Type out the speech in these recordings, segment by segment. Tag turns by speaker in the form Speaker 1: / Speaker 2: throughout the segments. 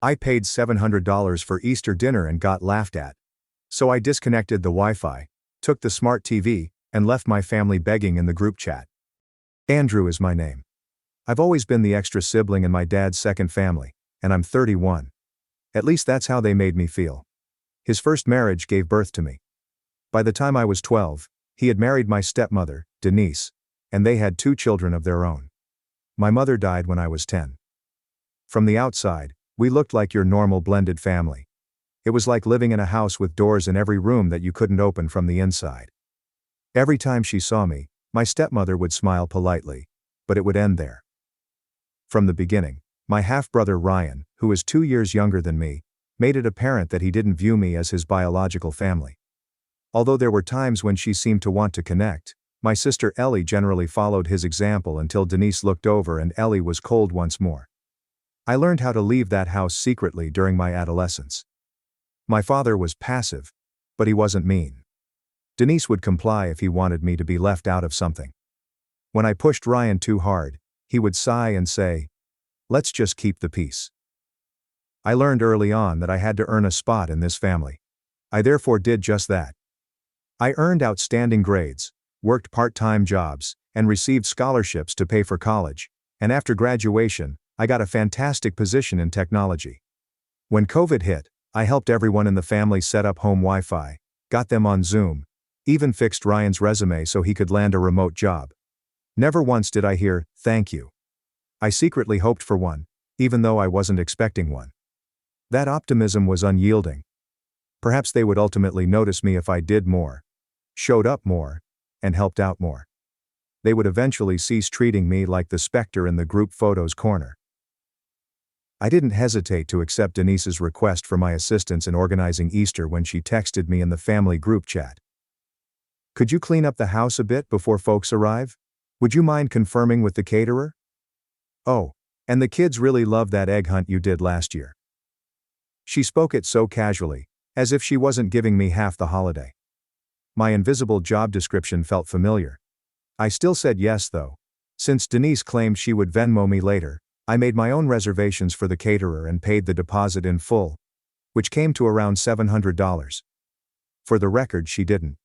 Speaker 1: I paid $700 for Easter dinner and got laughed at. So I disconnected the Wi-Fi, took the smart TV, and left my family begging in the group chat. Andrew is my name. I've always been the extra sibling in my dad's second family, and I'm 31. At least that's how they made me feel. His first marriage gave birth to me. By the time I was 12, he had married my stepmother, Denise, and they had 2 children of their own. My mother died when I was 10. From the outside, we looked like your normal blended family. It was like living in a house with doors in every room that you couldn't open from the inside. Every time she saw me, my stepmother would smile politely, but it would end there. From the beginning, my half-brother Ryan, who is 2 years younger than me, made it apparent that he didn't view me as his biological family. Although there were times when she seemed to want to connect, my sister Ellie generally followed his example until Denise looked over and Ellie was cold once more. I learned how to leave that house secretly during my adolescence. My father was passive, but he wasn't mean. Denise would comply if he wanted me to be left out of something. When I pushed Ryan too hard, he would sigh and say, "Let's just keep the peace." I learned early on that I had to earn a spot in this family. I therefore did just that. I earned outstanding grades, worked part-time jobs, and received scholarships to pay for college, and after graduation, I got a fantastic position in technology. When COVID hit, I helped everyone in the family set up home Wi-Fi, got them on Zoom, even fixed Ryan's resume so he could land a remote job. Never once did I hear, "Thank you." I secretly hoped for one, even though I wasn't expecting one. That optimism was unyielding. Perhaps they would ultimately notice me if I did more, showed up more, and helped out more. They would eventually cease treating me like the specter in the group photos corner. I didn't hesitate to accept Denise's request for my assistance in organizing Easter when she texted me in the family group chat. "Could you clean up the house a bit before folks arrive? Would you mind confirming with the caterer? Oh, and the kids really love that egg hunt you did last year." She spoke it so casually, as if she wasn't giving me half the holiday. My invisible job description felt familiar. I still said yes though. Since Denise claimed she would Venmo me later, I made my own reservations for the caterer and paid the deposit in full, which came to around $700. For the record, she didn't.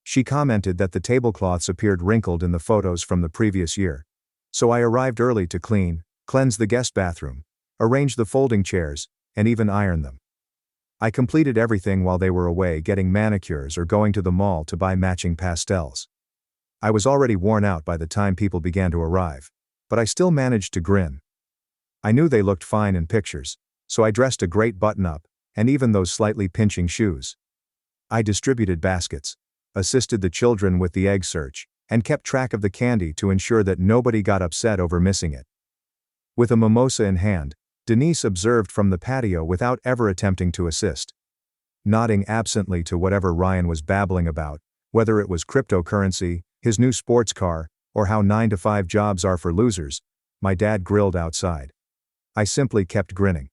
Speaker 1: She commented that the tablecloths appeared wrinkled in the photos from the previous year, so I arrived early to cleanse the guest bathroom, arrange the folding chairs, and even iron them. I completed everything while they were away getting manicures or going to the mall to buy matching pastels. I was already worn out by the time people began to arrive, but I still managed to grin. I knew they looked fine in pictures, so I dressed a great button-up, and even those slightly pinching shoes. I distributed baskets, assisted the children with the egg search, and kept track of the candy to ensure that nobody got upset over missing it. With a mimosa in hand, Denise observed from the patio without ever attempting to assist. Nodding absently to whatever Ryan was babbling about, whether it was cryptocurrency, his new sports car, or how 9-to-5 jobs are for losers, my dad grilled outside. I simply kept grinning.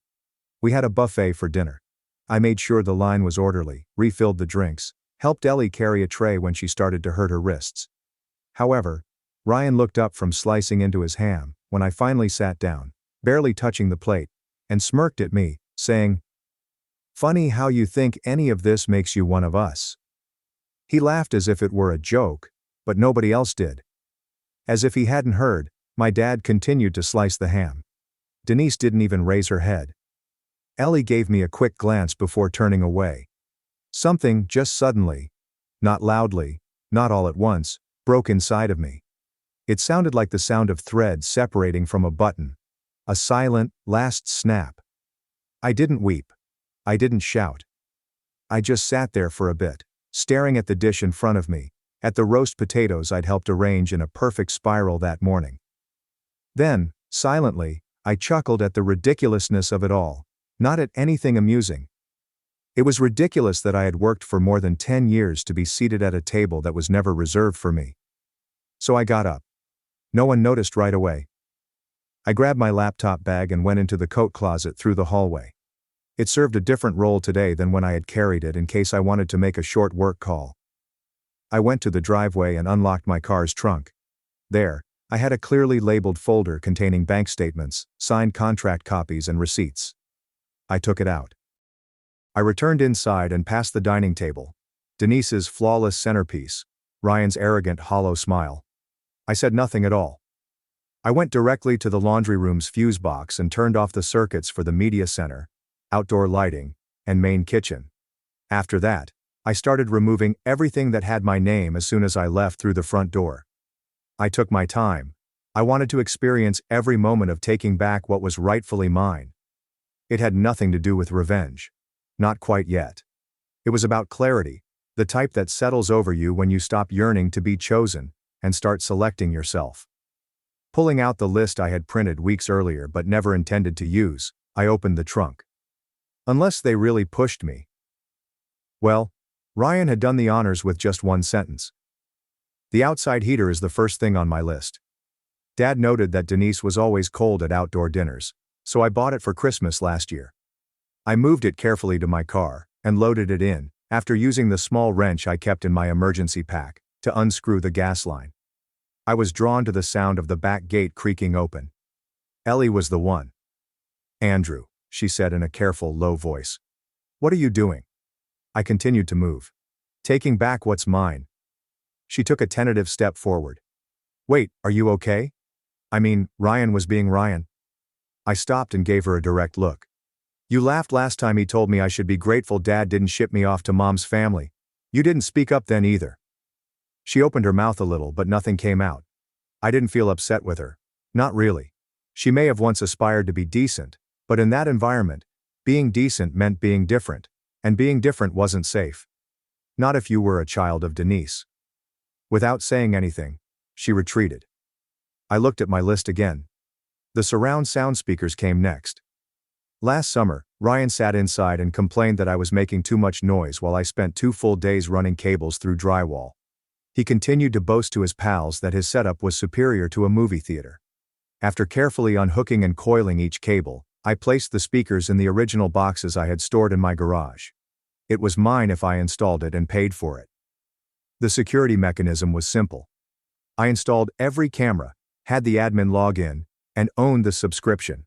Speaker 1: We had a buffet for dinner. I made sure the line was orderly, refilled the drinks, helped Ellie carry a tray when she started to hurt her wrists. However, Ryan looked up from slicing into his ham when I finally sat down, barely touching the plate, and smirked at me, saying, "Funny how you think any of this makes you one of us." He laughed as if it were a joke, but nobody else did. As if he hadn't heard, my dad continued to slice the ham. Denise didn't even raise her head. Ellie gave me a quick glance before turning away. Something, just suddenly, not loudly, not all at once, broke inside of me. It sounded like the sound of threads separating from a button. A silent, last snap. I didn't weep. I didn't shout. I just sat there for a bit, staring at the dish in front of me, at the roast potatoes I'd helped arrange in a perfect spiral that morning. Then, silently, I chuckled at the ridiculousness of it all, not at anything amusing. It was ridiculous that I had worked for more than 10 years to be seated at a table that was never reserved for me. So I got up. No one noticed right away. I grabbed my laptop bag and went into the coat closet through the hallway. It served a different role today than when I had carried it in case I wanted to make a short work call. I went to the driveway and unlocked my car's trunk. There, I had a clearly labeled folder containing bank statements, signed contract copies and receipts. I took it out. I returned inside and past the dining table. Denise's flawless centerpiece, Ryan's arrogant, hollow smile. I said nothing at all. I went directly to the laundry room's fuse box and turned off the circuits for the media center, outdoor lighting, and main kitchen. After that, I started removing everything that had my name as soon as I left through the front door. I took my time. I wanted to experience every moment of taking back what was rightfully mine. It had nothing to do with revenge. Not quite yet. It was about clarity, the type that settles over you when you stop yearning to be chosen and start selecting yourself. Pulling out the list I had printed weeks earlier but never intended to use, I opened the trunk. Unless they really pushed me. Well, Ryan had done the honors with just one sentence. The outside heater is the first thing on my list. Dad noted that Denise was always cold at outdoor dinners, so I bought it for Christmas last year. I moved it carefully to my car and loaded it in, after using the small wrench I kept in my emergency pack to unscrew the gas line. I was drawn to the sound of the back gate creaking open. Ellie was the one. "Andrew," she said in a careful, low voice. "What are you doing?" I continued to move. "Taking back what's mine." She took a tentative step forward. "Wait, are you okay?" I mean, Ryan was being Ryan. I stopped and gave her a direct look. "You laughed last time he told me I should be grateful Dad didn't ship me off to Mom's family. You didn't speak up then either." She opened her mouth a little but nothing came out. I didn't feel upset with her. Not really. She may have once aspired to be decent, but in that environment, being decent meant being different, and being different wasn't safe. Not if you were a child of Denise. Without saying anything, she retreated. I looked at my list again. The surround sound speakers came next. Last summer, Ryan sat inside and complained that I was making too much noise while I spent 2 full days running cables through drywall. He continued to boast to his pals that his setup was superior to a movie theater. After carefully unhooking and coiling each cable, I placed the speakers in the original boxes I had stored in my garage. It was mine if I installed it and paid for it. The security mechanism was simple. I installed every camera, had the admin log in, and owned the subscription.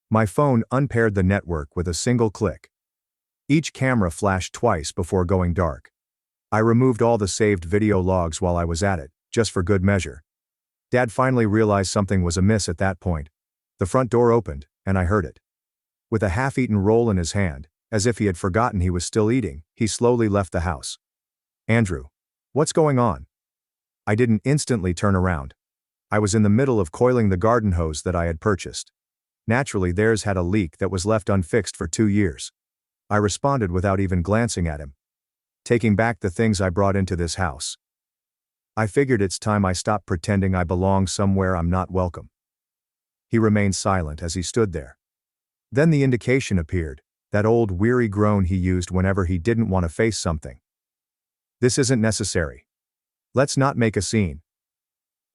Speaker 1: My phone unpaired the network with a single click. Each camera flashed twice before going dark. I removed all the saved video logs while I was at it, just for good measure. Dad finally realized something was amiss at that point. The front door opened, and I heard it. With a half-eaten roll in his hand, as if he had forgotten he was still eating, he slowly left the house. "Andrew, what's going on?" I didn't instantly turn around. I was in the middle of coiling the garden hose that I had purchased. Naturally, theirs had a leak that was left unfixed for 2 years. I responded without even glancing at him. "Taking back the things I brought into this house. I figured it's time I stopped pretending I belong somewhere I'm not welcome." He remained silent as he stood there. Then the indication appeared, that old weary groan he used whenever he didn't want to face something. "This isn't necessary. Let's not make a scene."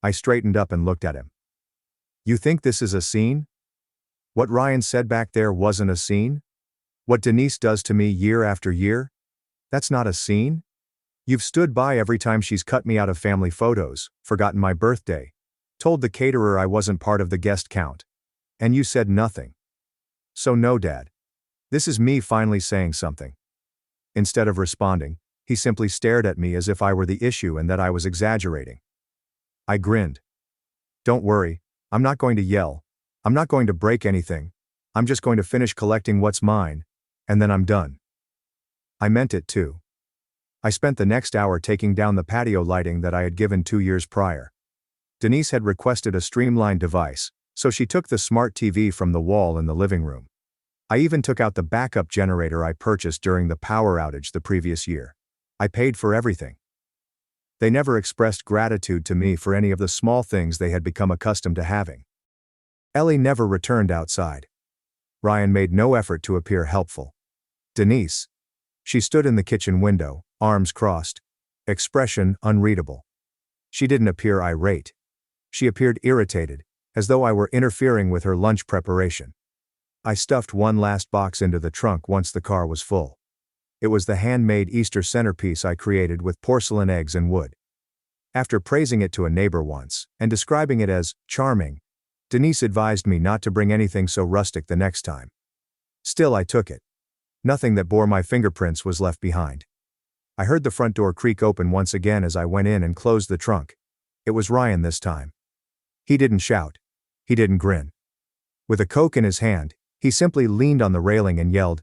Speaker 1: I straightened up and looked at him. "You think this is a scene? What Ryan said back there wasn't a scene? What Denise does to me year after year? That's not a scene? You've stood by every time she's cut me out of family photos, forgotten my birthday, told the caterer I wasn't part of the guest count. And you said nothing. So no, Dad. This is me finally saying something." Instead of responding, he simply stared at me as if I were the issue and that I was exaggerating. I grinned. "Don't worry, I'm not going to yell. I'm not going to break anything. I'm just going to finish collecting what's mine, and then I'm done." I meant it too. I spent the next hour taking down the patio lighting that I had given 2 years prior. Denise had requested a streamlined device, so she took the smart TV from the wall in the living room. I even took out the backup generator I purchased during the power outage the previous year. I paid for everything. They never expressed gratitude to me for any of the small things they had become accustomed to having. Ellie never returned outside. Ryan made no effort to appear helpful. Denise. She stood in the kitchen window, arms crossed, expression unreadable. She didn't appear irate. She appeared irritated, as though I were interfering with her lunch preparation. I stuffed one last box into the trunk once the car was full. It was the handmade Easter centerpiece I created with porcelain eggs and wood. After praising it to a neighbor once, and describing it as charming, Denise advised me not to bring anything so rustic the next time. Still, I took it. Nothing that bore my fingerprints was left behind. I heard the front door creak open once again as I went in and closed the trunk. It was Ryan this time. He didn't shout. He didn't grin. With a Coke in his hand, he simply leaned on the railing and yelled,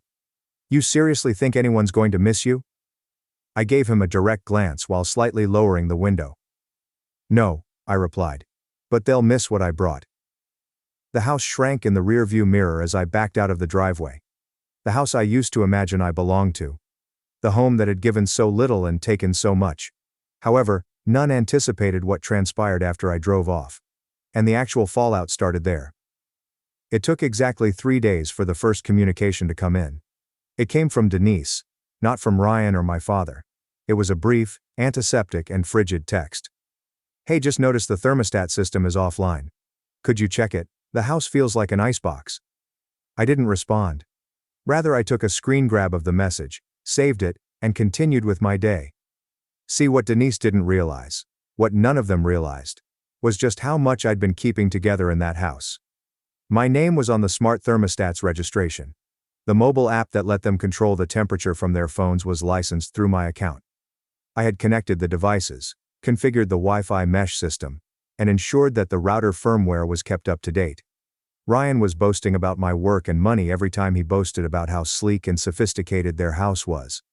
Speaker 1: "You seriously think anyone's going to miss you?" I gave him a direct glance while slightly lowering the window. "No," I replied. "But they'll miss what I brought." The house shrank in the rearview mirror as I backed out of the driveway. The house I used to imagine I belonged to. The home that had given so little and taken so much. However, none anticipated what transpired after I drove off. And the actual fallout started there. It took exactly 3 days for the first communication to come in. It came from Denise, not from Ryan or my father. It was a brief, antiseptic and frigid text. "Hey, just noticed the thermostat system is offline. Could you check it? The house feels like an icebox." I didn't respond. Rather, I took a screen grab of the message, saved it, and continued with my day. See, what Denise didn't realize, what none of them realized, was just how much I'd been keeping together in that house. My name was on the smart thermostat's registration. The mobile app that let them control the temperature from their phones was licensed through my account. I had connected the devices, configured the Wi-Fi mesh system, and ensured that the router firmware was kept up to date. Ryan was boasting about my work and money every time he boasted about how sleek and sophisticated their house was.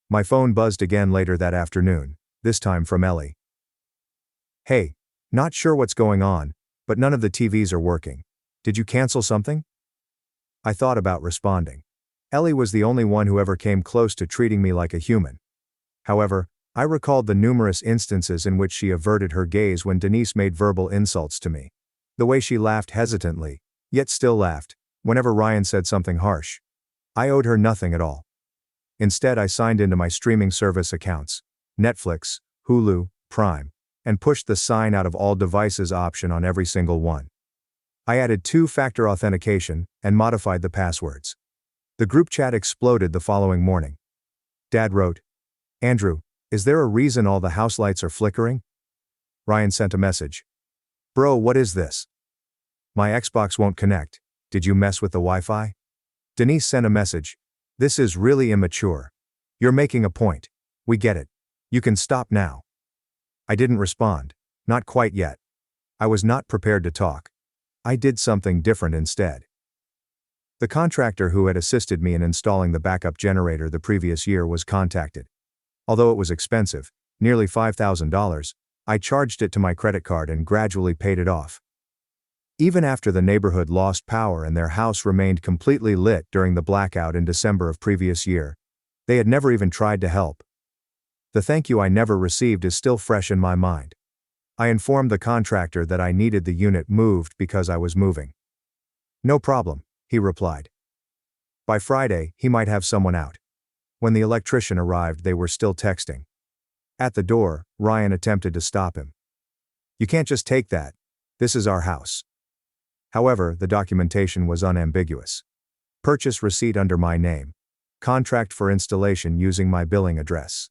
Speaker 1: My phone buzzed again later that afternoon, this time from Ellie. "Hey, not sure what's going on, but none of the TVs are working. Did you cancel something?" I thought about responding. Ellie was the only one who ever came close to treating me like a human. However, I recalled the numerous instances in which she averted her gaze when Denise made verbal insults to me. The way she laughed hesitantly, yet still laughed, whenever Ryan said something harsh. I owed her nothing at all. Instead, I signed into my streaming service accounts, Netflix, Hulu, Prime, and pushed the sign out of all devices option on every single one. I added two-factor authentication and modified the passwords. The group chat exploded the following morning. Dad wrote, "Andrew, is there a reason all the house lights are flickering?" Ryan sent a message. "Bro, what is this? My Xbox won't connect. Did you mess with the Wi-Fi?" Denise sent a message. "This is really immature. You're making a point. We get it. You can stop now." I didn't respond. Not quite yet. I was not prepared to talk. I did something different instead. The contractor who had assisted me in installing the backup generator the previous year was contacted. Although it was expensive, nearly $5,000, I charged it to my credit card and gradually paid it off. Even after the neighborhood lost power and their house remained completely lit during the blackout in December of previous year, they had never even tried to help. The thank you I never received is still fresh in my mind. I informed the contractor that I needed the unit moved because I was moving. "No problem," he replied. By Friday, he might have someone out. When the electrician arrived, they were still texting. At the door, Ryan attempted to stop him. "You can't just take that. This is our house." However, the documentation was unambiguous. Purchase receipt under my name. Contract for installation using my billing address.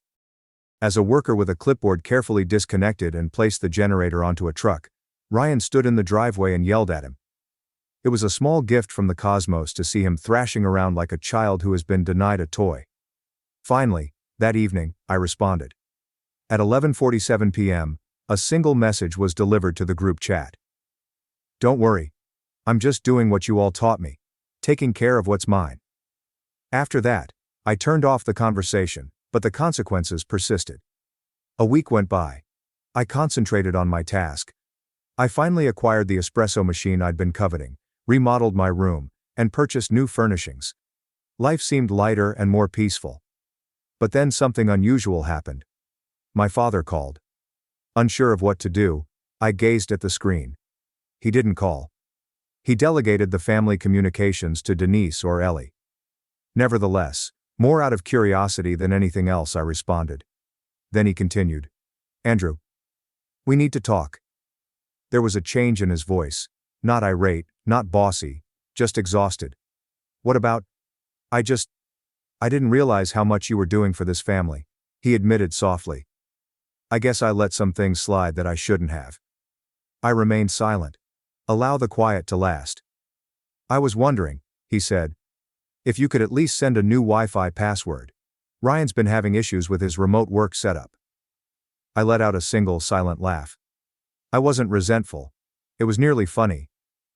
Speaker 1: As a worker with a clipboard carefully disconnected and placed the generator onto a truck, Ryan stood in the driveway and yelled at him. It was a small gift from the cosmos to see him thrashing around like a child who has been denied a toy. Finally, that evening, I responded. At 11:47 p.m., a single message was delivered to the group chat. "Don't worry. I'm just doing what you all taught me, taking care of what's mine." After that, I turned off the conversation, but the consequences persisted. A week went by. I concentrated on my task. I finally acquired the espresso machine I'd been coveting, remodeled my room, and purchased new furnishings. Life seemed lighter and more peaceful. But then something unusual happened. My father called. Unsure of what to do, I gazed at the screen. He didn't call. He delegated the family communications to Denise or Ellie. Nevertheless, more out of curiosity than anything else, I responded. Then he continued. "Andrew, we need to talk." There was a change in his voice, not irate, not bossy, just exhausted. "What about? I didn't realize how much you were doing for this family," he admitted softly. "I guess I let some things slide that I shouldn't have." I remained silent. Allow the quiet to last. "I was wondering," he said, If you could at least send a new Wi-Fi password. Ryan's been having issues with his remote work setup. I let out a single silent laugh. I wasn't resentful. It was nearly funny.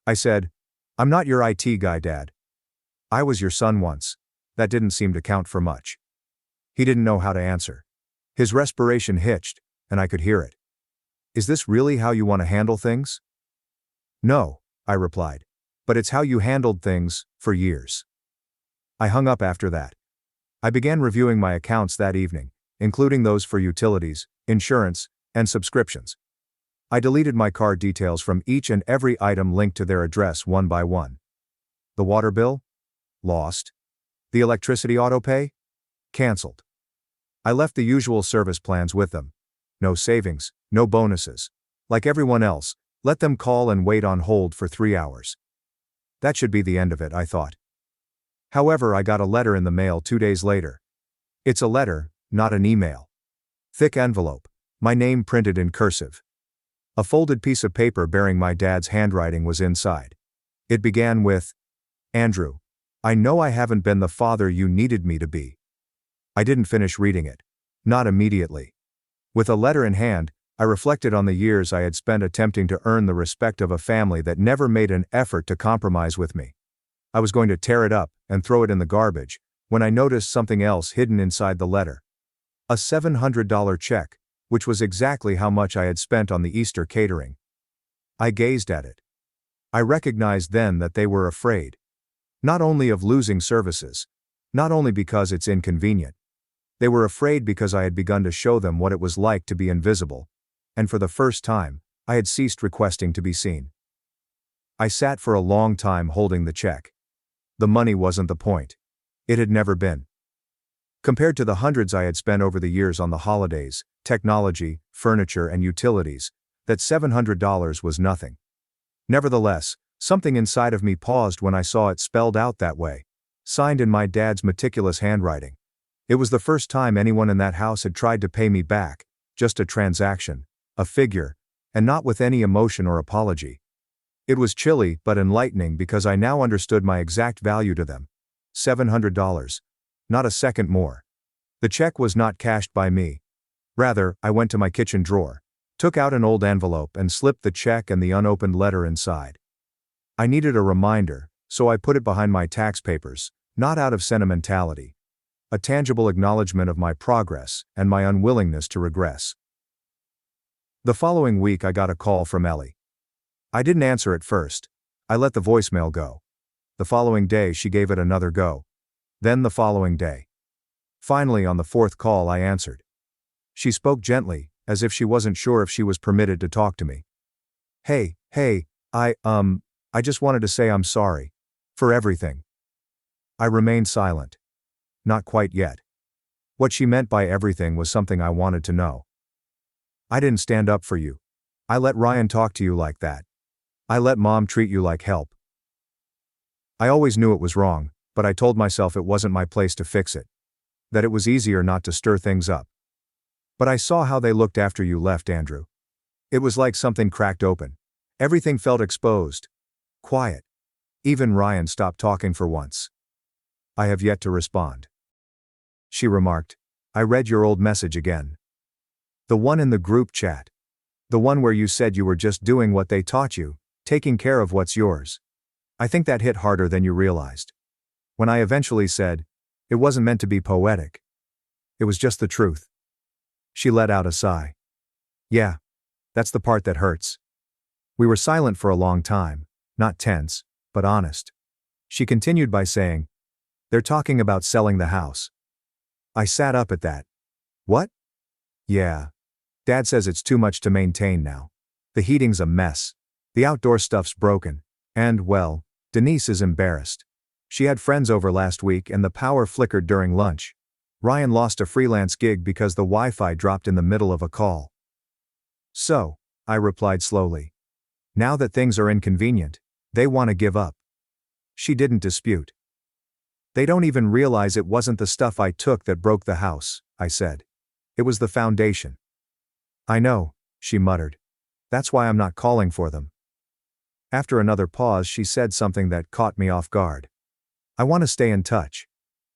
Speaker 1: I said, "I'm not your IT guy, Dad. I was your son once." That didn't seem to count for much. He didn't know how to answer. His respiration hitched, and I could hear it. "Is this really how you want to handle things?" "No," I replied. "But it's how you handled things, for years." I hung up after that. I began reviewing my accounts that evening, including those for utilities, insurance, and subscriptions. I deleted my card details from each and every item linked to their address one by one. The water bill? Lost. The electricity autopay? Cancelled. I left the usual service plans with them. No savings, no bonuses. Like everyone else, let them call and wait on hold for 3 hours. That should be the end of it, I thought. However, I got a letter in the mail 2 days later. It's a letter, not an email. Thick envelope, my name printed in cursive. A folded piece of paper bearing my dad's handwriting was inside. It began with, "Andrew, I know I haven't been the father you needed me to be." I didn't finish reading it. Not immediately. With a letter in hand, I reflected on the years I had spent attempting to earn the respect of a family that never made an effort to compromise with me. I was going to tear it up and throw it in the garbage, when I noticed something else hidden inside the letter. A $700 check, which was exactly how much I had spent on the Easter catering. I gazed at it. I recognized then that they were afraid. Not only of losing services, not only because it's inconvenient. They were afraid because I had begun to show them what it was like to be invisible, and for the first time, I had ceased requesting to be seen. I sat for a long time holding the check. The money wasn't the point. It had never been. Compared to the hundreds I had spent over the years on the holidays, technology, furniture, and utilities, that $700 was nothing. Nevertheless, something inside of me paused when I saw it spelled out that way, signed in my dad's meticulous handwriting. It was the first time anyone in that house had tried to pay me back, just a transaction, a figure, and not with any emotion or apology. It was chilly but enlightening because I now understood my exact value to them. $700. Not a second more. The check was not cashed by me. Rather, I went to my kitchen drawer, took out an old envelope and slipped the check and the unopened letter inside. I needed a reminder, so I put it behind my tax papers, not out of sentimentality. A tangible acknowledgement of my progress and my unwillingness to regress. The following week I got a call from Ellie. I didn't answer at first. I let the voicemail go. The following day she gave it another go. Then the following day. Finally, on the fourth call, I answered. She spoke gently, as if she wasn't sure if she was permitted to talk to me. Hey, I just wanted to say I'm sorry. For everything." I remained silent. Not quite yet. What she meant by everything was something I wanted to know. "I didn't stand up for you. I let Ryan talk to you like that. I let Mom treat you like help. I always knew it was wrong, but I told myself it wasn't my place to fix it. That it was easier not to stir things up. But I saw how they looked after you left, Andrew. It was like something cracked open. Everything felt exposed. Quiet. Even Ryan stopped talking for once." "I have yet to respond," she remarked. "I read your old message again. The one in the group chat. The one where you said you were just doing what they taught you, taking care of what's yours. I think that hit harder than you realized. When I eventually said, it wasn't meant to be poetic. It was just the truth." She let out a sigh. "Yeah, that's the part that hurts." We were silent for a long time, not tense, but honest. She continued by saying, "They're talking about selling the house." I sat up at that. "What?" "Yeah. Dad says it's too much to maintain now. The heating's a mess. The outdoor stuff's broken. And, well, Denise is embarrassed. She had friends over last week and the power flickered during lunch. Ryan lost a freelance gig because the Wi-Fi dropped in the middle of a call." "So," I replied slowly. "Now that things are inconvenient, they want to give up." She didn't dispute. "They don't even realize it wasn't the stuff I took that broke the house," I said. "It was the foundation." "I know," she muttered. "That's why I'm not calling for them." After another pause she said something that caught me off guard. I want to stay in touch.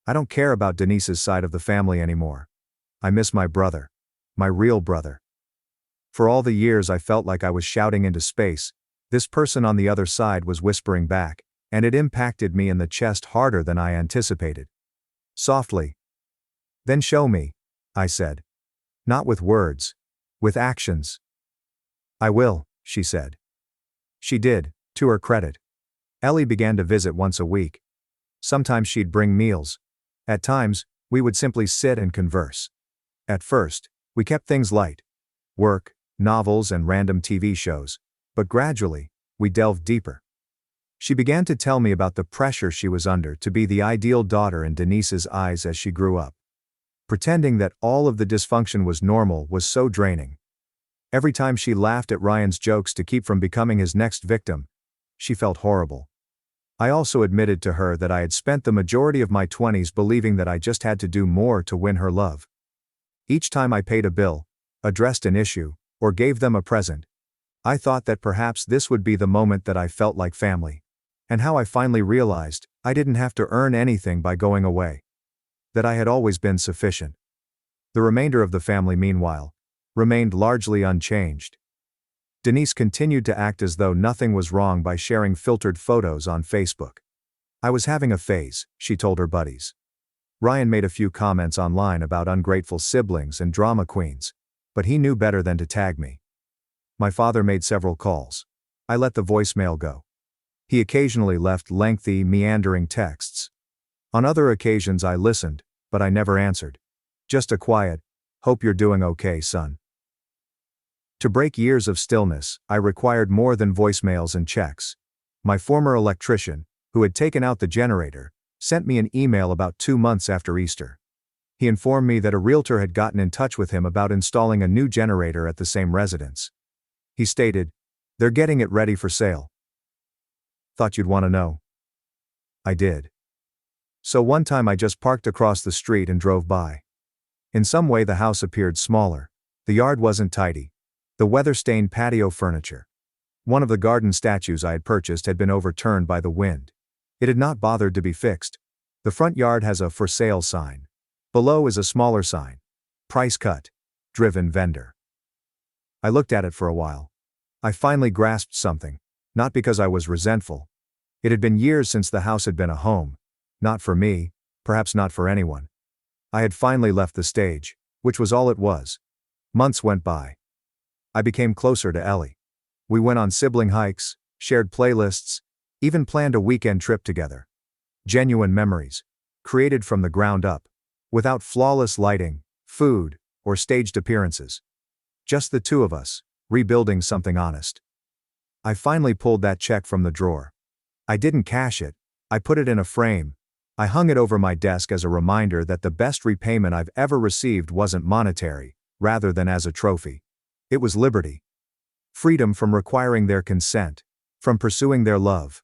Speaker 1: I don't care about Denise's side of the family anymore. I miss my brother. My real brother. For all the years I felt like I was shouting into space, this person on the other side was whispering back, and it impacted me in the chest harder than I anticipated. Softly. Then show me, I said. Not with words. With actions. I will, she said. She did, to her credit. Ellie began to visit once a week. Sometimes she'd bring meals. At times, we would simply sit and converse. At first, we kept things light. Work, novels and random TV shows. But gradually, we delved deeper. She began to tell me about the pressure she was under to be the ideal daughter in Denise's eyes as she grew up. Pretending that all of the dysfunction was normal was so draining. Every time she laughed at Ryan's jokes to keep from becoming his next victim, she felt horrible. I also admitted to her that I had spent the majority of my 20s believing that I just had to do more to win her love. Each time I paid a bill, addressed an issue, or gave them a present, I thought that perhaps this would be the moment that I felt like family. And how I finally realized I didn't have to earn anything by going away. That I had always been sufficient. The remainder of the family, meanwhile, remained largely unchanged. Denise continued to act as though nothing was wrong by sharing filtered photos on Facebook. I was having a phase, she told her buddies. Ryan made a few comments online about ungrateful siblings and drama queens, but he knew better than to tag me. My father made several calls. I let the voicemail go. He occasionally left lengthy, meandering texts. On other occasions I listened, but I never answered. Just a quiet, "Hope you're doing okay, son." To break years of stillness, I required more than voicemails and checks. My former electrician, who had taken out the generator, sent me an email about 2 months after Easter. He informed me that a realtor had gotten in touch with him about installing a new generator at the same residence. He stated, "They're getting it ready for sale. Thought you'd want to know." I did. So one time I just parked across the street and drove by. In some way the house appeared smaller. The yard wasn't tidy. The weather-stained patio furniture. One of the garden statues I had purchased had been overturned by the wind. It had not bothered to be fixed. The front yard has a "for sale" sign. Below is a smaller sign. Price cut. Driven vendor. I looked at it for a while. I finally grasped something. Not because I was resentful. It had been years since the house had been a home. Not for me, perhaps not for anyone. I had finally left the stage, which was all it was. Months went by. I became closer to Ellie. We went on sibling hikes, shared playlists, even planned a weekend trip together. Genuine memories. Created from the ground up. Without flawless lighting, food, or staged appearances. Just the two of us, rebuilding something honest. I finally pulled that check from the drawer. I didn't cash it. I put it in a frame. I hung it over my desk as a reminder that the best repayment I've ever received wasn't monetary, rather than as a trophy. It was liberty. Freedom from requiring their consent, from pursuing their love,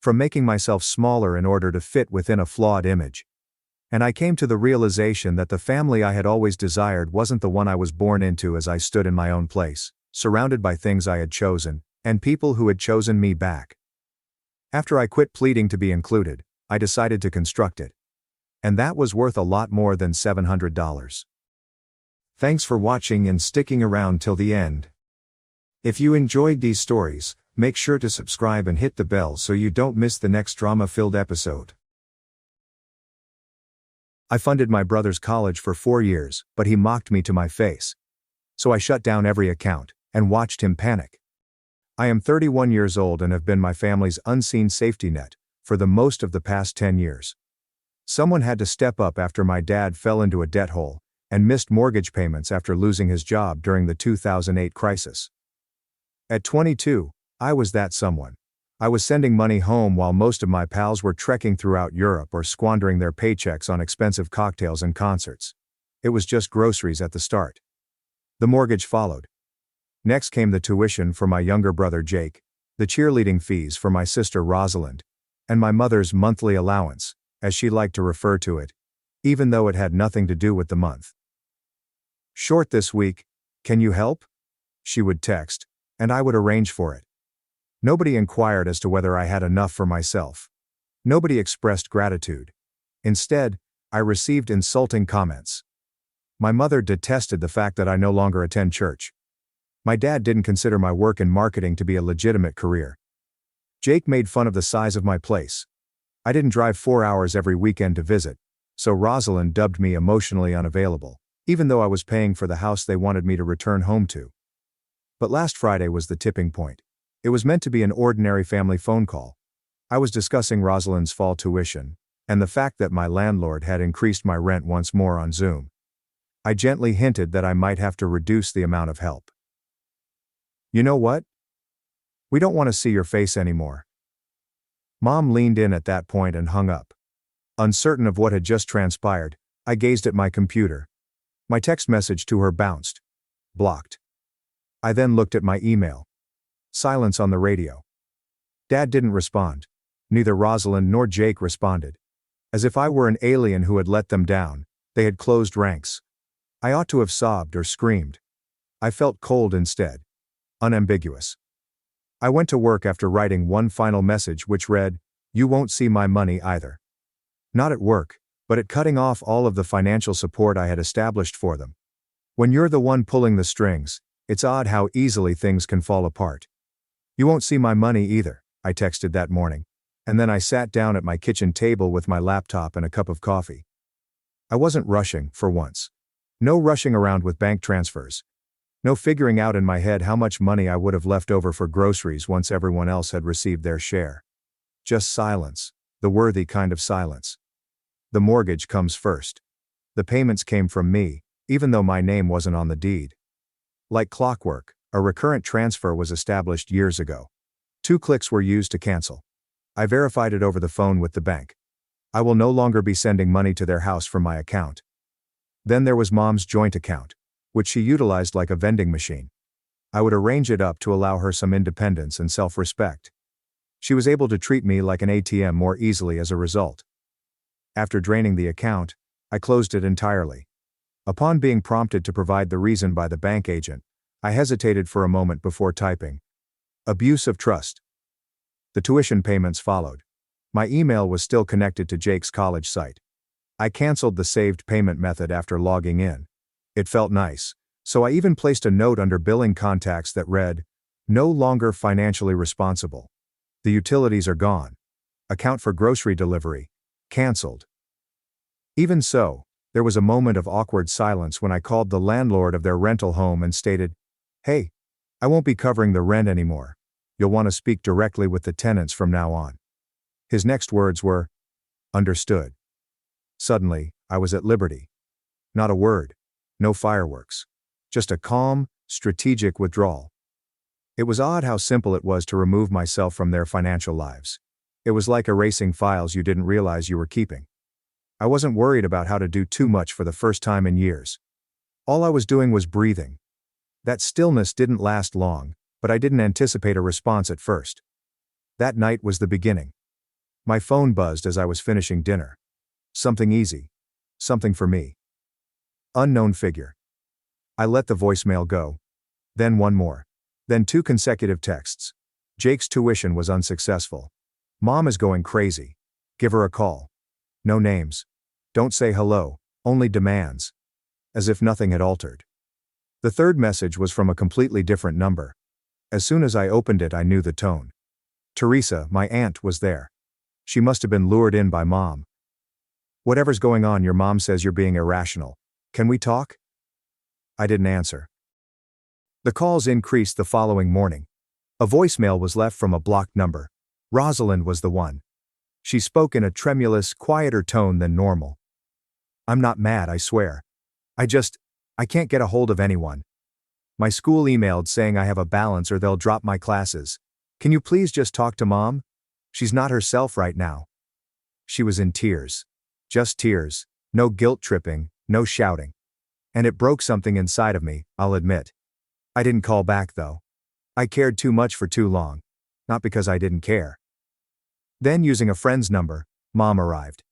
Speaker 1: from making myself smaller in order to fit within a flawed image. And I came to the realization that the family I had always desired wasn't the one I was born into as I stood in my own place, surrounded by things I had chosen, and people who had chosen me back. After I quit pleading to be included, I decided to construct it. And that was worth a lot more than $700. Thanks for watching and sticking around till the end. If you enjoyed these stories, make sure to subscribe and hit the bell so you don't miss the next drama-filled episode. I funded my brother's college for 4 years, but he mocked me to my face. So I shut down every account and watched him panic. I am 31 years old and have been my family's unseen safety net for the most of the past 10 years. Someone had to step up after my dad fell into a debt hole and missed mortgage payments after losing his job during the 2008 crisis. At 22, I was that someone. I was sending money home while most of my pals were trekking throughout Europe or squandering their paychecks on expensive cocktails and concerts. It was just groceries at the start. The mortgage followed. Next came the tuition for my younger brother Jake, the cheerleading fees for my sister Rosalind, and my mother's monthly allowance, as she liked to refer to it, even though it had nothing to do with the month. "Short this week, can you help?" she would text, and I would arrange for it. Nobody inquired as to whether I had enough for myself. Nobody expressed gratitude. Instead, I received insulting comments. My mother detested the fact that I no longer attend church. My dad didn't consider my work in marketing to be a legitimate career. Jake made fun of the size of my place. I didn't drive 4 hours every weekend to visit, so Rosalind dubbed me emotionally unavailable, even though I was paying for the house they wanted me to return home to. But last Friday was the tipping point. It was meant to be an ordinary family phone call. I was discussing Rosalind's fall tuition, and the fact that my landlord had increased my rent once more on Zoom. I gently hinted that I might have to reduce the amount of help. You know what? We don't want to see your face anymore. Mom leaned in at that point and hung up. Uncertain of what had just transpired, I gazed at my computer. My text message to her bounced. Blocked. I then looked at my email. Silence on the radio. Dad didn't respond. Neither Rosalind nor Jake responded. As if I were an alien who had let them down, they had closed ranks. I ought to have sobbed or screamed. I felt cold instead. Unambiguous. I went to work after writing one final message which read, "You won't see my money either." Not at work, but at cutting off all of the financial support I had established for them. When you're the one pulling the strings, it's odd how easily things can fall apart. "You won't see my money either," I texted that morning, and then I sat down at my kitchen table with my laptop and a cup of coffee. I wasn't rushing, for once. No rushing around with bank transfers. No figuring out in my head how much money I would have left over for groceries once everyone else had received their share. Just silence, the worthy kind of silence. The mortgage comes first. The payments came from me, even though my name wasn't on the deed. Like clockwork, a recurrent transfer was established years ago. 2 clicks were used to cancel. I verified it over the phone with the bank. I will no longer be sending money to their house from my account. Then there was Mom's joint account, which she utilized like a vending machine. I would arrange it up to allow her some independence and self-respect. She was able to treat me like an ATM more easily as a result. After draining the account, I closed it entirely. Upon being prompted to provide the reason by the bank agent, I hesitated for a moment before typing. Abuse of trust. The tuition payments followed. My email was still connected to Jake's college site. I canceled the saved payment method after logging in. It felt nice, so I even placed a note under billing contacts that read, "No longer financially responsible. The utilities are gone. Account for grocery delivery. Cancelled." Even so, there was a moment of awkward silence when I called the landlord of their rental home and stated, "Hey, I won't be covering the rent anymore. You'll want to speak directly with the tenants from now on." His next words were, "Understood." Suddenly, I was at liberty. Not a word. No fireworks. Just a calm, strategic withdrawal. It was odd how simple it was to remove myself from their financial lives. It was like erasing files you didn't realize you were keeping. I wasn't worried about how to do too much for the first time in years. All I was doing was breathing. That stillness didn't last long, but I didn't anticipate a response at first. That night was the beginning. My phone buzzed as I was finishing dinner. Something easy. Something for me. Unknown figure. I let the voicemail go. Then one more. Then 2 consecutive texts. Jake's tuition was unsuccessful. Mom is going crazy. Give her a call. No names. Don't say hello, only demands. As if nothing had altered. The third message was from a completely different number. As soon as I opened it, I knew the tone. Teresa, my aunt, was there. She must have been lured in by Mom. "Whatever's going on, your mom says you're being irrational. Can we talk?" I didn't answer. The calls increased the following morning. A voicemail was left from a blocked number. Rosalind was the one. She spoke in a tremulous, quieter tone than normal. "I'm not mad, I swear. I can't get a hold of anyone. My school emailed saying I have a balance or they'll drop my classes. Can you please just talk to Mom? She's not herself right now." She was in tears. Just tears. No guilt tripping, no shouting. And it broke something inside of me, I'll admit. I didn't call back though. I cared too much for too long. Not because I didn't care. Then, using a friend's number, Mom arrived.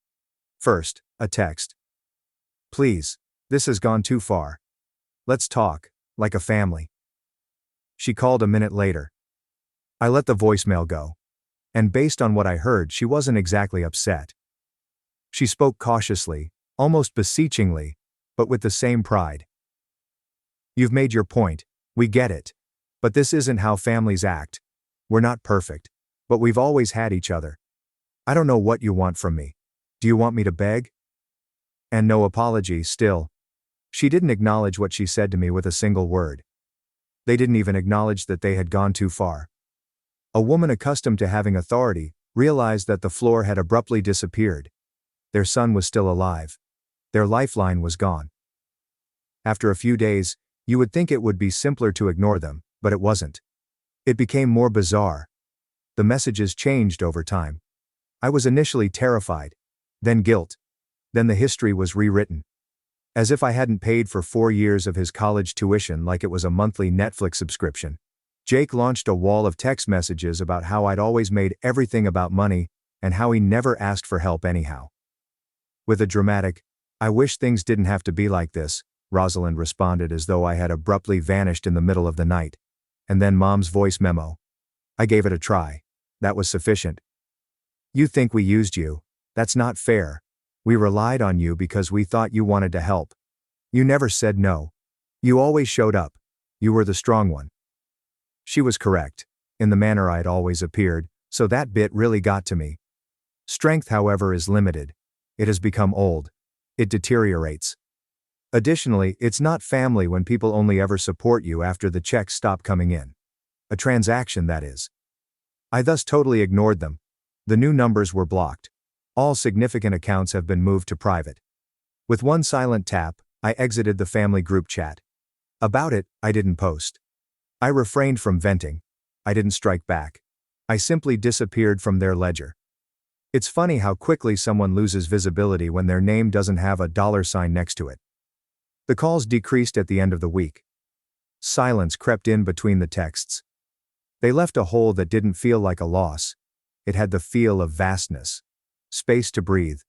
Speaker 1: First, a text. "Please, this has gone too far. Let's talk, like a family." She called a minute later. I let the voicemail go. And based on what I heard, she wasn't exactly upset. She spoke cautiously, almost beseechingly, but with the same pride. "You've made your point, we get it. But this isn't how families act. We're not perfect. But we've always had each other. I don't know what you want from me. Do you want me to beg?" And no apology, still. She didn't acknowledge what she said to me with a single word. They didn't even acknowledge that they had gone too far. A woman accustomed to having authority realized that the floor had abruptly disappeared. Their son was still alive. Their lifeline was gone. After a few days, you would think it would be simpler to ignore them, but it wasn't. It became more bizarre. The messages changed over time. I was initially terrified, then guilt, then the history was rewritten. As if I hadn't paid for 4 years of his college tuition like it was a monthly Netflix subscription. Jake launched a wall of text messages about how I'd always made everything about money, and how he never asked for help anyhow. With a dramatic, "I wish things didn't have to be like this," Rosalind responded as though I had abruptly vanished in the middle of the night. And then Mom's voice memo. "I gave it a try. That was sufficient. You think we used you? That's not fair. We relied on you because we thought you wanted to help. You never said no. You always showed up. You were the strong one." She was correct, in the manner I'd always appeared, so that bit really got to me. Strength, however, is limited. It has become old. It deteriorates. Additionally, it's not family when people only ever support you after the checks stop coming in. A transaction, that is. I thus totally ignored them. The new numbers were blocked. All significant accounts have been moved to private. With one silent tap, I exited the family group chat. About it, I didn't post. I refrained from venting. I didn't strike back. I simply disappeared from their ledger. It's funny how quickly someone loses visibility when their name doesn't have a $sign next to it. The calls decreased at the end of the week. Silence crept in between the texts. They left a hole that didn't feel like a loss. It had the feel of vastness. Space to breathe.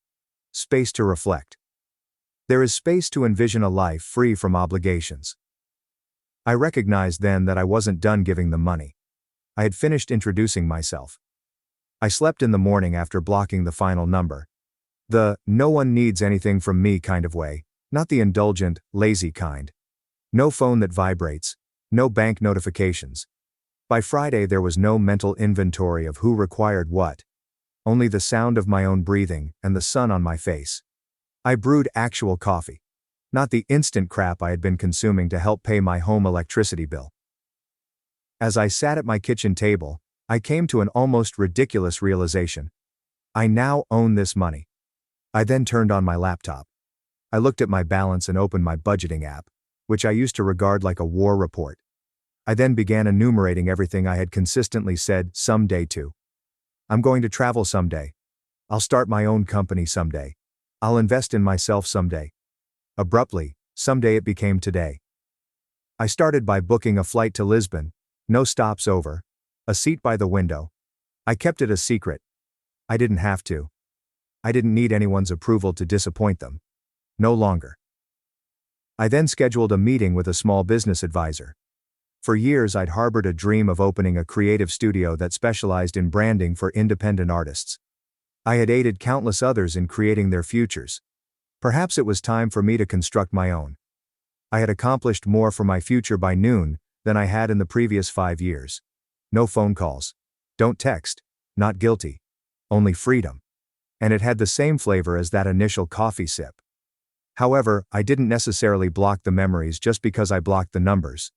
Speaker 1: Space to reflect. There is space to envision a life free from obligations. I recognized then that I wasn't done giving them money. I had finished introducing myself. I slept in the morning after blocking the final number. The "no one needs anything from me" kind of way, not the indulgent, lazy kind. No phone that vibrates. No bank notifications. By Friday there was no mental inventory of who required what. Only the sound of my own breathing and the sun on my face. I brewed actual coffee. Not the instant crap I had been consuming to help pay my home electricity bill. As I sat at my kitchen table, I came to an almost ridiculous realization. I now own this money. I then turned on my laptop. I looked at my balance and opened my budgeting app, which I used to regard like a war report. I then began enumerating everything I had consistently said someday to. I'm going to travel someday. I'll start my own company someday. I'll invest in myself someday. Abruptly, someday it became today. I started by booking a flight to Lisbon, no stops over, a seat by the window. I kept it a secret. I didn't have to. I didn't need anyone's approval to disappoint them. No longer. I then scheduled a meeting with a small business advisor. For years I'd harbored a dream of opening a creative studio that specialized in branding for independent artists. I had aided countless others in creating their futures. Perhaps it was time for me to construct my own. I had accomplished more for my future by noon than I had in the previous 5 years. No phone calls. Don't text. Not guilty. Only freedom. And it had the same flavor as that initial coffee sip. However, I didn't necessarily block the memories just because I blocked the numbers.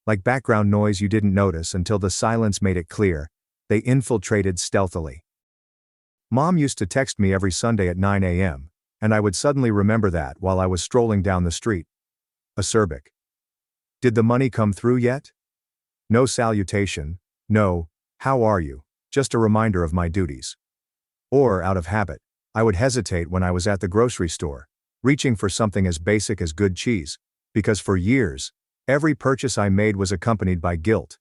Speaker 1: Like background noise you didn't notice until the silence made it clear, they infiltrated stealthily. Mom used to text me every Sunday at 9 a.m., and I would suddenly remember that while I was strolling down the street. Acerbic. Did the money come through yet? No salutation, no, how are you, just a reminder of my duties. Or, out of habit, I would hesitate when I was at the grocery store, reaching for something as basic as good cheese, because for years, every purchase I made was accompanied by guilt.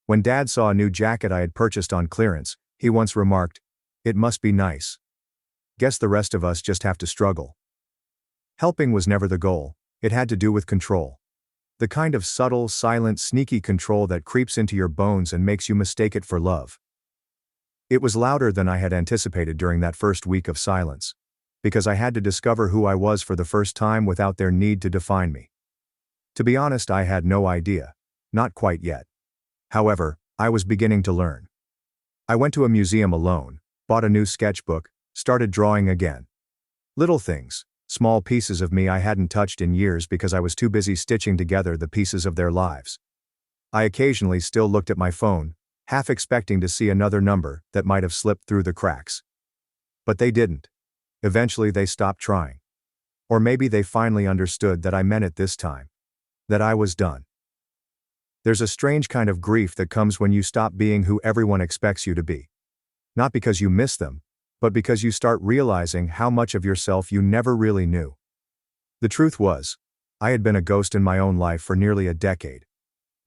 Speaker 1: When Dad saw a new jacket I had purchased on clearance, he once remarked, "It must be nice." Guess the rest of us just have to struggle. Helping was never the goal, it had to do with control. The kind of subtle, silent, sneaky control that creeps into your bones and makes you mistake it for love. It was louder than I had anticipated during that first week of silence, because I had to discover who I was for the first time without their need to define me. To be honest, I had no idea. Not quite yet. However, I was beginning to learn. I went to a museum alone, bought a new sketchbook, started drawing again. Little things, small pieces of me I hadn't touched in years because I was too busy stitching together the pieces of their lives. I occasionally still looked at my phone, half expecting to see another number that might have slipped through the cracks. But they didn't. Eventually they stopped trying. Or maybe they finally understood that I meant it this time. That I was done. There's a strange kind of grief that comes when you stop being who everyone expects you to be. Not because you miss them, but because you start realizing how much of yourself you never really knew. The truth was, I had been a ghost in my own life for nearly a decade.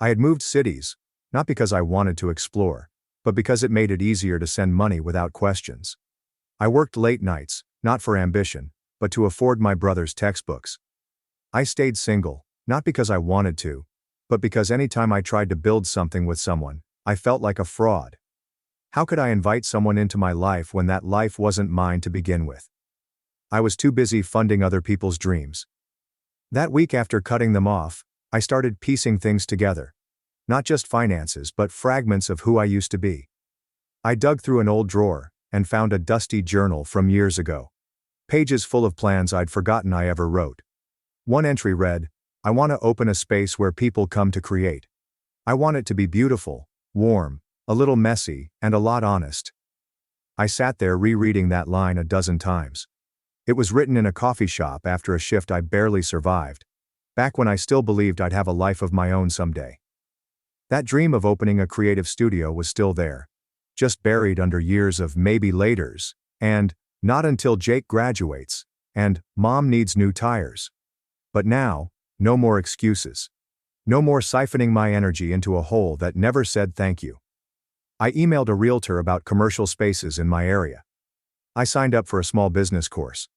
Speaker 1: I had moved cities, not because I wanted to explore, but because it made it easier to send money without questions. I worked late nights, not for ambition, but to afford my brother's textbooks. I stayed single, not because I wanted to, but because anytime I tried to build something with someone, I felt like a fraud. How could I invite someone into my life when that life wasn't mine to begin with? I was too busy funding other people's dreams. That week after cutting them off, I started piecing things together. Not just finances, but fragments of who I used to be. I dug through an old drawer and found a dusty journal from years ago. Pages full of plans I'd forgotten I ever wrote. One entry read, "I want to open a space where people come to create. I want it to be beautiful, warm, a little messy, and a lot honest." I sat there rereading that line a dozen times. It was written in a coffee shop after a shift I barely survived, back when I still believed I'd have a life of my own someday. That dream of opening a creative studio was still there, just buried under years of maybe laters, and not until Jake graduates, and Mom needs new tires. But now, no more excuses. No more siphoning my energy into a hole that never said thank you. I emailed a realtor about commercial spaces in my area. I signed up for a small business course.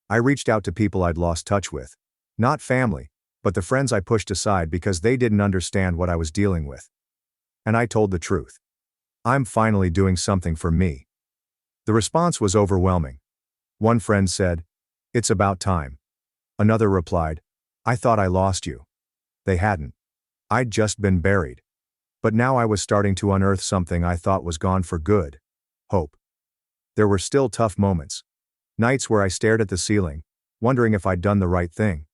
Speaker 1: I reached out to people I'd lost touch with. Not family, but the friends I pushed aside because they didn't understand what I was dealing with. And I told the truth. I'm finally doing something for me. The response was overwhelming. One friend said, "It's about time." Another replied, "I thought I lost you." They hadn't. I'd just been buried. But now I was starting to unearth something I thought was gone for good. Hope. There were still tough moments. Nights where I stared at the ceiling, wondering if I'd done the right thing.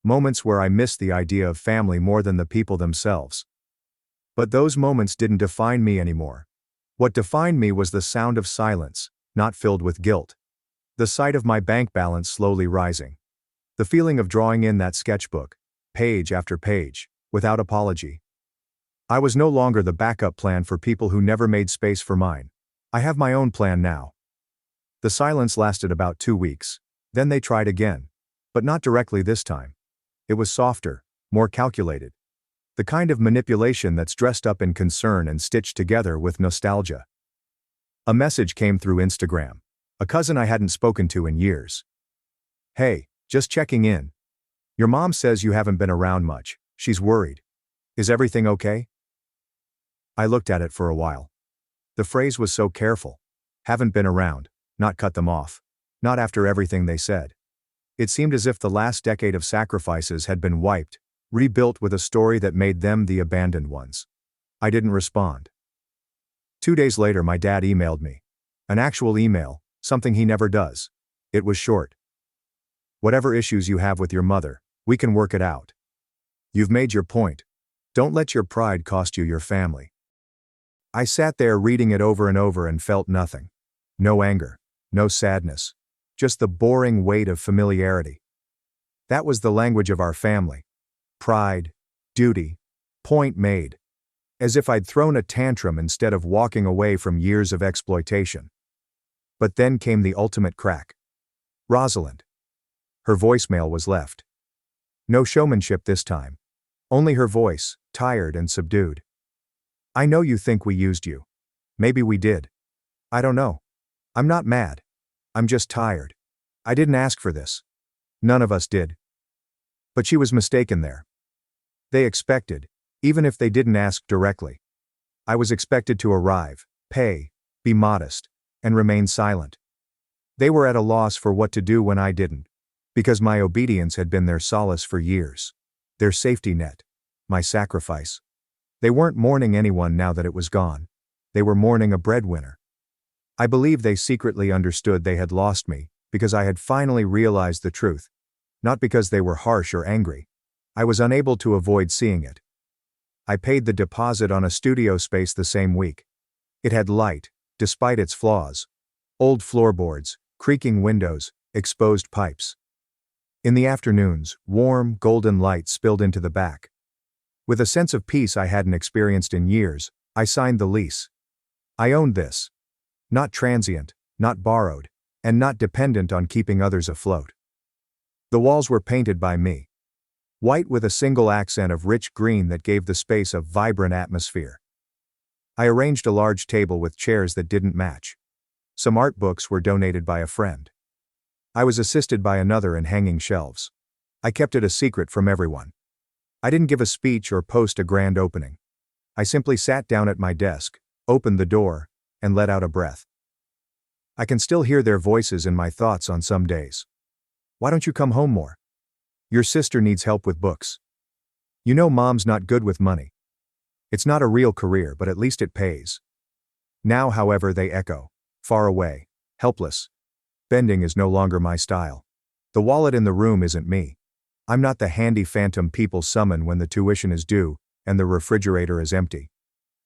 Speaker 1: Moments where I missed the idea of family more than the people themselves. But those moments didn't define me anymore. What defined me was the sound of silence, not filled with guilt. The sight of my bank balance slowly rising. The feeling of drawing in that sketchbook, page after page, without apology. I was no longer the backup plan for people who never made space for mine. I have my own plan now. The silence lasted about 2 weeks. Then they tried again. But not directly this time. It was softer, more calculated. The kind of manipulation that's dressed up in concern and stitched together with nostalgia. A message came through Instagram. A cousin I hadn't spoken to in years. "Hey, just checking in. Your mom says you haven't been around much. She's worried. Is everything okay?" I looked at it for a while. The phrase was so careful. Haven't been around, not cut them off. Not after everything they said. It seemed as if the last decade of sacrifices had been wiped, rebuilt with a story that made them the abandoned ones. I didn't respond. 2 days later my dad emailed me. An actual email, something he never does. It was short. "Whatever issues you have with your mother, we can work it out. You've made your point. Don't let your pride cost you your family." I sat there reading it over and over and felt nothing. No anger. No sadness. Just the boring weight of familiarity. That was the language of our family. Pride. Duty. Point made. As if I'd thrown a tantrum instead of walking away from years of exploitation. But then came the ultimate crack. Rosalind. Her voicemail was left. No showmanship this time. Only her voice, tired and subdued. "I know you think we used you. Maybe we did. I don't know. I'm not mad. I'm just tired. I didn't ask for this. None of us did." But she was mistaken there. They expected, even if they didn't ask directly. I was expected to arrive, pay, be modest, and remain silent. They were at a loss for what to do when I didn't, because my obedience had been their solace for years. Their safety net. My sacrifice. They weren't mourning anyone now that it was gone. They were mourning a breadwinner. I believe they secretly understood they had lost me, because I had finally realized the truth. Not because they were harsh or angry. I was unable to avoid seeing it. I paid the deposit on a studio space the same week. It had light, despite its flaws. Old floorboards, creaking windows, exposed pipes. In the afternoons, warm, golden light spilled into the back. With a sense of peace I hadn't experienced in years, I signed the lease. I owned this. Not transient, not borrowed, and not dependent on keeping others afloat. The walls were painted by me. White with a single accent of rich green that gave the space a vibrant atmosphere. I arranged a large table with chairs that didn't match. Some art books were donated by a friend. I was assisted by another in hanging shelves. I kept it a secret from everyone. I didn't give a speech or post a grand opening. I simply sat down at my desk, opened the door, and let out a breath. I can still hear their voices in my thoughts on some days. Why don't you come home more? Your sister needs help with books. You know mom's not good with money. It's not a real career, but at least it pays. Now, however, they echo. Far away. Helpless. Bending is no longer my style. The wallet in the room isn't me. I'm not the handy phantom people summon when the tuition is due and the refrigerator is empty.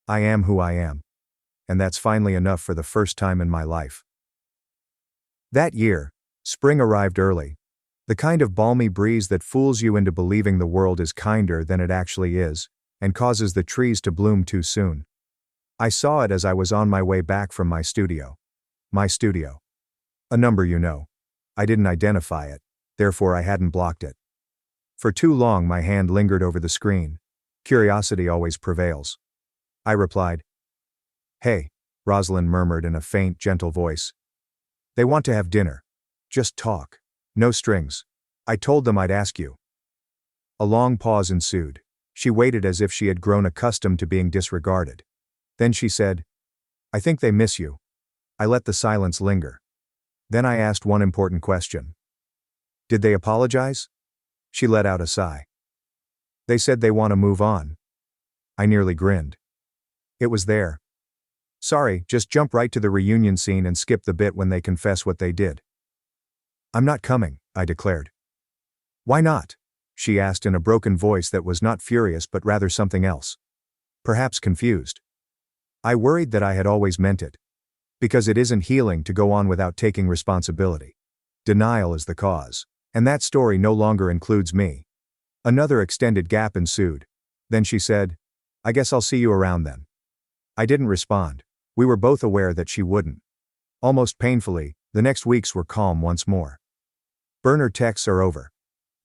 Speaker 1: I am who I am. And that's finally enough for the first time in my life. That year, spring arrived early. The kind of balmy breeze that fools you into believing the world is kinder than it actually is, and causes the trees to bloom too soon. I saw it as I was on my way back from my studio. My studio. A number you know. I didn't identify it, therefore I hadn't blocked it. For too long my hand lingered over the screen. Curiosity always prevails. I replied. Hey, Rosalind murmured in a faint, gentle voice. They want to have dinner. Just talk. No strings. I told them I'd ask you. A long pause ensued. She waited as if she had grown accustomed to being disregarded. Then she said, I think they miss you. I let the silence linger. Then I asked one important question. Did they apologize? She let out a sigh. They said they want to move on. I nearly grinned. It was there. Sorry, just jump right to the reunion scene and skip the bit when they confess what they did. I'm not coming, I declared. Why not? She asked in a broken voice that was not furious but rather something else. Perhaps confused. I worried that I had always meant it. Because it isn't healing to go on without taking responsibility. Denial is the cause. And that story no longer includes me. Another extended gap ensued. Then she said, I guess I'll see you around then. I didn't respond. We were both aware that she wouldn't. Almost painfully, the next weeks were calm once more. Burner texts are over.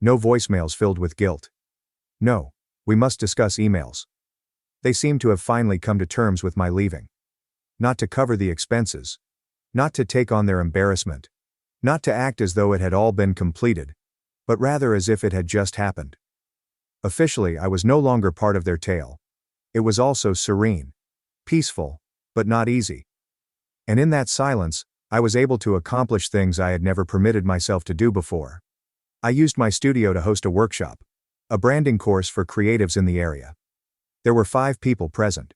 Speaker 1: No voicemails filled with guilt. No, we must discuss emails. They seem to have finally come to terms with my leaving. Not to cover the expenses. Not to take on their embarrassment. Not to act as though it had all been completed, but rather as if it had just happened. Officially, I was no longer part of their tale. It was also serene. Peaceful, but not easy. And in that silence, I was able to accomplish things I had never permitted myself to do before. I used my studio to host a workshop, a branding course for creatives in the area. There were 5 people present.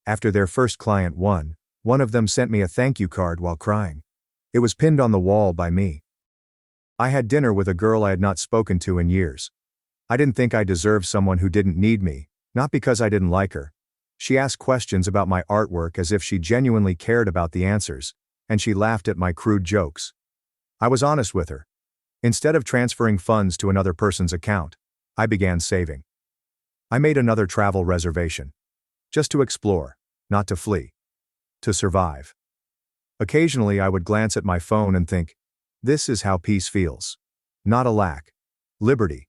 Speaker 1: After their first client won, one of them sent me a thank you card while crying. It was pinned on the wall by me. I had dinner with a girl I had not spoken to in years. I didn't think I deserved someone who didn't need me, not because I didn't like her. She asked questions about my artwork as if she genuinely cared about the answers, and she laughed at my crude jokes. I was honest with her. Instead of transferring funds to another person's account, I began saving. I made another travel reservation. Just to explore, not to flee. To survive. Occasionally I would glance at my phone and think, this is how peace feels. Not a lack. Liberty.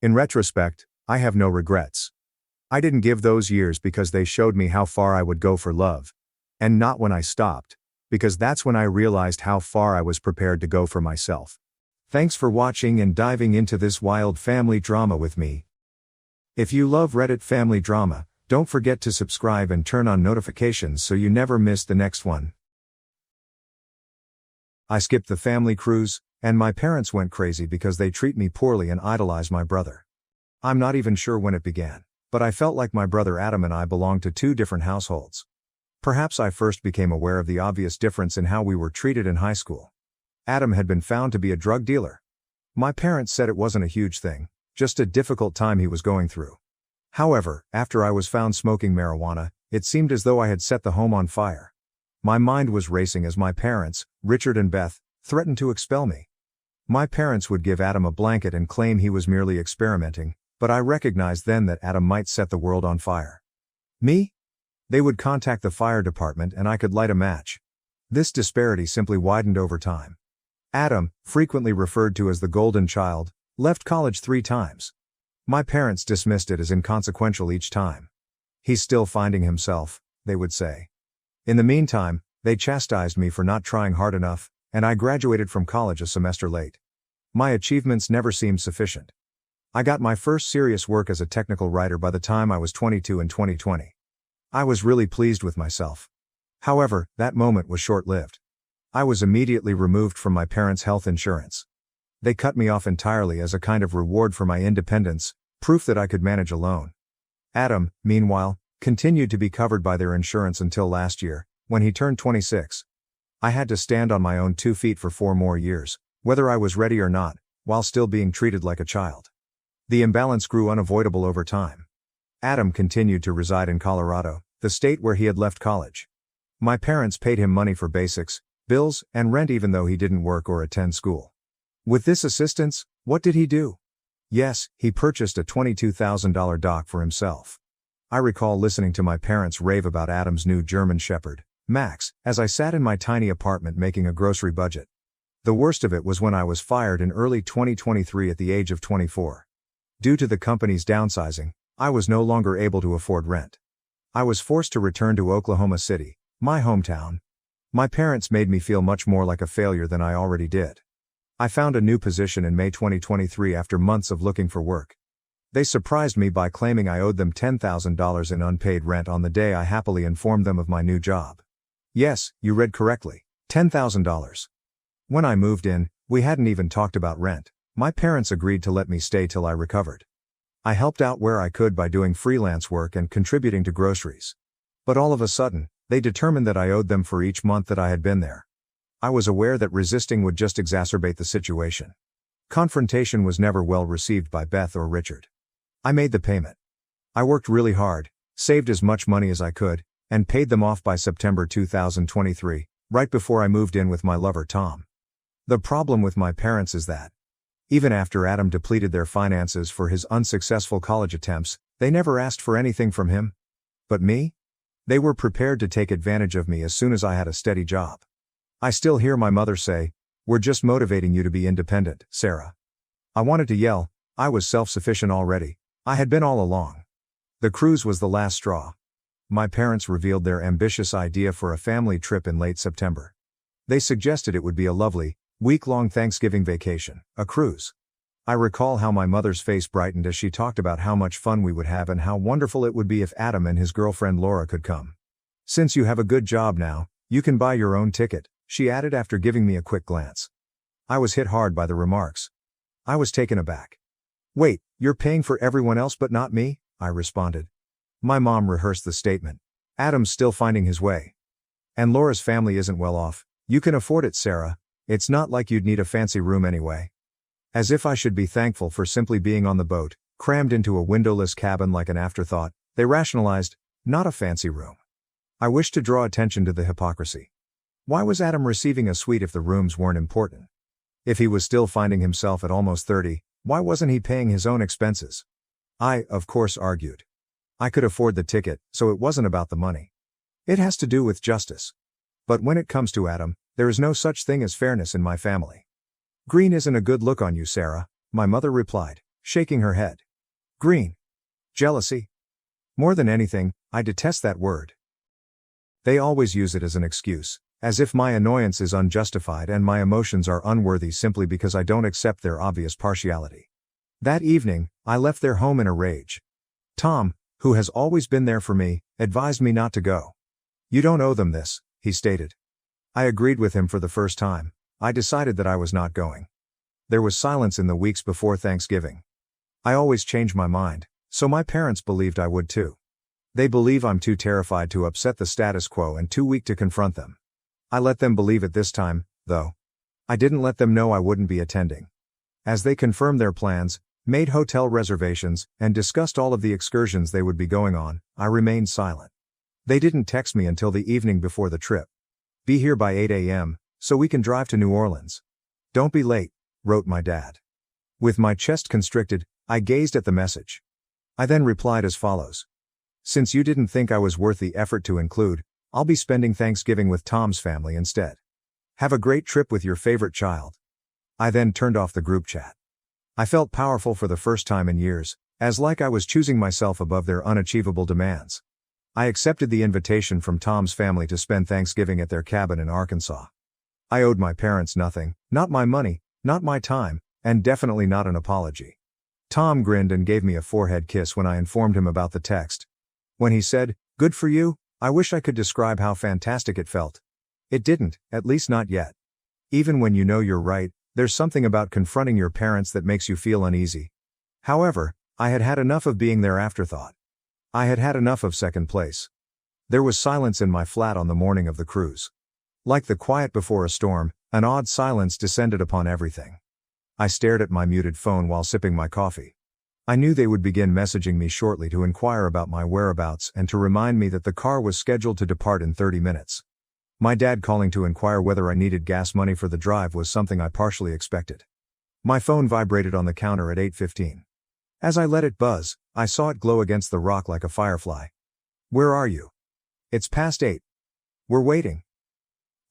Speaker 1: In retrospect, I have no regrets. I didn't give those years because they showed me how far I would go for love. And not when I stopped, because that's when I realized how far I was prepared to go for myself. Thanks for watching and diving into this wild family drama with me. If you love Reddit family drama, Don't forget to subscribe and turn on notifications so you never miss the next one. I skipped the family cruise, and my parents went crazy because they treat me poorly and idolize my brother. I'm not even sure when it began, but I felt like my brother Adam and I belonged to two different households. Perhaps I first became aware of the obvious difference in how we were treated in high school. Adam had been found to be a drug dealer. My parents said it wasn't a huge thing, just a difficult time he was going through. However, after I was found smoking marijuana, it seemed as though I had set the home on fire. My mind was racing as my parents, Richard and Beth, threatened to expel me. My parents would give Adam a blanket and claim he was merely experimenting, but I recognized then that Adam might set the world on fire. Me? They would contact the fire department and I could light a match. This disparity simply widened over time. Adam, frequently referred to as the golden child, left college 3 times. My parents dismissed it as inconsequential each time. He's still finding himself, they would say. In the meantime, they chastised me for not trying hard enough, and I graduated from college a semester late. My achievements never seemed sufficient. I got my first serious work as a technical writer by the time I was 22 in 2020. I was really pleased with myself. However, that moment was short-lived. I was immediately removed from my parents' health insurance. They cut me off entirely as a kind of reward for my independence, proof that I could manage alone. Adam, meanwhile, continued to be covered by their insurance until last year, when he turned 26. I had to stand on my own 2 feet for 4 more years, whether I was ready or not, while still being treated like a child. The imbalance grew unavoidable over time. Adam continued to reside in Colorado, the state where he had left college. My parents paid him money for basics, bills, and rent even though he didn't work or attend school. With this assistance, what did he do? Yes, he purchased a $22,000 dog for himself. I recall listening to my parents rave about Adam's new German Shepherd, Max, as I sat in my tiny apartment making a grocery budget. The worst of it was when I was fired in early 2023 at the age of 24. Due to the company's downsizing, I was no longer able to afford rent. I was forced to return to Oklahoma City, my hometown. My parents made me feel much more like a failure than I already did. I found a new position in May 2023 after months of looking for work. They surprised me by claiming I owed them $10,000 in unpaid rent on the day I happily informed them of my new job. Yes, you read correctly, $10,000. When I moved in, we hadn't even talked about rent. My parents agreed to let me stay till I recovered. I helped out where I could by doing freelance work and contributing to groceries. But all of a sudden, they determined that I owed them for each month that I had been there. I was aware that resisting would just exacerbate the situation. Confrontation was never well received by Beth or Richard. I made the payment. I worked really hard, saved as much money as I could, and paid them off by September 2023, right before I moved in with my lover Tom. The problem with my parents is that, even after Adam depleted their finances for his unsuccessful college attempts, they never asked for anything from him. But me? They were prepared to take advantage of me as soon as I had a steady job. I still hear my mother say, "We're just motivating you to be independent, Sarah." I wanted to yell, I was self-sufficient already. I had been all along. The cruise was the last straw. My parents revealed their ambitious idea for a family trip in late September. They suggested it would be a lovely, week-long Thanksgiving vacation, a cruise. I recall how my mother's face brightened as she talked about how much fun we would have and how wonderful it would be if Adam and his girlfriend Laura could come. "Since you have a good job now, you can buy your own ticket," she added after giving me a quick glance. I was hit hard by the remarks. I was taken aback. "Wait, you're paying for everyone else but not me?" I responded. My mom rehearsed the statement. "Adam's still finding his way. And Laura's family isn't well off. You can afford it, Sarah. It's not like you'd need a fancy room anyway." As if I should be thankful for simply being on the boat, crammed into a windowless cabin like an afterthought, they rationalized, "Not a fancy room." I wished to draw attention to the hypocrisy. Why was Adam receiving a suite if the rooms weren't important? If he was still finding himself at almost 30, why wasn't he paying his own expenses? I, of course, argued. I could afford the ticket, so it wasn't about the money. It has to do with justice. But when it comes to Adam, there is no such thing as fairness in my family. "Green isn't a good look on you, Sarah," my mother replied, shaking her head. "Green? Jealousy? More than anything, I detest that word. They always use it as an excuse, as if my annoyance is unjustified and my emotions are unworthy simply because I don't accept their obvious partiality. That evening, I left their home in a rage. Tom, who has always been there for me, advised me not to go. "You don't owe them this," he stated. I agreed with him for the first time. I decided that I was not going. There was silence in the weeks before Thanksgiving. I always change my mind, so my parents believed I would too. They believe I'm too terrified to upset the status quo and too weak to confront them. I let them believe it this time, though. I didn't let them know I wouldn't be attending. As they confirmed their plans, made hotel reservations, and discussed all of the excursions they would be going on, I remained silent. They didn't text me until the evening before the trip. "Be here by 8 a.m., so we can drive to New Orleans. Don't be late," wrote my dad. With my chest constricted, I gazed at the message. I then replied as follows. "Since you didn't think I was worth the effort to include, I'll be spending Thanksgiving with Tom's family instead. Have a great trip with your favorite child." I then turned off the group chat. I felt powerful for the first time in years, as like I was choosing myself above their unachievable demands. I accepted the invitation from Tom's family to spend Thanksgiving at their cabin in Arkansas. I owed my parents nothing, not my money, not my time, and definitely not an apology. Tom grinned and gave me a forehead kiss when I informed him about the text. When he said, "Good for you," I wish I could describe how fantastic it felt. It didn't, at least not yet. Even when you know you're right, there's something about confronting your parents that makes you feel uneasy. However, I had had enough of being their afterthought. I had had enough of second place. There was silence in my flat on the morning of the cruise. Like the quiet before a storm, an odd silence descended upon everything. I stared at my muted phone while sipping my coffee. I knew they would begin messaging me shortly to inquire about my whereabouts and to remind me that the car was scheduled to depart in 30 minutes. My dad calling to inquire whether I needed gas money for the drive was something I partially expected. My phone vibrated on the counter at 8:15. As I let it buzz, I saw it glow against the rock like a firefly. "Where are you?" "It's past 8. We're waiting."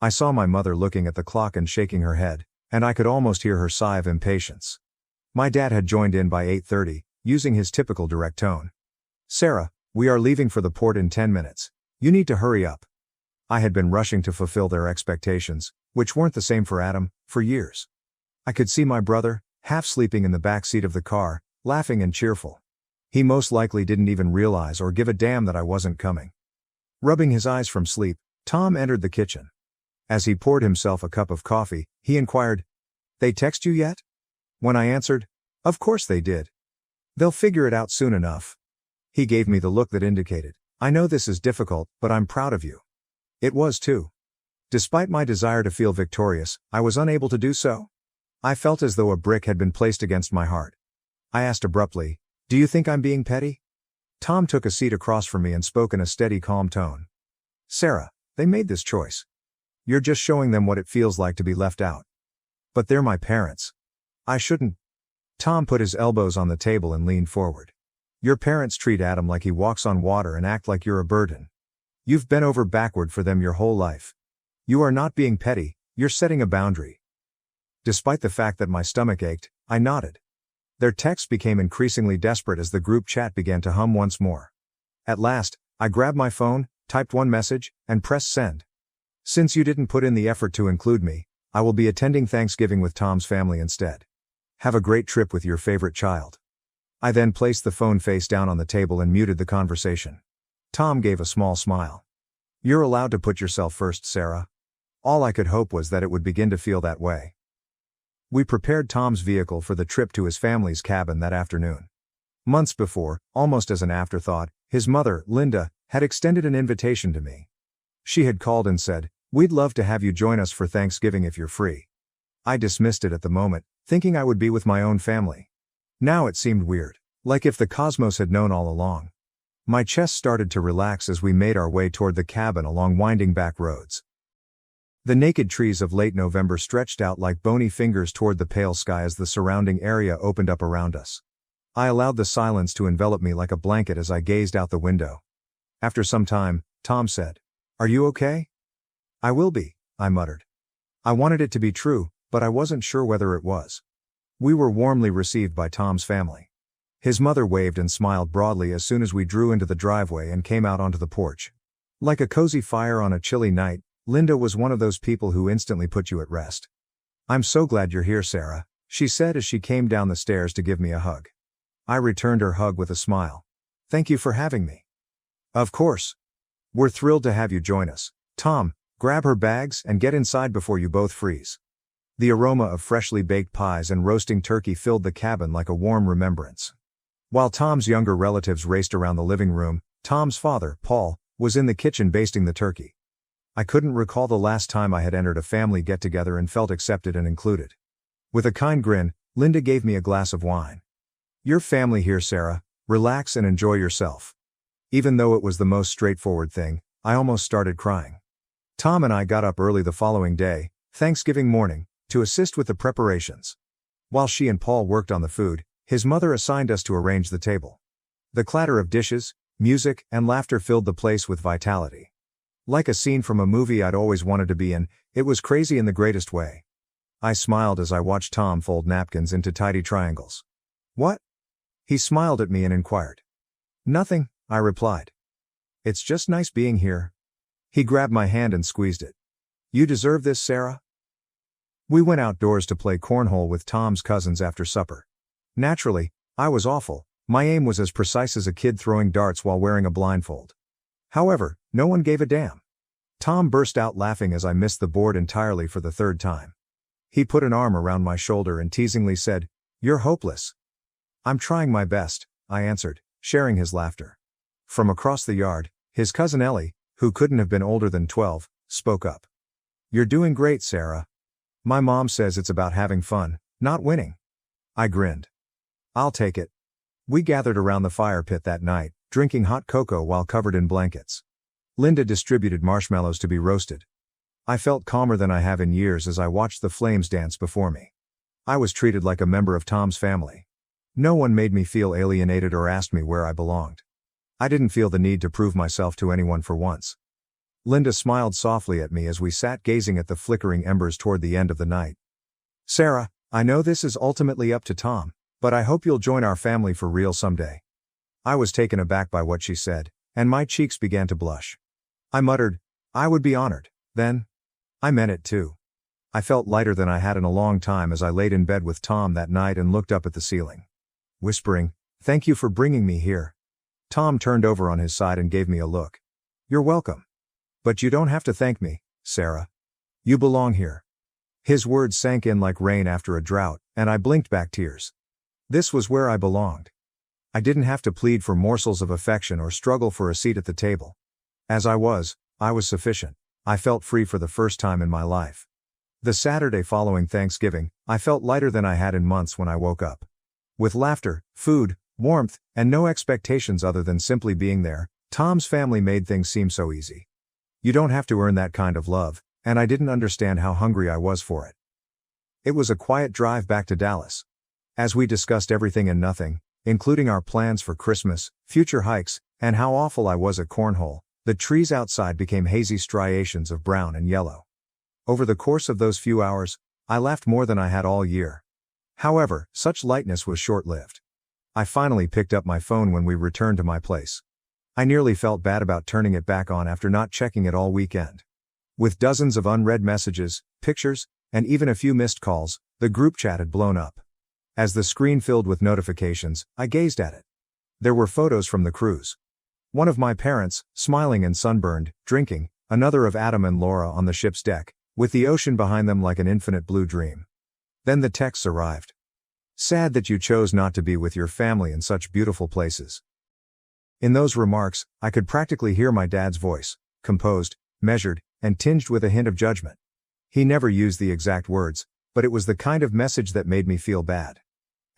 Speaker 1: I saw my mother looking at the clock and shaking her head, and I could almost hear her sigh of impatience. My dad had joined in by 8:30, using his typical direct tone. "Sarah, we are leaving for the port in 10 minutes. You need to hurry up." I had been rushing to fulfill their expectations, which weren't the same for Adam, for years. I could see my brother, half sleeping in the back seat of the car, laughing and cheerful. He most likely didn't even realize or give a damn that I wasn't coming. Rubbing his eyes from sleep, Tom entered the kitchen. As he poured himself a cup of coffee, he inquired, "They text you yet?" When I answered, "Of course they did. They'll figure it out soon enough." He gave me the look that indicated, "I know this is difficult, but I'm proud of you." It was too. Despite my desire to feel victorious, I was unable to do so. I felt as though a brick had been placed against my heart. I asked abruptly, "Do you think I'm being petty?" Tom took a seat across from me and spoke in a steady, calm tone. "Sarah, they made this choice. You're just showing them what it feels like to be left out. But they're my parents. I shouldn't." Tom put his elbows on the table and leaned forward. "Your parents treat Adam like he walks on water and act like you're a burden. You've bent over backward for them your whole life. You are not being petty, you're setting a boundary." Despite the fact that my stomach ached, I nodded. Their texts became increasingly desperate as the group chat began to hum once more. At last, I grabbed my phone, typed one message, and pressed send. "Since you didn't put in the effort to include me, I will be attending Thanksgiving with Tom's family instead. Have a great trip with your favorite child." I then placed the phone face down on the table and muted the conversation. Tom gave a small smile. "You're allowed to put yourself first, Sarah." All I could hope was that it would begin to feel that way. We prepared Tom's vehicle for the trip to his family's cabin that afternoon. Months before, almost as an afterthought, his mother, Linda, had extended an invitation to me. She had called and said, "We'd love to have you join us for Thanksgiving if you're free." I dismissed it at the moment, thinking I would be with my own family. Now it seemed weird, like if the cosmos had known all along. My chest started to relax as we made our way toward the cabin along winding back roads. The naked trees of late November stretched out like bony fingers toward the pale sky as the surrounding area opened up around us. I allowed the silence to envelop me like a blanket as I gazed out the window. After some time, Tom said, "Are you okay?" "I will be," I muttered. I wanted it to be true, but I wasn't sure whether it was. We were warmly received by Tom's family. His mother waved and smiled broadly as soon as we drew into the driveway and came out onto the porch. Like a cozy fire on a chilly night, Linda was one of those people who instantly put you at rest. "I'm so glad you're here, Sarah," she said as she came down the stairs to give me a hug. I returned her hug with a smile. Thank you for having me. Of course. We're thrilled to have you join us. Tom, grab her bags and get inside before you both freeze. The aroma of freshly baked pies and roasting turkey filled the cabin like a warm remembrance. While Tom's younger relatives raced around the living room, Tom's father, Paul, was in the kitchen basting the turkey. I couldn't recall the last time I had entered a family get-together and felt accepted and included. With a kind grin, Linda gave me a glass of wine. Your family here, Sarah. Relax and enjoy yourself. Even though it was the most straightforward thing, I almost started crying. Tom and I got up early the following day, Thanksgiving morning, to assist with the preparations. While she and Paul worked on the food, his mother assigned us to arrange the table. The clatter of dishes, music, and laughter filled the place with vitality. Like a scene from a movie I'd always wanted to be in, it was crazy in the greatest way. I smiled as I watched Tom fold napkins into tidy triangles. What? He smiled at me and inquired. Nothing, I replied. It's just nice being here. He grabbed my hand and squeezed it. You deserve this, Sarah. We went outdoors to play cornhole with Tom's cousins after supper. Naturally, I was awful. My aim was as precise as a kid throwing darts while wearing a blindfold. However, no one gave a damn. Tom burst out laughing as I missed the board entirely for the third time. He put an arm around my shoulder and teasingly said, You're hopeless. I'm trying my best, I answered, sharing his laughter. From across the yard, his cousin Ellie, who couldn't have been older than 12, spoke up. You're doing great, Sarah. My mom says it's about having fun, not winning. I grinned. I'll take it. We gathered around the fire pit that night, drinking hot cocoa while covered in blankets. Linda distributed marshmallows to be roasted. I felt calmer than I have in years as I watched the flames dance before me. I was treated like a member of Tom's family. No one made me feel alienated or asked me where I belonged. I didn't feel the need to prove myself to anyone for once. Linda smiled softly at me as we sat gazing at the flickering embers toward the end of the night. Sarah, I know this is ultimately up to Tom, but I hope you'll join our family for real someday. I was taken aback by what she said, and my cheeks began to blush. I muttered, I would be honored. Then, I meant it too. I felt lighter than I had in a long time as I laid in bed with Tom that night and looked up at the ceiling. Whispering, Thank you for bringing me here. Tom turned over on his side and gave me a look. You're welcome. But you don't have to thank me, Sarah. You belong here. His words sank in like rain after a drought, and I blinked back tears. This was where I belonged. I didn't have to plead for morsels of affection or struggle for a seat at the table. As I was sufficient. I felt free for the first time in my life. The Saturday following Thanksgiving, I felt lighter than I had in months when I woke up. With laughter, food, warmth, and no expectations other than simply being there, Tom's family made things seem so easy. You don't have to earn that kind of love, and I didn't understand how hungry I was for it. It was a quiet drive back to Dallas. As we discussed everything and nothing, including our plans for Christmas, future hikes, and how awful I was at cornhole, the trees outside became hazy striations of brown and yellow. Over the course of those few hours, I laughed more than I had all year. However, such lightness was short-lived. I finally picked up my phone when we returned to my place. I nearly felt bad about turning it back on after not checking it all weekend. With dozens of unread messages, pictures, and even a few missed calls, the group chat had blown up. As the screen filled with notifications, I gazed at it. There were photos from the cruise. One of my parents, smiling and sunburned, drinking, another of Adam and Laura on the ship's deck, with the ocean behind them like an infinite blue dream. Then the texts arrived. Sad that you chose not to be with your family in such beautiful places. In those remarks, I could practically hear my dad's voice, composed, measured, and tinged with a hint of judgment. He never used the exact words, but it was the kind of message that made me feel bad.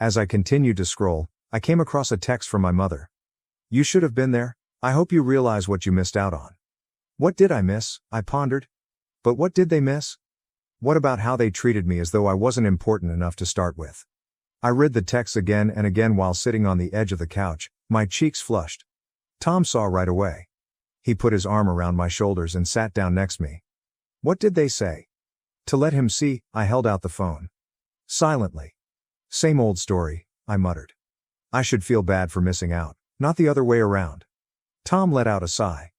Speaker 1: As I continued to scroll, I came across a text from my mother. You should have been there. I hope you realize what you missed out on. What did I miss? I pondered. But what did they miss? What about how they treated me as though I wasn't important enough to start with? I read the text again and again while sitting on the edge of the couch, my cheeks flushed. Tom saw right away. He put his arm around my shoulders and sat down next to me. What did they say? To let him see, I held out the phone. Silently. Same old story, I muttered. I should feel bad for missing out, not the other way around. Tom let out a sigh.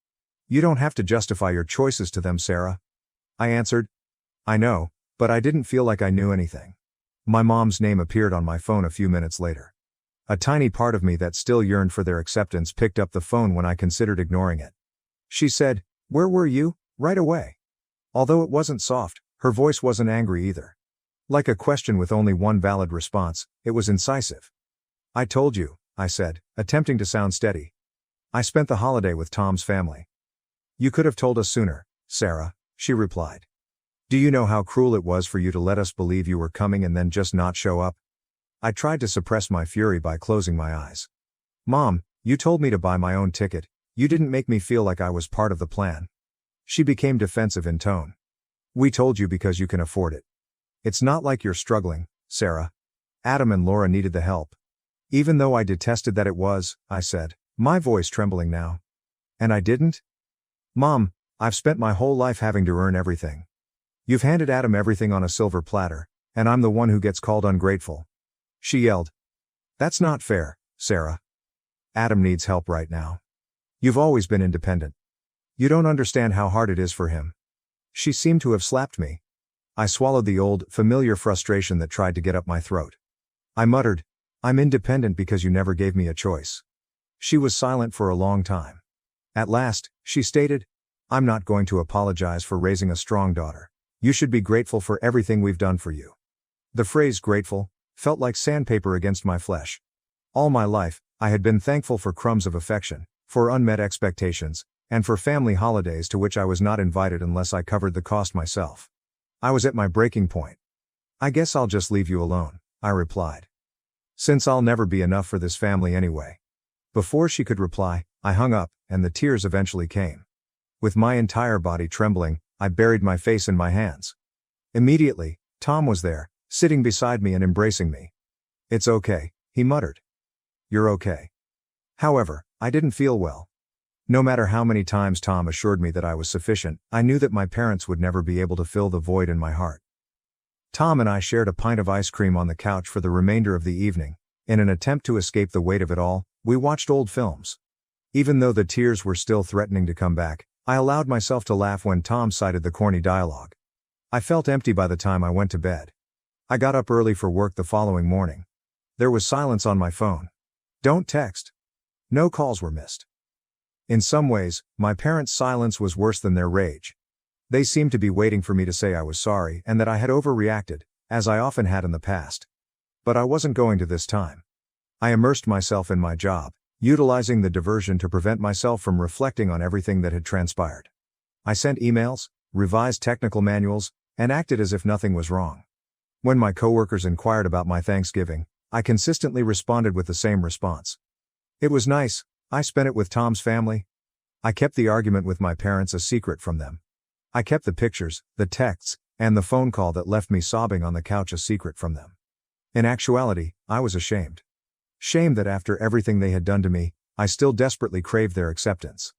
Speaker 1: You don't have to justify your choices to them, Sarah. I answered. I know, but I didn't feel like I knew anything. My mom's name appeared on my phone a few minutes later. A tiny part of me that still yearned for their acceptance picked up the phone when I considered ignoring it. She said, "Where were you?" right away. Although it wasn't soft, her voice wasn't angry either. Like a question with only one valid response, it was incisive. "I told you," I said, attempting to sound steady. "I spent the holiday with Tom's family." "You could have told us sooner, Sarah," she replied. "Do you know how cruel it was for you to let us believe you were coming and then just not show up?" I tried to suppress my fury by closing my eyes. "Mom, you told me to buy my own ticket. You didn't make me feel like I was part of the plan." She became defensive in tone. "We told you because you can afford it. It's not like you're struggling, Sarah. Adam and Laura needed the help." Even though I detested that it was, I said, my voice trembling now. "And I didn't? Mom, I've spent my whole life having to earn everything. You've handed Adam everything on a silver platter, and I'm the one who gets called ungrateful." She yelled. "That's not fair, Sarah. Adam needs help right now. You've always been independent. You don't understand how hard it is for him." She seemed to have slapped me. I swallowed the old, familiar frustration that tried to get up my throat. I muttered, "I'm independent because you never gave me a choice." She was silent for a long time. At last, she stated, "I'm not going to apologize for raising a strong daughter. You should be grateful for everything we've done for you." The phrase grateful felt like sandpaper against my flesh. All my life, I had been thankful for crumbs of affection, for unmet expectations, and for family holidays to which I was not invited unless I covered the cost myself. I was at my breaking point. "I guess I'll just leave you alone," I replied. "Since I'll never be enough for this family anyway." Before she could reply, I hung up, and the tears eventually came. With my entire body trembling, I buried my face in my hands. Immediately, Tom was there, sitting beside me and embracing me. "It's okay," he muttered. "You're okay." However, I didn't feel well. No matter how many times Tom assured me that I was sufficient, I knew that my parents would never be able to fill the void in my heart. Tom and I shared a pint of ice cream on the couch for the remainder of the evening. In an attempt to escape the weight of it all, we watched old films. Even though the tears were still threatening to come back, I allowed myself to laugh when Tom cited the corny dialogue. I felt empty by the time I went to bed. I got up early for work the following morning. There was silence on my phone. Don't text. No calls were missed. In some ways, my parents' silence was worse than their rage. They seemed to be waiting for me to say I was sorry and that I had overreacted, as I often had in the past. But I wasn't going to this time. I immersed myself in my job, utilizing the diversion to prevent myself from reflecting on everything that had transpired. I sent emails, revised technical manuals, and acted as if nothing was wrong. When my coworkers inquired about my Thanksgiving, I consistently responded with the same response. It was nice, I spent it with Tom's family. I kept the argument with my parents a secret from them. I kept the pictures, the texts, and the phone call that left me sobbing on the couch a secret from them. In actuality, I was ashamed. Shamed that after everything they had done to me, I still desperately craved their acceptance.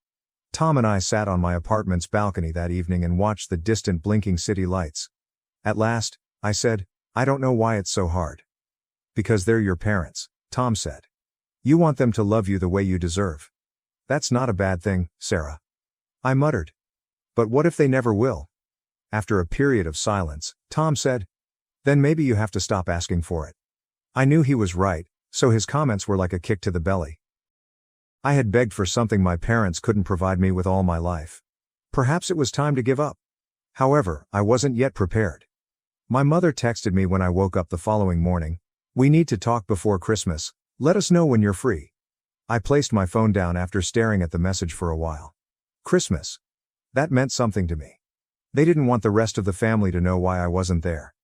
Speaker 1: Tom and I sat on my apartment's balcony that evening and watched the distant blinking city lights. At last, I said, "I don't know why it's so hard." "Because they're your parents," Tom said. "You want them to love you the way you deserve." "That's not a bad thing, Sarah." I muttered. "But what if they never will?" After a period of silence, Tom said, "Then maybe you have to stop asking for it." I knew he was right, so his comments were like a kick to the belly. I had begged for something my parents couldn't provide me with all my life. Perhaps it was time to give up. However, I wasn't yet prepared. My mother texted me when I woke up the following morning, "We need to talk before Christmas. Let us know when you're free." I placed my phone down after staring at the message for a while. Christmas. That meant something to me. They didn't want the rest of the family to know why I wasn't there.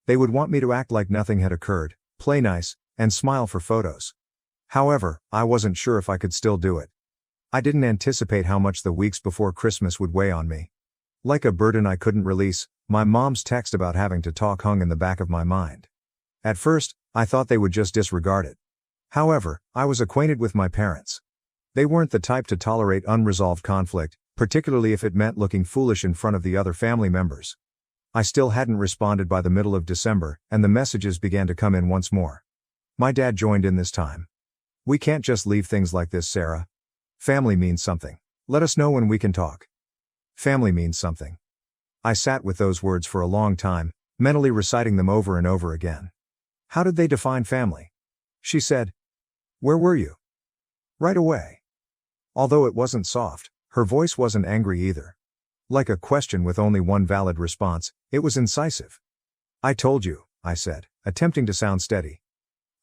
Speaker 1: They would want me to act like nothing had occurred, play nice, and smile for photos. However, I wasn't sure if I could still do it. I didn't anticipate how much the weeks before Christmas would weigh on me. Like a burden I couldn't release, my mom's text about having to talk hung in the back of my mind. At first, I thought they would just disregard it. However, I was acquainted with my parents. They weren't the type to tolerate unresolved conflict, particularly if it meant looking foolish in front of the other family members. I still hadn't responded by the middle of December, and the messages began to come in once more. My dad joined in this time. "We can't just leave things like this, Sarah. Family means something. Let us know when we can talk." Family means something. I sat with those words for a long time, mentally reciting them over and over again. How did they define family? She said, Where were you? Right away. Although it wasn't soft, her voice wasn't angry either. Like a question with only one valid response, it was incisive. I told you, I said, attempting to sound steady.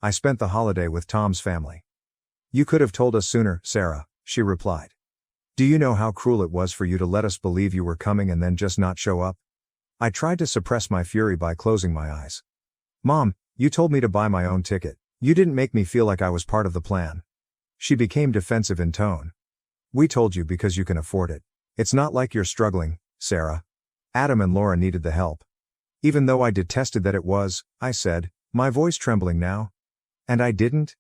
Speaker 1: I spent the holiday with Tom's family. You could have told us sooner, Sarah, she replied. Do you know how cruel it was for you to let us believe you were coming and then just not show up? I tried to suppress my fury by closing my eyes. Mom, you told me to buy my own ticket. You didn't make me feel like I was part of the plan. She became defensive in tone. We told you because you can afford it. It's not like you're struggling, Sarah. Adam and Laura needed the help. Even though I detested that it was, I said, my voice trembling now. And I didn't?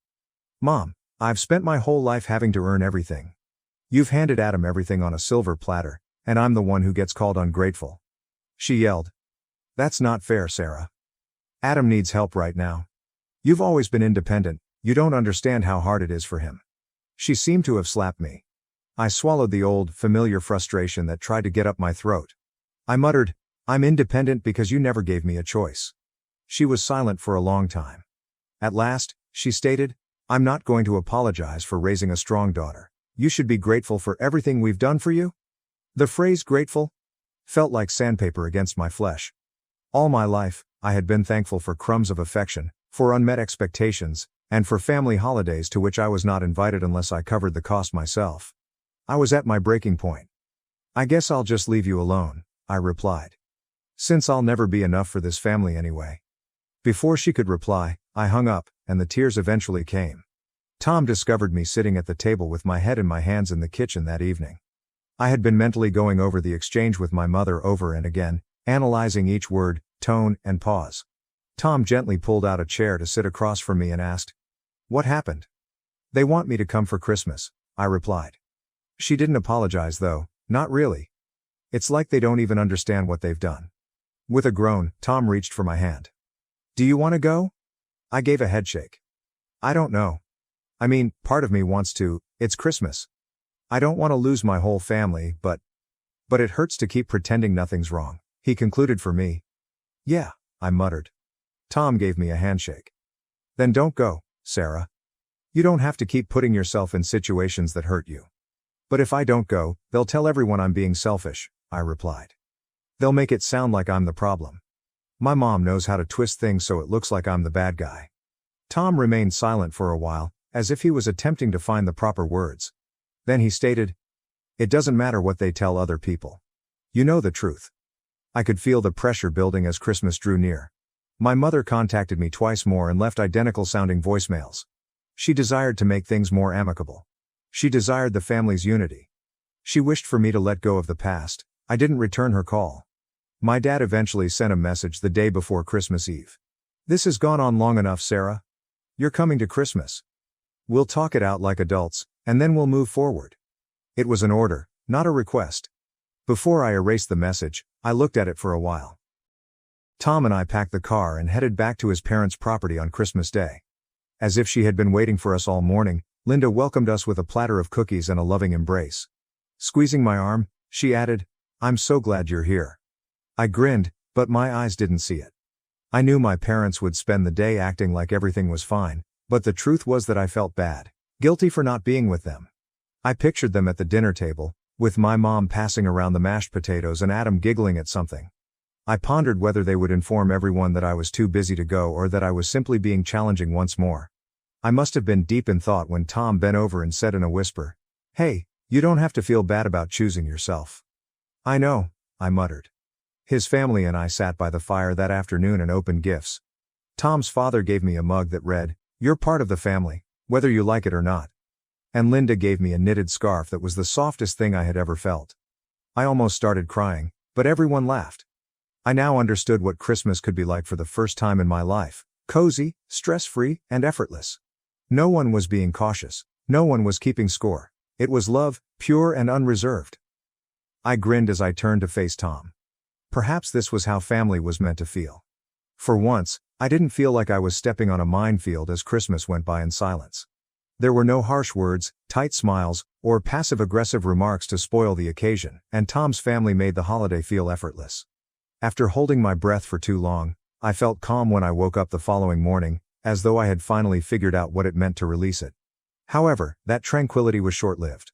Speaker 1: Mom, I've spent my whole life having to earn everything. You've handed Adam everything on a silver platter, and I'm the one who gets called ungrateful. She yelled. That's not fair, Sarah. Adam needs help right now. You've always been independent, you don't understand how hard it is for him. She seemed to have slapped me. I swallowed the old, familiar frustration that tried to get up my throat. I muttered, I'm independent because you never gave me a choice. She was silent for a long time. At last, she stated, I'm not going to apologize for raising a strong daughter. You should be grateful for everything we've done for you. The phrase grateful felt like sandpaper against my flesh. All my life, I had been thankful for crumbs of affection, for unmet expectations, and for family holidays to which I was not invited unless I covered the cost myself. I was at my breaking point. I guess I'll just leave you alone, I replied. Since I'll never be enough for this family anyway. Before she could reply, I hung up, and the tears eventually came. Tom discovered me sitting at the table with my head in my hands in the kitchen that evening. I had been mentally going over the exchange with my mother over and again, analyzing each word, tone, and pause. Tom gently pulled out a chair to sit across from me and asked, What happened? They want me to come for Christmas, I replied. She didn't apologize though, not really. It's like they don't even understand what they've done. With a groan, Tom reached for my hand. Do you want to go? I gave a headshake. I don't know. I mean, part of me wants to, it's Christmas. I don't want to lose my whole family, but it hurts to keep pretending nothing's wrong, he concluded for me. Yeah, I muttered. Tom gave me a handshake. Then don't go, Sarah. You don't have to keep putting yourself in situations that hurt you. But if I don't go, they'll tell everyone I'm being selfish, I replied. They'll make it sound like I'm the problem. My mom knows how to twist things so it looks like I'm the bad guy. Tom remained silent for a while, as if he was attempting to find the proper words. Then he stated, It doesn't matter what they tell other people. You know the truth. I could feel the pressure building as Christmas drew near. My mother contacted me twice more and left identical-sounding voicemails. She desired to make things more amicable. She desired the family's unity. She wished for me to let go of the past. I didn't return her call. My dad eventually sent a message the day before Christmas Eve. This has gone on long enough, Sarah. You're coming to Christmas. We'll talk it out like adults, and then we'll move forward. It was an order, not a request. Before I erased the message, I looked at it for a while. Tom and I packed the car and headed back to his parents' property on Christmas Day. As if she had been waiting for us all morning, Linda welcomed us with a platter of cookies and a loving embrace. Squeezing my arm, she added, I'm so glad you're here. I grinned, but my eyes didn't see it. I knew my parents would spend the day acting like everything was fine, but the truth was that I felt bad, guilty for not being with them. I pictured them at the dinner table, with my mom passing around the mashed potatoes and Adam giggling at something. I pondered whether they would inform everyone that I was too busy to go or that I was simply being challenging once more. I must have been deep in thought when Tom bent over and said in a whisper, Hey, you don't have to feel bad about choosing yourself. I know, I muttered. His family and I sat by the fire that afternoon and opened gifts. Tom's father gave me a mug that read, You're part of the family, whether you like it or not. And Linda gave me a knitted scarf that was the softest thing I had ever felt. I almost started crying, but everyone laughed. I now understood what Christmas could be like for the first time in my life, cozy, stress-free, and effortless. No one was being cautious, no one was keeping score. It was love, pure and unreserved. I grinned as I turned to face Tom. Perhaps this was how family was meant to feel. For once, I didn't feel like I was stepping on a minefield as Christmas went by in silence. There were no harsh words, tight smiles, or passive-aggressive remarks to spoil the occasion, and Tom's family made the holiday feel effortless. After holding my breath for too long, I felt calm when I woke up the following morning, as though I had finally figured out what it meant to release it. However, that tranquility was short-lived.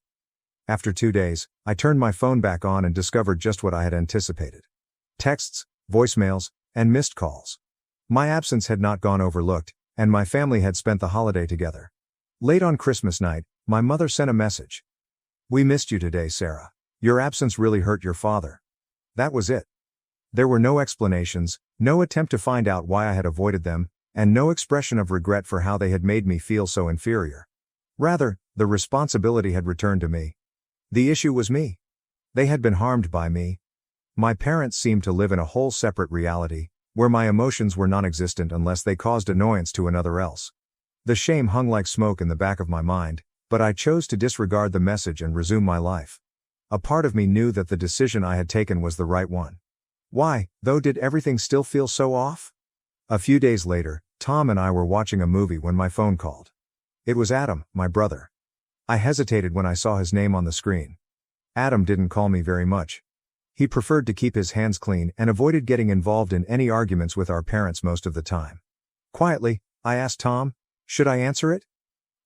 Speaker 1: After 2 days, I turned my phone back on and discovered just what I had anticipated. Texts, voicemails, and missed calls. My absence had not gone overlooked, and my family had spent the holiday together. Late on Christmas night, my mother sent a message. "We missed you today, Sarah. Your absence really hurt your father." That was it. There were no explanations, no attempt to find out why I had avoided them, and no expression of regret for how they had made me feel so inferior. Rather, the responsibility had returned to me. The issue was me. They had been harmed by me. My parents seemed to live in a whole separate reality, where my emotions were non-existent unless they caused annoyance to another else. The shame hung like smoke in the back of my mind, but I chose to disregard the message and resume my life. A part of me knew that the decision I had taken was the right one. Why, though, did everything still feel so off? A few days later, Tom and I were watching a movie when my phone called. It was Adam, my brother. I hesitated when I saw his name on the screen. Adam didn't call me very much. He preferred to keep his hands clean and avoided getting involved in any arguments with our parents most of the time. Quietly, I asked Tom, "Should I answer it?"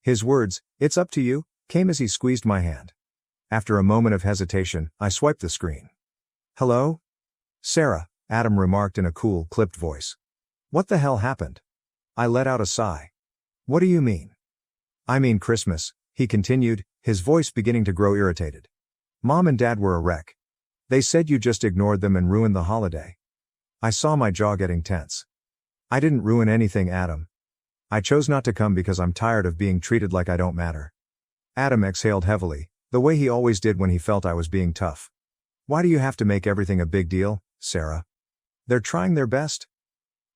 Speaker 1: His words, "It's up to you," came as he squeezed my hand. After a moment of hesitation, I swiped the screen. "Hello? Sarah," Adam remarked in a cool, clipped voice. "What the hell happened?" I let out a sigh. "What do you mean?" "I mean Christmas," he continued, his voice beginning to grow irritated. "Mom and Dad were a wreck. They said you just ignored them and ruined the holiday." I saw my jaw getting tense. "I didn't ruin anything, Adam. I chose not to come because I'm tired of being treated like I don't matter." Adam exhaled heavily, the way he always did when he felt I was being tough. "Why do you have to make everything a big deal, Sarah? They're trying their best."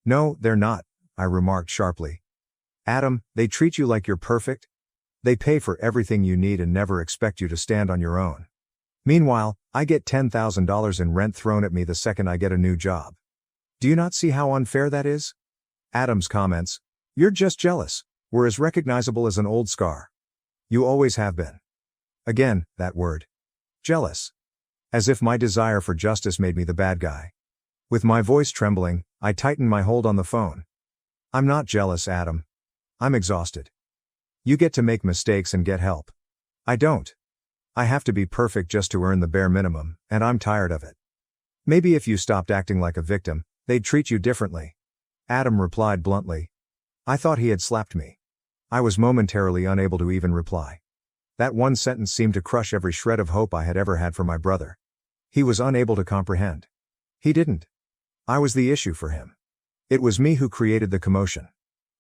Speaker 1: "No, they're not," I remarked sharply. "Adam, they treat you like you're perfect. They pay for everything you need and never expect you to stand on your own. Meanwhile, I get $10,000 in rent thrown at me the second I get a new job. Do you not see how unfair that is?" Adam's comments, "You're just jealous," were as recognizable as an old scar. "You always have been." Again, that word. Jealous. As if my desire for justice made me the bad guy. With my voice trembling, I tightened my hold on the phone. "I'm not jealous, Adam. I'm exhausted. You get to make mistakes and get help. I don't. I have to be perfect just to earn the bare minimum, and I'm tired of it. Maybe if you stopped acting like a victim, they'd treat you differently." Adam replied bluntly. I thought he had slapped me. I was momentarily unable to even reply. That one sentence seemed to crush every shred of hope I had ever had for my brother. He was unable to comprehend. He didn't. I was the issue for him. It was me who created the commotion.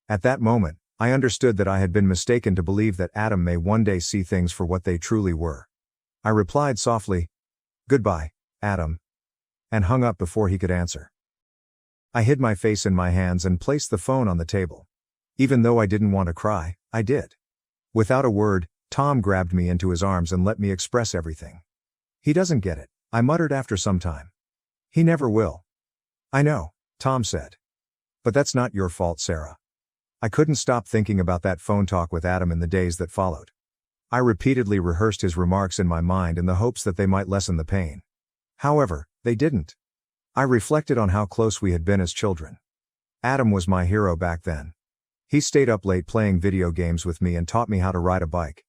Speaker 1: At that moment, I understood that I had been mistaken to believe that Adam may one day see things for what they truly were. I replied softly, "Goodbye, Adam," and hung up before he could answer. I hid my face in my hands and placed the phone on the table. Even though I didn't want to cry, I did. Without a word, Tom grabbed me into his arms and let me express everything. "He doesn't get it," I muttered after some time. "He never will." "I know," Tom said. "But that's not your fault, Sarah." I couldn't stop thinking about that phone talk with Adam in the days that followed. I repeatedly rehearsed his remarks in my mind in the hopes that they might lessen the pain. However, they didn't. I reflected on how close we had been as children. Adam was my hero back then. He stayed up late playing video games with me and taught me how to ride a bike.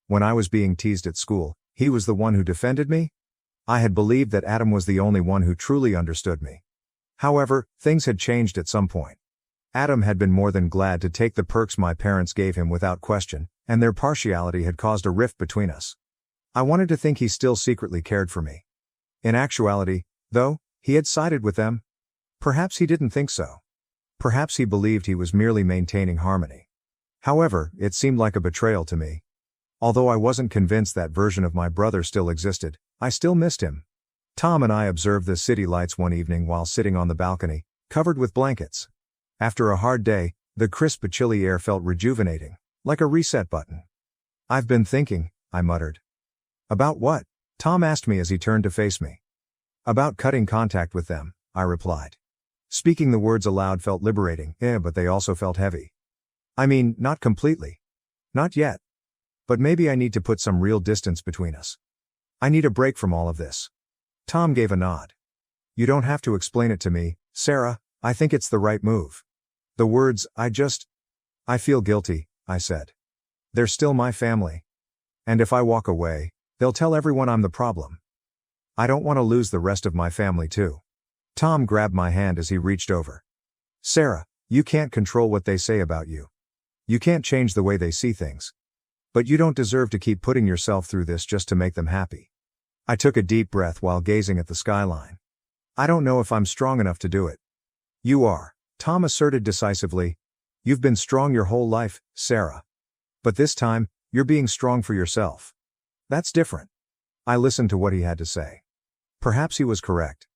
Speaker 1: When I was being teased at school, he was the one who defended me. I had believed that Adam was the only one who truly understood me. However, things had changed at some point. Adam had been more than glad to take the perks my parents gave him without question, and their partiality had caused a rift between us. I wanted to think he still secretly cared for me. In actuality, though, he had sided with them. Perhaps he didn't think so. Perhaps he believed he was merely maintaining harmony. However, it seemed like a betrayal to me. Although I wasn't convinced that version of my brother still existed, I still missed him. Tom and I observed the city lights one evening while sitting on the balcony, covered with blankets. After a hard day, the crisp but chilly air felt rejuvenating, like a reset button. "I've been thinking," I muttered. "About what?" Tom asked me as he turned to face me. "About cutting contact with them," I replied. Speaking the words aloud felt liberating, but they also felt heavy. "I mean, not completely. Not yet. But maybe I need to put some real distance between us. I need a break from all of this." Tom gave a nod. "You don't have to explain it to me, Sarah, I think it's the right move." The words, I feel guilty," I said. They're still my family. And if I walk away, they'll tell everyone I'm the problem. I don't want to lose the rest of my family too. Tom grabbed my hand as he reached over. Sarah, you can't control what they say about you. You can't change the way they see things. But you don't deserve to keep putting yourself through this just to make them happy. I took a deep breath while gazing at the skyline. I don't know if I'm strong enough to do it. You are, Tom asserted decisively. You've been strong your whole life, Sarah. But this time, you're being strong for yourself. That's different. I listened to what he had to say. Perhaps he was correct.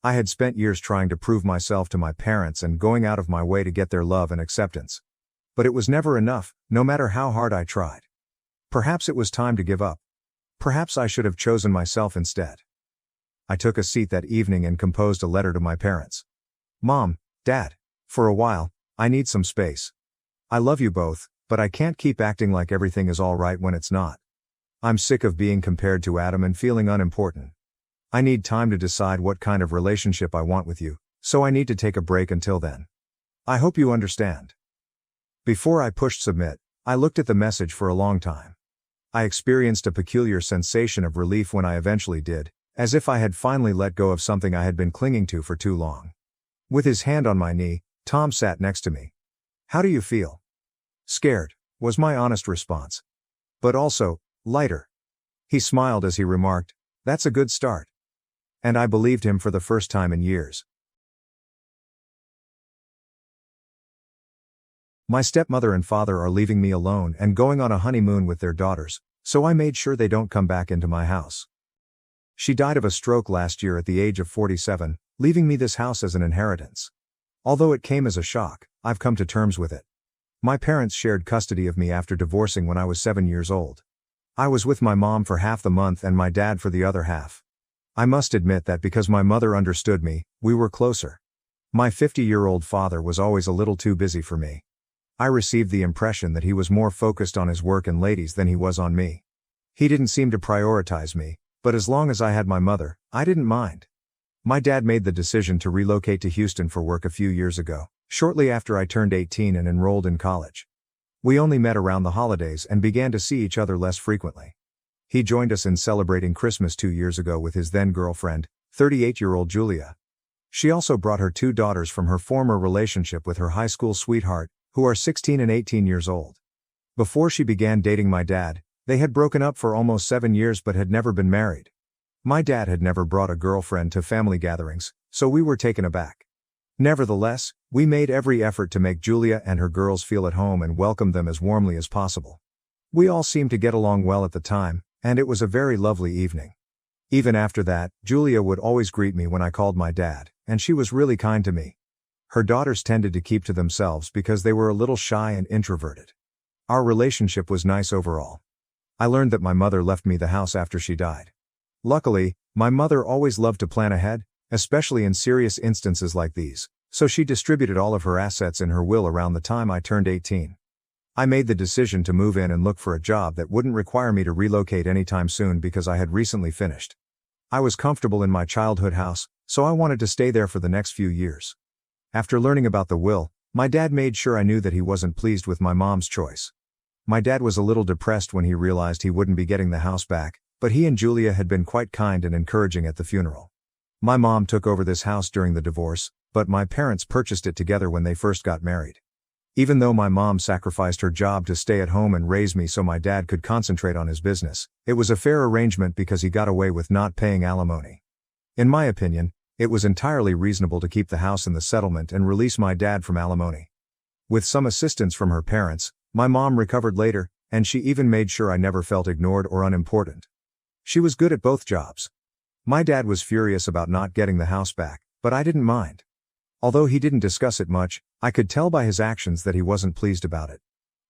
Speaker 1: I had spent years trying to prove myself to my parents and going out of my way to get their love and acceptance. But it was never enough, no matter how hard I tried. Perhaps it was time to give up. Perhaps I should have chosen myself instead. I took a seat that evening and composed a letter to my parents. Mom, Dad, for a while, I need some space. I love you both, but I can't keep acting like everything is all right when it's not. I'm sick of being compared to Adam and feeling unimportant. I need time to decide what kind of relationship I want with you, so I need to take a break until then. I hope you understand. Before I pushed submit, I looked at the message for a long time. I experienced a peculiar sensation of relief when I eventually did, as if I had finally let go of something I had been clinging to for too long. With his hand on my knee, Tom sat next to me. How do you feel? Scared, was my honest response. But also, lighter. He smiled as he remarked, that's a good start. And I believed him for the first time in years. My stepmother and father are leaving me alone and going on a honeymoon with their daughters, so I made sure they don't come back into my house. She died of a stroke last year at the age of 47, leaving me this house as an inheritance. Although it came as a shock, I've come to terms with it. My parents shared custody of me after divorcing when I was 7 years old. I was with my mom for half the month and my dad for the other half. I must admit that because my mother understood me, we were closer. My 50-year-old father was always a little too busy for me. I received the impression that he was more focused on his work and ladies than he was on me. He didn't seem to prioritize me, but as long as I had my mother, I didn't mind. My dad made the decision to relocate to Houston for work a few years ago, shortly after I turned 18 and enrolled in college. We only met around the holidays and began to see each other less frequently. He joined us in celebrating Christmas 2 years ago with his then-girlfriend, 38-year-old Julia. She also brought her 2 daughters from her former relationship with her high school sweetheart, who are 16 and 18 years old. Before she began dating my dad, they had broken up for almost 7 years but had never been married. My dad had never brought a girlfriend to family gatherings, so we were taken aback. Nevertheless, we made every effort to make Julia and her girls feel at home and welcome them as warmly as possible. We all seemed to get along well at the time, and it was a very lovely evening. Even after that, Julia would always greet me when I called my dad, and she was really kind to me. Her daughters tended to keep to themselves because they were a little shy and introverted. Our relationship was nice overall. I learned that my mother left me the house after she died. Luckily, my mother always loved to plan ahead, especially in serious instances like these, so she distributed all of her assets in her will around the time I turned 18. I made the decision to move in and look for a job that wouldn't require me to relocate anytime soon because I had recently finished. I was comfortable in my childhood house, so I wanted to stay there for the next few years. After learning about the will, my dad made sure I knew that he wasn't pleased with my mom's choice. My dad was a little depressed when he realized he wouldn't be getting the house back, but he and Julia had been quite kind and encouraging at the funeral. My mom took over this house during the divorce, but my parents purchased it together when they first got married. Even though my mom sacrificed her job to stay at home and raise me so my dad could concentrate on his business, it was a fair arrangement because he got away with not paying alimony. In my opinion, it was entirely reasonable to keep the house in the settlement and release my dad from alimony. With some assistance from her parents, my mom recovered later, and she even made sure I never felt ignored or unimportant. She was good at both jobs. My dad was furious about not getting the house back, but I didn't mind. Although he didn't discuss it much, I could tell by his actions that he wasn't pleased about it.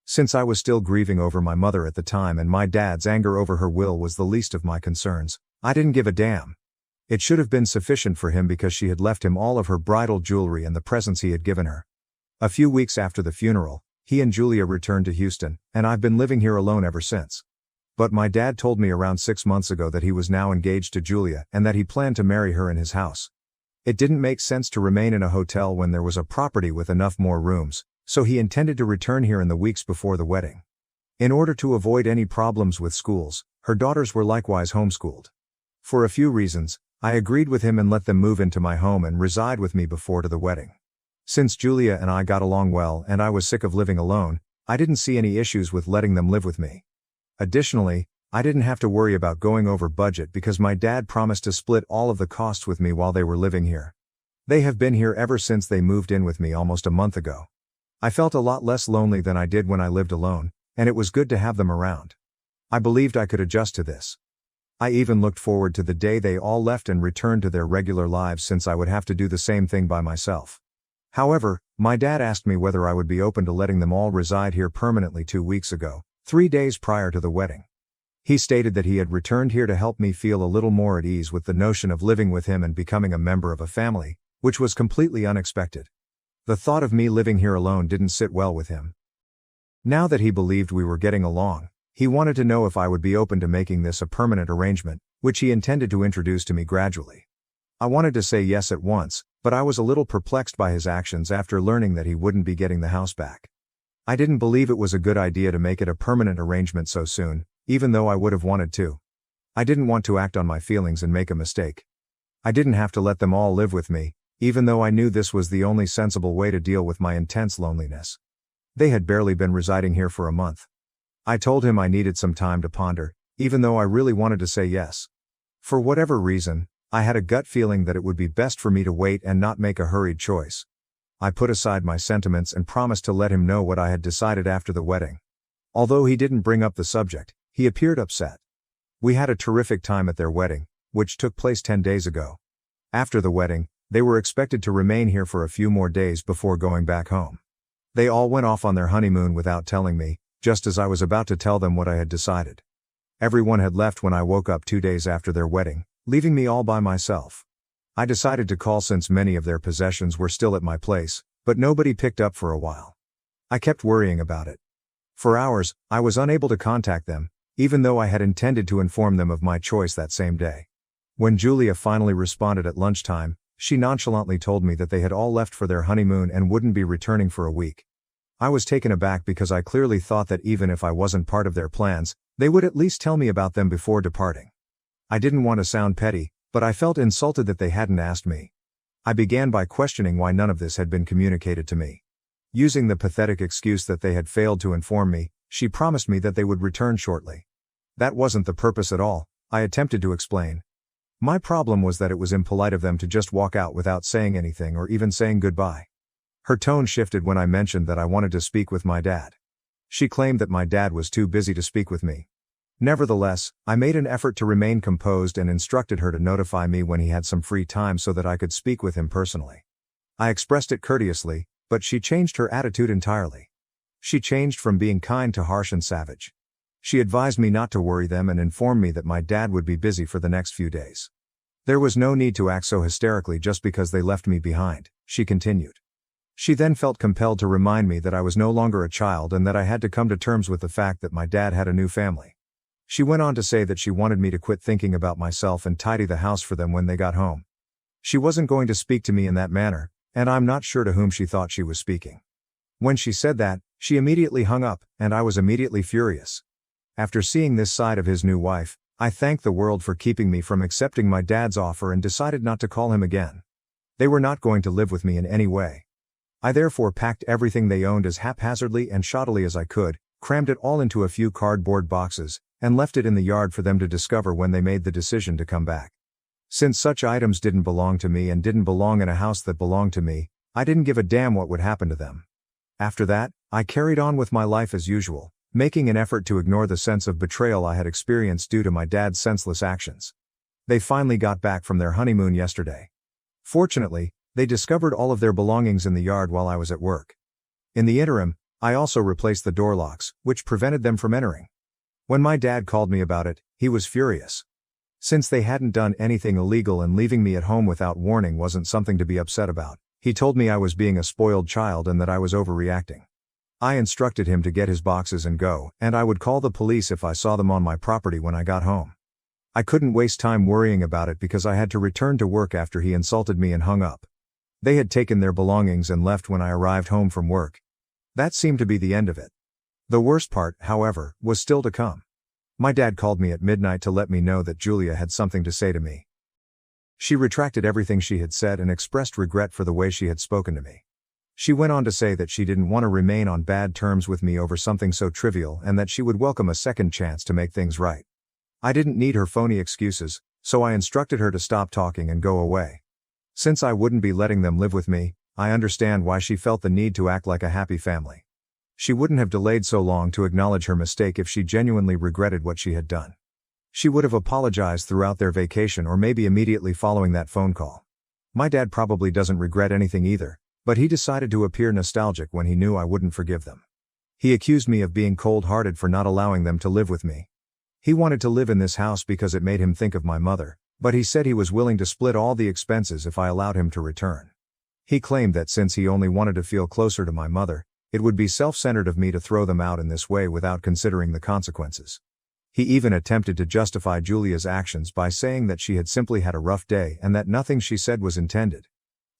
Speaker 1: Since I was still grieving over my mother at the time and my dad's anger over her will was the least of my concerns, I didn't give a damn. It should have been sufficient for him because she had left him all of her bridal jewelry and the presents he had given her. A few weeks after the funeral, he and Julia returned to Houston, and I've been living here alone ever since. But my dad told me around 6 months ago that he was now engaged to Julia and that he planned to marry her in his house. It didn't make sense to remain in a hotel when there was a property with enough more rooms, so he intended to return here in the weeks before the wedding. In order to avoid any problems with schools, her daughters were likewise homeschooled. For a few reasons, I agreed with him and let them move into my home and reside with me before to the wedding. Since Julia and I got along well and I was sick of living alone, I didn't see any issues with letting them live with me. Additionally, I didn't have to worry about going over budget because my dad promised to split all of the costs with me while they were living here. They have been here ever since they moved in with me almost a month ago. I felt a lot less lonely than I did when I lived alone, and it was good to have them around. I believed I could adjust to this. I even looked forward to the day they all left and returned to their regular lives since I would have to do the same thing by myself. However, my dad asked me whether I would be open to letting them all reside here permanently 2 weeks ago, 3 days prior to the wedding. He stated that he had returned here to help me feel a little more at ease with the notion of living with him and becoming a member of a family, which was completely unexpected. The thought of me living here alone didn't sit well with him. Now that he believed we were getting along, he wanted to know if I would be open to making this a permanent arrangement, which he intended to introduce to me gradually. I wanted to say yes at once, but I was a little perplexed by his actions after learning that he wouldn't be getting the house back. I didn't believe it was a good idea to make it a permanent arrangement so soon, even though I would have wanted to. I didn't want to act on my feelings and make a mistake. I didn't have to let them all live with me, even though I knew this was the only sensible way to deal with my intense loneliness. They had barely been residing here for a month. I told him I needed some time to ponder, even though I really wanted to say yes. For whatever reason, I had a gut feeling that it would be best for me to wait and not make a hurried choice. I put aside my sentiments and promised to let him know what I had decided after the wedding. Although he didn't bring up the subject, he appeared upset. We had a terrific time at their wedding, which took place 10 days ago. After the wedding, they were expected to remain here for a few more days before going back home. They all went off on their honeymoon without telling me, just as I was about to tell them what I had decided. Everyone had left when I woke up 2 days after their wedding, leaving me all by myself. I decided to call since many of their possessions were still at my place, but nobody picked up for a while. I kept worrying about it. For hours, I was unable to contact them, even though I had intended to inform them of my choice that same day. When Julia finally responded at lunchtime, she nonchalantly told me that they had all left for their honeymoon and wouldn't be returning for a week. I was taken aback because I clearly thought that even if I wasn't part of their plans, they would at least tell me about them before departing. I didn't want to sound petty, but I felt insulted that they hadn't asked me. I began by questioning why none of this had been communicated to me. Using the pathetic excuse that they had failed to inform me, she promised me that they would return shortly. That wasn't the purpose at all, I attempted to explain. My problem was that it was impolite of them to just walk out without saying anything or even saying goodbye. Her tone shifted when I mentioned that I wanted to speak with my dad. She claimed that my dad was too busy to speak with me. Nevertheless, I made an effort to remain composed and instructed her to notify me when he had some free time so that I could speak with him personally. I expressed it courteously, but she changed her attitude entirely. She changed from being kind to harsh and savage. She advised me not to worry them and informed me that my dad would be busy for the next few days. There was no need to act so hysterically just because they left me behind, she continued. She then felt compelled to remind me that I was no longer a child and that I had to come to terms with the fact that my dad had a new family. She went on to say that she wanted me to quit thinking about myself and tidy the house for them when they got home. She wasn't going to speak to me in that manner, and I'm not sure to whom she thought she was speaking. When she said that, she immediately hung up, and I was immediately furious. After seeing this side of his new wife, I thanked the world for keeping me from accepting my dad's offer and decided not to call him again. They were not going to live with me in any way. I therefore packed everything they owned as haphazardly and shoddily as I could, crammed it all into a few cardboard boxes, and left it in the yard for them to discover when they made the decision to come back. Since such items didn't belong to me and didn't belong in a house that belonged to me, I didn't give a damn what would happen to them. After that, I carried on with my life as usual, making an effort to ignore the sense of betrayal I had experienced due to my dad's senseless actions. They finally got back from their honeymoon yesterday. Fortunately, they discovered all of their belongings in the yard while I was at work. In the interim, I also replaced the door locks, which prevented them from entering. When my dad called me about it, he was furious. Since they hadn't done anything illegal and leaving me at home without warning wasn't something to be upset about, he told me I was being a spoiled child and that I was overreacting. I instructed him to get his boxes and go, and I would call the police if I saw them on my property when I got home. I couldn't waste time worrying about it because I had to return to work after he insulted me and hung up. They had taken their belongings and left when I arrived home from work. That seemed to be the end of it. The worst part, however, was still to come. My dad called me at midnight to let me know that Julia had something to say to me. She retracted everything she had said and expressed regret for the way she had spoken to me. She went on to say that she didn't want to remain on bad terms with me over something so trivial and that she would welcome a second chance to make things right. I didn't need her phony excuses, so I instructed her to stop talking and go away. Since I wouldn't be letting them live with me, I understand why she felt the need to act like a happy family. She wouldn't have delayed so long to acknowledge her mistake if she genuinely regretted what she had done. She would have apologized throughout their vacation or maybe immediately following that phone call. My dad probably doesn't regret anything either, but he decided to appear nostalgic when he knew I wouldn't forgive them. He accused me of being cold-hearted for not allowing them to live with me. He wanted to live in this house because it made him think of my mother, but he said he was willing to split all the expenses if I allowed him to return. He claimed that since he only wanted to feel closer to my mother, it would be self-centered of me to throw them out in this way without considering the consequences. He even attempted to justify Julia's actions by saying that she had simply had a rough day and that nothing she said was intended.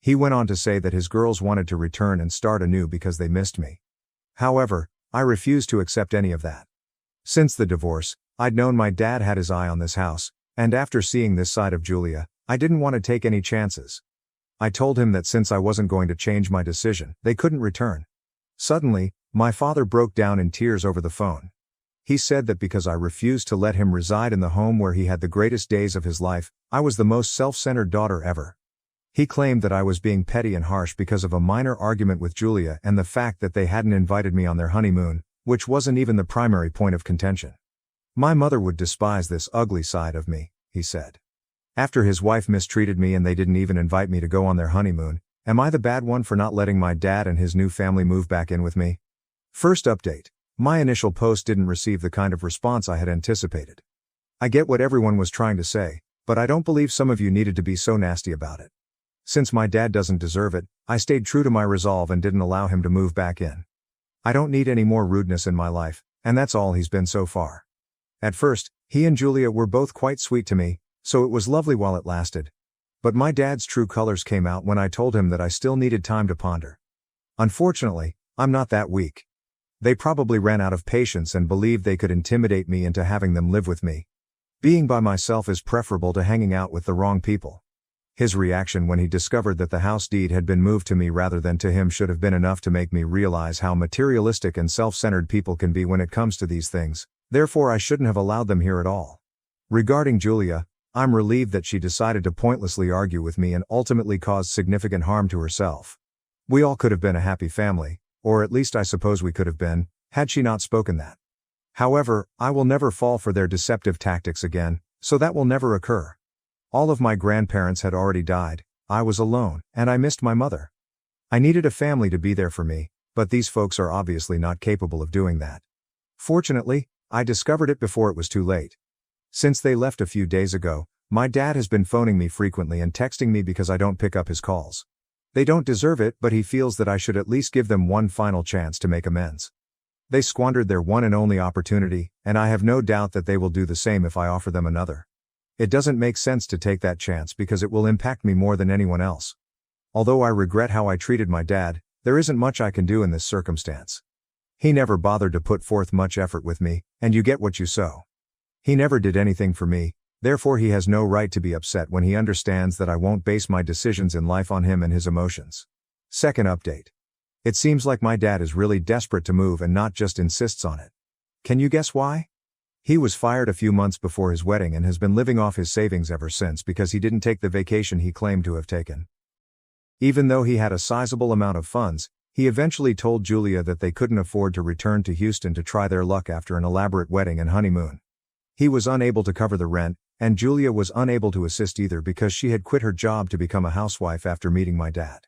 Speaker 1: He went on to say that his girls wanted to return and start anew because they missed me. However, I refused to accept any of that. Since the divorce, I'd known my dad had his eye on this house, and after seeing this side of Julia, I didn't want to take any chances. I told him that since I wasn't going to change my decision, they couldn't return. Suddenly, my father broke down in tears over the phone. He said that because I refused to let him reside in the home where he had the greatest days of his life, I was the most self-centered daughter ever. He claimed that I was being petty and harsh because of a minor argument with Julia and the fact that they hadn't invited me on their honeymoon, which wasn't even the primary point of contention. My mother would despise this ugly side of me, he said. After his wife mistreated me and they didn't even invite me to go on their honeymoon, am I the bad one for not letting my dad and his new family move back in with me? First update. My initial post didn't receive the kind of response I had anticipated. I get what everyone was trying to say, but I don't believe some of you needed to be so nasty about it. Since my dad doesn't deserve it, I stayed true to my resolve and didn't allow him to move back in. I don't need any more rudeness in my life, and that's all he's been so far. At first, he and Julia were both quite sweet to me, so it was lovely while it lasted. But my dad's true colors came out when I told him that I still needed time to ponder. Unfortunately, I'm not that weak. They probably ran out of patience and believed they could intimidate me into having them live with me. Being by myself is preferable to hanging out with the wrong people. His reaction when he discovered that the house deed had been moved to me rather than to him should have been enough to make me realize how materialistic and self-centered people can be when it comes to these things, therefore I shouldn't have allowed them here at all. Regarding Julia, I'm relieved that she decided to pointlessly argue with me and ultimately caused significant harm to herself. We all could have been a happy family, or at least I suppose we could have been, had she not spoken that. However, I will never fall for their deceptive tactics again, so that will never occur. All of my grandparents had already died, I was alone, and I missed my mother. I needed a family to be there for me, but these folks are obviously not capable of doing that. Fortunately, I discovered it before it was too late. Since they left a few days ago, my dad has been phoning me frequently and texting me because I don't pick up his calls. They don't deserve it, but he feels that I should at least give them one final chance to make amends. They squandered their one and only opportunity, and I have no doubt that they will do the same if I offer them another. It doesn't make sense to take that chance because it will impact me more than anyone else. Although I regret how I treated my dad, there isn't much I can do in this circumstance. He never bothered to put forth much effort with me, and you get what you sow. He never did anything for me, therefore he has no right to be upset when he understands that I won't base my decisions in life on him and his emotions. Second update. It seems like my dad is really desperate to move and not just insists on it. Can you guess why? He was fired a few months before his wedding and has been living off his savings ever since because he didn't take the vacation he claimed to have taken. Even though he had a sizable amount of funds, he eventually told Julia that they couldn't afford to return to Houston to try their luck after an elaborate wedding and honeymoon. He was unable to cover the rent, and Julia was unable to assist either because she had quit her job to become a housewife after meeting my dad.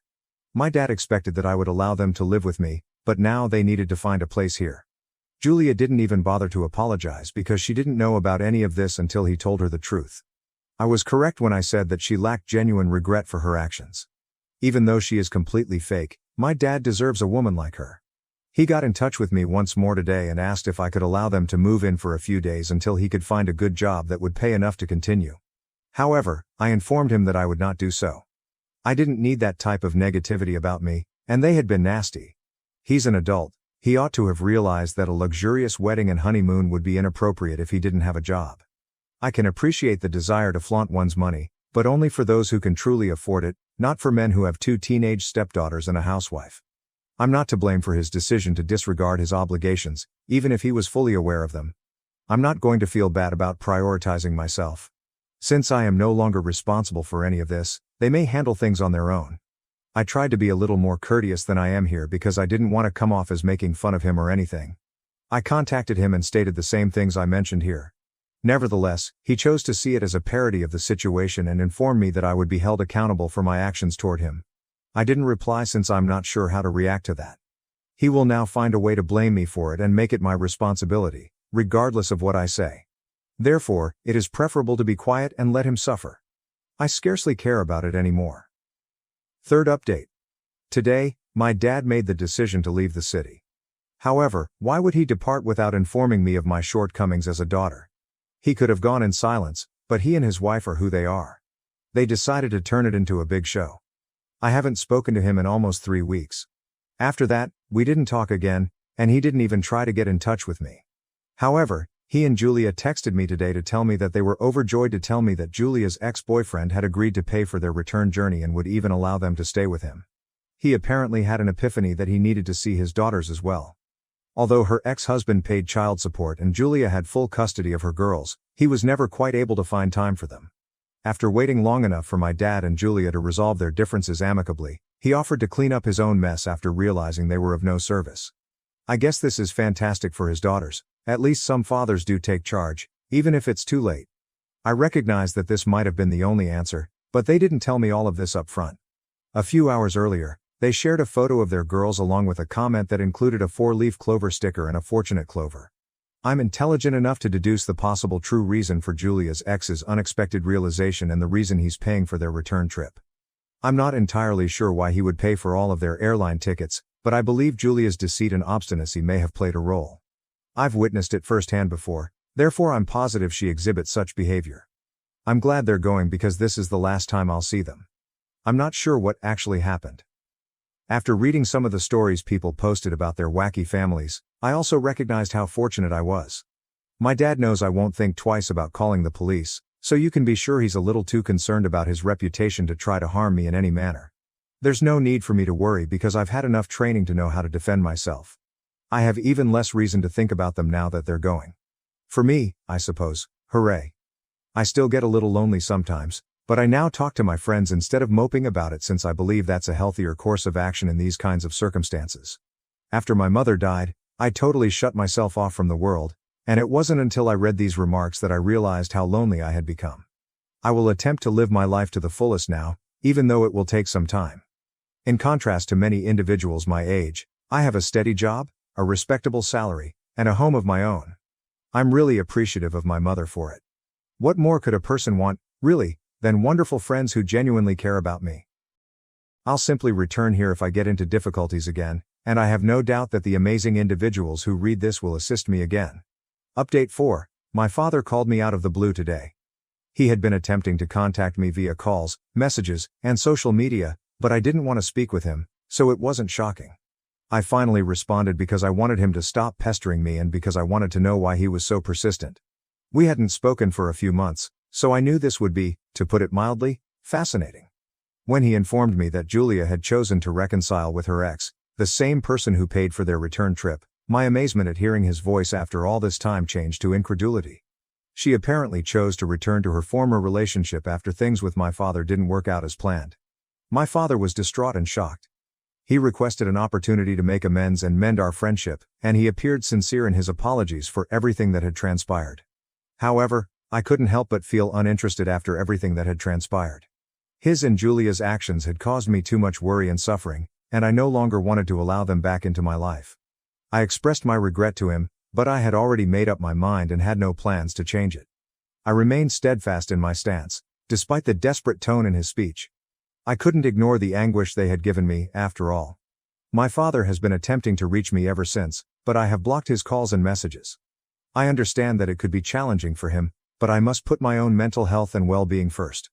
Speaker 1: My dad expected that I would allow them to live with me, but now they needed to find a place here. Julia didn't even bother to apologize because she didn't know about any of this until he told her the truth. I was correct when I said that she lacked genuine regret for her actions. Even though she is completely fake, my dad deserves a woman like her. He got in touch with me once more today and asked if I could allow them to move in for a few days until he could find a good job that would pay enough to continue. However, I informed him that I would not do so. I didn't need that type of negativity about me, and they had been nasty. He's an adult, He ought to have realized that a luxurious wedding and honeymoon would be inappropriate if he didn't have a job. I can appreciate the desire to flaunt one's money, but only for those who can truly afford it, not for men who have 2 teenage stepdaughters and a housewife. I'm not to blame for his decision to disregard his obligations, even if he was fully aware of them. I'm not going to feel bad about prioritizing myself. Since I am no longer responsible for any of this, they may handle things on their own. I tried to be a little more courteous than I am here because I didn't want to come off as making fun of him or anything. I contacted him and stated the same things I mentioned here. Nevertheless, he chose to see it as a parody of the situation and informed me that I would be held accountable for my actions toward him. I didn't reply since I'm not sure how to react to that. He will now find a way to blame me for it and make it my responsibility, regardless of what I say. Therefore, it is preferable to be quiet and let him suffer. I scarcely care about it anymore. Third update. Today, my dad made the decision to leave the city. However, why would he depart without informing me of my shortcomings as a daughter? He could have gone in silence, but he and his wife are who they are. They decided to turn it into a big show. I haven't spoken to him in almost 3 weeks. After that, we didn't talk again, and he didn't even try to get in touch with me. However, he and Julia texted me today to tell me that they were overjoyed to tell me that Julia's ex-boyfriend had agreed to pay for their return journey and would even allow them to stay with him. He apparently had an epiphany that he needed to see his daughters as well. Although her ex-husband paid child support and Julia had full custody of her girls, he was never quite able to find time for them. After waiting long enough for my dad and Julia to resolve their differences amicably, he offered to clean up his own mess after realizing they were of no service. I guess this is fantastic for his daughters. At least some fathers do take charge, even if it's too late. I recognize that this might have been the only answer, but they didn't tell me all of this up front. A few hours earlier, they shared a photo of their girls along with a comment that included a 4-leaf clover sticker and a fortunate clover. I'm intelligent enough to deduce the possible true reason for Julia's ex's unexpected realization and the reason he's paying for their return trip. I'm not entirely sure why he would pay for all of their airline tickets, but I believe Julia's deceit and obstinacy may have played a role. I've witnessed it firsthand before, therefore I'm positive she exhibits such behavior. I'm glad they're going because this is the last time I'll see them. I'm not sure what actually happened. After reading some of the stories people posted about their wacky families, I also recognized how fortunate I was. My dad knows I won't think twice about calling the police, so you can be sure he's a little too concerned about his reputation to try to harm me in any manner. There's no need for me to worry because I've had enough training to know how to defend myself. I have even less reason to think about them now that they're going. For me, I suppose, hooray. I still get a little lonely sometimes, but I now talk to my friends instead of moping about it since I believe that's a healthier course of action in these kinds of circumstances. After my mother died, I totally shut myself off from the world, and it wasn't until I read these remarks that I realized how lonely I had become. I will attempt to live my life to the fullest now, even though it will take some time. In contrast to many individuals my age, I have a steady job, a respectable salary, and a home of my own. I'm really appreciative of my mother for it. What more could a person want, really, than wonderful friends who genuinely care about me? I'll simply return here if I get into difficulties again, and I have no doubt that the amazing individuals who read this will assist me again. Update 4. My father called me out of the blue today. He had been attempting to contact me via calls, messages, and social media, but I didn't want to speak with him, so it wasn't shocking. I finally responded because I wanted him to stop pestering me and because I wanted to know why he was so persistent. We hadn't spoken for a few months, so I knew this would be, to put it mildly, fascinating. When he informed me that Julia had chosen to reconcile with her ex, the same person who paid for their return trip, my amazement at hearing his voice after all this time changed to incredulity. She apparently chose to return to her former relationship after things with my father didn't work out as planned. My father was distraught and shocked. He requested an opportunity to make amends and mend our friendship, and he appeared sincere in his apologies for everything that had transpired. However, I couldn't help but feel uninterested after everything that had transpired. His and Julia's actions had caused me too much worry and suffering, and I no longer wanted to allow them back into my life. I expressed my regret to him, but I had already made up my mind and had no plans to change it. I remained steadfast in my stance, despite the desperate tone in his speech. I couldn't ignore the anguish they had given me, after all. My father has been attempting to reach me ever since, but I have blocked his calls and messages. I understand that it could be challenging for him, but I must put my own mental health and well-being first.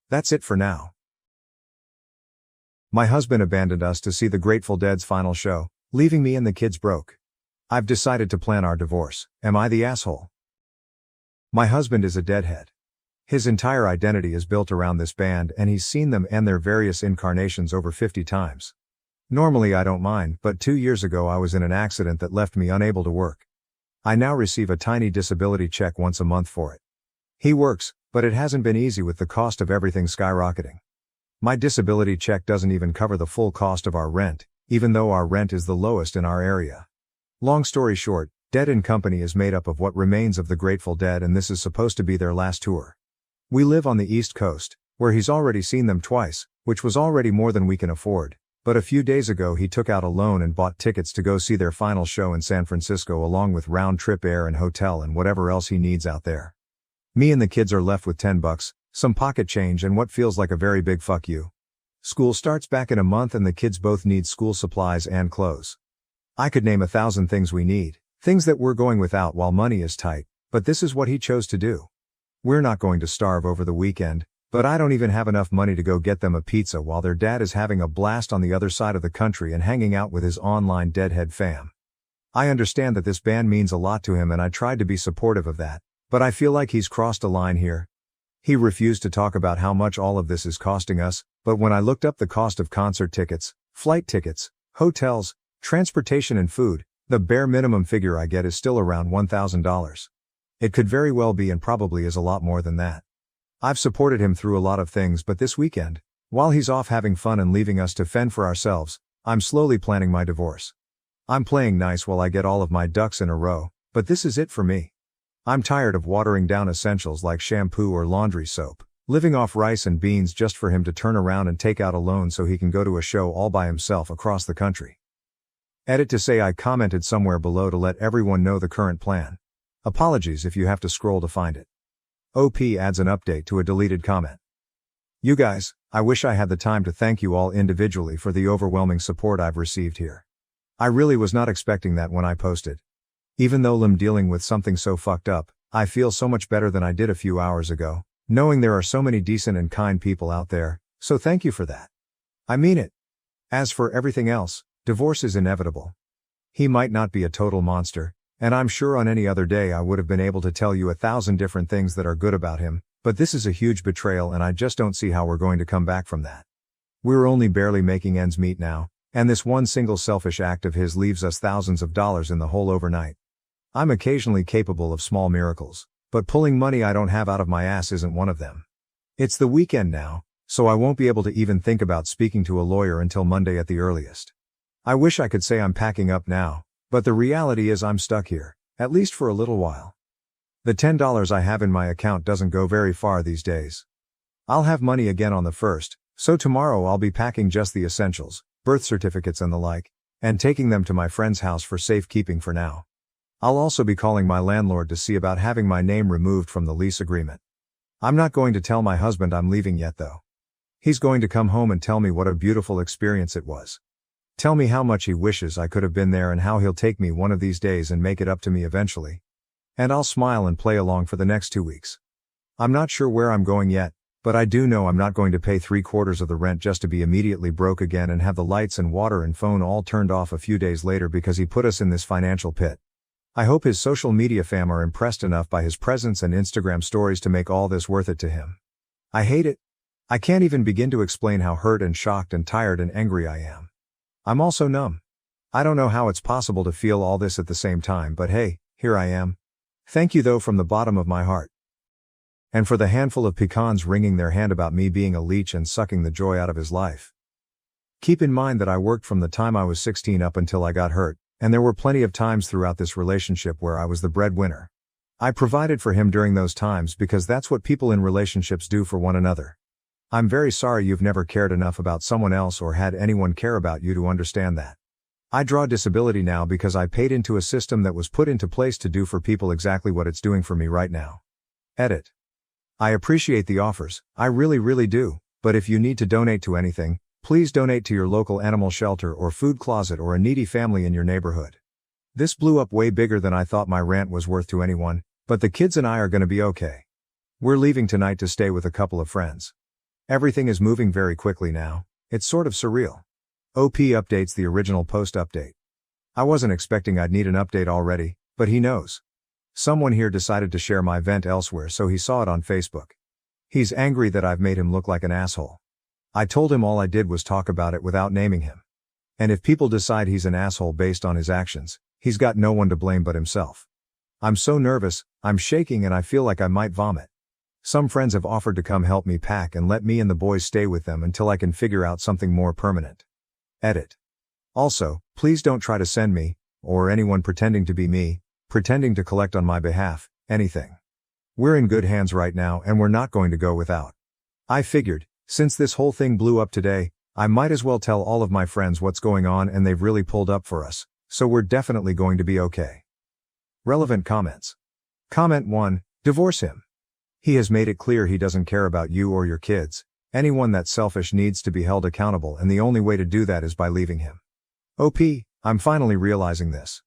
Speaker 1: That's it for now. My husband abandoned us to see the Grateful Dead's final show, Leaving me and the kids broke. I've decided to plan our divorce. Am I the asshole? My husband is a deadhead. His entire identity is built around this band and he's seen them and their various incarnations over 50 times. Normally I don't mind, but 2 years ago I was in an accident that left me unable to work. I now receive a tiny disability check once a month for it. He works, but it hasn't been easy with the cost of everything skyrocketing. My disability check doesn't even cover the full cost of our rent, even though our rent is the lowest in our area. Long story short, Dead & Company is made up of what remains of the Grateful Dead and this is supposed to be their last tour. We live on the East Coast, where he's already seen them twice, which was already more than we can afford, but a few days ago he took out a loan and bought tickets to go see their final show in San Francisco along with round-trip air and hotel and whatever else he needs out there. Me and the kids are left with $10, some pocket change and what feels like a very big fuck you. School starts back in a month and the kids both need school supplies and clothes. I could name 1,000 things we need, things that we're going without while money is tight, but this is what he chose to do. We're not going to starve over the weekend, but I don't even have enough money to go get them a pizza while their dad is having a blast on the other side of the country and hanging out with his online Deadhead fam. I understand that this band means a lot to him and I tried to be supportive of that, but I feel like he's crossed a line here. He refused to talk about how much all of this is costing us, but when I looked up the cost of concert tickets, flight tickets, hotels, transportation and food, the bare minimum figure I get is still around $1,000. It could very well be and probably is a lot more than that. I've supported him through a lot of things but this weekend, while he's off having fun and leaving us to fend for ourselves, I'm slowly planning my divorce. I'm playing nice while I get all of my ducks in a row, but this is it for me. I'm tired of watering down essentials like shampoo or laundry soap, living off rice and beans just for him to turn around and take out a loan so he can go to a show all by himself across the country. Edit to say I commented somewhere below to let everyone know the current plan. Apologies if you have to scroll to find it. OP adds an update to a deleted comment. You guys, I wish I had the time to thank you all individually for the overwhelming support I've received here. I really was not expecting that when I posted. Even though I'm dealing with something so fucked up, I feel so much better than I did a few hours ago, knowing there are so many decent and kind people out there, so thank you for that. I mean it. As for everything else, divorce is inevitable. He might not be a total monster, and I'm sure on any other day I would have been able to tell you 1,000 different things that are good about him, but this is a huge betrayal and I just don't see how we're going to come back from that. We're only barely making ends meet now, and this one single selfish act of his leaves us thousands of dollars in the hole overnight. I'm occasionally capable of small miracles, but pulling money I don't have out of my ass isn't one of them. It's the weekend now, so I won't be able to even think about speaking to a lawyer until Monday at the earliest. I wish I could say I'm packing up now, but the reality is I'm stuck here, at least for a little while. The $10 I have in my account doesn't go very far these days. I'll have money again on the 1st, so tomorrow I'll be packing just the essentials, birth certificates and the like, and taking them to my friend's house for safekeeping for now. I'll also be calling my landlord to see about having my name removed from the lease agreement. I'm not going to tell my husband I'm leaving yet though. He's going to come home and tell me what a beautiful experience it was. Tell me how much he wishes I could have been there and how he'll take me one of these days and make it up to me eventually. And I'll smile and play along for the next 2 weeks. I'm not sure where I'm going yet, but I do know I'm not going to pay 3/4 of the rent just to be immediately broke again and have the lights and water and phone all turned off a few days later because he put us in this financial pit. I hope his social media fam are impressed enough by his presence and Instagram stories to make all this worth it to him. I hate it. I can't even begin to explain how hurt and shocked and tired and angry I am. I'm also numb. I don't know how it's possible to feel all this at the same time, but hey, here I am. Thank you though from the bottom of my heart. And for the handful of pecans wringing their hand about me being a leech and sucking the joy out of his life. Keep in mind that I worked from the time I was 16 up until I got hurt, and there were plenty of times throughout this relationship where I was the breadwinner. I provided for him during those times because that's what people in relationships do for one another. I'm very sorry you've never cared enough about someone else or had anyone care about you to understand that. I draw disability now because I paid into a system that was put into place to do for people exactly what it's doing for me right now. Edit. I appreciate the offers, I really do, but if you need to donate to anything, please donate to your local animal shelter or food closet or a needy family in your neighborhood. This blew up way bigger than I thought my rant was worth to anyone, but the kids and I are gonna be okay. We're leaving tonight to stay with a couple of friends. Everything is moving very quickly now, it's sort of surreal. OP updates the original post update. I wasn't expecting I'd need an update already, but he knows. Someone here decided to share my vent elsewhere, so he saw it on Facebook. He's angry that I've made him look like an asshole. I told him all I did was talk about it without naming him. And if people decide he's an asshole based on his actions, he's got no one to blame but himself. I'm so nervous, I'm shaking, and I feel like I might vomit. Some friends have offered to come help me pack and let me and the boys stay with them until I can figure out something more permanent. Edit. Also, please don't try to send me, or anyone pretending to be me, pretending to collect on my behalf, anything. We're in good hands right now and we're not going to go without. I figured, since this whole thing blew up today, I might as well tell all of my friends what's going on, and they've really pulled up for us, so we're definitely going to be okay. Relevant comments. Comment 1, divorce him. He has made it clear he doesn't care about you or your kids. Anyone that's selfish needs to be held accountable, and the only way to do that is by leaving him. OP, I'm finally realizing this.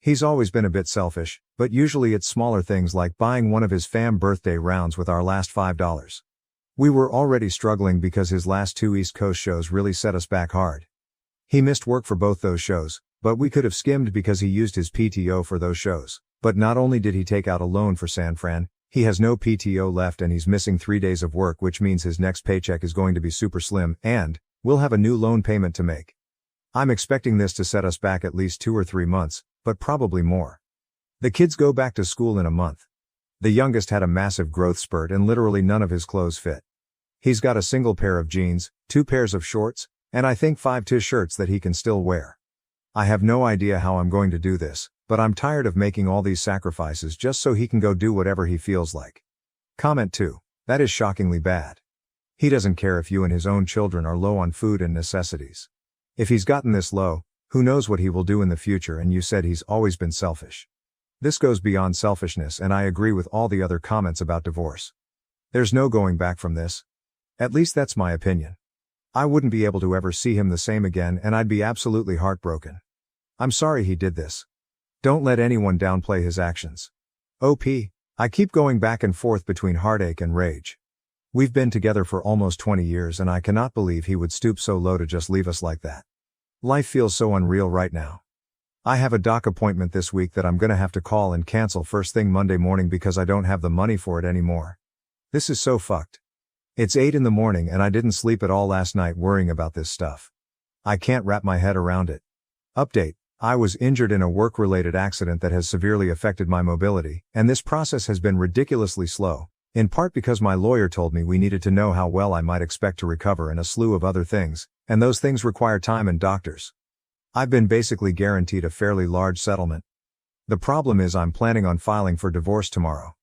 Speaker 1: He's always been a bit selfish, but usually it's smaller things like buying one of his fam birthday rounds with our last $5. We were already struggling because his last 2 East Coast shows really set us back hard. He missed work for both those shows, but we could have skimmed because he used his PTO for those shows. But not only did he take out a loan for San Fran, he has no PTO left and he's missing 3 days of work, which means his next paycheck is going to be super slim, and we'll have a new loan payment to make. I'm expecting this to set us back at least 2 or 3 months, but probably more. The kids go back to school in a month. The youngest had a massive growth spurt and literally none of his clothes fit. He's got a single pair of jeans, 2 pairs of shorts, and I think 5 t-shirts that he can still wear. I have no idea how I'm going to do this, but I'm tired of making all these sacrifices just so he can go do whatever he feels like. Comment 2. That is shockingly bad. He doesn't care if you and his own children are low on food and necessities. If he's gotten this low, who knows what he will do in the future, and you said he's always been selfish. This goes beyond selfishness, and I agree with all the other comments about divorce. There's no going back from this. At least that's my opinion. I wouldn't be able to ever see him the same again, and I'd be absolutely heartbroken. I'm sorry he did this. Don't let anyone downplay his actions. OP, I keep going back and forth between heartache and rage. We've been together for almost 20 years and I cannot believe he would stoop so low to just leave us like that. Life feels so unreal right now. I have a doc appointment this week that I'm gonna have to call and cancel first thing Monday morning because I don't have the money for it anymore. This is so fucked. It's 8 in the morning and I didn't sleep at all last night worrying about this stuff. I can't wrap my head around it. Update. I was injured in a work-related accident that has severely affected my mobility, and this process has been ridiculously slow, in part because my lawyer told me we needed to know how well I might expect to recover and a slew of other things, and those things require time and doctors. I've been basically guaranteed a fairly large settlement. The problem is I'm planning on filing for divorce tomorrow.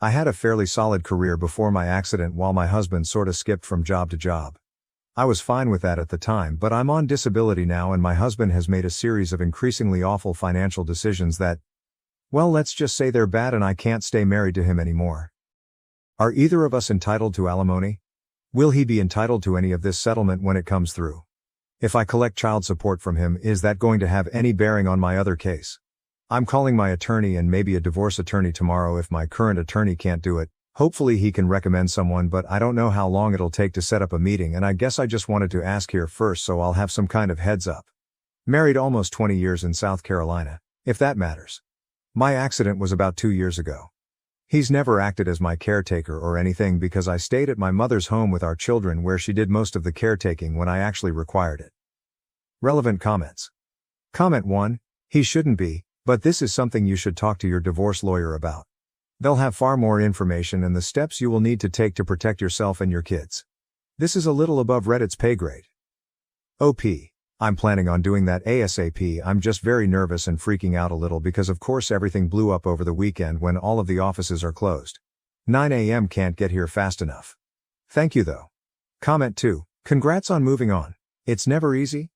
Speaker 1: I had a fairly solid career before my accident while my husband sorta skipped from job to job. I was fine with that at the time, but I'm on disability now and my husband has made a series of increasingly awful financial decisions that, well, let's just say they're bad and I can't stay married to him anymore. Are either of us entitled to alimony? Will he be entitled to any of this settlement when it comes through? If I collect child support from him, is that going to have any bearing on my other case? I'm calling my attorney and maybe a divorce attorney tomorrow if my current attorney can't do it. Hopefully he can recommend someone, but I don't know how long it'll take to set up a meeting, and I guess I just wanted to ask here first so I'll have some kind of heads up. Married almost 20 years in South Carolina, if that matters. My accident was about 2 years ago. He's never acted as my caretaker or anything because I stayed at my mother's home with our children where she did most of the caretaking when I actually required it. Relevant comments. Comment 1. He shouldn't be, but this is something you should talk to your divorce lawyer about. They'll have far more information and the steps you will need to take to protect yourself and your kids. This is a little above Reddit's pay grade. OP. I'm planning on doing that ASAP. I'm just very nervous and freaking out a little because of course everything blew up over the weekend when all of the offices are closed. 9 a.m. can't get here fast enough. Thank you though. Comment 2. Congrats on moving on. It's never easy.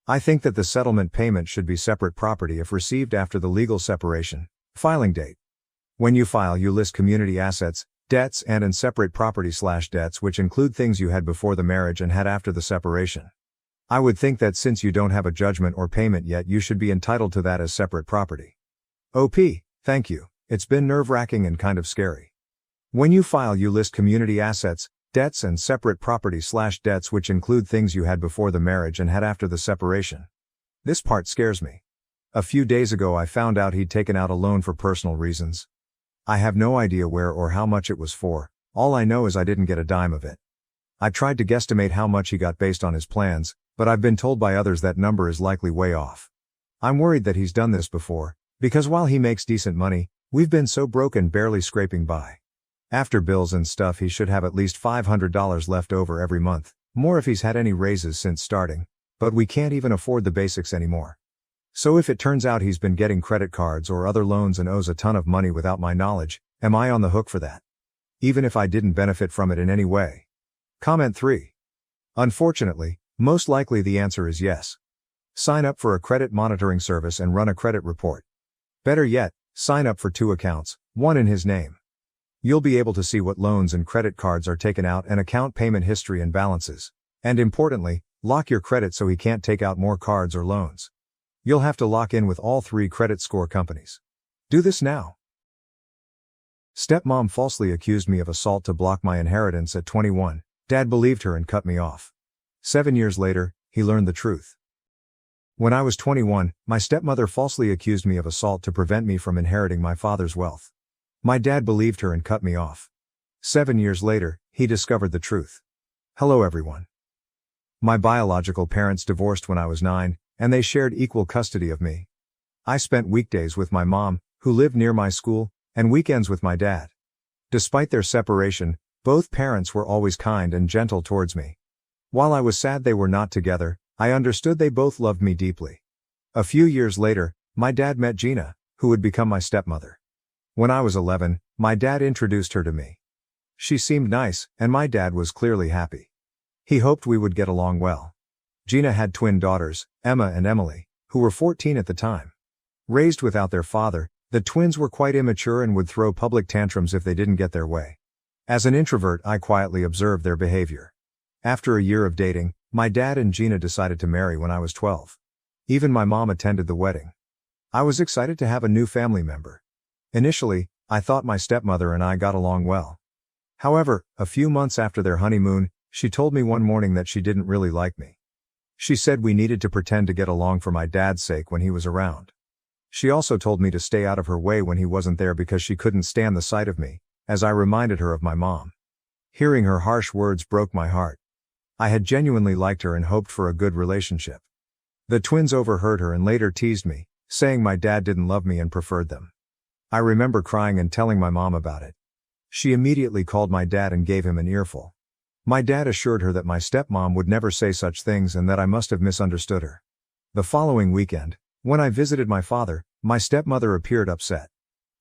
Speaker 1: I think that the settlement payment should be separate property if received after the legal separation. Filing date. When you file, you list community assets, debts and separate property/debts, which include things you had before the marriage and had after the separation. I would think that since you don't have a judgment or payment yet, you should be entitled to that as separate property. OP, thank you. It's been nerve-wracking and kind of scary. When you file, you list community assets, debts and separate property/debts, which include things you had before the marriage and had after the separation. This part scares me. A few days ago I found out he'd taken out a loan for personal reasons. I have no idea where or how much it was for, all I know is I didn't get a dime of it. I tried to guesstimate how much he got based on his plans, but I've been told by others that number is likely way off. I'm worried that he's done this before, because while he makes decent money, we've been so broke and barely scraping by. After bills and stuff he should have at least $500 left over every month, more if he's had any raises since starting, but we can't even afford the basics anymore. So if it turns out he's been getting credit cards or other loans and owes a ton of money without my knowledge, am I on the hook for that? Even if I didn't benefit from it in any way? Comment 3. Unfortunately, most likely the answer is yes. Sign up for a credit monitoring service and run a credit report. Better yet, sign up for 2 accounts, one in his name. You'll be able to see what loans and credit cards are taken out and account payment history and balances. And importantly, lock your credit so he can't take out more cards or loans. You'll have to lock in with all 3 credit score companies. Do this now. Stepmom falsely accused me of assault to block my inheritance at 21. Dad believed her and cut me off. 7 years later, he learned the truth. When I was 21, my stepmother falsely accused me of assault to prevent me from inheriting my father's wealth. My dad believed her and cut me off. 7 years later, he discovered the truth. Hello everyone. My biological parents divorced when I was 9, and they shared equal custody of me. I spent weekdays with my mom, who lived near my school, and weekends with my dad. Despite their separation, both parents were always kind and gentle towards me. While I was sad they were not together, I understood they both loved me deeply. A few years later, my dad met Gina, who would become my stepmother. When I was 11, my dad introduced her to me. She seemed nice, and my dad was clearly happy. He hoped we would get along well. Gina had twin daughters, Emma and Emily, who were 14 at the time. Raised without their father, the twins were quite immature and would throw public tantrums if they didn't get their way. As an introvert, I quietly observed their behavior. After a year of dating, my dad and Gina decided to marry when I was 12. Even my mom attended the wedding. I was excited to have a new family member. Initially, I thought my stepmother and I got along well. However, a few months after their honeymoon, she told me one morning that she didn't really like me. She said we needed to pretend to get along for my dad's sake when he was around. She also told me to stay out of her way when he wasn't there because she couldn't stand the sight of me, as I reminded her of my mom. Hearing her harsh words broke my heart. I had genuinely liked her and hoped for a good relationship. The twins overheard her and later teased me, saying my dad didn't love me and preferred them. I remember crying and telling my mom about it. She immediately called my dad and gave him an earful. My dad assured her that my stepmom would never say such things and that I must have misunderstood her. The following weekend, when I visited my father, my stepmother appeared upset.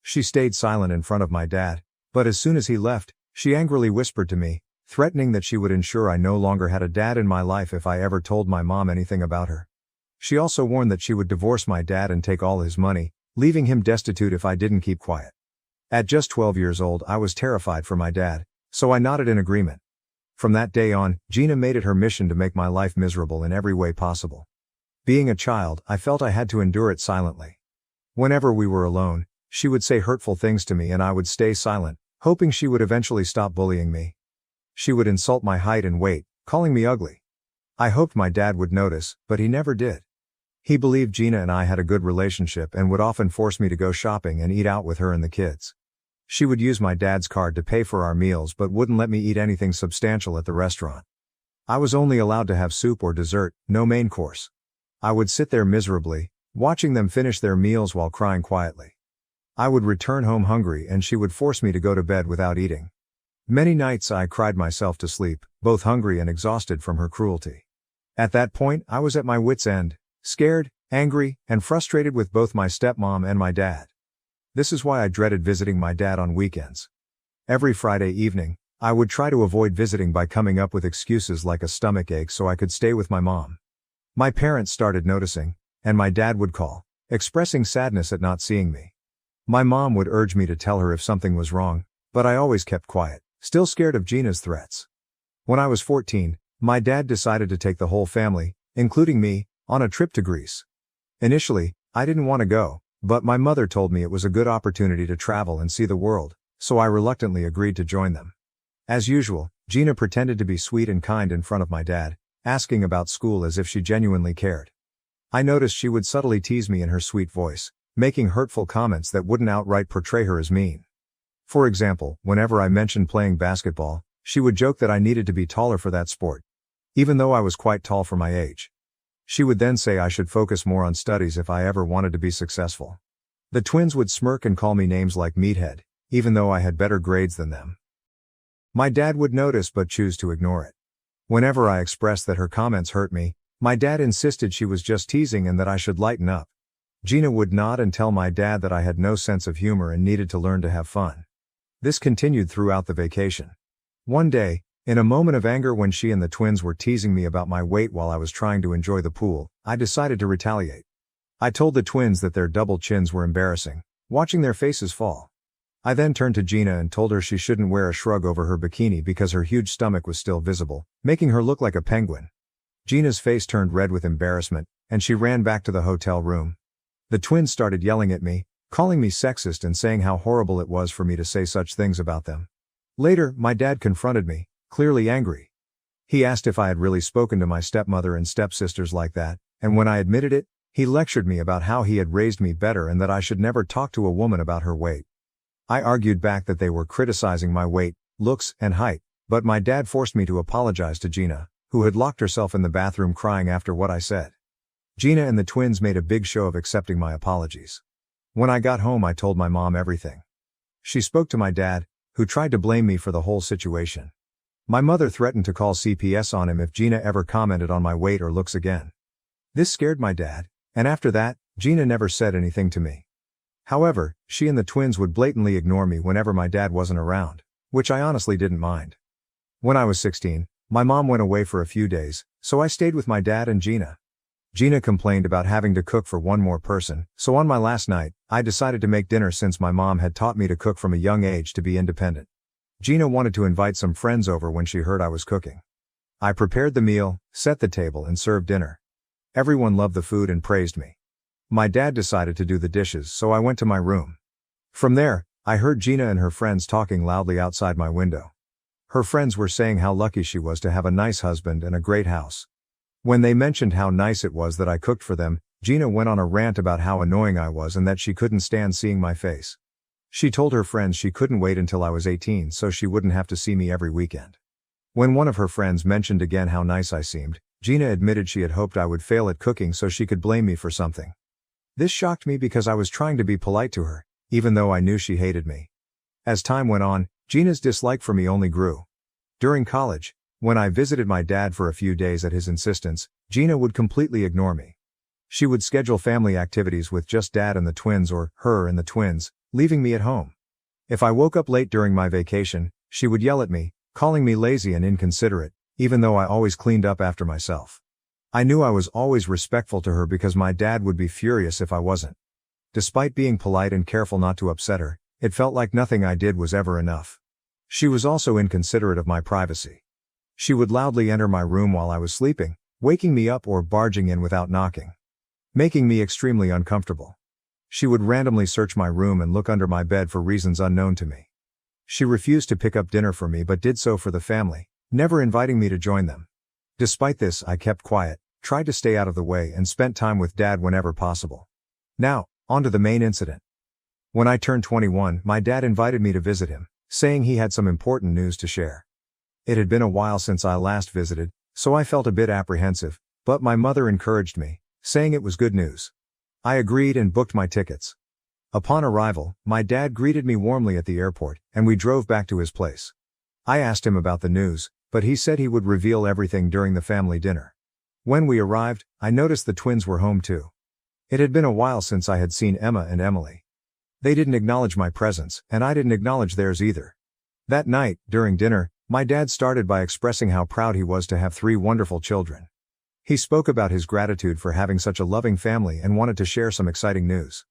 Speaker 1: She stayed silent in front of my dad, but as soon as he left, she angrily whispered to me, threatening that she would ensure I no longer had a dad in my life if I ever told my mom anything about her. She also warned that she would divorce my dad and take all his money, leaving him destitute if I didn't keep quiet. At just 12 years old, I was terrified for my dad, so I nodded in agreement. From that day on, Gina made it her mission to make my life miserable in every way possible. Being a child, I felt I had to endure it silently. Whenever we were alone, she would say hurtful things to me and I would stay silent, hoping she would eventually stop bullying me. She would insult my height and weight, calling me ugly. I hoped my dad would notice, but he never did. He believed Gina and I had a good relationship and would often force me to go shopping and eat out with her and the kids. She would use my dad's card to pay for our meals but wouldn't let me eat anything substantial at the restaurant. I was only allowed to have soup or dessert, no main course. I would sit there miserably, watching them finish their meals while crying quietly. I would return home hungry and she would force me to go to bed without eating. Many nights I cried myself to sleep, both hungry and exhausted from her cruelty. At that point, I was at my wits' end, scared, angry, and frustrated with both my stepmom and my dad. This is why I dreaded visiting my dad on weekends. Every Friday evening, I would try to avoid visiting by coming up with excuses like a stomach ache so I could stay with my mom. My parents started noticing, and my dad would call, expressing sadness at not seeing me. My mom would urge me to tell her if something was wrong, but I always kept quiet, still scared of Gina's threats. When I was 14, my dad decided to take the whole family, including me, on a trip to Greece. Initially, I didn't want to go, but my mother told me it was a good opportunity to travel and see the world, so I reluctantly agreed to join them. As usual, Gina pretended to be sweet and kind in front of my dad, asking about school as if she genuinely cared. I noticed she would subtly tease me in her sweet voice, making hurtful comments that wouldn't outright portray her as mean. For example, whenever I mentioned playing basketball, she would joke that I needed to be taller for that sport, even though I was quite tall for my age. She would then say I should focus more on studies if I ever wanted to be successful. The twins would smirk and call me names like meathead, even though I had better grades than them. My dad would notice but choose to ignore it. Whenever I expressed that her comments hurt me, my dad insisted she was just teasing and that I should lighten up. Gina would nod and tell my dad that I had no sense of humor and needed to learn to have fun. This continued throughout the vacation. One day, in a moment of anger when she and the twins were teasing me about my weight while I was trying to enjoy the pool, I decided to retaliate. I told the twins that their double chins were embarrassing, watching their faces fall. I then turned to Gina and told her she shouldn't wear a shrug over her bikini because her huge stomach was still visible, making her look like a penguin. Gina's face turned red with embarrassment, and she ran back to the hotel room. The twins started yelling at me, calling me sexist and saying how horrible it was for me to say such things about them. Later, my dad confronted me, clearly angry. He asked if I had really spoken to my stepmother and stepsisters like that, and when I admitted it, he lectured me about how he had raised me better and that I should never talk to a woman about her weight. I argued back that they were criticizing my weight, looks, and height, but my dad forced me to apologize to Gina, who had locked herself in the bathroom crying after what I said. Gina and the twins made a big show of accepting my apologies. When I got home, I told my mom everything. She spoke to my dad, who tried to blame me for the whole situation. My mother threatened to call CPS on him if Gina ever commented on my weight or looks again. This scared my dad, and after that, Gina never said anything to me. However, she and the twins would blatantly ignore me whenever my dad wasn't around, which I honestly didn't mind. When I was 16, my mom went away for a few days, so I stayed with my dad and Gina. Gina complained about having to cook for one more person, so on my last night, I decided to make dinner since my mom had taught me to cook from a young age to be independent. Gina wanted to invite some friends over when she heard I was cooking. I prepared the meal, set the table, and served dinner. Everyone loved the food and praised me. My dad decided to do the dishes, so I went to my room. From there, I heard Gina and her friends talking loudly outside my window. Her friends were saying how lucky she was to have a nice husband and a great house. When they mentioned how nice it was that I cooked for them, Gina went on a rant about how annoying I was and that she couldn't stand seeing my face. She told her friends she couldn't wait until I was 18 so she wouldn't have to see me every weekend. When one of her friends mentioned again how nice I seemed, Gina admitted she had hoped I would fail at cooking so she could blame me for something. This shocked me because I was trying to be polite to her, even though I knew she hated me. As time went on, Gina's dislike for me only grew. During college, when I visited my dad for a few days at his insistence, Gina would completely ignore me. She would schedule family activities with just dad and the twins or her and the twins, leaving me at home. If I woke up late during my vacation, she would yell at me, calling me lazy and inconsiderate, even though I always cleaned up after myself. I knew I was always respectful to her because my dad would be furious if I wasn't. Despite being polite and careful not to upset her, it felt like nothing I did was ever enough. She was also inconsiderate of my privacy. She would loudly enter my room while I was sleeping, waking me up or barging in without knocking, making me extremely uncomfortable. She would randomly search my room and look under my bed for reasons unknown to me. She refused to pick up dinner for me but did so for the family, never inviting me to join them. Despite this, I kept quiet, tried to stay out of the way, and spent time with dad whenever possible. Now, on to the main incident. When I turned 21, my dad invited me to visit him, saying he had some important news to share. It had been a while since I last visited, so I felt a bit apprehensive, but my mother encouraged me, saying it was good news. I agreed and booked my tickets. Upon arrival, my dad greeted me warmly at the airport, and we drove back to his place. I asked him about the news, but he said he would reveal everything during the family dinner. When we arrived, I noticed the twins were home too. It had been a while since I had seen Emma and Emily. They didn't acknowledge my presence, and I didn't acknowledge theirs either. That night, during dinner, my dad started by expressing how proud he was to have 3 wonderful children. He spoke about his gratitude for having such a loving family and wanted to share some exciting news.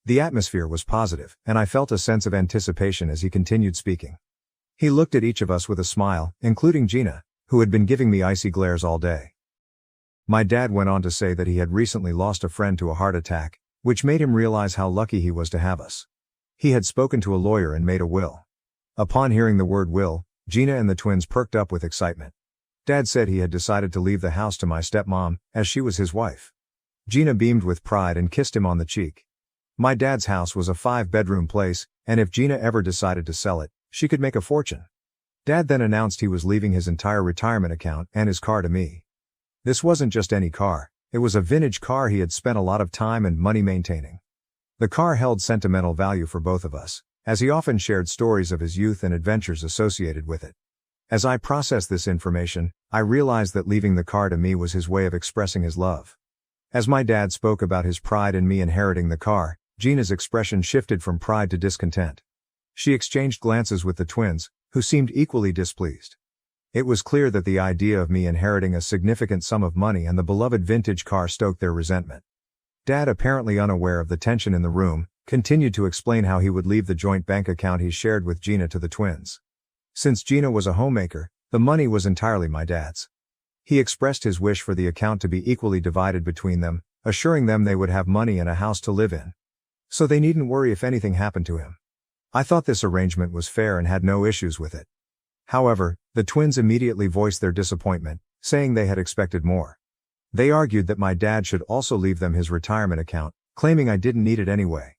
Speaker 1: The atmosphere was positive, and I felt a sense of anticipation as he continued speaking. He looked at each of us with a smile, including Gina, who had been giving me icy glares all day. My dad went on to say that he had recently lost a friend to a heart attack, which made him realize how lucky he was to have us. He had spoken to a lawyer and made a will. Upon hearing the word will, Gina and the twins perked up with excitement. Dad said he had decided to leave the house to my stepmom, as she was his wife. Gina beamed with pride and kissed him on the cheek. My dad's house was a 5-bedroom place, and if Gina ever decided to sell it, she could make a fortune. Dad then announced he was leaving his entire retirement account and his car to me. This wasn't just any car, it was a vintage car he had spent a lot of time and money maintaining. The car held sentimental value for both of us, as he often shared stories of his youth and adventures associated with it. As I processed this information, I realized that leaving the car to me was his way of expressing his love. As my dad spoke about his pride in me inheriting the car, Gina's expression shifted from pride to discontent. She exchanged glances with the twins, who seemed equally displeased. It was clear that the idea of me inheriting a significant sum of money and the beloved vintage car stoked their resentment. Dad, apparently unaware of the tension in the room, continued to explain how he would leave the joint bank account he shared with Gina to the twins. Since Gina was a homemaker, the money was entirely my dad's. He expressed his wish for the account to be equally divided between them, assuring them they would have money and a house to live in. So they needn't worry if anything happened to him. I thought this arrangement was fair and had no issues with it. However, the twins immediately voiced their disappointment, saying they had expected more. They argued that my dad should also leave them his retirement account, claiming I didn't need it anyway.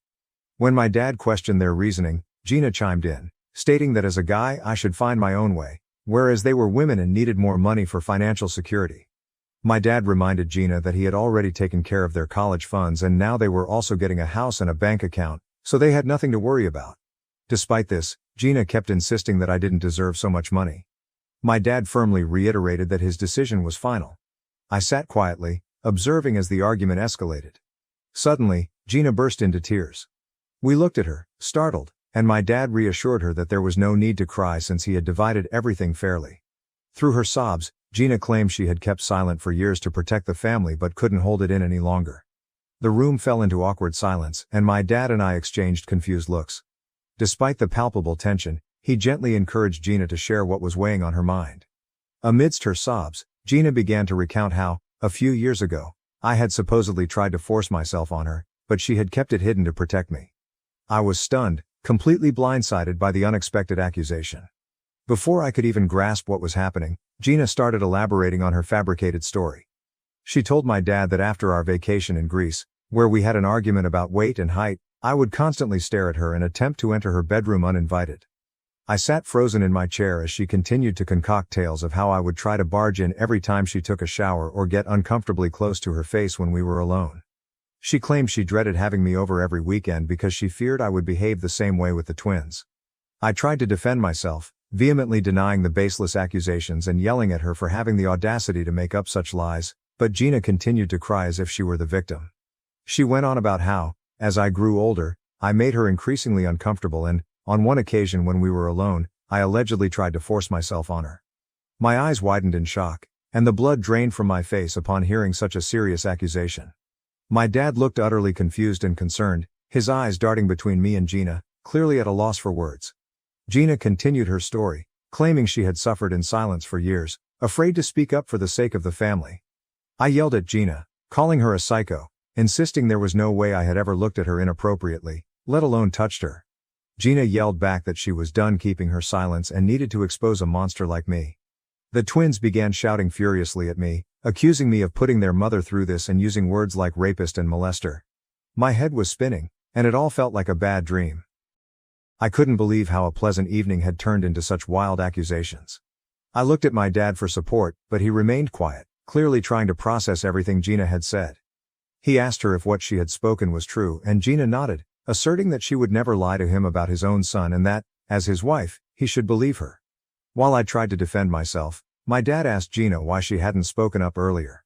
Speaker 1: When my dad questioned their reasoning, Gina chimed in, stating that as a guy I should find my own way, whereas they were women and needed more money for financial security. My dad reminded Gina that he had already taken care of their college funds and now they were also getting a house and a bank account, so they had nothing to worry about. Despite this, Gina kept insisting that I didn't deserve so much money. My dad firmly reiterated that his decision was final. I sat quietly, observing as the argument escalated. Suddenly, Gina burst into tears. We looked at her, startled, and my dad reassured her that there was no need to cry since he had divided everything fairly. Through her sobs, Gina claimed she had kept silent for years to protect the family but couldn't hold it in any longer. The room fell into awkward silence, and my dad and I exchanged confused looks. Despite the palpable tension, he gently encouraged Gina to share what was weighing on her mind. Amidst her sobs, Gina began to recount how, a few years ago, I had supposedly tried to force myself on her, but she had kept it hidden to protect me. I was stunned, completely blindsided by the unexpected accusation. Before I could even grasp what was happening, Gina started elaborating on her fabricated story. She told my dad that after our vacation in Greece, where we had an argument about weight and height, I would constantly stare at her and attempt to enter her bedroom uninvited. I sat frozen in my chair as she continued to concoct tales of how I would try to barge in every time she took a shower or get uncomfortably close to her face when we were alone. She claimed she dreaded having me over every weekend because she feared I would behave the same way with the twins. I tried to defend myself, vehemently denying the baseless accusations and yelling at her for having the audacity to make up such lies, but Gina continued to cry as if she were the victim. She went on about how, as I grew older, I made her increasingly uncomfortable and, on one occasion when we were alone, I allegedly tried to force myself on her. My eyes widened in shock, and the blood drained from my face upon hearing such a serious accusation. My dad looked utterly confused and concerned, his eyes darting between me and Gina, clearly at a loss for words. Gina continued her story, claiming she had suffered in silence for years, afraid to speak up for the sake of the family. I yelled at Gina, calling her a psycho, insisting there was no way I had ever looked at her inappropriately, let alone touched her. Gina yelled back that she was done keeping her silence and needed to expose a monster like me. The twins began shouting furiously at me, accusing me of putting their mother through this and using words like rapist and molester. My head was spinning, and it all felt like a bad dream. I couldn't believe how a pleasant evening had turned into such wild accusations. I looked at my dad for support, but he remained quiet, clearly trying to process everything Gina had said. He asked her if what she had spoken was true, and Gina nodded, asserting that she would never lie to him about his own son and that, as his wife, he should believe her. While I tried to defend myself, my dad asked Gina why she hadn't spoken up earlier.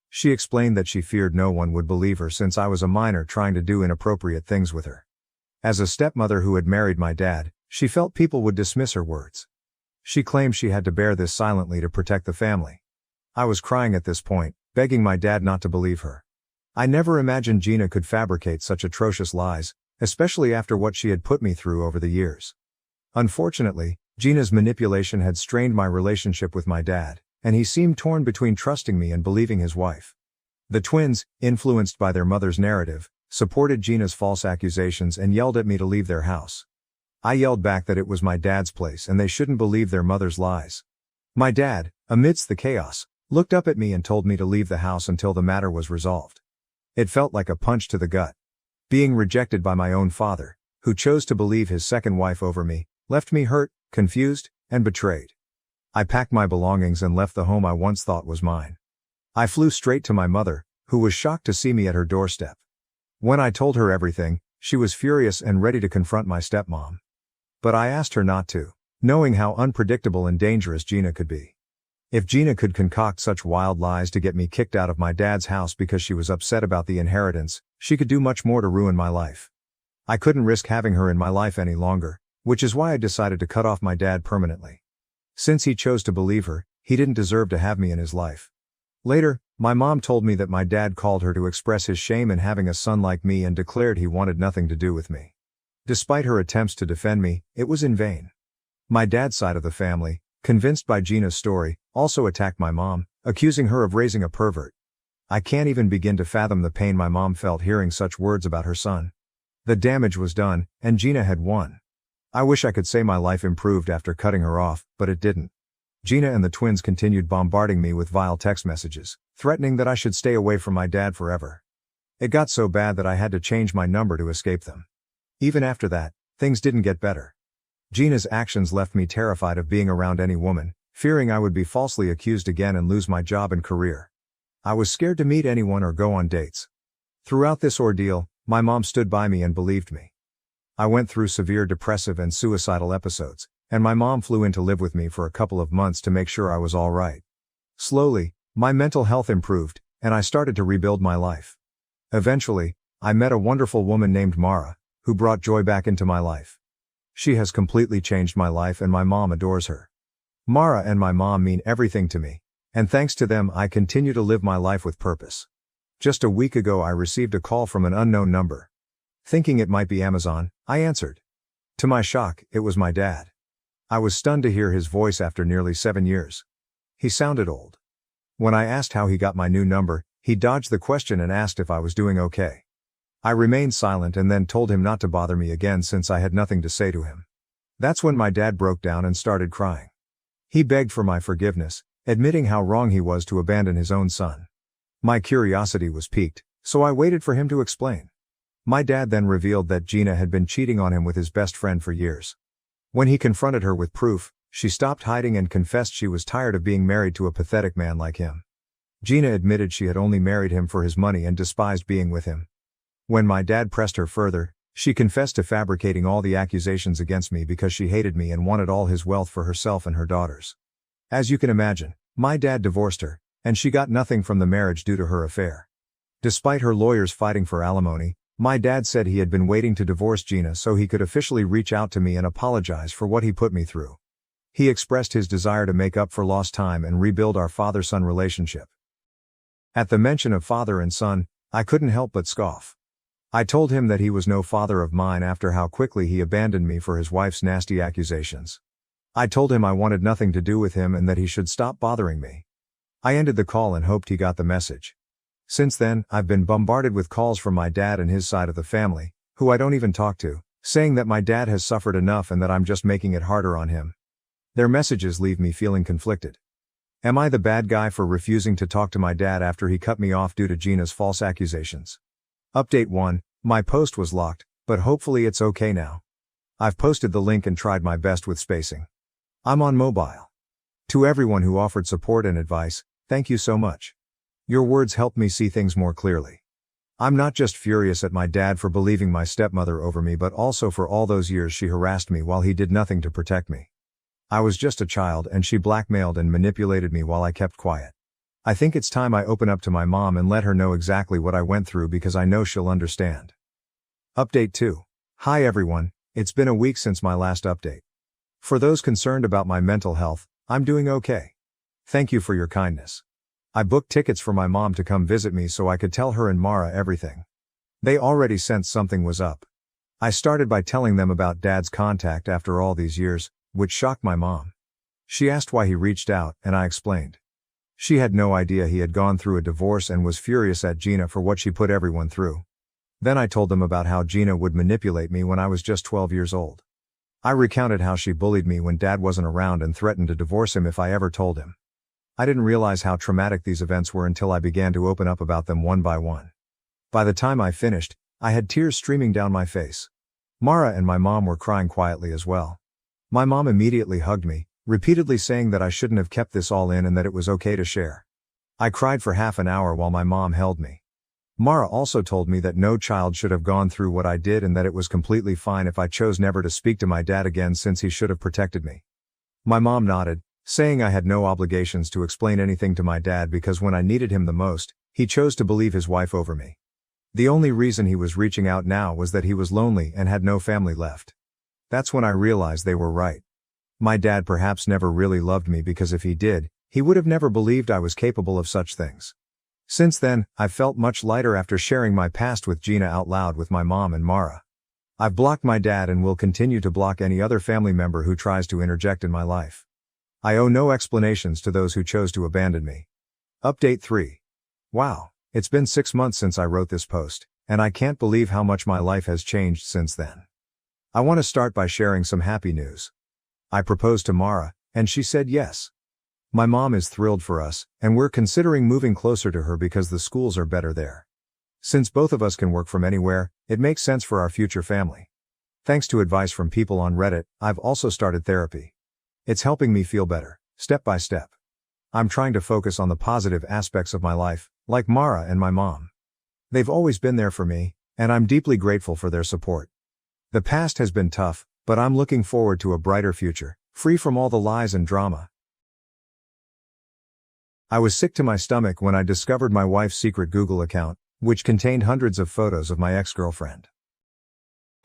Speaker 1: She explained that she feared no one would believe her since I was a minor trying to do inappropriate things with her. As a stepmother who had married my dad, she felt people would dismiss her words. She claimed she had to bear this silently to protect the family. I was crying at this point, begging my dad not to believe her. I never imagined Gina could fabricate such atrocious lies, especially after what she had put me through over the years. Unfortunately, Gina's manipulation had strained my relationship with my dad, and he seemed torn between trusting me and believing his wife. The twins, influenced by their mother's narrative, supported Gina's false accusations and yelled at me to leave their house. I yelled back that it was my dad's place and they shouldn't believe their mother's lies. My dad, amidst the chaos, looked up at me and told me to leave the house until the matter was resolved. It felt like a punch to the gut. Being rejected by my own father, who chose to believe his second wife over me, left me hurt, confused, and betrayed. I packed my belongings and left the home I once thought was mine. I flew straight to my mother, who was shocked to see me at her doorstep. When I told her everything, she was furious and ready to confront my stepmom. But I asked her not to, knowing how unpredictable and dangerous Gina could be. If Gina could concoct such wild lies to get me kicked out of my dad's house because she was upset about the inheritance, she could do much more to ruin my life. I couldn't risk having her in my life any longer, which is why I decided to cut off my dad permanently. Since he chose to believe her, he didn't deserve to have me in his life. Later, my mom told me that my dad called her to express his shame in having a son like me and declared he wanted nothing to do with me. Despite her attempts to defend me, it was in vain. My dad's side of the family, convinced by Gina's story, also attacked my mom, accusing her of raising a pervert. I can't even begin to fathom the pain my mom felt hearing such words about her son. The damage was done, and Gina had won. I wish I could say my life improved after cutting her off, but it didn't. Gina and the twins continued bombarding me with vile text messages, threatening that I should stay away from my dad forever. It got so bad that I had to change my number to escape them. Even after that, things didn't get better. Gina's actions left me terrified of being around any woman, fearing I would be falsely accused again and lose my job and career. I was scared to meet anyone or go on dates. Throughout this ordeal, my mom stood by me and believed me. I went through severe depressive and suicidal episodes, and my mom flew in to live with me for a couple of months to make sure I was all right. Slowly, my mental health improved, and I started to rebuild my life. Eventually, I met a wonderful woman named Mara, who brought joy back into my life. She has completely changed my life and my mom adores her. Mara and my mom mean everything to me, and thanks to them I continue to live my life with purpose. Just a week ago I received a call from an unknown number. Thinking it might be Amazon, I answered. To my shock, it was my dad. I was stunned to hear his voice after nearly 7 years. He sounded old. When I asked how he got my new number, he dodged the question and asked if I was doing okay. I remained silent and then told him not to bother me again since I had nothing to say to him. That's when my dad broke down and started crying. He begged for my forgiveness, admitting how wrong he was to abandon his own son. My curiosity was piqued, so I waited for him to explain. My dad then revealed that Gina had been cheating on him with his best friend for years. When he confronted her with proof, she stopped hiding and confessed she was tired of being married to a pathetic man like him. Gina admitted she had only married him for his money and despised being with him. When my dad pressed her further, she confessed to fabricating all the accusations against me because she hated me and wanted all his wealth for herself and her daughters. As you can imagine, my dad divorced her, and she got nothing from the marriage due to her affair. Despite her lawyers fighting for alimony, my dad said he had been waiting to divorce Gina so he could officially reach out to me and apologize for what he put me through. He expressed his desire to make up for lost time and rebuild our father-son relationship. At the mention of father and son, I couldn't help but scoff. I told him that he was no father of mine after how quickly he abandoned me for his wife's nasty accusations. I told him I wanted nothing to do with him and that he should stop bothering me. I ended the call and hoped he got the message. Since then, I've been bombarded with calls from my dad and his side of the family, who I don't even talk to, saying that my dad has suffered enough and that I'm just making it harder on him. Their messages leave me feeling conflicted. Am I the bad guy for refusing to talk to my dad after he cut me off due to Gina's false accusations? Update 1, my post was locked, but hopefully it's okay now. I've posted the link and tried my best with spacing. I'm on mobile. To everyone who offered support and advice, thank you so much. Your words helped me see things more clearly. I'm not just furious at my dad for believing my stepmother over me but also for all those years she harassed me while he did nothing to protect me. I was just a child and she blackmailed and manipulated me while I kept quiet. I think it's time I open up to my mom and let her know exactly what I went through because I know she'll understand. Update 2. Hi everyone, it's been a week since my last update. For those concerned about my mental health, I'm doing okay. Thank you for your kindness. I booked tickets for my mom to come visit me so I could tell her and Mara everything. They already sensed something was up. I started by telling them about Dad's contact after all these years, which shocked my mom. She asked why he reached out, and I explained. She had no idea he had gone through a divorce and was furious at Gina for what she put everyone through. Then I told them about how Gina would manipulate me when I was just 12 years old. I recounted how she bullied me when Dad wasn't around and threatened to divorce him if I ever told him. I didn't realize how traumatic these events were until I began to open up about them one by one. By the time I finished, I had tears streaming down my face. Mara and my mom were crying quietly as well. My mom immediately hugged me, repeatedly saying that I shouldn't have kept this all in and that it was okay to share. I cried for half an hour while my mom held me. Mara also told me that no child should have gone through what I did and that it was completely fine if I chose never to speak to my dad again since he should have protected me. My mom nodded, saying I had no obligations to explain anything to my dad because when I needed him the most, he chose to believe his wife over me. The only reason he was reaching out now was that he was lonely and had no family left. That's when I realized they were right. My dad perhaps never really loved me because if he did, he would have never believed I was capable of such things. Since then, I've felt much lighter after sharing my past with Gina out loud with my mom and Mara. I've blocked my dad and will continue to block any other family member who tries to interject in my life. I owe no explanations to those who chose to abandon me. Update 3. Wow, it's been 6 months since I wrote this post, and I can't believe how much my life has changed since then. I want to start by sharing some happy news. I proposed to Mara, and she said yes. My mom is thrilled for us, and we're considering moving closer to her because the schools are better there. Since both of us can work from anywhere, it makes sense for our future family. Thanks to advice from people on Reddit, I've also started therapy. It's helping me feel better, step by step. I'm trying to focus on the positive aspects of my life, like Mara and my mom. They've always been there for me, and I'm deeply grateful for their support. The past has been tough, but I'm looking forward to a brighter future, free from all the lies and drama. I was sick to my stomach when I discovered my wife's secret Google account, which contained hundreds of photos of my ex-girlfriend.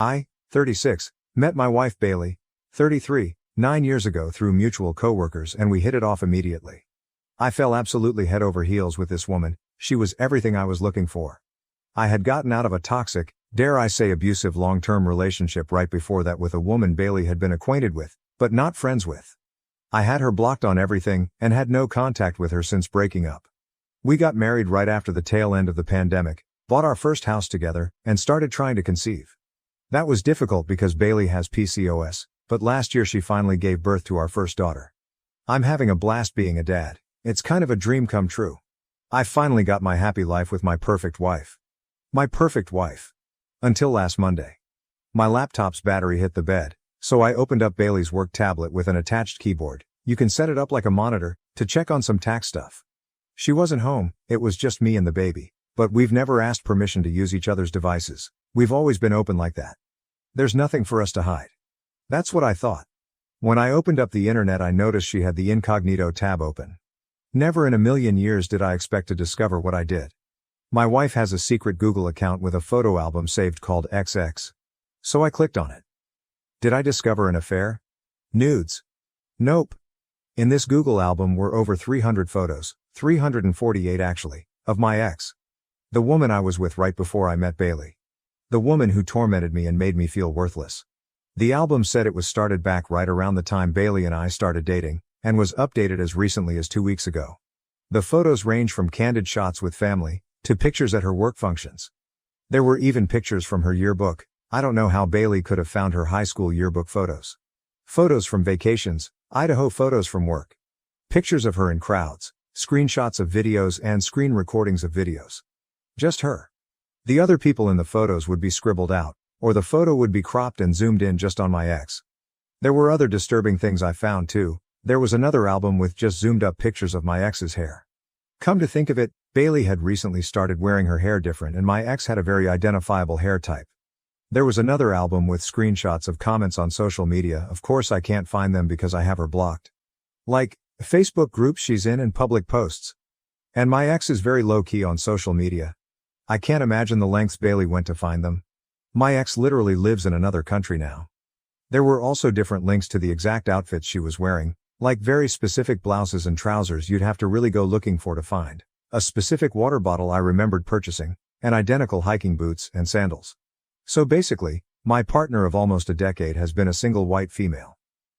Speaker 1: I, 36, met my wife Bailey, 33, 9 years ago through mutual coworkers and we hit it off immediately. I fell absolutely head over heels with this woman. She was everything I was looking for. I had gotten out of a toxic, dare I say abusive long-term relationship right before that with a woman Bailey had been acquainted with, but not friends with. I had her blocked on everything and had no contact with her since breaking up. We got married right after the tail end of the pandemic, bought our first house together, and started trying to conceive. That was difficult because Bailey has PCOS, but last year she finally gave birth to our first daughter. I'm having a blast being a dad. It's kind of a dream come true. I finally got my happy life with my perfect wife. My perfect wife. Until last Monday. My laptop's battery hit the bed, so I opened up Bailey's work tablet with an attached keyboard. You can set it up like a monitor, to check on some tax stuff. She wasn't home, it was just me and the baby, but we've never asked permission to use each other's devices. We've always been open like that. There's nothing for us to hide. That's what I thought. When I opened up the internet I noticed she had the incognito tab open. Never in a million years did I expect to discover what I did. My wife has a secret Google account with a photo album saved called XX. So I clicked on it. Did I discover an affair? Nudes? Nope. In this Google album were over 300 photos, 348 actually, of my ex. The woman I was with right before I met Bailey. The woman who tormented me and made me feel worthless. The album said it was started back right around the time Bailey and I started dating, and was updated as recently as 2 weeks ago. The photos range from candid shots with family, to pictures at her work functions. There were even pictures from her yearbook. I don't know how Bailey could have found her high school yearbook photos. Photos from vacations, Idaho photos from work. Pictures of her in crowds, screenshots of videos and screen recordings of videos. Just her. The other people in the photos would be scribbled out, or the photo would be cropped and zoomed in just on my ex. There were other disturbing things I found too. There was another album with just zoomed up pictures of my ex's hair. Come to think of it, Bailey had recently started wearing her hair different and my ex had a very identifiable hair type. There was another album with screenshots of comments on social media. Of course I can't find them because I have her blocked. Like, Facebook groups she's in and public posts. And my ex is very low-key on social media. I can't imagine the lengths Bailey went to find them. My ex literally lives in another country now. There were also different links to the exact outfits she was wearing, like very specific blouses and trousers you'd have to really go looking for to find. A specific water bottle I remembered purchasing, and identical hiking boots and sandals. So basically, my partner of almost a decade has been a single white female.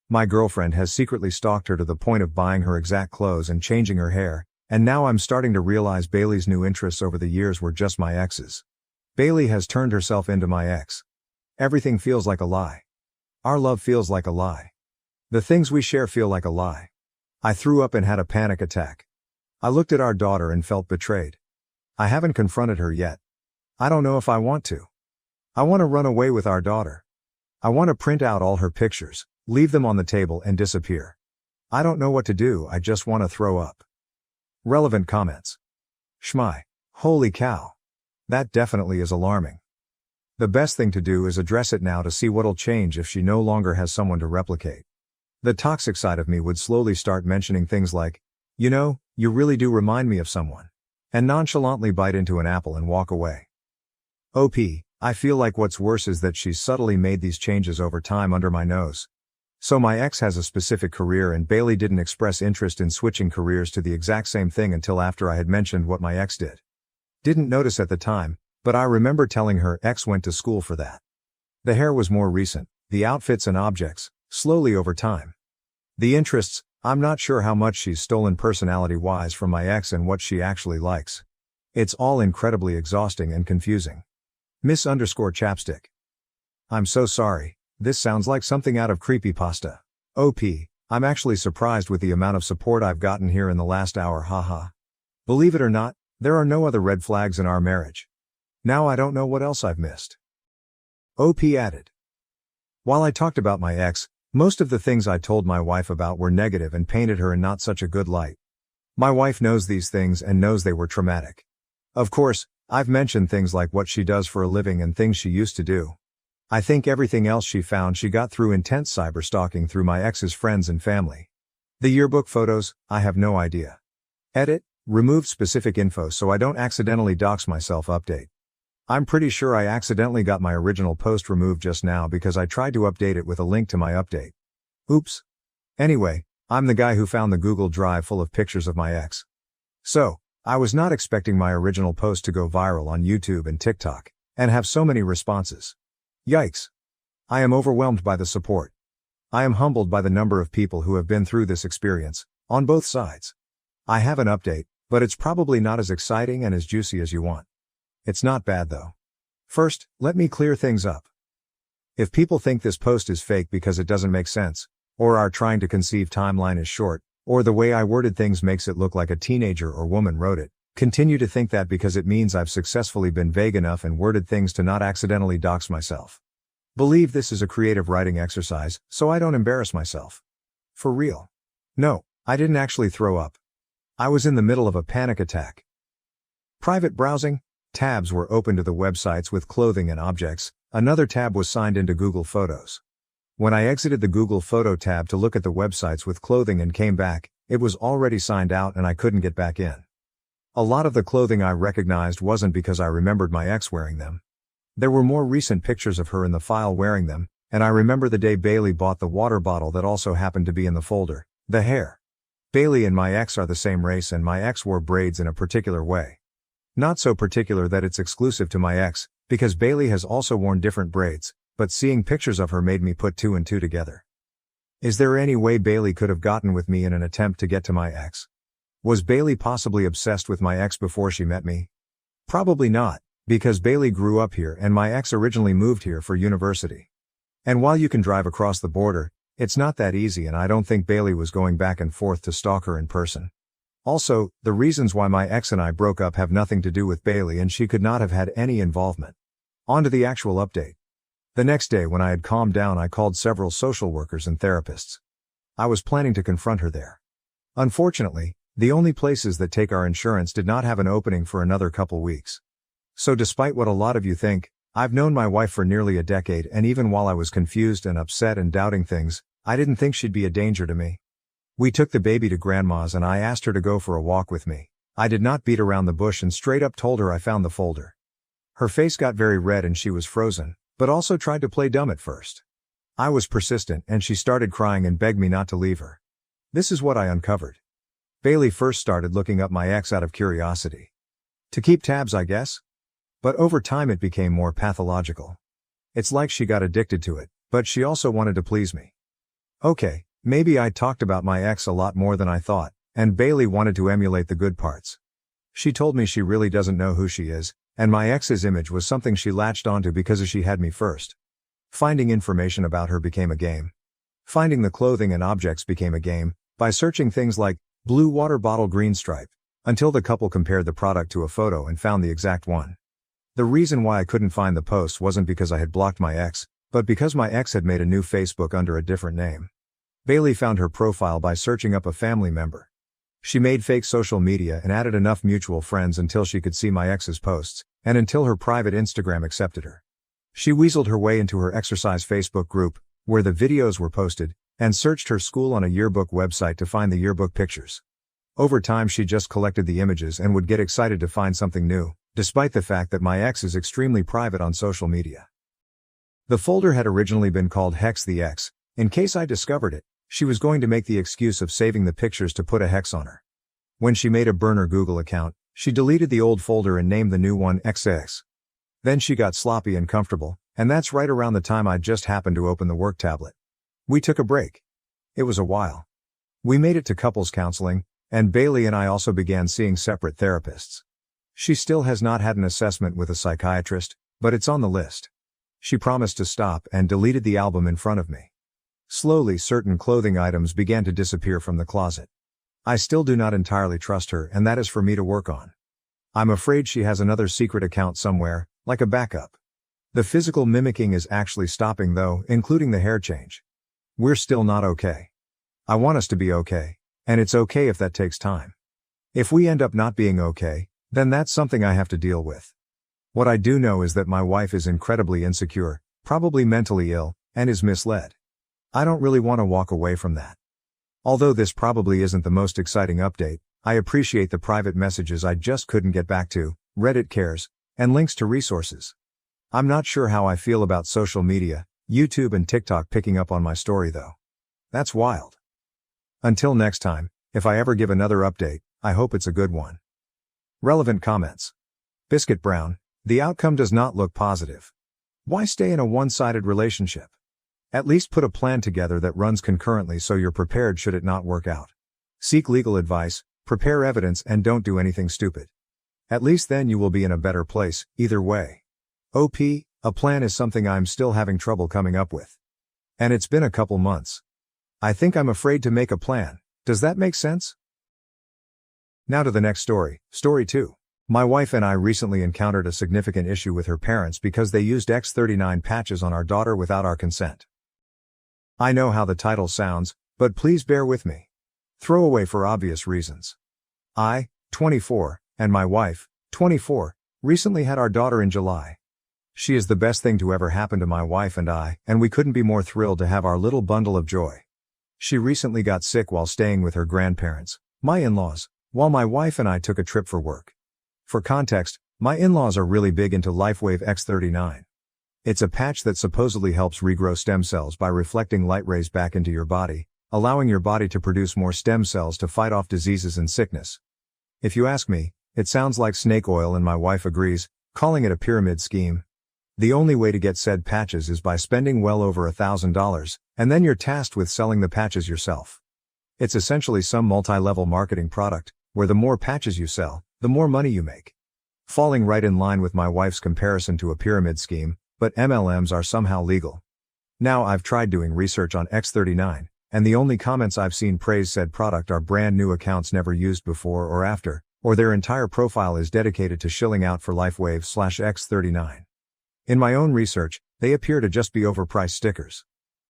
Speaker 1: My girlfriend has secretly stalked her to the point of buying her exact clothes and changing her hair, and now I'm starting to realize Bailey's new interests over the years were just my ex's. Bailey has turned herself into my ex. Everything feels like a lie. Our love feels like a lie. The things we share feel like a lie. I threw up and had a panic attack. I looked at our daughter and felt betrayed. I haven't confronted her yet. I don't know if I want to. I want to run away with our daughter. I want to print out all her pictures, leave them on the table and disappear. I don't know what to do, I just want to throw up. Relevant comments. Shmai. Holy cow. That definitely is alarming. The best thing to do is address it now to see what'll change if she no longer has someone to replicate. The toxic side of me would slowly start mentioning things like, you know, you really do remind me of someone. And nonchalantly bite into an apple and walk away. OP, I feel like what's worse is that she's subtly made these changes over time under my nose. So my ex has a specific career and Bailey didn't express interest in switching careers to the exact same thing until after I had mentioned what my ex did. Didn't notice at the time, but I remember telling her ex went to school for that. The hair was more recent, the outfits and objects, slowly over time. The interests, I'm not sure how much she's stolen personality-wise from my ex and what she actually likes. It's all incredibly exhausting and confusing. Miss_chapstick. I'm so sorry. This sounds like something out of creepypasta. OP, I'm actually surprised with the amount of support I've gotten here in the last hour, haha. Believe it or not, there are no other red flags in our marriage. Now I don't know what else I've missed. OP added. While I talked about my ex, most of the things I told my wife about were negative and painted her in not such a good light. My wife knows these things and knows they were traumatic. Of course, I've mentioned things like what she does for a living and things she used to do. I think everything else she found she got through intense cyberstalking through my ex's friends and family. The yearbook photos, I have no idea. Edit, removed specific info so I don't accidentally dox myself. Update. I'm pretty sure I accidentally got my original post removed just now because I tried to update it with a link to my update. Oops. Anyway, I'm the guy who found the Google Drive full of pictures of my ex. So, I was not expecting my original post to go viral on YouTube and TikTok, and have so many responses. Yikes. I am overwhelmed by the support. I am humbled by the number of people who have been through this experience, on both sides. I have an update, but it's probably not as exciting and as juicy as you want. It's not bad though. First, let me clear things up. If people think this post is fake because it doesn't make sense, or are trying to conceive timeline is short, or the way I worded things makes it look like a teenager or woman wrote it, continue to think that because it means I've successfully been vague enough and worded things to not accidentally dox myself. Believe this is a creative writing exercise, so I don't embarrass myself. For real. No, I didn't actually throw up. I was in the middle of a panic attack. Private browsing. Tabs were open to the websites with clothing and objects, another tab was signed into Google Photos. When I exited the Google Photo tab to look at the websites with clothing and came back, it was already signed out and I couldn't get back in. A lot of the clothing I recognized wasn't because I remembered my ex wearing them. There were more recent pictures of her in the file wearing them, and I remember the day Bailey bought the water bottle that also happened to be in the folder. The hair. Bailey and my ex are the same race and my ex wore braids in a particular way. Not so particular that it's exclusive to my ex, because Bailey has also worn different braids, but seeing pictures of her made me put two and two together. Is there any way Bailey could have gotten with me in an attempt to get to my ex? Was Bailey possibly obsessed with my ex before she met me? Probably not, because Bailey grew up here and my ex originally moved here for university. And while you can drive across the border, it's not that easy and I don't think Bailey was going back and forth to stalk her in person. Also, the reasons why my ex and I broke up have nothing to do with Bailey and she could not have had any involvement. On to the actual update. The next day when I had calmed down I called several social workers and therapists. I was planning to confront her there. Unfortunately, the only places that take our insurance did not have an opening for another couple weeks. So despite what a lot of you think, I've known my wife for nearly a decade and even while I was confused and upset and doubting things, I didn't think she'd be a danger to me. We took the baby to grandma's and I asked her to go for a walk with me. I did not beat around the bush and straight up told her I found the folder. Her face got very red and she was frozen, but also tried to play dumb at first. I was persistent and she started crying and begged me not to leave her. This is what I uncovered. Bailey first started looking up my ex out of curiosity. To keep tabs, I guess? But over time it became more pathological. It's like she got addicted to it, but she also wanted to please me. Okay, maybe I talked about my ex a lot more than I thought, and Bailey wanted to emulate the good parts. She told me she really doesn't know who she is, and my ex's image was something she latched onto because she had me first. Finding information about her became a game. Finding the clothing and objects became a game, by searching things like blue water bottle green stripe, until the couple compared the product to a photo and found the exact one. The reason why I couldn't find the posts wasn't because I had blocked my ex, but because my ex had made a new Facebook under a different name. Bailey found her profile by searching up a family member. She made fake social media and added enough mutual friends until she could see my ex's posts, and until her private Instagram accepted her. She weaseled her way into her exercise Facebook group, where the videos were posted, and searched her school on a yearbook website to find the yearbook pictures. Over time she just collected the images and would get excited to find something new, despite the fact that my ex is extremely private on social media. The folder had originally been called Hex the Ex. In case I discovered it, she was going to make the excuse of saving the pictures to put a hex on her. When she made a burner Google account, she deleted the old folder and named the new one XX. Then she got sloppy and comfortable, and that's right around the time I just happened to open the work tablet. We took a break. It was a while. We made it to couples counseling, and Bailey and I also began seeing separate therapists. She still has not had an assessment with a psychiatrist, but it's on the list. She promised to stop and deleted the album in front of me. Slowly certain clothing items began to disappear from the closet. I still do not entirely trust her, and that is for me to work on. I'm afraid she has another secret account somewhere, like a backup. The physical mimicking is actually stopping though, including the hair change. We're still not okay. I want us to be okay, and it's okay if that takes time. If we end up not being okay, then that's something I have to deal with. What I do know is that my wife is incredibly insecure, probably mentally ill, and is misled. I don't really want to walk away from that. Although this probably isn't the most exciting update, I appreciate the private messages I just couldn't get back to, Reddit cares, and links to resources. I'm not sure how I feel about social media, YouTube and TikTok picking up on my story though. That's wild. Until next time, if I ever give another update, I hope it's a good one. Relevant comments. Biscuit Brown, the outcome does not look positive. Why stay in a one-sided relationship? At least put a plan together that runs concurrently so you're prepared should it not work out. Seek legal advice, prepare evidence, and don't do anything stupid. At least then you will be in a better place, either way. OP, a plan is something I'm still having trouble coming up with. And it's been a couple months. I think I'm afraid to make a plan. Does that make sense? Now to the next story, Story 2. My wife and I recently encountered a significant issue with her parents because they used X39 patches on our daughter without our consent. I know how the title sounds, but please bear with me. Throwaway for obvious reasons. I, 24, and my wife, 24, recently had our daughter in July. She is the best thing to ever happen to my wife and I, and we couldn't be more thrilled to have our little bundle of joy. She recently got sick while staying with her grandparents, my in-laws, while my wife and I took a trip for work. For context, my in-laws are really big into LifeWave X39. It's a patch that supposedly helps regrow stem cells by reflecting light rays back into your body, allowing your body to produce more stem cells to fight off diseases and sickness. If you ask me, it sounds like snake oil, and my wife agrees, calling it a pyramid scheme. The only way to get said patches is by spending well over $1,000, and then you're tasked with selling the patches yourself. It's essentially some multi-level marketing product, where the more patches you sell, the more money you make. Falling right in line with my wife's comparison to a pyramid scheme, but MLMs are somehow legal. Now I've tried doing research on X39, and the only comments I've seen praise said product are brand new accounts never used before or after, or their entire profile is dedicated to shilling out for LifeWave/X39. In my own research, they appear to just be overpriced stickers.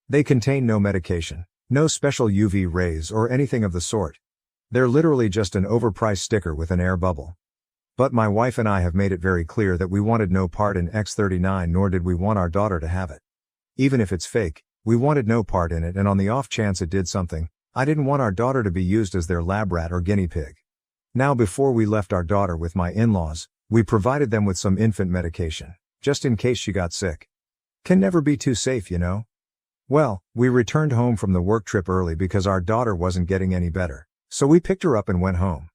Speaker 1: They contain no medication, no special UV rays or anything of the sort. They're literally just an overpriced sticker with an air bubble. But my wife and I have made it very clear that we wanted no part in X39, nor did we want our daughter to have it. Even if it's fake, we wanted no part in it, and on the off chance it did something, I didn't want our daughter to be used as their lab rat or guinea pig. Now before we left our daughter with my in-laws, we provided them with some infant medication, just in case she got sick. Can never be too safe, you know? Well, we returned home from the work trip early because our daughter wasn't getting any better, so we picked her up and went home.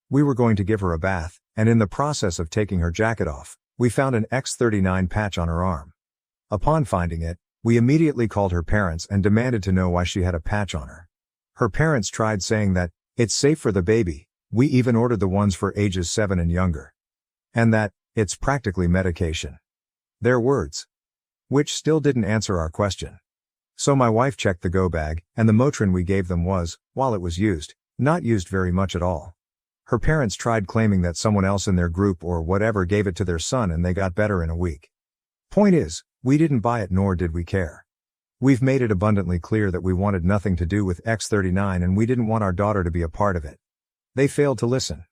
Speaker 1: We were going to give her a bath, and in the process of taking her jacket off, we found an X39 patch on her arm. Upon finding it, we immediately called her parents and demanded to know why she had a patch on her. Her parents tried saying that, it's safe for the baby, we even ordered the ones for ages 7 and younger. And that, it's practically medication. Their words. Which still didn't answer our question. So my wife checked the go bag, and the Motrin we gave them was, while it was used, not used very much at all. Her parents tried claiming that someone else in their group or whatever gave it to their son and they got better in a week. Point is, we didn't buy it nor did we care. We've made it abundantly clear that we wanted nothing to do with X39 and we didn't want our daughter to be a part of it. They failed to listen.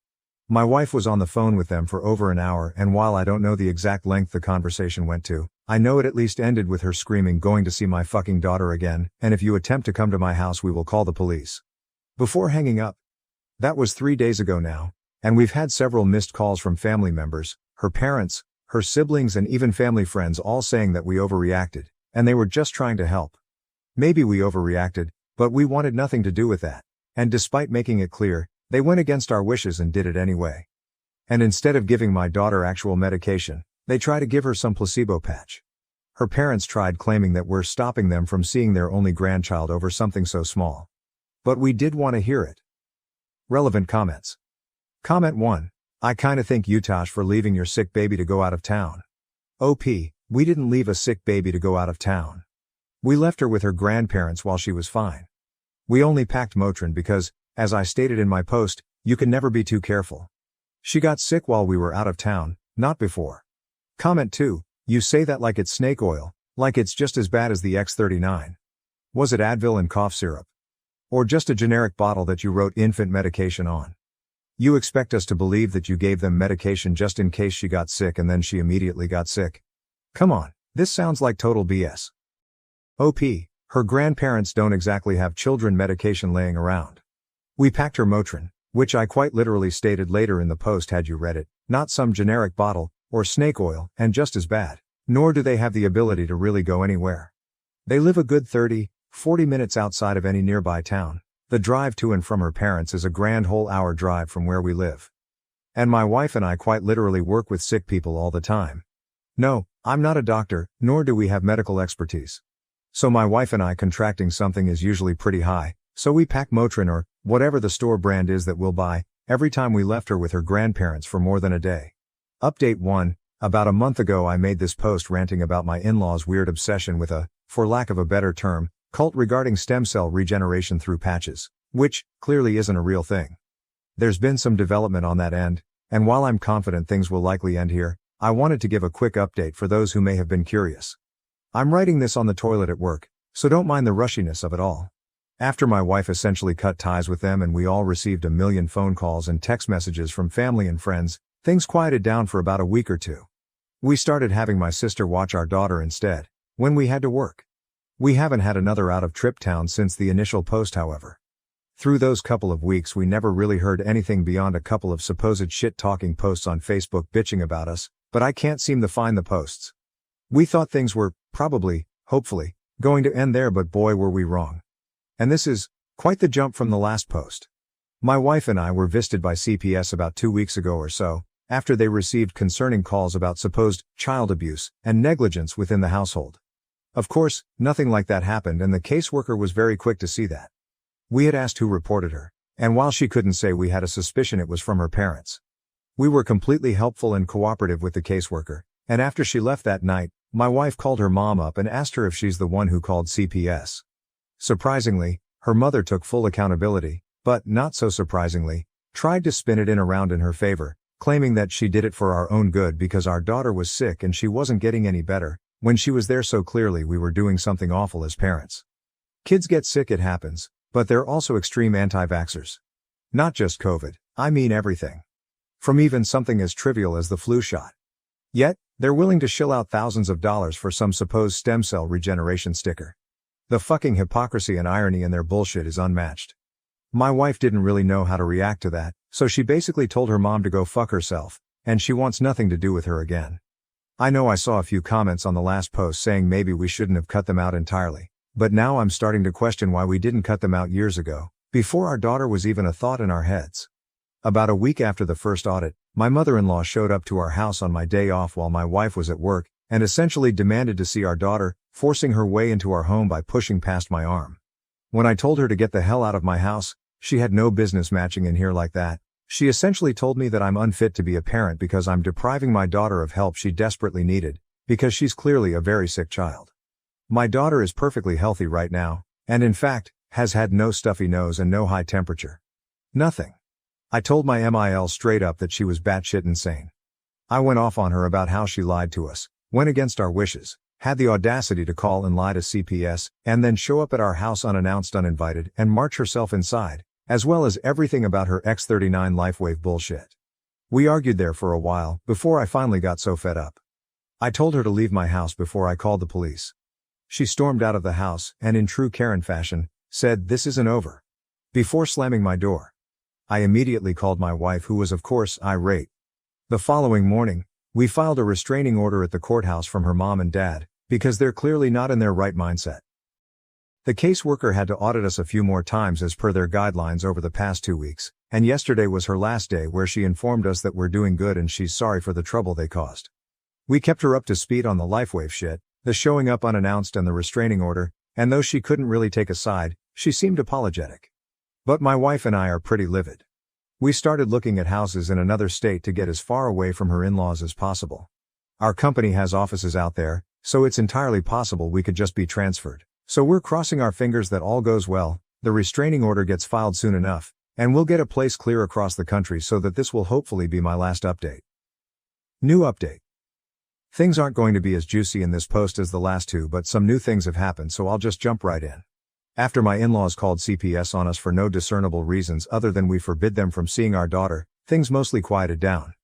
Speaker 1: My wife was on the phone with them for over an hour, and while I don't know the exact length the conversation went to, I know it at least ended with her screaming, "Going to see my fucking daughter again, and if you attempt to come to my house we will call the police." Before hanging up. That was 3 days ago now, and we've had several missed calls from family members, her parents, her siblings and even family friends all saying that we overreacted, and they were just trying to help. Maybe we overreacted, but we wanted nothing to do with that, and despite making it clear, they went against our wishes and did it anyway. And instead of giving my daughter actual medication, they try to give her some placebo patch. Her parents tried claiming that we're stopping them from seeing their only grandchild over something so small. But we did want to hear it. Relevant comments. Comment 1. I kinda think you Tosh for leaving your sick baby to go out of town. OP, we didn't leave a sick baby to go out of town. We left her with her grandparents while she was fine. We only packed Motrin because, as I stated in my post, you can never be too careful. She got sick while we were out of town, not before. Comment 2, you say that like it's snake oil, like it's just as bad as the X39. Was it Advil and cough syrup? Or just a generic bottle that you wrote infant medication on? You expect us to believe that you gave them medication just in case she got sick and then she immediately got sick? Come on, this sounds like total BS. OP, her grandparents don't exactly have children medication laying around. We packed her Motrin, which I quite literally stated later in the post had you read it, not some generic bottle, or snake oil, and just as bad. Nor do they have the ability to really go anywhere. They live a good 30-40 minutes outside of any nearby town. The drive to and from her parents is a grand whole hour drive from where we live. And my wife and I quite literally work with sick people all the time. No, I'm not a doctor, nor do we have medical expertise. So my wife and I contracting something is usually pretty high, so we pack Motrin or whatever the store brand is that we'll buy, every time we left her with her grandparents for more than a day. Update 1, about a month ago I made this post ranting about my in-laws' weird obsession with a, for lack of a better term, cult regarding stem cell regeneration through patches, which, clearly isn't a real thing. There's been some development on that end, and while I'm confident things will likely end here, I wanted to give a quick update for those who may have been curious. I'm writing this on the toilet at work, so don't mind the rushiness of it all. After my wife essentially cut ties with them and we all received a million phone calls and text messages from family and friends, things quieted down for about a week or two. We started having my sister watch our daughter instead, when we had to work. We haven't had another out-of-trip town since the initial post, however. Through those couple of weeks we never really heard anything beyond a couple of supposed shit-talking posts on Facebook bitching about us, but I can't seem to find the posts. We thought things were, probably, hopefully, going to end there, but boy were we wrong. And this is quite the jump from the last post. My wife and I were visited by CPS about 2 weeks ago or so, after they received concerning calls about supposed child abuse and negligence within the household. Of course, nothing like that happened and the caseworker was very quick to see that. We had asked who reported her, and while she couldn't say, we had a suspicion it was from her parents. We were completely helpful and cooperative with the caseworker, and after she left that night, my wife called her mom up and asked her if she's the one who called CPS. Surprisingly, her mother took full accountability, but, not so surprisingly, tried to spin it around in her favor, claiming that she did it for our own good because our daughter was sick and she wasn't getting any better, when she was there so clearly we were doing something awful as parents. Kids get sick, it happens, but they're also extreme anti-vaxxers. Not just COVID, I mean everything. From even something as trivial as the flu shot. Yet, they're willing to shill out thousands of dollars for some supposed stem cell regeneration sticker. The fucking hypocrisy and irony in their bullshit is unmatched. My wife didn't really know how to react to that, so she basically told her mom to go fuck herself, and she wants nothing to do with her again. I know I saw a few comments on the last post saying maybe we shouldn't have cut them out entirely, but now I'm starting to question why we didn't cut them out years ago, before our daughter was even a thought in our heads. About a week after the first audit, my mother-in-law showed up to our house on my day off while my wife was at work, and essentially demanded to see our daughter, forcing her way into our home by pushing past my arm. When I told her to get the hell out of my house, she had no business matching in here like that. She essentially told me that I'm unfit to be a parent because I'm depriving my daughter of help she desperately needed, because she's clearly a very sick child. My daughter is perfectly healthy right now, and in fact, has had no stuffy nose and no high temperature. Nothing. I told my MIL straight up that she was batshit insane. I went off on her about how she lied to us, went against our wishes, had the audacity to call and lie to CPS, and then show up at our house unannounced, uninvited, and march herself inside, as well as everything about her X39 LifeWave bullshit. We argued there for a while, before I finally got so fed up. I told her to leave my house before I called the police. She stormed out of the house, and in true Karen fashion, said, "This isn't over," before slamming my door. I immediately called my wife, who was of course irate. The following morning, we filed a restraining order at the courthouse from her mom and dad, because they're clearly not in their right mindset. The caseworker had to audit us a few more times as per their guidelines over the past 2 weeks, and yesterday was her last day, where she informed us that we're doing good and she's sorry for the trouble they caused. We kept her up to speed on the LifeWave shit, the showing up unannounced and the restraining order, and though she couldn't really take a side, she seemed apologetic. But my wife and I are pretty livid. We started looking at houses in another state to get as far away from her in-laws as possible. Our company has offices out there, so it's entirely possible we could just be transferred. So we're crossing our fingers that all goes well, the restraining order gets filed soon enough, and we'll get a place clear across the country, so that this will hopefully be my last update. New update. Things aren't going to be as juicy in this post as the last two, but some new things have happened, so I'll just jump right in. After my in-laws called CPS on us for no discernible reasons other than we forbid them from seeing our daughter, things mostly quieted down.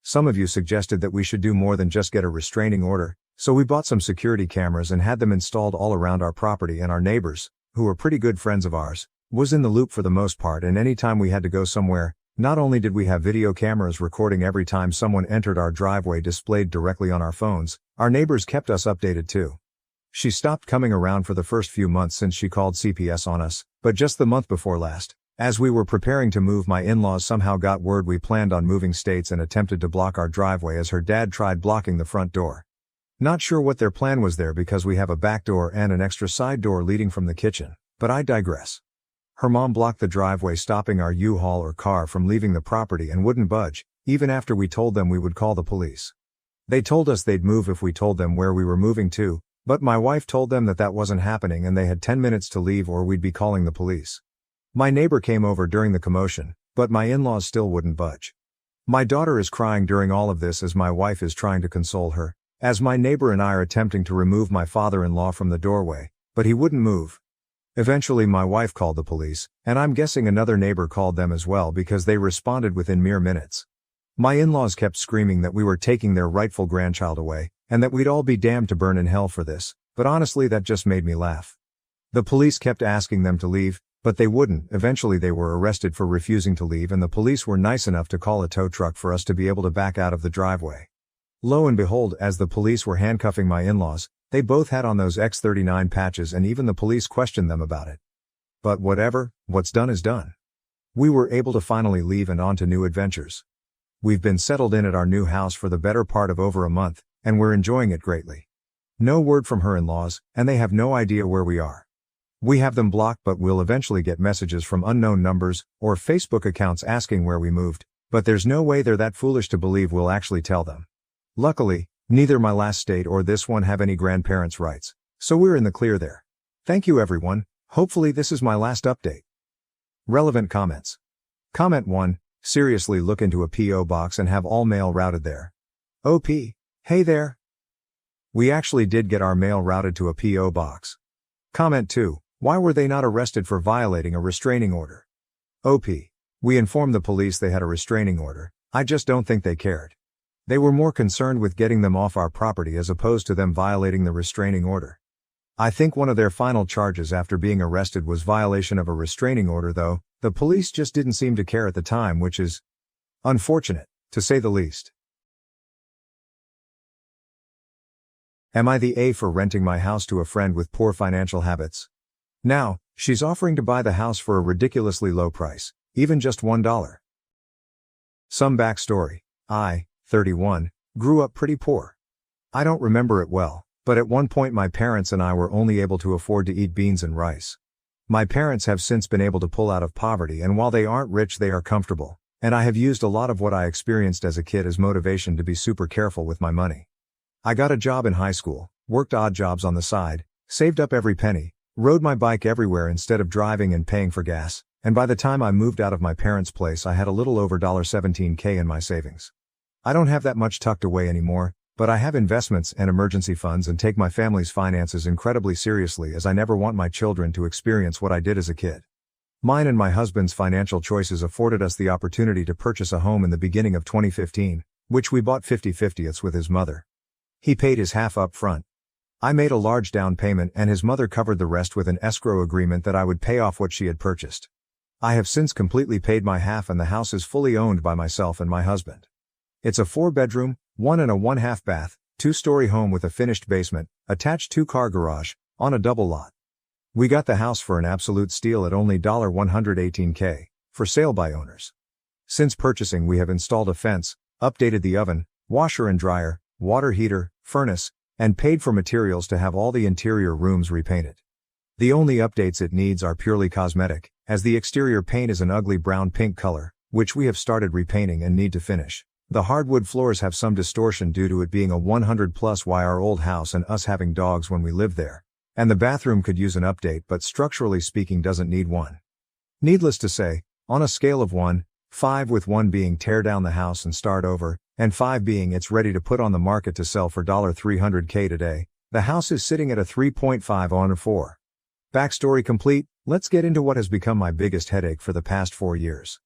Speaker 1: Some of you suggested that we should do more than just get a restraining order, so we bought some security cameras and had them installed all around our property, and our neighbors, who are pretty good friends of ours, was in the loop for the most part, and anytime we had to go somewhere, not only did we have video cameras recording every time someone entered our driveway displayed directly on our phones, our neighbors kept us updated too. She stopped coming around for the first few months since she called CPS on us, but just the month before last, as we were preparing to move, my in-laws somehow got word we planned on moving states and attempted to block our driveway as her dad tried blocking the front door. Not sure what their plan was there, because we have a back door and an extra side door leading from the kitchen, but I digress. Her mom blocked the driveway, stopping our U-Haul or car from leaving the property, and wouldn't budge, even after we told them we would call the police. They told us they'd move if we told them where we were moving to, but my wife told them that that wasn't happening and they had 10 minutes to leave or we'd be calling the police. My neighbor came over during the commotion, but my in-laws still wouldn't budge. My daughter is crying during all of this as my wife is trying to console her, as my neighbor and I are attempting to remove my father-in-law from the doorway, but he wouldn't move. Eventually my wife called the police, and I'm guessing another neighbor called them as well, because they responded within mere minutes. My in-laws kept screaming that we were taking their rightful grandchild away, and that we'd all be damned to burn in hell for this, but honestly that just made me laugh. The police kept asking them to leave, but they wouldn't. Eventually they were arrested for refusing to leave, and the police were nice enough to call a tow truck for us to be able to back out of the driveway. Lo and behold, as the police were handcuffing my in-laws, they both had on those X39 patches, and even the police questioned them about it. But whatever, what's done is done. We were able to finally leave and on to new adventures. We've been settled in at our new house for the better part of over a month, and we're enjoying it greatly. No word from her in-laws, and they have no idea where we are. We have them blocked, but we'll eventually get messages from unknown numbers or Facebook accounts asking where we moved, but there's no way they're that foolish to believe we'll actually tell them. Luckily, neither my last state or this one have any grandparents' rights, so we're in the clear there. Thank you everyone, hopefully this is my last update. Relevant comments. Comment 1, seriously look into a P.O. box and have all mail routed there. OP, hey there. We actually did get our mail routed to a P.O. box. Comment 2, why were they not arrested for violating a restraining order? OP, we informed the police they had a restraining order, I just don't think they cared. They were more concerned with getting them off our property as opposed to them violating the restraining order. I think one of their final charges after being arrested was violation of a restraining order, though the police just didn't seem to care at the time, which is unfortunate, to say the least. Am I the A for renting my house to a friend with poor financial habits? Now, she's offering to buy the house for a ridiculously low price, even just $1. Some backstory. I, 31, grew up pretty poor. I don't remember it well, but at one point my parents and I were only able to afford to eat beans and rice. My parents have since been able to pull out of poverty, and while they aren't rich, they are comfortable, and I have used a lot of what I experienced as a kid as motivation to be super careful with my money. I got a job in high school, worked odd jobs on the side, saved up every penny, rode my bike everywhere instead of driving and paying for gas, And by the time I moved out of my parents' place I had a little over $17K in my savings. I don't have that much tucked away anymore, but I have investments and emergency funds and take my family's finances incredibly seriously as I never want my children to experience what I did as a kid. Mine and my husband's financial choices afforded us the opportunity to purchase a home in the beginning of 2015, which we bought 50/50ths with his mother. He paid his half up front. I made a large down payment and his mother covered the rest with an escrow agreement that I would pay off what she had purchased. I have since completely paid my half and the house is fully owned by myself and my husband. It's a 4-bedroom, 1 and a 1/2 bath, 2-story home with a finished basement, attached 2-car garage, on a double lot. We got the house for an absolute steal at only $118K, for sale by owners. Since purchasing we have installed a fence, updated the oven, washer and dryer, water heater, furnace, and paid for materials to have all the interior rooms repainted. The only updates it needs are purely cosmetic, as the exterior paint is an ugly brown-pink color, which we have started repainting and need to finish. The hardwood floors have some distortion due to it being a 100+ YR old house and us having dogs when we lived there. And the bathroom could use an update but structurally speaking doesn't need one. Needless to say, on a scale of 1-5 with 1 being tear down the house and start over, and 5 being it's ready to put on the market to sell for $300K today, the house is sitting at a 3.5 on a 4. Backstory complete, let's get into what has become my biggest headache for the past 4 years.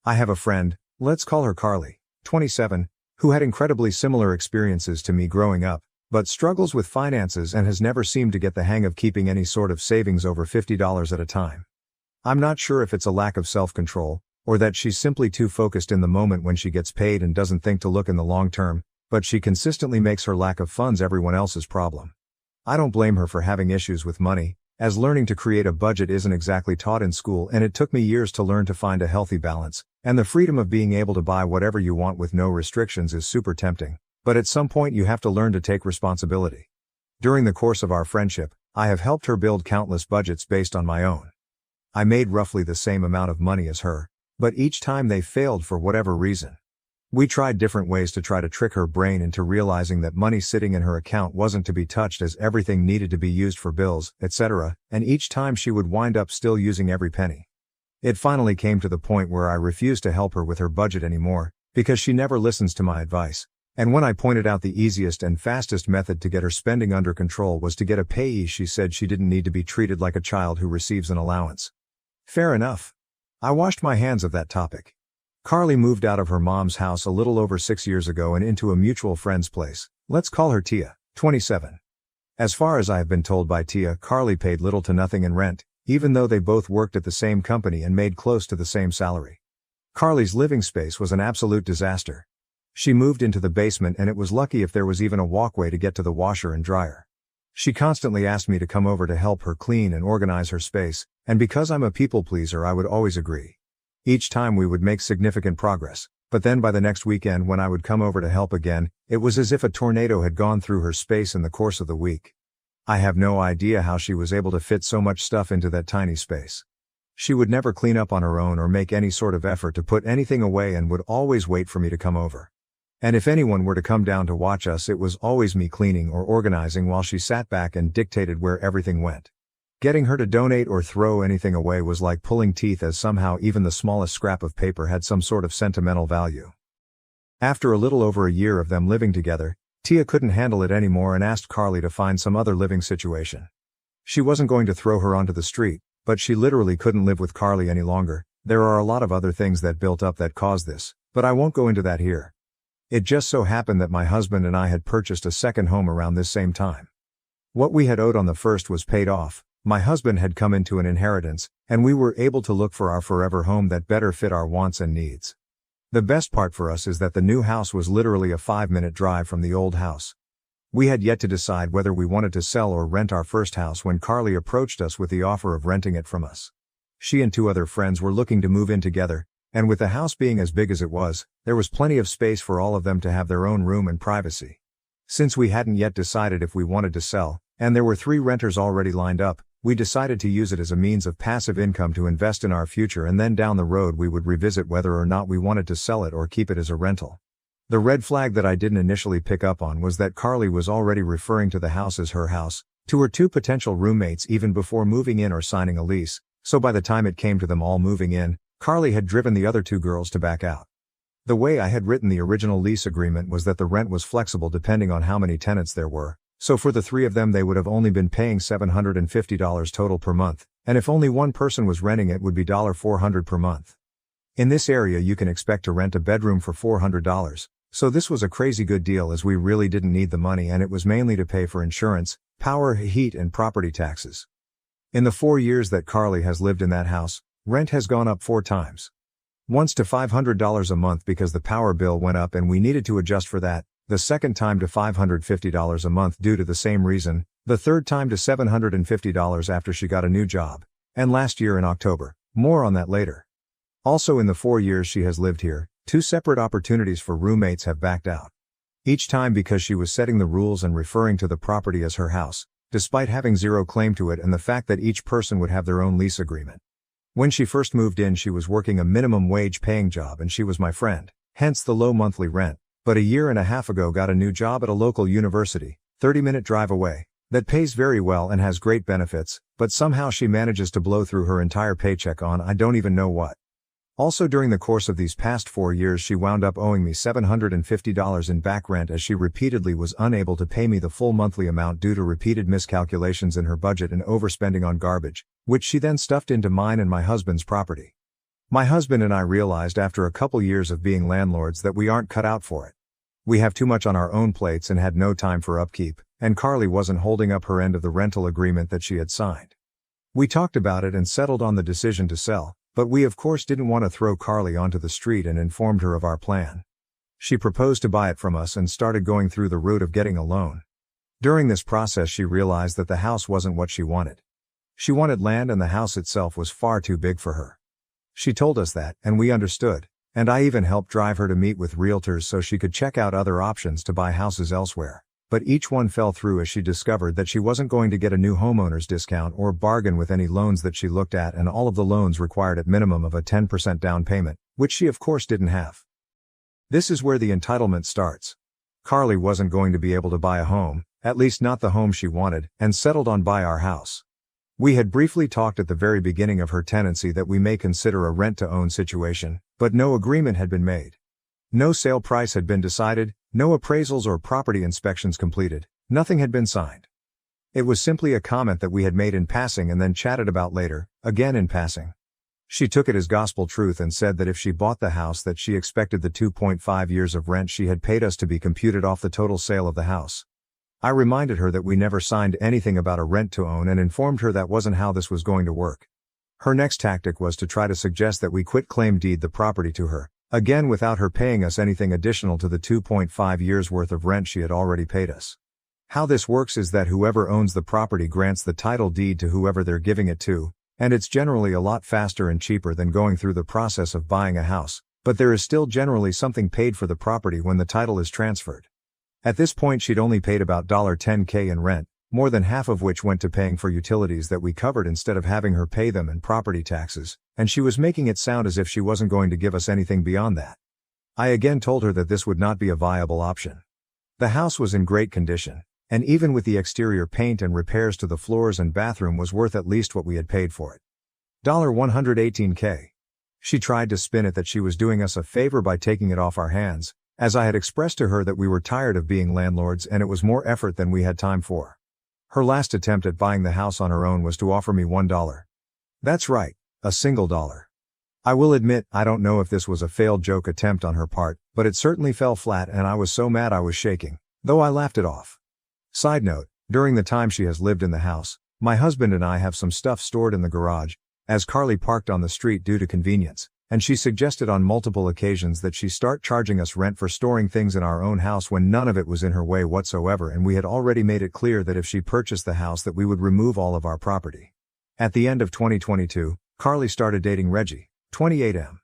Speaker 1: I have a friend, let's call her Carly, 27, who had incredibly similar experiences to me growing up, but struggles with finances and has never seemed to get the hang of keeping any sort of savings over $50 at a time. I'm not sure if it's a lack of self-control, or that she's simply too focused in the moment when she gets paid and doesn't think to look in the long term, but she consistently makes her lack of funds everyone else's problem. I don't blame her for having issues with money, as learning to create a budget isn't exactly taught in school and it took me years to learn to find a healthy balance, and the freedom of being able to buy whatever you want with no restrictions is super tempting, but at some point you have to learn to take responsibility. During the course of our friendship, I have helped her build countless budgets based on my own. I made roughly the same amount of money as her, but each time they failed for whatever reason. We tried different ways to try to trick her brain into realizing that money sitting in her account wasn't to be touched as everything needed to be used for bills, etc., and each time she would wind up still using every penny. It finally came to the point where I refused to help her with her budget anymore, because she never listens to my advice. And when I pointed out the easiest and fastest method to get her spending under control was to get a payee, she said she didn't need to be treated like a child who receives an allowance. Fair enough. I washed my hands of that topic. Carly moved out of her mom's house a little over 6 years ago and into a mutual friend's place. Let's call her Tia, 27. As far as I have been told by Tia, Carly paid little to nothing in rent, even though they both worked at the same company and made close to the same salary. Carly's living space was an absolute disaster. She moved into the basement and it was lucky if there was even a walkway to get to the washer and dryer. She constantly asked me to come over to help her clean and organize her space, and because I'm a people pleaser I would always agree. Each time we would make significant progress, but then by the next weekend when I would come over to help again, it was as if a tornado had gone through her space in the course of the week. I have no idea how she was able to fit so much stuff into that tiny space. She would never clean up on her own or make any sort of effort to put anything away and would always wait for me to come over. And if anyone were to come down to watch us, it was always me cleaning or organizing while she sat back and dictated where everything went. Getting her to donate or throw anything away was like pulling teeth, as somehow even the smallest scrap of paper had some sort of sentimental value. After a little over a year of them living together, Tia couldn't handle it anymore and asked Carly to find some other living situation. She wasn't going to throw her onto the street, but she literally couldn't live with Carly any longer. There are a lot of other things that built up that caused this, but I won't go into that here. It just so happened that my husband and I had purchased a second home around this same time. What we had owed on the first was paid off. My husband had come into an inheritance, and we were able to look for our forever home that better fit our wants and needs. The best part for us is that the new house was literally a 5-minute drive from the old house. We had yet to decide whether we wanted to sell or rent our first house when Carly approached us with the offer of renting it from us. She and 2 other friends were looking to move in together, and with the house being as big as it was, there was plenty of space for all of them to have their own room and privacy. Since we hadn't yet decided if we wanted to sell, and there were 3 renters already lined up, we decided to use it as a means of passive income to invest in our future, and then down the road we would revisit whether or not we wanted to sell it or keep it as a rental. The red flag that I didn't initially pick up on was that Carly was already referring to the house as her house, to her 2 potential roommates even before moving in or signing a lease, So by the time it came to them all moving in, Carly had driven the other two girls to back out. The way I had written the original lease agreement was that the rent was flexible depending on how many tenants there were, so for the three of them they would have only been paying $750 total per month, and if only one person was renting it would be $400 per month. In this area you can expect to rent a bedroom for $400, so this was a crazy good deal as we really didn't need the money and it was mainly to pay for insurance, power, heat and property taxes. In the 4 years that Carly has lived in that house, rent has gone up 4 times. Once to $500 a month because the power bill went up and we needed to adjust for that, the second time to $550 a month due to the same reason, the third time to $750 after she got a new job, and last year in October. More on that later. Also in the 4 years she has lived here, 2 separate opportunities for roommates have backed out. Each time because she was setting the rules and referring to the property as her house, despite having zero claim to it and the fact that each person would have their own lease agreement. When she first moved in she was working a minimum wage paying job and she was my friend, hence the low monthly rent, but a year and a half ago got a new job at a local university, 30-minute drive away, that pays very well and has great benefits, but somehow she manages to blow through her entire paycheck on I don't even know what. Also during the course of these past 4 years she wound up owing me $750 in back rent as she repeatedly was unable to pay me the full monthly amount due to repeated miscalculations in her budget and overspending on garbage, which she then stuffed into mine and my husband's property. My husband and I realized after a couple years of being landlords that we aren't cut out for it. We have too much on our own plates and had no time for upkeep, and Carly wasn't holding up her end of the rental agreement that she had signed. We talked about it and settled on the decision to sell, but we of course didn't want to throw Carly onto the street and informed her of our plan. She proposed to buy it from us and started going through the route of getting a loan. During this process she realized that the house wasn't what she wanted. She wanted land and the house itself was far too big for her. She told us that, and we understood, and I even helped drive her to meet with realtors so she could check out other options to buy houses elsewhere. But each one fell through as she discovered that she wasn't going to get a new homeowner's discount or bargain with any loans that she looked at, and all of the loans required at minimum of a 10% down payment, which she of course didn't have. This is where the entitlement starts. Carly wasn't going to be able to buy a home, at least not the home she wanted, and settled on buy our house. We had briefly talked at the very beginning of her tenancy that we may consider a rent-to-own situation, but no agreement had been made. No sale price had been decided, no appraisals or property inspections completed, nothing had been signed. It was simply a comment that we had made in passing and then chatted about later, again in passing. She took it as gospel truth and said that if she bought the house that she expected the 2.5 years of rent she had paid us to be computed off the total sale of the house. I reminded her that we never signed anything about a rent-to-own and informed her that wasn't how this was going to work. Her next tactic was to try to suggest that we quit claim deed the property to her, again without her paying us anything additional to the 2.5 years worth of rent she had already paid us. How this works is that whoever owns the property grants the title deed to whoever they're giving it to, and it's generally a lot faster and cheaper than going through the process of buying a house, but there is still generally something paid for the property when the title is transferred. At this point she'd only paid about $10K in rent, more than half of which went to paying for utilities that we covered instead of having her pay them and property taxes, and she was making it sound as if she wasn't going to give us anything beyond that. I again told her that this would not be a viable option. The house was in great condition, and even with the exterior paint and repairs to the floors and bathroom was worth at least what we had paid for it. $118K. She tried to spin it that she was doing us a favor by taking it off our hands, as I had expressed to her that we were tired of being landlords and it was more effort than we had time for. Her last attempt at buying the house on her own was to offer me $1. That's right, a single dollar. I will admit, I don't know if this was a failed joke attempt on her part, but it certainly fell flat and I was so mad I was shaking, though I laughed it off. Side note, during the time she has lived in the house, my husband and I have some stuff stored in the garage, as Carly parked on the street due to convenience, and she suggested on multiple occasions that she start charging us rent for storing things in our own house when none of it was in her way whatsoever, and we had already made it clear that if she purchased the house that we would remove all of our property. At the end of 2022, Carly started dating Reggie, 28M.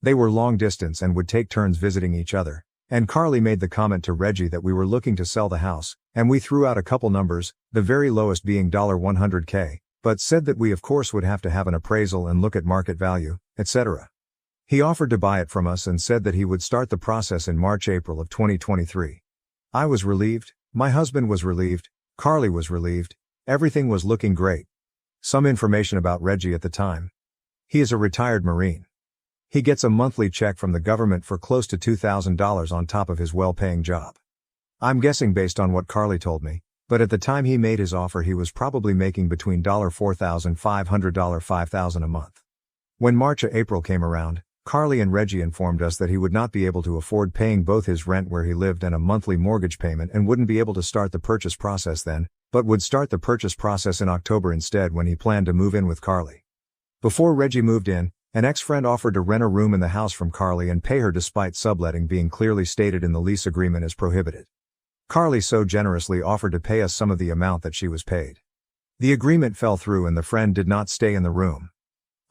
Speaker 1: They were long distance and would take turns visiting each other, and Carly made the comment to Reggie that we were looking to sell the house, and we threw out a couple numbers, the very lowest being $100K, but said that we of course would have to have an appraisal and look at market value, etc. He offered to buy it from us and said that he would start the process in March-April of 2023. I was relieved, my husband was relieved, Carly was relieved, everything was looking great. Some information about Reggie at the time. He is a retired Marine. He gets a monthly check from the government for close to $2,000 on top of his well-paying job. I'm guessing based on what Carly told me, but at the time he made his offer he was probably making between $4,500 $5,000 a month. When March or April came around, Carly and Reggie informed us that he would not be able to afford paying both his rent where he lived and a monthly mortgage payment and wouldn't be able to start the purchase process then, but would start the purchase process in October instead when he planned to move in with Carly. Before Reggie moved in, an ex-friend offered to rent a room in the house from Carly and pay her despite subletting being clearly stated in the lease agreement as prohibited. Carly so generously offered to pay us some of the amount that she was paid. The agreement fell through and the friend did not stay in the room.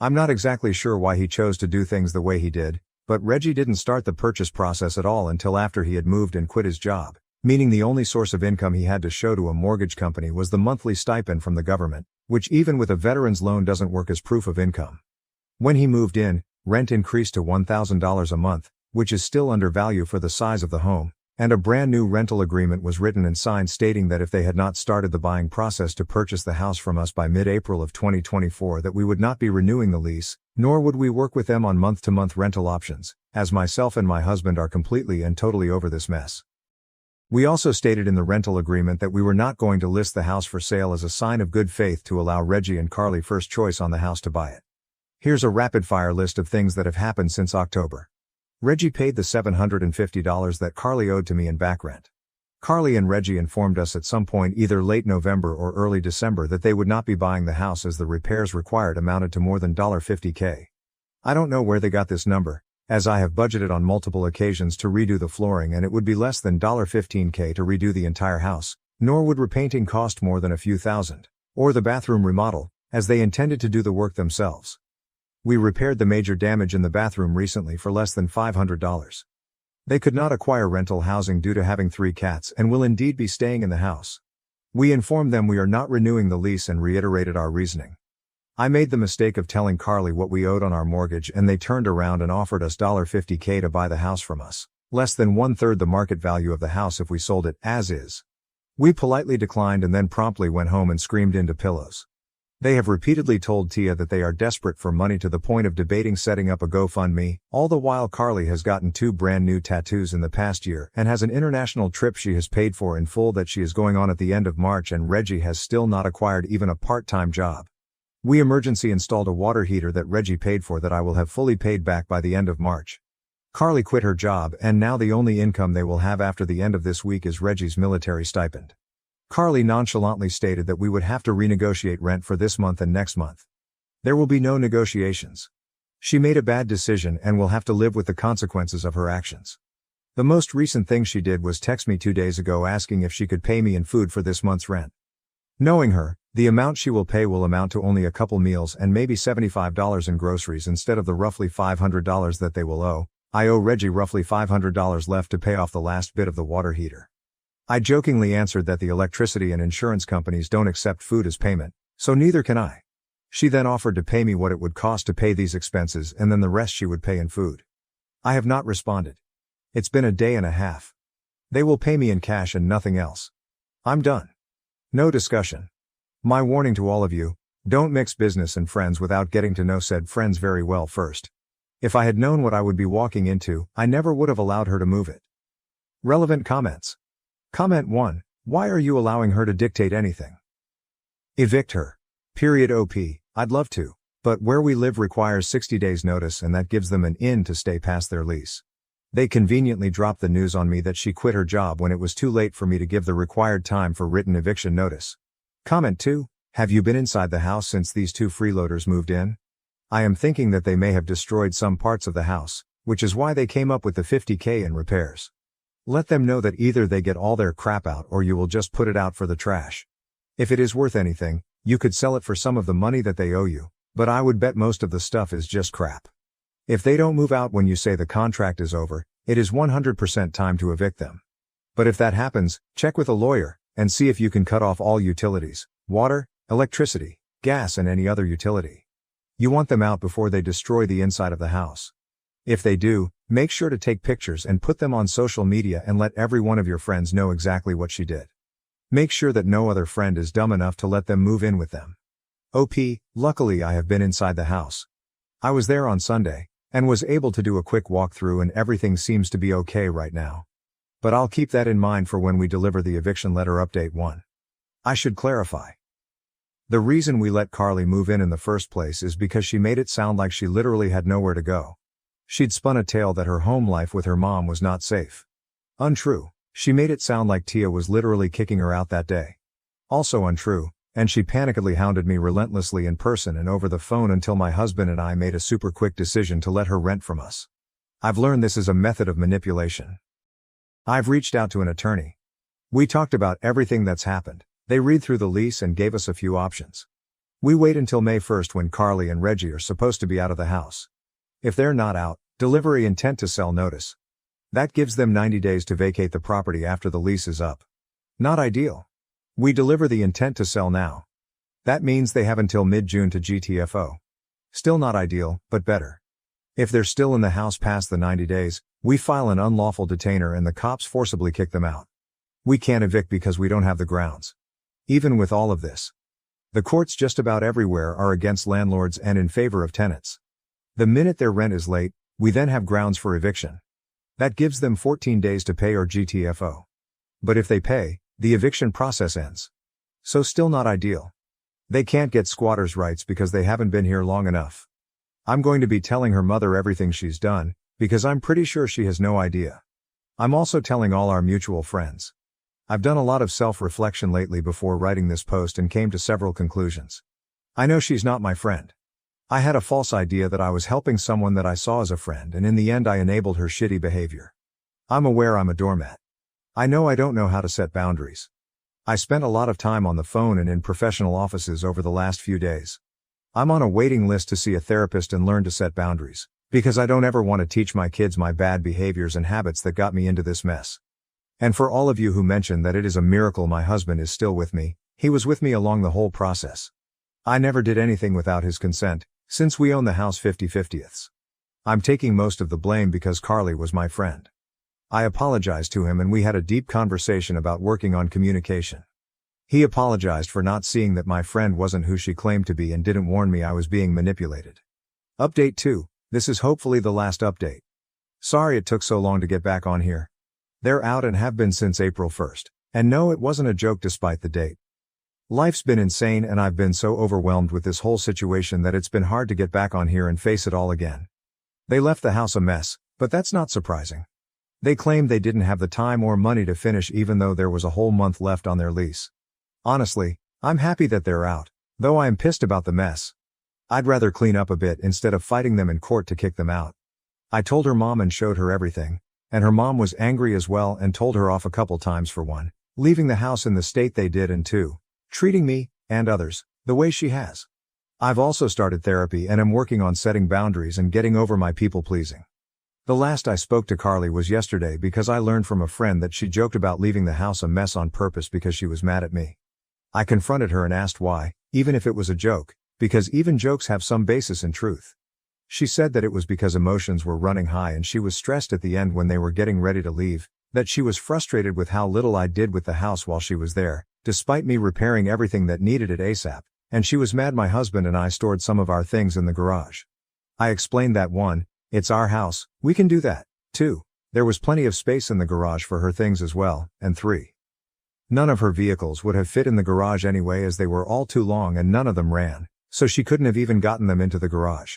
Speaker 1: I'm not exactly sure why he chose to do things the way he did, but Reggie didn't start the purchase process at all until after he had moved and quit his job, meaning the only source of income he had to show to a mortgage company was the monthly stipend from the government, which even with a veteran's loan doesn't work as proof of income. When he moved in, rent increased to $1,000 a month, which is still under value for the size of the home, and a brand new rental agreement was written and signed stating that if they had not started the buying process to purchase the house from us by mid-April of 2024 that we would not be renewing the lease, nor would we work with them on month-to-month rental options, as myself and my husband are completely and totally over this mess. We also stated in the rental agreement that we were not going to list the house for sale as a sign of good faith to allow Reggie and Carly first choice on the house to buy it. Here's a rapid-fire list of things that have happened since October. Reggie paid the $750 that Carly owed to me in back rent. Carly and Reggie informed us at some point either late November or early December that they would not be buying the house as the repairs required amounted to more than $50K. I don't know where they got this number, as I have budgeted on multiple occasions to redo the flooring and it would be less than $15K to redo the entire house, nor would repainting cost more than a few thousand, or the bathroom remodel, as they intended to do the work themselves. We repaired the major damage in the bathroom recently for less than $500. They could not acquire rental housing due to having 3 cats and will indeed be staying in the house. We informed them we are not renewing the lease and reiterated our reasoning. I made the mistake of telling Carly what we owed on our mortgage and they turned around and offered us $50K to buy the house from us, less than 1/3 the market value of the house if we sold it as is. We politely declined and then promptly went home and screamed into pillows. They have repeatedly told Tia that they are desperate for money to the point of debating setting up a GoFundMe, all the while Carly has gotten 2 brand new tattoos in the past year and has an international trip she has paid for in full that she is going on at the end of March and Reggie has still not acquired even a part-time job. We emergency installed a water heater that Reggie paid for that I will have fully paid back by the end of March. Carly quit her job and now the only income they will have after the end of this week is Reggie's military stipend. Carly nonchalantly stated that we would have to renegotiate rent for this month and next month. There will be no negotiations. She made a bad decision and will have to live with the consequences of her actions. The most recent thing she did was text me 2 days ago asking if she could pay me in food for this month's rent. Knowing her, the amount she will pay will amount to only a couple meals and maybe $75 in groceries instead of the roughly $500 that they will owe. I owe Reggie roughly $500 left to pay off the last bit of the water heater. I jokingly answered that the electricity and insurance companies don't accept food as payment, so neither can I. She then offered to pay me what it would cost to pay these expenses and then the rest she would pay in food. I have not responded. It's been a day and a half. They will pay me in cash and nothing else. I'm done. No discussion. My warning to all of you, don't mix business and friends without getting to know said friends very well first. If I had known what I would be walking into, I never would have allowed her to move it. Relevant comments. Comment 1. Why are you allowing her to dictate anything? Evict her. OP. I'd love to, but where we live requires 60 days notice and that gives them an in to stay past their lease. They conveniently dropped the news on me that she quit her job when it was too late for me to give the required time for written eviction notice. Comment 2. Have you been inside the house since these 2 freeloaders moved in? I am thinking that they may have destroyed some parts of the house, which is why they came up with the $50K in repairs. Let them know that either they get all their crap out or you will just put it out for the trash. If it is worth anything, you could sell it for some of the money that they owe you, but I would bet most of the stuff is just crap. If they don't move out when you say the contract is over, it is 100% time to evict them. But if that happens, check with a lawyer, and see if you can cut off all utilities, water, electricity, gas and any other utility. You want them out before they destroy the inside of the house. If they do, make sure to take pictures and put them on social media and let every one of your friends know exactly what she did. Make sure that no other friend is dumb enough to let them move in with them. Luckily I have been inside the house. I was there on Sunday, and was able to do a quick walkthrough and everything seems to be okay right now. But I'll keep that in mind for when we deliver the eviction letter update 1. I should clarify. The reason we let Carly move in the first place is because she made it sound like she literally had nowhere to go. She'd spun a tale that her home life with her mom was not safe. Untrue. She made it sound like Tia was literally kicking her out that day. Also untrue, and she panickedly hounded me relentlessly in person and over the phone until my husband and I made a super quick decision to let her rent from us. I've learned this is a method of manipulation. I've reached out to an attorney. We talked about everything that's happened. They read through the lease and gave us a few options. We wait until May 1st when Carly and Reggie are supposed to be out of the house. If they're not out, delivery intent to sell notice. That gives them 90 days to vacate the property after the lease is up. Not ideal. We deliver the intent to sell now. That means they have until mid-June to GTFO. Still not ideal, but better. If they're still in the house past the 90 days, we file an unlawful detainer and the cops forcibly kick them out. We can't evict because we don't have the grounds. Even with all of this, the courts just about everywhere are against landlords and in favor of tenants. The minute their rent is late, we then have grounds for eviction. That gives them 14 days to pay or GTFO. But if they pay, the eviction process ends. So still not ideal. They can't get squatters' rights because they haven't been here long enough. I'm going to be telling her mother everything she's done, because I'm pretty sure she has no idea. I'm also telling all our mutual friends. I've done a lot of self-reflection lately before writing this post and came to several conclusions. I know she's not my friend. I had a false idea that I was helping someone that I saw as a friend and in the end I enabled her shitty behavior. I'm aware I'm a doormat. I know I don't know how to set boundaries. I spent a lot of time on the phone and in professional offices over the last few days. I'm on a waiting list to see a therapist and learn to set boundaries, because I don't ever want to teach my kids my bad behaviors and habits that got me into this mess. And for all of you who mentioned that it is a miracle my husband is still with me, he was with me along the whole process. I never did anything without his consent, since we own the house 50/50ths. I'm taking most of the blame because Carly was my friend. I apologized to him and we had a deep conversation about working on communication. He apologized for not seeing that my friend wasn't who she claimed to be and didn't warn me I was being manipulated. Update 2. This is hopefully the last update. Sorry it took so long to get back on here. They're out and have been since April 1st. And no, it wasn't a joke despite the date. Life's been insane and I've been so overwhelmed with this whole situation that it's been hard to get back on here and face it all again. They left the house a mess, but that's not surprising. They claimed they didn't have the time or money to finish even though there was a whole month left on their lease. Honestly, I'm happy that they're out, though I am pissed about the mess. I'd rather clean up a bit instead of fighting them in court to kick them out. I told her mom and showed her everything. And her mom was angry as well and told her off a couple times for 1, leaving the house in the state they did and 2, treating me, and others, the way she has. I've also started therapy and am working on setting boundaries and getting over my people-pleasing. The last I spoke to Carly was yesterday because I learned from a friend that she joked about leaving the house a mess on purpose because she was mad at me. I confronted her and asked why, even if it was a joke, because even jokes have some basis in truth. She said that it was because emotions were running high and she was stressed at the end when they were getting ready to leave, that she was frustrated with how little I did with the house while she was there, despite me repairing everything that needed it ASAP, and she was mad my husband and I stored some of our things in the garage. I explained that 1, it's our house, we can do that, 2, there was plenty of space in the garage for her things as well, and 3, none of her vehicles would have fit in the garage anyway as they were all too long and none of them ran, so she couldn't have even gotten them into the garage.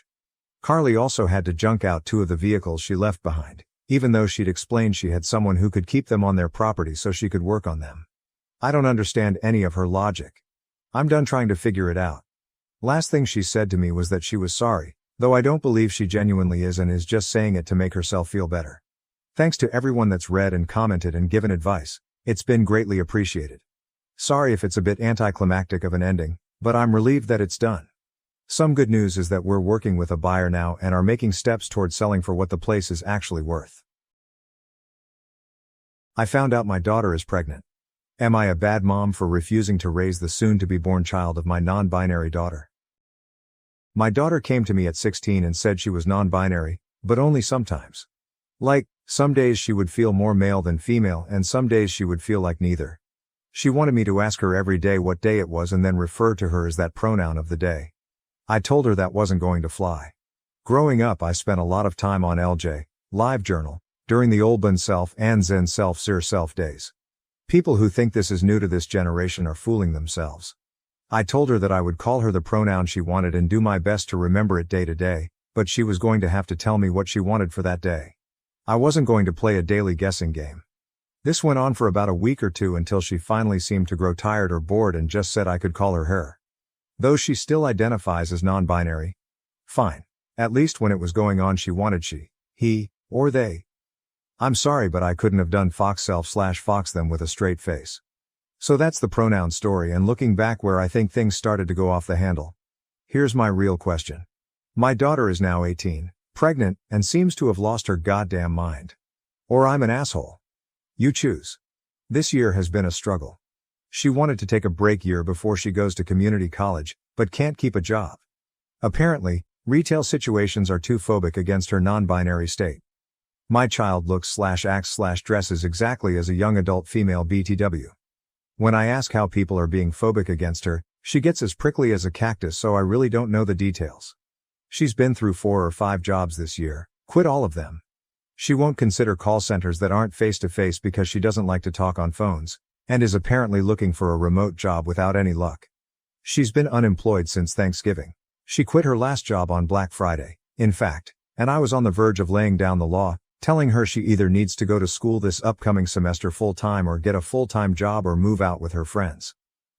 Speaker 1: Carly also had to junk out 2 of the vehicles she left behind, even though she'd explained she had someone who could keep them on their property so she could work on them. I don't understand any of her logic. I'm done trying to figure it out. Last thing she said to me was that she was sorry, though I don't believe she genuinely is and is just saying it to make herself feel better. Thanks to everyone that's read and commented and given advice, it's been greatly appreciated. Sorry if it's a bit anticlimactic of an ending, but I'm relieved that it's done. Some good news is that we're working with a buyer now and are making steps towards selling for what the place is actually worth. I found out my daughter is pregnant. Am I a bad mom for refusing to raise the soon-to-be-born child of my non-binary daughter? My daughter came to me at 16 and said she was non-binary, but only sometimes. Like, some days she would feel more male than female and some days she would feel like neither. She wanted me to ask her every day what day it was and then refer to her as that pronoun of the day. I told her that wasn't going to fly. Growing up, I spent a lot of time on LJ, LiveJournal, during the Olban Self and Zen Self-Sir Self days. People who think this is new to this generation are fooling themselves. I told her that I would call her the pronoun she wanted and do my best to remember it day to day, but she was going to have to tell me what she wanted for that day. I wasn't going to play a daily guessing game. This went on for about a week or two until she finally seemed to grow tired or bored and just said I could call her her. Though she still identifies as non-binary. Fine. At least when it was going on she wanted she, he, or they. I'm sorry, but I couldn't have done fox self/fox them with a straight face. So that's the pronoun story, and looking back where I think things started to go off the handle. Here's my real question. My daughter is now 18, pregnant, and seems to have lost her goddamn mind. Or I'm an asshole. You choose. This year has been a struggle. She wanted to take a break year before she goes to community college, but can't keep a job. Apparently, retail situations are too phobic against her non-binary state. My child looks/acts/dresses exactly as a young adult female BTW. When I ask how people are being phobic against her, she gets as prickly as a cactus, so I really don't know the details. She's been through 4 or 5 jobs this year, quit all of them. She won't consider call centers that aren't face-to-face because she doesn't like to talk on phones, and is apparently looking for a remote job without any luck. She's been unemployed since Thanksgiving. She quit her last job on Black Friday, in fact, and I was on the verge of laying down the law, telling her she either needs to go to school this upcoming semester full-time or get a full-time job or move out with her friends.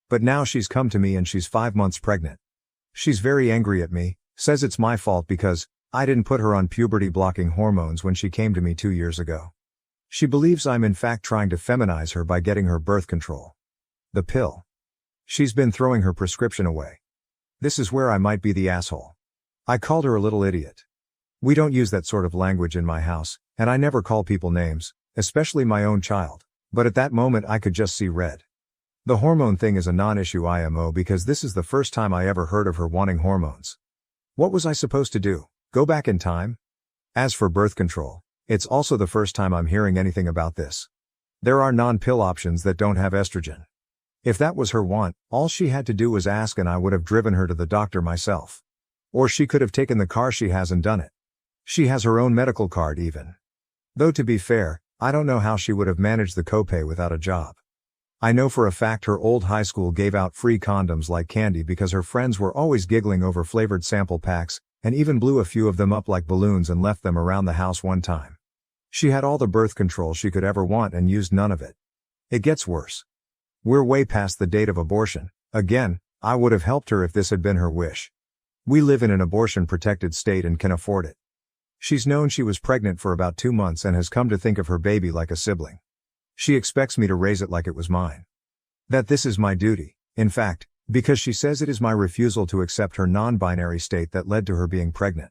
Speaker 1: But now she's come to me and she's 5 months pregnant. She's very angry at me, says it's my fault because I didn't put her on puberty-blocking hormones when she came to me 2 years ago. She believes I'm in fact trying to feminize her by getting her birth control. The pill. She's been throwing her prescription away. This is where I might be the asshole. I called her a little idiot. We don't use that sort of language in my house, and I never call people names, especially my own child, but at that moment I could just see red. The hormone thing is a non-issue IMO because this is the first time I ever heard of her wanting hormones. What was I supposed to do? Go back in time? As for birth control, it's also the first time I'm hearing anything about this. There are non-pill options that don't have estrogen. If that was her want, all she had to do was ask and I would have driven her to the doctor myself. Or she could have taken the car she has and done it. She has her own medical card even. Though to be fair, I don't know how she would have managed the copay without a job. I know for a fact her old high school gave out free condoms like candy because her friends were always giggling over flavored sample packs, and even blew a few of them up like balloons and left them around the house one time. She had all the birth control she could ever want and used none of it. It gets worse. We're way past the date of abortion. Again, I would have helped her if this had been her wish. We live in an abortion-protected state and can afford it. She's known she was pregnant for about 2 months and has come to think of her baby like a sibling. She expects me to raise it like it was mine. That this is my duty, in fact, because she says it is my refusal to accept her non-binary state that led to her being pregnant.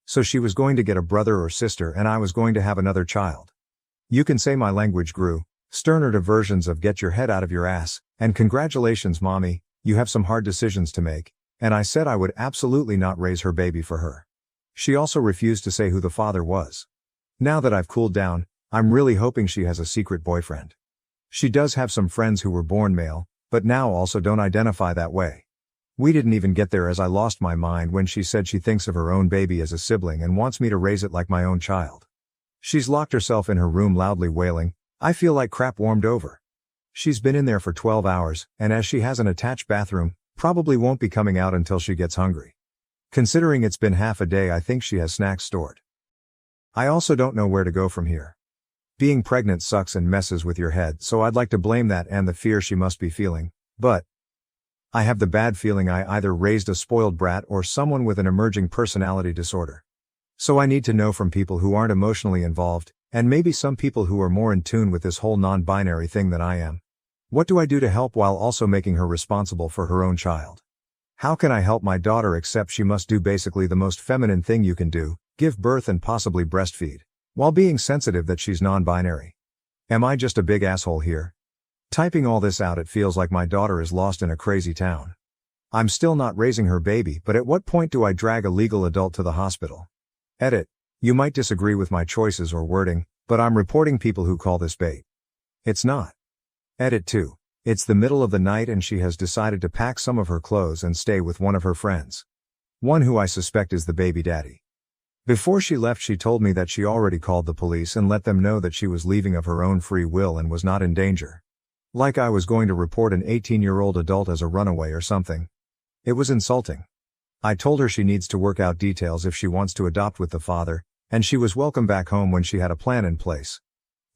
Speaker 1: So she was going to get a brother or sister and I was going to have another child. You can say my language grew, sterner to versions of get your head out of your ass, and congratulations mommy, you have some hard decisions to make, and I said I would absolutely not raise her baby for her. She also refused to say who the father was. Now that I've cooled down, I'm really hoping she has a secret boyfriend. She does have some friends who were born male, but now also don't identify that way. We didn't even get there as I lost my mind when she said she thinks of her own baby as a sibling and wants me to raise it like my own child. She's locked herself in her room loudly wailing, I feel like crap warmed over. She's been in there for 12 hours, and as she has an attached bathroom, probably won't be coming out until she gets hungry. Considering it's been half a day, I think she has snacks stored. I also don't know where to go from here. Being pregnant sucks and messes with your head, so I'd like to blame that and the fear she must be feeling, but I have the bad feeling I either raised a spoiled brat or someone with an emerging personality disorder. So I need to know from people who aren't emotionally involved, and maybe some people who are more in tune with this whole non-binary thing than I am. What do I do to help while also making her responsible for her own child? How can I help my daughter except she must do basically the most feminine thing you can do, give birth and possibly breastfeed, while being sensitive that she's non-binary? Am I just a big asshole here? Typing all this out, it feels like my daughter is lost in a crazy town. I'm still not raising her baby, but at what point do I drag a legal adult to the hospital? Edit. You might disagree with my choices or wording, but I'm reporting people who call this bait. It's not. Edit 2. It's the middle of the night and she has decided to pack some of her clothes and stay with one of her friends. One who I suspect is the baby daddy. Before she left, she told me that she already called the police and let them know that she was leaving of her own free will and was not in danger. Like I was going to report an 18-year-old adult as a runaway or something. It was insulting. I told her she needs to work out details if she wants to adopt with the father, and she was welcome back home when she had a plan in place.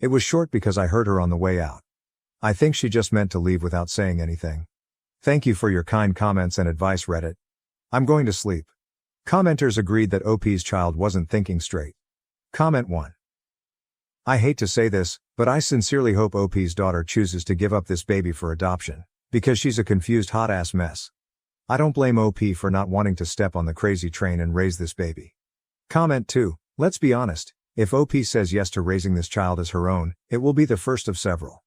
Speaker 1: It was short because I heard her on the way out. I think she just meant to leave without saying anything. Thank you for your kind comments and advice, Reddit. I'm going to sleep. Commenters agreed that OP's child wasn't thinking straight. Comment 1. I hate to say this, but I sincerely hope OP's daughter chooses to give up this baby for adoption, because she's a confused hot-ass mess. I don't blame OP for not wanting to step on the crazy train and raise this baby. Comment 2. Let's be honest, if OP says yes to raising this child as her own, it will be the first of several.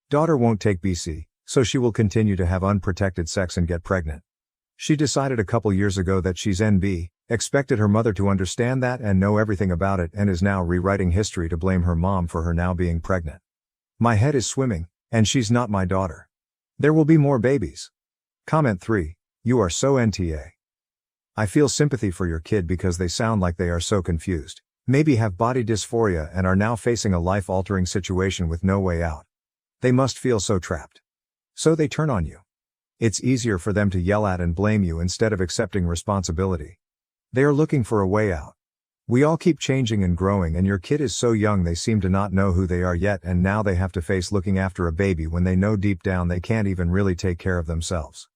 Speaker 1: Daughter won't take BC, so she will continue to have unprotected sex and get pregnant. She decided a couple years ago that she's NB, expected her mother to understand that and know everything about it, and is now rewriting history to blame her mom for her now being pregnant. My head is swimming, and she's not my daughter. There will be more babies. Comment 3. You are so NTA. I feel sympathy for your kid because they sound like they are so confused, maybe have body dysphoria and are now facing a life-altering situation with no way out. They must feel so trapped. So they turn on you. It's easier for them to yell at and blame you instead of accepting responsibility. They are looking for a way out. We all keep changing and growing, and your kid is so young they seem to not know who they are yet, and now they have to face looking after a baby when they know deep down they can't even really take care of themselves.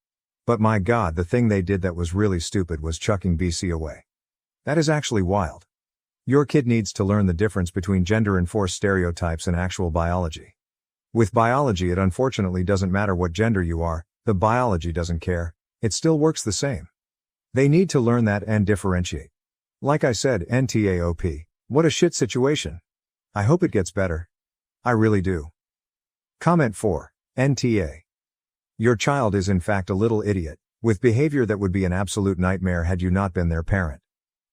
Speaker 1: But my God, the thing they did that was really stupid was chucking BC away. That is actually wild. Your kid needs to learn the difference between gender-enforced stereotypes and actual biology. With biology, it unfortunately doesn't matter what gender you are, the biology doesn't care, it still works the same. They need to learn that and differentiate. Like I said, NTAOP, what a shit situation. I hope it gets better. I really do. Comment 4, NTA. Your child is in fact a little idiot, with behavior that would be an absolute nightmare had you not been their parent.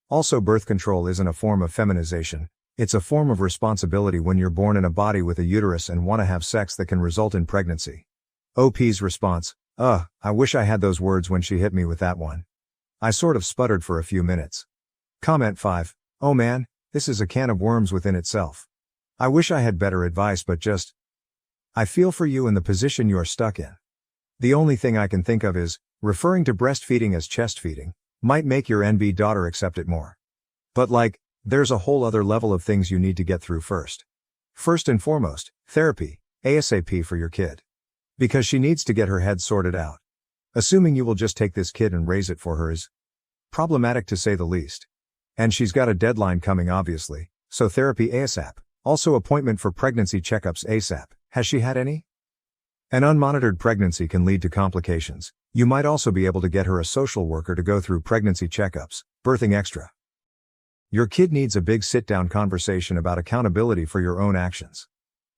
Speaker 1: Also, birth control isn't a form of feminization, it's a form of responsibility when you're born in a body with a uterus and want to have sex that can result in pregnancy. OP's response, I wish I had those words when she hit me with that one. I sort of sputtered for a few minutes. Comment 5, oh man, this is a can of worms within itself. I wish I had better advice, but just, I feel for you in the position you're stuck in. The only thing I can think of is, referring to breastfeeding as chest feeding, might make your NB daughter accept it more. But there's a whole other level of things you need to get through first. First and foremost, therapy, ASAP for your kid. Because she needs to get her head sorted out. Assuming you will just take this kid and raise it for her is problematic to say the least. And she's got a deadline coming obviously, so therapy ASAP. Also appointment for pregnancy checkups ASAP. Has she had any? An unmonitored pregnancy can lead to complications. You might also be able to get her a social worker to go through pregnancy checkups, birthing extra. Your kid needs a big sit-down conversation about accountability for your own actions.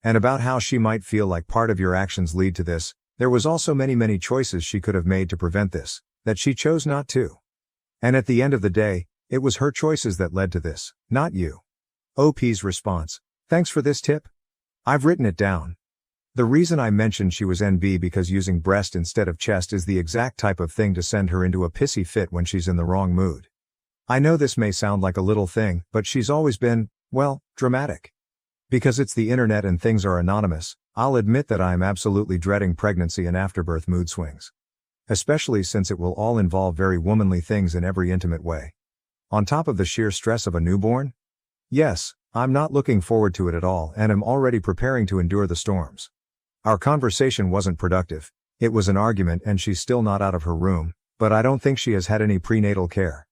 Speaker 1: And about how she might feel like part of your actions lead to this. There was also many choices she could have made to prevent this, that she chose not to. And at the end of the day, it was her choices that led to this, not you. OP's response, thanks for this tip. I've written it down. The reason I mentioned she was NB because using breast instead of chest is the exact type of thing to send her into a pissy fit when she's in the wrong mood. I know this may sound like a little thing, but she's always been, dramatic. Because it's the internet and things are anonymous, I'll admit that I am absolutely dreading pregnancy and afterbirth mood swings. Especially since it will all involve very womanly things in every intimate way. On top of the sheer stress of a newborn? Yes, I'm not looking forward to it at all and am already preparing to endure the storms. Our conversation wasn't productive, it was an argument and she's still not out of her room, but I don't think she has had any prenatal care.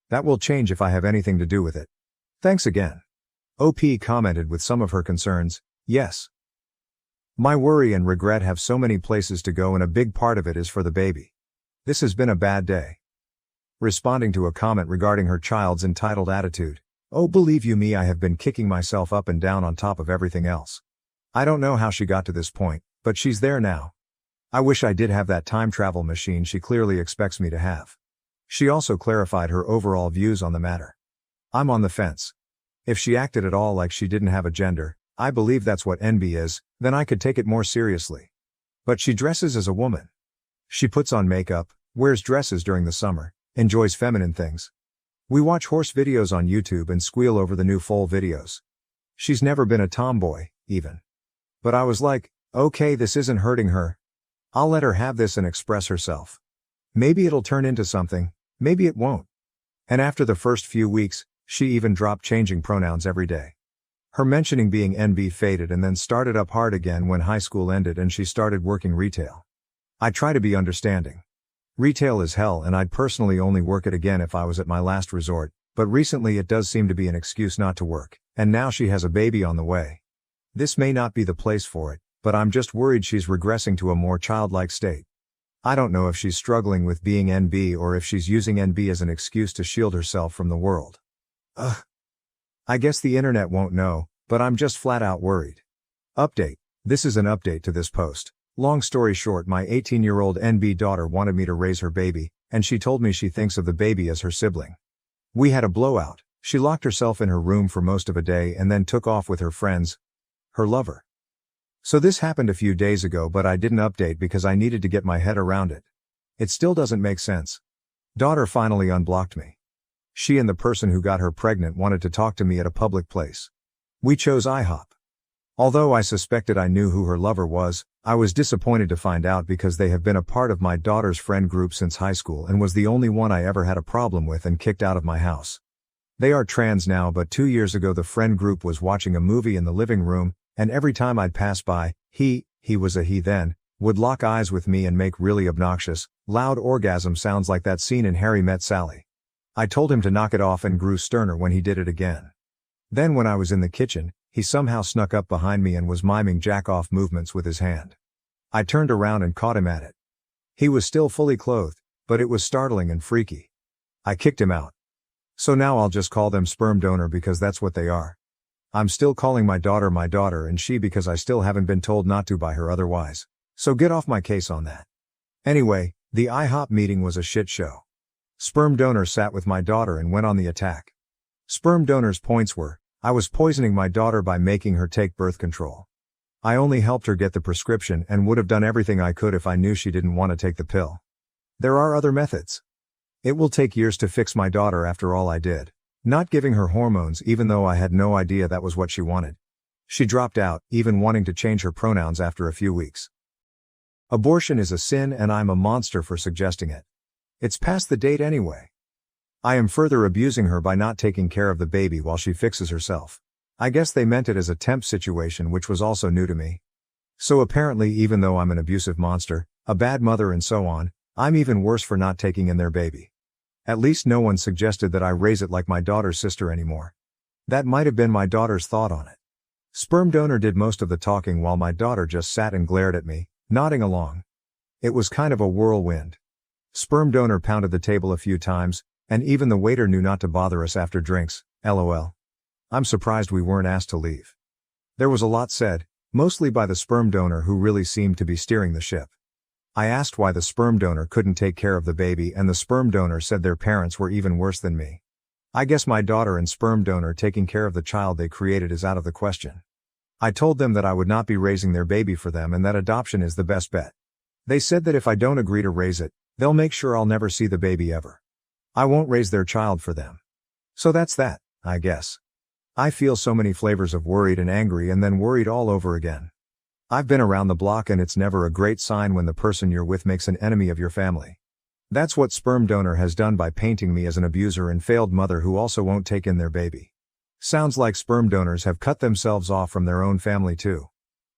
Speaker 1: That will change if I have anything to do with it. Thanks again. OP commented with some of her concerns, yes. My worry and regret have so many places to go and a big part of it is for the baby. This has been a bad day. Responding to a comment regarding her child's entitled attitude, oh believe you me I have been kicking myself up and down on top of everything else. I don't know how she got to this point, but she's there now. I wish I did have that time travel machine she clearly expects me to have. She also clarified her overall views on the matter. I'm on the fence. If she acted at all like she didn't have a gender, I believe that's what NB is, then I could take it more seriously. But she dresses as a woman. She puts on makeup, wears dresses during the summer, enjoys feminine things. We watch horse videos on YouTube and squeal over the new foal videos. She's never been a tomboy, even. But I was like, okay, this isn't hurting her. I'll let her have this and express herself. Maybe it'll turn into something, maybe it won't. And after the first few weeks, she even dropped changing pronouns every day. Her mentioning being NB faded and then started up hard again when high school ended and she started working retail. I try to be understanding. Retail is hell and I'd personally only work it again if I was at my last resort, but recently it does seem to be an excuse not to work, and now she has a baby on the way. This may not be the place for it, but I'm just worried she's regressing to a more childlike state. I don't know if she's struggling with being NB or if she's using NB as an excuse to shield herself from the world. Ugh. I guess the internet won't know, but I'm just flat out worried. Update. This is an update to this post. Long story short, my 18-year-old NB daughter wanted me to raise her baby, and she told me she thinks of the baby as her sibling. We had a blowout. She locked herself in her room for most of a day and then took off with her friends, her lover. So this happened a few days ago, but I didn't update because I needed to get my head around it. It still doesn't make sense. Daughter finally unblocked me. She and the person who got her pregnant wanted to talk to me at a public place. We chose IHOP. Although I suspected I knew who her lover was, I was disappointed to find out because they have been a part of my daughter's friend group since high school and was the only one I ever had a problem with and kicked out of my house. They are trans now, but 2 years ago the friend group was watching a movie in the living room, and every time I'd pass by, he was a he then, would lock eyes with me and make really obnoxious, loud orgasm sounds like that scene in Harry Met Sally. I told him to knock it off and grew sterner when he did it again. Then when I was in the kitchen, he somehow snuck up behind me and was miming jack-off movements with his hand. I turned around and caught him at it. He was still fully clothed, but it was startling and freaky. I kicked him out. So now I'll just call them sperm donor because that's what they are. I'm still calling my daughter and she because I still haven't been told not to by her otherwise. So get off my case on that. Anyway, the IHOP meeting was a shit show. Sperm donor sat with my daughter and went on the attack. Sperm donor's points were, I was poisoning my daughter by making her take birth control. I only helped her get the prescription and would have done everything I could if I knew she didn't want to take the pill. There are other methods. It will take years to fix my daughter after all I did. Not giving her hormones even though I had no idea that was what she wanted. She dropped out, even wanting to change her pronouns after a few weeks. Abortion is a sin and I'm a monster for suggesting it. It's past the date anyway. I am further abusing her by not taking care of the baby while she fixes herself. I guess they meant it as a temp situation, which was also new to me. So apparently even though I'm an abusive monster, a bad mother and so on, I'm even worse for not taking in their baby. At least no one suggested that I raise it like my daughter's sister anymore. That might have been my daughter's thought on it. Sperm donor did most of the talking while my daughter just sat and glared at me, nodding along. It was kind of a whirlwind. Sperm donor pounded the table a few times, and even the waiter knew not to bother us after drinks, lol. I'm surprised we weren't asked to leave. There was a lot said, mostly by the sperm donor who really seemed to be steering the ship. I asked why the sperm donor couldn't take care of the baby and the sperm donor said their parents were even worse than me. I guess my daughter and sperm donor taking care of the child they created is out of the question. I told them that I would not be raising their baby for them and that adoption is the best bet. They said that if I don't agree to raise it, they'll make sure I'll never see the baby ever. I won't raise their child for them. So that's that, I guess. I feel so many flavors of worried and angry and then worried all over again. I've been around the block and it's never a great sign when the person you're with makes an enemy of your family. That's what sperm donor has done by painting me as an abuser and failed mother who also won't take in their baby. Sounds like sperm donors have cut themselves off from their own family too.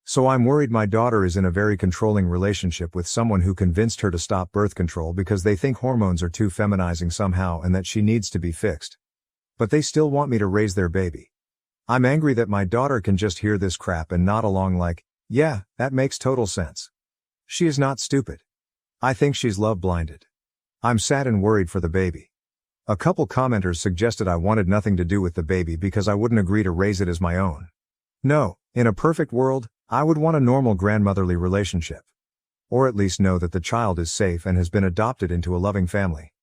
Speaker 1: So I'm worried my daughter is in a very controlling relationship with someone who convinced her to stop birth control because they think hormones are too feminizing somehow and that she needs to be fixed. But they still want me to raise their baby. I'm angry that my daughter can just hear this crap and nod along like, yeah, that makes total sense. She is not stupid. I think she's love blinded. I'm sad and worried for the baby. A couple commenters suggested I wanted nothing to do with the baby because I wouldn't agree to raise it as my own. No, in a perfect world, I would want a normal grandmotherly relationship. Or at least know that the child is safe and has been adopted into a loving family.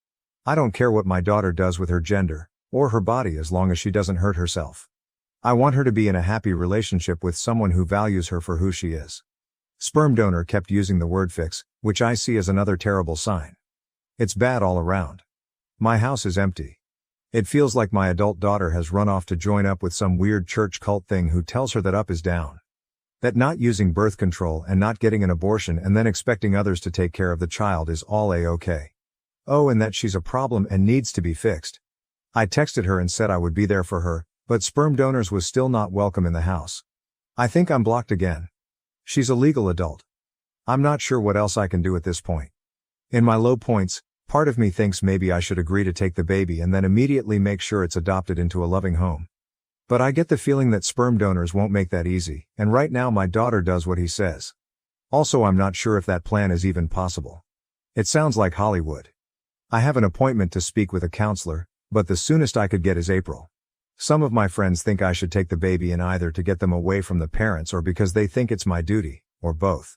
Speaker 1: I don't care what my daughter does with her gender, or her body as long as she doesn't hurt herself. I want her to be in a happy relationship with someone who values her for who she is. Sperm donor kept using the word fix, which I see as another terrible sign. It's bad all around. My house is empty. It feels like my adult daughter has run off to join up with some weird church cult thing who tells her that up is down. That not using birth control and not getting an abortion and then expecting others to take care of the child is all a-okay. Oh, and that she's a problem and needs to be fixed. I texted her and said I would be there for her, but sperm donors was still not welcome in the house. I think I'm blocked again. She's a legal adult. I'm not sure what else I can do at this point. In my low points, part of me thinks maybe I should agree to take the baby and then immediately make sure it's adopted into a loving home. But I get the feeling that sperm donors won't make that easy, and right now my daughter does what he says. Also, I'm not sure if that plan is even possible. It sounds like Hollywood. I have an appointment to speak with a counselor, but the soonest I could get is April. Some of my friends think I should take the baby in either to get them away from the parents or because they think it's my duty, or both.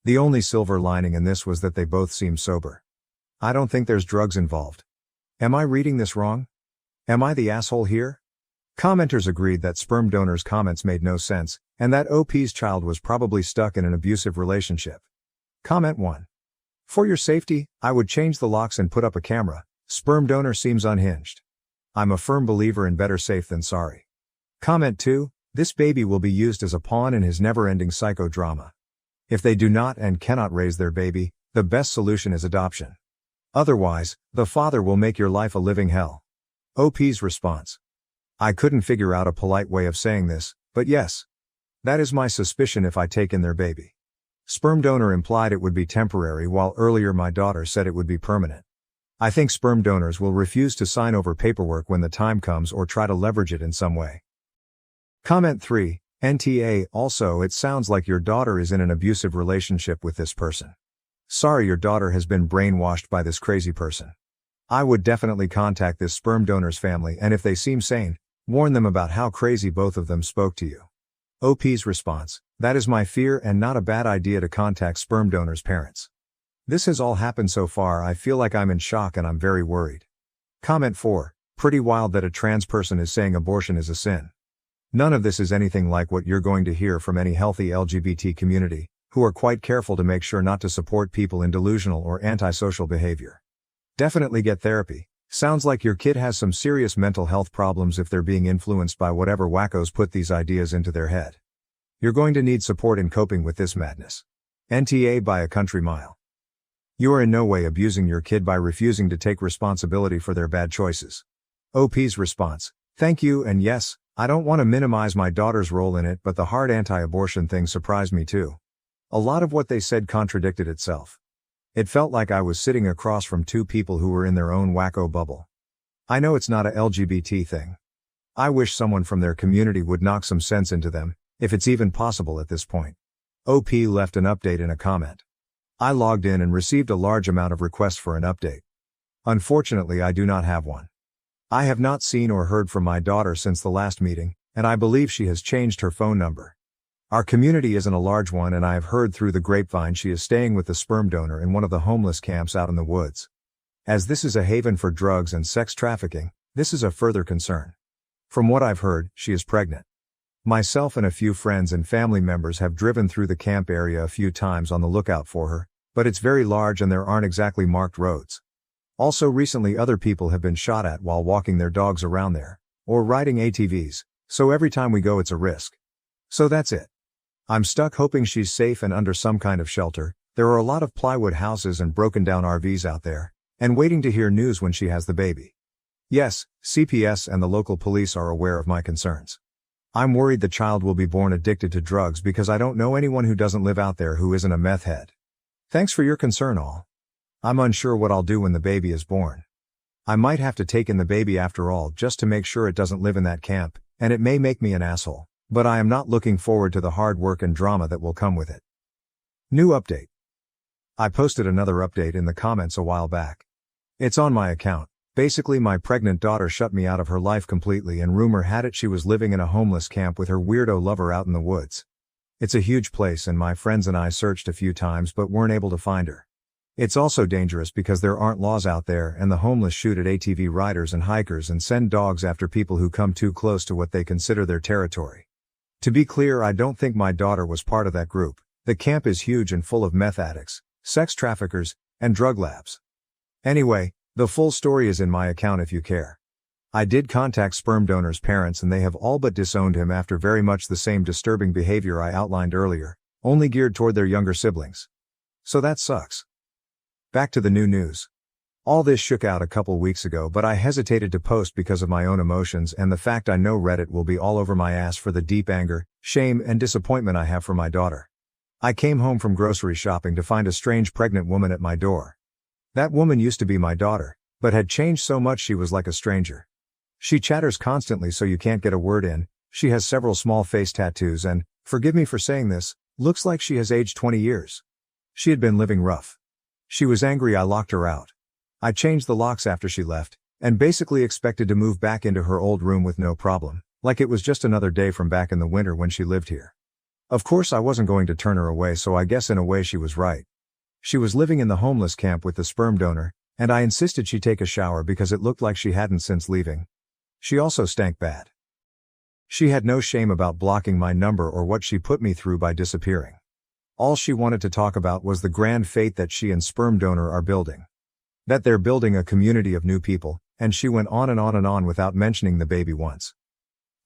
Speaker 1: The only silver lining in this was that they both seem sober. I don't think there's drugs involved. Am I reading this wrong? Am I the asshole here? Commenters agreed that sperm donors' comments made no sense, and that OP's child was probably stuck in an abusive relationship. Comment 1. For your safety, I would change the locks and put up a camera. Sperm donor seems unhinged. I'm a firm believer in better safe than sorry. Comment 2. This baby will be used as a pawn in his never-ending psychodrama. If they do not and cannot raise their baby, the best solution is adoption. Otherwise, the father will make your life a living hell. OP's response. I couldn't figure out a polite way of saying this, but yes. That is my suspicion if I take in their baby. Sperm donor implied it would be temporary while earlier my daughter said it would be permanent. I think sperm donors will refuse to sign over paperwork when the time comes or try to leverage it in some way. Comment 3. NTA. Also, it sounds like your daughter is in an abusive relationship with this person. Sorry your daughter has been brainwashed by this crazy person. I would definitely contact this sperm donor's family and if they seem sane, warn them about how crazy both of them spoke to you. OP's response. That is my fear and not a bad idea to contact sperm donor's parents. This has all happened so far. I feel like I'm in shock and I'm very worried. Comment 4. Pretty wild that a trans person is saying abortion is a sin. None of this is anything like what you're going to hear from any healthy LGBT community, who are quite careful to make sure not to support people in delusional or antisocial behavior. Definitely get therapy. Sounds like your kid has some serious mental health problems if they're being influenced by whatever wackos put these ideas into their head. You're going to need support in coping with this madness. NTA by a country mile. You are in no way abusing your kid by refusing to take responsibility for their bad choices. OP's response. Thank you and yes, I don't want to minimize my daughter's role in it but the hard anti-abortion thing surprised me too. A lot of what they said contradicted itself. It felt like I was sitting across from two people who were in their own wacko bubble. I know it's not a LGBT thing. I wish someone from their community would knock some sense into them, if it's even possible at this point. OP left an update in a comment. I logged in and received a large amount of requests for an update. Unfortunately, I do not have one. I have not seen or heard from my daughter since the last meeting, and I believe she has changed her phone number. Our community isn't a large one and I have heard through the grapevine she is staying with the sperm donor in one of the homeless camps out in the woods. As this is a haven for drugs and sex trafficking, this is a further concern. From what I've heard, she is pregnant. Myself and a few friends and family members have driven through the camp area a few times on the lookout for her, but it's very large and there aren't exactly marked roads. Also recently other people have been shot at while walking their dogs around there, or riding ATVs, so every time we go it's a risk. So that's it. I'm stuck hoping she's safe and under some kind of shelter. There are a lot of plywood houses and broken down RVs out there, and waiting to hear news when she has the baby. Yes, CPS and the local police are aware of my concerns. I'm worried the child will be born addicted to drugs because I don't know anyone who doesn't live out there who isn't a meth head. Thanks for your concern all. I'm unsure what I'll do when the baby is born. I might have to take in the baby after all just to make sure it doesn't live in that camp, and it may make me an asshole. But I am not looking forward to the hard work and drama that will come with it. New update. I posted another update in the comments a while back. It's on my account. Basically my pregnant daughter shut me out of her life completely and rumor had it she was living in a homeless camp with her weirdo lover out in the woods. It's a huge place and my friends and I searched a few times but weren't able to find her. It's also dangerous because there aren't laws out there and the homeless shoot at ATV riders and hikers and send dogs after people who come too close to what they consider their territory. To be clear, I don't think my daughter was part of that group, The camp is huge and full of meth addicts, sex traffickers, and drug labs. Anyway, the full story is in my account if you care. I did contact sperm donor's parents and they have all but disowned him after very much the same disturbing behavior I outlined earlier, only geared toward their younger siblings. So that sucks. Back to the new news. All this shook out a couple weeks ago, but I hesitated to post because of my own emotions and the fact I know Reddit will be all over my ass for the deep anger, shame, and disappointment I have for my daughter. I came home from grocery shopping to find a strange pregnant woman at my door. That woman used to be my daughter, but had changed so much she was like a stranger. She chatters constantly so you can't get a word in, she has several small face tattoos and, forgive me for saying this, looks like she has aged 20 years. She had been living rough. She was angry I locked her out. I changed the locks after she left, and basically expected to move back into her old room with no problem, like it was just another day from back in the winter when she lived here. Of course I wasn't going to turn her away, so I guess in a way she was right. She was living in the homeless camp with the sperm donor, and I insisted she take a shower because it looked like she hadn't since leaving. She also stank bad. She had no shame about blocking my number or what she put me through by disappearing. All she wanted to talk about was the grand fate that she and sperm donor are building. That they're building a community of new people, and she went on and on and on without mentioning the baby once.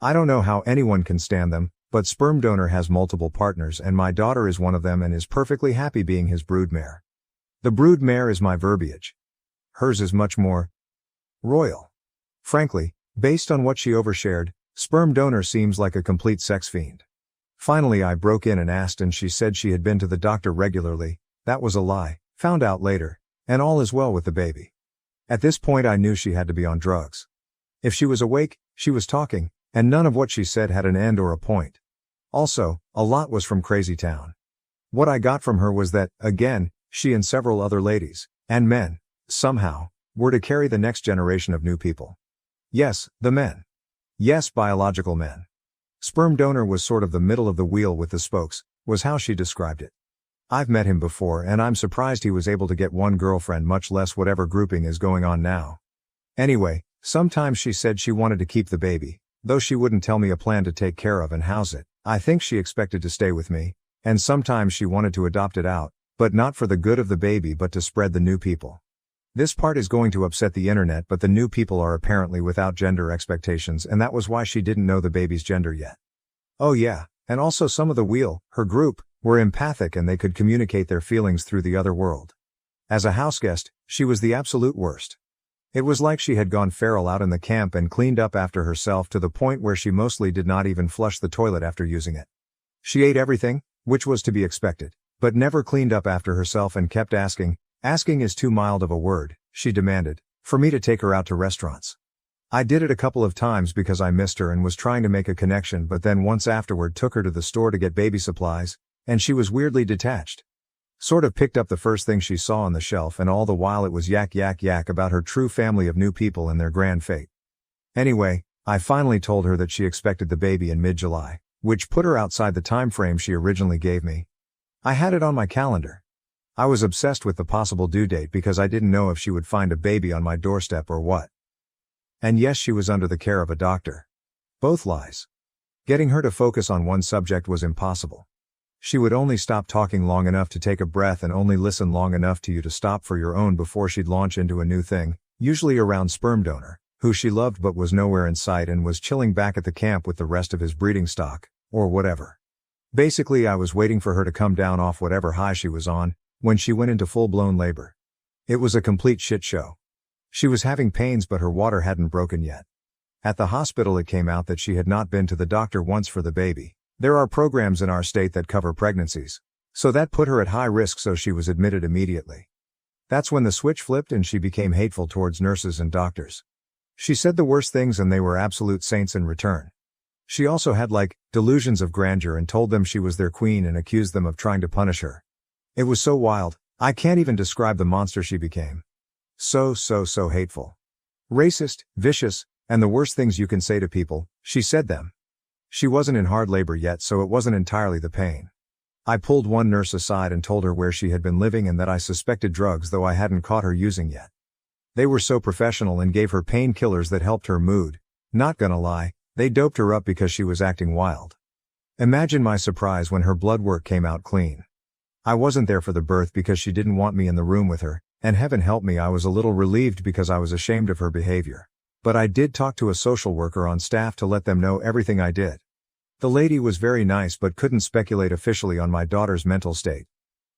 Speaker 1: I don't know how anyone can stand them, but sperm donor has multiple partners and my daughter is one of them and is perfectly happy being his broodmare. The broodmare is my verbiage. Hers is much more royal. Frankly, based on what she overshared, sperm donor seems like a complete sex fiend. Finally I broke in and asked and she said she had been to the doctor regularly. That was a lie, found out later, and all is well with the baby. At this point I knew she had to be on drugs. If she was awake, she was talking, and none of what she said had an end or a point. Also, a lot was from Crazy Town. What I got from her was that, again, she and several other ladies, and men, somehow, were to carry the next generation of new people. Yes, the men. Yes, biological men. Sperm donor was sort of the middle of the wheel with the spokes, was how she described it. I've met him before and I'm surprised he was able to get one girlfriend, much less whatever grouping is going on now. Anyway, sometimes she said she wanted to keep the baby, though she wouldn't tell me a plan to take care of and house it. I think she expected to stay with me, and sometimes she wanted to adopt it out, but not for the good of the baby but to spread the new people. This part is going to upset the internet, but the new people are apparently without gender expectations and that was why she didn't know the baby's gender yet. Oh yeah, and also some of the wheel, her group, were empathic and they could communicate their feelings through the other world. As a houseguest, she was the absolute worst. It was like she had gone feral out in the camp and cleaned up after herself to the point where she mostly did not even flush the toilet after using it. She ate everything, which was to be expected, but never cleaned up after herself and kept asking is too mild of a word, she demanded, for me to take her out to restaurants. I did it a couple of times because I missed her and was trying to make a connection, but then once afterward took her to the store to get baby supplies, and she was weirdly detached. Sort of picked up the first thing she saw on the shelf and all the while it was yak about her true family of new people and their grand fate. Anyway, I finally told her that she expected the baby in mid-July, which put her outside the time frame she originally gave me. I had it on my calendar. I was obsessed with the possible due date because I didn't know if she would find a baby on my doorstep or what. And yes, she was under the care of a doctor. Both lies. Getting her to focus on one subject was impossible. She would only stop talking long enough to take a breath and only listen long enough to you to stop for your own before she'd launch into a new thing, usually around sperm donor, who she loved but was nowhere in sight and was chilling back at the camp with the rest of his breeding stock, or whatever. Basically I was waiting for her to come down off whatever high she was on, when she went into full-blown labor. It was a complete shit show. She was having pains but her water hadn't broken yet. At the hospital it came out that she had not been to the doctor once for the baby. There are programs in our state that cover pregnancies. So that put her at high risk, so she was admitted immediately. That's when the switch flipped and she became hateful towards nurses and doctors. She said the worst things and they were absolute saints in return. She also had delusions of grandeur and told them she was their queen and accused them of trying to punish her. It was so wild, I can't even describe the monster she became. So hateful. Racist, vicious, and the worst things you can say to people, she said them. She wasn't in hard labor yet, so it wasn't entirely the pain. I pulled one nurse aside and told her where she had been living and that I suspected drugs, though I hadn't caught her using yet. They were so professional and gave her painkillers that helped her mood. Not gonna lie, they doped her up because she was acting wild. Imagine my surprise when her blood work came out clean. I wasn't there for the birth because she didn't want me in the room with her, and heaven help me, I was a little relieved because I was ashamed of her behavior. But I did talk to a social worker on staff to let them know everything I did. The lady was very nice but couldn't speculate officially on my daughter's mental state.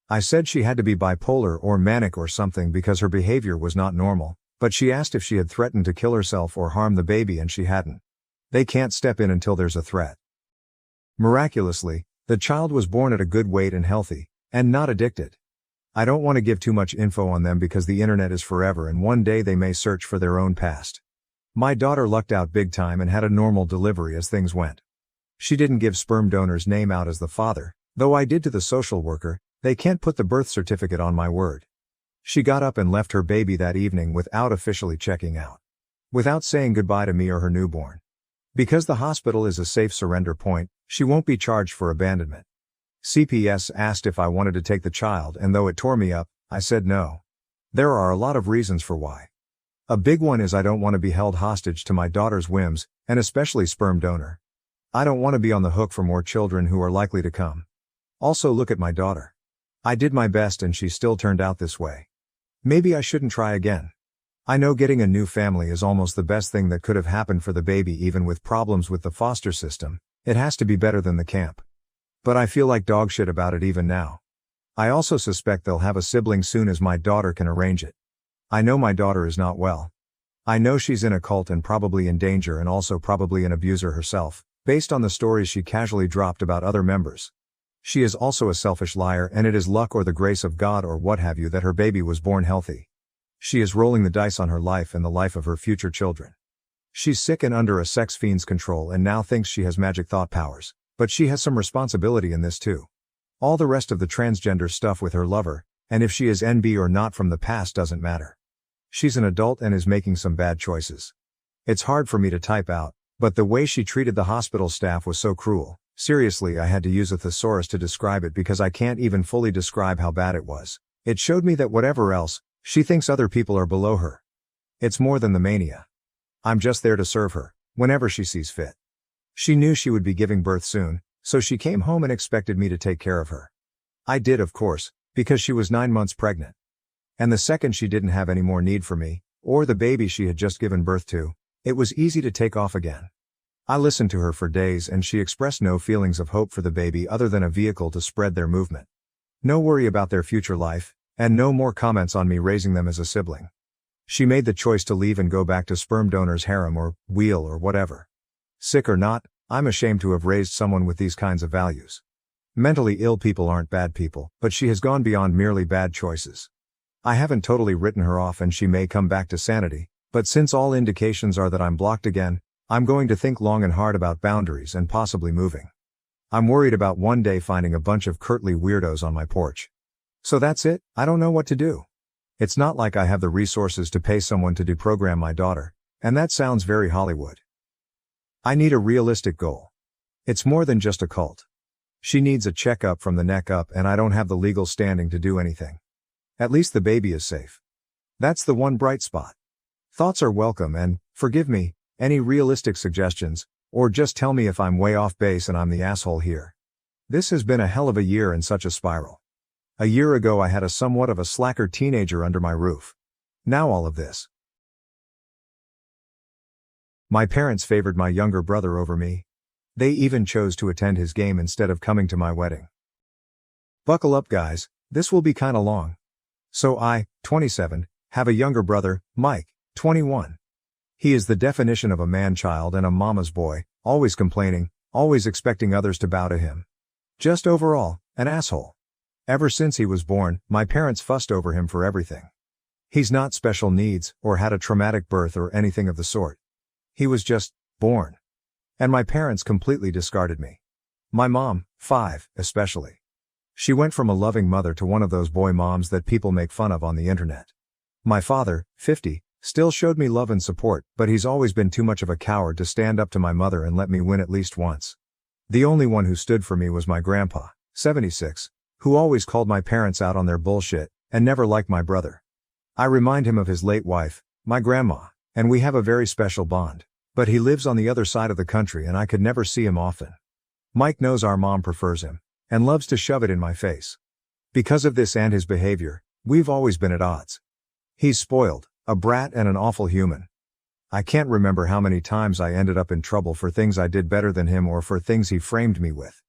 Speaker 1: I said she had to be bipolar or manic or something because her behavior was not normal, but she asked if she had threatened to kill herself or harm the baby, and she hadn't. They can't step in until there's a threat. Miraculously, the child was born at a good weight and healthy, and not addicted. I don't want to give too much info on them because the internet is forever and one day they may search for their own past. My daughter lucked out big time and had a normal delivery as things went. She didn't give sperm donor's name out as the father, though I did to the social worker. They can't put the birth certificate on my word. She got up and left her baby that evening without officially checking out. Without saying goodbye to me or her newborn. Because the hospital is a safe surrender point, she won't be charged for abandonment. CPS asked if I wanted to take the child, and though it tore me up, I said no. There are a lot of reasons for why. A big one is I don't want to be held hostage to my daughter's whims, and especially sperm donor. I don't want to be on the hook for more children who are likely to come. Also, look at my daughter. I did my best and she still turned out this way. Maybe I shouldn't try again. I know getting a new family is almost the best thing that could have happened for the baby, even with problems with the foster system. It has to be better than the camp. But I feel like dog shit about it even now. I also suspect they'll have a sibling soon as my daughter can arrange it. I know my daughter is not well. I know she's in a cult and probably in danger and also probably an abuser herself, based on the stories she casually dropped about other members. She is also a selfish liar, and it is luck or the grace of God or what have you that her baby was born healthy. She is rolling the dice on her life and the life of her future children. She's sick and under a sex fiend's control and now thinks she has magic thought powers, but she has some responsibility in this too. All the rest of the transgender stuff with her lover, and if she is NB or not from the past doesn't matter. She's an adult and is making some bad choices. It's hard for me to type out, but the way she treated the hospital staff was so cruel. Seriously, I had to use a thesaurus to describe it because I can't even fully describe how bad it was. It showed me that whatever else, she thinks other people are below her. It's more than the mania. I'm just there to serve her, whenever she sees fit. She knew she would be giving birth soon, so she came home and expected me to take care of her. I did, of course, because she was 9 months pregnant. And the second she didn't have any more need for me, or the baby she had just given birth to, it was easy to take off again. I listened to her for days and she expressed no feelings of hope for the baby other than a vehicle to spread their movement. No worry about their future life, and no more comments on me raising them as a sibling. She made the choice to leave and go back to sperm donor's harem or wheel or whatever. Sick or not, I'm ashamed to have raised someone with these kinds of values. Mentally ill people aren't bad people, but she has gone beyond merely bad choices. I haven't totally written her off and she may come back to sanity, but since all indications are that I'm blocked again, I'm going to think long and hard about boundaries and possibly moving. I'm worried about one day finding a bunch of curtly weirdos on my porch. So that's it, I don't know what to do. It's not like I have the resources to pay someone to deprogram my daughter, and that sounds very Hollywood. I need a realistic goal. It's more than just a cult. She needs a checkup from the neck up and I don't have the legal standing to do anything. At least the baby is safe. That's the one bright spot. Thoughts are welcome and, forgive me, any realistic suggestions, or just tell me if I'm way off base and I'm the asshole here. This has been a hell of a year and such a spiral. A year ago I had a somewhat of a slacker teenager under my roof. Now all of this. My parents favored my younger brother over me. They even chose to attend his game instead of coming to my wedding. Buckle up guys, this will be kinda long. So I, 27, have a younger brother, Mike, 21. He is the definition of a man-child and a mama's boy, always complaining, always expecting others to bow to him. Just overall, an asshole. Ever since he was born, my parents fussed over him for everything. He's not special needs, or had a traumatic birth or anything of the sort. He was just, born. And my parents completely discarded me. My mom, 5, especially. She went from a loving mother to one of those boy moms that people make fun of on the internet. My father, 50, still showed me love and support, but he's always been too much of a coward to stand up to my mother and let me win at least once. The only one who stood for me was my grandpa, 76, who always called my parents out on their bullshit, and never liked my brother. I remind him of his late wife, my grandma, and we have a very special bond, but he lives on the other side of the country and I could never see him often. Mike knows our mom prefers him, and loves to shove it in my face. Because of this and his behavior, we've always been at odds. He's spoiled, a brat and an awful human. I can't remember how many times I ended up in trouble for things I did better than him or for things he framed me with.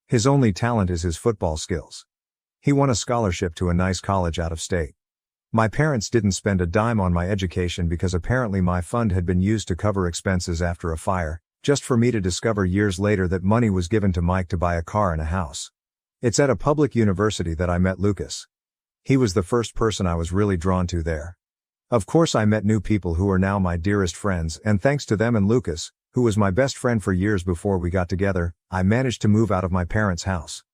Speaker 1: His only talent is his football skills. He won a scholarship to a nice college out of state. My parents didn't spend a dime on my education because apparently my fund had been used to cover expenses after a fire, just for me to discover years later that money was given to Mike to buy a car and a house. It's at a public university that I met Lucas. He was the first person I was really drawn to there. Of course I met new people who are now my dearest friends, and thanks to them and Lucas, who was my best friend for years before we got together, I managed to move out of my parents' house.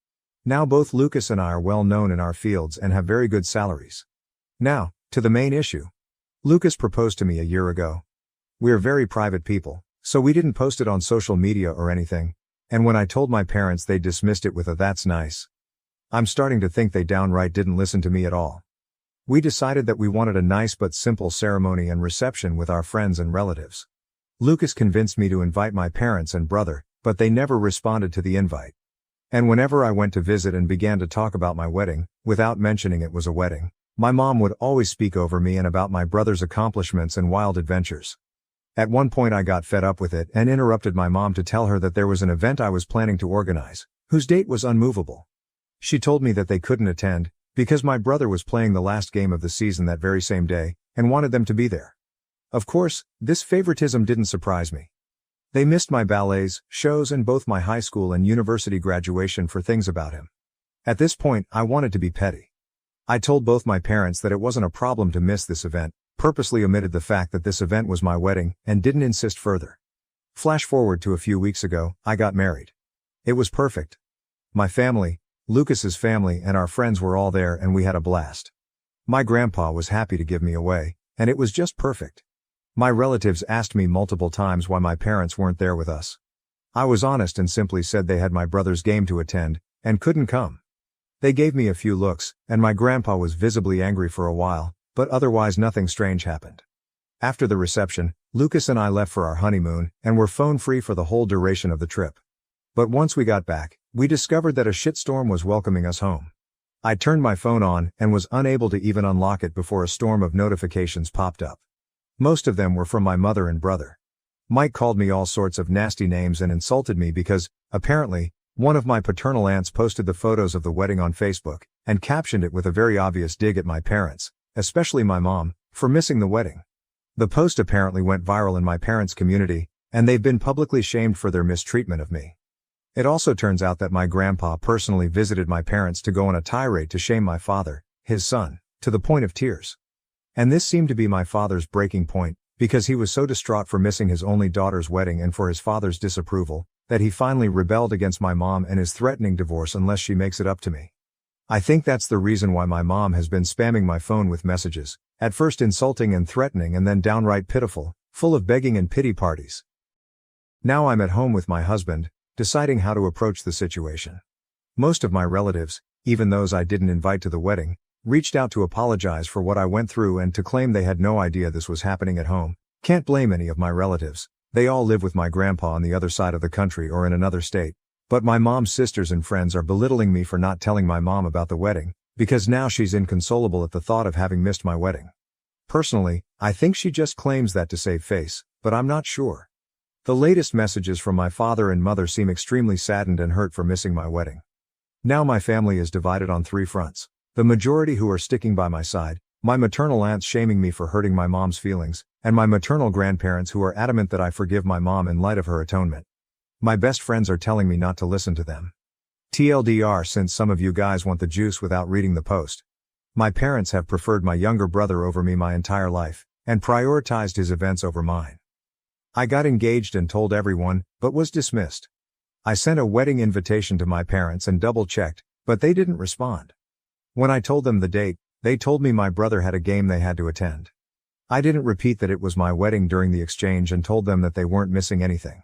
Speaker 1: Now both Lucas and I are well known in our fields and have very good salaries. Now, to the main issue. Lucas proposed to me a year ago. We're very private people, so we didn't post it on social media or anything, and when I told my parents they dismissed it with a "that's nice." I'm starting to think they downright didn't listen to me at all. We decided that we wanted a nice but simple ceremony and reception with our friends and relatives. Lucas convinced me to invite my parents and brother, but they never responded to the invite. And whenever I went to visit and began to talk about my wedding, without mentioning it was a wedding, my mom would always speak over me and about my brother's accomplishments and wild adventures. At one point I got fed up with it and interrupted my mom to tell her that there was an event I was planning to organize, whose date was unmovable. She told me that they couldn't attend, because my brother was playing the last game of the season that very same day, and wanted them to be there. Of course, this favoritism didn't surprise me. They missed my ballets, shows and both my high school and university graduation for things about him. At this point, I wanted to be petty. I told both my parents that it wasn't a problem to miss this event, purposely omitted the fact that this event was my wedding, and didn't insist further. Flash forward to a few weeks ago, I got married. It was perfect. My family, Lucas's family and our friends were all there and we had a blast. My grandpa was happy to give me away, and it was just perfect. My relatives asked me multiple times why my parents weren't there with us. I was honest and simply said they had my brother's game to attend, and couldn't come. They gave me a few looks, and my grandpa was visibly angry for a while, but otherwise nothing strange happened. After the reception, Lucas and I left for our honeymoon, and were phone-free for the whole duration of the trip. But once we got back, we discovered that a shitstorm was welcoming us home. I turned my phone on and was unable to even unlock it before a storm of notifications popped up. Most of them were from my mother and brother. Mike called me all sorts of nasty names and insulted me because, apparently, one of my paternal aunts posted the photos of the wedding on Facebook, and captioned it with a very obvious dig at my parents, especially my mom, for missing the wedding. The post apparently went viral in my parents' community, and they've been publicly shamed for their mistreatment of me. It also turns out that my grandpa personally visited my parents to go on a tirade to shame my father, his son, to the point of tears. And this seemed to be my father's breaking point, because he was so distraught for missing his only daughter's wedding and for his father's disapproval, that he finally rebelled against my mom and is threatening divorce unless she makes it up to me. I think that's the reason why my mom has been spamming my phone with messages, at first insulting and threatening and then downright pitiful, full of begging and pity parties. Now I'm at home with my husband, deciding how to approach the situation. Most of my relatives, even those I didn't invite to the wedding, reached out to apologize for what I went through and to claim they had no idea this was happening at home. Can't blame any of my relatives, they all live with my grandpa on the other side of the country or in another state. But my mom's sisters and friends are belittling me for not telling my mom about the wedding, because now she's inconsolable at the thought of having missed my wedding. Personally, I think she just claims that to save face, but I'm not sure. The latest messages from my father and mother seem extremely saddened and hurt for missing my wedding. Now my family is divided on three fronts. The majority who are sticking by my side, my maternal aunts shaming me for hurting my mom's feelings, and my maternal grandparents who are adamant that I forgive my mom in light of her atonement. My best friends are telling me not to listen to them. TLDR, since some of you guys want the juice without reading the post. My parents have preferred my younger brother over me my entire life, and prioritized his events over mine. I got engaged and told everyone, but was dismissed. I sent a wedding invitation to my parents and double-checked, but they didn't respond. When I told them the date, they told me my brother had a game they had to attend. I didn't repeat that it was my wedding during the exchange and told them that they weren't missing anything.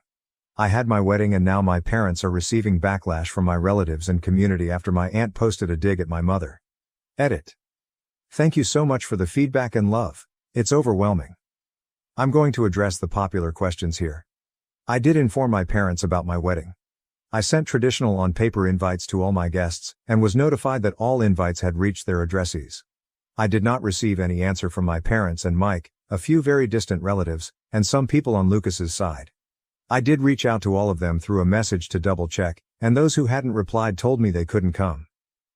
Speaker 1: I had my wedding and now my parents are receiving backlash from my relatives and community after my aunt posted a dig at my mother. Edit. Thank you so much for the feedback and love. It's overwhelming. I'm going to address the popular questions here. I did inform my parents about my wedding. I sent traditional on-paper invites to all my guests, and was notified that all invites had reached their addressees. I did not receive any answer from my parents and Mike, a few very distant relatives, and some people on Lucas's side. I did reach out to all of them through a message to double-check, and those who hadn't replied told me they couldn't come.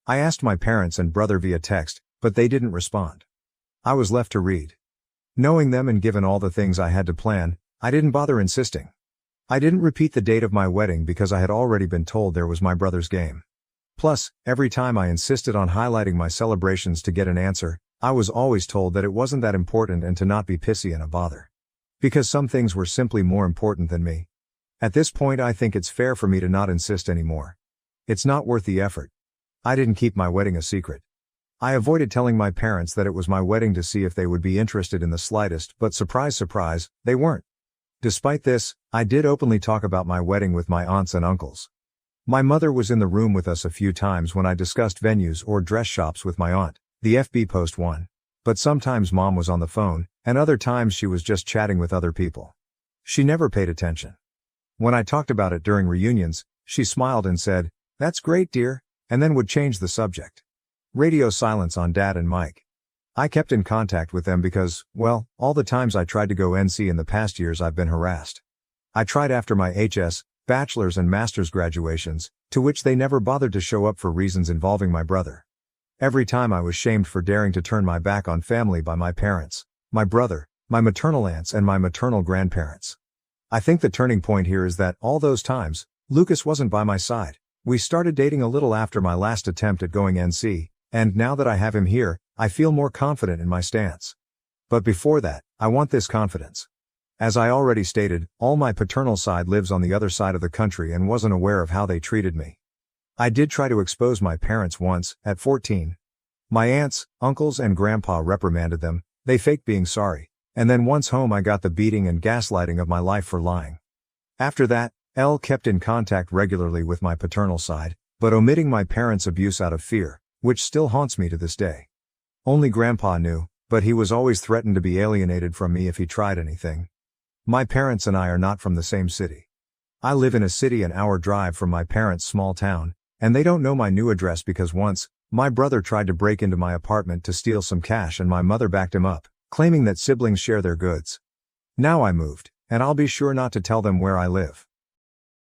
Speaker 1: I asked my parents and brother via text, but they didn't respond. I was left to read. Knowing them and given all the things I had to plan, I didn't bother insisting. I didn't repeat the date of my wedding because I had already been told there was my brother's game. Plus, every time I insisted on highlighting my celebrations to get an answer, I was always told that it wasn't that important and to not be pissy and a bother. Because some things were simply more important than me. At this point I think it's fair for me to not insist anymore. It's not worth the effort. I didn't keep my wedding a secret. I avoided telling my parents that it was my wedding to see if they would be interested in the slightest, but surprise surprise, they weren't. Despite this, I did openly talk about my wedding with my aunts and uncles. My mother was in the room with us a few times when I discussed venues or dress shops with my aunt, the FB post one. But sometimes mom was on the phone, and other times she was just chatting with other people. She never paid attention. When I talked about it during reunions, she smiled and said, "That's great, dear," and then would change the subject. Radio silence on Dad and Mike. I kept in contact with them because, well, all the times I tried to go NC in the past years I've been harassed. I tried after my HS, bachelor's and master's graduations, to which they never bothered to show up for reasons involving my brother. Every time I was shamed for daring to turn my back on family by my parents, my brother, my maternal aunts and my maternal grandparents. I think the turning point here is that, all those times, Lucas wasn't by my side. We started dating a little after my last attempt at going NC, and now that I have him here, I feel more confident in my stance. But before that, I want this confidence. As I already stated, all my paternal side lives on the other side of the country and wasn't aware of how they treated me. I did try to expose my parents once, at 14. My aunts, uncles and grandpa reprimanded them, they faked being sorry, and then once home I got the beating and gaslighting of my life for lying. After that, Elle kept in contact regularly with my paternal side, but omitting my parents' abuse out of fear, which still haunts me to this day. Only grandpa knew, but he was always threatened to be alienated from me if he tried anything. My parents and I are not from the same city. I live in a city an hour drive from my parents' small town, and they don't know my new address because once, my brother tried to break into my apartment to steal some cash and my mother backed him up, claiming that siblings share their goods. Now I moved, and I'll be sure not to tell them where I live.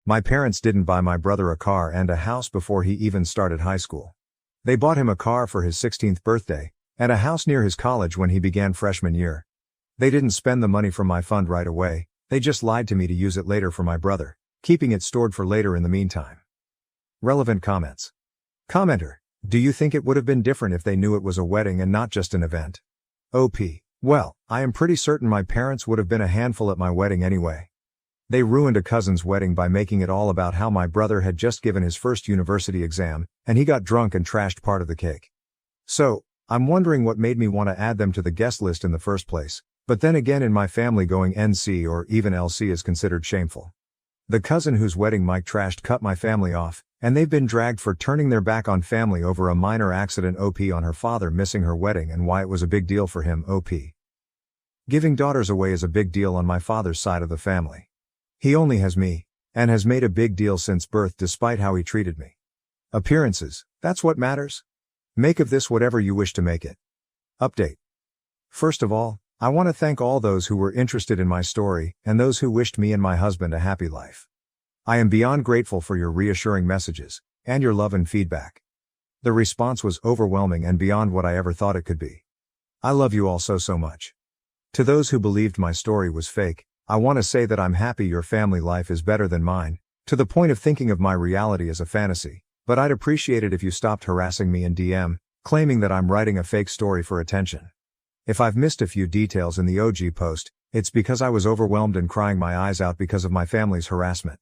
Speaker 1: My parents didn't buy my brother a car and a house before he even started high school. They bought him a car for his 16th birthday, and a house near his college when he began freshman year. They didn't spend the money from my fund right away, they just lied to me to use it later for my brother, keeping it stored for later in the meantime. Relevant comments. Commenter, do you think it would have been different if they knew it was a wedding and not just an event? OP, well, I am pretty certain my parents would have been a handful at my wedding anyway. They ruined a cousin's wedding by making it all about how my brother had just given his first university exam, and he got drunk and trashed part of the cake. So, I'm wondering what made me want to add them to the guest list in the first place, but then again in my family going NC or even LC is considered shameful. The cousin whose wedding Mike trashed cut my family off, and they've been dragged for turning their back on family over a minor accident. OP on her father missing her wedding and why it was a big deal for him. OP. Giving daughters away is a big deal on my father's side of the family. He only has me, and has made a big deal since birth despite how he treated me. Appearances, that's what matters? Make of this whatever you wish to make it. Update. First of all, I want to thank all those who were interested in my story, and those who wished me and my husband a happy life. I am beyond grateful for your reassuring messages, and your love and feedback. The response was overwhelming and beyond what I ever thought it could be. I love you all so much. To those who believed my story was fake, I want to say that I'm happy your family life is better than mine, to the point of thinking of my reality as a fantasy, but I'd appreciate it if you stopped harassing me in DM, claiming that I'm writing a fake story for attention. If I've missed a few details in the OG post, it's because I was overwhelmed and crying my eyes out because of my family's harassment.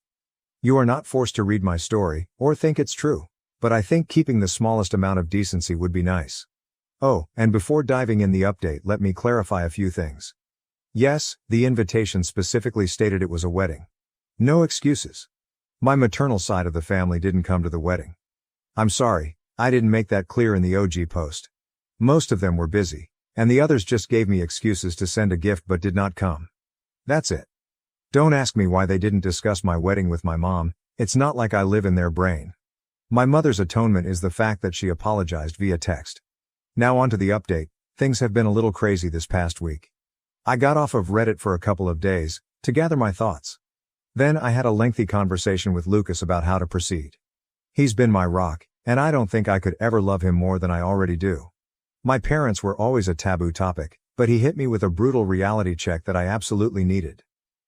Speaker 1: You are not forced to read my story, or think it's true, but I think keeping the smallest amount of decency would be nice. Oh, and before diving in the update, let me clarify a few things. Yes, the invitation specifically stated it was a wedding. No excuses. My maternal side of the family didn't come to the wedding. I'm sorry, I didn't make that clear in the OG post. Most of them were busy, and the others just gave me excuses to send a gift but did not come. That's it. Don't ask me why they didn't discuss my wedding with my mom, It's not like I live in their brain. My mother's atonement is the fact that she apologized via text. Now on to the update. Things have been a little crazy this past week. I got off of Reddit for a couple of days to gather my thoughts. Then I had a lengthy conversation with Lucas about how to proceed. He's been my rock, and I don't think I could ever love him more than I already do. My parents were always a taboo topic, but he hit me with a brutal reality check that I absolutely needed.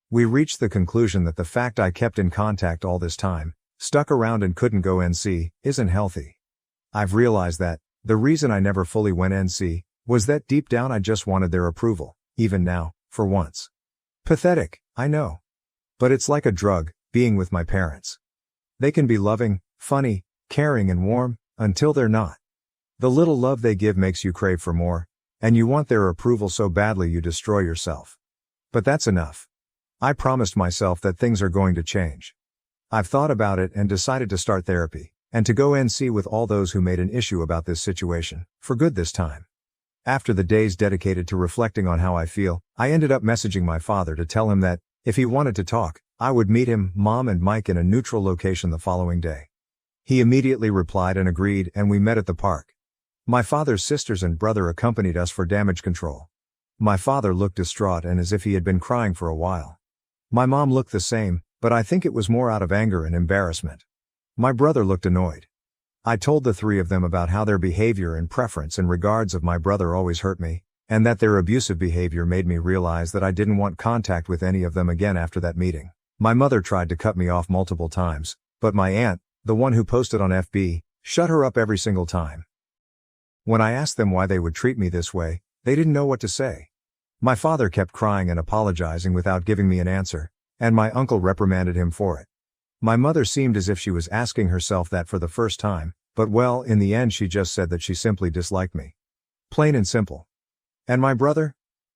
Speaker 1: We reached the conclusion that the fact I kept in contact all this time, stuck around and couldn't go NC, isn't healthy. I've realized that the reason I never fully went NC was that deep down I just wanted their approval, even now, for once. Pathetic, I know. But it's like a drug, being with my parents. They can be loving, funny, caring and warm, until they're not. The little love they give makes you crave for more, and you want their approval so badly you destroy yourself. But that's enough. I promised myself that things are going to change. I've thought about it and decided to start therapy, and to go NC with all those who made an issue about this situation, for good this time. After the days dedicated to reflecting on how I feel, I ended up messaging my father to tell him that, if he wanted to talk, I would meet him, Mom and Mike in a neutral location the following day. He immediately replied and agreed, and we met at the park. My father's sisters and brother accompanied us for damage control. My father looked distraught and as if he had been crying for a while. My mom looked the same, but I think it was more out of anger and embarrassment. My brother looked annoyed. I told the three of them about how their behavior and preference in regards of my brother always hurt me, and that their abusive behavior made me realize that I didn't want contact with any of them again after that meeting. My mother tried to cut me off multiple times, but my aunt, the one who posted on FB, shut her up every single time. When I asked them why they would treat me this way, they didn't know what to say. My father kept crying and apologizing without giving me an answer, and my uncle reprimanded him for it. My mother seemed as if she was asking herself that for the first time, but well, in the end she just said that she simply disliked me. Plain and simple. And my brother?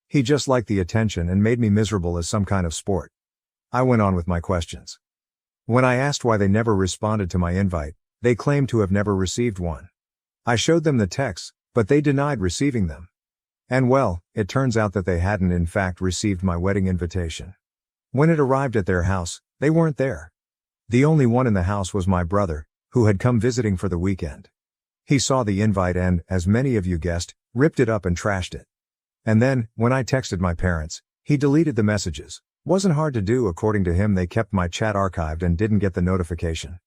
Speaker 1: He just liked the attention and made me miserable as some kind of sport. I went on with my questions. When I asked why they never responded to my invite, they claimed to have never received one. I showed them the texts, but they denied receiving them. And well, it turns out that they hadn't in fact received my wedding invitation. When it arrived at their house, they weren't there. The only one in the house was my brother, who had come visiting for the weekend. He saw the invite and, as many of you guessed, ripped it up and trashed it. And then, when I texted my parents, he deleted the messages. Wasn't hard to do. According to him, they kept my chat archived and didn't get the notification.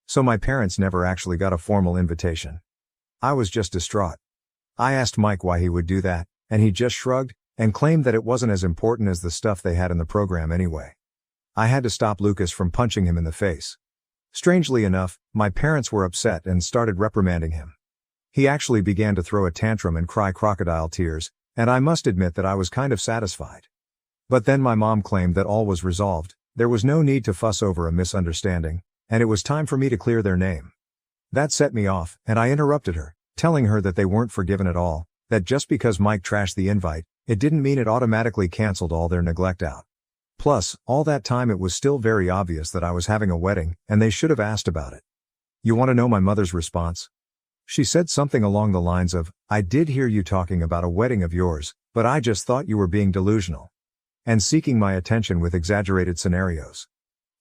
Speaker 1: So my parents never actually got a formal invitation. I was just distraught. I asked Mike why he would do that, and he just shrugged, and claimed that it wasn't as important as the stuff they had in the program anyway. I had to stop Lucas from punching him in the face. Strangely enough, my parents were upset and started reprimanding him. He actually began to throw a tantrum and cry crocodile tears, and I must admit that I was kind of satisfied. But then my mom claimed that all was resolved, there was no need to fuss over a misunderstanding, and it was time for me to clear their name. That set me off, and I interrupted her, telling her that they weren't forgiven at all, that just because Mike trashed the invite, it didn't mean it automatically canceled all their neglect out. Plus, all that time it was still very obvious that I was having a wedding, and they should have asked about it. You want to know my mother's response? She said something along the lines of, "I did hear you talking about a wedding of yours, but I just thought you were being delusional. And seeking my attention with exaggerated scenarios."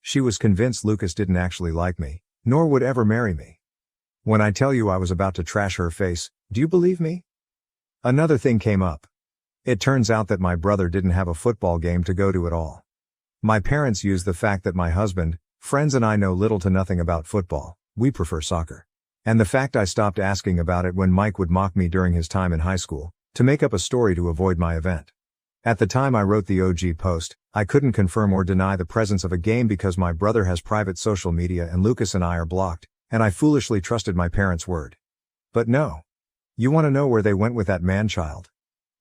Speaker 1: She was convinced Lucas didn't actually like me, nor would ever marry me. When I tell you I was about to trash her face, do you believe me? Another thing came up. It turns out that my brother didn't have a football game to go to at all. My parents used the fact that my husband, friends and I know little to nothing about football, we prefer soccer. And the fact I stopped asking about it when Mike would mock me during his time in high school, to make up a story to avoid my event. At the time I wrote the OG post, I couldn't confirm or deny the presence of a game because my brother has private social media and Lucas and I are blocked, and I foolishly trusted my parents' word. But no. You want to know where they went with that man-child?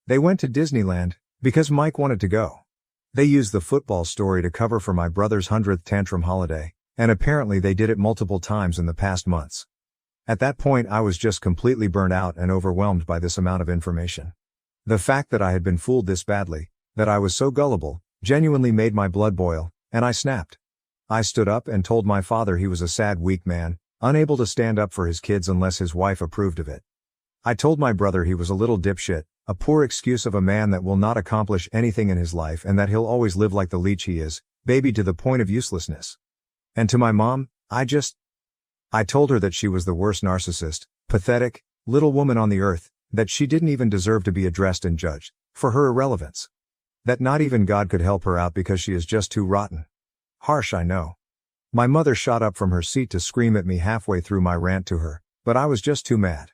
Speaker 1: They went to Disneyland, because Mike wanted to go. They used the football story to cover for my brother's 100th tantrum holiday, and apparently they did it multiple times in the past months. At that point I was just completely burnt out and overwhelmed by this amount of information. The fact that I had been fooled this badly, that I was so gullible, genuinely made my blood boil, and I snapped. I stood up and told my father he was a sad, weak man, unable to stand up for his kids unless his wife approved of it. I told my brother he was a little dipshit, a poor excuse of a man that will not accomplish anything in his life and that he'll always live like the leech he is, baby to the point of uselessness. And to my mom, I told her that she was the worst narcissist, pathetic, little woman on the earth, that she didn't even deserve to be addressed and judged for her irrelevance. That not even God could help her out because she is just too rotten. Harsh, I know. My mother shot up from her seat to scream at me halfway through my rant to her, but I was just too mad.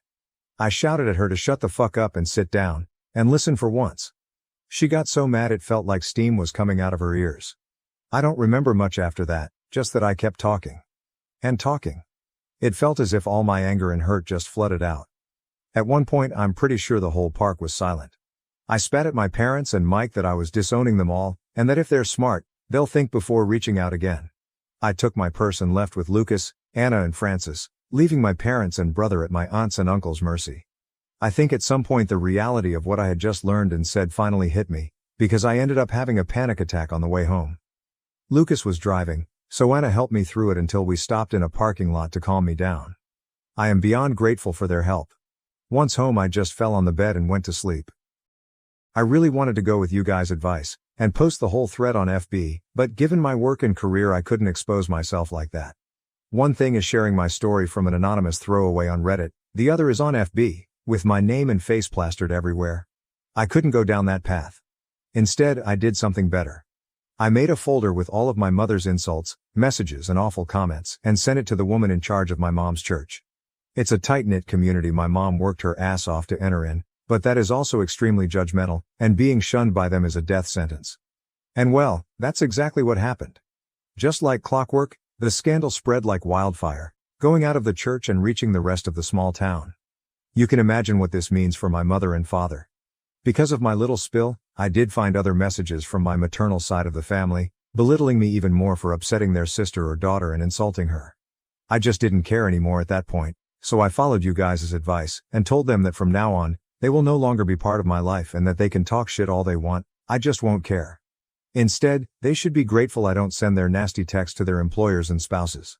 Speaker 1: I shouted at her to shut the fuck up and sit down, and listen for once. She got so mad it felt like steam was coming out of her ears. I don't remember much after that, just that I kept talking. And talking. It felt as if all my anger and hurt just flooded out. At one point I'm pretty sure the whole park was silent. I spat at my parents and Mike that I was disowning them all, and that if they're smart, they'll think before reaching out again. I took my purse and left with Lucas, Anna and Francis, leaving my parents and brother at my aunt's and uncle's mercy. I think at some point the reality of what I had just learned and said finally hit me, because I ended up having a panic attack on the way home. Lucas was driving, so Anna helped me through it until we stopped in a parking lot to calm me down. I am beyond grateful for their help. Once home I just fell on the bed and went to sleep. I really wanted to go with you guys' advice, and post the whole thread on FB, but given my work and career I couldn't expose myself like that. One thing is sharing my story from an anonymous throwaway on Reddit, the other is on FB, with my name and face plastered everywhere. I couldn't go down that path. Instead, I did something better. I made a folder with all of my mother's insults, messages and awful comments, and sent it to the woman in charge of my mom's church. It's a tight-knit community my mom worked her ass off to enter in, but that is also extremely judgmental, and being shunned by them is a death sentence. And well, that's exactly what happened. Just like clockwork, the scandal spread like wildfire, going out of the church and reaching the rest of the small town. You can imagine what this means for my mother and father. Because of my little spill, I did find other messages from my maternal side of the family, belittling me even more for upsetting their sister or daughter and insulting her. I just didn't care anymore at that point, so I followed you guys' advice, and told them that from now on, they will no longer be part of my life and that they can talk shit all they want, I just won't care. Instead, they should be grateful I don't send their nasty texts to their employers and spouses.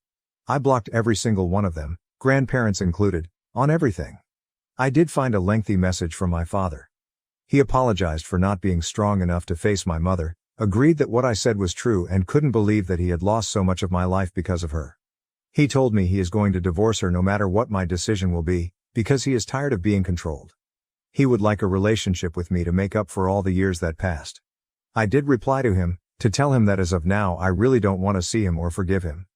Speaker 1: I blocked every single one of them, grandparents included, on everything. I did find a lengthy message from my father. He apologized for not being strong enough to face my mother, agreed that what I said was true and couldn't believe that he had lost so much of my life because of her. He told me he is going to divorce her no matter what my decision will be, because he is tired of being controlled. He would like a relationship with me to make up for all the years that passed. I did reply to him, to tell him that as of now I really don't want to see him or forgive him.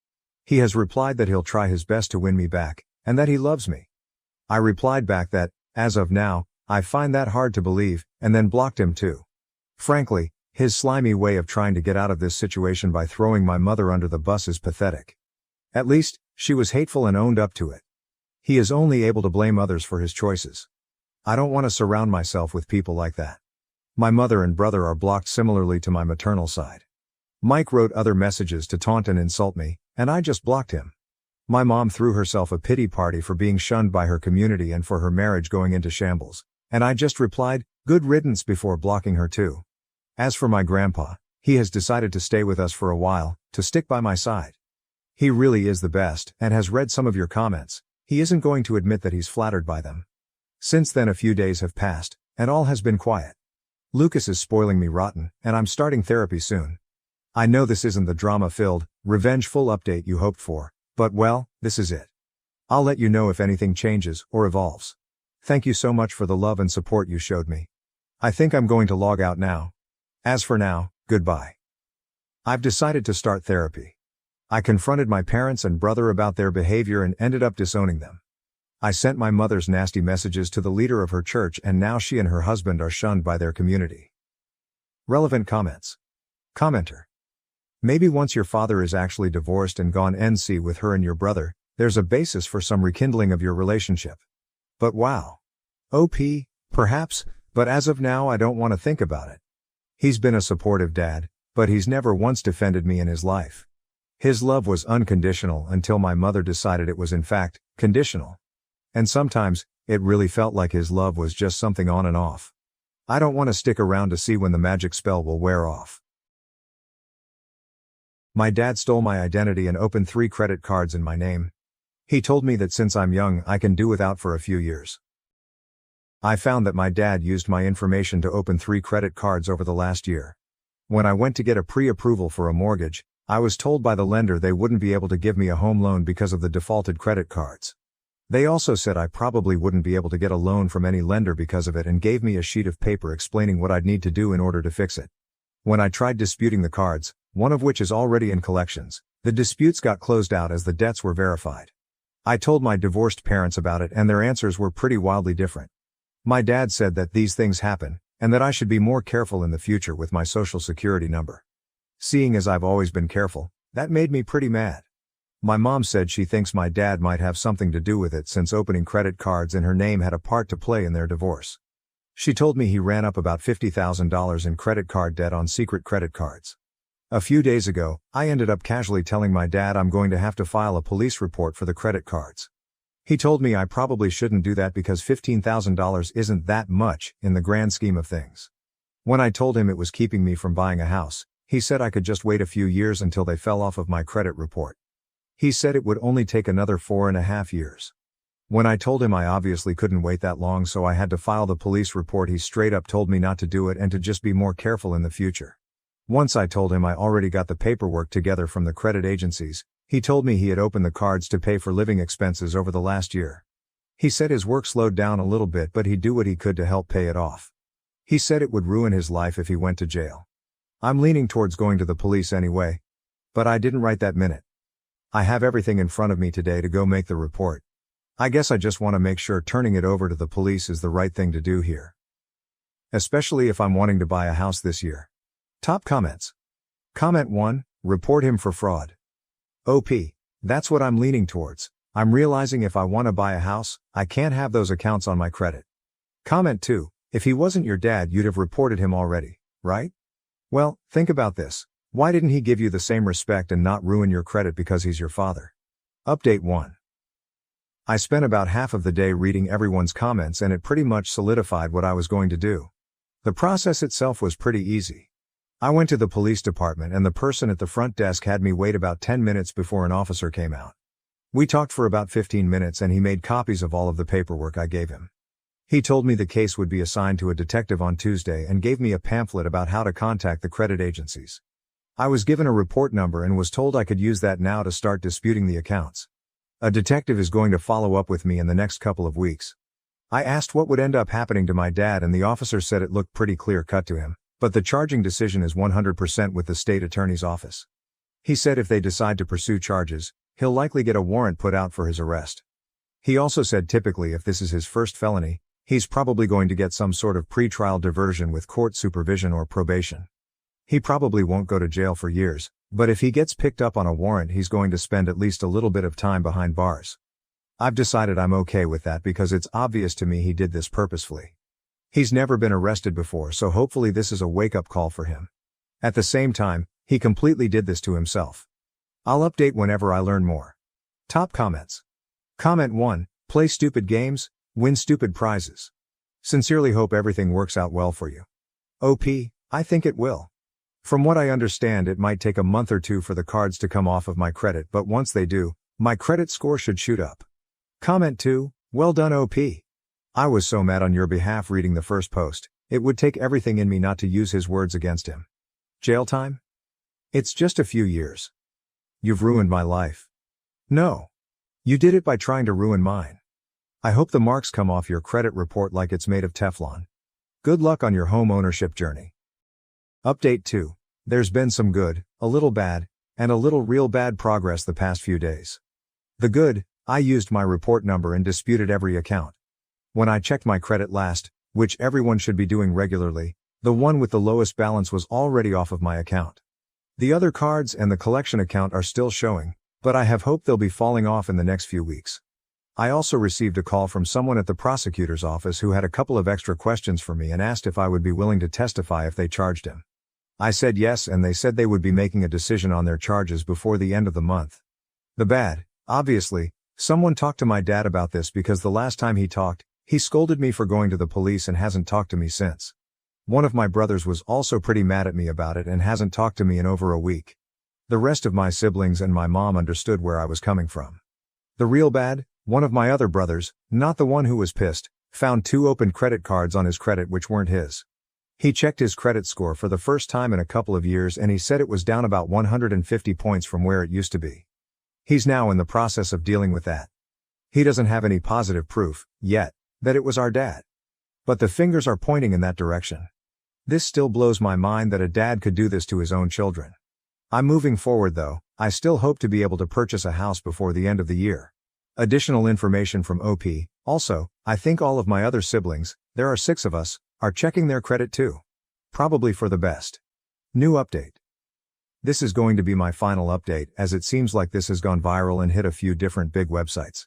Speaker 1: He has replied that he'll try his best to win me back, and that he loves me. I replied back that, as of now, I find that hard to believe, and then blocked him too. Frankly, his slimy way of trying to get out of this situation by throwing my mother under the bus is pathetic. At least, she was hateful and owned up to it. He is only able to blame others for his choices. I don't want to surround myself with people like that. My mother and brother are blocked similarly to my maternal side. Mike wrote other messages to taunt and insult me, and I just blocked him. My mom threw herself a pity party for being shunned by her community and for her marriage going into shambles, and I just replied, good riddance, before blocking her too. As for my grandpa, he has decided to stay with us for a while, to stick by my side. He really is the best, and has read some of your comments. He isn't going to admit that he's flattered by them. Since then a few days have passed, and all has been quiet. Lucas is spoiling me rotten, and I'm starting therapy soon. I know this isn't the drama-filled, revengeful update you hoped for, but well, this is it. I'll let you know if anything changes or evolves. Thank you so much for the love and support you showed me. I think I'm going to log out now. As for now, goodbye. I've decided to start therapy. I confronted my parents and brother about their behavior and ended up disowning them. I sent my mother's nasty messages to the leader of her church, and now she and her husband are shunned by their community. Relevant comments. Commenter. Maybe once your father is actually divorced and gone NC with her and your brother, there's a basis for some rekindling of your relationship. But wow. OP, perhaps, but as of now I don't want to think about it. He's been a supportive dad, but he's never once defended me in his life. His love was unconditional until my mother decided it was in fact, conditional. And sometimes, it really felt like his love was just something on and off. I don't want to stick around to see when the magic spell will wear off. My dad stole my identity and opened 3 credit cards in my name. He told me that since I'm young I can do without for a few years. I found that my dad used my information to open 3 credit cards over the last year. When I went to get a pre-approval for a mortgage, I was told by the lender they wouldn't be able to give me a home loan because of the defaulted credit cards. They also said I probably wouldn't be able to get a loan from any lender because of it and gave me a sheet of paper explaining what I'd need to do in order to fix it. When I tried disputing the cards, one of which is already in collections, the disputes got closed out as the debts were verified. I told my divorced parents about it and their answers were pretty wildly different. My dad said that these things happen, and that I should be more careful in the future with my social security number. Seeing as I've always been careful, that made me pretty mad. My mom said she thinks my dad might have something to do with it since opening credit cards in her name had a part to play in their divorce. She told me he ran up about $50,000 in credit card debt on secret credit cards. A few days ago, I ended up casually telling my dad I'm going to have to file a police report for the credit cards. He told me I probably shouldn't do that because $15,000 isn't that much in the grand scheme of things. When I told him it was keeping me from buying a house, he said I could just wait a few years until they fell off of my credit report. He said it would only take another 4.5 years. When I told him I obviously couldn't wait that long, so I had to file the police report, he straight up told me not to do it and to just be more careful in the future. Once I told him I already got the paperwork together from the credit agencies, he told me he had opened the cards to pay for living expenses over the last year. He said his work slowed down a little bit, but he'd do what he could to help pay it off. He said it would ruin his life if he went to jail. I'm leaning towards going to the police anyway. But I didn't right that minute. I have everything in front of me today to go make the report. I guess I just want to make sure turning it over to the police is the right thing to do here. Especially if I'm wanting to buy a house this year. Top comments. Comment 1, report him for fraud. OP, that's what I'm leaning towards. I'm realizing if I want to buy a house, I can't have those accounts on my credit. Comment 2, if he wasn't your dad you'd have reported him already, right? Well, think about this. Why didn't he give you the same respect and not ruin your credit because he's your father? Update 1. I spent about half of the day reading everyone's comments and it pretty much solidified what I was going to do. The process itself was pretty easy. I went to the police department and the person at the front desk had me wait about 10 minutes before an officer came out. We talked for about 15 minutes and he made copies of all of the paperwork I gave him. He told me the case would be assigned to a detective on Tuesday and gave me a pamphlet about how to contact the credit agencies. I was given a report number and was told I could use that now to start disputing the accounts. A detective is going to follow up with me in the next couple of weeks. I asked what would end up happening to my dad and the officer said it looked pretty clear cut to him, but the charging decision is 100% with the state attorney's office. He said if they decide to pursue charges, he'll likely get a warrant put out for his arrest. He also said typically if this is his first felony, he's probably going to get some sort of pretrial diversion with court supervision or probation. He probably won't go to jail for years, but if he gets picked up on a warrant he's going to spend at least a little bit of time behind bars. I've decided I'm okay with that because it's obvious to me he did this purposefully. He's never been arrested before, so hopefully this is a wake-up call for him. At the same time, he completely did this to himself. I'll update whenever I learn more. Top comments. Comment 1, play stupid games, win stupid prizes. Sincerely hope everything works out well for you. OP, I think it will. From what I understand it might take a month or two for the cards to come off of my credit, but once they do, my credit score should shoot up. Comment 2, well done OP. I was so mad on your behalf reading the first post, it would take everything in me not to use his words against him. Jail time? It's just a few years. You've ruined my life. No. You did it by trying to ruin mine. I hope the marks come off your credit report like it's made of Teflon. Good luck on your home ownership journey. Update 2. There's been some good, a little bad, and a little real bad progress the past few days. The good, I used my report number and disputed every account. When I checked my credit last, which everyone should be doing regularly, the one with the lowest balance was already off of my account. The other cards and the collection account are still showing, but I have hope they'll be falling off in the next few weeks. I also received a call from someone at the prosecutor's office who had a couple of extra questions for me and asked if I would be willing to testify if they charged him. I said yes and they said they would be making a decision on their charges before the end of the month. The bad, obviously, someone talked to my dad about this because the last time he talked, he scolded me for going to the police and hasn't talked to me since. One of my brothers was also pretty mad at me about it and hasn't talked to me in over a week. The rest of my siblings and my mom understood where I was coming from. The real bad, one of my other brothers, not the one who was pissed, found 2 open credit cards on his credit which weren't his. He checked his credit score for the first time in a couple of years and he said it was down about 150 points from where it used to be. He's now in the process of dealing with that. He doesn't have any positive proof, yet, that it was our dad. But the fingers are pointing in that direction. This still blows my mind that a dad could do this to his own children. I'm moving forward though. I still hope to be able to purchase a house before the end of the year. Additional information from OP. Also, I think all of my other siblings, there are 6 of us, are checking their credit too. Probably for the best. New update. This is going to be my final update as it seems like this has gone viral and hit a few different big websites.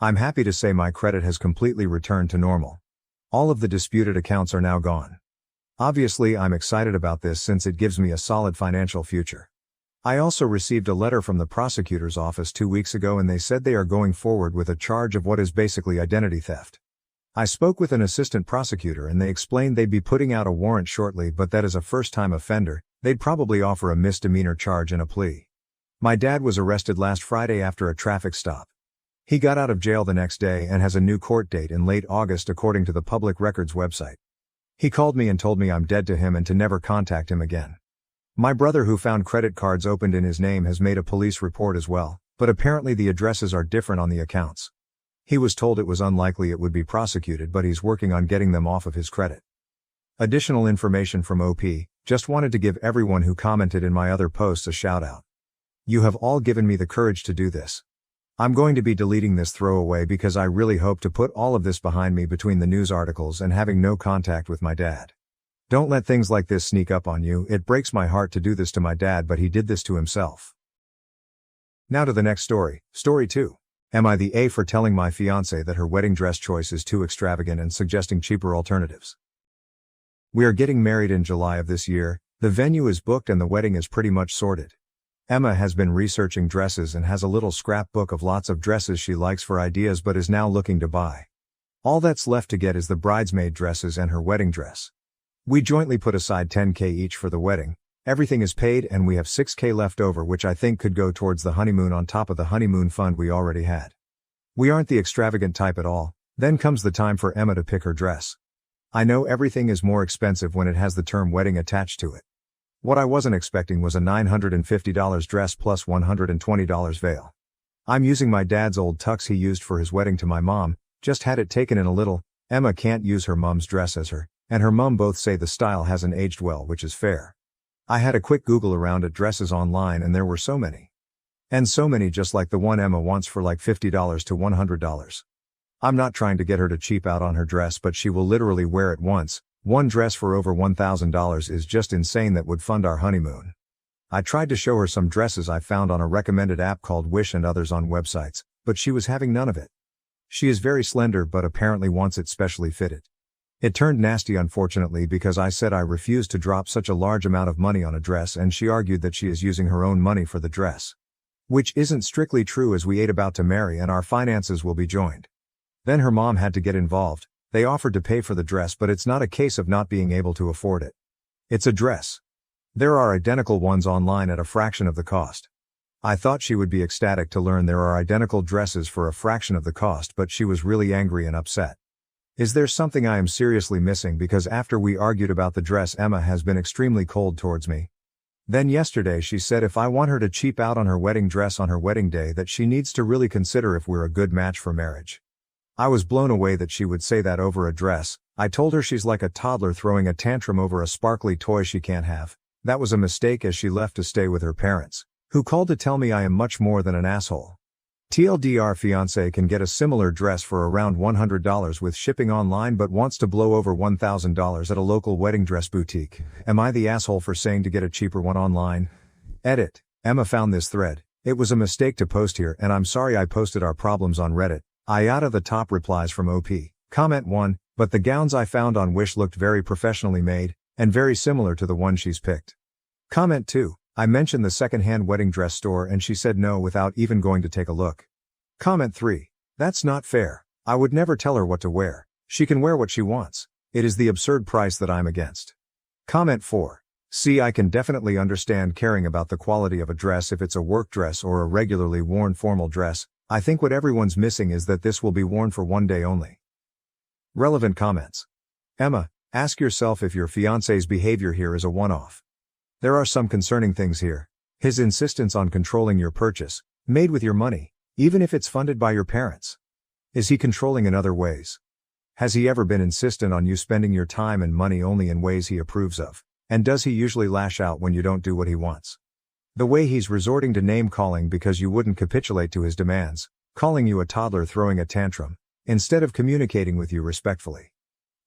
Speaker 1: I'm happy to say my credit has completely returned to normal. All of the disputed accounts are now gone. Obviously, I'm excited about this since it gives me a solid financial future. I also received a letter from the prosecutor's office 2 weeks ago and they said they are going forward with a charge of what is basically identity theft. I spoke with an assistant prosecutor and they explained they'd be putting out a warrant shortly, but that as a first-time offender, they'd probably offer a misdemeanor charge and a plea. My dad was arrested last Friday after a traffic stop. He got out of jail the next day and has a new court date in late August according to the Public Records website. He called me and told me I'm dead to him and to never contact him again. My brother who found credit cards opened in his name has made a police report as well, but apparently the addresses are different on the accounts. He was told it was unlikely it would be prosecuted, but he's working on getting them off of his credit. Additional information from OP. Just wanted to give everyone who commented in my other posts a shout out. You have all given me the courage to do this. I'm going to be deleting this throwaway because I really hope to put all of this behind me between the news articles and having no contact with my dad. Don't let things like this sneak up on you. It breaks my heart to do this to my dad, but he did this to himself. Now to the next story. Story 2. Am I the A for telling my fiancée that her wedding dress choice is too extravagant and suggesting cheaper alternatives? We are getting married in July of this year, the venue is booked and the wedding is pretty much sorted. Emma has been researching dresses and has a little scrapbook of lots of dresses she likes for ideas but is now looking to buy. All that's left to get is the bridesmaid dresses and her wedding dress. We jointly put aside $10,000 each for the wedding. Everything is paid and we have $6,000 left over, which I think could go towards the honeymoon on top of the honeymoon fund we already had. We aren't the extravagant type at all. Then comes the time for Emma to pick her dress. I know everything is more expensive when it has the term wedding attached to it. What I wasn't expecting was a $950 dress plus $120 veil. I'm using my dad's old tux he used for his wedding to my mom, just had it taken in a little. Emma can't use her mom's dress as her, and her mom both say the style hasn't aged well, which is fair. I had a quick Google around at dresses online and there were so many. And so many just like the one Emma wants for like $50 to $100. I'm not trying to get her to cheap out on her dress, but she will literally wear it once. One dress for over $1,000 is just insane. That would fund our honeymoon. I tried to show her some dresses I found on a recommended app called Wish and others on websites, but she was having none of it. She is very slender but apparently wants it specially fitted. It turned nasty unfortunately because I said I refused to drop such a large amount of money on a dress and she argued that she is using her own money for the dress. Which isn't strictly true as we ain't about to marry and our finances will be joined. Then her mom had to get involved. They offered to pay for the dress, but it's not a case of not being able to afford it. It's a dress. There are identical ones online at a fraction of the cost. I thought she would be ecstatic to learn there are identical dresses for a fraction of the cost, but she was really angry and upset. Is there something I am seriously missing? Because after we argued about the dress, Emma has been extremely cold towards me. Then yesterday she said if I want her to cheap out on her wedding dress on her wedding day that she needs to really consider if we're a good match for marriage. I was blown away that she would say that over a dress. I told her she's like a toddler throwing a tantrum over a sparkly toy she can't have. That was a mistake as she left to stay with her parents, who called to tell me I am much more than an asshole. TLDR fiancé can get a similar dress for around $100 with shipping online but wants to blow over $1,000 at a local wedding dress boutique. Am I the asshole for saying to get a cheaper one online? Edit. Emma found this thread. It was a mistake to post here and I'm sorry I posted our problems on Reddit. IATA the top replies from OP. Comment 1, but the gowns I found on Wish looked very professionally made, and very similar to the one she's picked. Comment 2, I mentioned the second-hand wedding dress store and she said no without even going to take a look. Comment 3, that's not fair. I would never tell her what to wear. She can wear what she wants. It is the absurd price that I'm against. Comment 4, see, I can definitely understand caring about the quality of a dress if it's a work dress or a regularly worn formal dress. I think what everyone's missing is that this will be worn for one day only. Relevant comments. Emma, Ask yourself if your fiancé's behavior here is a one-off. There are some concerning things here. His insistence on controlling your purchase, made with your money, even if it's funded by your parents. Is he controlling in other ways? Has he ever been insistent on you spending your time and money only in ways he approves of? And does he usually lash out when you don't do what he wants? The way he's resorting to name-calling because you wouldn't capitulate to his demands, calling you a toddler throwing a tantrum, instead of communicating with you respectfully.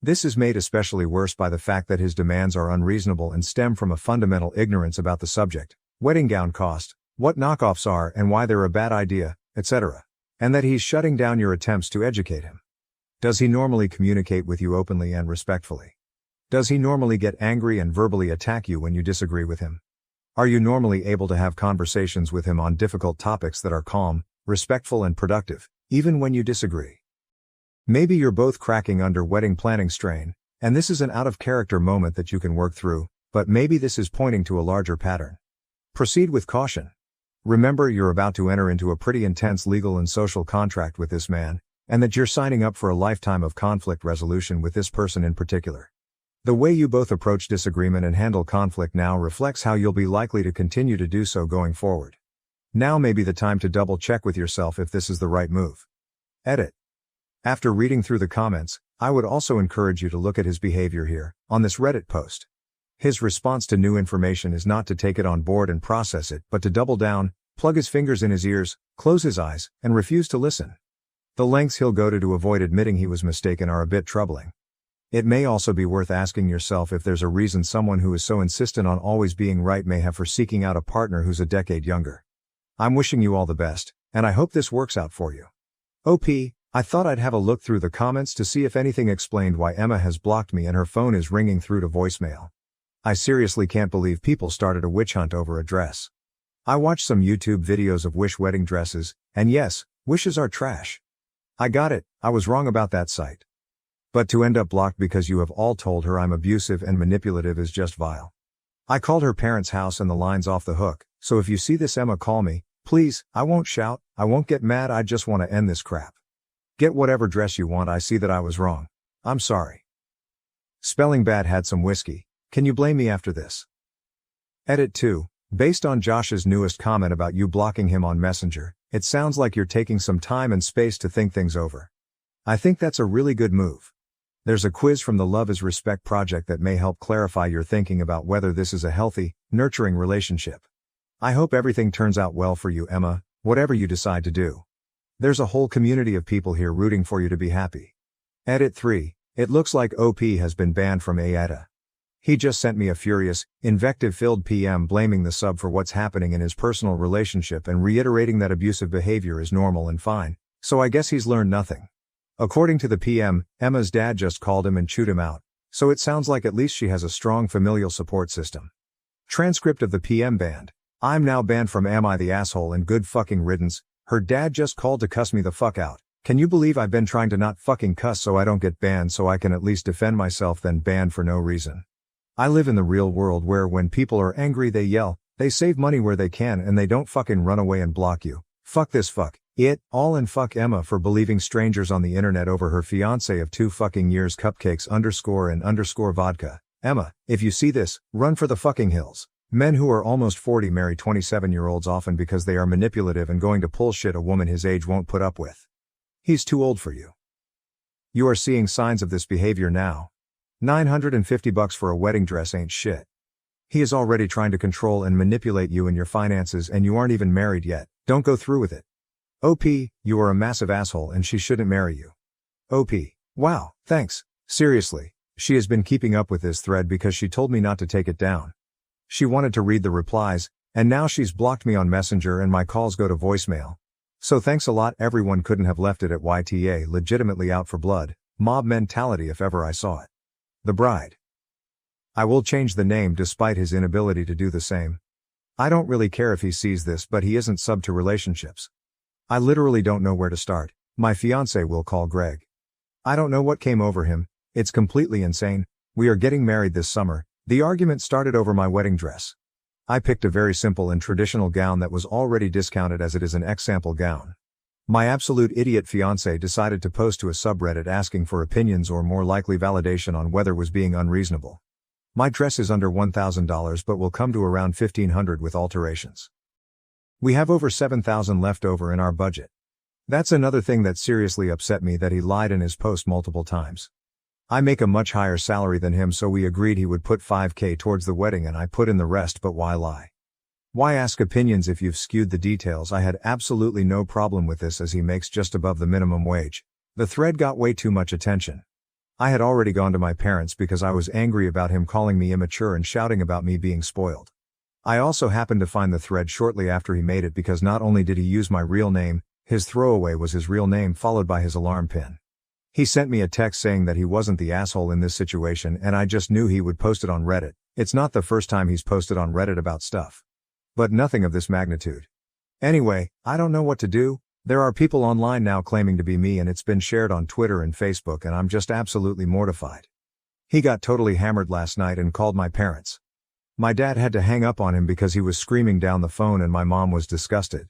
Speaker 1: This is made especially worse by the fact that his demands are unreasonable and stem from a fundamental ignorance about the subject, wedding gown cost, what knockoffs are and why they're a bad idea, etc. And that he's shutting down your attempts to educate him. Does he normally communicate with you openly and respectfully? Does he normally get angry and verbally attack you when you disagree with him? Are you normally able to have conversations with him on difficult topics that are calm, respectful and productive, even when you disagree? Maybe you're both cracking under wedding planning strain, and this is an out-of-character moment that you can work through, but maybe this is pointing to a larger pattern. Proceed with caution. Remember you're about to enter into a pretty intense legal and social contract with this man, and that you're signing up for a lifetime of conflict resolution with this person in particular. The way you both approach disagreement and handle conflict now reflects how you'll be likely to continue to do so going forward. Now may be the time to double-check with yourself if this is the right move. Edit. After reading through the comments, I would also encourage you to look at his behavior here, on this Reddit post. His response to new information is not to take it on board and process it, but to double down, plug his fingers in his ears, close his eyes, and refuse to listen. The lengths he'll go to avoid admitting he was mistaken are a bit troubling. It may also be worth asking yourself if there's a reason someone who is so insistent on always being right may have for seeking out a partner who's a decade younger. I'm wishing you all the best, and I hope this works out for you. OP, I thought I'd have a look through the comments to see if anything explained why Emma has blocked me and her phone is ringing through to voicemail. I seriously can't believe people started a witch hunt over a dress. I watched some YouTube videos of Wish wedding dresses, and yes, wishes are trash. I got it, I was wrong about that site. But to end up blocked because you have all told her I'm abusive and manipulative is just vile. I called her parents' house and the line's off the hook, so if you see this Emma call me, please, I won't shout, I won't get mad, I just want to end this crap. Get whatever dress you want, I see that I was wrong. I'm sorry. Spelling bad had some whiskey, can you blame me after this? Edit 2. Based on Josh's newest comment about you blocking him on Messenger, it sounds like you're taking some time and space to think things over. I think that's a really good move. There's a quiz from the Love is Respect project that may help clarify your thinking about whether this is a healthy, nurturing relationship. I hope everything turns out well for you, Emma, whatever you decide to do. There's a whole community of people here rooting for you to be happy. Edit 3. It looks like OP has been banned from AETA. He just sent me a furious, invective-filled PM blaming the sub for what's happening in his personal relationship and reiterating that abusive behavior is normal and fine, so I guess he's learned nothing. According to the PM, Emma's dad just called him and chewed him out, so it sounds like at least she has a strong familial support system. Transcript of the PM banned. I'm now banned from Am I the Asshole and good fucking riddance. Her dad just called to cuss me the fuck out. Can you believe I've been trying to not fucking cuss so I don't get banned so I can at least defend myself then banned for no reason. I live in the real world where when people are angry they yell, they save money where they can and they don't fucking run away and block you. Fuck this fuck. It, all and fuck Emma for believing strangers on the internet over her fiancé of 2 fucking years cupcakes _ vodka. Emma, if you see this, run for the fucking hills. Men who are almost 40 marry 27-year-olds often because they are manipulative and going to pull shit a woman his age won't put up with. He's too old for you. You are seeing signs of this behavior now. $950 for a wedding dress ain't shit. He is already trying to control and manipulate you and your finances and you aren't even married yet. Don't go through with it. OP, you are a massive asshole and she shouldn't marry you. OP. Wow, thanks. Seriously, she has been keeping up with this thread because she told me not to take it down. She wanted to read the replies, and now she's blocked me on Messenger and my calls go to voicemail. So thanks a lot, everyone couldn't have left it at YTA, legitimately out for blood, mob mentality if ever I saw it. The Bride. I will change the name despite his inability to do the same. I don't really care if he sees this, but he isn't sub to relationships. I literally don't know where to start. My fiancé will call Greg. I don't know what came over him, it's completely insane. We are getting married this summer. The argument started over my wedding dress. I picked a very simple and traditional gown that was already discounted as it is an example gown. My absolute idiot fiancé decided to post to a subreddit asking for opinions or more likely validation on whether was being unreasonable. My dress is under $1,000 but will come to around $1,500 with alterations. We have over $7,000 left over in our budget. That's another thing that seriously upset me, that he lied in his post multiple times. I make a much higher salary than him, so we agreed he would put $5,000 towards the wedding and I put in the rest, but why lie? Why ask opinions if you've skewed the details? I had absolutely no problem with this as he makes just above the minimum wage. The thread got way too much attention. I had already gone to my parents because I was angry about him calling me immature and shouting about me being spoiled. I also happened to find the thread shortly after he made it because not only did he use my real name, his throwaway was his real name followed by his alarm pin. He sent me a text saying that he wasn't the asshole in this situation and I just knew he would post it on Reddit. It's not the first time he's posted on Reddit about stuff. But nothing of this magnitude. Anyway, I don't know what to do. There are people online now claiming to be me and it's been shared on Twitter and Facebook and I'm just absolutely mortified. He got totally hammered last night and called my parents. My dad had to hang up on him because he was screaming down the phone and my mom was disgusted.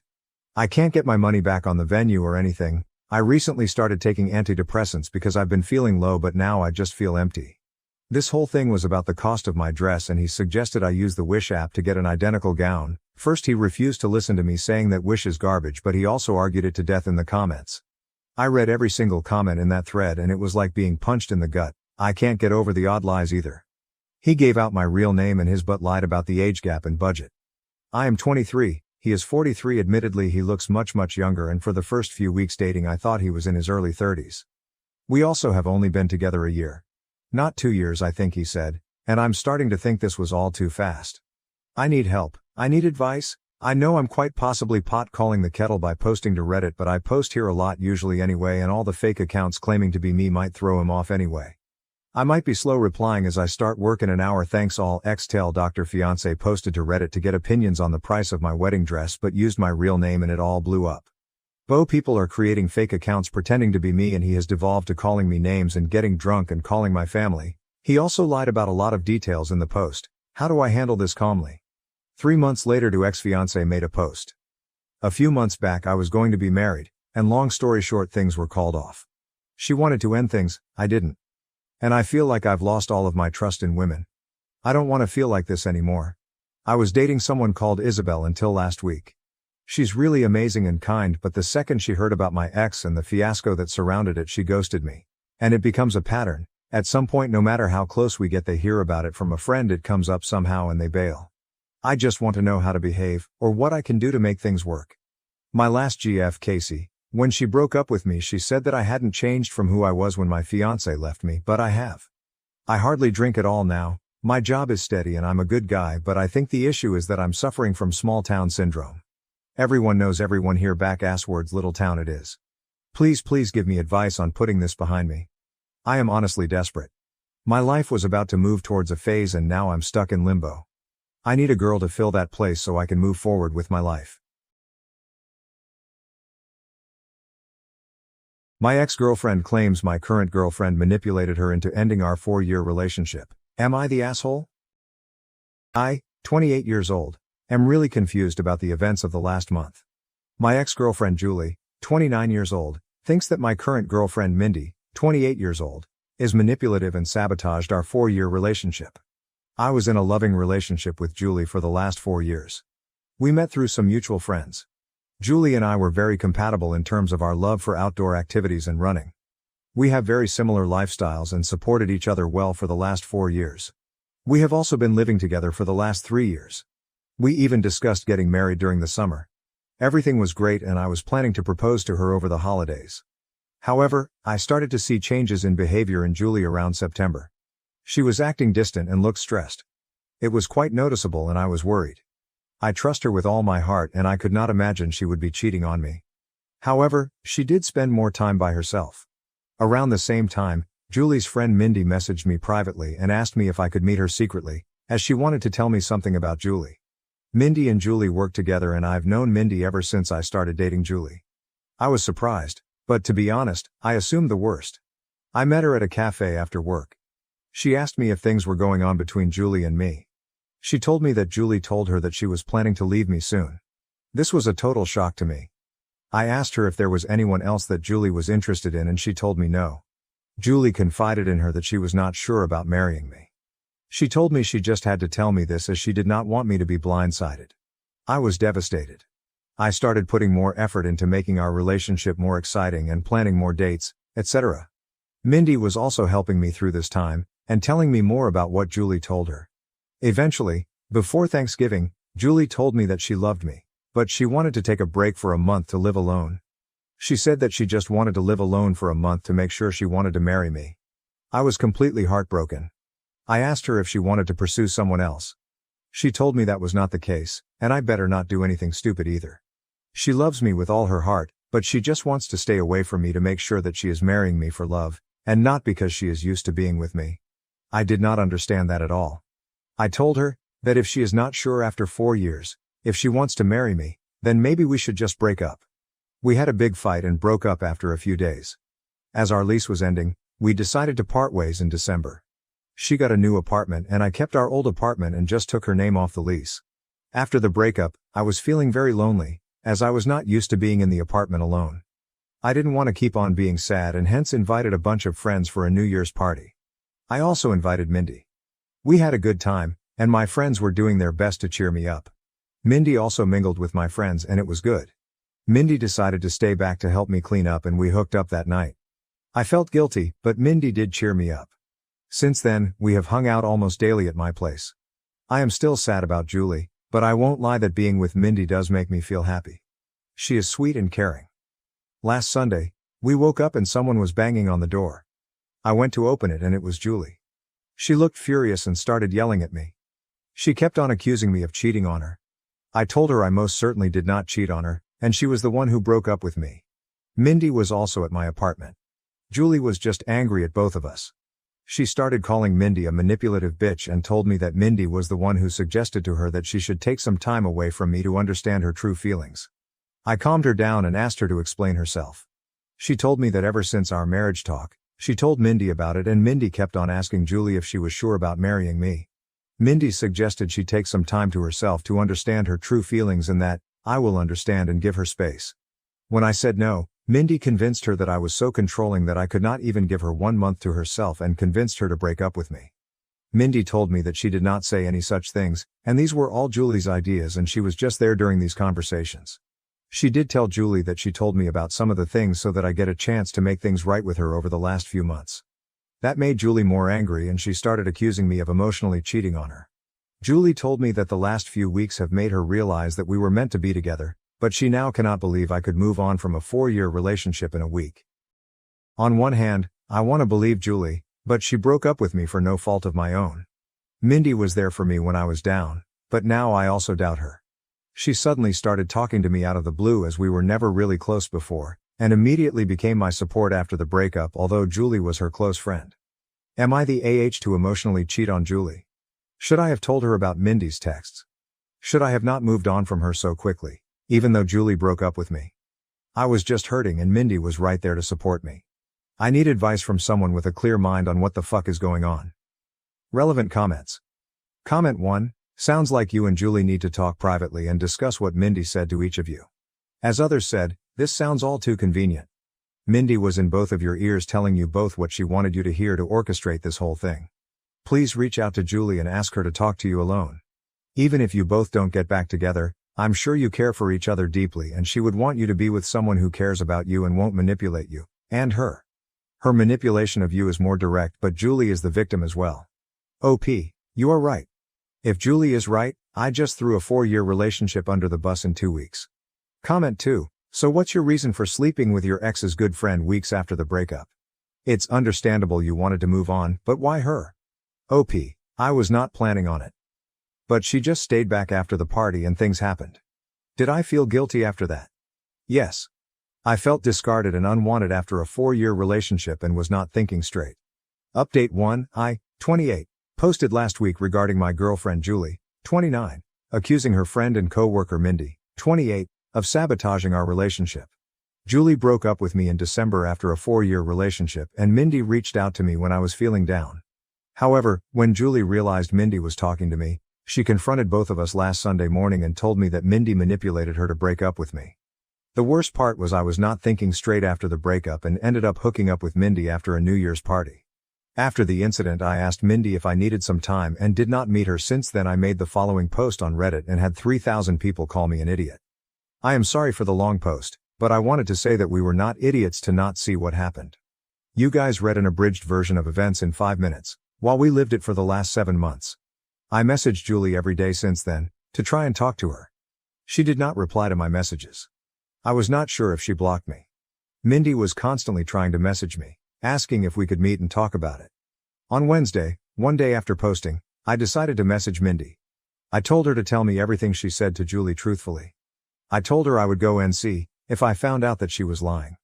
Speaker 1: I can't get my money back on the venue or anything. I recently started taking antidepressants because I've been feeling low, but now I just feel empty. This whole thing was about the cost of my dress and he suggested I use the Wish app to get an identical gown. First he refused to listen to me saying that Wish is garbage, but he also argued it to death in the comments. I read every single comment in that thread and it was like being punched in the gut. I can't get over the odd lies either. He gave out my real name and his butt lied about the age gap and budget. I am 23. He is 43. Admittedly, he looks much younger, and for the first few weeks dating I thought he was in his early 30s. We also have only been together a year. Not 2 years, I think he said, and I'm starting to think this was all too fast. I need help. I need advice. I know I'm quite possibly pot calling the kettle by posting to Reddit, but I post here a lot usually anyway, and all the fake accounts claiming to be me might throw him off anyway. I might be slow replying as I start work in an hour. Thanks all. Tell Dr. Fiance posted to Reddit to get opinions on the price of my wedding dress but used my real name and it all blew up. People are creating fake accounts pretending to be me and he has devolved to calling me names and getting drunk and calling my family. He also lied about a lot of details in the post. How do I handle this calmly? 3 months later to ex-fiance made a post. A few months back I was going to be married, and long story short things were called off. She wanted to end things, I didn't. And I feel like I've lost all of my trust in women. I don't want to feel like this anymore. I was dating someone called Isabel until last week. She's really amazing and kind, but the second she heard about my ex and the fiasco that surrounded it, she ghosted me. And it becomes a pattern. At some point, no matter how close we get, they hear about it from a friend, it comes up somehow and they bail. I just want to know how to behave, or what I can do to make things work. My last GF, Casey, when she broke up with me, she said that I hadn't changed from who I was when my fiancé left me, but I have. I hardly drink at all now, my job is steady and I'm a good guy, but I think the issue is that I'm suffering from small town syndrome. Everyone knows everyone here, back ass words, little town it is. Please give me advice on putting this behind me. I am honestly desperate. My life was about to move towards a phase and now I'm stuck in limbo. I need a girl to fill that place so I can move forward with my life. My ex-girlfriend claims my current girlfriend manipulated her into ending our 4-year relationship. Am I the asshole? I, 28 years old, am really confused about the events of the last month. My ex-girlfriend Julie, 29 years old, thinks that my current girlfriend Mindy, 28 years old, is manipulative and sabotaged our 4-year relationship. I was in a loving relationship with Julie for the last 4 years. We met through some mutual friends. Julie and I were very compatible in terms of our love for outdoor activities and running. We have very similar lifestyles and supported each other well for the last 4 years. We have also been living together for the last 3 years. We even discussed getting married during the summer. Everything was great and I was planning to propose to her over the holidays. However, I started to see changes in behavior in Julie around September. She was acting distant and looked stressed. It was quite noticeable and I was worried. I trust her with all my heart and I could not imagine she would be cheating on me. However, she did spend more time by herself. Around the same time, Julie's friend Mindy messaged me privately and asked me if I could meet her secretly, as she wanted to tell me something about Julie. Mindy and Julie work together and I've known Mindy ever since I started dating Julie. I was surprised, but to be honest, I assumed the worst. I met her at a cafe after work. She asked me if things were going on between Julie and me. She told me that Julie told her that she was planning to leave me soon. This was a total shock to me. I asked her if there was anyone else that Julie was interested in and she told me no. Julie confided in her that she was not sure about marrying me. She told me she just had to tell me this as she did not want me to be blindsided. I was devastated. I started putting more effort into making our relationship more exciting and planning more dates, etc. Mindy was also helping me through this time, and telling me more about what Julie told her. Eventually, before Thanksgiving, Julie told me that she loved me, but she wanted to take a break for a month to live alone. She said that she just wanted to live alone for a month to make sure she wanted to marry me. I was completely heartbroken. I asked her if she wanted to pursue someone else. She told me that was not the case, and I better not do anything stupid either. She loves me with all her heart, but she just wants to stay away from me to make sure that she is marrying me for love, and not because she is used to being with me. I did not understand that at all. I told her that if she is not sure after 4 years, if she wants to marry me, then maybe we should just break up. We had a big fight and broke up after a few days. As our lease was ending, we decided to part ways in December. She got a new apartment and I kept our old apartment and just took her name off the lease. After the breakup, I was feeling very lonely, as I was not used to being in the apartment alone. I didn't want to keep on being sad and hence invited a bunch of friends for a New Year's party. I also invited Mindy. We had a good time, and my friends were doing their best to cheer me up. Mindy also mingled with my friends and it was good. Mindy decided to stay back to help me clean up and we hooked up that night. I felt guilty, but Mindy did cheer me up. Since then, we have hung out almost daily at my place. I am still sad about Julie, but I won't lie that being with Mindy does make me feel happy. She is sweet and caring. Last Sunday, we woke up and someone was banging on the door. I went to open it and it was Julie. She looked furious and started yelling at me. She kept on accusing me of cheating on her. I told her I most certainly did not cheat on her, and she was the one who broke up with me. Mindy was also at my apartment. Julie was just angry at both of us. She started calling Mindy a manipulative bitch and told me that Mindy was the one who suggested to her that she should take some time away from me to understand her true feelings. I calmed her down and asked her to explain herself. She told me that ever since our marriage talk, she told Mindy about it and Mindy kept on asking Julie if she was sure about marrying me. Mindy suggested she take some time to herself to understand her true feelings and that I will understand and give her space. When I said no, Mindy convinced her that I was so controlling that I could not even give her 1 month to herself and convinced her to break up with me. Mindy told me that she did not say any such things, and these were all Julie's ideas and she was just there during these conversations. She did tell Julie that she told me about some of the things so that I get a chance to make things right with her over the last few months. That made Julie more angry and she started accusing me of emotionally cheating on her. Julie told me that the last few weeks have made her realize that we were meant to be together, but she now cannot believe I could move on from a 4-year relationship in a week. On one hand, I want to believe Julie, but she broke up with me for no fault of my own. Mindy was there for me when I was down, but now I also doubt her. She suddenly started talking to me out of the blue as we were never really close before, and immediately became my support after the breakup although Julie was her close friend. Am I the to emotionally cheat on Julie? Should I have told her about Mindy's texts? Should I have not moved on from her so quickly, even though Julie broke up with me? I was just hurting and Mindy was right there to support me. I need advice from someone with a clear mind on what the fuck is going on. Relevant comments. Comment 1. Sounds like you and Julie need to talk privately and discuss what Mindy said to each of you. As others said, this sounds all too convenient. Mindy was in both of your ears telling you both what she wanted you to hear to orchestrate this whole thing. Please reach out to Julie and ask her to talk to you alone. Even if you both don't get back together, I'm sure you care for each other deeply and she would want you to be with someone who cares about you and won't manipulate you, and her. Her manipulation of you is more direct but Julie is the victim as well. OP, you are right. If Julie is right, I just threw a 4-year relationship under the bus in 2 weeks. Comment 2. So what's your reason for sleeping with your ex's good friend weeks after the breakup? It's understandable you wanted to move on, but why her? OP, I was not planning on it. But she just stayed back after the party and things happened. Did I feel guilty after that? Yes. I felt discarded and unwanted after a 4-year relationship and was not thinking straight. Update 1, 28, posted last week regarding my girlfriend Julie, 29, accusing her friend and co-worker Mindy, 28, of sabotaging our relationship. Julie broke up with me in December after a 4-year relationship and Mindy reached out to me when I was feeling down. However, when Julie realized Mindy was talking to me, she confronted both of us last Sunday morning and told me that Mindy manipulated her to break up with me. The worst part was I was not thinking straight after the breakup and ended up hooking up with Mindy after a New Year's party. After the incident, I asked Mindy if I needed some time and did not meet her. Since then, I made the following post on Reddit and had 3,000 people call me an idiot. I am sorry for the long post, but I wanted to say that we were not idiots to not see what happened. You guys read an abridged version of events in 5 minutes, while we lived it for the last 7 months. I messaged Julie every day since then, to try and talk to her. She did not reply to my messages. I was not sure if she blocked me. Mindy was constantly trying to message me, asking if we could meet and talk about it. On Wednesday, one day after posting, I decided to message Mindy. I told her to tell me everything she said to Julie truthfully. I told her I would go and see if I found out that she was lying.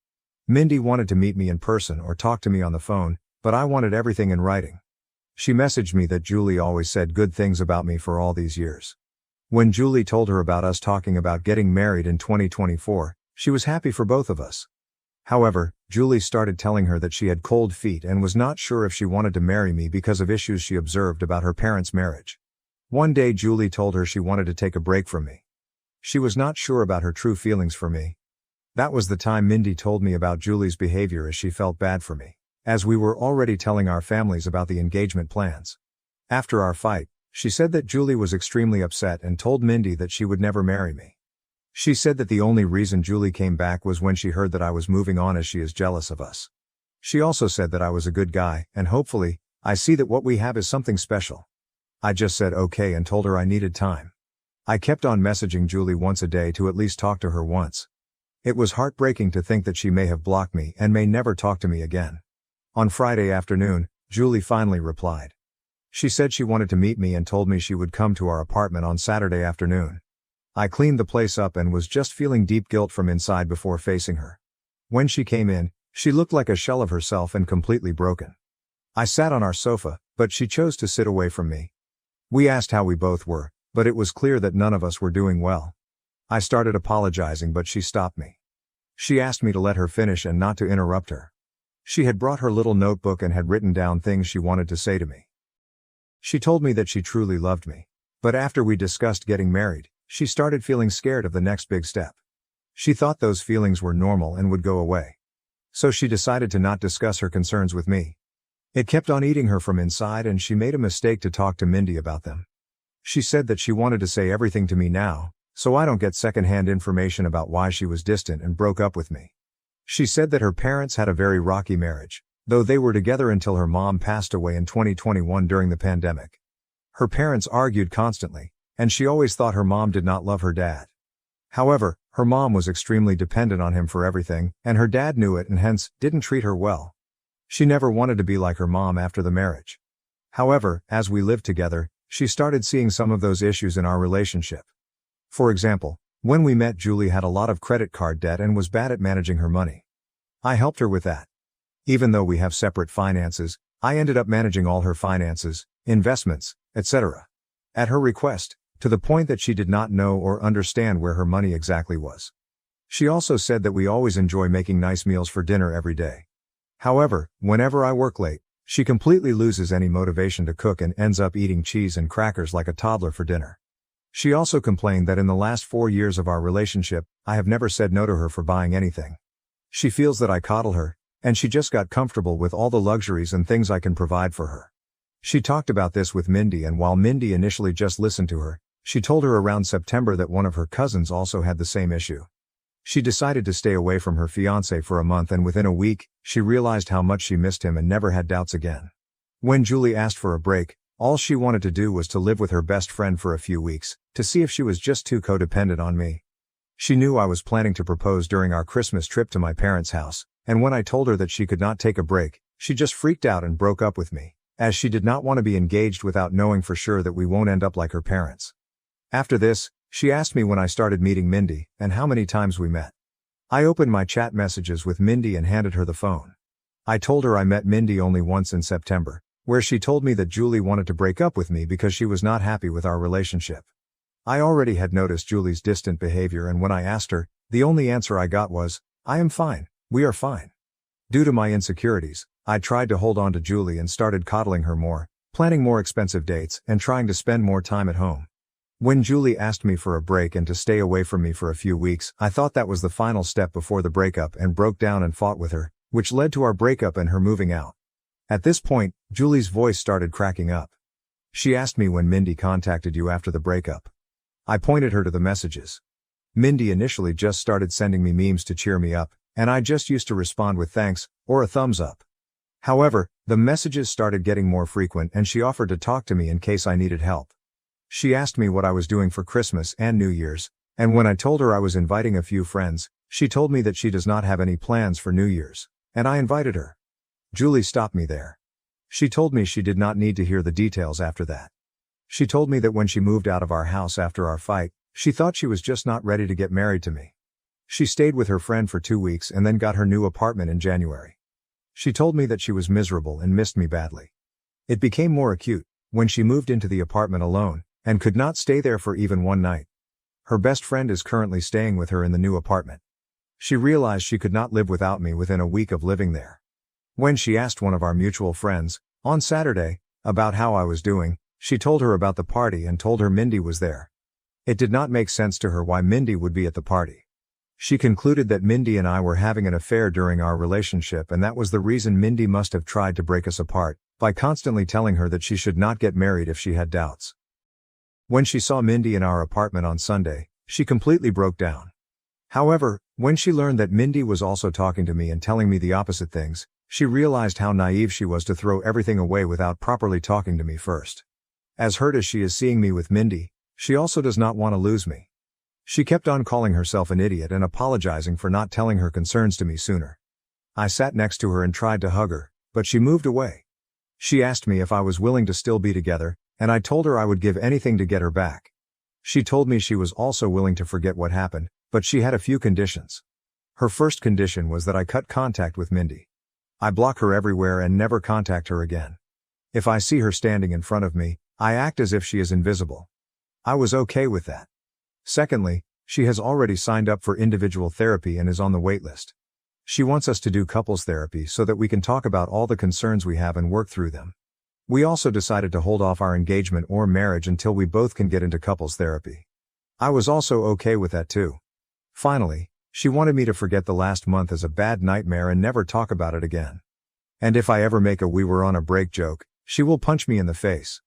Speaker 1: Mindy wanted to meet me in person or talk to me on the phone, but I wanted everything in writing. She messaged me that Julie always said good things about me for all these years. When Julie told her about us talking about getting married in 2024, she was happy for both of us. However, Julie started telling her that she had cold feet and was not sure if she wanted to marry me because of issues she observed about her parents' marriage. One day Julie told her she wanted to take a break from me. She was not sure about her true feelings for me. That was the time Mindy told me about Julie's behavior, as she felt bad for me, as we were already telling our families about the engagement plans. After our fight, she said that Julie was extremely upset and told Mindy that she would never marry me. She said that the only reason Julie came back was when she heard that I was moving on, as she is jealous of us. She also said that I was a good guy, and hopefully, I see that what we have is something special. I just said okay and told her I needed time. I kept on messaging Julie once a day to at least talk to her once. It was heartbreaking to think that she may have blocked me and may never talk to me again. On Friday afternoon, Julie finally replied. She said she wanted to meet me and told me she would come to our apartment on Saturday afternoon. I cleaned the place up and was just feeling deep guilt from inside before facing her. When she came in, she looked like a shell of herself and completely broken. I sat on our sofa, but she chose to sit away from me. We asked how we both were, but it was clear that none of us were doing well. I started apologizing, but she stopped me. She asked me to let her finish and not to interrupt her. She had brought her little notebook and had written down things she wanted to say to me. She told me that she truly loved me. But after we discussed getting married, she started feeling scared of the next big step. She thought those feelings were normal and would go away. So she decided to not discuss her concerns with me. It kept on eating her from inside, and she made a mistake to talk to Mindy about them. She said that she wanted to say everything to me now, so I don't get secondhand information about why she was distant and broke up with me. She said that her parents had a very rocky marriage, though they were together until her mom passed away in 2021 during the pandemic. Her parents argued constantly, and she always thought her mom did not love her dad. However, her mom was extremely dependent on him for everything, and her dad knew it and hence didn't treat her well. She never wanted to be like her mom after the marriage. However, as we lived together, she started seeing some of those issues in our relationship. For example, when we met, Julie had a lot of credit card debt and was bad at managing her money. I helped her with that. Even though we have separate finances, I ended up managing all her finances, investments, etc. At her request, to the point that she did not know or understand where her money exactly was. She also said that we always enjoy making nice meals for dinner every day. However, whenever I work late, she completely loses any motivation to cook and ends up eating cheese and crackers like a toddler for dinner. She also complained that in the last 4 years of our relationship, I have never said no to her for buying anything. She feels that I coddle her, and she just got comfortable with all the luxuries and things I can provide for her. She talked about this with Mindy, and while Mindy initially just listened to her, she told her around September that one of her cousins also had the same issue. She decided to stay away from her fiancé for a month, and within a week, she realized how much she missed him and never had doubts again. When Julie asked for a break, all she wanted to do was to live with her best friend for a few weeks, to see if she was just too codependent on me. She knew I was planning to propose during our Christmas trip to my parents' house, and when I told her that she could not take a break, she just freaked out and broke up with me, as she did not want to be engaged without knowing for sure that we won't end up like her parents. After this, she asked me when I started meeting Mindy, and how many times we met. I opened my chat messages with Mindy and handed her the phone. I told her I met Mindy only once in September, where she told me that Julie wanted to break up with me because she was not happy with our relationship. I already had noticed Julie's distant behavior, and when I asked her, the only answer I got was, "I am fine, we are fine." Due to my insecurities, I tried to hold on to Julie and started coddling her more, planning more expensive dates, and trying to spend more time at home. When Julie asked me for a break and to stay away from me for a few weeks, I thought that was the final step before the breakup and broke down and fought with her, which led to our breakup and her moving out. At this point, Julie's voice started cracking up. She asked me when Mindy contacted you after the breakup. I pointed her to the messages. Mindy initially just started sending me memes to cheer me up, and I just used to respond with thanks, or a thumbs up. However, the messages started getting more frequent and she offered to talk to me in case I needed help. She asked me what I was doing for Christmas and New Year's, and when I told her I was inviting a few friends, she told me that she does not have any plans for New Year's, and I invited her. Julie stopped me there. She told me she did not need to hear the details after that. She told me that when she moved out of our house after our fight, she thought she was just not ready to get married to me. She stayed with her friend for 2 weeks and then got her new apartment in January. She told me that she was miserable and missed me badly. It became more acute when she moved into the apartment alone and could not stay there for even one night. Her best friend is currently staying with her in the new apartment. She realized she could not live without me within a week of living there. When she asked one of our mutual friends, on Saturday, about how I was doing, she told her about the party and told her Mindy was there. It did not make sense to her why Mindy would be at the party. She concluded that Mindy and I were having an affair during our relationship and that was the reason Mindy must have tried to break us apart, by constantly telling her that she should not get married if she had doubts. When she saw Mindy in our apartment on Sunday, she completely broke down. However, when she learned that Mindy was also talking to me and telling me the opposite things, she realized how naive she was to throw everything away without properly talking to me first. As hurt as she is seeing me with Mindy, she also does not want to lose me. She kept on calling herself an idiot and apologizing for not telling her concerns to me sooner. I sat next to her and tried to hug her, but she moved away. She asked me if I was willing to still be together, and I told her I would give anything to get her back. She told me she was also willing to forget what happened, but she had a few conditions. Her first condition was that I cut contact with Mindy. I block her everywhere and never contact her again. If I see her standing in front of me, I act as if she is invisible. I was okay with that. Secondly, she has already signed up for individual therapy and is on the waitlist. She wants us to do couples therapy so that we can talk about all the concerns we have and work through them. We also decided to hold off our engagement or marriage until we both can get into couples therapy. I was also okay with that too. Finally, she wanted me to forget the last month as a bad nightmare and never talk about it again. And if I ever make a "we were on a break" joke, she will punch me in the face.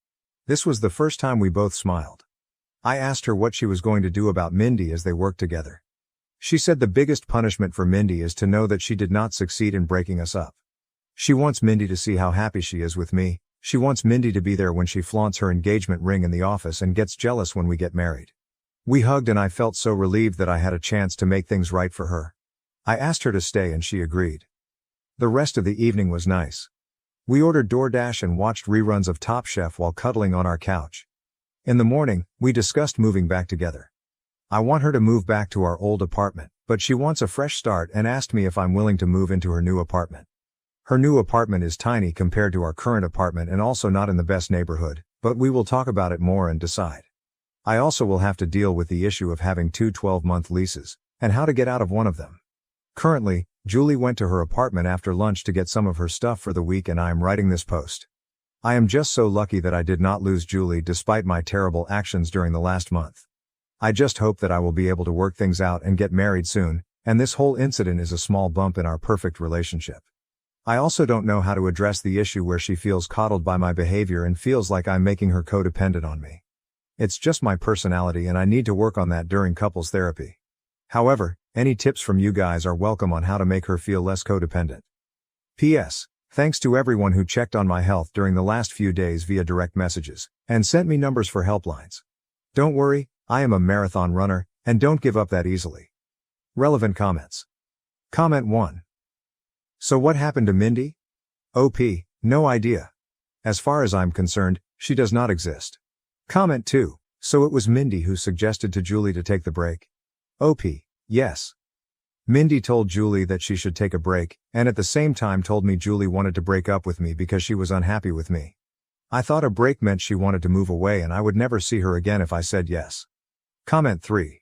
Speaker 1: This was the first time we both smiled. I asked her what she was going to do about Mindy as they worked together. She said the biggest punishment for Mindy is to know that she did not succeed in breaking us up. She wants Mindy to see how happy she is with me. She wants Mindy to be there when she flaunts her engagement ring in the office and gets jealous when we get married. We hugged and I felt so relieved that I had a chance to make things right for her. I asked her to stay and she agreed. The rest of the evening was nice. We ordered DoorDash and watched reruns of Top Chef while cuddling on our couch. In the morning, we discussed moving back together. I want her to move back to our old apartment, but she wants a fresh start and asked me if I'm willing to move into her new apartment. Her new apartment is tiny compared to our current apartment and also not in the best neighborhood, but we will talk about it more and decide. I also will have to deal with the issue of having 2 12-month leases, and how to get out of one of them. Currently, Julie went to her apartment after lunch to get some of her stuff for the week and I am writing this post. I am just so lucky that I did not lose Julie despite my terrible actions during the last month. I just hope that I will be able to work things out and get married soon, and this whole incident is a small bump in our perfect relationship. I also don't know how to address the issue where she feels coddled by my behavior and feels like I'm making her codependent on me. It's just my personality and I need to work on that during couples therapy. However, any tips from you guys are welcome on how to make her feel less codependent. P.S. Thanks to everyone who checked on my health during the last few days via direct messages, and sent me numbers for helplines. Don't worry, I am a marathon runner, and don't give up that easily. Relevant comments. Comment 1. So what happened to Mindy? OP, no idea. As far as I'm concerned, she does not exist. Comment 2. So it was Mindy who suggested to Julie to take the break? OP, yes. Mindy told Julie that she should take a break, and at the same time told me Julie wanted to break up with me because she was unhappy with me. I thought a break meant she wanted to move away and I would never see her again if I said yes. Comment 3.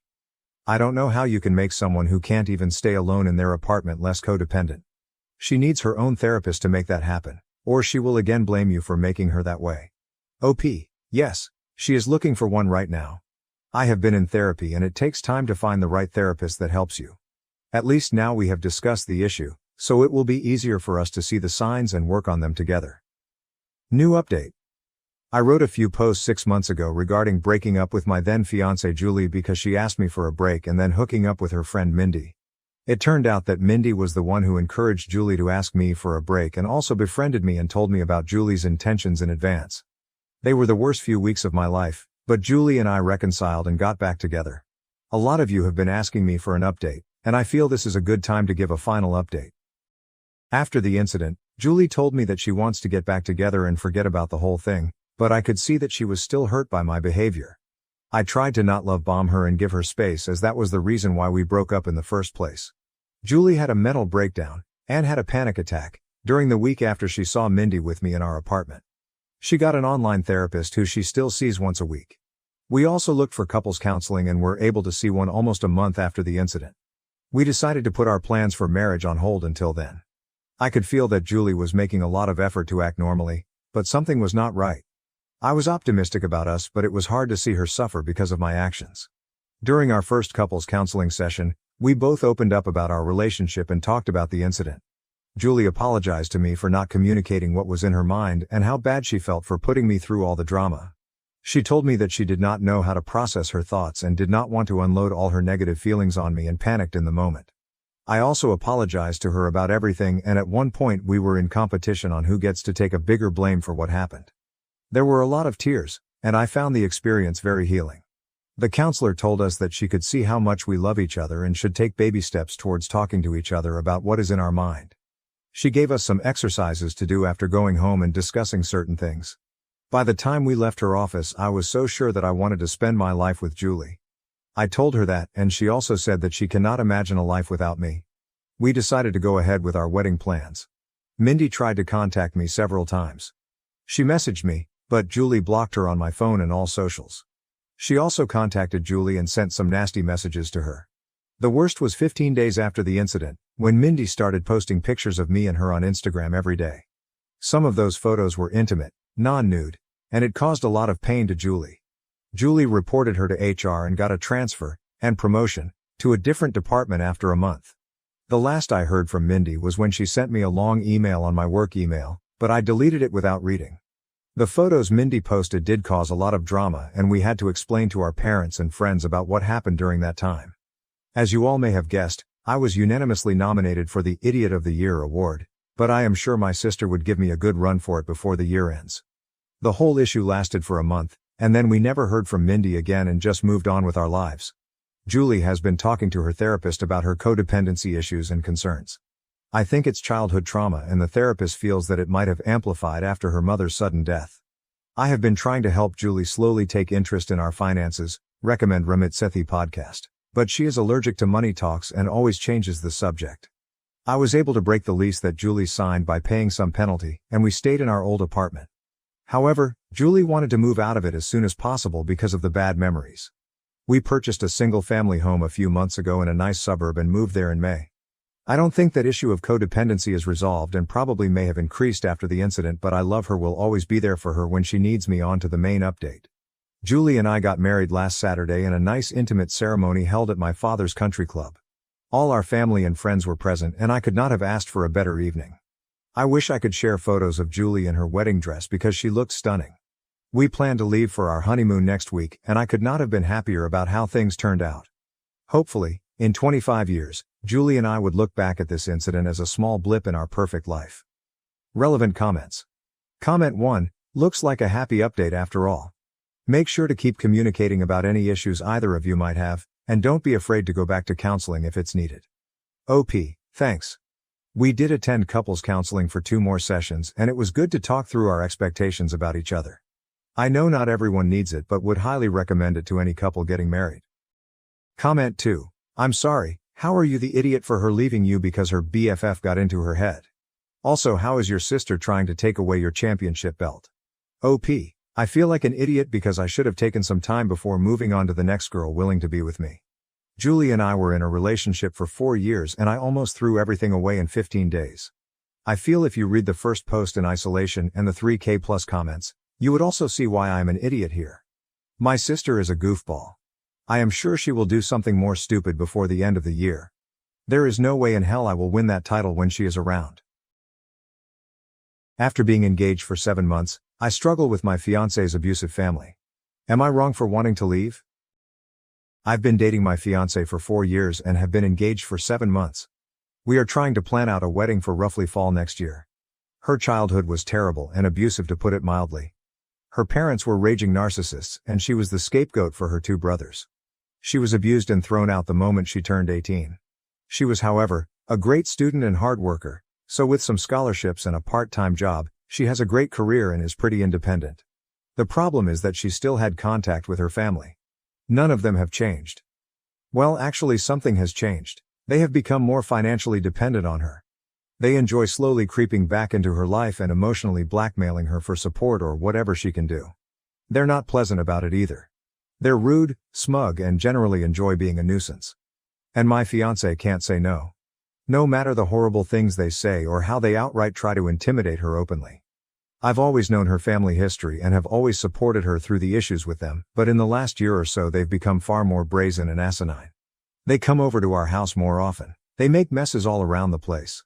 Speaker 1: I don't know how you can make someone who can't even stay alone in their apartment less codependent. She needs her own therapist to make that happen, or she will again blame you for making her that way. OP, yes, she is looking for one right now. I have been in therapy and it takes time to find the right therapist that helps you. At least now we have discussed the issue, so it will be easier for us to see the signs and work on them together. New update. I wrote a few posts 6 months ago regarding breaking up with my then fiancée Julie because she asked me for a break and then hooking up with her friend Mindy. It turned out that Mindy was the one who encouraged Julie to ask me for a break and also befriended me and told me about Julie's intentions in advance. They were the worst few weeks of my life, but Julie and I reconciled and got back together. A lot of you have been asking me for an update, and I feel this is a good time to give a final update. After the incident, Julie told me that she wants to get back together and forget about the whole thing, but I could see that she was still hurt by my behavior. I tried to not love bomb her and give her space as that was the reason why we broke up in the first place. Julie had a mental breakdown, and had a panic attack, during the week after she saw Mindy with me in our apartment. She got an online therapist who she still sees once a week. We also looked for couples counseling and were able to see one almost a month after the incident. We decided to put our plans for marriage on hold until then. I could feel that Julie was making a lot of effort to act normally, but something was not right. I was optimistic about us, but it was hard to see her suffer because of my actions. During our first couples counseling session, we both opened up about our relationship and talked about the incident. Julie apologized to me for not communicating what was in her mind and how bad she felt for putting me through all the drama. She told me that she did not know how to process her thoughts and did not want to unload all her negative feelings on me and panicked in the moment. I also apologized to her about everything, and at one point we were in competition on who gets to take a bigger blame for what happened. There were a lot of tears, and I found the experience very healing. The counselor told us that she could see how much we love each other and should take baby steps towards talking to each other about what is in our mind. She gave us some exercises to do after going home and discussing certain things. By the time we left her office, I was so sure that I wanted to spend my life with Julie. I told her that, and she also said that she cannot imagine a life without me. We decided to go ahead with our wedding plans. Mindy tried to contact me several times. She messaged me, but Julie blocked her on my phone and all socials. She also contacted Julie and sent some nasty messages to her. The worst was 15 days after the incident, when Mindy started posting pictures of me and her on Instagram every day. Some of those photos were intimate, non-nude, and it caused a lot of pain to Julie. Julie reported her to HR and got a transfer, and promotion, to a different department after a month. The last I heard from Mindy was when she sent me a long email on my work email, but I deleted it without reading. The photos Mindy posted did cause a lot of drama, and we had to explain to our parents and friends about what happened during that time. As you all may have guessed, I was unanimously nominated for the Idiot of the Year award, but I am sure my sister would give me a good run for it before the year ends. The whole issue lasted for a month, and then we never heard from Mindy again and just moved on with our lives. Julie has been talking to her therapist about her codependency issues and concerns. I think it's childhood trauma, and the therapist feels that it might have amplified after her mother's sudden death. I have been trying to help Julie slowly take interest in our finances, recommend Ramit Sethi podcast. But she is allergic to money talks and always changes the subject. I was able to break the lease that Julie signed by paying some penalty, and we stayed in our old apartment. However, Julie wanted to move out of it as soon as possible because of the bad memories. We purchased a single-family home a few months ago in a nice suburb and moved there in May. I don't think that issue of codependency is resolved and probably may have increased after the incident, but I love her, will always be there for her when she needs me. On to the main update. Julie and I got married last Saturday in a nice intimate ceremony held at my father's country club. All our family and friends were present, and I could not have asked for a better evening. I wish I could share photos of Julie in her wedding dress because she looked stunning. We plan to leave for our honeymoon next week, and I could not have been happier about how things turned out. Hopefully, in 25 years, Julie and I would look back at this incident as a small blip in our perfect life. Relevant comments. Comment 1, looks like a happy update after all. Make sure to keep communicating about any issues either of you might have, and don't be afraid to go back to counseling if it's needed. OP, thanks. We did attend couples counseling for 2 more sessions, and it was good to talk through our expectations about each other. I know not everyone needs it, but would highly recommend it to any couple getting married. Comment 2, I'm sorry, how are you the idiot for her leaving you because her BFF got into her head? Also, how is your sister trying to take away your championship belt? OP. I feel like an idiot because I should have taken some time before moving on to the next girl willing to be with me. Julie and I were in a relationship for 4 years and I almost threw everything away in 15 days. I feel if you read the first post in isolation and the 3K+ comments, you would also see why I am an idiot here. My sister is a goofball. I am sure she will do something more stupid before the end of the year. There is no way in hell I will win that title when she is around. After being engaged for 7 months, I struggle with my fiancé's abusive family. Am I wrong for wanting to leave? I've been dating my fiancé for 4 years and have been engaged for 7 months. We are trying to plan out a wedding for roughly fall next year. Her childhood was terrible and abusive, to put it mildly. Her parents were raging narcissists, and she was the scapegoat for her 2 brothers. She was abused and thrown out the moment she turned 18. She was, however, a great student and hard worker, so with some scholarships and a part-time job, she has a great career and is pretty independent. The problem is that she still had contact with her family. None of them have changed. Well, actually something has changed. They have become more financially dependent on her. They enjoy slowly creeping back into her life and emotionally blackmailing her for support or whatever she can do. They're not pleasant about it either. They're rude, smug, and generally enjoy being a nuisance. And my fiancé can't say no. No matter the horrible things they say or how they outright try to intimidate her openly. I've always known her family history and have always supported her through the issues with them, but in the last year or so they've become far more brazen and asinine. They come over to our house more often. They make messes all around the place.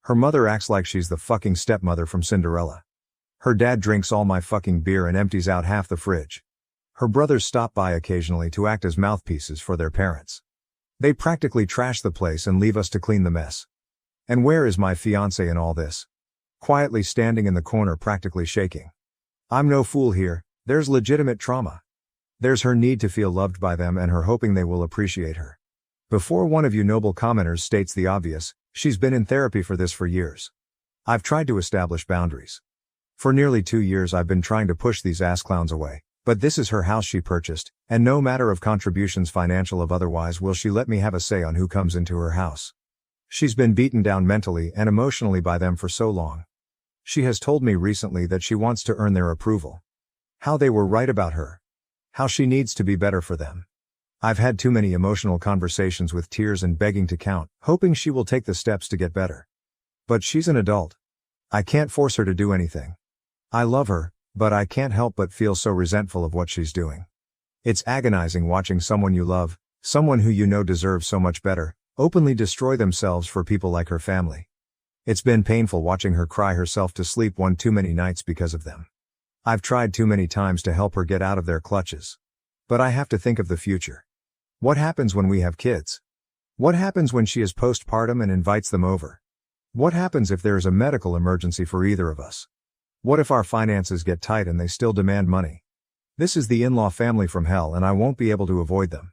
Speaker 1: Her mother acts like she's the fucking stepmother from Cinderella. Her dad drinks all my fucking beer and empties out half the fridge. Her brothers stop by occasionally to act as mouthpieces for their parents. They practically trash the place and leave us to clean the mess. And where is my fiancé in all this? Quietly standing in the corner, practically shaking. I'm no fool here, there's legitimate trauma. There's her need to feel loved by them and her hoping they will appreciate her. Before one of you noble commenters states the obvious, she's been in therapy for this for years. I've tried to establish boundaries. For nearly 2 years I've been trying to push these ass clowns away, but this is her house she purchased, and no matter of contributions, financial of otherwise, will she let me have a say on who comes into her house. She's been beaten down mentally and emotionally by them for so long. She has told me recently that she wants to earn their approval. How they were right about her. How she needs to be better for them. I've had too many emotional conversations with tears and begging to count, hoping she will take the steps to get better. But she's an adult. I can't force her to do anything. I love her, but I can't help but feel so resentful of what she's doing. It's agonizing watching someone you love, someone who you know deserves so much better, openly destroy themselves for people like her family. It's been painful watching her cry herself to sleep one too many nights because of them. I've tried too many times to help her get out of their clutches. But I have to think of the future. What happens when we have kids? What happens when she is postpartum and invites them over? What happens if there is a medical emergency for either of us? What if our finances get tight and they still demand money? This is the in-law family from hell and I won't be able to avoid them.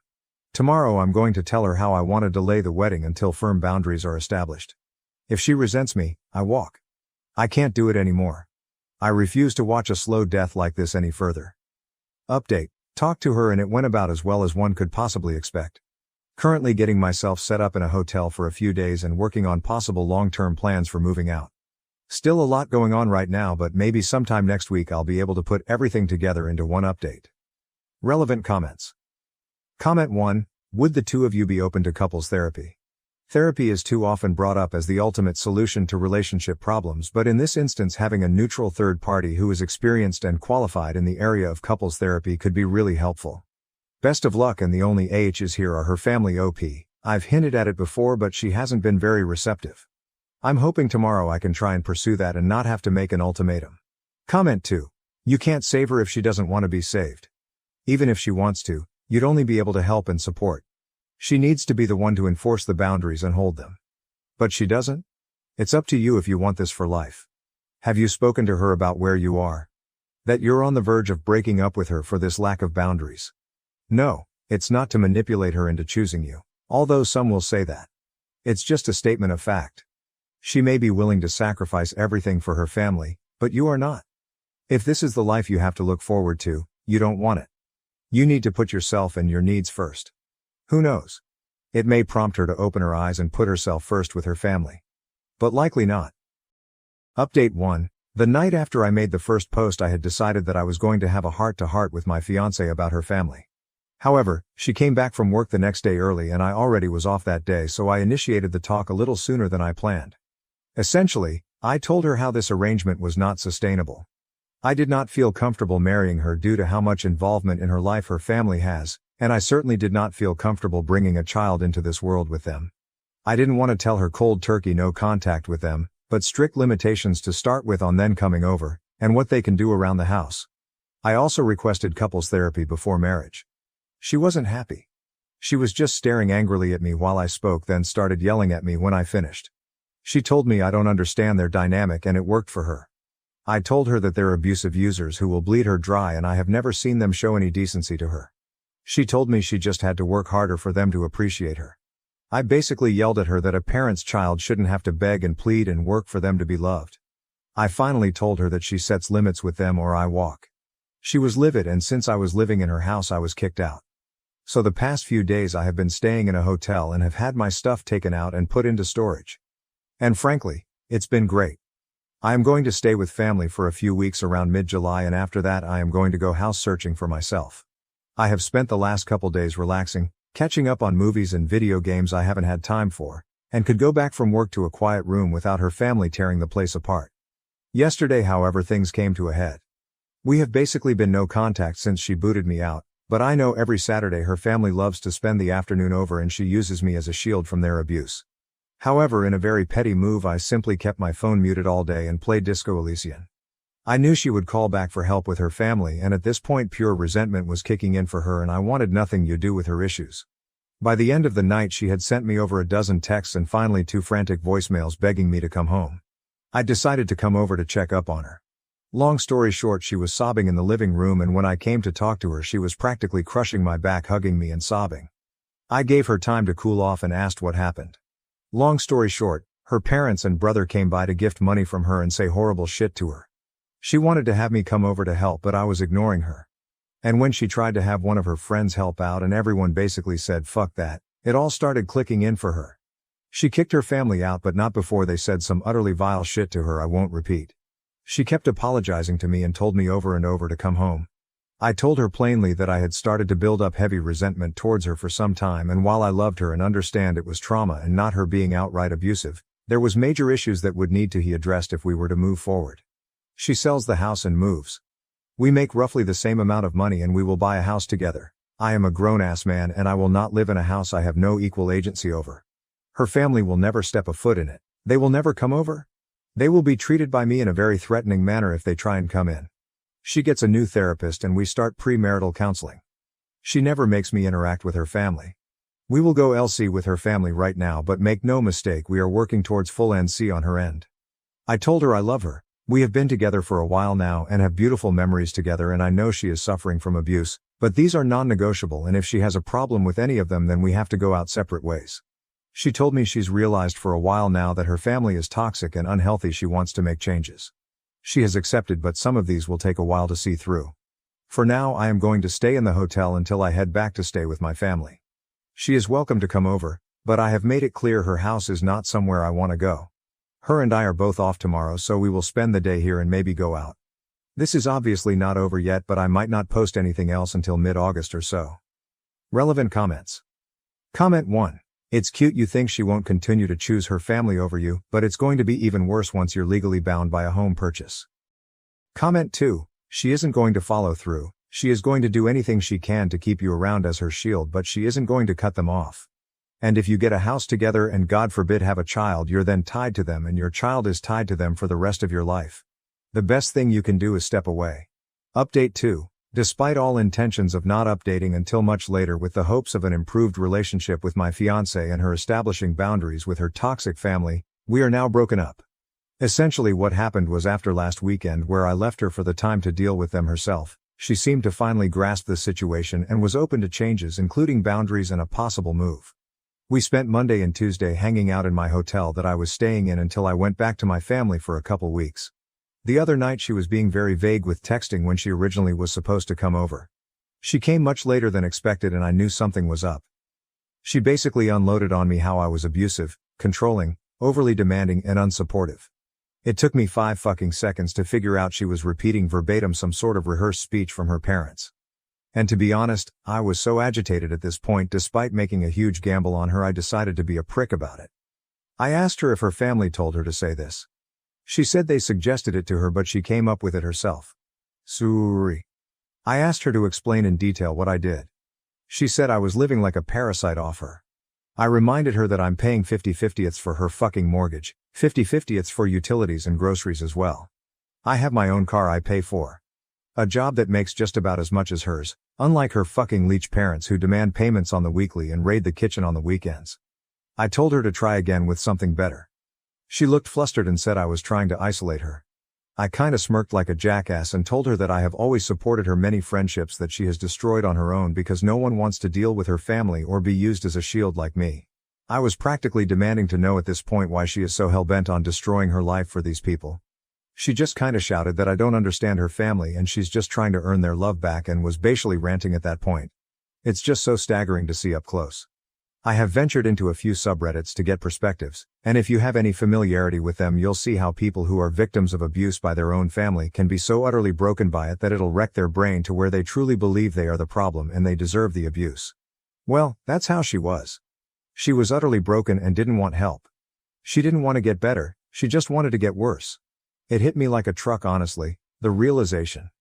Speaker 1: Tomorrow I'm going to tell her how I want to delay the wedding until firm boundaries are established. If she resents me, I walk. I can't do it anymore. I refuse to watch a slow death like this any further. Update. Talked to her and it went about as well as one could possibly expect. Currently getting myself set up in a hotel for a few days and working on possible long-term plans for moving out. Still a lot going on right now, but maybe sometime next week I'll be able to put everything together into one update. Relevant comments. Comment 1. Would the two of you be open to couples therapy? Therapy is too often brought up as the ultimate solution to relationship problems, but in this instance having a neutral third party who is experienced and qualified in the area of couples therapy could be really helpful. Best of luck, and the only AHs here are her family OP. I've hinted at it before but she hasn't been very receptive. I'm hoping tomorrow I can try and pursue that and not have to make an ultimatum. Comment 2. You can't save her if she doesn't want to be saved. Even if she wants to, you'd only be able to help and support. She needs to be the one to enforce the boundaries and hold them. But she doesn't? It's up to you if you want this for life. Have you spoken to her about where you are? That you're on the verge of breaking up with her for this lack of boundaries? No, it's not to manipulate her into choosing you, although some will say that. It's just a statement of fact. She may be willing to sacrifice everything for her family, but you are not. If this is the life you have to look forward to, you don't want it. You need to put yourself and your needs first. Who knows? It may prompt her to open her eyes and put herself first with her family. But likely not. Update 1. The night after I made the first post I had decided that I was going to have a heart-to-heart with my fiancée about her family. However, she came back from work the next day early and I already was off that day, so I initiated the talk a little sooner than I planned. Essentially, I told her how this arrangement was not sustainable. I did not feel comfortable marrying her due to how much involvement in her life her family has, And I certainly did not feel comfortable bringing a child into this world with them. I didn't want to tell her cold turkey no contact with them, but strict limitations to start with on then coming over, and what they can do around the house. I also requested couples therapy before marriage. She wasn't happy. She was just staring angrily at me while I spoke, then started yelling at me when I finished. She told me I don't understand their dynamic and it worked for her. I told her that they're abusive users who will bleed her dry and I have never seen them show any decency to her. She told me she just had to work harder for them to appreciate her. I basically yelled at her that a parent's child shouldn't have to beg and plead and work for them to be loved. I finally told her that she sets limits with them or I walk. She was livid, and since I was living in her house I was kicked out. So the past few days I have been staying in a hotel and have had my stuff taken out and put into storage. And frankly, it's been great. I am going to stay with family for a few weeks around mid-July, and after that I am going to go house searching for myself. I have spent the last couple days relaxing, catching up on movies and video games I haven't had time for, and could go back from work to a quiet room without her family tearing the place apart. Yesterday, however, things came to a head. We have basically been no contact since she booted me out, but I know every Saturday her family loves to spend the afternoon over and she uses me as a shield from their abuse. However, in a very petty move, I simply kept my phone muted all day and played Disco Elysian. I knew she would call back for help with her family, and at this point pure resentment was kicking in for her and I wanted nothing to do with her issues. By the end of the night she had sent me over a dozen texts and finally 2 frantic voicemails begging me to come home. I decided to come over to check up on her. Long story short, she was sobbing in the living room, and when I came to talk to her she was practically crushing my back, hugging me and sobbing. I gave her time to cool off and asked what happened. Long story short, her parents and brother came by to gift money from her and say horrible shit to her. She wanted to have me come over to help, but I was ignoring her. And when she tried to have one of her friends help out and everyone basically said fuck that, it all started clicking in for her. She kicked her family out, but not before they said some utterly vile shit to her I won't repeat. She kept apologizing to me and told me over and over to come home. I told her plainly that I had started to build up heavy resentment towards her for some time, and while I loved her and understand it was trauma and not her being outright abusive, there was major issues that would need to be addressed if we were to move forward. She sells the house and moves. We make roughly the same amount of money and we will buy a house together. I am a grown-ass man and I will not live in a house I have no equal agency over. Her family will never step a foot in it. They will never come over. They will be treated by me in a very threatening manner if they try and come in. She gets a new therapist and we start premarital counseling. She never makes me interact with her family. We will go LC with her family right now, but make no mistake, we are working towards full NC on her end. I told her I love her. We have been together for a while now and have beautiful memories together, and I know she is suffering from abuse, but these are non-negotiable, and if she has a problem with any of them then we have to go out separate ways. She told me she's realized for a while now that her family is toxic and unhealthy. She wants to make changes. She has accepted, but some of these will take a while to see through. For now I am going to stay in the hotel until I head back to stay with my family. She is welcome to come over, but I have made it clear her house is not somewhere I want to go. Her and I are both off tomorrow, so we will spend the day here and maybe go out. This is obviously not over yet, but I might not post anything else until mid-August or so. Relevant comments. Comment 1. It's cute you think she won't continue to choose her family over you, but it's going to be even worse once you're legally bound by a home purchase. Comment 2. She isn't going to follow through. She is going to do anything she can to keep you around as her shield, but she isn't going to cut them off. And if you get a house together and God forbid have a child, you're then tied to them and your child is tied to them for the rest of your life. The best thing you can do is step away. Update 2. Despite all intentions of not updating until much later with the hopes of an improved relationship with my fiancée and her establishing boundaries with her toxic family, we are now broken up. Essentially what happened was, after last weekend where I left her for the time to deal with them herself, she seemed to finally grasp the situation and was open to changes, including boundaries and a possible move. We spent Monday and Tuesday hanging out in my hotel that I was staying in until I went back to my family for a couple weeks. The other night she was being very vague with texting when she originally was supposed to come over. She came much later than expected and I knew something was up. She basically unloaded on me how I was abusive, controlling, overly demanding and unsupportive. It took me 5 fucking seconds to figure out she was repeating verbatim some sort of rehearsed speech from her parents. And to be honest, I was so agitated at this point, despite making a huge gamble on her, I decided to be a prick about it. I asked her if her family told her to say this. She said they suggested it to her, but she came up with it herself. Sorry. I asked her to explain in detail what I did. She said I was living like a parasite off her. I reminded her that I'm paying 50/50ths for her fucking mortgage, 50/50ths for utilities and groceries as well. I have my own car I pay for. A job that makes just about as much as hers, unlike her fucking leech parents who demand payments on the weekly and raid the kitchen on the weekends. I told her to try again with something better. She looked flustered and said I was trying to isolate her. I kinda smirked like a jackass and told her that I have always supported her many friendships that she has destroyed on her own because no one wants to deal with her family or be used as a shield like me. I was practically demanding to know at this point why she is so hell-bent on destroying her life for these people. She just kinda shouted that I don't understand her family and she's just trying to earn their love back and was basically ranting at that point. It's just so staggering to see up close. I have ventured into a few subreddits to get perspectives, and if you have any familiarity with them you'll see how people who are victims of abuse by their own family can be so utterly broken by it that it'll wreck their brain to where they truly believe they are the problem and they deserve the abuse. Well, that's how she was. She was utterly broken and didn't want help. She didn't want to get better, she just wanted to get worse. It hit me like a truck honestly, the realization.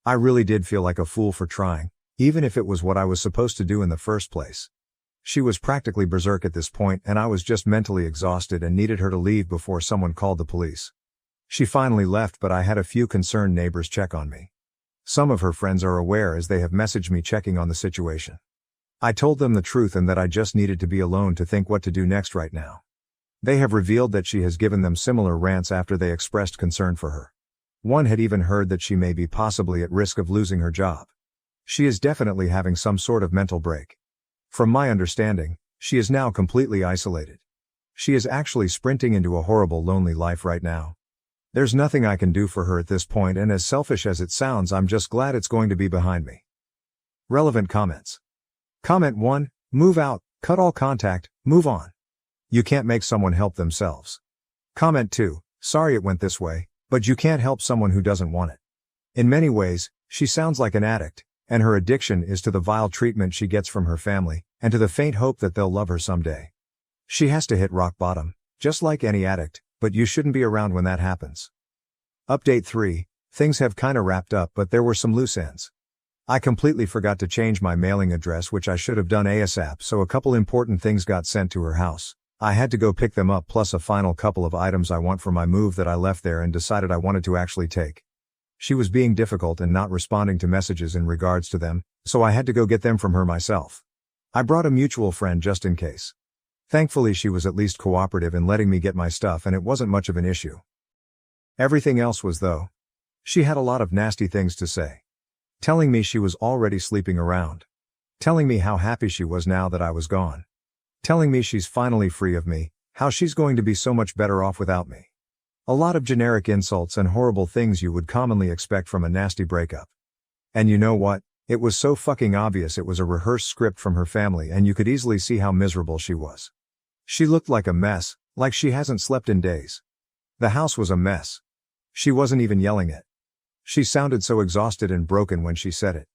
Speaker 1: I really did feel like a fool for trying, even if it was what I was supposed to do in the first place. She was practically berserk at this point and I was just mentally exhausted and needed her to leave before someone called the police. She finally left but I had a few concerned neighbors check on me. Some of her friends are aware as they have messaged me checking on the situation. I told them the truth and that I just needed to be alone to think what to do next right now. They have revealed that she has given them similar rants after they expressed concern for her. One had even heard that she may be possibly at risk of losing her job. She is definitely having some sort of mental break. From my understanding, she is now completely isolated. She is actually sprinting into a horrible lonely life right now. There's nothing I can do for her at this point and as selfish as it sounds I'm just glad it's going to be behind me. Relevant comments. Comment 1, move out, cut all contact, move on. You can't make someone help themselves. Comment 2, sorry it went this way, but you can't help someone who doesn't want it. In many ways, she sounds like an addict, and her addiction is to the vile treatment she gets from her family, and to the faint hope that they'll love her someday. She has to hit rock bottom, just like any addict, but you shouldn't be around when that happens. Update 3, things have kinda wrapped up but there were some loose ends. I completely forgot to change my mailing address which I should have done ASAP so a couple important things got sent to her house. I had to go pick them up plus a final couple of items I want for my move that I left there and decided I wanted to actually take. She was being difficult and not responding to messages in regards to them, so I had to go get them from her myself. I brought a mutual friend just in case. Thankfully she was at least cooperative in letting me get my stuff and it wasn't much of an issue. Everything else was though. She had a lot of nasty things to say. Telling me she was already sleeping around. Telling me how happy she was now that I was gone. Telling me she's finally free of me, how she's going to be so much better off without me. A lot of generic insults and horrible things you would commonly expect from a nasty breakup. And you know what? It was so fucking obvious it was a rehearsed script from her family and you could easily see how miserable she was. She looked like a mess, like she hasn't slept in days. The house was a mess. She wasn't even yelling it. She sounded so exhausted and broken when she said it.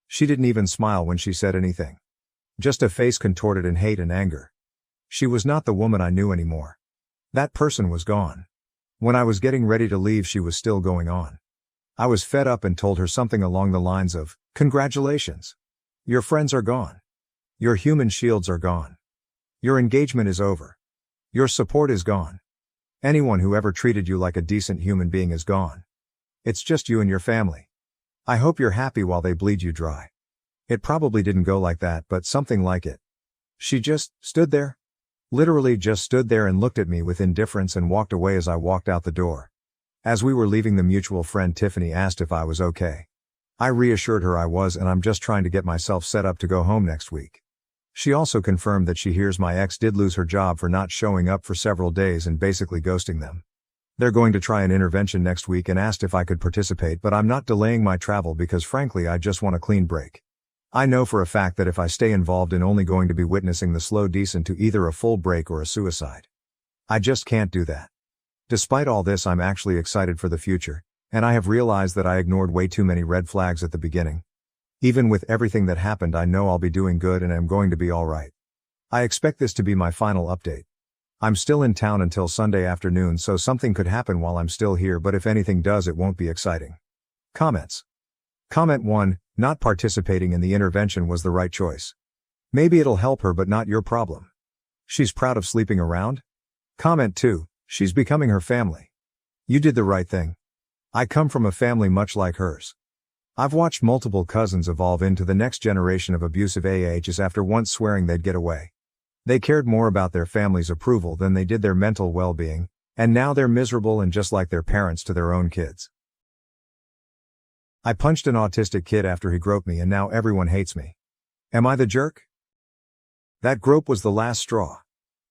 Speaker 1: She didn't even smile when she said anything. Just a face contorted in hate and anger. She was not the woman I knew anymore. That person was gone. When I was getting ready to leave she was still going on. I was fed up and told her something along the lines of, "Congratulations. Your friends are gone. Your human shields are gone. Your engagement is over. Your support is gone. Anyone who ever treated you like a decent human being is gone. It's just you and your family. I hope you're happy while they bleed you dry." It probably didn't go like that but something like it. She just stood there. Literally just stood there and looked at me with indifference and walked away as I walked out the door. As we were leaving the mutual friend Tiffany asked if I was okay. I reassured her I was and I'm just trying to get myself set up to go home next week. She also confirmed that she hears my ex did lose her job for not showing up for several days and basically ghosting them. They're going to try an intervention next week and asked if I could participate but I'm not delaying my travel because frankly I just want a clean break. I know for a fact that if I stay involved in only going to be witnessing the slow descent to either a full break or a suicide. I just can't do that. Despite all this I'm actually excited for the future, and I have realized that I ignored way too many red flags at the beginning. Even with everything that happened I know I'll be doing good and I'm going to be alright. I expect this to be my final update. I'm still in town until Sunday afternoon so something could happen while I'm still here but if anything does it won't be exciting. Comments. Comment 1, not participating in the intervention was the right choice. Maybe it'll help her but not your problem. She's proud of sleeping around? Comment 2, she's becoming her family. You did the right thing. I come from a family much like hers. I've watched multiple cousins evolve into the next generation of abusive AAs after once swearing they'd get away. They cared more about their family's approval than they did their mental well-being, and now they're miserable and just like their parents to their own kids. I punched an autistic kid after he groped me and now everyone hates me. Am I the jerk? That grope was the last straw.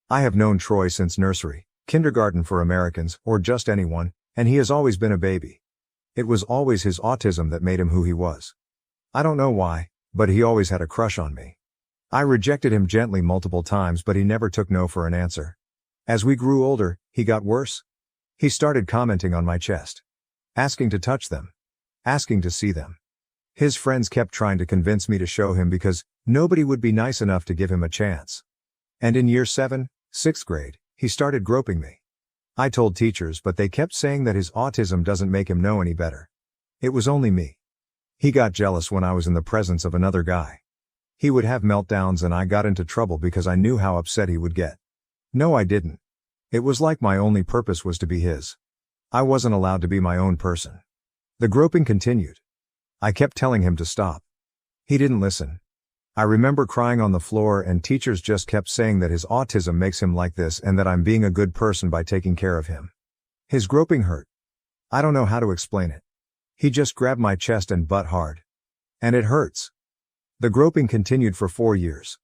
Speaker 1: I have known Troy since nursery, kindergarten for Americans, or just anyone, and he has always been a baby. It was always his autism that made him who he was. I don't know why, but he always had a crush on me. I rejected him gently multiple times but he never took no for an answer. As we grew older, he got worse. He started commenting on my chest. Asking to touch them. Asking to see them. His friends kept trying to convince me to show him because nobody would be nice enough to give him a chance. And in year 7, 6th grade, he started groping me. I told teachers but they kept saying that his autism doesn't make him know any better. It was only me. He got jealous when I was in the presence of another guy. He would have meltdowns and I got into trouble because I knew how upset he would get. No, I didn't. It was like my only purpose was to be his. I wasn't allowed to be my own person. The groping continued. I kept telling him to stop. He didn't listen. I remember crying on the floor and teachers just kept saying that his autism makes him like this and that I'm being a good person by taking care of him. His groping hurt. I don't know how to explain it. He just grabbed my chest and butt hard. And it hurts. The groping continued for 4 years.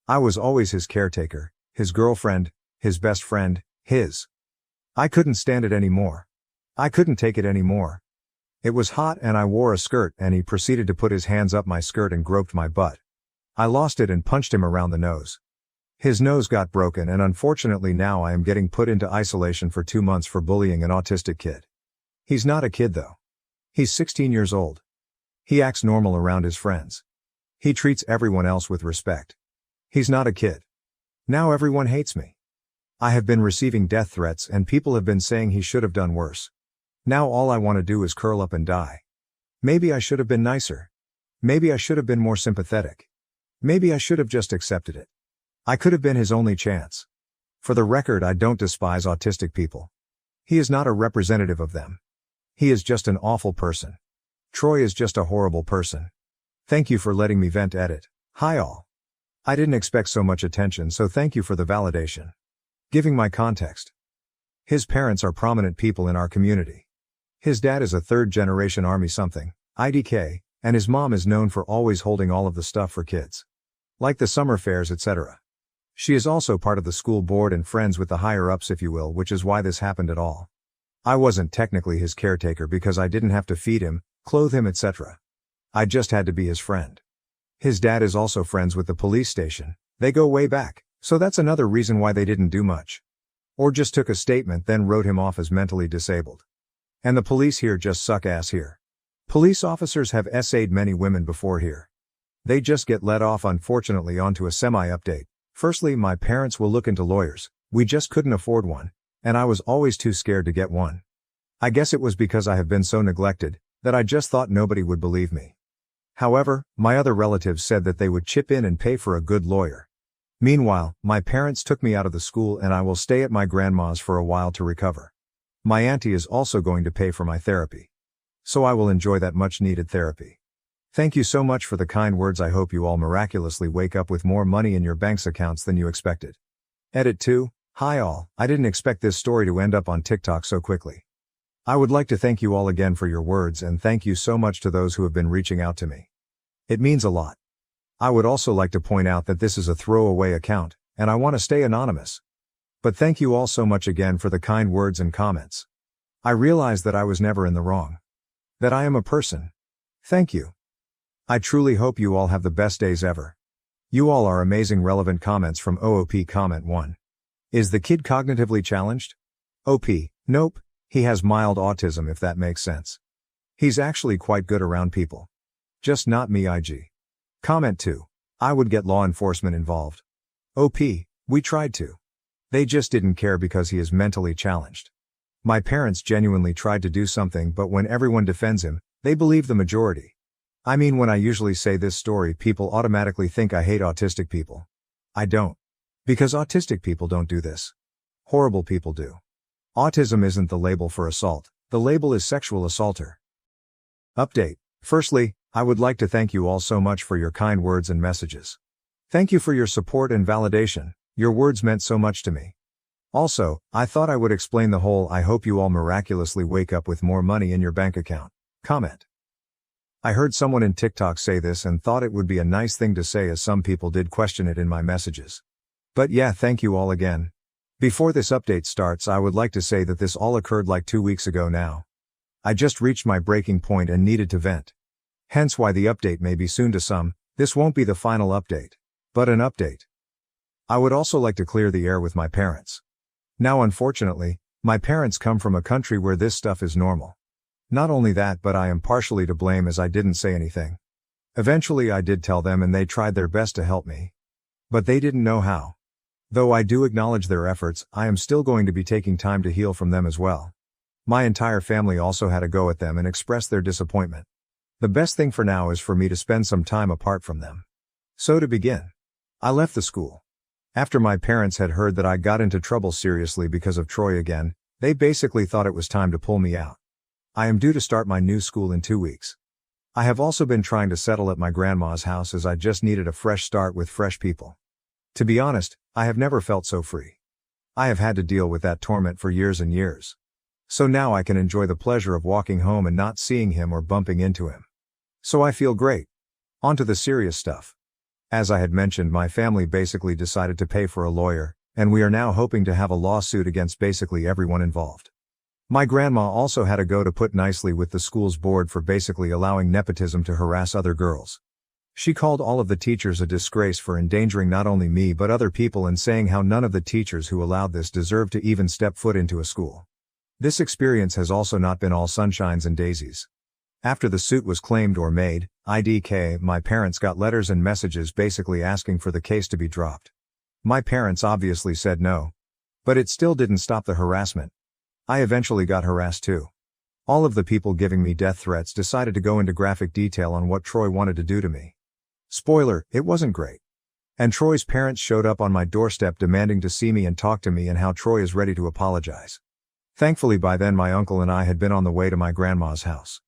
Speaker 1: I was always his caretaker, his girlfriend, his best friend, his. I couldn't stand it anymore. I couldn't take it anymore. It was hot and I wore a skirt and he proceeded to put his hands up my skirt and groped my butt. I lost it and punched him around the nose. His nose got broken and unfortunately now I am getting put into isolation for 2 months for bullying an autistic kid. He's not a kid though. He's 16 years old. He acts normal around his friends. He treats everyone else with respect. He's not a kid. Now everyone hates me. I have been receiving death threats and people have been saying he should have done worse. Now all I want to do is curl up and die. Maybe I should have been nicer. Maybe I should have been more sympathetic. Maybe I should have just accepted it. I could have been his only chance. For the record, I don't despise autistic people. He is not a representative of them. He is just an awful person. Troy is just a horrible person. Thank you for letting me vent. Edit. Hi all. I didn't expect so much attention, so thank you for the validation. Giving my context. His parents are prominent people in our community. His dad is a third-generation Army something, IDK, and his mom is known for always holding all of the stuff for kids. Like the summer fairs, etc. She is also part of the school board and friends with the higher-ups if you will, which is why this happened at all. I wasn't technically his caretaker because I didn't have to feed him, clothe him, etc. I just had to be his friend. His dad is also friends with the police station, they go way back, so that's another reason why they didn't do much. Or just took a statement then wrote him off as mentally disabled. And the police here just suck ass here. Police officers have SA'd many women before here. They just get let off unfortunately. Onto a semi-update. Firstly, my parents will look into lawyers, we just couldn't afford one, and I was always too scared to get one. I guess it was because I have been so neglected, that I just thought nobody would believe me. However, my other relatives said that they would chip in and pay for a good lawyer. Meanwhile, my parents took me out of the school and I will stay at my grandma's for a while to recover. My auntie is also going to pay for my therapy. So I will enjoy that much needed therapy. Thank you so much for the kind words. I hope you all miraculously wake up with more money in your bank's accounts than you expected. Edit 2. Hi all, I didn't expect this story to end up on TikTok so quickly. I would like to thank you all again for your words and thank you so much to those who have been reaching out to me. It means a lot. I would also like to point out that this is a throwaway account, and I want to stay anonymous. But thank you all so much again for the kind words and comments. I realize that I was never in the wrong. That I am a person. Thank you. I truly hope you all have the best days ever. You all are amazing. Relevant comments from OOP. Comment 1. Is the kid cognitively challenged? OP, nope, he has mild autism if that makes sense. He's actually quite good around people. Just not me. IG. Comment 2. I would get law enforcement involved. OP, we tried to. They just didn't care because he is mentally challenged. My parents genuinely tried to do something, but when everyone defends him, they believe the majority. I mean, when I usually say this story, people automatically think I hate autistic people. I don't. Because autistic people don't do this. Horrible people do. Autism isn't the label for assault, the label is sexual assaulter. Update. Firstly, I would like to thank you all so much for your kind words and messages. Thank you for your support and validation, your words meant so much to me. Also, I thought I would explain the whole "I hope you all miraculously wake up with more money in your bank account" comment. I heard someone in TikTok say this and thought it would be a nice thing to say, as some people did question it in my messages. But yeah, thank you all again. Before this update starts, I would like to say that this all occurred like 2 weeks ago now. I just reached my breaking point and needed to vent. Hence why the update may be soon to some. This won't be the final update, but an update. I would also like to clear the air with my parents. Now, unfortunately, my parents come from a country where this stuff is normal. Not only that, but I am partially to blame as I didn't say anything. Eventually I did tell them and they tried their best to help me. But they didn't know how. Though I do acknowledge their efforts, I am still going to be taking time to heal from them as well. My entire family also had a go at them and expressed their disappointment. The best thing for now is for me to spend some time apart from them. So to begin, I left the school. After my parents had heard that I got into trouble seriously because of Troy again, they basically thought it was time to pull me out. I am due to start my new school in 2 weeks. I have also been trying to settle at my grandma's house as I just needed a fresh start with fresh people. To be honest, I have never felt so free. I have had to deal with that torment for years and years. So now I can enjoy the pleasure of walking home and not seeing him or bumping into him. So I feel great. On to the serious stuff. As I had mentioned, my family basically decided to pay for a lawyer, and we are now hoping to have a lawsuit against basically everyone involved. My grandma also had a go, to put nicely, with the school's board for basically allowing nepotism to harass other girls. She called all of the teachers a disgrace for endangering not only me but other people, and saying how none of the teachers who allowed this deserved to even step foot into a school. This experience has also not been all sunshines and daisies. After the suit was claimed or made, IDK, my parents got letters and messages basically asking for the case to be dropped. My parents obviously said no. But it still didn't stop the harassment. I eventually got harassed too. All of the people giving me death threats decided to go into graphic detail on what Troy wanted to do to me. Spoiler, it wasn't great. And Troy's parents showed up on my doorstep demanding to see me and talk to me, and how Troy is ready to apologize. Thankfully by then my uncle and I had been on the way to my grandma's house.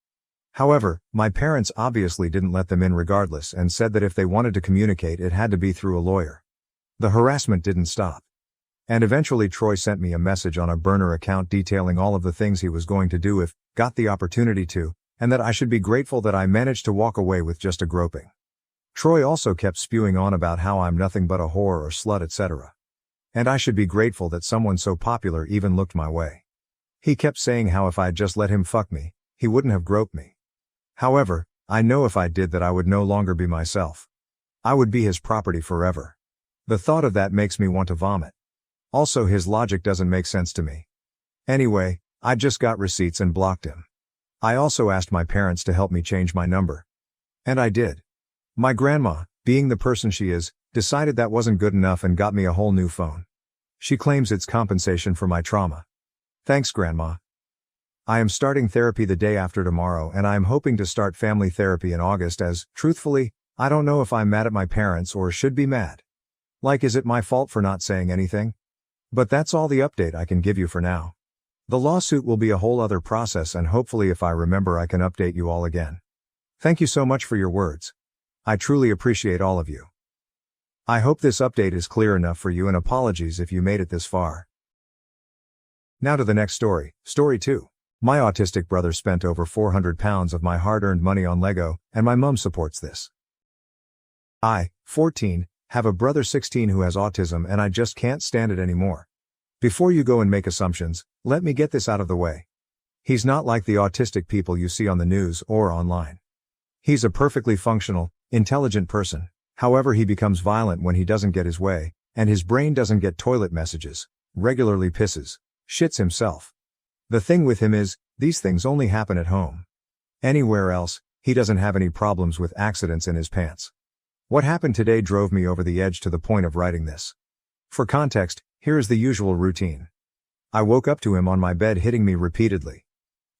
Speaker 1: However, my parents obviously didn't let them in regardless, and said that if they wanted to communicate it had to be through a lawyer. The harassment didn't stop. And eventually Troy sent me a message on a burner account detailing all of the things he was going to do if got the opportunity to, and that I should be grateful that I managed to walk away with just a groping. Troy also kept spewing on about how I'm nothing but a whore or slut, etc. And I should be grateful that someone so popular even looked my way. He kept saying how if I had just let him fuck me, he wouldn't have groped me. However, I know if I did that I would no longer be myself. I would be his property forever. The thought of that makes me want to vomit. Also, his logic doesn't make sense to me. Anyway, I just got receipts and blocked him. I also asked my parents to help me change my number. And I did. My grandma, being the person she is, decided that wasn't good enough and got me a whole new phone. She claims it's compensation for my trauma. Thanks, Grandma. I am starting therapy the day after tomorrow, and I am hoping to start family therapy in August, as, truthfully, I don't know if I'm mad at my parents or should be mad. Like, is it my fault for not saying anything? But that's all the update I can give you for now. The lawsuit will be a whole other process, and hopefully if I remember I can update you all again. Thank you so much for your words. I truly appreciate all of you. I hope this update is clear enough for you, and apologies if you made it this far. Now to the next story, Story 2. My autistic brother spent over £400 of my hard-earned money on Lego, and my mum supports this. I, 14, have a brother 16 who has autism, and I just can't stand it anymore. Before you go and make assumptions, let me get this out of the way. He's not like the autistic people you see on the news or online. He's a perfectly functional, intelligent person. However, he becomes violent when he doesn't get his way, and his brain doesn't get toilet messages, regularly pisses, shits himself. The thing with him is, these things only happen at home. Anywhere else, he doesn't have any problems with accidents in his pants. What happened today drove me over the edge to the point of writing this. For context, here is the usual routine. I woke up to him on my bed hitting me repeatedly.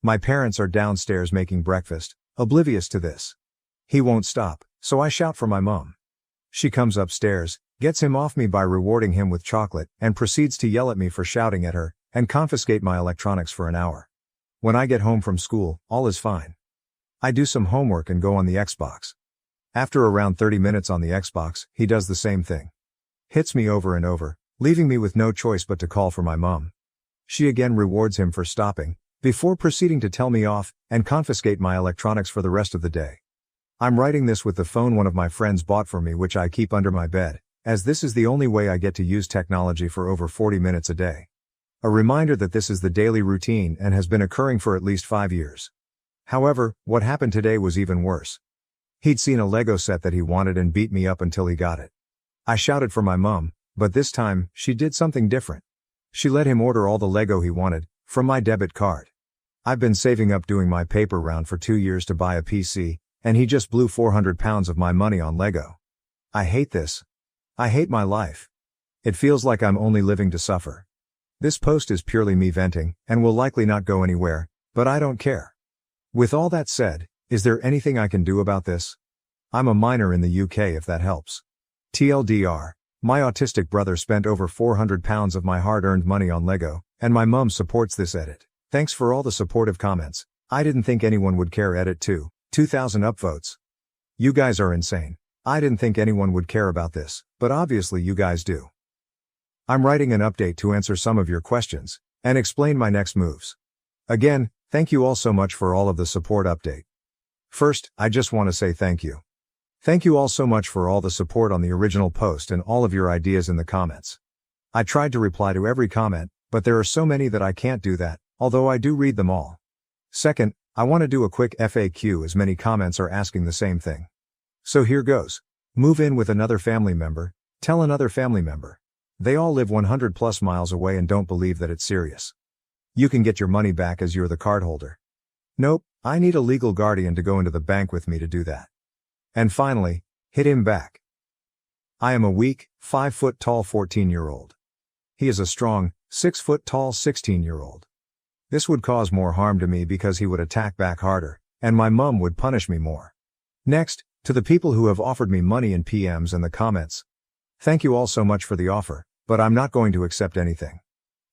Speaker 1: My parents are downstairs making breakfast, oblivious to this. He won't stop, so I shout for my mom. She comes upstairs, gets him off me by rewarding him with chocolate, and proceeds to yell at me for shouting at her, and confiscate my electronics for an hour. When I get home from school, all is fine. I do some homework and go on the Xbox. After around 30 minutes on the Xbox, he does the same thing. Hits me over and over, leaving me with no choice but to call for my mom. She again rewards him for stopping, before proceeding to tell me off, and confiscate my electronics for the rest of the day. I'm writing this with the phone one of my friends bought for me, which I keep under my bed, as this is the only way I get to use technology for over 40 minutes a day. A reminder that this is the daily routine and has been occurring for at least 5 years. However, what happened today was even worse. He'd seen a Lego set that he wanted and beat me up until he got it. I shouted for my mom, but this time, she did something different. She let him order all the Lego he wanted, from my debit card. I've been saving up doing my paper round for 2 years to buy a PC, and he just blew 400 pounds of my money on Lego. I hate this. I hate my life. It feels like I'm only living to suffer. This post is purely me venting, and will likely not go anywhere, but I don't care. With all that said, is there anything I can do about this? I'm a minor in the UK if that helps. TLDR, my autistic brother spent over 400 pounds of my hard-earned money on Lego, and my mum supports this edit. Thanks for all the supportive comments. I didn't think anyone would care. Edit 2, 2,000 upvotes. You guys are insane. I didn't think anyone would care about this, but obviously you guys do. I'm writing an update to answer some of your questions, and explain my next moves. Again, thank you all so much for all of the support update. First, I just want to say thank you. Thank you all so much for all the support on the original post and all of your ideas in the comments. I tried to reply to every comment, but there are so many that I can't do that, although I do read them all. Second, I want to do a quick FAQ as many comments are asking the same thing. So here goes. Move in with another family member, tell another family member. They all live 100 plus miles away and don't believe that it's serious. You can get your money back as you're the cardholder. Nope, I need a legal guardian to go into the bank with me to do that. And finally, hit him back. I am a weak, 5 foot tall 14-year-old. He is a strong, 6 foot tall 16-year-old. This would cause more harm to me because he would attack back harder, and my mum would punish me more. Next, to the people who have offered me money in PMs and the comments. Thank you all so much for the offer, but I'm not going to accept anything.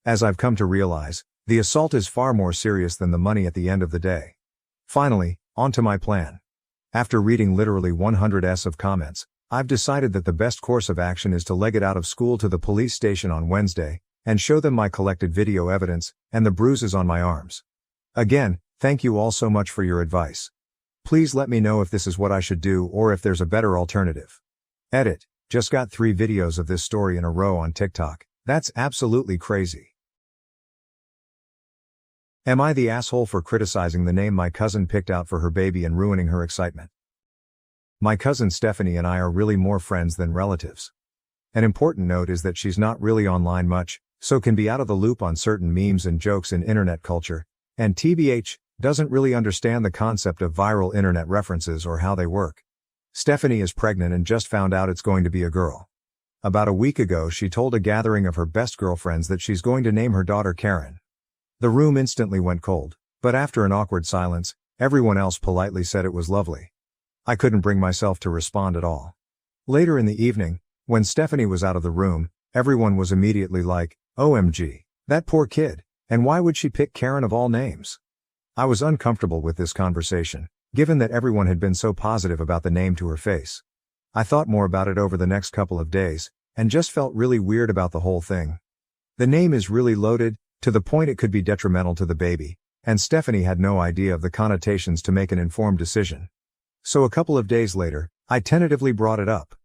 Speaker 1: As I've come to realize, the assault is far more serious than the money at the end of the day. Finally, on to my plan. After reading literally 100s of comments, I've decided that the best course of action is to leg it out of school to the police station on Wednesday, and show them my collected video evidence, and the bruises on my arms. Again, thank you all so much for your advice. Please let me know if this is what I should do or if there's a better alternative. Edit. Just got 3 videos of this story in a row on TikTok. That's absolutely crazy. Am I the asshole for criticizing the name my cousin picked out for her baby and ruining her excitement? My cousin Stephanie and I are really more friends than relatives. An important note is that she's not really online much, so can be out of the loop on certain memes and jokes in internet culture, and TBH, doesn't really understand the concept of viral internet references or how they work. Stephanie is pregnant and just found out it's going to be a girl. About a week ago she told a gathering of her best girlfriends that she's going to name her daughter Karen. The room instantly went cold, but after an awkward silence, everyone else politely said it was lovely. I couldn't bring myself to respond at all. Later in the evening, when Stephanie was out of the room, everyone was immediately like, OMG, that poor kid, and why would she pick Karen of all names? I was uncomfortable with this conversation, given that everyone had been so positive about the name to her face. I thought more about it over the next couple of days, and just felt really weird about the whole thing. The name is really loaded, to the point it could be detrimental to the baby, and Stephanie had no idea of the connotations to make an informed decision. So a couple of days later, I tentatively brought it up.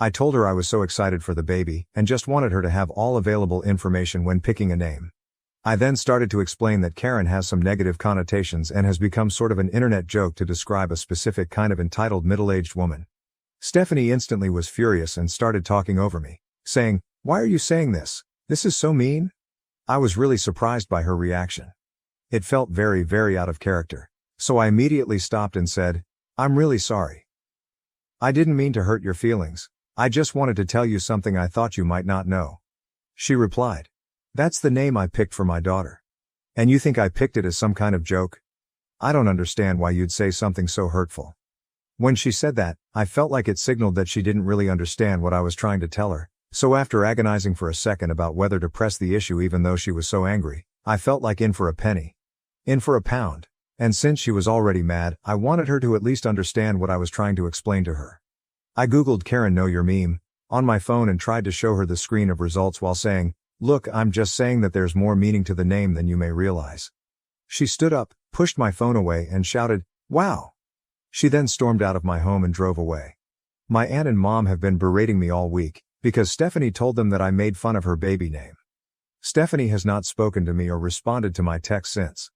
Speaker 1: I told her I was so excited for the baby, and just wanted her to have all available information when picking a name. I then started to explain that Karen has some negative connotations and has become sort of an internet joke to describe a specific kind of entitled middle-aged woman. Stephanie instantly was furious and started talking over me, saying, "Why are you saying this? This is so mean." I was really surprised by her reaction. It felt very, very out of character, so I immediately stopped and said, "I'm really sorry. I didn't mean to hurt your feelings. I just wanted to tell you something I thought you might not know." She replied, "That's the name I picked for my daughter. And you think I picked it as some kind of joke? I don't understand why you'd say something so hurtful." When she said that, I felt like it signaled that she didn't really understand what I was trying to tell her, so after agonizing for a second about whether to press the issue even though she was so angry, I felt like in for a penny. In for a pound. And since she was already mad, I wanted her to at least understand what I was trying to explain to her. I googled Karen Know Your Meme on my phone and tried to show her the screen of results while saying, "Look, I'm just saying that there's more meaning to the name than you may realize." She stood up, pushed my phone away and shouted, "Wow!" She then stormed out of my home and drove away. My aunt and mom have been berating me all week, because Stephanie told them that I made fun of her baby name. Stephanie has not spoken to me or responded to my text since.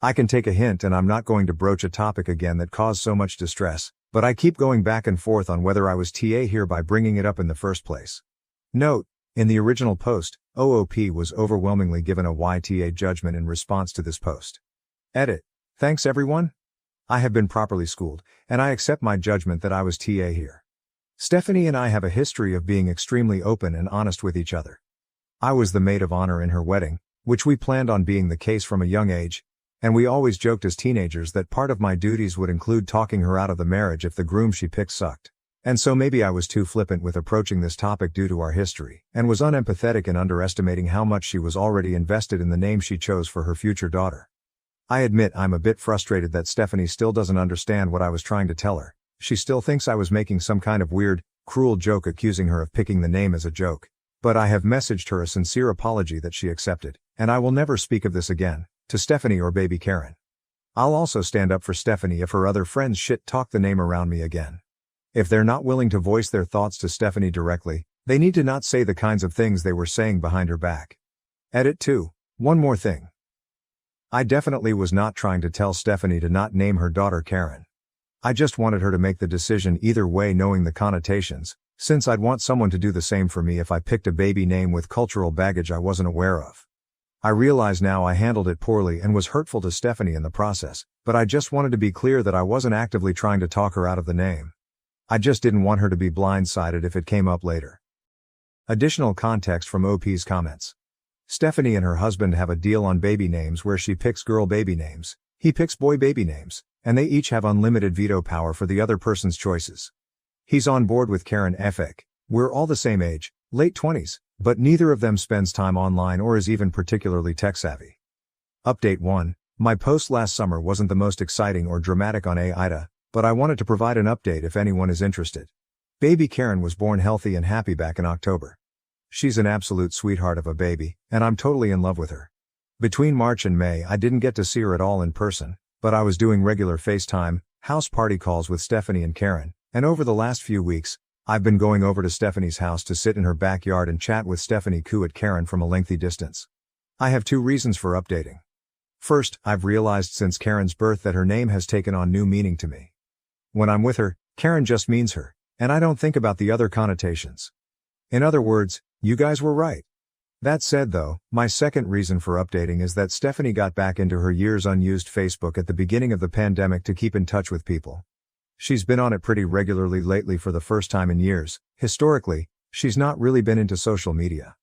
Speaker 1: I can take a hint and I'm not going to broach a topic again that caused so much distress, but I keep going back and forth on whether I was TA here by bringing it up in the first place. Note, in the original post, OOP was overwhelmingly given a YTA judgment in response to this post. Edit. Thanks everyone. I have been properly schooled, and I accept my judgment that I was TA here. Stephanie and I have a history of being extremely open and honest with each other. I was the maid of honor in her wedding, which we planned on being the case from a young age, and we always joked as teenagers that part of my duties would include talking her out of the marriage if the groom she picked sucked. And so maybe I was too flippant with approaching this topic due to our history, and was unempathetic in underestimating how much she was already invested in the name she chose for her future daughter. I admit I'm a bit frustrated that Stephanie still doesn't understand what I was trying to tell her. She still thinks I was making some kind of weird, cruel joke accusing her of picking the name as a joke. But I have messaged her a sincere apology that she accepted, and I will never speak of this again, to Stephanie or baby Karen. I'll also stand up for Stephanie if her other friends shit talk the name around me again. If they're not willing to voice their thoughts to Stephanie directly, they need to not say the kinds of things they were saying behind her back. Edit 2. One more thing. I definitely was not trying to tell Stephanie to not name her daughter Karen. I just wanted her to make the decision either way knowing the connotations, since I'd want someone to do the same for me if I picked a baby name with cultural baggage I wasn't aware of. I realize now I handled it poorly and was hurtful to Stephanie in the process, but I just wanted to be clear that I wasn't actively trying to talk her out of the name. I just didn't want her to be blindsided if it came up later. Additional context from OP's comments. Stephanie and her husband have a deal on baby names where she picks girl baby names, he picks boy baby names, and they each have unlimited veto power for the other person's choices. He's on board with Karen Efek. We're all the same age, late 20s, but neither of them spends time online or is even particularly tech-savvy. Update 1. My post last summer wasn't the most exciting or dramatic on AITA, but I wanted to provide an update if anyone is interested. Baby Karen was born healthy and happy back in October. She's an absolute sweetheart of a baby, and I'm totally in love with her. Between March and May I didn't get to see her at all in person, but I was doing regular FaceTime, house party calls with Stephanie and Karen, and over the last few weeks, I've been going over to Stephanie's house to sit in her backyard and chat with Stephanie coo at Karen from a lengthy distance. I have 2 reasons for updating. First, I've realized since Karen's birth that her name has taken on new meaning to me. When I'm with her, Karen just means her, and I don't think about the other connotations. In other words, you guys were right. That said though, my second reason for updating is that Stephanie got back into her years unused Facebook at the beginning of the pandemic to keep in touch with people. She's been on it pretty regularly lately for the first time in years. Historically, she's not really been into social media.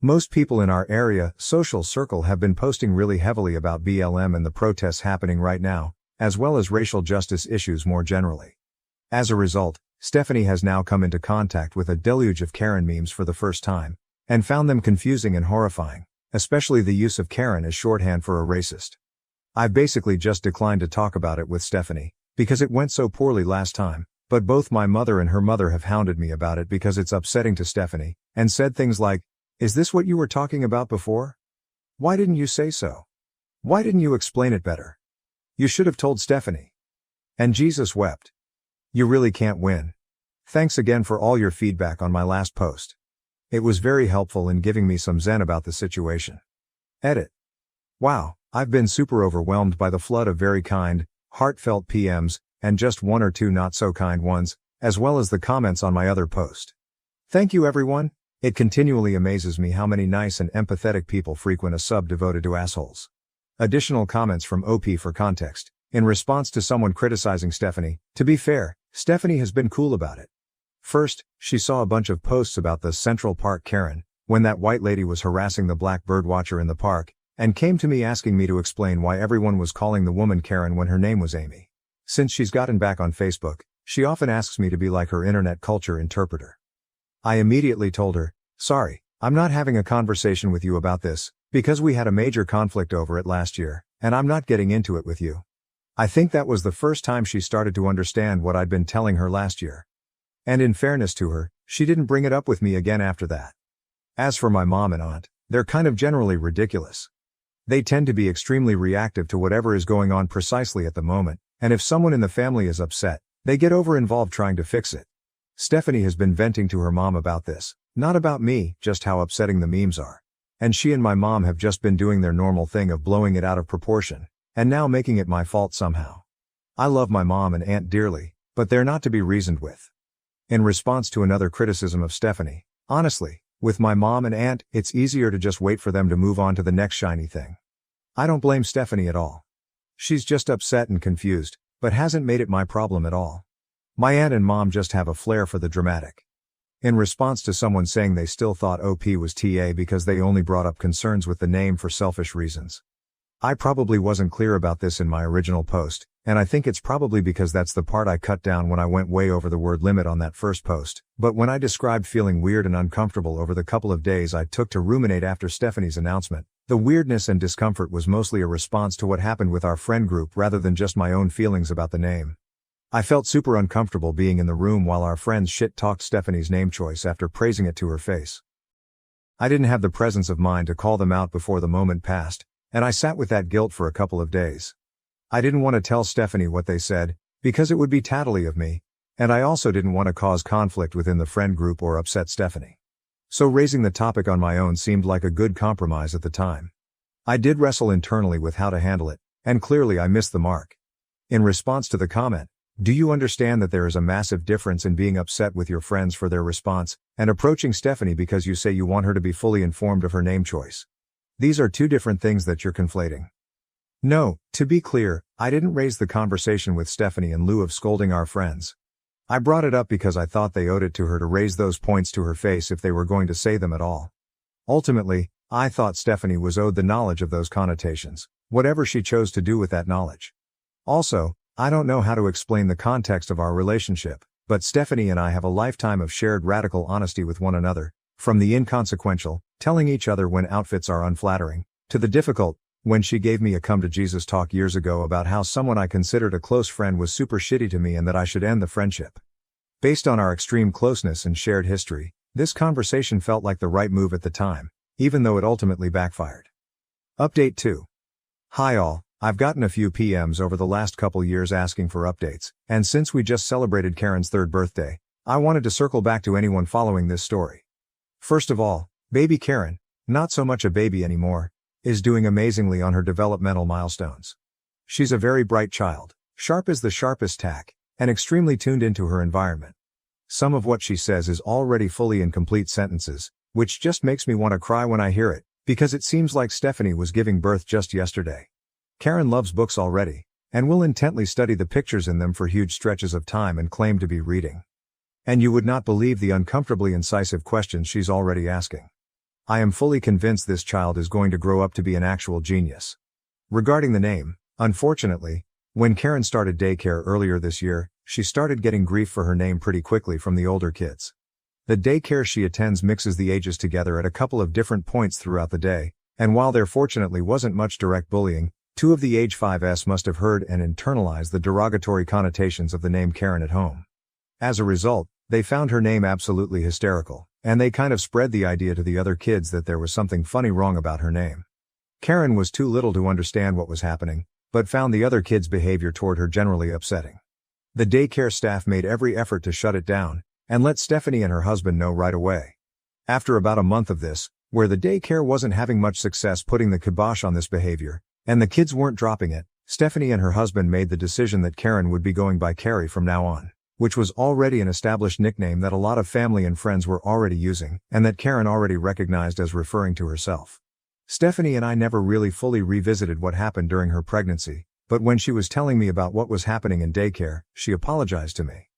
Speaker 1: Most people in our area, social circle have been posting really heavily about BLM and the protests happening right now, as well as racial justice issues more generally. As a result, Stephanie has now come into contact with a deluge of Karen memes for the first time, and found them confusing and horrifying, especially the use of Karen as shorthand for a racist. I've basically just declined to talk about it with Stephanie, because it went so poorly last time, but both my mother and her mother have hounded me about it because it's upsetting to Stephanie, and said things like, "Is this what you were talking about before? Why didn't you say so? Why didn't you explain it better? You should have told Stephanie." And Jesus wept. You really can't win. Thanks again for all your feedback on my last post. It was very helpful in giving me some zen about the situation. Edit. Wow, I've been super overwhelmed by the flood of very kind, heartfelt PMs, and just 1 or 2 not so kind ones, as well as the comments on my other post. Thank you everyone. It continually amazes me how many nice and empathetic people frequent a sub devoted to assholes. Additional comments from OP for context. In response to someone criticizing Stephanie, to be fair, Stephanie has been cool about it. First, she saw a bunch of posts about the Central Park Karen, when that white lady was harassing the black birdwatcher in the park, and came to me asking me to explain why everyone was calling the woman Karen when her name was Amy. Since she's gotten back on Facebook, She often asks me to be like her internet culture interpreter. I immediately told her, sorry, I'm not having a conversation with you about this, because we had a major conflict over it last year, and I'm not getting into it with you. I think that was the first time she started to understand what I'd been telling her last year. And in fairness to her, she didn't bring it up with me again after that. As for my mom and aunt, they're kind of generally ridiculous. They tend to be extremely reactive to whatever is going on precisely at the moment, and if someone in the family is upset, they get over-involved trying to fix it. Stephanie has been venting to her mom about this, not about me, just how upsetting the memes are. And she and my mom have just been doing their normal thing of blowing it out of proportion, and now making it my fault somehow. I love my mom and aunt dearly, but they're not to be reasoned with. In response to another criticism of Stephanie, honestly, with my mom and aunt, it's easier to just wait for them to move on to the next shiny thing. I don't blame Stephanie at all. She's just upset and confused, but hasn't made it my problem at all. My aunt and mom just have a flair for the dramatic. In response to someone saying they still thought OP was TA because they only brought up concerns with the name for selfish reasons. I probably wasn't clear about this in my original post, and I think it's probably because that's the part I cut down when I went way over the word limit on that first post, but when I described feeling weird and uncomfortable over the couple of days I took to ruminate after Stephanie's announcement, the weirdness and discomfort was mostly a response to what happened with our friend group rather than just my own feelings about the name. I felt super uncomfortable being in the room while our friends shit-talked Stephanie's name choice after praising it to her face. I didn't have the presence of mind to call them out before the moment passed, and I sat with that guilt for a couple of days. I didn't want to tell Stephanie what they said, because it would be tattly of me, and I also didn't want to cause conflict within the friend group or upset Stephanie. So raising the topic on my own seemed like a good compromise at the time. I did wrestle internally with how to handle it, and clearly I missed the mark. In response to the comment, do you understand that there is a massive difference in being upset with your friends for their response, and approaching Stephanie because you say you want her to be fully informed of her name choice? These are two different things that you're conflating. No, to be clear, I didn't raise the conversation with Stephanie in lieu of scolding our friends. I brought it up because I thought they owed it to her to raise those points to her face if they were going to say them at all. Ultimately, I thought Stephanie was owed the knowledge of those connotations, whatever she chose to do with that knowledge. Also, I don't know how to explain the context of our relationship, but Stephanie and I have a lifetime of shared radical honesty with one another, from the inconsequential, telling each other when outfits are unflattering, to the difficult, when she gave me a come to Jesus talk years ago about how someone I considered a close friend was super shitty to me and that I should end the friendship. Based on our extreme closeness and shared history, this conversation felt like the right move at the time, even though it ultimately backfired. Update 2. Hi all, I've gotten a few PMs over the last couple years asking for updates, and since we just celebrated Karen's 3rd birthday, I wanted to circle back to anyone following this story. First of all, baby Karen, not so much a baby anymore, is doing amazingly on her developmental milestones. She's a very bright child, sharp as the sharpest tack, and extremely tuned into her environment. Some of what she says is already fully in complete sentences, which just makes me want to cry when I hear it, because it seems like Stephanie was giving birth just yesterday. Karen loves books already, and will intently study the pictures in them for huge stretches of time and claim to be reading. And you would not believe the uncomfortably incisive questions she's already asking. I am fully convinced this child is going to grow up to be an actual genius. Regarding the name, unfortunately, when Karen started daycare earlier this year, she started getting grief for her name pretty quickly from the older kids. The daycare she attends mixes the ages together at a couple of different points throughout the day, and while there fortunately wasn't much direct bullying, 2 of the age 5s must have heard and internalized the derogatory connotations of the name Karen at home. As a result, they found her name absolutely hysterical, and they kind of spread the idea to the other kids that there was something funny wrong about her name. Karen was too little to understand what was happening, but found the other kids' behavior toward her generally upsetting. The daycare staff made every effort to shut it down, and let Stephanie and her husband know right away. After about a month of this, where the daycare wasn't having much success putting the kibosh on this behavior, and the kids weren't dropping it, Stephanie and her husband made the decision that Karen would be going by Carrie from now on, which was already an established nickname that a lot of family and friends were already using, and that Karen already recognized as referring to herself. Stephanie and I never really fully revisited what happened during her pregnancy, but when she was telling me about what was happening in daycare, she apologized to me.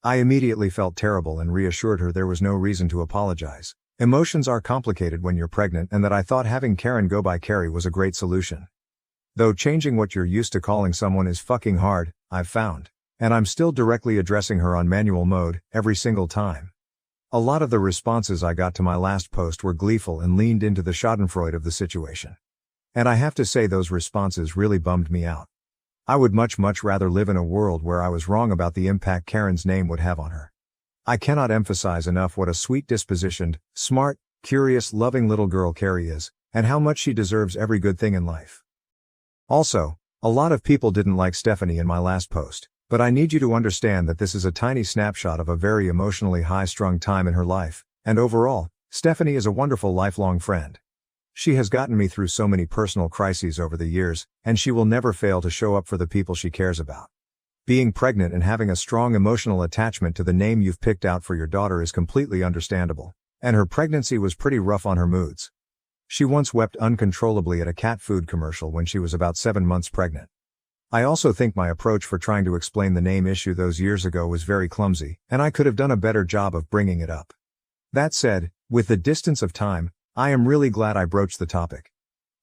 Speaker 1: I immediately felt terrible and reassured her there was no reason to apologize. Emotions are complicated when you're pregnant, and that I thought having Karen go by Carrie was a great solution. Though changing what you're used to calling someone is fucking hard, I've found. And I'm still directly addressing her on manual mode, every single time. A lot of the responses I got to my last post were gleeful and leaned into the schadenfreude of the situation. And I have to say those responses really bummed me out. I would much rather live in a world where I was wrong about the impact Karen's name would have on her. I cannot emphasize enough what a sweet-dispositioned, smart, curious, loving little girl Carrie is, and how much she deserves every good thing in life. Also, a lot of people didn't like Stephanie in my last post. But I need you to understand that this is a tiny snapshot of a very emotionally high-strung time in her life, and overall, Stephanie is a wonderful lifelong friend. She has gotten me through so many personal crises over the years, and she will never fail to show up for the people she cares about. Being pregnant and having a strong emotional attachment to the name you've picked out for your daughter is completely understandable, and her pregnancy was pretty rough on her moods. She once wept uncontrollably at a cat food commercial when she was about 7 months pregnant. I also think my approach for trying to explain the name issue those years ago was very clumsy, and I could have done a better job of bringing it up. That said, with the distance of time, I am really glad I broached the topic.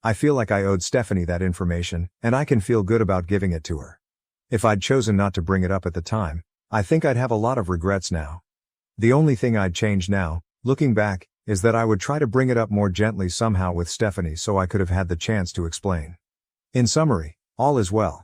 Speaker 1: I feel like I owed Stephanie that information, and I can feel good about giving it to her. If I'd chosen not to bring it up at the time, I think I'd have a lot of regrets now. The only thing I'd change now, looking back, is that I would try to bring it up more gently somehow with Stephanie so I could have had the chance to explain. In summary, all is well.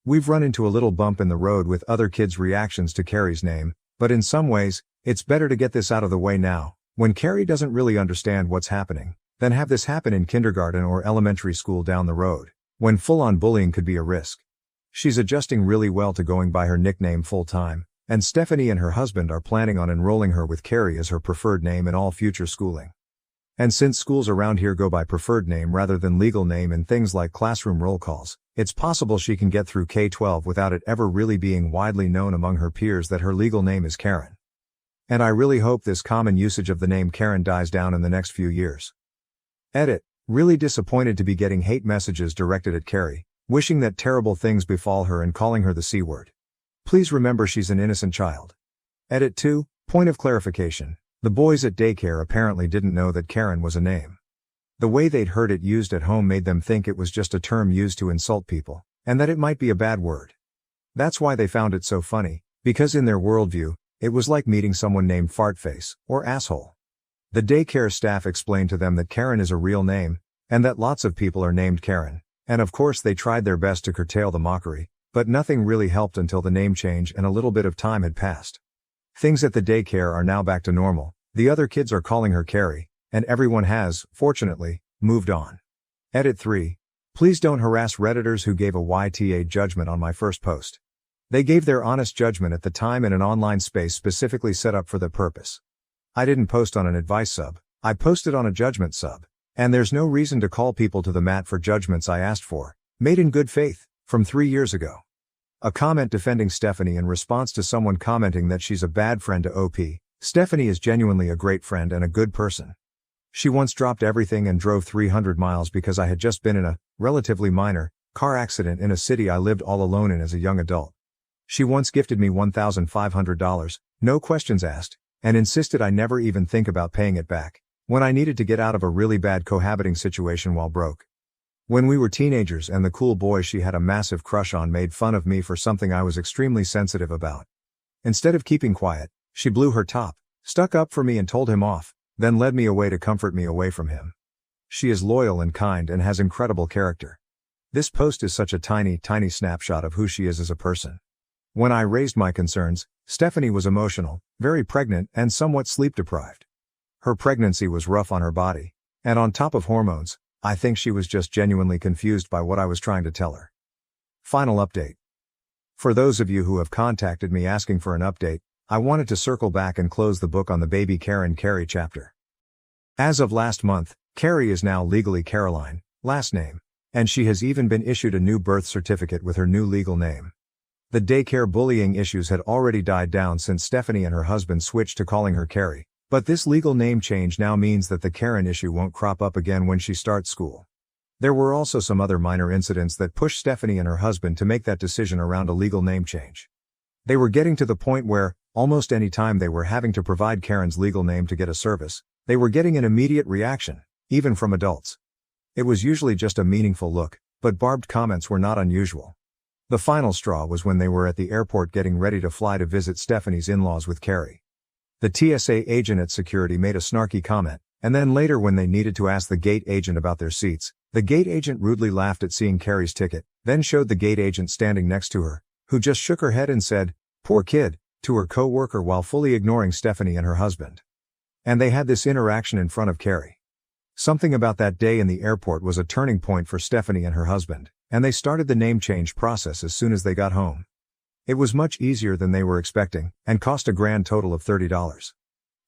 Speaker 1: We've run into a little bump in the road with other kids' reactions to Carrie's name, but in some ways, it's better to get this out of the way now, when Carrie doesn't really understand what's happening, than have this happen in kindergarten or elementary school down the road, when full-on bullying could be a risk. She's adjusting really well to going by her nickname full-time, and Stephanie and her husband are planning on enrolling her with Carrie as her preferred name in all future schooling. And since schools around here go by preferred name rather than legal name in things like classroom roll calls, it's possible she can get through K-12 without it ever really being widely known among her peers that her legal name is Karen. And I really hope this common usage of the name Karen dies down in the next few years. Edit. Really disappointed to be getting hate messages directed at Carrie, wishing that terrible things befall her and calling her the C word. Please remember she's an innocent child. Edit 2. Point of clarification. The boys at daycare apparently didn't know that Karen was a name. The way they'd heard it used at home made them think it was just a term used to insult people, and that it might be a bad word. That's why they found it so funny, because in their worldview, it was like meeting someone named Fartface, or Asshole. The daycare staff explained to them that Karen is a real name, and that lots of people are named Karen, and of course they tried their best to curtail the mockery, but nothing really helped until the name change and a little bit of time had passed. Things at the daycare are now back to normal, the other kids are calling her Carrie, and everyone has, fortunately, moved on. Edit 3. Please don't harass Redditors who gave a YTA judgment on my first post. They gave their honest judgment at the time in an online space specifically set up for the purpose. I didn't post on an advice sub, I posted on a judgment sub, and there's no reason to call people to the mat for judgments I asked for, made in good faith, from 3 years ago. A comment defending Stephanie in response to someone commenting that she's a bad friend to OP. Stephanie is genuinely a great friend and a good person. She once dropped everything and drove 300 miles because I had just been in a, relatively minor, car accident in a city I lived all alone in as a young adult. She once gifted me $1,500, no questions asked, and insisted I never even think about paying it back, when I needed to get out of a really bad cohabiting situation while broke. When we were teenagers and the cool boy she had a massive crush on made fun of me for something I was extremely sensitive about. Instead of keeping quiet, she blew her top, stuck up for me and told him off, then led me away to comfort me away from him. She is loyal and kind and has incredible character. This post is such a tiny snapshot of who she is as a person. When I raised my concerns, Stephanie was emotional, very pregnant and somewhat sleep deprived. Her pregnancy was rough on her body, and on top of hormones, I think she was just genuinely confused by what I was trying to tell her. Final update. For those of you who have contacted me asking for an update, I wanted to circle back and close the book on the baby Carrie chapter. As of last month, Carrie is now legally Caroline, last name, and she has even been issued a new birth certificate with her new legal name. The daycare bullying issues had already died down since Stephanie and her husband switched to calling her Carrie. But this legal name change now means that the Karen issue won't crop up again when she starts school. There were also some other minor incidents that pushed Stephanie and her husband to make that decision around a legal name change. They were getting to the point where, almost any time they were having to provide Karen's legal name to get a service, they were getting an immediate reaction, even from adults. It was usually just a meaningful look, but barbed comments were not unusual. The final straw was when they were at the airport getting ready to fly to visit Stephanie's in-laws with Carrie. The TSA agent at security made a snarky comment, and then later when they needed to ask the gate agent about their seats, the gate agent rudely laughed at seeing Carrie's ticket, then showed the gate agent standing next to her, who just shook her head and said, "Poor kid," to her co-worker while fully ignoring Stephanie and her husband. And they had this interaction in front of Carrie. Something about that day in the airport was a turning point for Stephanie and her husband, and they started the name change process as soon as they got home. It was much easier than they were expecting, and cost a grand total of $30.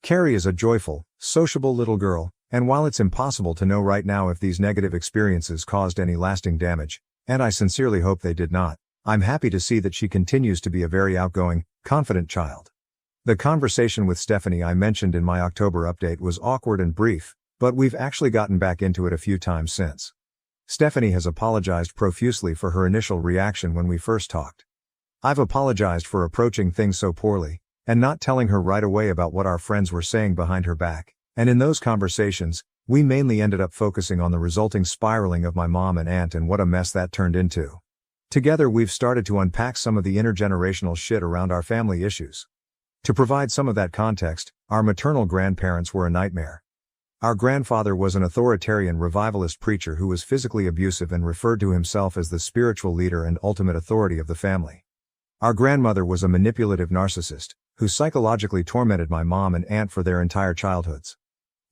Speaker 1: Carrie is a joyful, sociable little girl, and while it's impossible to know right now if these negative experiences caused any lasting damage, and I sincerely hope they did not, I'm happy to see that she continues to be a very outgoing, confident child. The conversation with Stephanie I mentioned in my October update was awkward and brief, but we've actually gotten back into it a few times since. Stephanie has apologized profusely for her initial reaction when we first talked. I've apologized for approaching things so poorly, and not telling her right away about what our friends were saying behind her back, and in those conversations, we mainly ended up focusing on the resulting spiraling of my mom and aunt and what a mess that turned into. Together we've started to unpack some of the intergenerational shit around our family issues. To provide some of that context, our maternal grandparents were a nightmare. Our grandfather was an authoritarian revivalist preacher who was physically abusive and referred to himself as the spiritual leader and ultimate authority of the family. Our grandmother was a manipulative narcissist, who psychologically tormented my mom and aunt for their entire childhoods.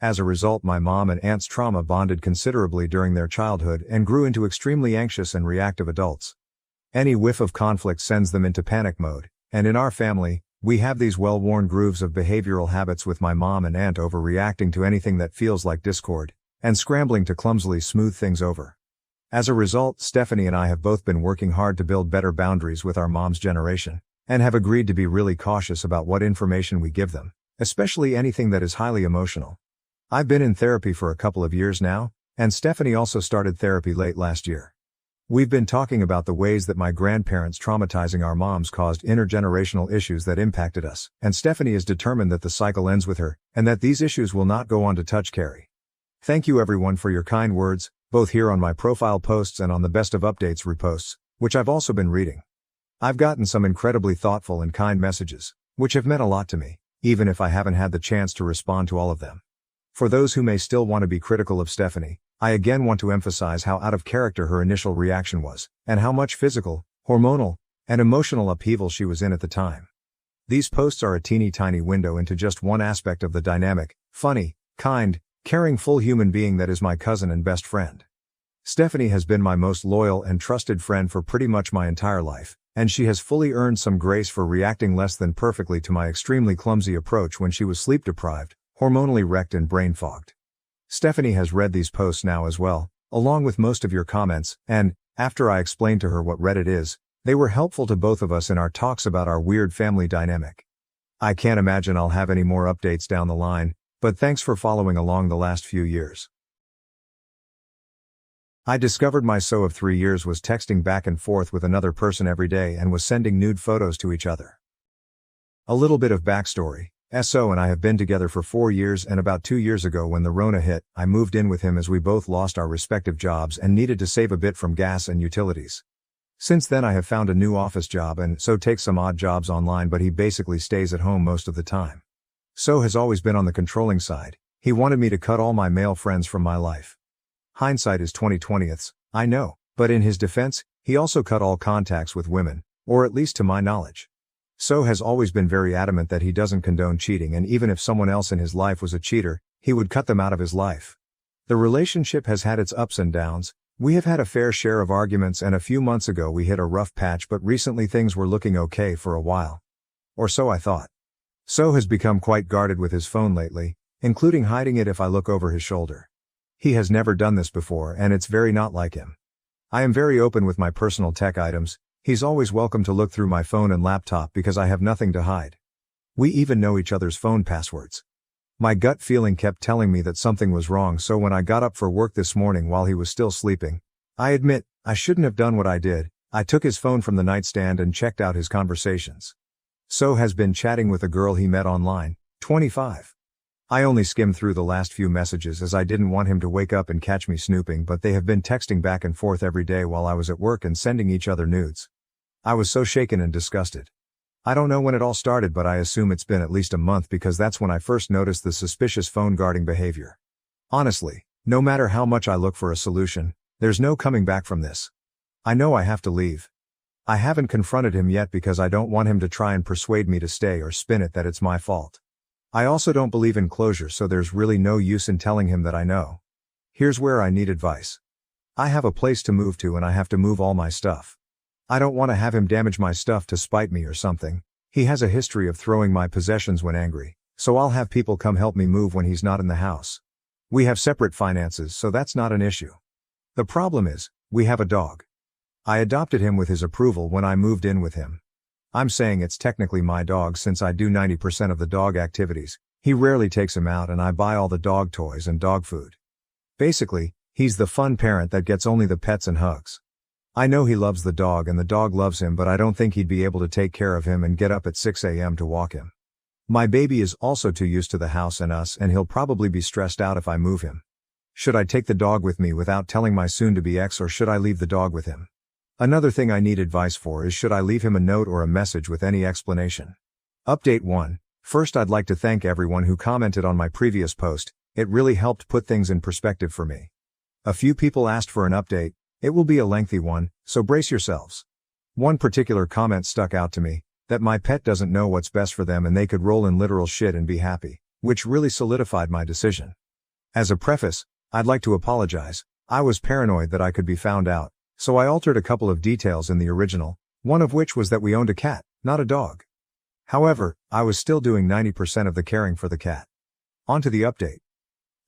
Speaker 1: As a result, my mom and aunt's trauma bonded considerably during their childhood and grew into extremely anxious and reactive adults. Any whiff of conflict sends them into panic mode, and in our family, we have these well-worn grooves of behavioral habits with my mom and aunt overreacting to anything that feels like discord, and scrambling to clumsily smooth things over. As a result, Stephanie and I have both been working hard to build better boundaries with our mom's generation, and have agreed to be really cautious about what information we give them, especially anything that is highly emotional. I've been in therapy for a couple of years now, and Stephanie also started therapy late last year. We've been talking about the ways that my grandparents traumatizing our moms caused intergenerational issues that impacted us, and Stephanie is determined that the cycle ends with her, and that these issues will not go on to touch Carrie. Thank you everyone for your kind words, both here on my profile posts and on the Best of Updates reposts, which I've also been reading. I've gotten some incredibly thoughtful and kind messages, which have meant a lot to me, even if I haven't had the chance to respond to all of them. For those who may still want to be critical of Stephanie, I again want to emphasize how out of character her initial reaction was, and how much physical, hormonal, and emotional upheaval she was in at the time. These posts are a teeny tiny window into just one aspect of the dynamic, funny, kind, caring full human being that is my cousin and best friend. Stephanie has been my most loyal and trusted friend for pretty much my entire life, and she has fully earned some grace for reacting less than perfectly to my extremely clumsy approach when she was sleep deprived, hormonally wrecked and brain fogged. Stephanie has read these posts now as well, along with most of your comments, and, after I explained to her what Reddit is, they were helpful to both of us in our talks about our weird family dynamic. I can't imagine I'll have any more updates down the line, but thanks for following along the last few years. I discovered my so of 3 years was texting back and forth with another person every day and was sending nude photos to each other. A little bit of backstory. SO and I have been together for 4 years, and about 2 years ago when the Rona hit, I moved in with him as we both lost our respective jobs and needed to save a bit from gas and utilities. Since then I have found a new office job and so take some odd jobs online, but he basically stays at home most of the time. So has always been on the controlling side. He wanted me to cut all my male friends from my life. Hindsight is 20/20, I know, but in his defense, he also cut all contacts with women, or at least to my knowledge. So has always been very adamant that he doesn't condone cheating, and even if someone else in his life was a cheater, he would cut them out of his life. The relationship has had its ups and downs. We have had a fair share of arguments, and a few months ago we hit a rough patch, but recently things were looking okay for a while. Or so I thought. So has become quite guarded with his phone lately, including hiding it if I look over his shoulder. He has never done this before, and it's very not like him. I am very open with my personal tech items. He's always welcome to look through my phone and laptop because I have nothing to hide. We even know each other's phone passwords. My gut feeling kept telling me that something was wrong, so when I got up for work this morning while he was still sleeping, I admit, I shouldn't have done what I did. I took his phone from the nightstand and checked out his conversations. So has been chatting with a girl he met online, 25. I only skimmed through the last few messages as I didn't want him to wake up and catch me snooping, but they have been texting back and forth every day while I was at work and sending each other nudes. I was so shaken and disgusted. I don't know when it all started, but I assume it's been at least a month because that's when I first noticed the suspicious phone guarding behavior. Honestly, no matter how much I look for a solution, there's no coming back from this. I know I have to leave. I haven't confronted him yet because I don't want him to try and persuade me to stay or spin it that it's my fault. I also don't believe in closure, so there's really no use in telling him that I know. Here's where I need advice. I have a place to move to and I have to move all my stuff. I don't want to have him damage my stuff to spite me or something. He has a history of throwing my possessions when angry, so I'll have people come help me move when he's not in the house. We have separate finances, so that's not an issue. The problem is, we have a dog. I adopted him with his approval when I moved in with him. I'm saying it's technically my dog since I do 90% of the dog activities. He rarely takes him out and I buy all the dog toys and dog food. Basically, he's the fun parent that gets only the pets and hugs. I know he loves the dog and the dog loves him, but I don't think he'd be able to take care of him and get up at 6 a.m. to walk him. My baby is also too used to the house and us, and he'll probably be stressed out if I move him. Should I take the dog with me without telling my soon-to-be ex, or should I leave the dog with him? Another thing I need advice for is, should I leave him a note or a message with any explanation? Update 1. First, I'd like to thank everyone who commented on my previous post. It really helped put things in perspective for me. A few people asked for an update. It will be a lengthy one, so brace yourselves. One particular comment stuck out to me, that my pet doesn't know what's best for them and they could roll in literal shit and be happy, which really solidified my decision. As a preface, I'd like to apologize. I was paranoid that I could be found out, so I altered a couple of details in the original, one of which was that we owned a cat, not a dog. However, I was still doing 90% of the caring for the cat. On to the update.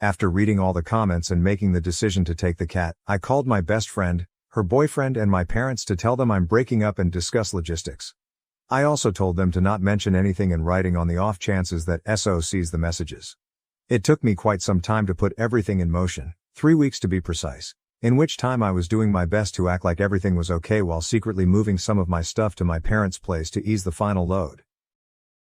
Speaker 1: After reading all the comments and making the decision to take the cat, I called my best friend, her boyfriend and my parents to tell them I'm breaking up and discuss logistics. I also told them to not mention anything in writing on the off chances that SO sees the messages. It took me quite some time to put everything in motion, 3 weeks to be precise, in which time I was doing my best to act like everything was okay while secretly moving some of my stuff to my parents' place to ease the final load.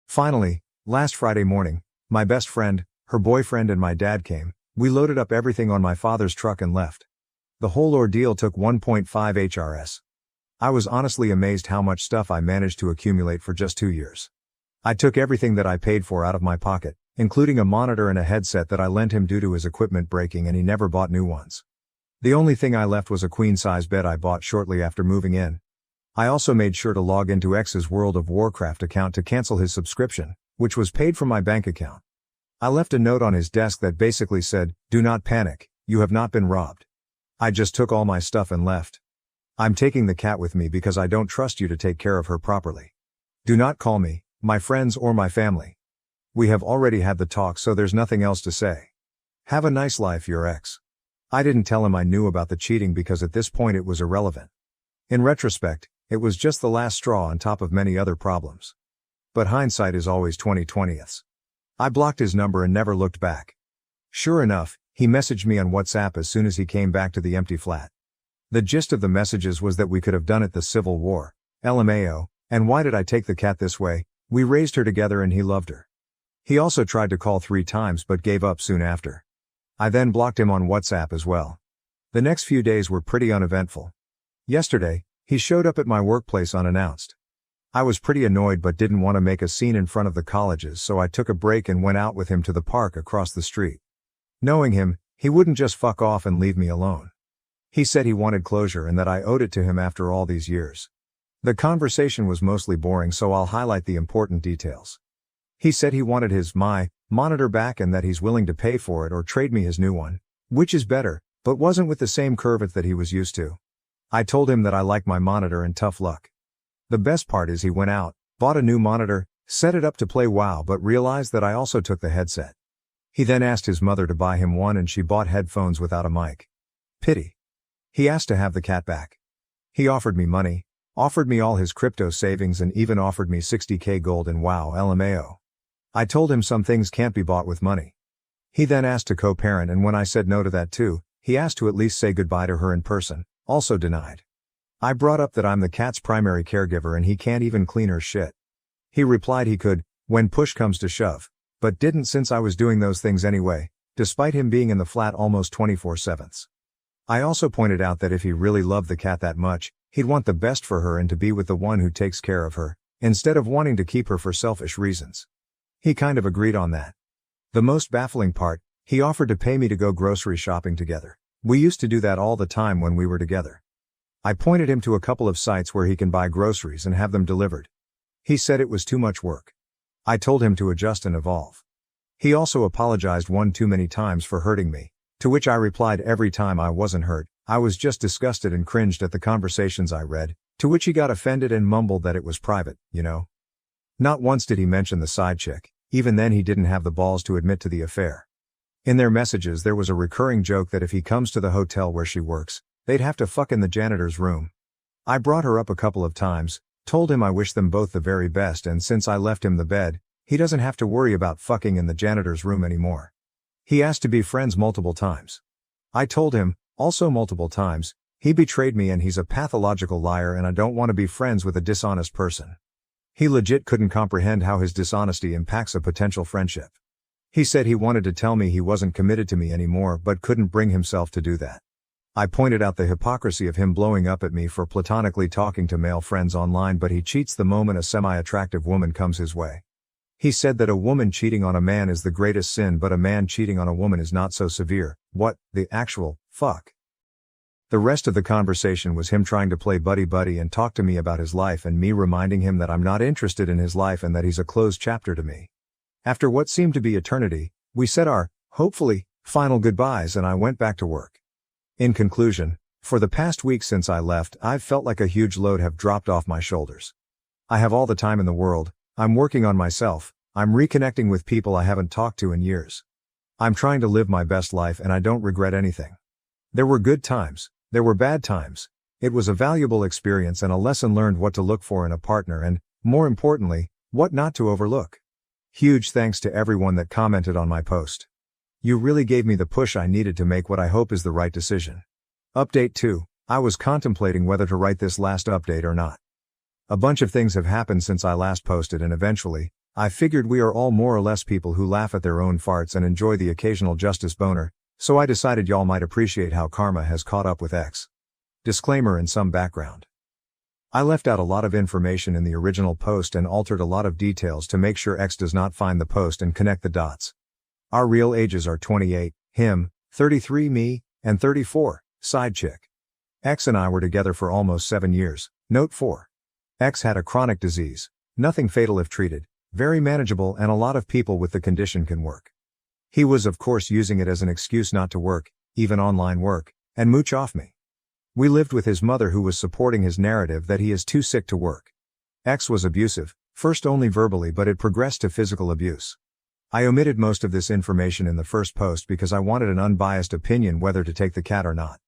Speaker 1: Finally, last Friday morning, my best friend, her boyfriend and my dad came. We loaded up everything on my father's truck and left. The whole ordeal took 1.5 HRS. I was honestly amazed how much stuff I managed to accumulate for just 2 years. I took everything that I paid for out of my pocket, including a monitor and a headset that I lent him due to his equipment breaking, and he never bought new ones. The only thing I left was a queen-size bed I bought shortly after moving in. I also made sure to log into X's World of Warcraft account to cancel his subscription, which was paid from my bank account. I left a note on his desk that basically said, "Do not panic, you have not been robbed." I just took all my stuff and left. I'm taking the cat with me because I don't trust you to take care of her properly. Do not call me, my friends or my family. We have already had the talk, so there's nothing else to say. Have a nice life, your ex. I didn't tell him I knew about the cheating because at this point it was irrelevant. In retrospect, it was just the last straw on top of many other problems. But hindsight is always 20/20ths. I blocked his number and never looked back. Sure enough, he messaged me on WhatsApp as soon as he came back to the empty flat. The gist of the messages was that we could have done it the Civil War, LMAO, and why did I take the cat this way? We raised her together and he loved her. He also tried to call 3 times but gave up soon after. I then blocked him on WhatsApp as well. The next few days were pretty uneventful. Yesterday, he showed up at my workplace unannounced. I was pretty annoyed but didn't want to make a scene in front of the colleges, so I took a break and went out with him to the park across the street. Knowing him, he wouldn't just fuck off and leave me alone. He said he wanted closure and that I owed it to him after all these years. The conversation was mostly boring, so I'll highlight the important details. He said he wanted his monitor back and that he's willing to pay for it or trade me his new one, which is better, but wasn't with the same curve that he was used to. I told him that I like my monitor and tough luck. The best part is he went out, bought a new monitor, set it up to play WoW, but realized that I also took the headset. He then asked his mother to buy him one and she bought headphones without a mic. Pity. He asked to have the cat back. He offered me money, offered me all his crypto savings and even offered me 60k gold in WoW LMAO. I told him some things can't be bought with money. He then asked to co-parent, and when I said no to that too, he asked to at least say goodbye to her in person, also denied. I brought up that I'm the cat's primary caregiver and he can't even clean her shit. He replied he could, when push comes to shove, but didn't since I was doing those things anyway, despite him being in the flat almost 24/7. I also pointed out that if he really loved the cat that much, He'd want the best for her and to be with the one who takes care of her, instead of wanting to keep her for selfish reasons. He kind of agreed on that. The most baffling part, he offered to pay me to go grocery shopping together. We used to do that all the time when we were together. I pointed him to a couple of sites where he can buy groceries and have them delivered. He said it was too much work. I told him to adjust and evolve. He also apologized one too many times for hurting me, to which I replied every time I wasn't hurt, I was just disgusted and cringed at the conversations I read, to which he got offended and mumbled that it was private, you know. Not once did he mention the side chick, even then he didn't have the balls to admit to the affair. In their messages there was a recurring joke that if he comes to the hotel where she works, they'd have to fuck in the janitor's room. I brought her up a couple of times, told him I wish them both the very best, and since I left him the bed, he doesn't have to worry about fucking in the janitor's room anymore. He asked to be friends multiple times. I told him, also multiple times, he betrayed me and he's a pathological liar and I don't want to be friends with a dishonest person. He legit couldn't comprehend how his dishonesty impacts a potential friendship. He said he wanted to tell me he wasn't committed to me anymore but couldn't bring himself to do that. I pointed out the hypocrisy of him blowing up at me for platonically talking to male friends online, but he cheats the moment a semi-attractive woman comes his way. He said that a woman cheating on a man is the greatest sin but a man cheating on a woman is not so severe. What the actual fuck? The rest of the conversation was him trying to play buddy-buddy and talk to me about his life and me reminding him that I'm not interested in his life and that he's a closed chapter to me. After what seemed to be eternity, we said our, hopefully, final goodbyes and I went back to work. In conclusion, for the past week since I left, I've felt like a huge load have dropped off my shoulders. I have all the time in the world, I'm working on myself, I'm reconnecting with people I haven't talked to in years. I'm trying to live my best life and I don't regret anything. There were good times, there were bad times. It was a valuable experience and a lesson learned what to look for in a partner and, more importantly, what not to overlook. Huge thanks to everyone that commented on my post. You really gave me the push I needed to make what I hope is the right decision. Update 2. I was contemplating whether to write this last update or not. A bunch of things have happened since I last posted and eventually, I figured we are all more or less people who laugh at their own farts and enjoy the occasional justice boner, so I decided y'all might appreciate how karma has caught up with X. Disclaimer and some background. I left out a lot of information in the original post and altered a lot of details to make sure X does not find the post and connect the dots. Our real ages are 28, him, 33 me, and 34, side chick. X and I were together for almost 7 years. Note 4. X had a chronic disease, nothing fatal if treated, very manageable and a lot of people with the condition can work. He was of course using it as an excuse not to work, even online work, and mooch off me. We lived with his mother who was supporting his narrative that he is too sick to work. X was abusive, first only verbally but it progressed to physical abuse. I omitted most of this information in the first post because I wanted an unbiased opinion whether to take the cat or not.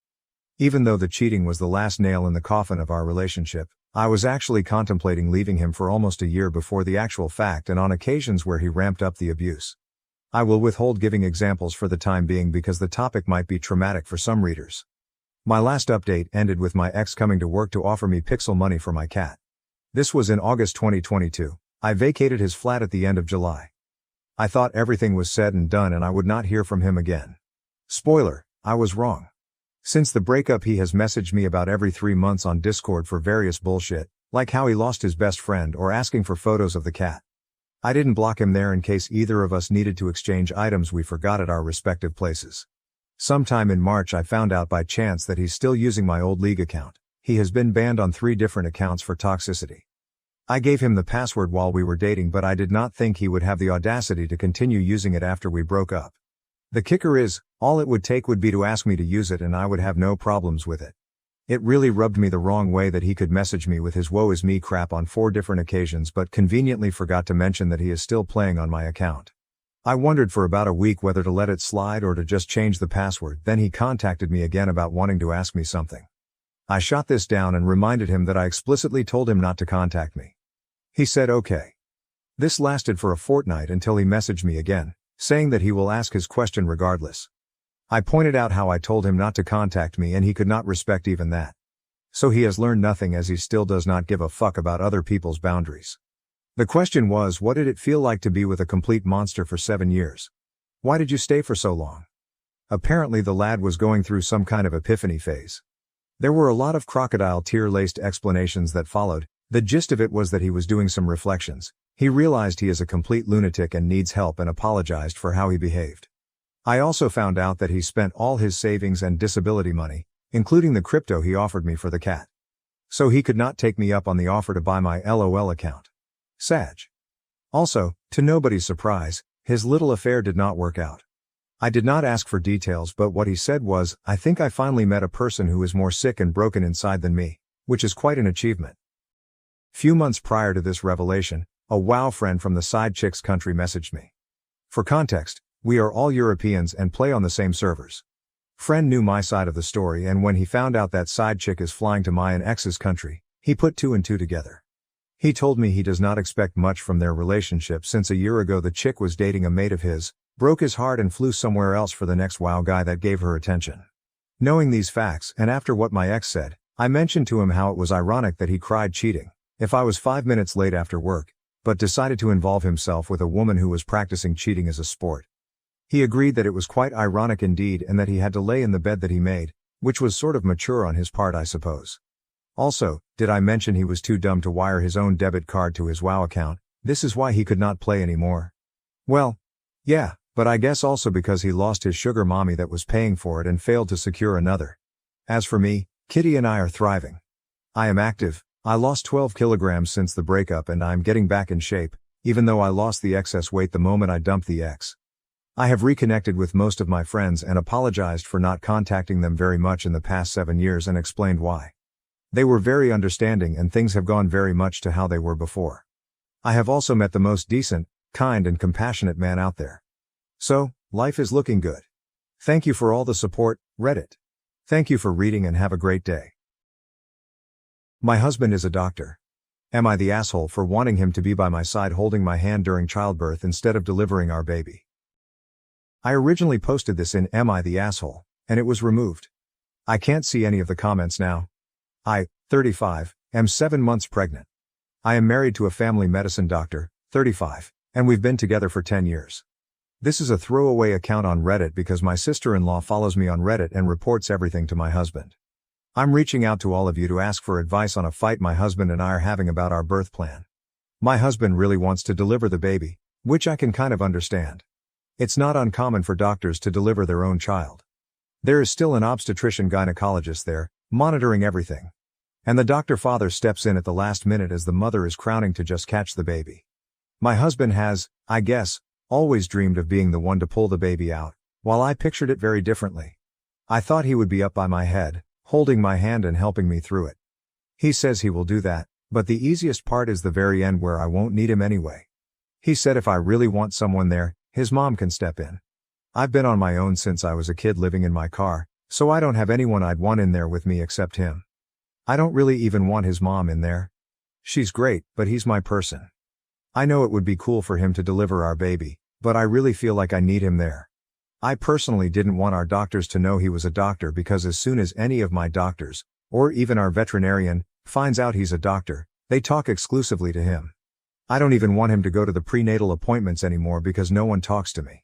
Speaker 1: Even though the cheating was the last nail in the coffin of our relationship, I was actually contemplating leaving him for almost a year before the actual fact and on occasions where he ramped up the abuse. I will withhold giving examples for the time being because the topic might be traumatic for some readers. My last update ended with my ex coming to work to offer me pixel money for my cat. This was in August 2022. I vacated his flat at the end of July. I thought everything was said and done and I would not hear from him again. Spoiler, I was wrong. Since the breakup he has messaged me about every 3 months on Discord for various bullshit, like how he lost his best friend or asking for photos of the cat. I didn't block him there in case either of us needed to exchange items we forgot at our respective places. Sometime in March I found out by chance that he's still using my old League account. He has been banned on 3 different accounts for toxicity. I gave him the password while we were dating but I did not think he would have the audacity to continue using it after we broke up. The kicker is, all it would take would be to ask me to use it and I would have no problems with it. It really rubbed me the wrong way that he could message me with his woe is me crap on 4 different occasions but conveniently forgot to mention that he is still playing on my account. I wondered for about a week whether to let it slide or to just change the password, then he contacted me again about wanting to ask me something. I shot this down and reminded him that I explicitly told him not to contact me. He said okay. This lasted for a fortnight until he messaged me again, saying that he will ask his question regardless. I pointed out how I told him not to contact me and he could not respect even that. So he has learned nothing as he still does not give a fuck about other people's boundaries. The question was, what did it feel like to be with a complete monster for 7 years? Why did you stay for so long? Apparently the lad was going through some kind of epiphany phase. There were a lot of crocodile tear-laced explanations that followed. The gist of it was that he was doing some reflections. He realized he is a complete lunatic and needs help and apologized for how he behaved. I also found out that he spent all his savings and disability money, including the crypto he offered me for the cat. So he could not take me up on the offer to buy my LOL account. Sag. Also, to nobody's surprise, his little affair did not work out. I did not ask for details, but what he said was, "I think I finally met a person who is more sick and broken inside than me," which is quite an achievement. Few months prior to this revelation, a WoW friend from the side chicks country messaged me. For context, we are all Europeans and play on the same servers. Friend knew my side of the story, and when he found out that side chick is flying to my and ex's country, he put two and two together. He told me he does not expect much from their relationship since a year ago the chick was dating a mate of his, broke his heart and flew somewhere else for the next WoW guy that gave her attention. Knowing these facts and after what my ex said, I mentioned to him how it was ironic that he cried cheating if I was 5 minutes late after work, but decided to involve himself with a woman who was practicing cheating as a sport. He agreed that it was quite ironic indeed and that he had to lay in the bed that he made, which was sort of mature on his part I suppose. Also, did I mention he was too dumb to wire his own debit card to his WoW account? This is why he could not play anymore. Well, yeah, but I guess also because he lost his sugar mommy that was paying for it and failed to secure another. As for me, Kitty and I are thriving. I am active. I lost 12 kilograms since the breakup and I'm getting back in shape, even though I lost the excess weight the moment I dumped the ex. I have reconnected with most of my friends and apologized for not contacting them very much in the past 7 years and explained why. They were very understanding and things have gone very much to how they were before. I have also met the most decent, kind and compassionate man out there. So, life is looking good. Thank you for all the support, Reddit. Thank you for reading and have a great day. My husband is a doctor. Am I the asshole for wanting him to be by my side holding my hand during childbirth instead of delivering our baby? I originally posted this in Am I the Asshole, and it was removed. I can't see any of the comments now. I, 35, am 7 months pregnant. I am married to a family medicine doctor, 35, and we've been together for 10 years. This is a throwaway account on Reddit because my sister-in-law follows me on Reddit and reports everything to my husband. I'm reaching out to all of you to ask for advice on a fight my husband and I are having about our birth plan. My husband really wants to deliver the baby, which I can kind of understand. It's not uncommon for doctors to deliver their own child. There is still an obstetrician-gynecologist there, monitoring everything. And the doctor father steps in at the last minute as the mother is crowning to just catch the baby. My husband has, I guess, always dreamed of being the one to pull the baby out, while I pictured it very differently. I thought he would be up by my head, holding my hand and helping me through it. He says he will do that, but the easiest part is the very end where I won't need him anyway. He said if I really want someone there, his mom can step in. I've been on my own since I was a kid living in my car, so I don't have anyone I'd want in there with me except him. I don't really even want his mom in there. She's great, but he's my person. I know it would be cool for him to deliver our baby, but I really feel like I need him there. I personally didn't want our doctors to know he was a doctor because as soon as any of my doctors, or even our veterinarian, finds out he's a doctor, they talk exclusively to him. I don't even want him to go to the prenatal appointments anymore because no one talks to me.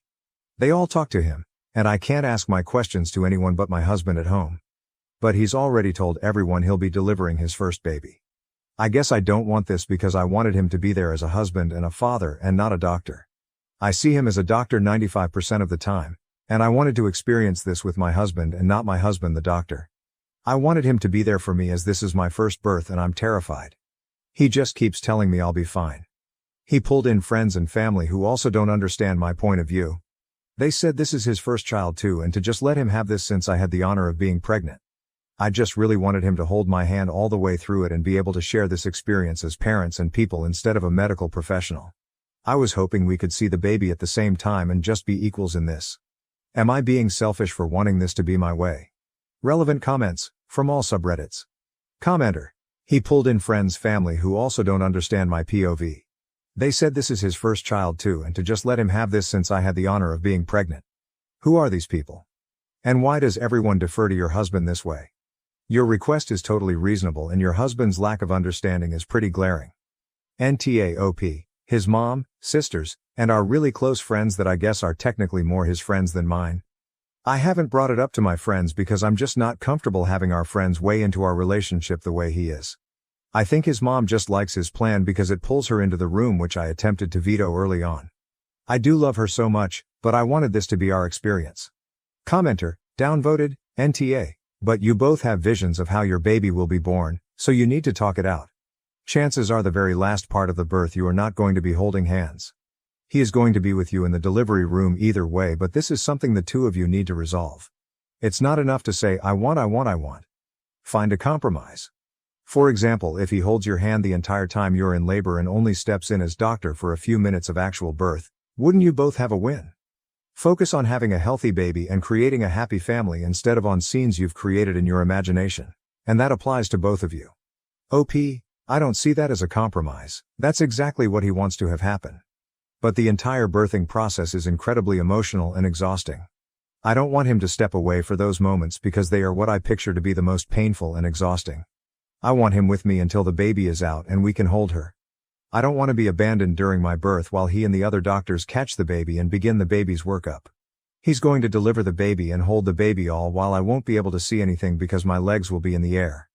Speaker 1: They all talk to him, and I can't ask my questions to anyone but my husband at home. But he's already told everyone he'll be delivering his first baby. I guess I don't want this because I wanted him to be there as a husband and a father and not a doctor. I see him as a doctor 95% of the time, and I wanted to experience this with my husband and not my husband the doctor. I wanted him to be there for me as this is my first birth and I'm terrified. He just keeps telling me I'll be fine. He pulled in friends and family who also don't understand my point of view. They said this is his first child too and to just let him have this since I had the honor of being pregnant. I just really wanted him to hold my hand all the way through it and be able to share this experience as parents and people instead of a medical professional. I was hoping we could see the baby at the same time and just be equals in this. Am I being selfish for wanting this to be my way? Relevant comments, from all subreddits. Commenter. He pulled in friends family who also don't understand my POV. They said this is his first child too and to just let him have this since I had the honor of being pregnant. Who are these people? And why does everyone defer to your husband this way? Your request is totally reasonable and your husband's lack of understanding is pretty glaring. NTAOP, his mom, sisters, and our really close friends that I guess are technically more his friends than mine. I haven't brought it up to my friends because I'm just not comfortable having our friends weigh into our relationship the way he is. I think his mom just likes his plan because it pulls her into the room, which I attempted to veto early on. I do love her so much, but I wanted this to be our experience. Commenter, downvoted, NTA. But you both have visions of how your baby will be born, so you need to talk it out. Chances are the very last part of the birth you are not going to be holding hands. He is going to be with you in the delivery room either way, but this is something the two of you need to resolve. It's not enough to say, I want. Find a compromise. For example, if he holds your hand the entire time you're in labor and only steps in as doctor for a few minutes of actual birth, wouldn't you both have a win? Focus on having a healthy baby and creating a happy family instead of on scenes you've created in your imagination. And that applies to both of you. OP, I don't see that as a compromise. That's exactly what he wants to have happen. But the entire birthing process is incredibly emotional and exhausting. I don't want him to step away for those moments because they are what I picture to be the most painful and exhausting. I want him with me until the baby is out and we can hold her. I don't want to be abandoned during my birth while he and the other doctors catch the baby and begin the baby's workup. He's going to deliver the baby and hold the baby all while I won't be able to see anything because my legs will be in the air.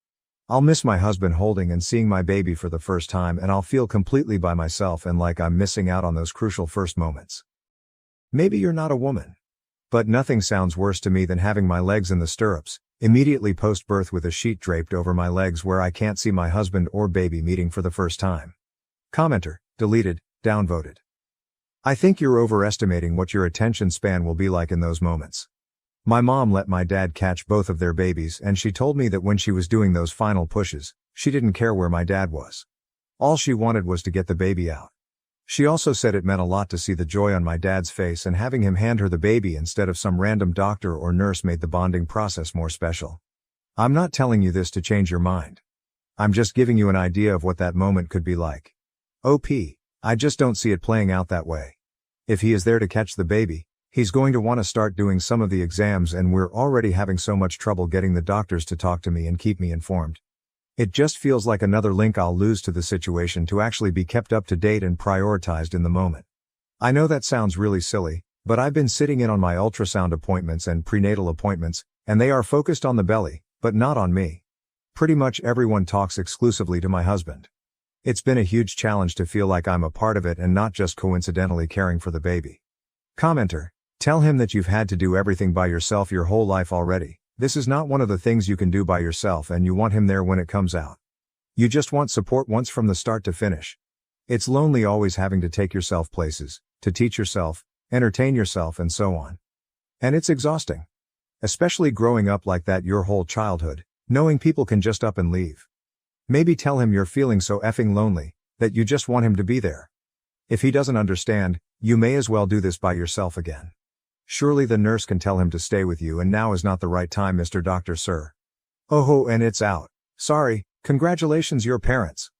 Speaker 1: I'll miss my husband holding and seeing my baby for the first time, and I'll feel completely by myself and like I'm missing out on those crucial first moments. Maybe you're not a woman. But nothing sounds worse to me than having my legs in the stirrups, immediately post-birth with a sheet draped over my legs where I can't see my husband or baby meeting for the first time. Commenter, deleted, downvoted. I think you're overestimating what your attention span will be like in those moments. My mom let my dad catch both of their babies, and she told me that when she was doing those final pushes, she didn't care where my dad was. All she wanted was to get the baby out. She also said it meant a lot to see the joy on my dad's face, and having him hand her the baby instead of some random doctor or nurse made the bonding process more special. I'm not telling you this to change your mind. I'm just giving you an idea of what that moment could be like. OP, I just don't see it playing out that way. If he is there to catch the baby, he's going to want to start doing some of the exams, and we're already having so much trouble getting the doctors to talk to me and keep me informed. It just feels like another link I'll lose to the situation to actually be kept up to date and prioritized in the moment. I know that sounds really silly, but I've been sitting in on my ultrasound appointments and prenatal appointments, and they are focused on the belly, but not on me. Pretty much everyone talks exclusively to my husband. It's been a huge challenge to feel like I'm a part of it and not just coincidentally caring for the baby. Commenter, tell him that you've had to do everything by yourself your whole life already. This is not one of the things you can do by yourself, and you want him there when it comes out. You just want support once from the start to finish. It's lonely always having to take yourself places, to teach yourself, entertain yourself, and so on. And it's exhausting. Especially growing up like that your whole childhood, knowing people can just up and leave. Maybe tell him you're feeling so effing lonely, that you just want him to be there. If he doesn't understand, you may as well do this by yourself again. Surely the nurse can tell him to stay with you, and now is not the right time, Mr. Doctor, sir. Oh, and it's out. Sorry, congratulations your parents.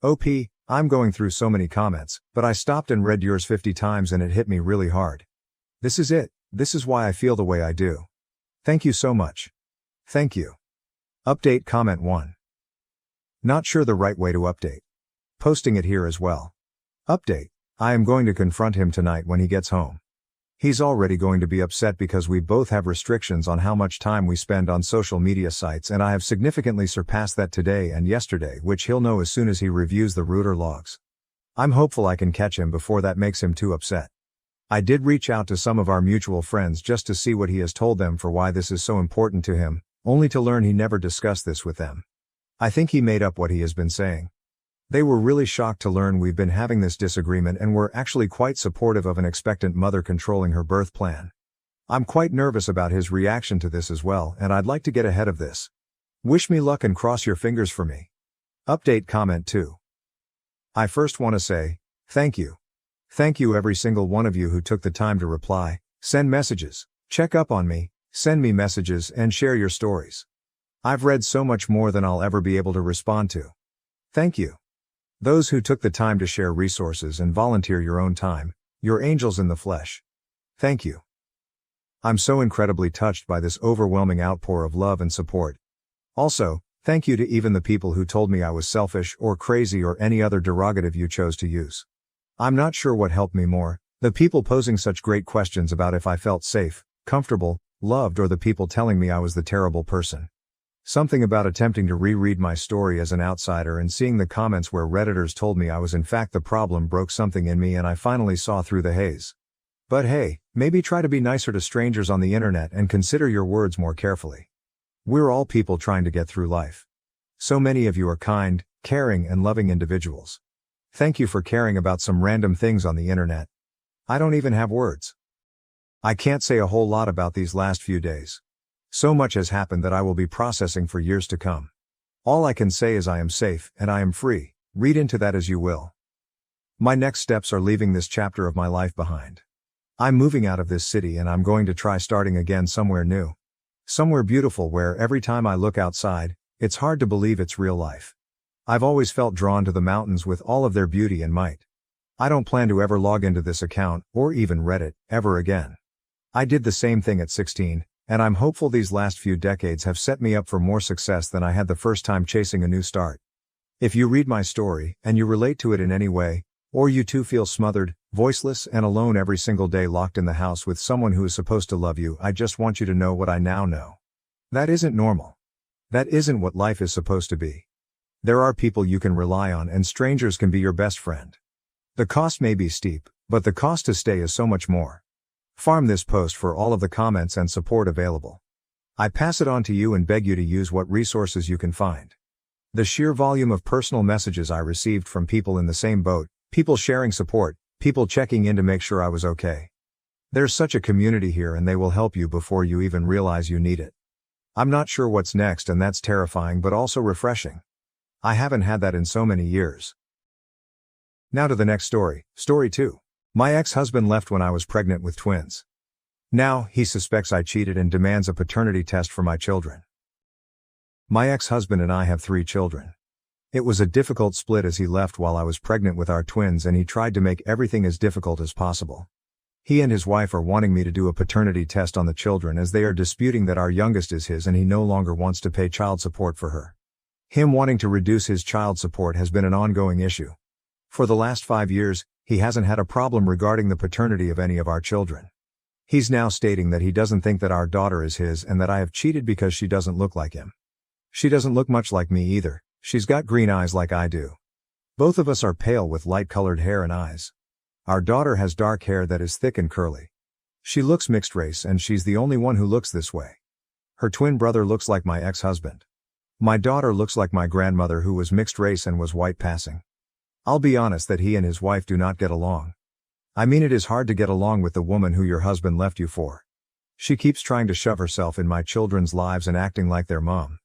Speaker 1: OP, I'm going through so many comments, but I stopped and read yours 50 times and it hit me really hard. This is it, this is why I feel the way I do. Thank you so much. Thank you. Update comment 1. Not sure the right way to update. Posting it here as well. Update. I am going to confront him tonight when he gets home. He's already going to be upset because we both have restrictions on how much time we spend on social media sites, and I have significantly surpassed that today and yesterday, which he'll know as soon as he reviews the router logs. I'm hopeful I can catch him before that makes him too upset. I did reach out to some of our mutual friends just to see what he has told them for why this is so important to him, only to learn he never discussed this with them. I think he made up what he has been saying. They were really shocked to learn we've been having this disagreement and were actually quite supportive of an expectant mother controlling her birth plan. I'm quite nervous about his reaction to this as well, and I'd like to get ahead of this. Wish me luck and cross your fingers for me. Update comment 2. I first want to say, thank you. Thank you every single one of you who took the time to reply, send messages, check up on me, send me messages, and share your stories. I've read so much more than I'll ever be able to respond to. Thank you. Those who took the time to share resources and volunteer your own time, you're angels in the flesh. Thank you. I'm so incredibly touched by this overwhelming outpour of love and support. Also, thank you to even the people who told me I was selfish or crazy or any other derogative you chose to use. I'm not sure what helped me more, the people posing such great questions about if I felt safe, comfortable, loved, or the people telling me I was the terrible person. Something about attempting to reread my story as an outsider and seeing the comments where Redditors told me I was in fact the problem broke something in me, and I finally saw through the haze. But hey, maybe try to be nicer to strangers on the internet and consider your words more carefully. We're all people trying to get through life. So many of you are kind, caring, and loving individuals. Thank you for caring about some random things on the internet. I don't even have words. I can't say a whole lot about these last few days. So much has happened that I will be processing for years to come. All I can say is I am safe and I am free. Read into that as you will. My next steps are leaving this chapter of my life behind. I'm moving out of this city and I'm going to try starting again somewhere new. Somewhere beautiful where every time I look outside, it's hard to believe it's real life. I've always felt drawn to the mountains with all of their beauty and might. I don't plan to ever log into this account, or even Reddit, ever again. I did the same thing at 16, and I'm hopeful these last few decades have set me up for more success than I had the first time chasing a new start. If you read my story, and you relate to it in any way, or you too feel smothered, voiceless, and alone every single day locked in the house with someone who is supposed to love you, I just want you to know what I now know. That isn't normal. That isn't what life is supposed to be. There are people you can rely on, and strangers can be your best friend. The cost may be steep, but the cost to stay is so much more. Farm this post for all of the comments and support available. I pass it on to you and beg you to use what resources you can find. The sheer volume of personal messages I received from people in the same boat, people sharing support, people checking in to make sure I was okay. There's such a community here, and they will help you before you even realize you need it. I'm not sure what's next, and that's terrifying but also refreshing. I haven't had that in so many years. Now to the next story, story 2. My ex-husband left when I was pregnant with twins. Now, he suspects I cheated and demands a paternity test for my children. My ex-husband and I have 3 children. It was a difficult split as he left while I was pregnant with our twins, and he tried to make everything as difficult as possible. He and his wife are wanting me to do a paternity test on the children as they are disputing that our youngest is his and he no longer wants to pay child support for her. Him wanting to reduce his child support has been an ongoing issue. For the last 5 years, he hasn't had a problem regarding the paternity of any of our children. He's now stating that he doesn't think that our daughter is his and that I have cheated because she doesn't look like him. She doesn't look much like me either. She's got green eyes like I do. Both of us are pale with light-colored hair and eyes. Our daughter has dark hair that is thick and curly. She looks mixed race, and she's the only one who looks this way. Her twin brother looks like my ex-husband. My daughter looks like my grandmother, who was mixed race and was white passing. I'll be honest that he and his wife do not get along. I mean, it is hard to get along with the woman who your husband left you for. She keeps trying to shove herself in my children's lives and acting like their mom.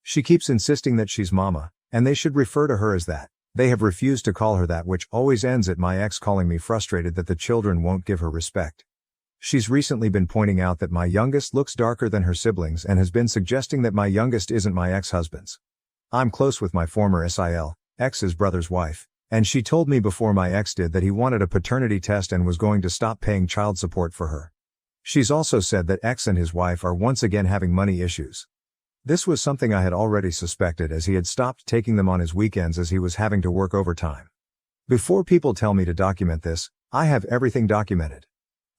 Speaker 1: She keeps insisting that she's mama, and they should refer to her as that. They have refused to call her that, which always ends at my ex calling me frustrated that the children won't give her respect. She's recently been pointing out that my youngest looks darker than her siblings and has been suggesting that my youngest isn't my ex-husband's. I'm close with my former SIL, ex's brother's wife, and she told me before my ex did that he wanted a paternity test and was going to stop paying child support for her. She's also said that ex and his wife are once again having money issues. This was something I had already suspected, as he had stopped taking them on his weekends as he was having to work overtime. Before people tell me to document this, I have everything documented.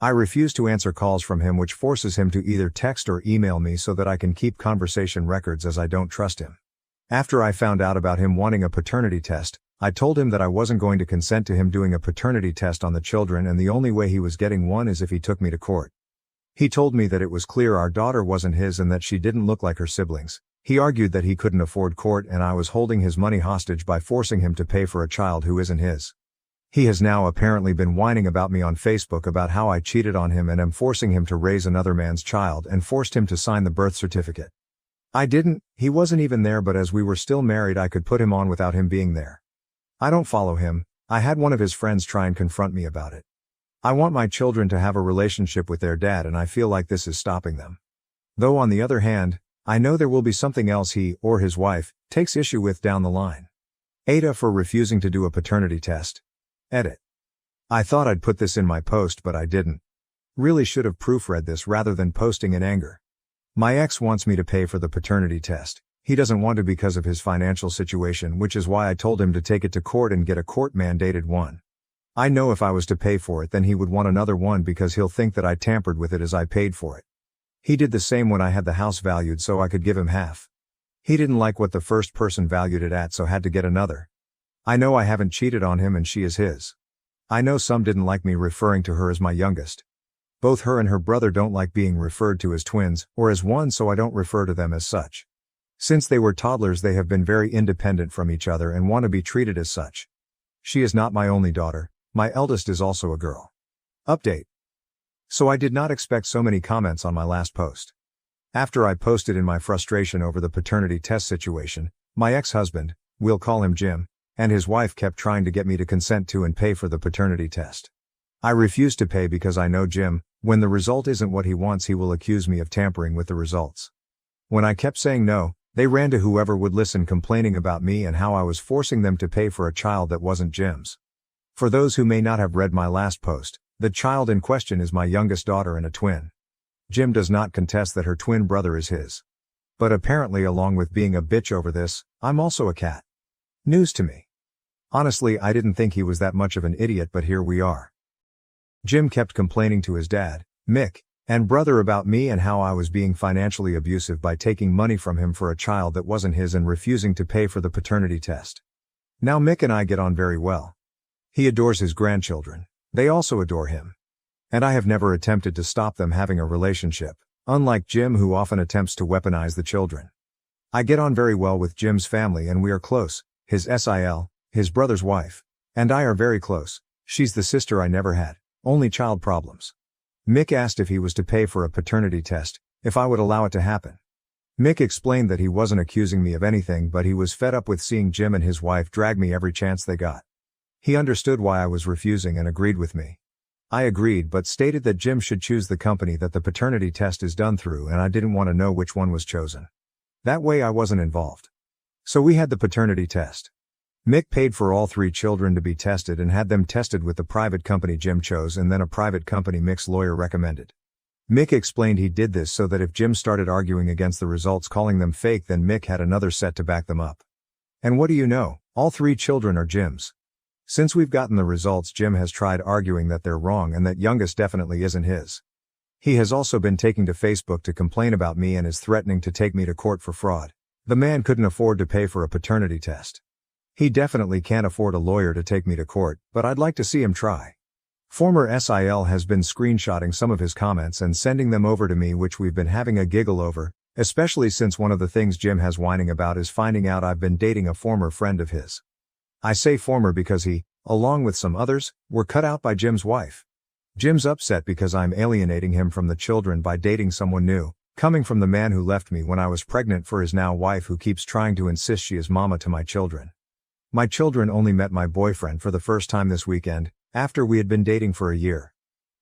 Speaker 1: I refuse to answer calls from him, which forces him to either text or email me so that I can keep conversation records, as I don't trust him. After I found out about him wanting a paternity test, I told him that I wasn't going to consent to him doing a paternity test on the children, and the only way he was getting one is if he took me to court. He told me that it was clear our daughter wasn't his and that she didn't look like her siblings. He argued that he couldn't afford court and I was holding his money hostage by forcing him to pay for a child who isn't his. He has now apparently been whining about me on Facebook about how I cheated on him and am forcing him to raise another man's child, and forced him to sign the birth certificate. I didn't, he wasn't even there, but as we were still married I could put him on without him being there. I don't follow him. I had one of his friends try and confront me about it. I want my children to have a relationship with their dad, and I feel like this is stopping them. Though on the other hand, I know there will be something else he, or his wife, takes issue with down the line. Ada for refusing to do a paternity test. Edit. I thought I'd put this in my post, but I didn't. Really should have proofread this rather than posting in anger. My ex wants me to pay for the paternity test. He doesn't want to because of his financial situation, which is why I told him to take it to court and get a court-mandated one. I know if I was to pay for it, then he would want another one because he'll think that I tampered with it as I paid for it. He did the same when I had the house valued so I could give him half. He didn't like what the first person valued it at so had to get another. I know I haven't cheated on him and she is his. I know some didn't like me referring to her as my youngest. Both her and her brother don't like being referred to as twins or as one, so I don't refer to them as such. Since they were toddlers they have been very independent from each other and want to be treated as such. She is not my only daughter, my eldest is also a girl. Update. So I did not expect so many comments on my last post. After I posted in my frustration over the paternity test situation, my ex-husband, we'll call him Jim, and his wife kept trying to get me to consent to and pay for the paternity test. I refused to pay because I know Jim, when the result isn't what he wants he will accuse me of tampering with the results. When I kept saying no, they ran to whoever would listen complaining about me and how I was forcing them to pay for a child that wasn't Jim's. For those who may not have read my last post, the child in question is my youngest daughter and a twin. Jim does not contest that her twin brother is his. But apparently along with being a bitch over this, I'm also a cat. News to me. Honestly, I didn't think he was that much of an idiot, but here we are. Jim kept complaining to his dad, Mick, and brother about me and how I was being financially abusive by taking money from him for a child that wasn't his and refusing to pay for the paternity test. Now Mick and I get on very well. He adores his grandchildren. They also adore him. And I have never attempted to stop them having a relationship, unlike Jim who often attempts to weaponize the children. I get on very well with Jim's family and we are close, his SIL, his brother's wife, and I are very close. She's the sister I never had, only child problems. Mick asked if he was to pay for a paternity test, if I would allow it to happen. Mick explained that he wasn't accusing me of anything but he was fed up with seeing Jim and his wife drag me every chance they got. He understood why I was refusing and agreed with me. I agreed but stated that Jim should choose the company that the paternity test is done through and I didn't want to know which one was chosen. That way I wasn't involved. So we had the paternity test. Mick paid for all 3 children to be tested and had them tested with the private company Jim chose and then a private company Mick's lawyer recommended. Mick explained he did this so that if Jim started arguing against the results calling them fake then Mick had another set to back them up. And what do you know, all 3 children are Jim's. Since we've gotten the results Jim has tried arguing that they're wrong and that youngest definitely isn't his. He has also been taking to Facebook to complain about me and is threatening to take me to court for fraud. The man couldn't afford to pay for a paternity test. He definitely can't afford a lawyer to take me to court, but I'd like to see him try. Former SIL has been screenshotting some of his comments and sending them over to me, which we've been having a giggle over, especially since one of the things Jim has whining about is finding out I've been dating a former friend of his. I say former because he, along with some others, were cut out by Jim's wife. Jim's upset because I'm alienating him from the children by dating someone new, coming from the man who left me when I was pregnant for his now wife who keeps trying to insist she is mama to my children. My children only met my boyfriend for the first time this weekend, after we had been dating for a year.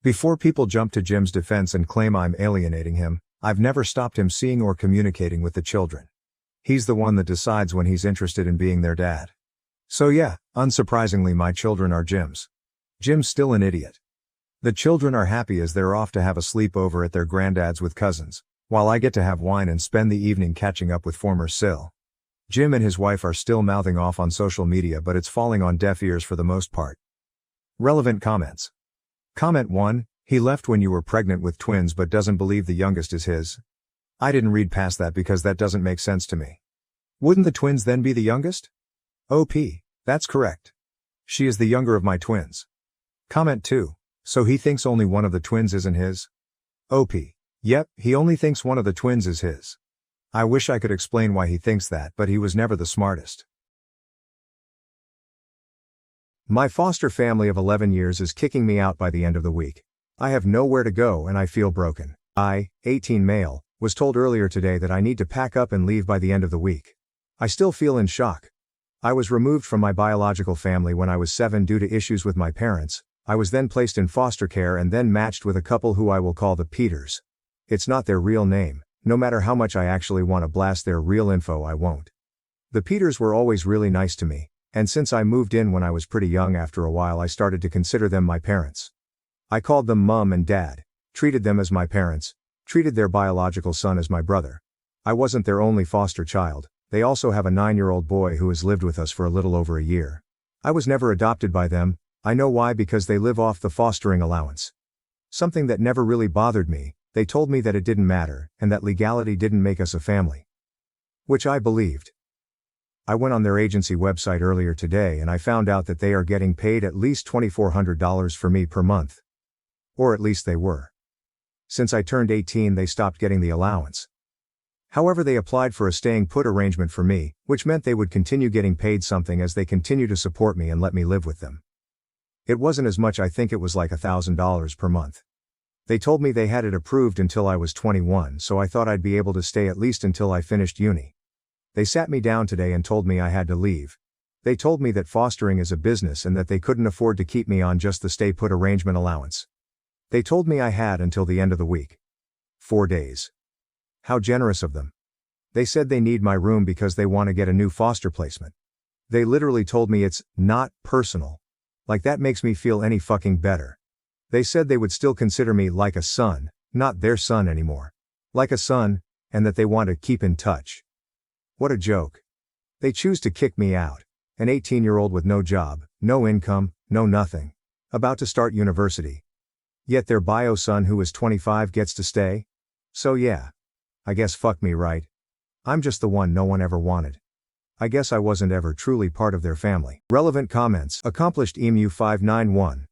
Speaker 1: Before people jump to Jim's defense and claim I'm alienating him, I've never stopped him seeing or communicating with the children. He's the one that decides when he's interested in being their dad. So yeah, unsurprisingly my children are Jim's. Jim's still an idiot. The children are happy as they're off to have a sleepover at their granddad's with cousins, while I get to have wine and spend the evening catching up with former SIL. Jim and his wife are still mouthing off on social media but it's falling on deaf ears for the most part. Relevant comments. Comment 1, he left when you were pregnant with twins but doesn't believe the youngest is his. I didn't read past that because that doesn't make sense to me. Wouldn't the twins then be the youngest? OP, that's correct. She is the younger of my twins. Comment 2, so he thinks only one of the twins isn't his? OP, yep, he only thinks one of the twins is his. I wish I could explain why he thinks that, but he was never the smartest. My foster family of 11 years is kicking me out by the end of the week. I have nowhere to go and I feel broken. I, 18 male, was told earlier today that I need to pack up and leave by the end of the week. I still feel in shock. I was removed from my biological family when I was 7 due to issues with my parents. I was then placed in foster care and then matched with a couple who I will call the Peters. It's not their real name. No matter how much I actually want to blast their real info, I won't. The Peters were always really nice to me, and since I moved in when I was pretty young, after a while I started to consider them my parents. I called them mom and dad, treated them as my parents, treated their biological son as my brother. I wasn't their only foster child, they also have a 9-year-old boy who has lived with us for a little over a year. I was never adopted by them. I know why, because they live off the fostering allowance. Something that never really bothered me, They told me that it didn't matter, and that legality didn't make us a family. Which I believed. I went on their agency website earlier today and I found out that they are getting paid at least $2,400 for me per month. Or at least they were. Since I turned 18 they stopped getting the allowance. However, they applied for a staying put arrangement for me, which meant they would continue getting paid something as they continue to support me and let me live with them. It wasn't as much, I think it was like $1,000 per month. They told me they had it approved until I was 21, so I thought I'd be able to stay at least until I finished uni. They sat me down today and told me I had to leave. They told me that fostering is a business and that they couldn't afford to keep me on just the stay put arrangement allowance. They told me I had until the end of the week. 4 days. How generous of them. They said they need my room because they want to get a new foster placement. They literally told me it's not personal. Like that makes me feel any fucking better. They said they would still consider me like a son, not their son anymore. Like a son, and that they want to keep in touch. What a joke. They choose to kick me out. An 18-year-old with no job, no income, no nothing. About to start university. Yet their bio son who is 25 gets to stay? So yeah. I guess fuck me, right? I'm just the one no one ever wanted. I guess I wasn't ever truly part of their family. Relevant comments. Accomplished Emu 591.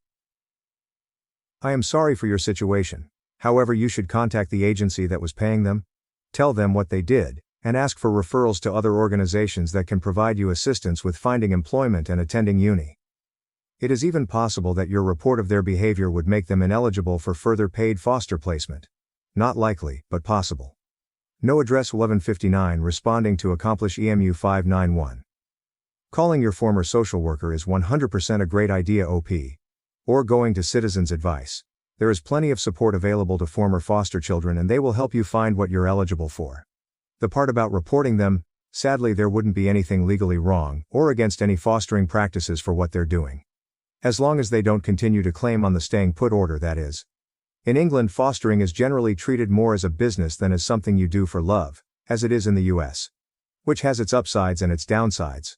Speaker 1: I am sorry for your situation. However, you should contact the agency that was paying them. Tell them what they did, and ask for referrals to other organizations that can provide you assistance with finding employment and attending uni. It is even possible that your report of their behavior would make them ineligible for further paid foster placement. Not likely, but possible. No address 1159 responding to Accomplish EMU 591. Calling your former social worker is 100% a great idea, OP. Or going to Citizens Advice. There is plenty of support available to former foster children and they will help you find what you're eligible for. The part about reporting them, sadly there wouldn't be anything legally wrong or against any fostering practices for what they're doing. As long as they don't continue to claim on the staying put order, that is. In England, fostering is generally treated more as a business than as something you do for love, as it is in the US. Which has its upsides and its downsides.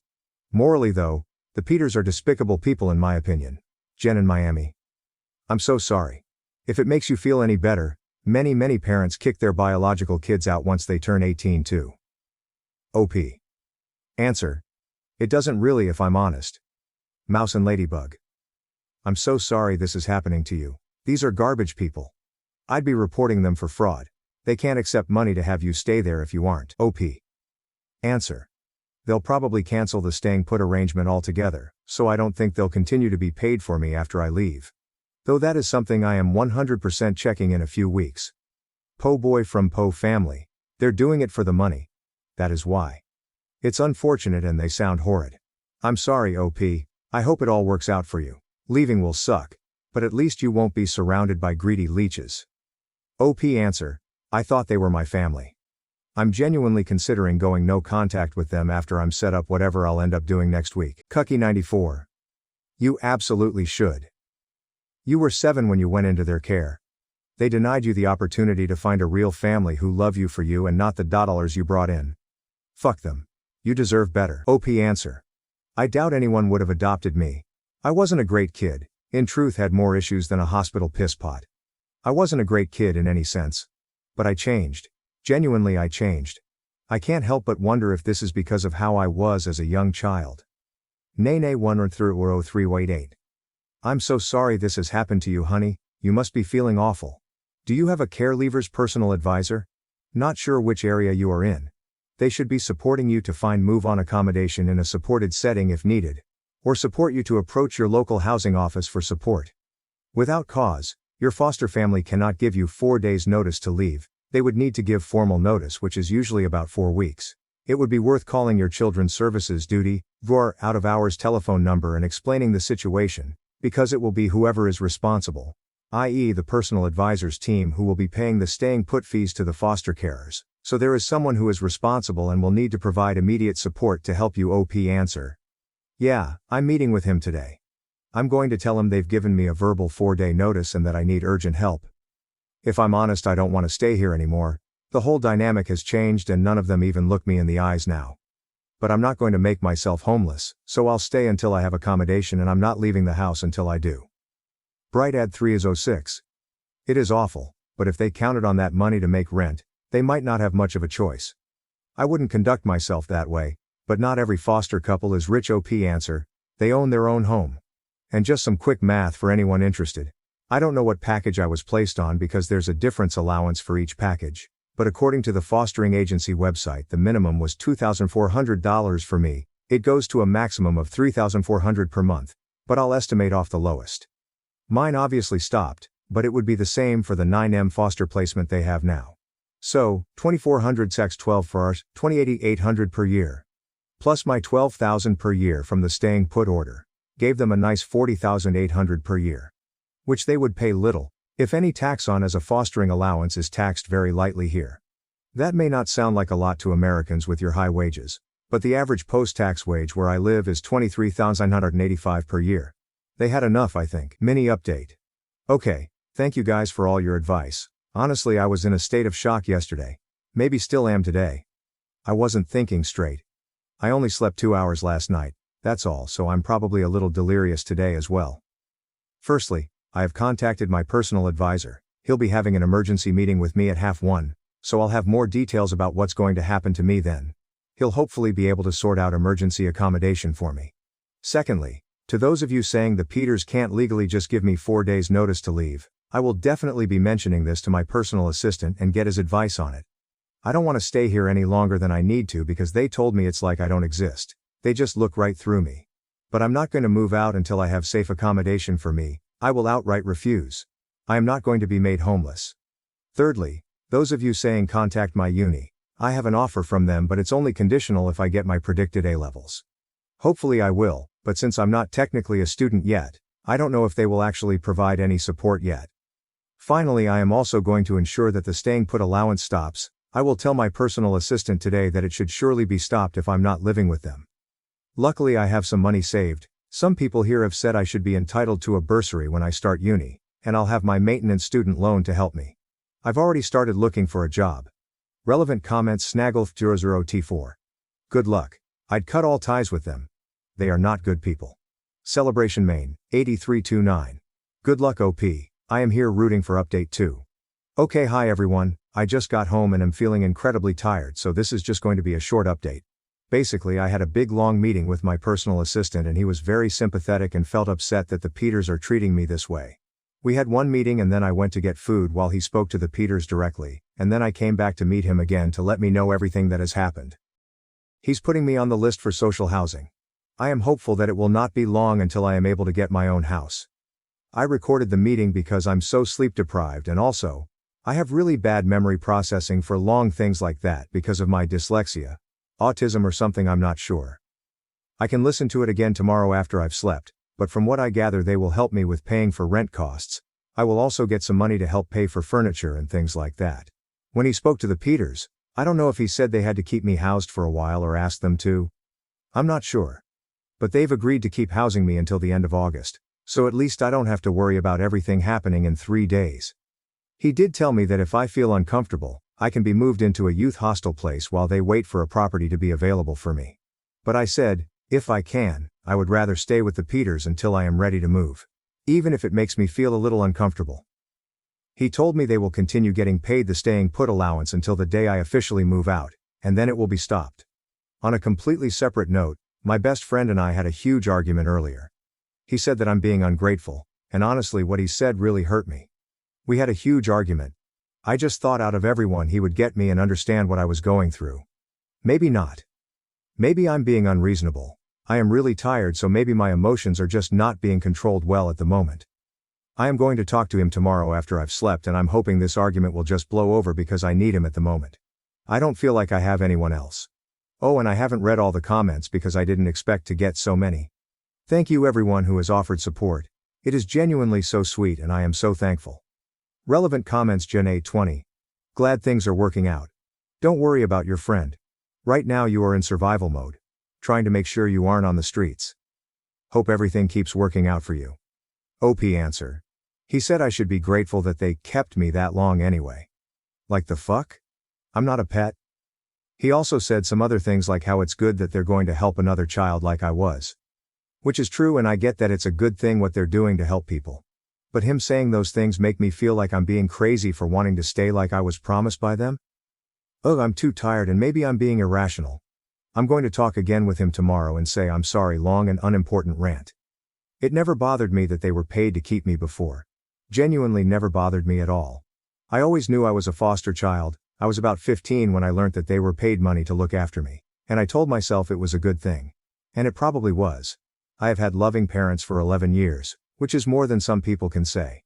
Speaker 1: Morally though, the Peters are despicable people in my opinion. Jen in Miami. I'm so sorry. If it makes you feel any better, many parents kick their biological kids out once they turn 18 too. OP. Answer. It doesn't really, if I'm honest. Mouse and Ladybug. I'm so sorry this is happening to you. These are garbage people. I'd be reporting them for fraud. They can't accept money to have you stay there if you aren't. OP. Answer. They'll probably cancel the staying put arrangement altogether, so I don't think they'll continue to be paid for me after I leave. Though that is something I am 100% checking in a few weeks. Po boy from Po family. They're doing it for the money. That is why. It's unfortunate and they sound horrid. I'm sorry, OP. I hope it all works out for you. Leaving will suck. But at least you won't be surrounded by greedy leeches. OP answer. I thought they were my family. I'm genuinely considering going no contact with them after I'm set up whatever I'll end up doing next week. Cucky 94. You absolutely should. You were 7 when you went into their care. They denied you the opportunity to find a real family who love you for you and not the dollars you brought in. Fuck them. You deserve better. OP answer. I doubt anyone would have adopted me. I wasn't a great kid. In truth, had more issues than a hospital piss pot. I wasn't a great kid in any sense. But I changed. Genuinely I changed. I can't help but wonder if this is because of how I was as a young child. Nene 1 through 0388. I'm so sorry this has happened to you, honey. You must be feeling awful. Do you have a care leaver's personal advisor? Not sure which area you are in. They should be supporting you to find move-on accommodation in a supported setting if needed. Or support you to approach your local housing office for support. Without cause, your foster family cannot give you 4 days notice to leave. They would need to give formal notice, which is usually about 4 weeks. It would be worth calling your Children's Services Duty, VOR, out-of-hours telephone number and explaining the situation, because it will be whoever is responsible, i.e. the personal advisor's team, who will be paying the staying put fees to the foster carers. So there is someone who is responsible and will need to provide immediate support to help you. OP answer. Yeah, I'm meeting with him today. I'm going to tell him they've given me a verbal 4-day notice and that I need urgent help. If I'm honest, I don't want to stay here anymore. The whole dynamic has changed and none of them even look me in the eyes now. But I'm not going to make myself homeless, so I'll stay until I have accommodation and I'm not leaving the house until I do. Brightad 3 is 06. It is awful, but but if they counted on that money to make rent, they might not have much of a choice. I wouldn't conduct myself that way, but not every foster couple is rich. OP answer, they own their own home. And just some quick math for anyone interested. I don't know what package I was placed on because there's a difference allowance for each package, but according to the fostering agency website the minimum was $2,400 for me. It goes to a maximum of $3,400 per month, but I'll estimate off the lowest. Mine obviously stopped, but it would be the same for the 9M foster placement they have now. So, $2,400 x 12 for ours, $28,800 per year. Plus my $12,000 per year from the staying put order, gave them a nice $40,800 per year. Which they would pay little, if any, tax on, as a fostering allowance is taxed very lightly here. That may not sound like a lot to Americans with your high wages, but the average post-tax wage where I live is $23,985 per year. They had enough, I think. Mini update. Okay, thank you guys for all your advice. Honestly, I was in a state of shock yesterday. Maybe still am today. I wasn't thinking straight. I only slept 2 hours last night, that's all, so I'm probably a little delirious today as well. Firstly, I have contacted my personal advisor. He'll be having an emergency meeting with me at 1:30, so I'll have more details about what's going to happen to me then. He'll hopefully be able to sort out emergency accommodation for me. Secondly, to those of you saying the Peters can't legally just give me 4 days notice to leave, I will definitely be mentioning this to my personal assistant and get his advice on it. I don't want to stay here any longer than I need to because they told me it's like I don't exist. They just look right through me. But I'm not going to move out until I have safe accommodation for me. I will outright refuse. I am not going to be made homeless. Thirdly, those of you saying contact my uni, I have an offer from them, but it's only conditional if I get my predicted A levels. Hopefully I will, but since I'm not technically a student yet, I don't know if they will actually provide any support yet. Finally, I am also going to ensure that the staying put allowance stops. I will tell my personal assistant today that it should surely be stopped if I'm not living with them. Luckily I have some money saved. Some people here have said I should be entitled to a bursary when I start uni, and I'll have my maintenance student loan to help me. I've already started looking for a job. Relevant comments Snaggle00T4. Good luck. I'd cut all ties with them. They are not good people. Celebration Main, 8329. Good luck OP. I am here rooting for update 2. Okay, hi everyone, I just got home and am feeling incredibly tired, so this is just going to be a short update. Basically, I had a big long meeting with my personal assistant and he was very sympathetic and felt upset that the Peters are treating me this way. We had one meeting and then I went to get food while he spoke to the Peters directly, and then I came back to meet him again to let me know everything that has happened. He's putting me on the list for social housing. I am hopeful that it will not be long until I am able to get my own house. I recorded the meeting because I'm so sleep deprived, and also, I have really bad memory processing for long things like that because of my dyslexia, autism or something, I'm not sure. I can listen to it again tomorrow after I've slept, but from what I gather they will help me with paying for rent costs. I will also get some money to help pay for furniture and things like that. When he spoke to the Peters, I don't know if he said they had to keep me housed for a while or asked them to. I'm not sure. But they've agreed to keep housing me until the end of August. So at least I don't have to worry about everything happening in 3 days. He did tell me that if I feel uncomfortable, I can be moved into a youth hostel place while they wait for a property to be available for me. But I said, if I can, I would rather stay with the Peters until I am ready to move. Even if it makes me feel a little uncomfortable. He told me they will continue getting paid the staying put allowance until the day I officially move out, and then it will be stopped. On a completely separate note, my best friend and I had a huge argument earlier. He said that I'm being ungrateful, and honestly what he said really hurt me. We had a huge argument. I just thought out of everyone he would get me and understand what I was going through. Maybe not. Maybe I'm being unreasonable. I am really tired, so maybe my emotions are just not being controlled well at the moment. I am going to talk to him tomorrow after I've slept, and I'm hoping this argument will just blow over because I need him at the moment. I don't feel like I have anyone else. Oh, and I haven't read all the comments because I didn't expect to get so many. Thank you everyone who has offered support. It is genuinely so sweet and I am so thankful. Relevant comments Gen 820. Glad things are working out. Don't worry about your friend. Right now you are in survival mode. Trying to make sure you aren't on the streets. Hope everything keeps working out for you. OP answer. He said I should be grateful that they kept me that long anyway. Like the fuck? I'm not a pet. He also said some other things like how it's good that they're going to help another child like I was. Which is true, and I get that it's a good thing what they're doing to help people. But him saying those things make me feel like I'm being crazy for wanting to stay like I was promised by them. Ugh, I'm too tired and maybe I'm being irrational. I'm going to talk again with him tomorrow and say I'm sorry. Long and unimportant rant. It never bothered me that they were paid to keep me before. Genuinely never bothered me at all. I always knew I was a foster child. I was about 15 when I learnt that they were paid money to look after me, and I told myself it was a good thing. And it probably was. I have had loving parents for 11 years, which is more than some people can say.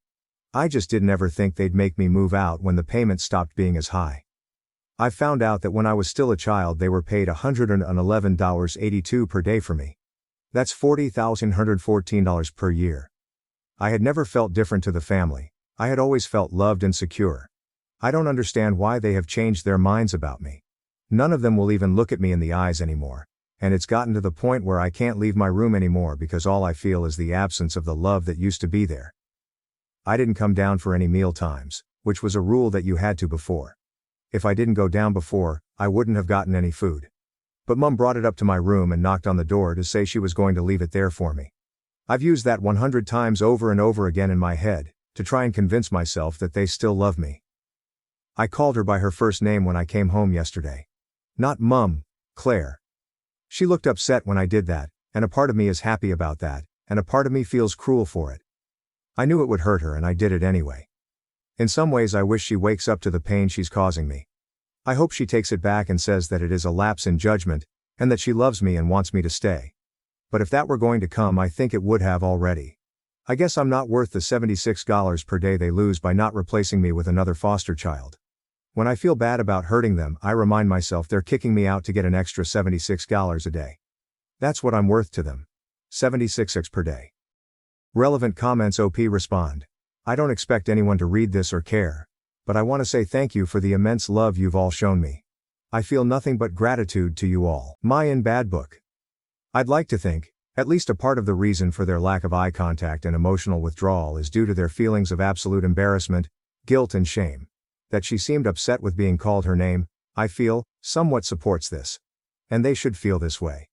Speaker 1: I just didn't ever think they'd make me move out when the payments stopped being as high. I found out that when I was still a child they were paid $111.82 per day for me. That's $40,114 per year. I had never felt different to the family. I had always felt loved and secure. I don't understand why they have changed their minds about me. None of them will even look at me in the eyes anymore, and it's gotten to the point where I can't leave my room anymore because all I feel is the absence of the love that used to be there. I didn't come down for any meal times, which was a rule that you had to before. If I didn't go down before, I wouldn't have gotten any food. But Mum brought it up to my room and knocked on the door to say she was going to leave it there for me. I've used that 100 times over and over again in my head, to try and convince myself that they still love me. I called her by her first name when I came home yesterday. Not Mum, Claire. She looked upset when I did that, and a part of me is happy about that, and a part of me feels cruel for it. I knew it would hurt her and I did it anyway. In some ways I wish she wakes up to the pain she's causing me. I hope she takes it back and says that it is a lapse in judgment, and that she loves me and wants me to stay. But if that were going to come, I think it would have already. I guess I'm not worth the $76 per day they lose by not replacing me with another foster child. When I feel bad about hurting them, I remind myself they're kicking me out to get an extra $76 a day. That's what I'm worth to them. $76 per day. Relevant comments. OP respond. I don't expect anyone to read this or care, but I want to say thank you for the immense love you've all shown me. I feel nothing but gratitude to you all. My in bad book. I'd like to think, at least a part of the reason for their lack of eye contact and emotional withdrawal is due to their feelings of absolute embarrassment, guilt and shame. That she seemed upset with being called her name, I feel, somewhat supports this. And they should feel this way.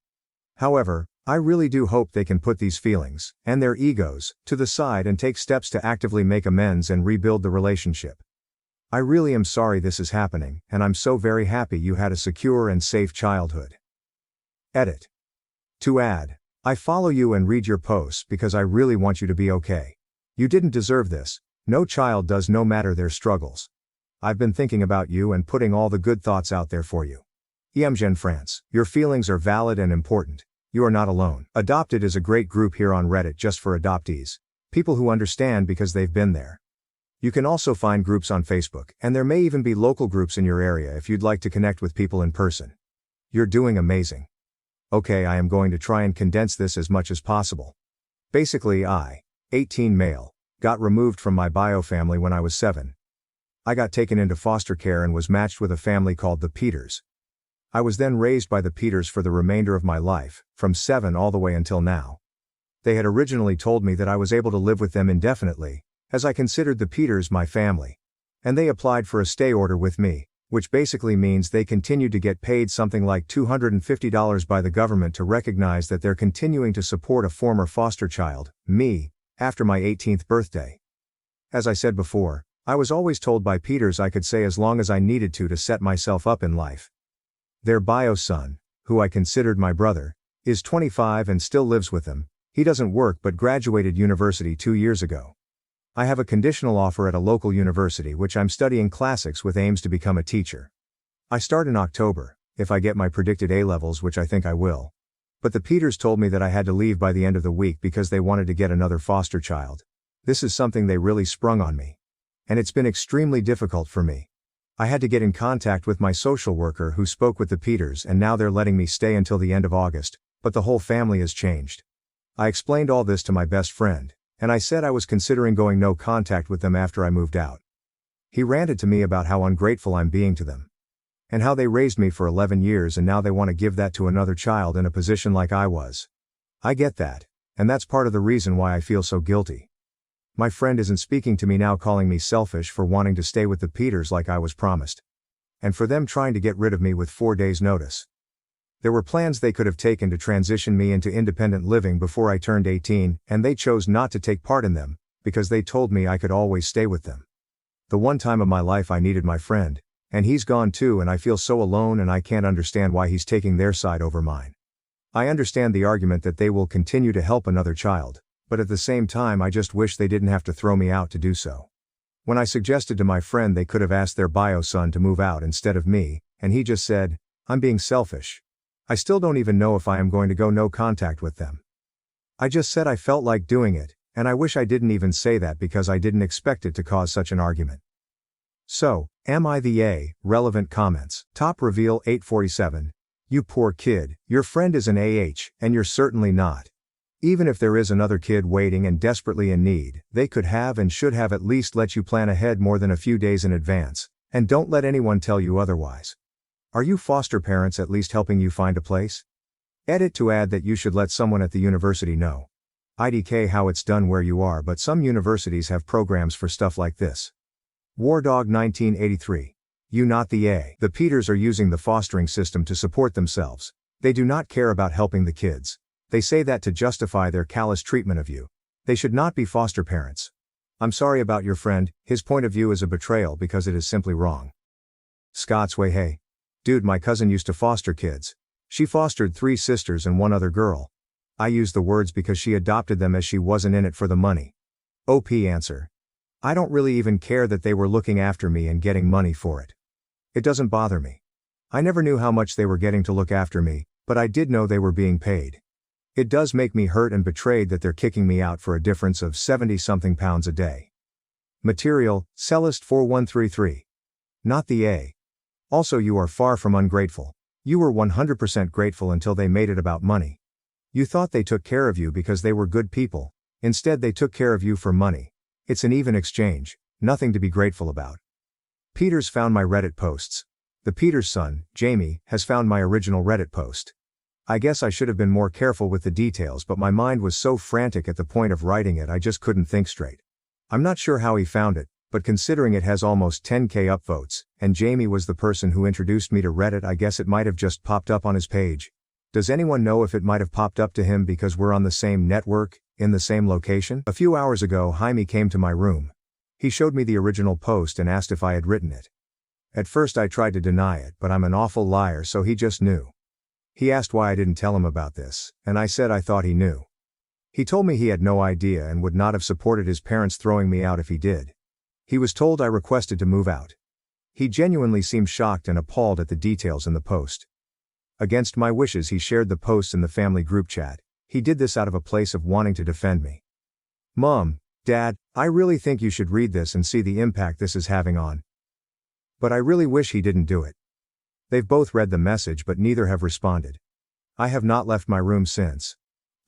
Speaker 1: However, I really do hope they can put these feelings, and their egos, to the side and take steps to actively make amends and rebuild the relationship. I really am sorry this is happening, and I'm so very happy you had a secure and safe childhood. Edit. To add, I follow you and read your posts because I really want you to be okay. You didn't deserve this. No child does, no matter their struggles. I've been thinking about you and putting all the good thoughts out there for you. Imogen France, your feelings are valid and important. You are not alone. Adopted is a great group here on Reddit just for adoptees. People who understand because they've been there. You can also find groups on Facebook, and there may even be local groups in your area if you'd like to connect with people in person. You're doing amazing. Okay, I am going to try and condense this as much as possible. Basically, 18 male, got removed from my bio family when I was 7. I got taken into foster care and was matched with a family called the Peters. I was then raised by the Peters for the remainder of my life, from 7 all the way until now. They had originally told me that I was able to live with them indefinitely, as I considered the Peters my family. And they applied for a stay order with me, which basically means they continued to get paid something like $250 by the government to recognize that they're continuing to support a former foster child, me, after my 18th birthday. As I said before, I was always told by Peters I could stay as long as I needed to set myself up in life. Their bio son, who I considered my brother, is 25 and still lives with them. He doesn't work but graduated university 2 years ago. I have a conditional offer at a local university which I'm studying classics with aims to become a teacher. I start in October, if I get my predicted A-levels, which I think I will. But the Peters told me that I had to leave by the end of the week because they wanted to get another foster child. This is something they really sprung on me. And it's been extremely difficult for me. I had to get in contact with my social worker who spoke with the Peters, and now they're letting me stay until the end of August, but the whole family has changed. I explained all this to my best friend, and I said I was considering going no contact with them after I moved out. He ranted to me about how ungrateful I'm being to them. And how they raised me for 11 years and now they want to give that to another child in a position like I was. I get that, and that's part of the reason why I feel so guilty. My friend isn't speaking to me now, calling me selfish for wanting to stay with the Peters like I was promised. And for them trying to get rid of me with 4 days' notice. There were plans they could have taken to transition me into independent living before I turned 18, and they chose not to take part in them, because they told me I could always stay with them. The one time of my life I needed my friend, and he's gone too, and I feel so alone, and I can't understand why he's taking their side over mine. I understand the argument that they will continue to help another child, but at the same time I just wish they didn't have to throw me out to do so. When I suggested to my friend they could have asked their bio son to move out instead of me, and he just said, "I'm being selfish." I still don't even know if I am going to go no contact with them. I just said I felt like doing it, and I wish I didn't even say that because I didn't expect it to cause such an argument. So, am I the A? Relevant comments. Top reveal 847. You poor kid, your friend is an AH, and you're certainly not. Even if there is another kid waiting and desperately in need, they could have and should have at least let you plan ahead more than a few days in advance, and don't let anyone tell you otherwise. Are you foster parents at least helping you find a place? Edit to add that you should let someone at the university know. IDK how it's done where you are, but some universities have programs for stuff like this. Wardog 1983. You not the A. The Peters are using the fostering system to support themselves. They do not care about helping the kids. They say that to justify their callous treatment of you. They should not be foster parents. I'm sorry about your friend, his point of view is a betrayal because it is simply wrong. Scott's way. Hey. Dude, my cousin used to foster kids. She fostered 3 sisters and 1 other girl. I use the words because she adopted them as she wasn't in it for the money. OP answer. I don't really even care that they were looking after me and getting money for it. It doesn't bother me. I never knew how much they were getting to look after me, but I did know they were being paid. It does make me hurt and betrayed that they're kicking me out for a difference of 70-something pounds a day. Material, Cellist 4133. Not the A. Also, you are far from ungrateful. You were 100% grateful until they made it about money. You thought they took care of you because they were good people. Instead, they took care of you for money. It's an even exchange, nothing to be grateful about. Peters found my Reddit posts. The Peters' son, Jamie, has found my original Reddit post. I guess I should have been more careful with the details, but my mind was so frantic at the point of writing it I just couldn't think straight. I'm not sure how he found it, but considering it has almost 10k upvotes, and Jamie was the person who introduced me to Reddit, I guess it might have just popped up on his page. Does anyone know if it might have popped up to him because we're on the same network, in the same location? A few hours ago, Jaime came to my room. He showed me the original post and asked if I had written it. At first I tried to deny it, but I'm an awful liar, so he just knew. He asked why I didn't tell him about this, and I said I thought he knew. He told me he had no idea and would not have supported his parents throwing me out if he did. He was told I requested to move out. He genuinely seemed shocked and appalled at the details in the post. Against my wishes, he shared the post in the family group chat. He did this out of a place of wanting to defend me. Mom, Dad, I really think you should read this and see the impact this is having on. But I really wish he didn't do it. They've both read the message, but neither have responded. I have not left my room since.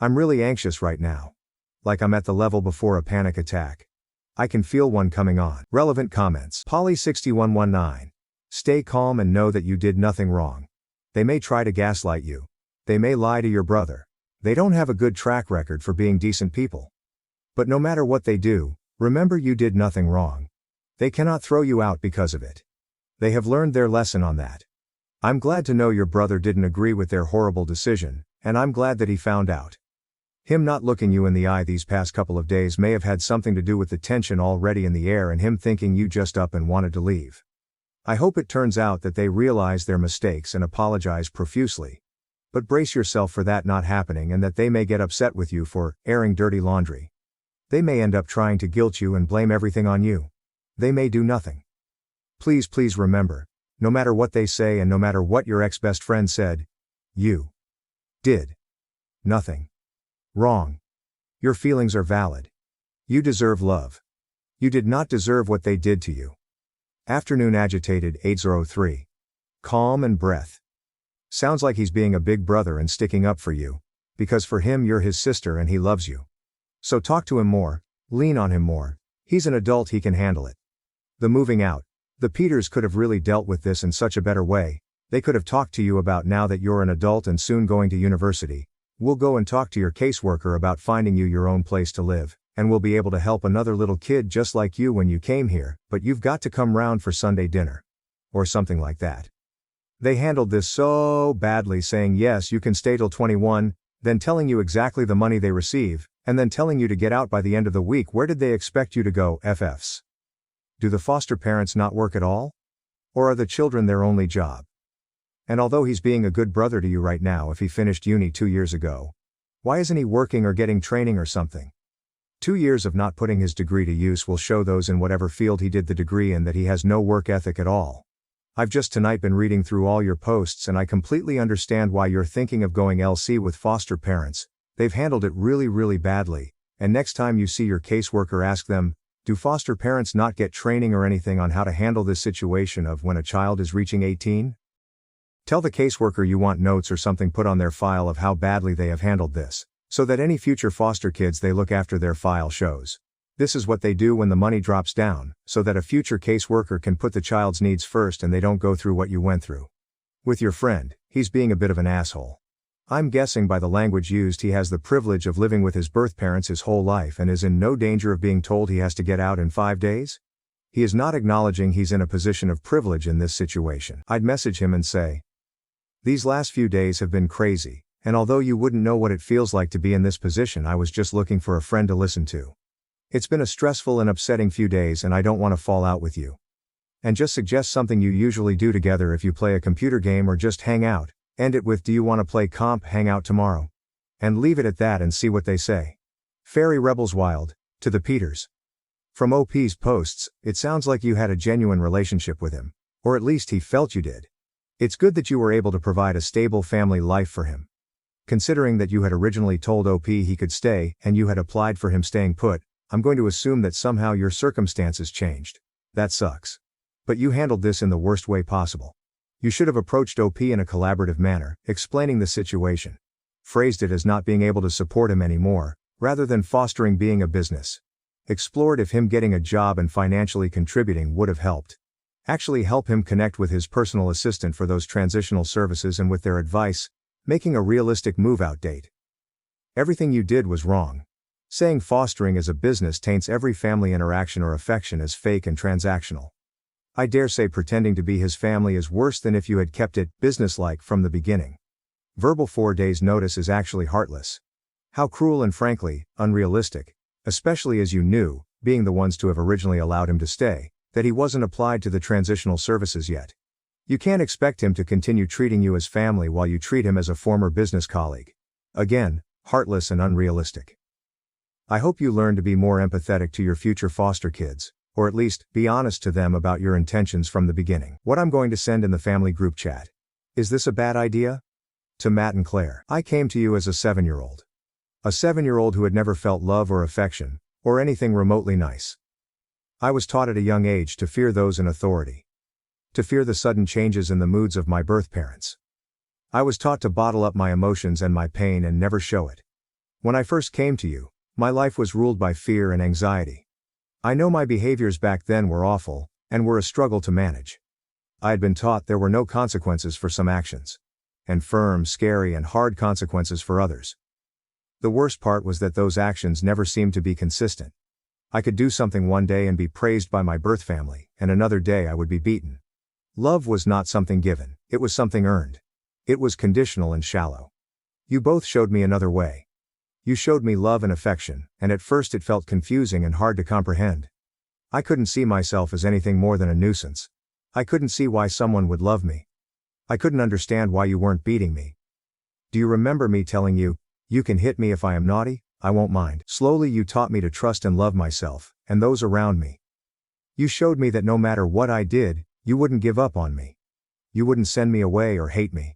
Speaker 1: I'm really anxious right now. Like I'm at the level before a panic attack. I can feel one coming on. Relevant comments. Polly6119. Stay calm and know that you did nothing wrong. They may try to gaslight you. They may lie to your brother. They don't have a good track record for being decent people. But no matter what they do, remember you did nothing wrong. They cannot throw you out because of it. They have learned their lesson on that. I'm glad to know your brother didn't agree with their horrible decision, and I'm glad that he found out. Him not looking you in the eye these past couple of days may have had something to do with the tension already in the air and him thinking you just up and wanted to leave. I hope it turns out that they realize their mistakes and apologize profusely. But brace yourself for that not happening and that they may get upset with you for airing dirty laundry. They may end up trying to guilt you and blame everything on you. They may do nothing. Please remember, no matter what they say and no matter what your ex-best friend said, you did nothing wrong. Your feelings are valid. You deserve love. You did not deserve what they did to you. Afternoon agitated 803. Calm and breath. Sounds like he's being a big brother and sticking up for you, because for him you're his sister and he loves you. So talk to him more, lean on him more. He's an adult, he can handle it. The moving out. The Peters could have really dealt with this in such a better way. They could have talked to you about now that you're an adult and soon going to university. We'll go and talk to your caseworker about finding you your own place to live, and we'll be able to help another little kid just like you when you came here, but you've got to come round for Sunday dinner. Or something like that. They handled this so badly, saying yes you can stay till 21, then telling you exactly the money they receive, And then telling you to get out by the end of the week. Where did they expect you to go, FFs? Do the foster parents not work at all? Or are the children their only job? And although he's being a good brother to you right now if he finished uni 2 years ago, why isn't he working or getting training or something? 2 years of not putting his degree to use will show those in whatever field he did the degree in that he has no work ethic at all. I've just tonight been reading through all your posts and I completely understand why you're thinking of going LC with foster parents. They've handled it really badly, and next time you see your caseworker, ask them, do foster parents not get training or anything on how to handle this situation of when a child is reaching 18? Tell the caseworker you want notes or something put on their file of how badly they have handled this, so that any future foster kids they look after their file shows. This is what they do when the money drops down, so that a future caseworker can put the child's needs first and they don't go through what you went through. With your friend, he's being a bit of an asshole. I'm guessing by the language used he has the privilege of living with his birth parents his whole life and is in no danger of being told he has to get out in 5 days? He is not acknowledging he's in a position of privilege in this situation. I'd message him and say, these last few days have been crazy, and although you wouldn't know what it feels like to be in this position, I was just looking for a friend to listen to. It's been a stressful and upsetting few days and I don't want to fall out with you. And just suggest something you usually do together if you play a computer game or just hang out. End it with, do you want to play comp hangout tomorrow? And leave it at that and see what they say. Fairy Rebels Wild, to the Peters. From OP's posts, it sounds like you had a genuine relationship with him, or at least he felt you did. It's good that you were able to provide a stable family life for him. Considering that you had originally told OP he could stay and you had applied for him staying put, I'm going to assume that somehow your circumstances changed. That sucks. But you handled this in the worst way possible. You should have approached OP in a collaborative manner, explaining the situation. Phrased it as not being able to support him anymore, rather than fostering being a business. Explored if him getting a job and financially contributing would have helped. Actually help him connect with his personal assistant for those transitional services and with their advice, making a realistic move-out date. Everything you did was wrong. Saying fostering as a business taints every family interaction or affection as fake and transactional. I dare say pretending to be his family is worse than if you had kept it businesslike from the beginning. Verbal 4 days notice is actually heartless. How cruel and frankly, unrealistic, especially as you knew, being the ones to have originally allowed him to stay, that he wasn't applied to the transitional services yet. You can't expect him to continue treating you as family while you treat him as a former business colleague. Again, heartless and unrealistic. I hope you learn to be more empathetic to your future foster kids. Or at least, be honest to them about your intentions from the beginning. What I'm going to send in the family group chat. Is this a bad idea? To Matt and Claire. I came to you as a 7-year-old. A 7-year-old who had never felt love or affection, or anything remotely nice. I was taught at a young age to fear those in authority. To fear the sudden changes in the moods of my birth parents. I was taught to bottle up my emotions and my pain and never show it. When I first came to you, my life was ruled by fear and anxiety. I know my behaviors back then were awful, and were a struggle to manage. I had been taught there were no consequences for some actions. And firm, scary and hard consequences for others. The worst part was that those actions never seemed to be consistent. I could do something one day and be praised by my birth family, and another day I would be beaten. Love was not something given, it was something earned. It was conditional and shallow. You both showed me another way. You showed me love and affection, and at first it felt confusing and hard to comprehend. I couldn't see myself as anything more than a nuisance. I couldn't see why someone would love me. I couldn't understand why you weren't beating me. Do you remember me telling you, you can hit me if I am naughty, I won't mind. Slowly you taught me to trust and love myself, and those around me. You showed me that no matter what I did, you wouldn't give up on me. You wouldn't send me away or hate me.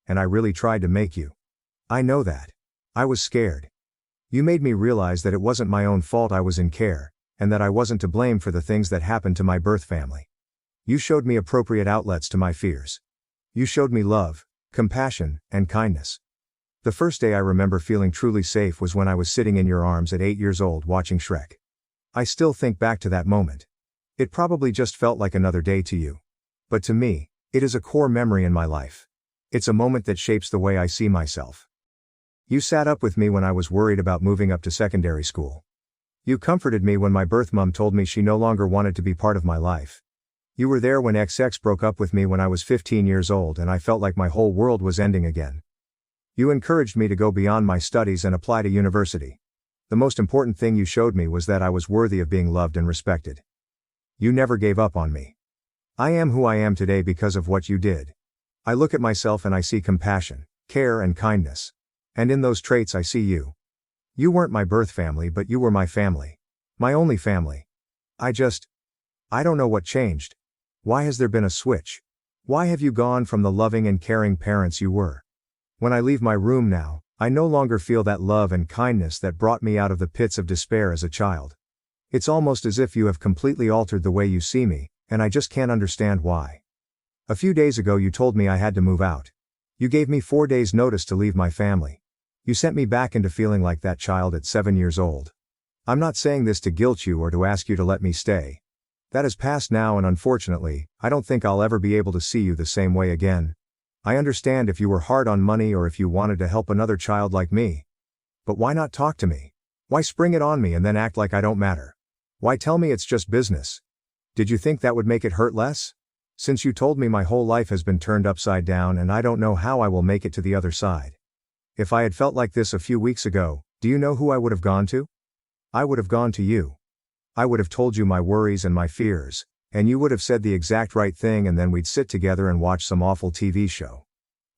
Speaker 1: And I really tried to make you. I know that. I was scared. You made me realize that it wasn't my own fault I was in care, and that I wasn't to blame for the things that happened to my birth family. You showed me appropriate outlets to my fears. You showed me love, compassion, and kindness. The first day I remember feeling truly safe was when I was sitting in your arms at 8 years old watching Shrek. I still think back to that moment. It probably just felt like another day to you. But to me, it is a core memory in my life. It's a moment that shapes the way I see myself. You sat up with me when I was worried about moving up to secondary school. You comforted me when my birth mom told me she no longer wanted to be part of my life. You were there when XX broke up with me when I was 15 years old and I felt like my whole world was ending again. You encouraged me to go beyond my studies and apply to university. The most important thing you showed me was that I was worthy of being loved and respected. You never gave up on me. I am who I am today because of what you did. I look at myself and I see compassion, care and kindness. And in those traits I see you. You weren't my birth family, but you were my family. My only family. I don't know what changed. Why has there been a switch? Why have you gone from the loving and caring parents you were? When I leave my room now, I no longer feel that love and kindness that brought me out of the pits of despair as a child. It's almost as if you have completely altered the way you see me, and I just can't understand why. A few days ago you told me I had to move out. You gave me 4 days notice to leave my family. You sent me back into feeling like that child at 7 years old. I'm not saying this to guilt you or to ask you to let me stay. That is past now, and unfortunately, I don't think I'll ever be able to see you the same way again. I understand if you were hard on money or if you wanted to help another child like me. But why not talk to me? Why spring it on me and then act like I don't matter? Why tell me it's just business? Did you think that would make it hurt less? Since you told me my whole life has been turned upside down and I don't know how I will make it to the other side. If I had felt like this a few weeks ago, do you know who I would have gone to? I would have gone to you. I would have told you my worries and my fears, and you would have said the exact right thing, and then we'd sit together and watch some awful TV show.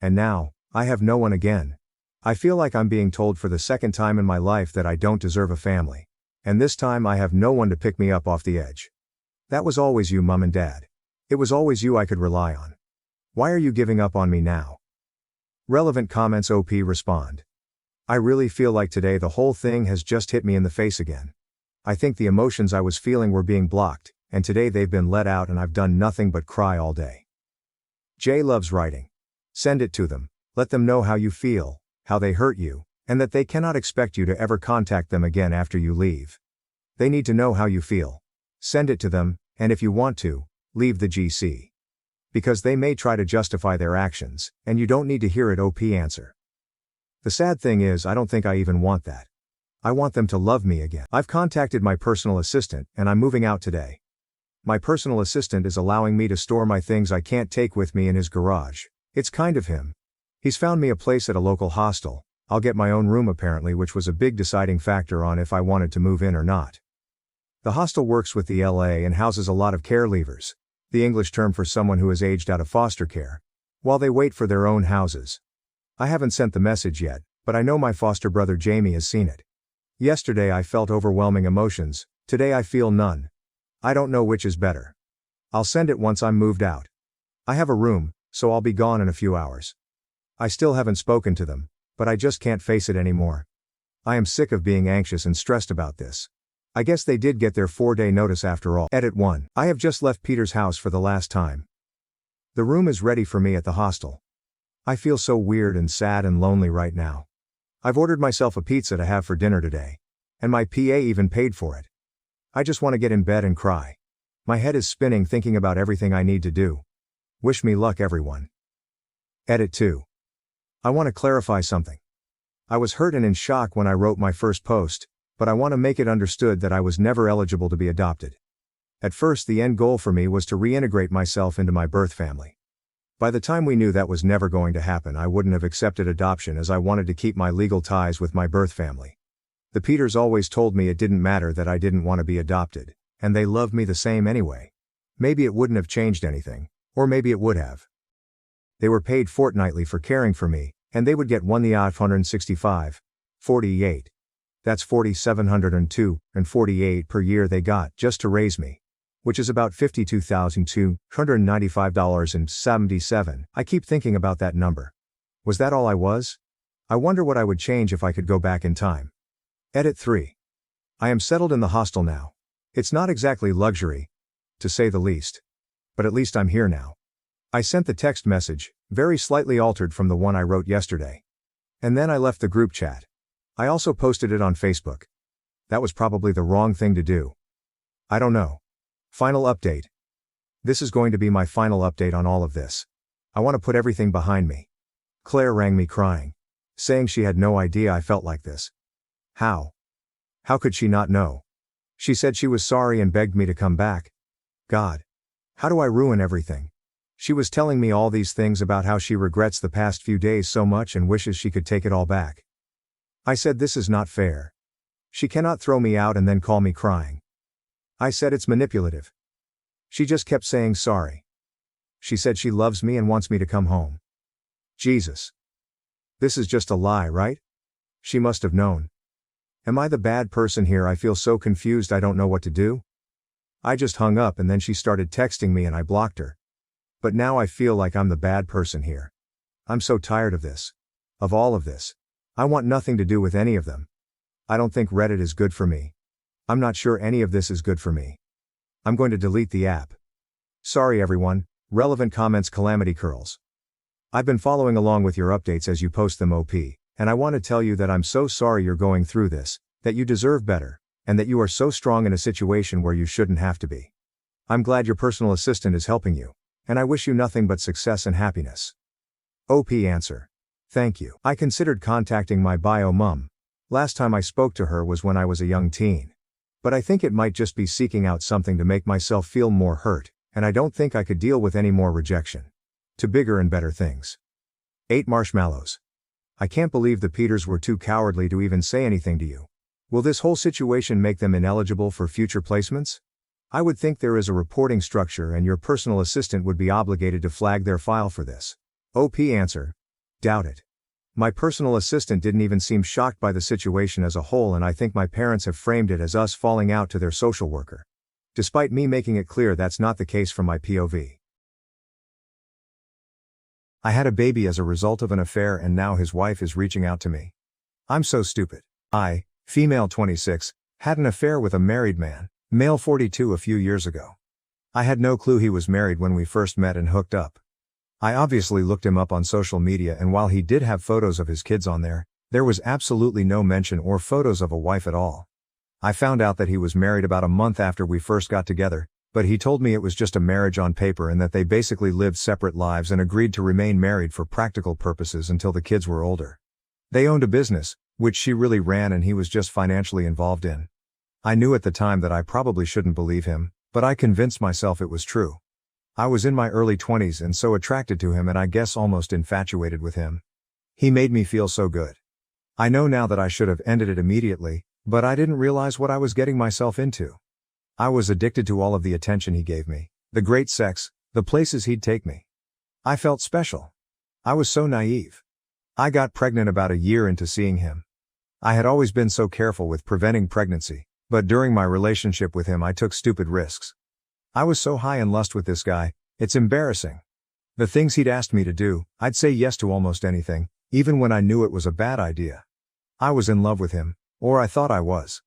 Speaker 1: And now, I have no one again. I feel like I'm being told for the second time in my life that I don't deserve a family. And this time I have no one to pick me up off the edge. That was always you, Mom and Dad. It was always you I could rely on. Why are you giving up on me now? Relevant comments. OP respond. I really feel like today the whole thing has just hit me in the face again. I think the emotions I was feeling were being blocked, and today they've been let out and I've done nothing but cry all day. Jay loves writing. Send it to them. Let them know how you feel, how they hurt you, and that they cannot expect you to ever contact them again after you leave. They need to know how you feel. Send it to them, and if you want to, leave the GC. Because they may try to justify their actions, and you don't need to hear it. OP answer. The sad thing is I don't think I even want that. I want them to love me again. I've contacted my personal assistant, and I'm moving out today. My personal assistant is allowing me to store my things I can't take with me in his garage. It's kind of him. He's found me a place at a local hostel. I'll get my own room apparently, which was a big deciding factor on if I wanted to move in or not. The hostel works with the LA and houses a lot of care leavers, the English term for someone who has aged out of foster care, while they wait for their own houses. I haven't sent the message yet, but I know my foster brother Jamie has seen it. Yesterday I felt overwhelming emotions, today I feel none. I don't know which is better. I'll send it once I'm moved out. I have a room, so I'll be gone in a few hours. I still haven't spoken to them, but I just can't face it anymore. I am sick of being anxious and stressed about this. I guess they did get their 4-day notice after all. Edit 1. I have just left Peter's house for the last time. The room is ready for me at the hostel. I feel so weird and sad and lonely right now. I've ordered myself a pizza to have for dinner today. And my PA even paid for it. I just want to get in bed and cry. My head is spinning thinking about everything I need to do. Wish me luck, everyone. Edit 2. I want to clarify something. I was hurt and in shock when I wrote my first post, but I want to make it understood that I was never eligible to be adopted. At first the end goal for me was to reintegrate myself into my birth family. By the time we knew that was never going to happen, I wouldn't have accepted adoption as I wanted to keep my legal ties with my birth family. The Peters always told me it didn't matter that I didn't want to be adopted, and they loved me the same anyway. Maybe it wouldn't have changed anything, or maybe it would have. They were paid fortnightly for caring for me, and they would get 1,565.48. That's 4,702.48 per year they got just to raise me. Which is about $52,295.77. I keep thinking about that number. Was that all I was? I wonder what I would change if I could go back in time. Edit 3. I am settled in the hostel now. It's not exactly luxury, to say the least. But at least I'm here now. I sent the text message, very slightly altered from the one I wrote yesterday. And then I left the group chat. I also posted it on Facebook. That was probably the wrong thing to do. I don't know. Final update. This is going to be my final update on all of this. I want to put everything behind me. Claire rang me crying, saying she had no idea I felt like this. How? How could she not know? She said she was sorry and begged me to come back. God. How do I ruin everything? She was telling me all these things about how she regrets the past few days so much and wishes she could take it all back. I said this is not fair. She cannot throw me out and then call me crying. I said it's manipulative. She just kept saying sorry. She said she loves me and wants me to come home. Jesus. This is just a lie, right? She must have known. Am I the bad person here? I feel so confused, I don't know what to do. I just hung up and then she started texting me and I blocked her. But now I feel like I'm the bad person here. I'm so tired of this. Of all of this. I want nothing to do with any of them. I don't think Reddit is good for me. I'm not sure any of this is good for me. I'm going to delete the app. Sorry everyone, relevant comments Calamity Curls. I've been following along with your updates as you post them OP, and I want to tell you that I'm so sorry you're going through this, that you deserve better, and that you are so strong in a situation where you shouldn't have to be. I'm glad your personal assistant is helping you, and I wish you nothing but success and happiness. OP answer. Thank you. I considered contacting my bio mom. Last time I spoke to her was when I was a young teen. But I think it might just be seeking out something to make myself feel more hurt, and I don't think I could deal with any more rejection. To bigger and better things. 8 marshmallows. I can't believe the Peters were too cowardly to even say anything to you. Will this whole situation make them ineligible for future placements? I would think there is a reporting structure and your personal assistant would be obligated to flag their file for this. OP answer. Doubt it. My personal assistant didn't even seem shocked by the situation as a whole, and I think my parents have framed it as us falling out to their social worker. Despite me making it clear that's not the case from my POV. I had a baby as a result of an affair and now his wife is reaching out to me. I'm so stupid. I, female 26, had an affair with a married man, male 42 a few years ago. I had no clue he was married when we first met and hooked up. I obviously looked him up on social media, and while he did have photos of his kids on there was absolutely no mention or photos of a wife at all. I found out that he was married about a month after we first got together, but he told me it was just a marriage on paper and that they basically lived separate lives and agreed to remain married for practical purposes until the kids were older. They owned a business, which she really ran and he was just financially involved in. I knew at the time that I probably shouldn't believe him, but I convinced myself it was true. I was in my early 20s and so attracted to him and I guess almost infatuated with him. He made me feel so good. I know now that I should have ended it immediately, but I didn't realize what I was getting myself into. I was addicted to all of the attention he gave me, the great sex, the places he'd take me. I felt special. I was so naive. I got pregnant about a year into seeing him. I had always been so careful with preventing pregnancy, but during my relationship with him I took stupid risks. I was so high in lust with this guy, it's embarrassing. The things he'd asked me to do, I'd say yes to almost anything, even when I knew it was a bad idea. I was in love with him, or I thought I was.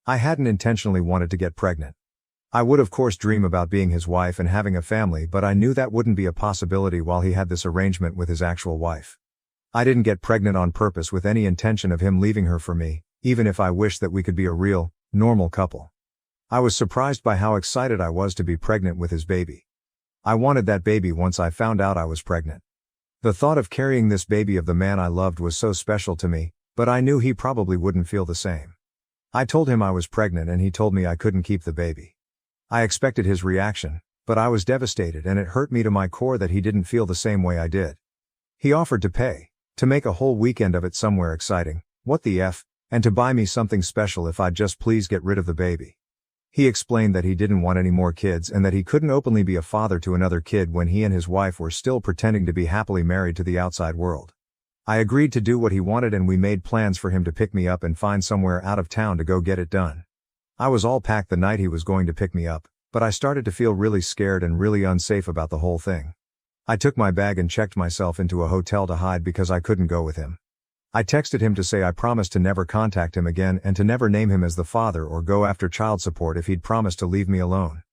Speaker 1: I hadn't intentionally wanted to get pregnant. I would of course dream about being his wife and having a family, but I knew that wouldn't be a possibility while he had this arrangement with his actual wife. I didn't get pregnant on purpose with any intention of him leaving her for me, even if I wished that we could be a real, normal couple. I was surprised by how excited I was to be pregnant with his baby. I wanted that baby once I found out I was pregnant. The thought of carrying this baby of the man I loved was so special to me, but I knew he probably wouldn't feel the same. I told him I was pregnant and he told me I couldn't keep the baby. I expected his reaction, but I was devastated and it hurt me to my core that he didn't feel the same way I did. He offered to pay, to make a whole weekend of it somewhere exciting, what the F, and to buy me something special if I'd just please get rid of the baby. He explained that he didn't want any more kids and that he couldn't openly be a father to another kid when he and his wife were still pretending to be happily married to the outside world. I agreed to do what he wanted and we made plans for him to pick me up and find somewhere out of town to go get it done. I was all packed the night he was going to pick me up, but I started to feel really scared and really unsafe about the whole thing. I took my bag and checked myself into a hotel to hide because I couldn't go with him. I texted him to say I promised to never contact him again and to never name him as the father or go after child support if he'd promised to leave me alone.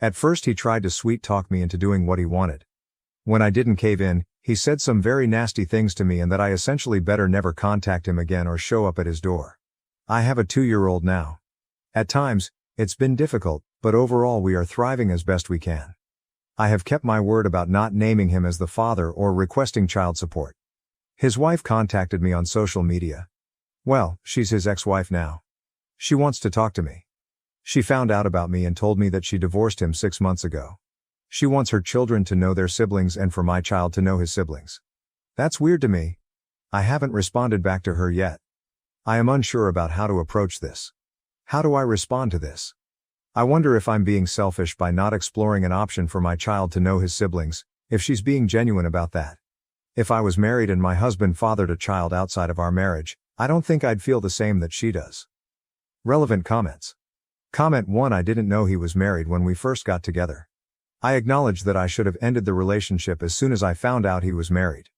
Speaker 1: At first he tried to sweet talk me into doing what he wanted. When I didn't cave in, he said some very nasty things to me and that I essentially better never contact him again or show up at his door. I have a 2-year-old now. At times, it's been difficult, but overall we are thriving as best we can. I have kept my word about not naming him as the father or requesting child support. His wife contacted me on social media. Well, she's his ex-wife now. She wants to talk to me. She found out about me and told me that she divorced him 6 months ago. She wants her children to know their siblings and for my child to know his siblings. That's weird to me. I haven't responded back to her yet. I am unsure about how to approach this. How do I respond to this? I wonder if I'm being selfish by not exploring an option for my child to know his siblings, if she's being genuine about that. If I was married and my husband fathered a child outside of our marriage, I don't think I'd feel the same that she does. Relevant comments. Comment 1. I didn't know he was married when we first got together. I acknowledge that I should have ended the relationship as soon as I found out he was married.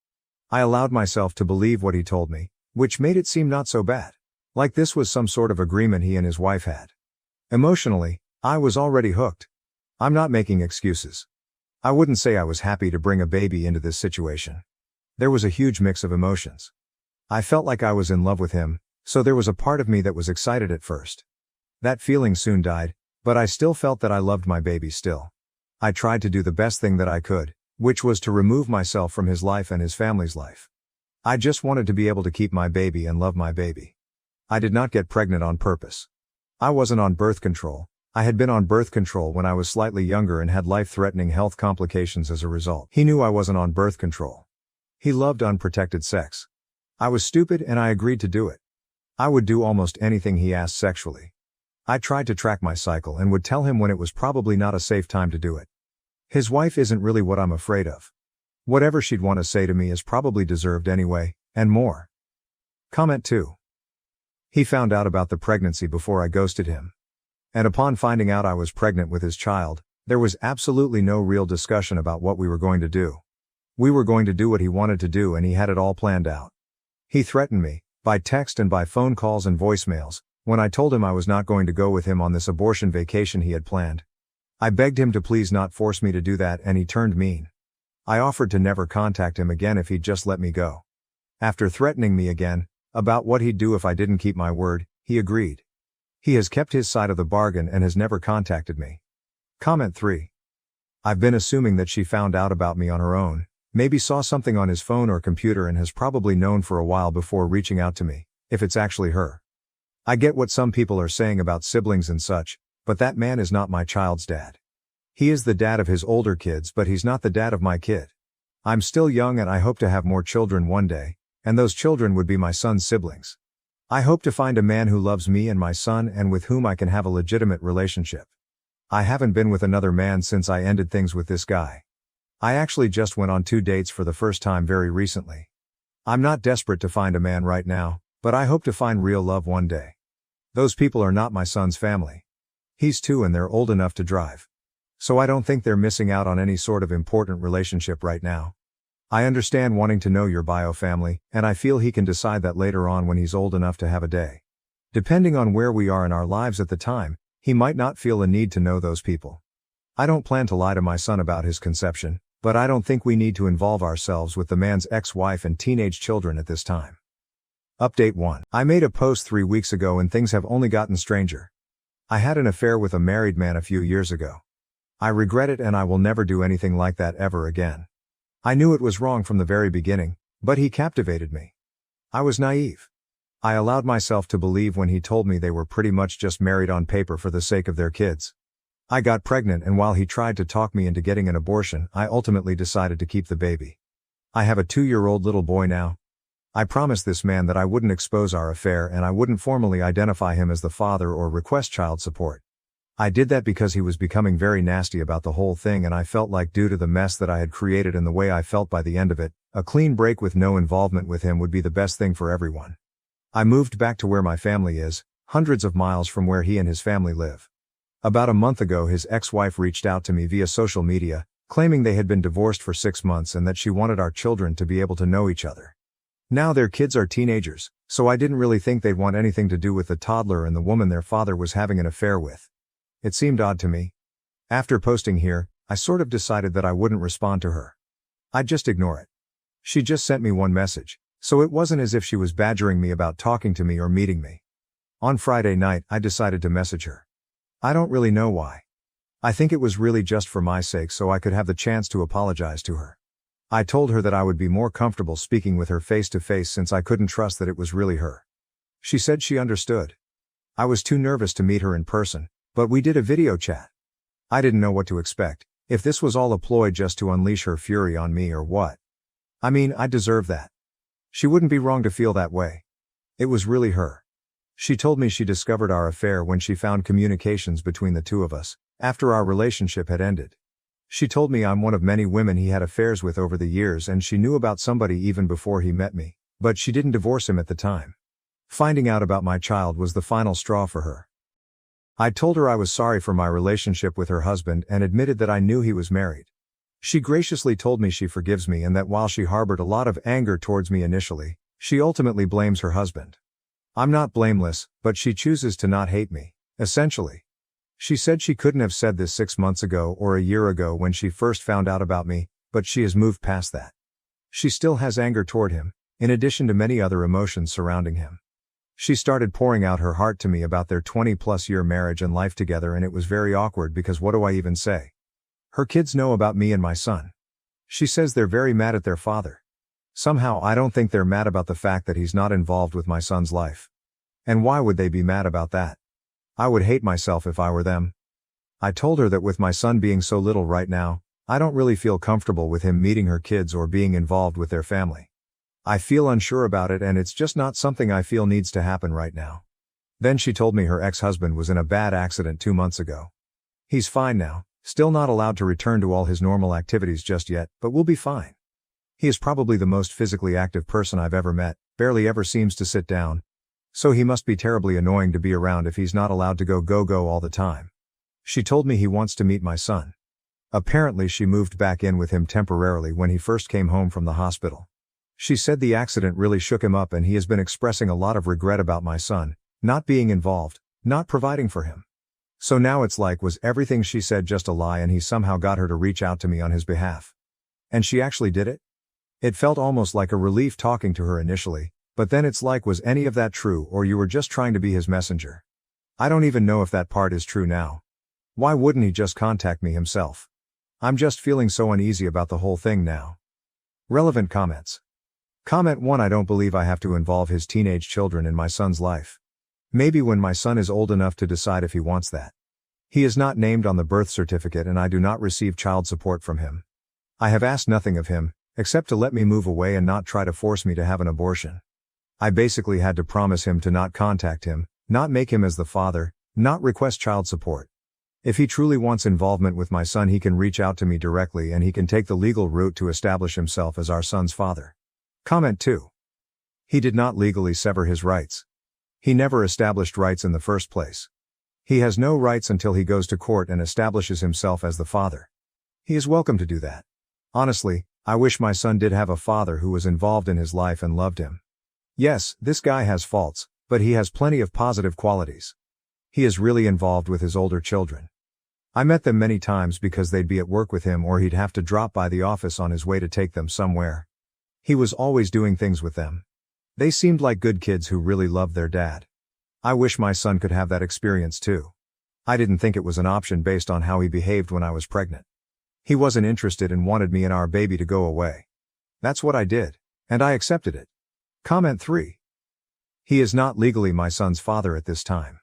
Speaker 1: I allowed myself to believe what he told me, which made it seem not so bad. Like this was some sort of agreement he and his wife had. Emotionally, I was already hooked. I'm not making excuses. I wouldn't say I was happy to bring a baby into this situation. There was a huge mix of emotions. I felt like I was in love with him, so there was a part of me that was excited at first. That feeling soon died, but I still felt that I loved my baby still. I tried to do the best thing that I could, which was to remove myself from his life and his family's life. I just wanted to be able to keep my baby and love my baby. I did not get pregnant on purpose. I wasn't on birth control. I had been on birth control when I was slightly younger and had life-threatening health complications as a result. He knew I wasn't on birth control. He loved unprotected sex. I was stupid and I agreed to do it. I would do almost anything he asked sexually. I tried to track my cycle and would tell him when it was probably not a safe time to do it. His wife isn't really what I'm afraid of. Whatever she'd want to say to me is probably deserved anyway, and more. Comment 2. He found out about the pregnancy before I ghosted him. And upon finding out I was pregnant with his child, there was absolutely no real discussion about what we were going to do. We were going to do what he wanted to do and he had it all planned out. He threatened me, by text and by phone calls and voicemails, when I told him I was not going to go with him on this abortion vacation he had planned. I begged him to please not force me to do that and he turned mean. I offered to never contact him again if he'd just let me go. After threatening me again, about what he'd do if I didn't keep my word, he agreed. He has kept his side of the bargain and has never contacted me. Comment 3. I've been assuming that she found out about me on her own, maybe saw something on his phone or computer and has probably known for a while before reaching out to me, if it's actually her. I get what some people are saying about siblings and such, but that man is not my child's dad. He is the dad of his older kids but he's not the dad of my kid. I'm still young and I hope to have more children one day, and those children would be my son's siblings. I hope to find a man who loves me and my son and with whom I can have a legitimate relationship. I haven't been with another man since I ended things with this guy. I actually just went on 2 dates for the first time very recently. I'm not desperate to find a man right now, but I hope to find real love one day. Those people are not my son's family. He's 2 and they're old enough to drive. So I don't think they're missing out on any sort of important relationship right now. I understand wanting to know your bio family, and I feel he can decide that later on when he's old enough to have a day. Depending on where we are in our lives at the time, he might not feel a need to know those people. I don't plan to lie to my son about his conception, but I don't think we need to involve ourselves with the man's ex-wife and teenage children at this time. Update 1. I made a post 3 weeks ago and things have only gotten stranger. I had an affair with a married man a few years ago. I regret it and I will never do anything like that ever again. I knew it was wrong from the very beginning, but he captivated me. I was naive. I allowed myself to believe when he told me they were pretty much just married on paper for the sake of their kids. I got pregnant and while he tried to talk me into getting an abortion, I ultimately decided to keep the baby. I have a 2-year-old little boy now. I promised this man that I wouldn't expose our affair and I wouldn't formally identify him as the father or request child support. I did that because he was becoming very nasty about the whole thing and I felt like due to the mess that I had created and the way I felt by the end of it, a clean break with no involvement with him would be the best thing for everyone. I moved back to where my family is, hundreds of miles from where he and his family live. About a month ago his ex-wife reached out to me via social media, claiming they had been divorced for 6 months and that she wanted our children to be able to know each other. Now their kids are teenagers, so I didn't really think they'd want anything to do with the toddler and the woman their father was having an affair with. It seemed odd to me. After posting here, I sort of decided that I wouldn't respond to her. I'd just ignore it. She just sent me one message, so it wasn't as if she was badgering me about talking to me or meeting me. On Friday night, I decided to message her. I don't really know why. I think it was really just for my sake so I could have the chance to apologize to her. I told her that I would be more comfortable speaking with her face to face since I couldn't trust that it was really her. She said she understood. I was too nervous to meet her in person, but we did a video chat. I didn't know what to expect, if this was all a ploy just to unleash her fury on me or what. I mean, I deserve that. She wouldn't be wrong to feel that way. It was really her. She told me she discovered our affair when she found communications between the two of us, after our relationship had ended. She told me I'm one of many women he had affairs with over the years and she knew about somebody even before he met me, but she didn't divorce him at the time. Finding out about my child was the final straw for her. I told her I was sorry for my relationship with her husband and admitted that I knew he was married. She graciously told me she forgives me and that while she harbored a lot of anger towards me initially, she ultimately blames her husband. I'm not blameless, but she chooses to not hate me, essentially. She said she couldn't have said this 6 months ago or a year ago when she first found out about me, but she has moved past that. She still has anger toward him, in addition to many other emotions surrounding him. She started pouring out her heart to me about their 20-plus year marriage and life together, and it was very awkward because what do I even say? Her kids know about me and my son. She says they're very mad at their father. Somehow I don't think they're mad about the fact that he's not involved with my son's life. And why would they be mad about that? I would hate myself if I were them. I told her that with my son being so little right now, I don't really feel comfortable with him meeting her kids or being involved with their family. I feel unsure about it and it's just not something I feel needs to happen right now. Then she told me her ex-husband was in a bad accident 2 months ago. He's fine now, still not allowed to return to all his normal activities just yet, but will be fine. He is probably the most physically active person I've ever met, barely ever seems to sit down. So he must be terribly annoying to be around if he's not allowed to go all the time. She told me he wants to meet my son. Apparently she moved back in with him temporarily when he first came home from the hospital. She said the accident really shook him up and he has been expressing a lot of regret about my son, not being involved, not providing for him. So now it's like, was everything she said just a lie and he somehow got her to reach out to me on his behalf? And she actually did it? It felt almost like a relief talking to her initially. But then it's like, was any of that true or you were just trying to be his messenger? I don't even know if that part is true now. Why wouldn't he just contact me himself? I'm just feeling so uneasy about the whole thing now. Relevant comments. Comment 1. I don't believe I have to involve his teenage children in my son's life. Maybe when my son is old enough to decide if he wants that. He is not named on the birth certificate and I do not receive child support from him. I have asked nothing of him, except to let me move away and not try to force me to have an abortion. I basically had to promise him to not contact him, not make him as the father, not request child support. If he truly wants involvement with my son he can reach out to me directly and he can take the legal route to establish himself as our son's father. Comment 2. He did not legally sever his rights. He never established rights in the first place. He has no rights until he goes to court and establishes himself as the father. He is welcome to do that. Honestly, I wish my son did have a father who was involved in his life and loved him. Yes, this guy has faults, but he has plenty of positive qualities. He is really involved with his older children. I met them many times because they'd be at work with him or he'd have to drop by the office on his way to take them somewhere. He was always doing things with them. They seemed like good kids who really loved their dad. I wish my son could have that experience too. I didn't think it was an option based on how he behaved when I was pregnant. He wasn't interested and wanted me and our baby to go away. That's what I did, and I accepted it. Comment 3. He is not legally my son's father at this time.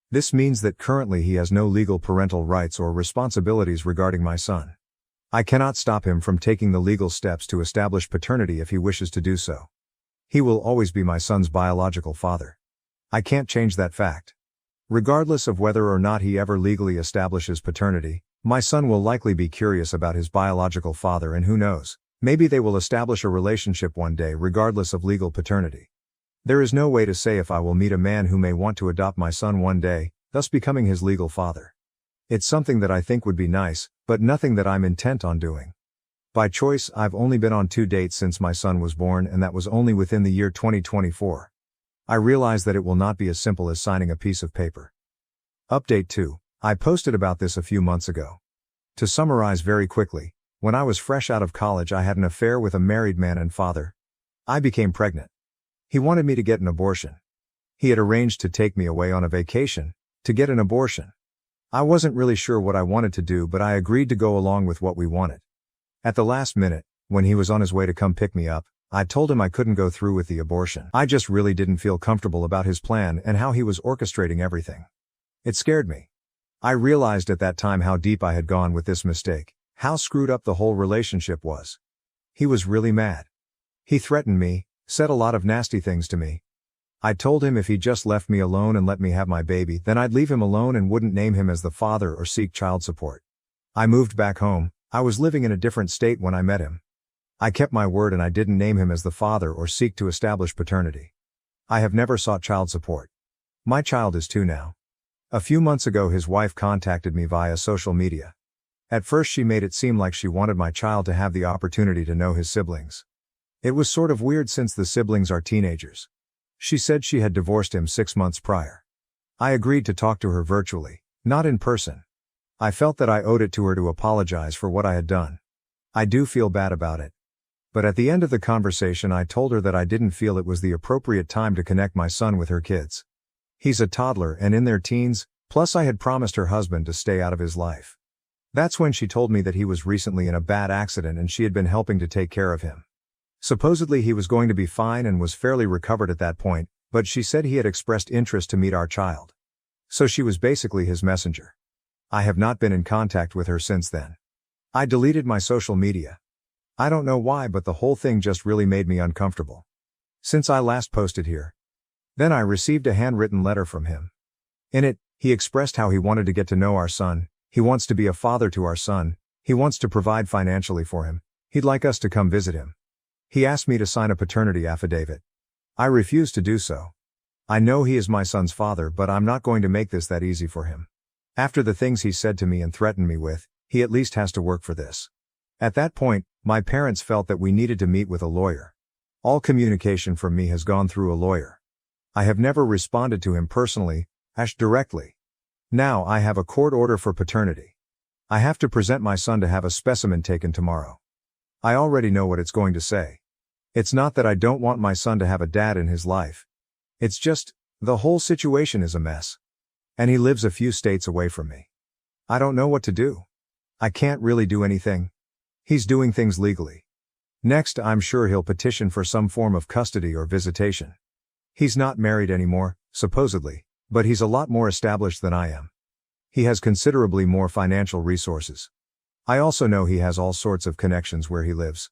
Speaker 1: This means that currently he has no legal parental rights or responsibilities regarding my son. I cannot stop him from taking the legal steps to establish paternity if he wishes to do so. He will always be my son's biological father. I can't change that fact. Regardless of whether or not he ever legally establishes paternity, my son will likely be curious about his biological father and who knows, maybe they will establish a relationship one day regardless of legal paternity. There is no way to say if I will meet a man who may want to adopt my son one day, thus becoming his legal father. It's something that I think would be nice, but nothing that I'm intent on doing. By choice, I've only been on 2 dates since my son was born and that was only within the year 2024. I realize that it will not be as simple as signing a piece of paper. Update 2. I posted about this a few months ago. To summarize very quickly, when I was fresh out of college I had an affair with a married man and father. I became pregnant. He wanted me to get an abortion. He had arranged to take me away on a vacation, to get an abortion. I wasn't really sure what I wanted to do but I agreed to go along with what we wanted. At the last minute, when he was on his way to come pick me up, I told him I couldn't go through with the abortion. I just really didn't feel comfortable about his plan and how he was orchestrating everything. It scared me. I realized at that time how deep I had gone with this mistake, how screwed up the whole relationship was. He was really mad. He threatened me, said a lot of nasty things to me. I told him if he just left me alone and let me have my baby, then I'd leave him alone and wouldn't name him as the father or seek child support. I moved back home. I was living in a different state when I met him. I kept my word and I didn't name him as the father or seek to establish paternity. I have never sought child support. My child is 2 now. A few months ago his wife contacted me via social media. At first she made it seem like she wanted my child to have the opportunity to know his siblings. It was sort of weird since the siblings are teenagers. She said she had divorced him 6 months prior. I agreed to talk to her virtually, not in person. I felt that I owed it to her to apologize for what I had done. I do feel bad about it. But at the end of the conversation I told her that I didn't feel it was the appropriate time to connect my son with her kids. He's a toddler and in their teens, plus I had promised her husband to stay out of his life. That's when she told me that he was recently in a bad accident and she had been helping to take care of him. Supposedly he was going to be fine and was fairly recovered at that point, but she said he had expressed interest to meet our child. So she was basically his messenger. I have not been in contact with her since then. I deleted my social media. I don't know why, but the whole thing just really made me uncomfortable. Since I last posted here. Then I received a handwritten letter from him. In it, he expressed how he wanted to get to know our son, he wants to be a father to our son, he wants to provide financially for him, he'd like us to come visit him. He asked me to sign a paternity affidavit. I refused to do so. I know he is my son's father, but I'm not going to make this that easy for him. After the things he said to me and threatened me with, he at least has to work for this. At that point, my parents felt that we needed to meet with a lawyer. All communication from me has gone through a lawyer. I have never responded to him personally, directly. Now I have a court order for paternity. I have to present my son to have a specimen taken tomorrow. I already know what it's going to say. It's not that I don't want my son to have a dad in his life. It's just, the whole situation is a mess. And he lives a few states away from me. I don't know what to do. I can't really do anything. He's doing things legally. Next, I'm sure he'll petition for some form of custody or visitation. He's not married anymore, supposedly, but he's a lot more established than I am. He has considerably more financial resources. I also know he has all sorts of connections where he lives.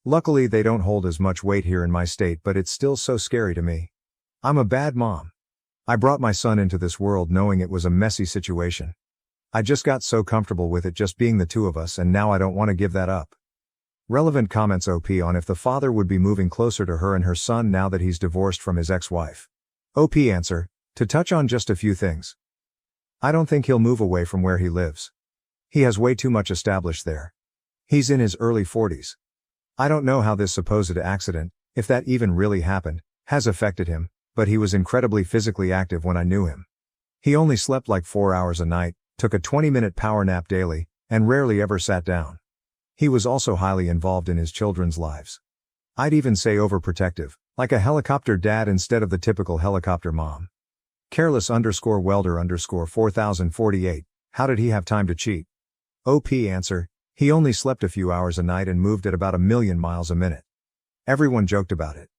Speaker 1: Luckily they don't hold as much weight here in my state, but it's still so scary to me. I'm a bad mom. I brought my son into this world knowing it was a messy situation. I just got so comfortable with it just being the two of us, and now I don't want to give that up. Relevant comments OP on if the father would be moving closer to her and her son now that he's divorced from his ex-wife. OP answer, to touch on just a few things. I don't think he'll move away from where he lives. He has way too much established there. He's in his early 40s. I don't know how this supposed accident, if that even really happened, has affected him, but he was incredibly physically active when I knew him. He only slept like 4 hours a night, took a 20-minute power nap daily, and rarely ever sat down. He was also highly involved in his children's lives. I'd even say overprotective, like a helicopter dad instead of the typical helicopter mom. Careless_welder_4048, how did he have time to cheat? OP answer, he only slept a few hours a night and moved at about 1,000,000 miles a minute. Everyone joked about it.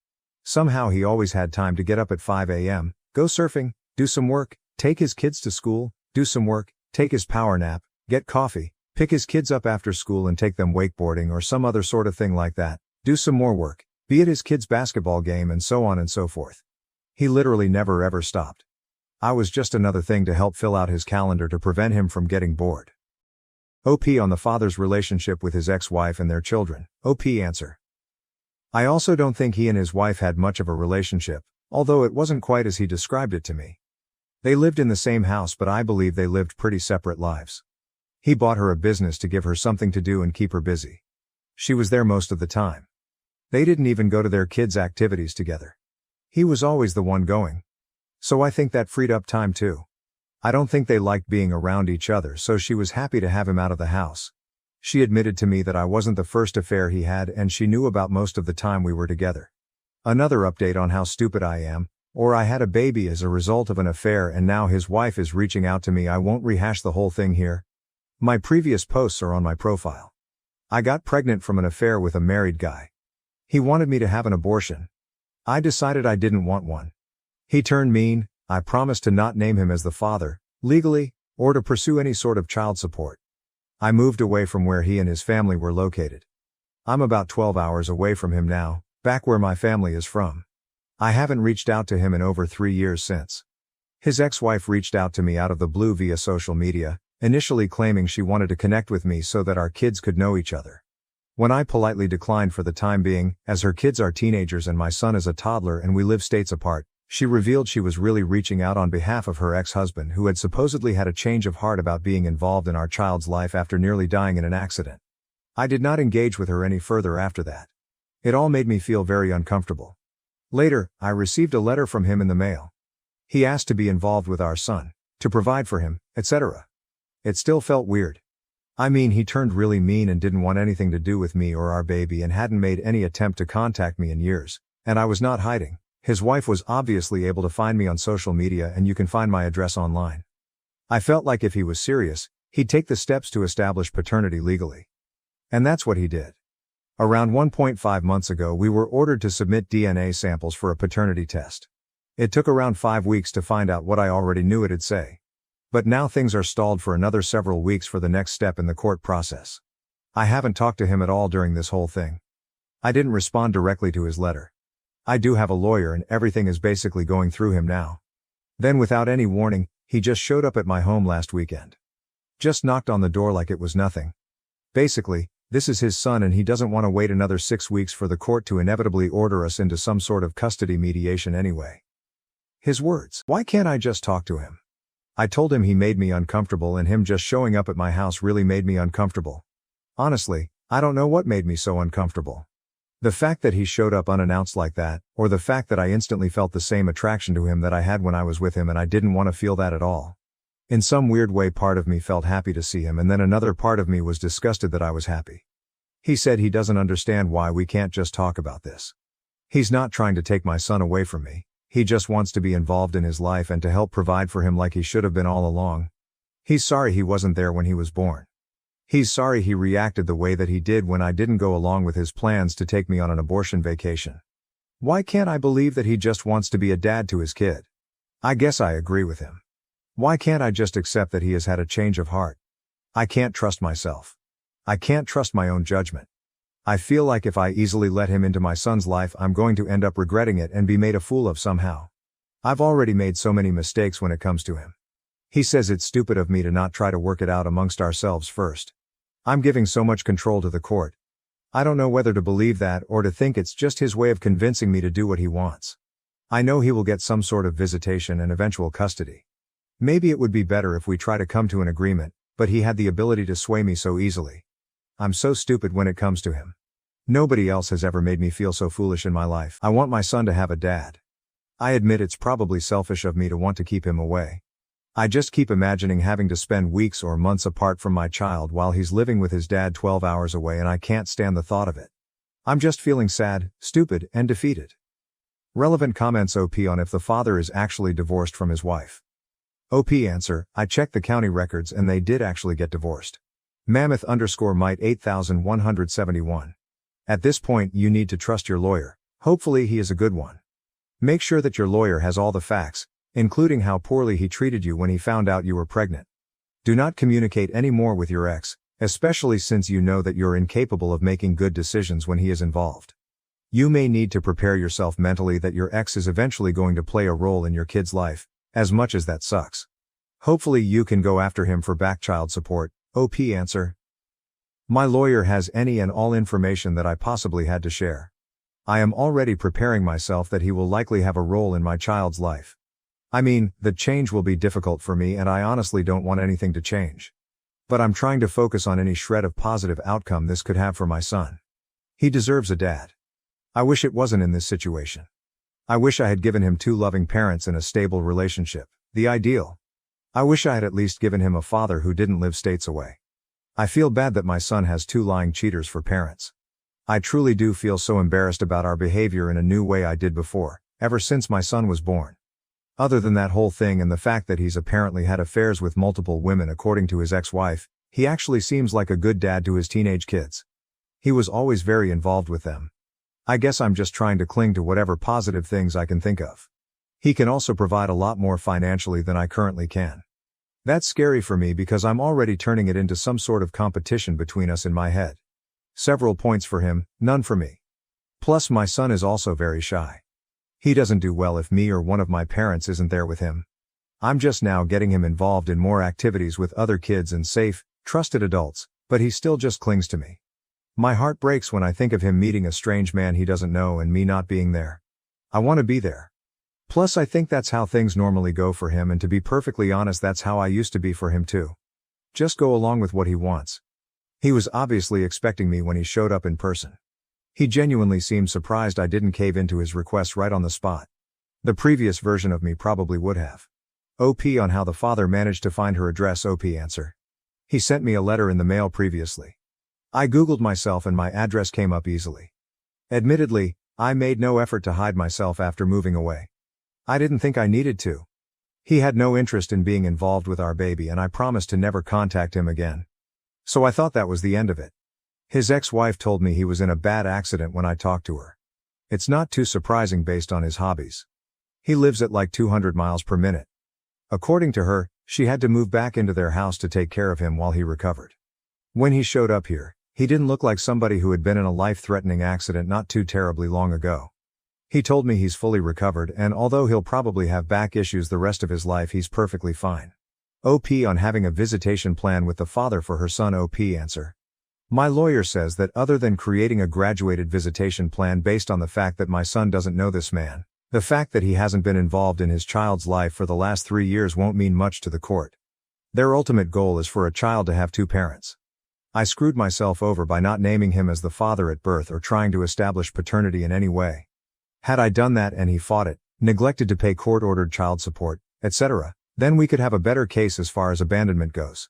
Speaker 1: Somehow he always had time to get up at 5 a.m., go surfing, do some work, take his kids to school, do some work, take his power nap, get coffee, pick his kids up after school and take them wakeboarding or some other sort of thing like that, do some more work, be at his kids' basketball game and so on and so forth. He literally never ever stopped. I was just another thing to help fill out his calendar to prevent him from getting bored. OP on the father's relationship with his ex-wife and their children. OP answer. I also don't think he and his wife had much of a relationship, although it wasn't quite as he described it to me. They lived in the same house, but I believe they lived pretty separate lives. He bought her a business to give her something to do and keep her busy. She was there most of the time. They didn't even go to their kids' activities together. He was always the one going. So I think that freed up time too. I don't think they liked being around each other, so she was happy to have him out of the house. She admitted to me that I wasn't the first affair he had and she knew about most of the time we were together. Another update on how stupid I am, or I had a baby as a result of an affair and now his wife is reaching out to me. I won't rehash the whole thing here. My previous posts are on my profile. I got pregnant from an affair with a married guy. He wanted me to have an abortion. I decided I didn't want one. He turned mean. I promised to not name him as the father, legally, or to pursue any sort of child support. I moved away from where he and his family were located. I'm about 12 hours away from him now, back where my family is from. I haven't reached out to him in over 3 years since. His ex-wife reached out to me out of the blue via social media, initially claiming she wanted to connect with me so that our kids could know each other. When I politely declined for the time being, as her kids are teenagers and my son is a toddler and we live states apart, she revealed she was really reaching out on behalf of her ex-husband who had supposedly had a change of heart about being involved in our child's life after nearly dying in an accident. I did not engage with her any further after that. It all made me feel very uncomfortable. Later, I received a letter from him in the mail. He asked to be involved with our son, to provide for him, etc. It still felt weird. I mean, he turned really mean and didn't want anything to do with me or our baby and hadn't made any attempt to contact me in years, and I was not hiding. His wife was obviously able to find me on social media and you can find my address online. I felt like if he was serious, he'd take the steps to establish paternity legally. And that's what he did. Around 1.5 months ago we were ordered to submit DNA samples for a paternity test. It took around 5 weeks to find out what I already knew it'd say. But now things are stalled for another several weeks for the next step in the court process. I haven't talked to him at all during this whole thing. I didn't respond directly to his letter. I do have a lawyer and everything is basically going through him now. Then without any warning, he just showed up at my home last weekend. Just knocked on the door like it was nothing. Basically, this is his son and he doesn't want to wait another 6 weeks for the court to inevitably order us into some sort of custody mediation anyway. His words, "Why can't I just talk to him?" I told him he made me uncomfortable and him just showing up at my house really made me uncomfortable. Honestly, I don't know what made me so uncomfortable. The fact that he showed up unannounced like that, or the fact that I instantly felt the same attraction to him that I had when I was with him and I didn't want to feel that at all. In some weird way part of me felt happy to see him and then another part of me was disgusted that I was happy. He said he doesn't understand why we can't just talk about this. He's not trying to take my son away from me. He just wants to be involved in his life and to help provide for him like he should have been all along. He's sorry he wasn't there when he was born. He's sorry he reacted the way that he did when I didn't go along with his plans to take me on an abortion vacation. Why can't I believe that he just wants to be a dad to his kid? I guess I agree with him. Why can't I just accept that he has had a change of heart? I can't trust myself. I can't trust my own judgment. I feel like if I easily let him into my son's life I'm going to end up regretting it and be made a fool of somehow. I've already made so many mistakes when it comes to him. He says it's stupid of me to not try to work it out amongst ourselves first. I'm giving so much control to the court. I don't know whether to believe that or to think it's just his way of convincing me to do what he wants. I know he will get some sort of visitation and eventual custody. Maybe it would be better if we try to come to an agreement, but he had the ability to sway me so easily. I'm so stupid when it comes to him. Nobody else has ever made me feel so foolish in my life. I want my son to have a dad. I admit it's probably selfish of me to want to keep him away. I just keep imagining having to spend weeks or months apart from my child while he's living with his dad 12 hours away and I can't stand the thought of it. I'm just feeling sad, stupid, and defeated. Relevant comments OP on if the father is actually divorced from his wife. OP answer, I checked the county records and they did actually get divorced. Mammoth_Mite 8171. At this point you need to trust your lawyer. Hopefully he is a good one. Make sure that your lawyer has all the facts, including how poorly he treated you when he found out you were pregnant. Do not communicate any more with your ex, especially since you know that you're incapable of making good decisions when he is involved. You may need to prepare yourself mentally that your ex is eventually going to play a role in your kid's life, as much as that sucks. Hopefully you can go after him for back child support. OP answer. My lawyer has any and all information that I possibly had to share. I am already preparing myself that he will likely have a role in my child's life. I mean, the change will be difficult for me and I honestly don't want anything to change. But I'm trying to focus on any shred of positive outcome this could have for my son. He deserves a dad. I wish it wasn't in this situation. I wish I had given him 2 loving parents in a stable relationship, the ideal. I wish I had at least given him a father who didn't live states away. I feel bad that my son has 2 lying cheaters for parents. I truly do feel so embarrassed about our behavior in a new way I did before, ever since my son was born. Other than that whole thing and the fact that he's apparently had affairs with multiple women according to his ex-wife, he actually seems like a good dad to his teenage kids. He was always very involved with them. I guess I'm just trying to cling to whatever positive things I can think of. He can also provide a lot more financially than I currently can. That's scary for me because I'm already turning it into some sort of competition between us in my head. Several points for him, none for me. Plus my son is also very shy. He doesn't do well if me or one of my parents isn't there with him. I'm just now getting him involved in more activities with other kids and safe, trusted adults, but he still just clings to me. My heart breaks when I think of him meeting a strange man he doesn't know and me not being there. I want to be there. Plus I think that's how things normally go for him, and to be perfectly honest, that's how I used to be for him too. Just go along with what he wants. He was obviously expecting me when he showed up in person. He genuinely seemed surprised I didn't cave into his request right on the spot. The previous version of me probably would have. OP on how the father managed to find her address. OP answer. He sent me a letter in the mail previously. I googled myself and my address came up easily. Admittedly, I made no effort to hide myself after moving away. I didn't think I needed to. He had no interest in being involved with our baby and I promised to never contact him again. So I thought that was the end of it. His ex-wife told me he was in a bad accident when I talked to her. It's not too surprising based on his hobbies. He lives at like 200 miles per minute. According to her, she had to move back into their house to take care of him while he recovered. When he showed up here, he didn't look like somebody who had been in a life-threatening accident not too terribly long ago. He told me he's fully recovered and although he'll probably have back issues the rest of his life, he's perfectly fine. OP on having a visitation plan with the father for her son. OP answer. My lawyer says that other than creating a graduated visitation plan based on the fact that my son doesn't know this man, the fact that he hasn't been involved in his child's life for the last 3 years won't mean much to the court. Their ultimate goal is for a child to have 2 parents. I screwed myself over by not naming him as the father at birth or trying to establish paternity in any way. Had I done that and he fought it, neglected to pay court-ordered child support, etc., then we could have a better case as far as abandonment goes.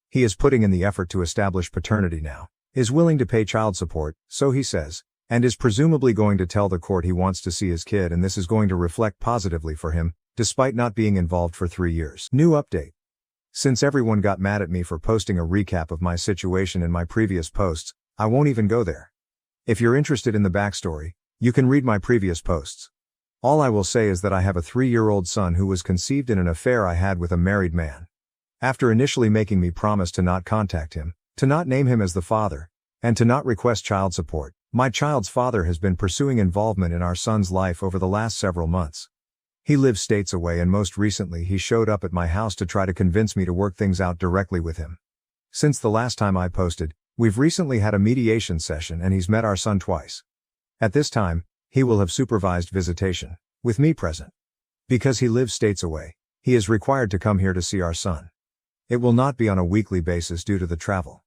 Speaker 1: He is putting in the effort to establish paternity now, is willing to pay child support, so he says, and is presumably going to tell the court he wants to see his kid, and this is going to reflect positively for him, despite not being involved for 3 years. New update. Since everyone got mad at me for posting a recap of my situation in my previous posts, I won't even go there. If you're interested in the backstory, you can read my previous posts. All I will say is that I have a 3-year-old son who was conceived in an affair I had with a married man. After initially making me promise to not contact him, to not name him as the father, and to not request child support, my child's father has been pursuing involvement in our son's life over the last several months. He lives states away and most recently he showed up at my house to try to convince me to work things out directly with him. Since the last time I posted, we've recently had a mediation session and he's met our son twice. At this time, he will have supervised visitation, with me present. Because he lives states away, he is required to come here to see our son. It will not be on a weekly basis due to the travel.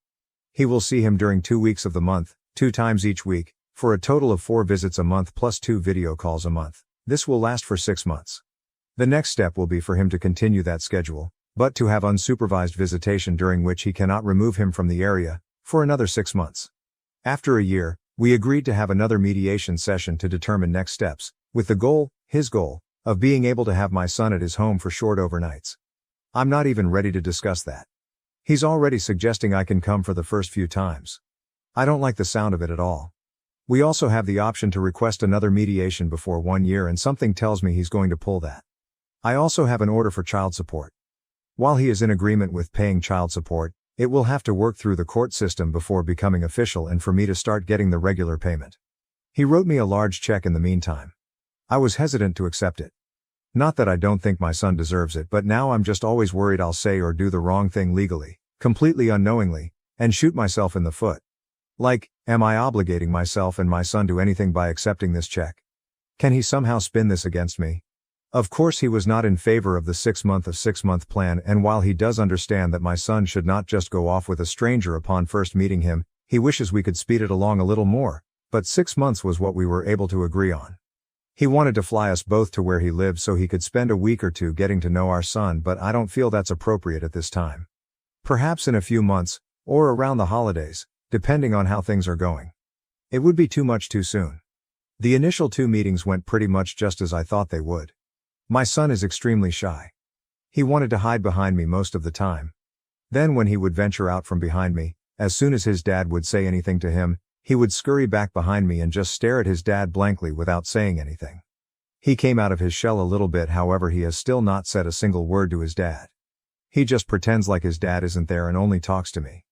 Speaker 1: He will see him during 2 weeks of the month, 2 times each week, for a total of 4 visits a month plus 2 video calls a month. This will last for 6 months. The next step will be for him to continue that schedule, but to have unsupervised visitation during which he cannot remove him from the area, for another 6 months. After a year, we agreed to have another mediation session to determine next steps, with the goal, his goal, of being able to have my son at his home for short overnights. I'm not even ready to discuss that. He's already suggesting I can come for the first few times. I don't like the sound of it at all. We also have the option to request another mediation before 1 year and something tells me he's going to pull that. I also have an order for child support. While he is in agreement with paying child support, it will have to work through the court system before becoming official and for me to start getting the regular payment. He wrote me a large check in the meantime. I was hesitant to accept it. Not that I don't think my son deserves it, but now I'm just always worried I'll say or do the wrong thing legally, completely unknowingly, and shoot myself in the foot. Like, am I obligating myself and my son to anything by accepting this check? Can he somehow spin this against me? Of course he was not in favor of the 6-month plan, and while he does understand that my son should not just go off with a stranger upon first meeting him, he wishes we could speed it along a little more, but 6 months was what we were able to agree on. He wanted to fly us both to where he lived so he could spend a week or 2 getting to know our son, but I don't feel that's appropriate at this time. Perhaps in a few months, or around the holidays, depending on how things are going. It would be too much too soon. The initial 2 meetings went pretty much just as I thought they would. My son is extremely shy. He wanted to hide behind me most of the time. Then when he would venture out from behind me, as soon as his dad would say anything to him, he would scurry back behind me and just stare at his dad blankly without saying anything. He came out of his shell a little bit, however he has still not said a single word to his dad. He just pretends like his dad isn't there and only talks to me.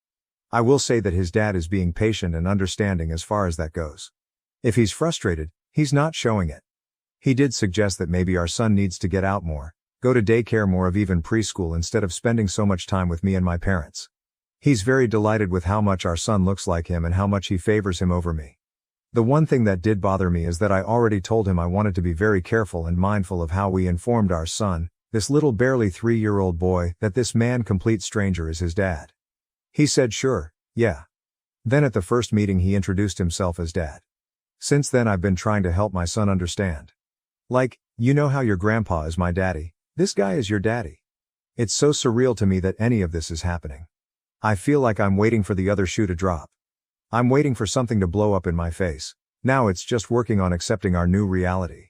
Speaker 1: I will say that his dad is being patient and understanding as far as that goes. If he's frustrated, he's not showing it. He did suggest that maybe our son needs to get out more, go to daycare more of even preschool instead of spending so much time with me and my parents. He's very delighted with how much our son looks like him and how much he favors him over me. The one thing that did bother me is that I already told him I wanted to be very careful and mindful of how we informed our son, this little barely 3-year-old boy, that this man complete stranger is his dad. He said sure, yeah. Then at the first meeting he introduced himself as dad. Since then I've been trying to help my son understand. Like, you know how your grandpa is my daddy, this guy is your daddy. It's so surreal to me that any of this is happening. I feel like I'm waiting for the other shoe to drop. I'm waiting for something to blow up in my face. Now it's just working on accepting our new reality.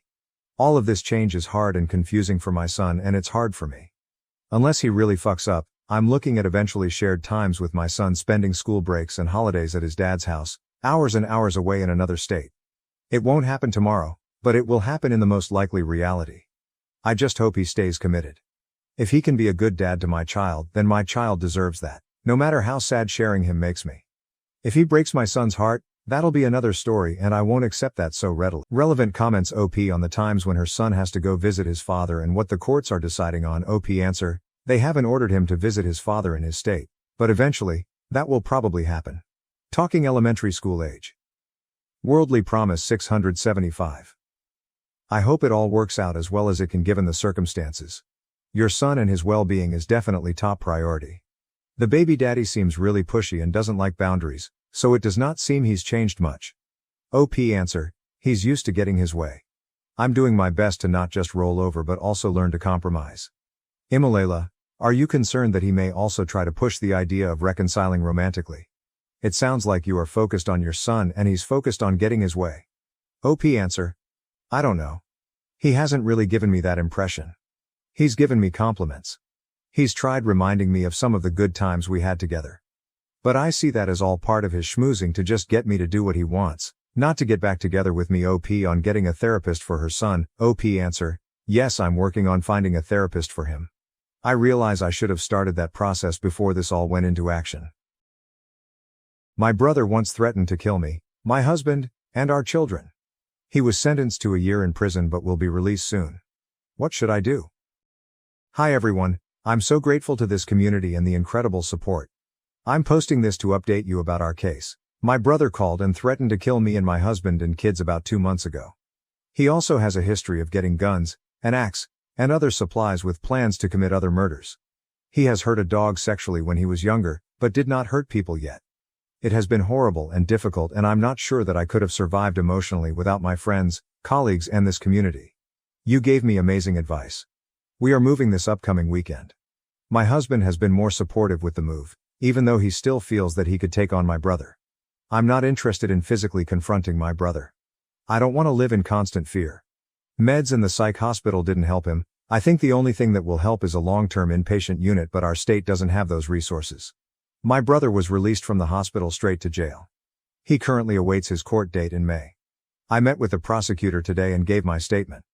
Speaker 1: All of this change is hard and confusing for my son, and it's hard for me. Unless he really fucks up, I'm looking at eventually shared times with my son, spending school breaks and holidays at his dad's house, hours and hours away in another state. It won't happen tomorrow, but it will happen in the most likely reality. I just hope he stays committed. If he can be a good dad to my child, then my child deserves that, no matter how sad sharing him makes me. If he breaks my son's heart, that'll be another story, and I won't accept that so readily. Relevant comments. OP on the times when her son has to go visit his father and what the courts are deciding on. OP answer, they haven't ordered him to visit his father in his state, but eventually, that will probably happen. Talking elementary school age. Worldly Promise 675. I hope it all works out as well as it can given the circumstances. Your son and his well-being is definitely top priority. The baby daddy seems really pushy and doesn't like boundaries, so it does not seem he's changed much. OP answer, he's used to getting his way. I'm doing my best to not just roll over but also learn to compromise. Imalela, are you concerned that he may also try to push the idea of reconciling romantically? It sounds like you are focused on your son and he's focused on getting his way. OP answer, I don't know. He hasn't really given me that impression. He's given me compliments. He's tried reminding me of some of the good times we had together. But I see that as all part of his schmoozing to just get me to do what he wants, not to get back together with me. OP on getting a therapist for her son. OP answer, yes, I'm working on finding a therapist for him. I realize I should have started that process before this all went into action. My brother once threatened to kill me, my husband, and our children. He was sentenced to a year in prison but will be released soon. What should I do? Hi everyone, I'm so grateful to this community and the incredible support. I'm posting this to update you about our case. My brother called and threatened to kill me and my husband and kids about 2 months ago. He also has a history of getting guns, an axe, and other supplies with plans to commit other murders. He has hurt a dog sexually when he was younger, but did not hurt people yet. It has been horrible and difficult, and I'm not sure that I could have survived emotionally without my friends, colleagues, and this community. You gave me amazing advice. We are moving this upcoming weekend. My husband has been more supportive with the move, even though he still feels that he could take on my brother. I'm not interested in physically confronting my brother. I don't want to live in constant fear. Meds and the psych hospital didn't help him. I think the only thing that will help is a long-term inpatient unit, but our state doesn't have those resources. My brother was released from the hospital straight to jail. He currently awaits his court date in May. I met with the prosecutor today and gave my statement.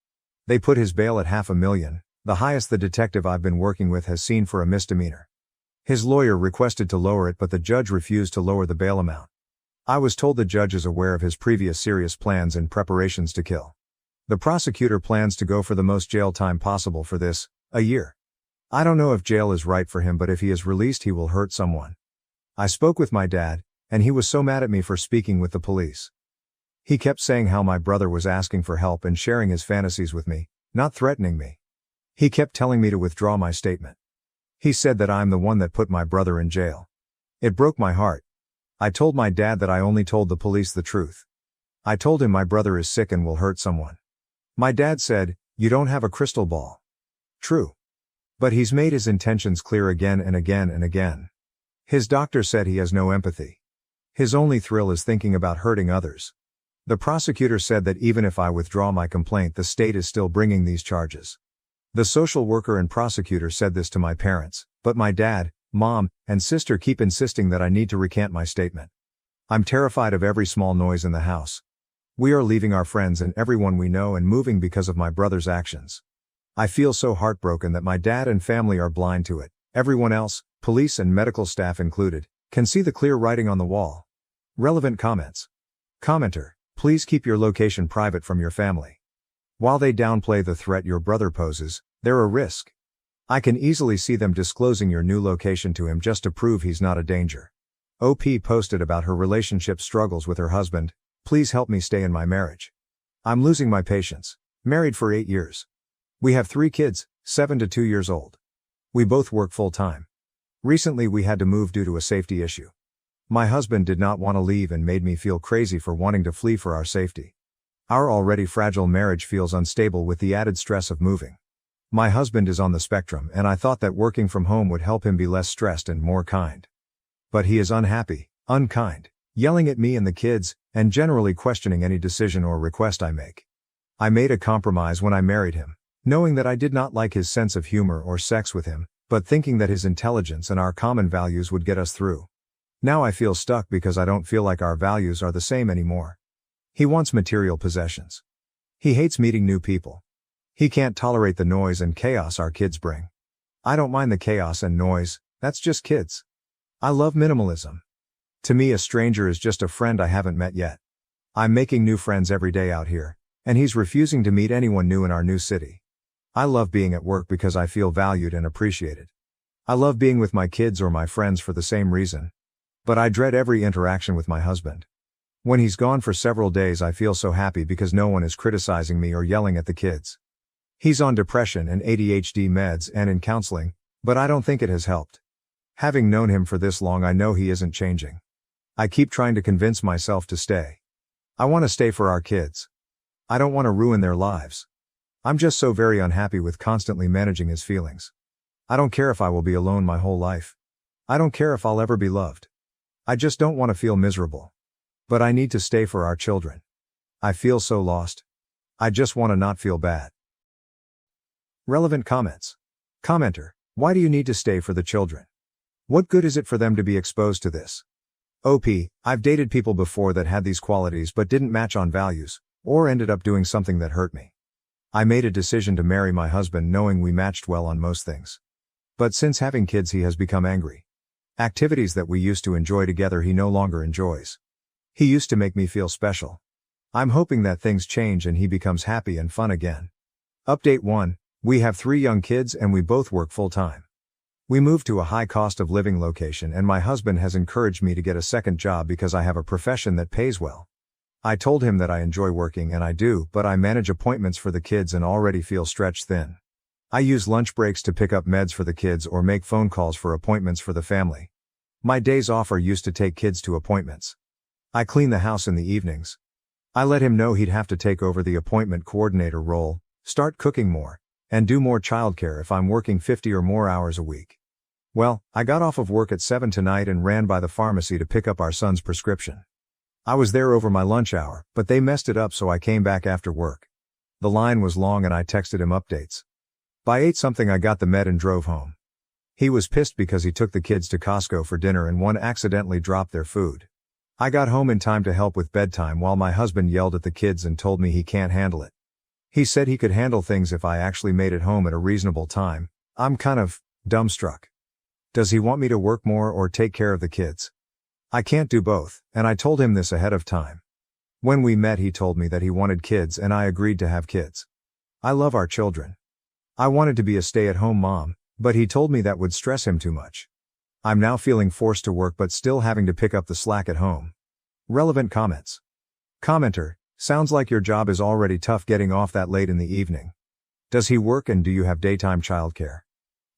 Speaker 1: They put his bail at $500,000, the highest the detective I've been working with has seen for a misdemeanor. His lawyer requested to lower it, but the judge refused to lower the bail amount. I was told the judge is aware of his previous serious plans and preparations to kill. The prosecutor plans to go for the most jail time possible for this, a year. I don't know if jail is right for him, but if he is released he will hurt someone. I spoke with my dad, and he was so mad at me for speaking with the police. He kept saying how my brother was asking for help and sharing his fantasies with me, not threatening me. He kept telling me to withdraw my statement. He said that I'm the one that put my brother in jail. It broke my heart. I told my dad that I only told the police the truth. I told him my brother is sick and will hurt someone. My dad said, "You don't have a crystal ball." True. But he's made his intentions clear again and again and again. His doctor said he has no empathy. His only thrill is thinking about hurting others. The prosecutor said that even if I withdraw my complaint, the state is still bringing these charges. The social worker and prosecutor said this to my parents, but my dad, mom, and sister keep insisting that I need to recant my statement. I'm terrified of every small noise in the house. We are leaving our friends and everyone we know and moving because of my brother's actions. I feel so heartbroken that my dad and family are blind to it. Everyone else, police and medical staff included, can see the clear writing on the wall. Relevant comments. Commenter, please keep your location private from your family. While they downplay the threat your brother poses, they're a risk. I can easily see them disclosing your new location to him just to prove he's not a danger. OP posted about her relationship struggles with her husband. Please help me stay in my marriage. I'm losing my patience. Married for 8 years. We have 3 kids, 7 to 2 years old. We both work full-time. Recently we had to move due to a safety issue. My husband did not want to leave and made me feel crazy for wanting to flee for our safety. Our already fragile marriage feels unstable with the added stress of moving. My husband is on the spectrum and I thought that working from home would help him be less stressed and more kind. But he is unhappy, unkind, yelling at me and the kids, and generally questioning any decision or request I make. I made a compromise when I married him, knowing that I did not like his sense of humor or sex with him, but thinking that his intelligence and our common values would get us through. Now I feel stuck because I don't feel like our values are the same anymore. He wants material possessions. He hates meeting new people. He can't tolerate the noise and chaos our kids bring. I don't mind the chaos and noise, that's just kids. I love minimalism. To me, a stranger is just a friend I haven't met yet. I'm making new friends every day out here, and he's refusing to meet anyone new in our new city. I love being at work because I feel valued and appreciated. I love being with my kids or my friends for the same reason. But I dread every interaction with my husband. When he's gone for several days I feel so happy because no one is criticizing me or yelling at the kids. He's on depression and ADHD meds and in counseling, but I don't think it has helped. Having known him for this long I know he isn't changing. I keep trying to convince myself to stay. I want to stay for our kids. I don't want to ruin their lives. I'm just so very unhappy with constantly managing his feelings. I don't care if I will be alone my whole life. I don't care if I'll ever be loved. I just don't want to feel miserable. But I need to stay for our children. I feel so lost. I just want to not feel bad. Relevant comments. Commenter, why do you need to stay for the children? What good is it for them to be exposed to this? OP, I've dated people before that had these qualities but didn't match on values, or ended up doing something that hurt me. I made a decision to marry my husband knowing we matched well on most things. But since having kids he has become angry. Activities that we used to enjoy together he no longer enjoys. He used to make me feel special. I'm hoping that things change and he becomes happy and fun again. Update 1. We have 3 young kids and we both work full-time. We moved to a high cost of living location and my husband has encouraged me to get a second job because I have a profession that pays well. I told him that I enjoy working and I do, but I manage appointments for the kids and already feel stretched thin. I use lunch breaks to pick up meds for the kids or make phone calls for appointments for the family. My days off are used to take kids to appointments. I clean the house in the evenings. I let him know he'd have to take over the appointment coordinator role, start cooking more, and do more childcare if I'm working 50 or more hours a week. Well, I got off of work at 7 tonight and ran by the pharmacy to pick up our son's prescription. I was there over my lunch hour, but they messed it up so I came back after work. The line was long and I texted him updates. By 8 something I got the med and drove home. He was pissed because he took the kids to Costco for dinner and one accidentally dropped their food. I got home in time to help with bedtime while my husband yelled at the kids and told me he can't handle it. He said he could handle things if I actually made it home at a reasonable time. I'm kind of dumbstruck. Does he want me to work more or take care of the kids? I can't do both, and I told him this ahead of time. When we met he told me that he wanted kids and I agreed to have kids. I love our children. I wanted to be a stay-at-home mom, but he told me that would stress him too much. I'm now feeling forced to work but still having to pick up the slack at home. Relevant comments. Commenter, sounds like your job is already tough getting off that late in the evening. Does he work and do you have daytime childcare?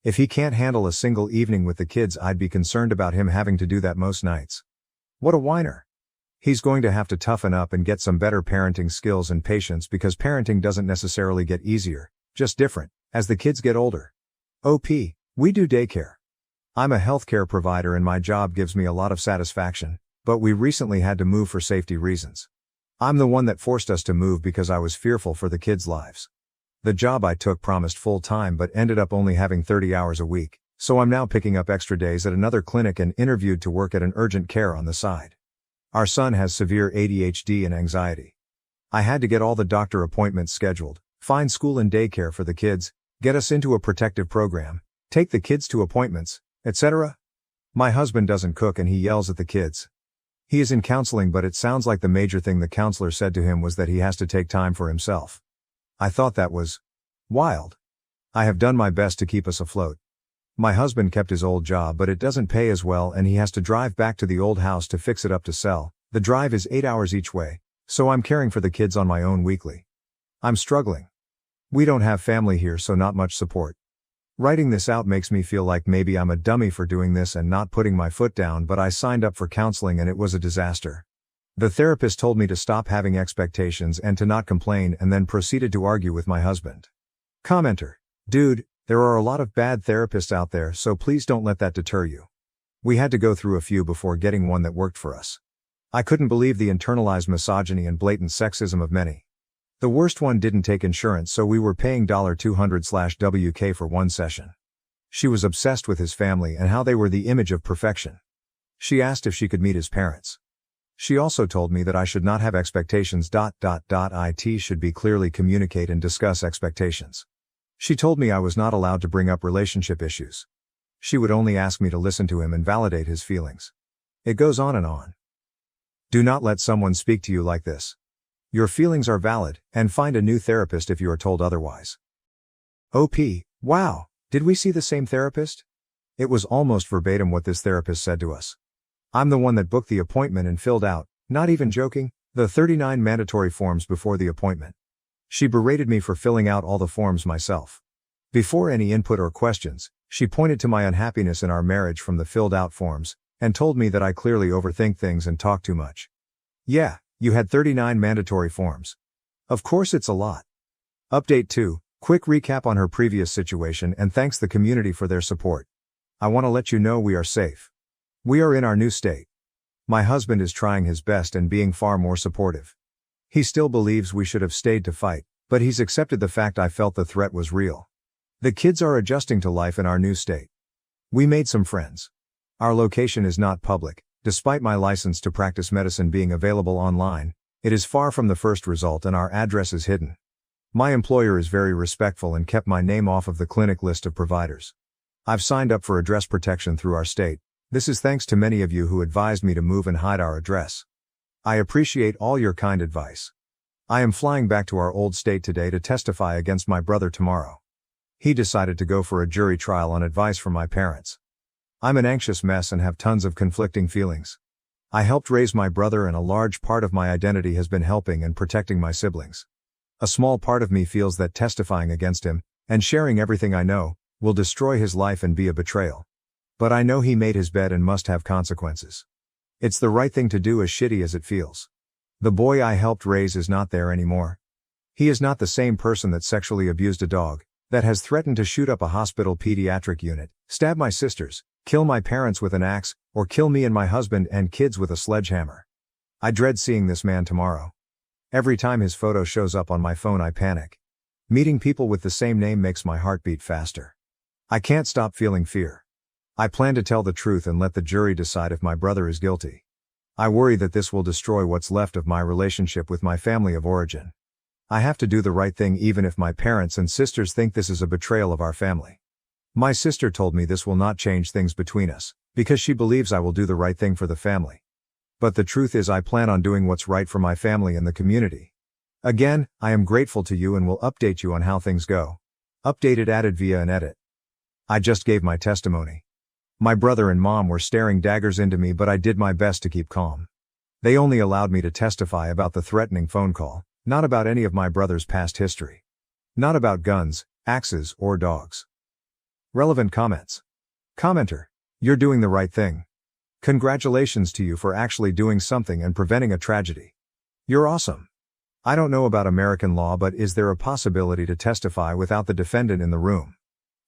Speaker 1: If he can't handle a single evening with the kids I'd be concerned about him having to do that most nights. What a whiner. He's going to have to toughen up and get some better parenting skills and patience because parenting doesn't necessarily get easier, just different, as the kids get older. OP, we do daycare. I'm a healthcare provider and my job gives me a lot of satisfaction, but we recently had to move for safety reasons. I'm the one that forced us to move because I was fearful for the kids' lives. The job I took promised full-time but ended up only having 30 hours a week, so I'm now picking up extra days at another clinic and interviewed to work at an urgent care on the side. Our son has severe ADHD and anxiety. I had to get all the doctor appointments scheduled, find school and daycare for the kids, get us into a protective program, take the kids to appointments, etc. My husband doesn't cook and he yells at the kids. He is in counseling but it sounds like the major thing the counselor said to him was that he has to take time for himself. I thought that was wild. I have done my best to keep us afloat. My husband kept his old job, but it doesn't pay as well and he has to drive back to the old house to fix it up to sell. The drive is 8 hours each way, so I'm caring for the kids on my own weekly. I'm struggling. We don't have family here, so not much support. Writing this out makes me feel like maybe I'm a dummy for doing this and not putting my foot down, but I signed up for counseling and it was a disaster. The therapist told me to stop having expectations and to not complain and then proceeded to argue with my husband. Commenter. Dude, there are a lot of bad therapists out there, so please don't let that deter you. We had to go through a few before getting one that worked for us. I couldn't believe the internalized misogyny and blatant sexism of many. The worst one didn't take insurance, so we were paying $200/WK for one session. She was obsessed with his family and how they were the image of perfection. She asked if she could meet his parents. She also told me that I should not have expectations. It should be clearly communicate and discuss expectations. She told me I was not allowed to bring up relationship issues. She would only ask me to listen to him and validate his feelings. It goes on and on. Do not let someone speak to you like this. Your feelings are valid, and find a new therapist if you are told otherwise. OP, wow, did we see the same therapist? It was almost verbatim what this therapist said to us. I'm the one that booked the appointment and filled out, not even joking, the 39 mandatory forms before the appointment. She berated me for filling out all the forms myself. Before any input or questions, she pointed to my unhappiness in our marriage from the filled out forms, and told me that I clearly overthink things and talk too much. Yeah, you had 39 mandatory forms. Of course it's a lot. Update 2, quick recap on her previous situation and thanks the community for their support. I want to let you know we are safe. We are in our new state. My husband is trying his best and being far more supportive. He still believes we should have stayed to fight, but he's accepted the fact I felt the threat was real. The kids are adjusting to life in our new state. We made some friends. Our location is not public, despite my license to practice medicine being available online. It is far from the first result and our address is hidden. My employer is very respectful and kept my name off of the clinic list of providers. I've signed up for address protection through our state. This is thanks to many of you who advised me to move and hide our address. I appreciate all your kind advice. I am flying back to our old state today to testify against my brother tomorrow. He decided to go for a jury trial on advice from my parents. I'm an anxious mess and have tons of conflicting feelings. I helped raise my brother and a large part of my identity has been helping and protecting my siblings. A small part of me feels that testifying against him, and sharing everything I know, will destroy his life and be a betrayal. But I know he made his bed and must have consequences. It's the right thing to do, as shitty as it feels. The boy I helped raise is not there anymore. He is not the same person that sexually abused a dog, that has threatened to shoot up a hospital pediatric unit, stab my sisters, kill my parents with an axe, or kill me and my husband and kids with a sledgehammer. I dread seeing this man tomorrow. Every time his photo shows up on my phone I panic. Meeting people with the same name makes my heart beat faster. I can't stop feeling fear. I plan to tell the truth and let the jury decide if my brother is guilty. I worry that this will destroy what's left of my relationship with my family of origin. I have to do the right thing even if my parents and sisters think this is a betrayal of our family. My sister told me this will not change things between us, because she believes I will do the right thing for the family. But the truth is I plan on doing what's right for my family and the community. Again, I am grateful to you and will update you on how things go. Updated added via an edit. I just gave my testimony. My brother and mom were staring daggers into me, but I did my best to keep calm. They only allowed me to testify about the threatening phone call, not about any of my brother's past history. Not about guns, axes, or dogs. Relevant comments. Commenter. You're doing the right thing. Congratulations to you for actually doing something and preventing a tragedy. You're awesome. I don't know about American law, but is there a possibility to testify without the defendant in the room?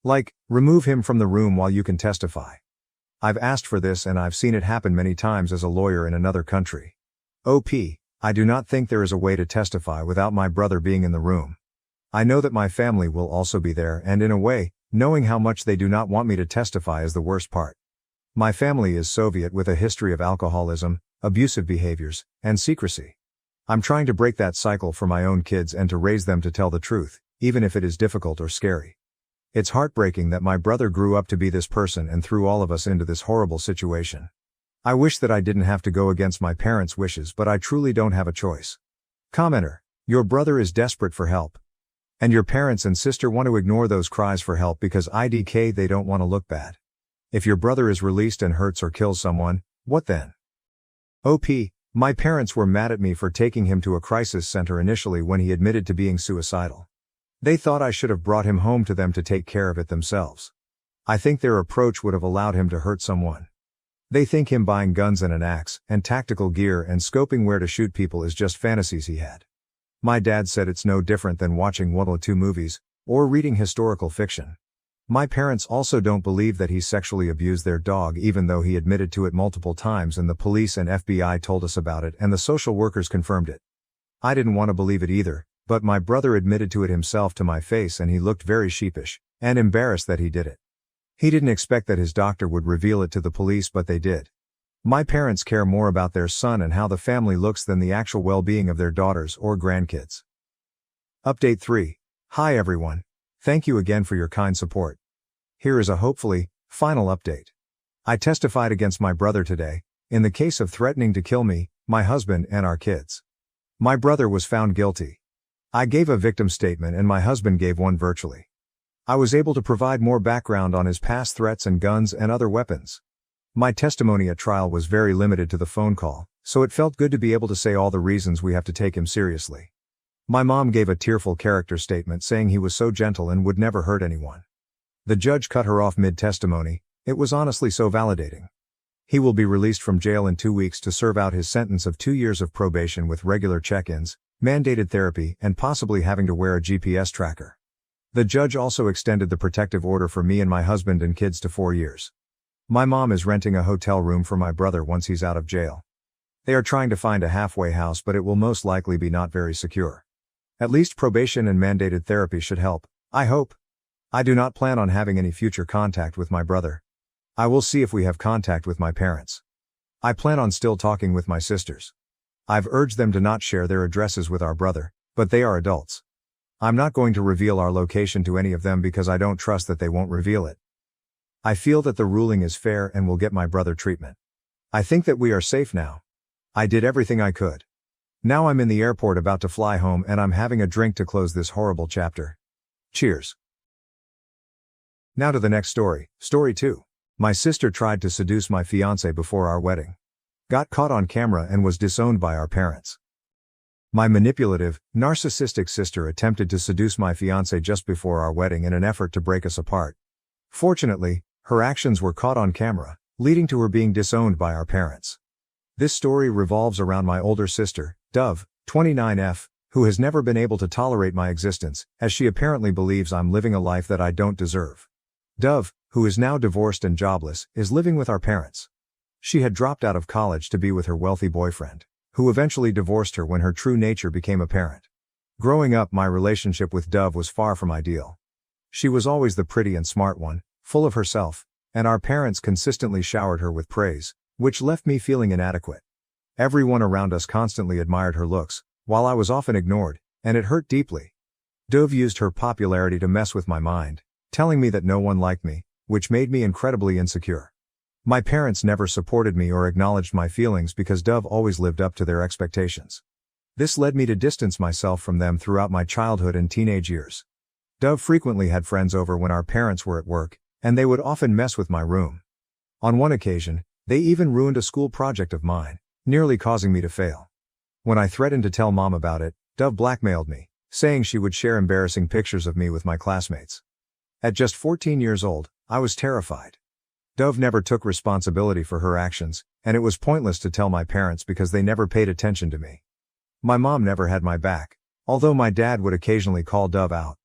Speaker 1: Like, remove him from the room while you can testify. I've asked for this and I've seen it happen many times as a lawyer in another country. OP, I do not think there is a way to testify without my brother being in the room. I know that my family will also be there, and in a way, knowing how much they do not want me to testify is the worst part. My family is Soviet with a history of alcoholism, abusive behaviors, and secrecy. I'm trying to break that cycle for my own kids and to raise them to tell the truth, even if it is difficult or scary. It's heartbreaking that my brother grew up to be this person and threw all of us into this horrible situation. I wish that I didn't have to go against my parents' wishes, but I truly don't have a choice. Commenter. Your brother is desperate for help. And your parents and sister want to ignore those cries for help because IDK they don't want to look bad. If your brother is released and hurts or kills someone, what then? OP, my parents were mad at me for taking him to a crisis center initially when he admitted to being suicidal. They thought I should have brought him home to them to take care of it themselves. I think their approach would have allowed him to hurt someone. They think him buying guns and an axe, and tactical gear and scoping where to shoot people is just fantasies he had. My dad said it's no different than watching World War II movies, or reading historical fiction. My parents also don't believe that he sexually abused their dog even though he admitted to it multiple times and the police and FBI told us about it and the social workers confirmed it. I didn't want to believe it either, but my brother admitted to it himself to my face and he looked very sheepish, and embarrassed that he did it. He didn't expect that his doctor would reveal it to the police but they did. My parents care more about their son and how the family looks than the actual well-being of their daughters or grandkids. Update 3. Hi everyone. Thank you again for your kind support. Here is a hopefully, final update. I testified against my brother today, in the case of threatening to kill me, my husband and our kids. My brother was found guilty. I gave a victim statement and my husband gave one virtually. I was able to provide more background on his past threats and guns and other weapons. My testimony at trial was very limited to the phone call, so it felt good to be able to say all the reasons we have to take him seriously. My mom gave a tearful character statement saying he was so gentle and would never hurt anyone. The judge cut her off mid-testimony. It was honestly so validating. He will be released from jail in 2 weeks to serve out his sentence of 2 years of probation with regular check-ins, mandated therapy, and possibly having to wear a GPS tracker. The judge also extended the protective order for me and my husband and kids to 4 years. My mom is renting a hotel room for my brother once he's out of jail. They are trying to find a halfway house but it will most likely be not very secure. At least probation and mandated therapy should help, I hope. I do not plan on having any future contact with my brother. I will see if we have contact with my parents. I plan on still talking with my sisters. I've urged them to not share their addresses with our brother, but they are adults. I'm not going to reveal our location to any of them because I don't trust that they won't reveal it. I feel that the ruling is fair and will get my brother treatment. I think that we are safe now. I did everything I could. Now I'm in the airport about to fly home and I'm having a drink to close this horrible chapter. Cheers. Now to the next story, story 2. My sister tried to seduce my fiancé before our wedding. Got caught on camera and was disowned by our parents. My manipulative, narcissistic sister attempted to seduce my fiancé just before our wedding in an effort to break us apart. Fortunately, her actions were caught on camera, leading to her being disowned by our parents. This story revolves around my older sister, Dove, 29F, who has never been able to tolerate my existence, as she apparently believes I'm living a life that I don't deserve. Dove, who is now divorced and jobless, is living with our parents. She had dropped out of college to be with her wealthy boyfriend, who eventually divorced her when her true nature became apparent. Growing up, my relationship with Dove was far from ideal. She was always the pretty and smart one, full of herself, and our parents consistently showered her with praise, which left me feeling inadequate. Everyone around us constantly admired her looks, while I was often ignored, and it hurt deeply. Dove used her popularity to mess with my mind, telling me that no one liked me, which made me incredibly insecure. My parents never supported me or acknowledged my feelings because Dove always lived up to their expectations. This led me to distance myself from them throughout my childhood and teenage years. Dove frequently had friends over when our parents were at work, and they would often mess with my room. On one occasion, they even ruined a school project of mine, nearly causing me to fail. When I threatened to tell Mom about it, Dove blackmailed me, saying she would share embarrassing pictures of me with my classmates. At just 14 years old, I was terrified. Dove never took responsibility for her actions, and it was pointless to tell my parents because they never paid attention to me. My mom never had my back, although my dad would occasionally call Dove out.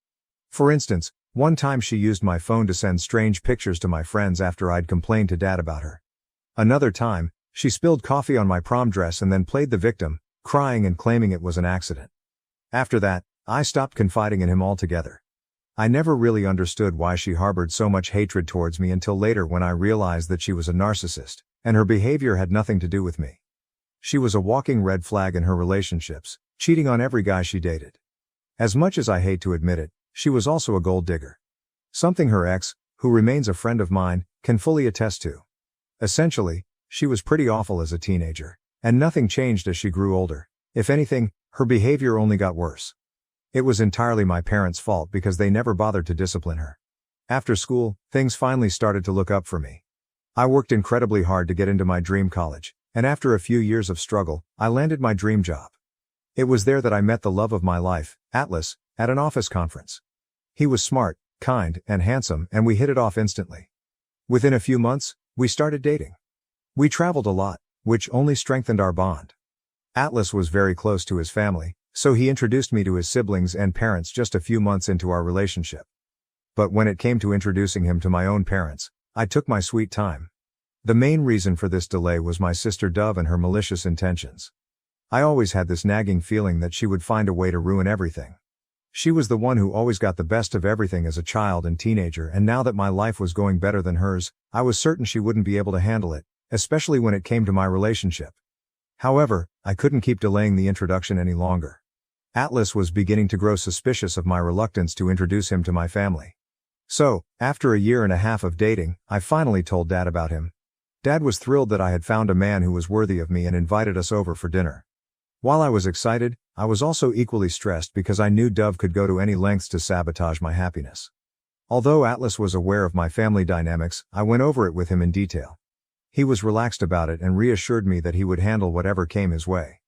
Speaker 1: For instance, one time she used my phone to send strange pictures to my friends after I'd complained to Dad about her. Another time, she spilled coffee on my prom dress and then played the victim, crying and claiming it was an accident. After that, I stopped confiding in him altogether. I never really understood why she harbored so much hatred towards me until later when I realized that she was a narcissist, and her behavior had nothing to do with me. She was a walking red flag in her relationships, cheating on every guy she dated. As much as I hate to admit it, she was also a gold digger. Something her ex, who remains a friend of mine, can fully attest to. Essentially, she was pretty awful as a teenager, and nothing changed as she grew older. If anything, her behavior only got worse. It was entirely my parents' fault because they never bothered to discipline her. After school, things finally started to look up for me. I worked incredibly hard to get into my dream college, and after a few years of struggle, I landed my dream job. It was there that I met the love of my life, Atlas, at an office conference. He was smart, kind, and handsome, and we hit it off instantly. Within a few months, we started dating. We traveled a lot, which only strengthened our bond. Atlas was very close to his family, so he introduced me to his siblings and parents just a few months into our relationship. But when it came to introducing him to my own parents, I took my sweet time. The main reason for this delay was my sister Dove and her malicious intentions. I always had this nagging feeling that she would find a way to ruin everything. She was the one who always got the best of everything as a child and teenager, and now that my life was going better than hers, I was certain she wouldn't be able to handle it, especially when it came to my relationship. However, I couldn't keep delaying the introduction any longer. Atlas was beginning to grow suspicious of my reluctance to introduce him to my family. So, after a year and a half of dating, I finally told Dad about him. Dad was thrilled that I had found a man who was worthy of me and invited us over for dinner. While I was excited, I was also equally stressed because I knew Dove could go to any lengths to sabotage my happiness. Although Atlas was aware of my family dynamics, I went over it with him in detail. He was relaxed about it and reassured me that he would handle whatever came his way.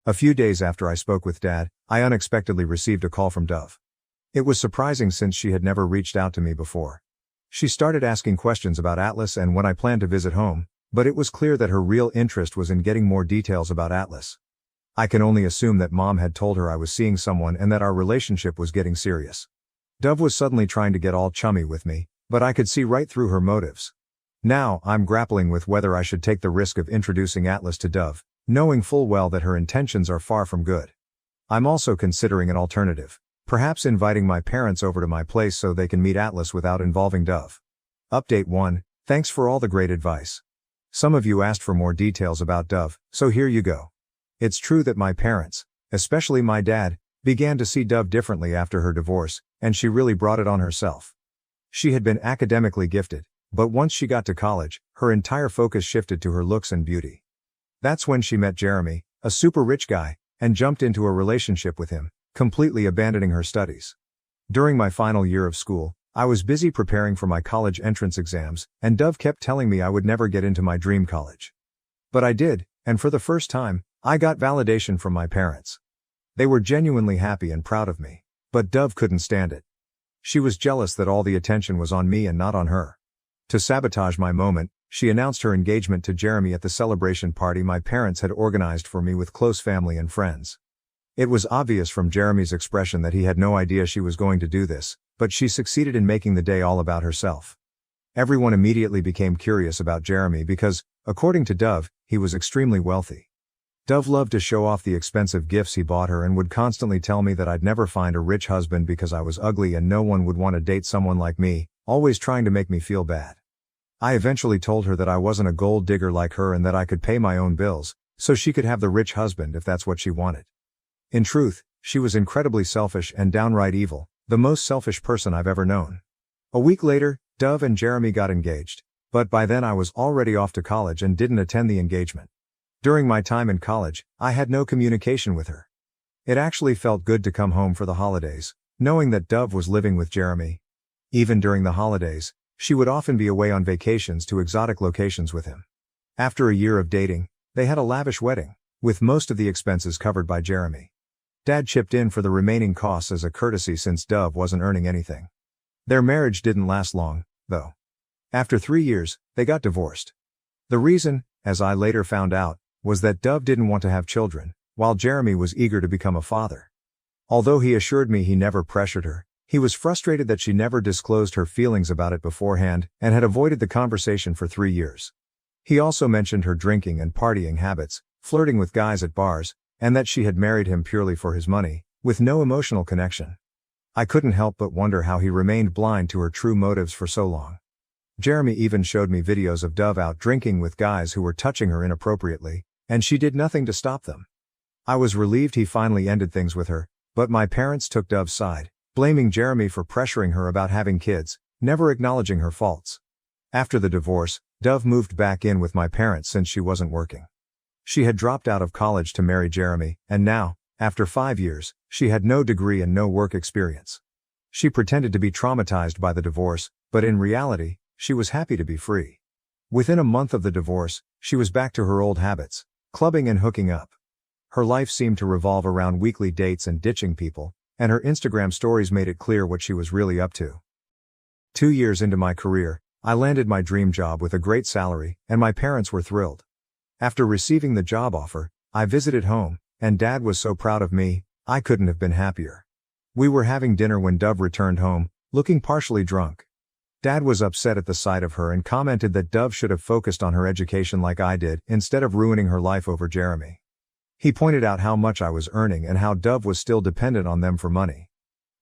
Speaker 1: A few days after I spoke with Dad, I unexpectedly received a call from Dove. It was surprising since she had never reached out to me before. She started asking questions about Atlas and when I planned to visit home, but it was clear that her real interest was in getting more details about Atlas. I can only assume that Mom had told her I was seeing someone and that our relationship was getting serious. Dove was suddenly trying to get all chummy with me, but I could see right through her motives. Now, I'm grappling with whether I should take the risk of introducing Atlas to Dove, knowing full well that her intentions are far from good. I'm also considering an alternative, perhaps inviting my parents over to my place so they can meet Atlas without involving Dove. Update 1, thanks for all the great advice. Some of you asked for more details about Dove, so here you go. It's true that my parents, especially my dad, began to see Dove differently after her divorce, and she really brought it on herself. She had been academically gifted, but once she got to college, her entire focus shifted to her looks and beauty. That's when she met Jeremy, a super rich guy, and jumped into a relationship with him, completely abandoning her studies. During my final year of school, I was busy preparing for my college entrance exams, and Dove kept telling me I would never get into my dream college. But I did, and for the first time, I got validation from my parents. They were genuinely happy and proud of me, but Dove couldn't stand it. She was jealous that all the attention was on me and not on her. To sabotage my moment, she announced her engagement to Jeremy at the celebration party my parents had organized for me with close family and friends. It was obvious from Jeremy's expression that he had no idea she was going to do this, but she succeeded in making the day all about herself. Everyone immediately became curious about Jeremy because, according to Dove, he was extremely wealthy. Dove loved to show off the expensive gifts he bought her and would constantly tell me that I'd never find a rich husband because I was ugly and no one would want to date someone like me, always trying to make me feel bad. I eventually told her that I wasn't a gold digger like her and that I could pay my own bills, so she could have the rich husband if that's what she wanted. In truth, she was incredibly selfish and downright evil, the most selfish person I've ever known. A week later, Dove and Jeremy got engaged, but by then I was already off to college and didn't attend the engagement. During my time in college, I had no communication with her. It actually felt good to come home for the holidays, knowing that Dove was living with Jeremy. Even during the holidays, she would often be away on vacations to exotic locations with him. After a year of dating, they had a lavish wedding, with most of the expenses covered by Jeremy. Dad chipped in for the remaining costs as a courtesy since Dove wasn't earning anything. Their marriage didn't last long, though. After 3 years, they got divorced. The reason, as I later found out, was that Dove didn't want to have children, while Jeremy was eager to become a father. Although he assured me he never pressured her, he was frustrated that she never disclosed her feelings about it beforehand and had avoided the conversation for 3 years. He also mentioned her drinking and partying habits, flirting with guys at bars, and that she had married him purely for his money, with no emotional connection. I couldn't help but wonder how he remained blind to her true motives for so long. Jeremy even showed me videos of Dove out drinking with guys who were touching her inappropriately, and she did nothing to stop them. I was relieved he finally ended things with her, but my parents took Dove's side, blaming Jeremy for pressuring her about having kids, never acknowledging her faults. After the divorce, Dove moved back in with my parents since she wasn't working. She had dropped out of college to marry Jeremy, and now, After 5 years, she had no degree and no work experience. She pretended to be traumatized by the divorce, but in reality, she was happy to be free. Within a month of the divorce, she was back to her old habits, clubbing and hooking up. Her life seemed to revolve around weekly dates and ditching people, and her Instagram stories made it clear what she was really up to. 2 years into my career, I landed my dream job with a great salary, and my parents were thrilled. After receiving the job offer, I visited home, and Dad was so proud of me, I couldn't have been happier. We were having dinner when Dove returned home, looking partially drunk. Dad was upset at the sight of her and commented that Dove should have focused on her education like I did, instead of ruining her life over Jeremy. He pointed out how much I was earning and how Dove was still dependent on them for money.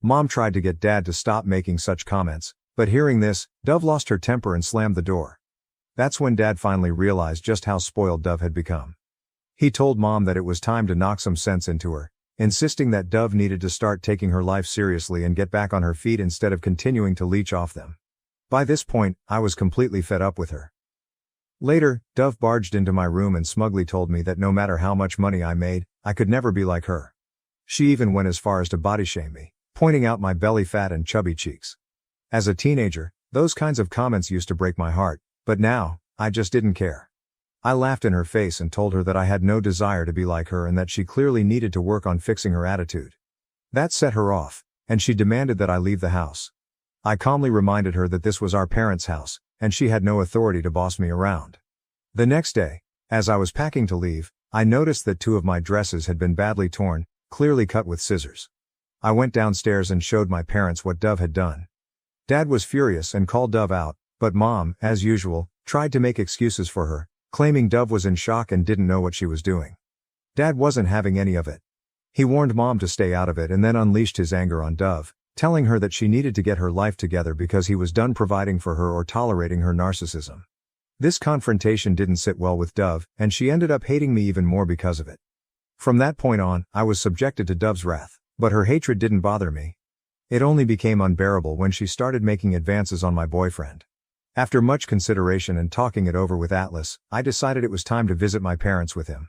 Speaker 1: Mom tried to get Dad to stop making such comments, but hearing this, Dove lost her temper and slammed the door. That's when Dad finally realized just how spoiled Dove had become. He told Mom that it was time to knock some sense into her, insisting that Dove needed to start taking her life seriously and get back on her feet instead of continuing to leech off them. By this point, I was completely fed up with her. Later, Dove barged into my room and smugly told me that no matter how much money I made, I could never be like her. She even went as far as to body shame me, pointing out my belly fat and chubby cheeks. As a teenager, those kinds of comments used to break my heart, but now, I just didn't care. I laughed in her face and told her that I had no desire to be like her and that she clearly needed to work on fixing her attitude. That set her off, and she demanded that I leave the house. I calmly reminded her that this was our parents' house, and she had no authority to boss me around. The next day, as I was packing to leave, I noticed that 2 of my dresses had been badly torn, clearly cut with scissors. I went downstairs and showed my parents what Dove had done. Dad was furious and called Dove out, but Mom, as usual, tried to make excuses for her, claiming Dove was in shock and didn't know what she was doing. Dad wasn't having any of it. He warned Mom to stay out of it and then unleashed his anger on Dove, telling her that she needed to get her life together because he was done providing for her or tolerating her narcissism. This confrontation didn't sit well with Dove, and she ended up hating me even more because of it. From that point on, I was subjected to Dove's wrath, but her hatred didn't bother me. It only became unbearable when she started making advances on my boyfriend. After much consideration and talking it over with Atlas, I decided it was time to visit my parents with him.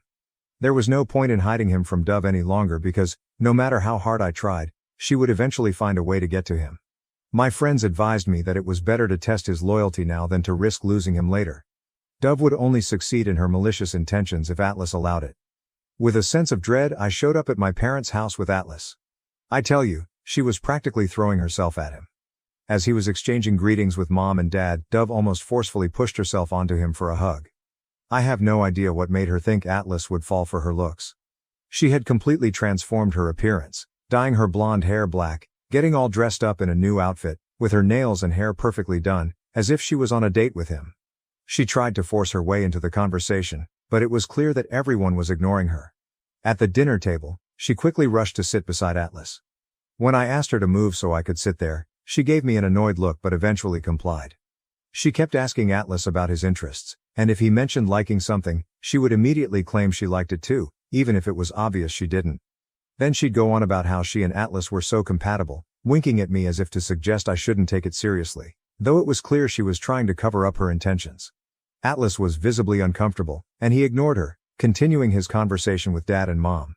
Speaker 1: There was no point in hiding him from Dove any longer because, no matter how hard I tried, she would eventually find a way to get to him. My friends advised me that it was better to test his loyalty now than to risk losing him later. Dove would only succeed in her malicious intentions if Atlas allowed it. With a sense of dread, I showed up at my parents' house with Atlas. I tell you, she was practically throwing herself at him. As he was exchanging greetings with Mom and Dad, Dove almost forcefully pushed herself onto him for a hug. I have no idea what made her think Atlas would fall for her looks. She had completely transformed her appearance, dyeing her blonde hair black, getting all dressed up in a new outfit, with her nails and hair perfectly done, as if she was on a date with him. She tried to force her way into the conversation, but it was clear that everyone was ignoring her. At the dinner table, she quickly rushed to sit beside Atlas. When I asked her to move so I could sit there, she gave me an annoyed look but eventually complied. She kept asking Atlas about his interests, and if he mentioned liking something, she would immediately claim she liked it too, even if it was obvious she didn't. Then she'd go on about how she and Atlas were so compatible, winking at me as if to suggest I shouldn't take it seriously, though it was clear she was trying to cover up her intentions. Atlas was visibly uncomfortable, and he ignored her, continuing his conversation with Dad and Mom.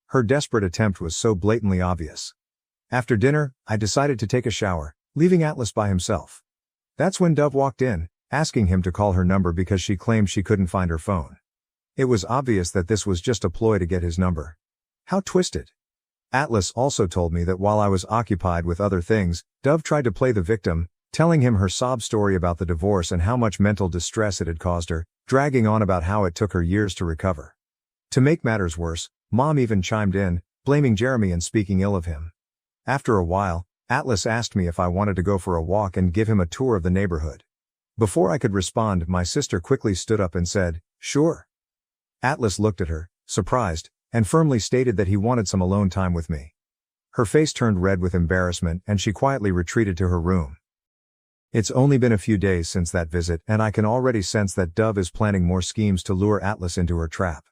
Speaker 1: Her desperate attempt was so blatantly obvious. After dinner, I decided to take a shower, leaving Atlas by himself. That's when Dove walked in, asking him to call her number because she claimed she couldn't find her phone. It was obvious that this was just a ploy to get his number. How twisted. Atlas also told me that while I was occupied with other things, Dove tried to play the victim, telling him her sob story about the divorce and how much mental distress it had caused her, dragging on about how it took her years to recover. To make matters worse, Mom even chimed in, blaming Jeremy and speaking ill of him. After a while, Atlas asked me if I wanted to go for a walk and give him a tour of the neighborhood. Before I could respond, my sister quickly stood up and said, "Sure." Atlas looked at her, surprised, and firmly stated that he wanted some alone time with me. Her face turned red with embarrassment and she quietly retreated to her room. It's only been a few days since that visit and I can already sense that Dove is planning more schemes to lure Atlas into her trap.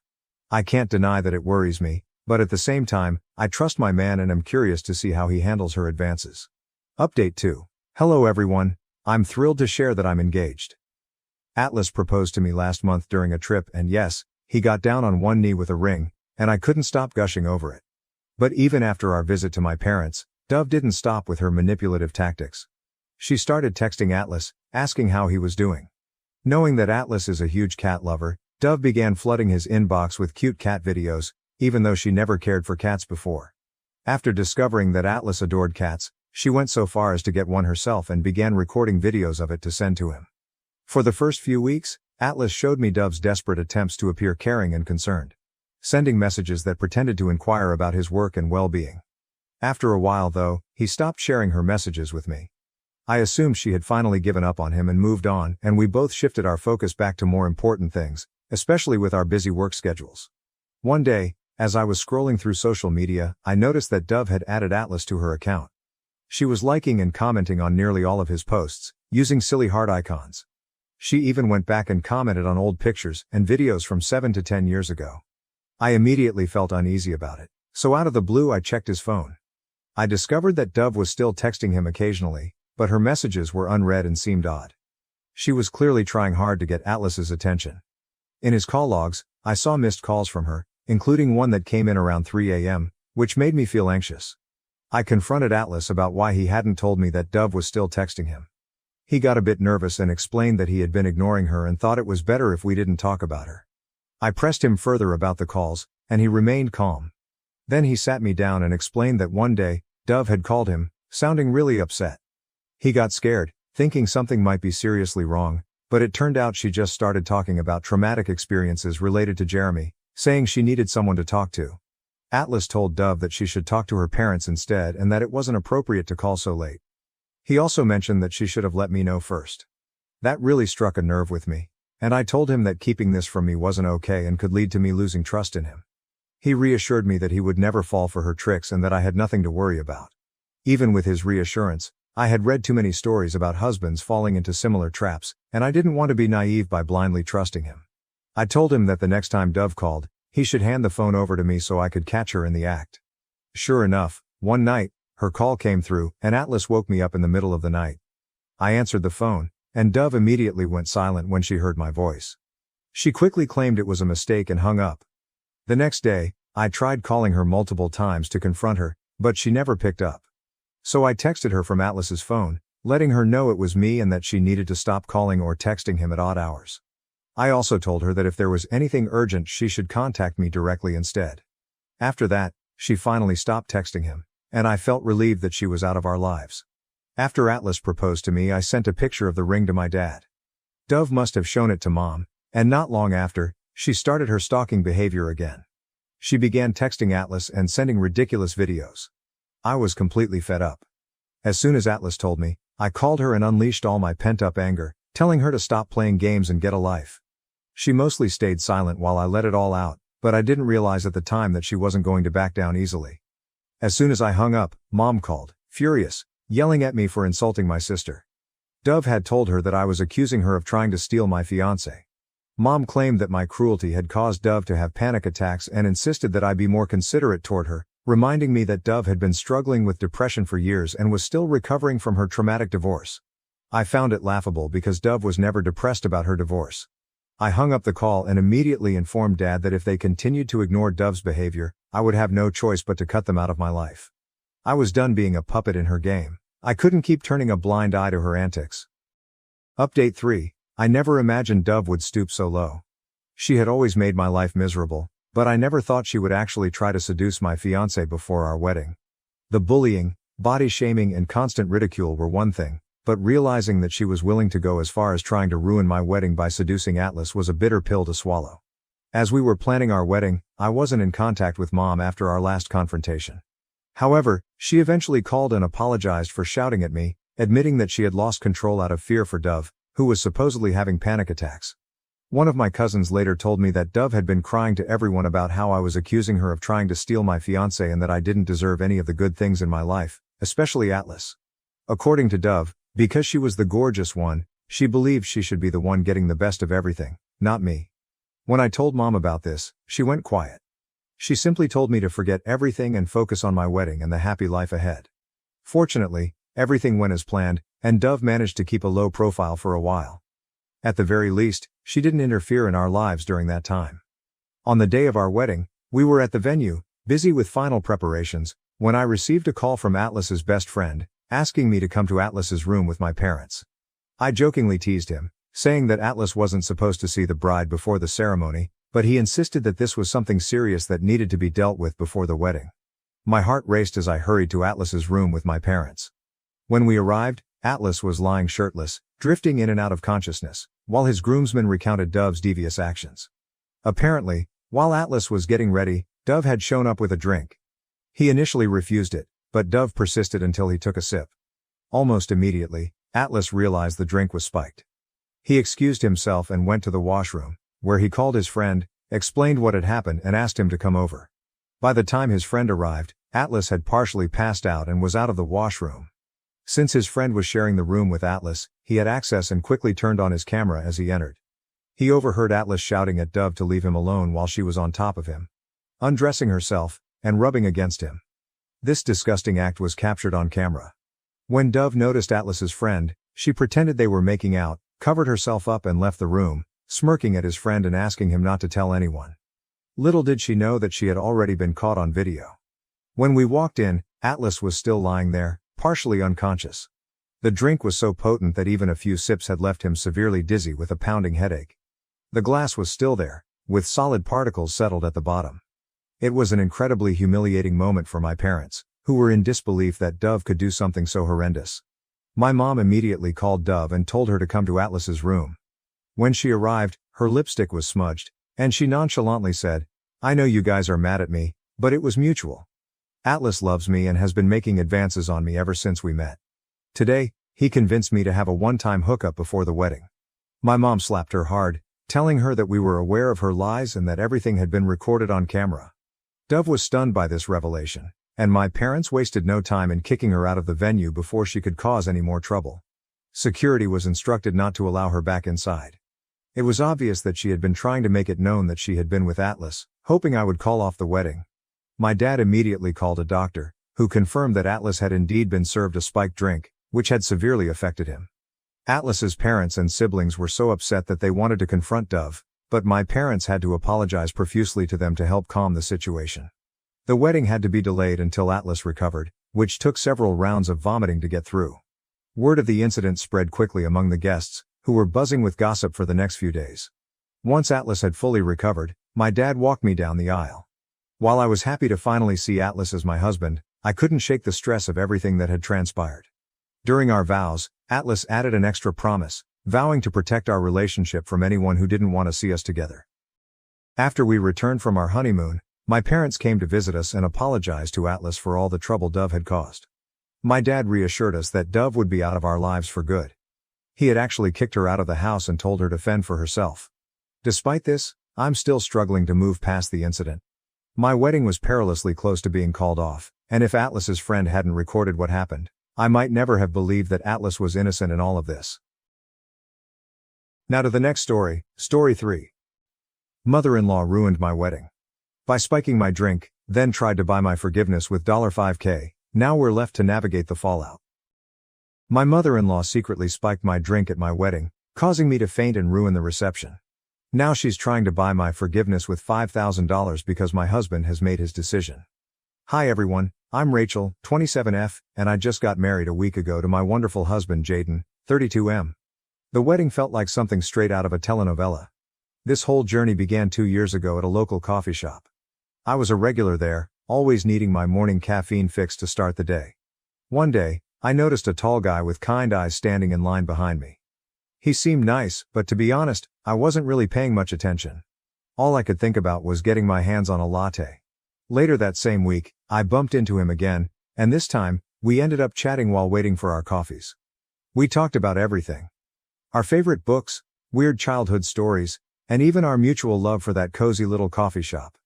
Speaker 1: I can't deny that it worries me, but at the same time, I trust my man and am curious to see how he handles her advances. Update 2. Hello everyone, I'm thrilled to share that I'm engaged. Atlas proposed to me last month during a trip and yes, he got down on one knee with a ring, and I couldn't stop gushing over it. But even after our visit to my parents, Dove didn't stop with her manipulative tactics. She started texting Atlas, asking how he was doing. Knowing that Atlas is a huge cat lover, Dove began flooding his inbox with cute cat videos, even though she never cared for cats before. After discovering that Atlas adored cats, she went so far as to get one herself and began recording videos of it to send to him. For the first few weeks, Atlas showed me Dove's desperate attempts to appear caring and concerned, sending messages that pretended to inquire about his work and well-being. After a while though, he stopped sharing her messages with me. I assumed she had finally given up on him and moved on, and we both shifted our focus back to more important things, especially with our busy work schedules. One day, as I was scrolling through social media, I noticed that Dove had added Atlas to her account. She was liking and commenting on nearly all of his posts, using silly heart icons. She even went back and commented on old pictures and videos from 7 to 10 years ago. I immediately felt uneasy about it, so out of the blue I checked his phone. I discovered that Dove was still texting him occasionally, but her messages were unread and seemed odd. She was clearly trying hard to get Atlas's attention. In his call logs, I saw missed calls from her, including one that came in around 3 a.m., which made me feel anxious. I confronted Atlas about why he hadn't told me that Dove was still texting him. He got a bit nervous and explained that he had been ignoring her and thought it was better if we didn't talk about her. I pressed him further about the calls, and he remained calm. Then he sat me down and explained that one day, Dove had called him, sounding really upset. He got scared, thinking something might be seriously wrong, but it turned out she just started talking about traumatic experiences related to Jeremy, saying she needed someone to talk to. Atlas told Dove that she should talk to her parents instead and that it wasn't appropriate to call so late. He also mentioned that she should have let me know first. That really struck a nerve with me, and I told him that keeping this from me wasn't okay and could lead to me losing trust in him. He reassured me that he would never fall for her tricks and that I had nothing to worry about. Even with his reassurance, I had read too many stories about husbands falling into similar traps, and I didn't want to be naive by blindly trusting him. I told him that the next time Dove called, he should hand the phone over to me so I could catch her in the act. Sure enough, one night, her call came through, and Atlas woke me up in the middle of the night. I answered the phone, and Dove immediately went silent when she heard my voice. She quickly claimed it was a mistake and hung up. The next day, I tried calling her multiple times to confront her, but she never picked up. So I texted her from Atlas's phone, letting her know it was me and that she needed to stop calling or texting him at odd hours. I also told her that if there was anything urgent she should contact me directly instead. After that, she finally stopped texting him, and I felt relieved that she was out of our lives. After Atlas proposed to me, I sent a picture of the ring to my dad. Dove must have shown it to Mom, and not long after, she started her stalking behavior again. She began texting Atlas and sending ridiculous videos. I was completely fed up. As soon as Atlas told me, I called her and unleashed all my pent-up anger, telling her to stop playing games and get a life. She mostly stayed silent while I let it all out, but I didn't realize at the time that she wasn't going to back down easily. As soon as I hung up, Mom called, furious, yelling at me for insulting my sister. Dove had told her that I was accusing her of trying to steal my fiancé. Mom claimed that my cruelty had caused Dove to have panic attacks and insisted that I be more considerate toward her, reminding me that Dove had been struggling with depression for years and was still recovering from her traumatic divorce. I found it laughable because Dove was never depressed about her divorce. I hung up the call and immediately informed Dad that if they continued to ignore Dove's behavior, I would have no choice but to cut them out of my life. I was done being a puppet in her game. I couldn't keep turning a blind eye to her antics. Update 3. I never imagined Dove would stoop so low. She had always made my life miserable, but I never thought she would actually try to seduce my fiancé before our wedding. The bullying, body shaming and constant ridicule were one thing, but realizing that she was willing to go as far as trying to ruin my wedding by seducing Atlas was a bitter pill to swallow. As we were planning our wedding, I wasn't in contact with Mom after our last confrontation. However, she eventually called and apologized for shouting at me, admitting that she had lost control out of fear for Dove, who was supposedly having panic attacks. One of my cousins later told me that Dove had been crying to everyone about how I was accusing her of trying to steal my fiancé and that I didn't deserve any of the good things in my life, especially Atlas. According to Dove, because she was the gorgeous one, she believed she should be the one getting the best of everything, not me. When I told Mom about this, she went quiet. She simply told me to forget everything and focus on my wedding and the happy life ahead. Fortunately, everything went as planned, and Dove managed to keep a low profile for a while. At the very least, she didn't interfere in our lives during that time. On the day of our wedding, we were at the venue, Busy with final preparations, when I received a call from Atlas's best friend, asking me to come to Atlas's room with my parents. I jokingly teased him, saying that Atlas wasn't supposed to see the bride before the ceremony, but he insisted that this was something serious that needed to be dealt with before the wedding. My heart raced as I hurried to Atlas's room with my parents. When we arrived, Atlas was lying shirtless, drifting in and out of consciousness, while his groomsmen recounted Dove's devious actions. Apparently, while Atlas was getting ready, Dove had shown up with a drink. He initially refused it, but Dove persisted until he took a sip. Almost immediately, Atlas realized the drink was spiked. He excused himself and went to the washroom, where he called his friend, explained what had happened and asked him to come over. By the time his friend arrived, Atlas had partially passed out and was out of the washroom. Since his friend was sharing the room with Atlas, he had access and quickly turned on his camera as he entered. He overheard Atlas shouting at Dove to leave him alone while she was on top of him, undressing herself, and rubbing against him. This disgusting act was captured on camera. When Dove noticed Atlas's friend, she pretended they were making out, covered herself up and left the room, smirking at his friend and asking him not to tell anyone. Little did she know that she had already been caught on video. When we walked in, Atlas was still lying there, partially unconscious. The drink was so potent that even a few sips had left him severely dizzy with a pounding headache. The glass was still there, with solid particles settled at the bottom. It was an incredibly humiliating moment for my parents, who were in disbelief that Dove could do something so horrendous. My mom immediately called Dove and told her to come to Atlas's room. When she arrived, her lipstick was smudged, and she nonchalantly said, "I know you guys are mad at me, but it was mutual. Atlas loves me and has been making advances on me ever since we met. Today, he convinced me to have a one-time hookup before the wedding." My mom slapped her hard, telling her that we were aware of her lies and that everything had been recorded on camera. Dove was stunned by this revelation, and my parents wasted no time in kicking her out of the venue before she could cause any more trouble. Security was instructed not to allow her back inside. It was obvious that she had been trying to make it known that she had been with Atlas, hoping I would call off the wedding. My dad immediately called a doctor, who confirmed that Atlas had indeed been served a spiked drink, which had severely affected him. Atlas's parents and siblings were so upset that they wanted to confront Dove, but my parents had to apologize profusely to them to help calm the situation. The wedding had to be delayed until Atlas recovered, which took several rounds of vomiting to get through. Word of the incident spread quickly among the guests, who were buzzing with gossip for the next few days. Once Atlas had fully recovered, my dad walked me down the aisle. While I was happy to finally see Atlas as my husband, I couldn't shake the stress of everything that had transpired. During our vows, Atlas added an extra promise, vowing to protect our relationship from anyone who didn't want to see us together. After we returned from our honeymoon, my parents came to visit us and apologized to Atlas for all the trouble Dove had caused. My dad reassured us that Dove would be out of our lives for good. He had actually kicked her out of the house and told her to fend for herself. Despite this, I'm still struggling to move past the incident. My wedding was perilously close to being called off, and if Atlas's friend hadn't recorded what happened, I might never have believed that Atlas was innocent in all of this. Now to the next story, Story 3. Mother-in-law ruined my wedding. By spiking my drink, then tried to buy my forgiveness with $5K, now we're left to navigate the fallout. My mother-in-law secretly spiked my drink at my wedding, causing me to faint and ruin the reception. Now she's trying to buy my forgiveness with $5,000 because my husband has made his decision. Hi everyone, I'm Rachel, 27F, and I just got married a week ago to my wonderful husband Jaden, 32M. The wedding felt like something straight out of a telenovela. This whole journey began 2 years ago at a local coffee shop. I was a regular there, always needing my morning caffeine fix to start the day. One day, I noticed a tall guy with kind eyes standing in line behind me. He seemed nice, but to be honest, I wasn't really paying much attention. All I could think about was getting my hands on a latte. Later that same week, I bumped into him again, and this time, we ended up chatting while waiting for our coffees. We talked about everything. Our favorite books, weird childhood stories, and even our mutual love for that cozy little coffee shop.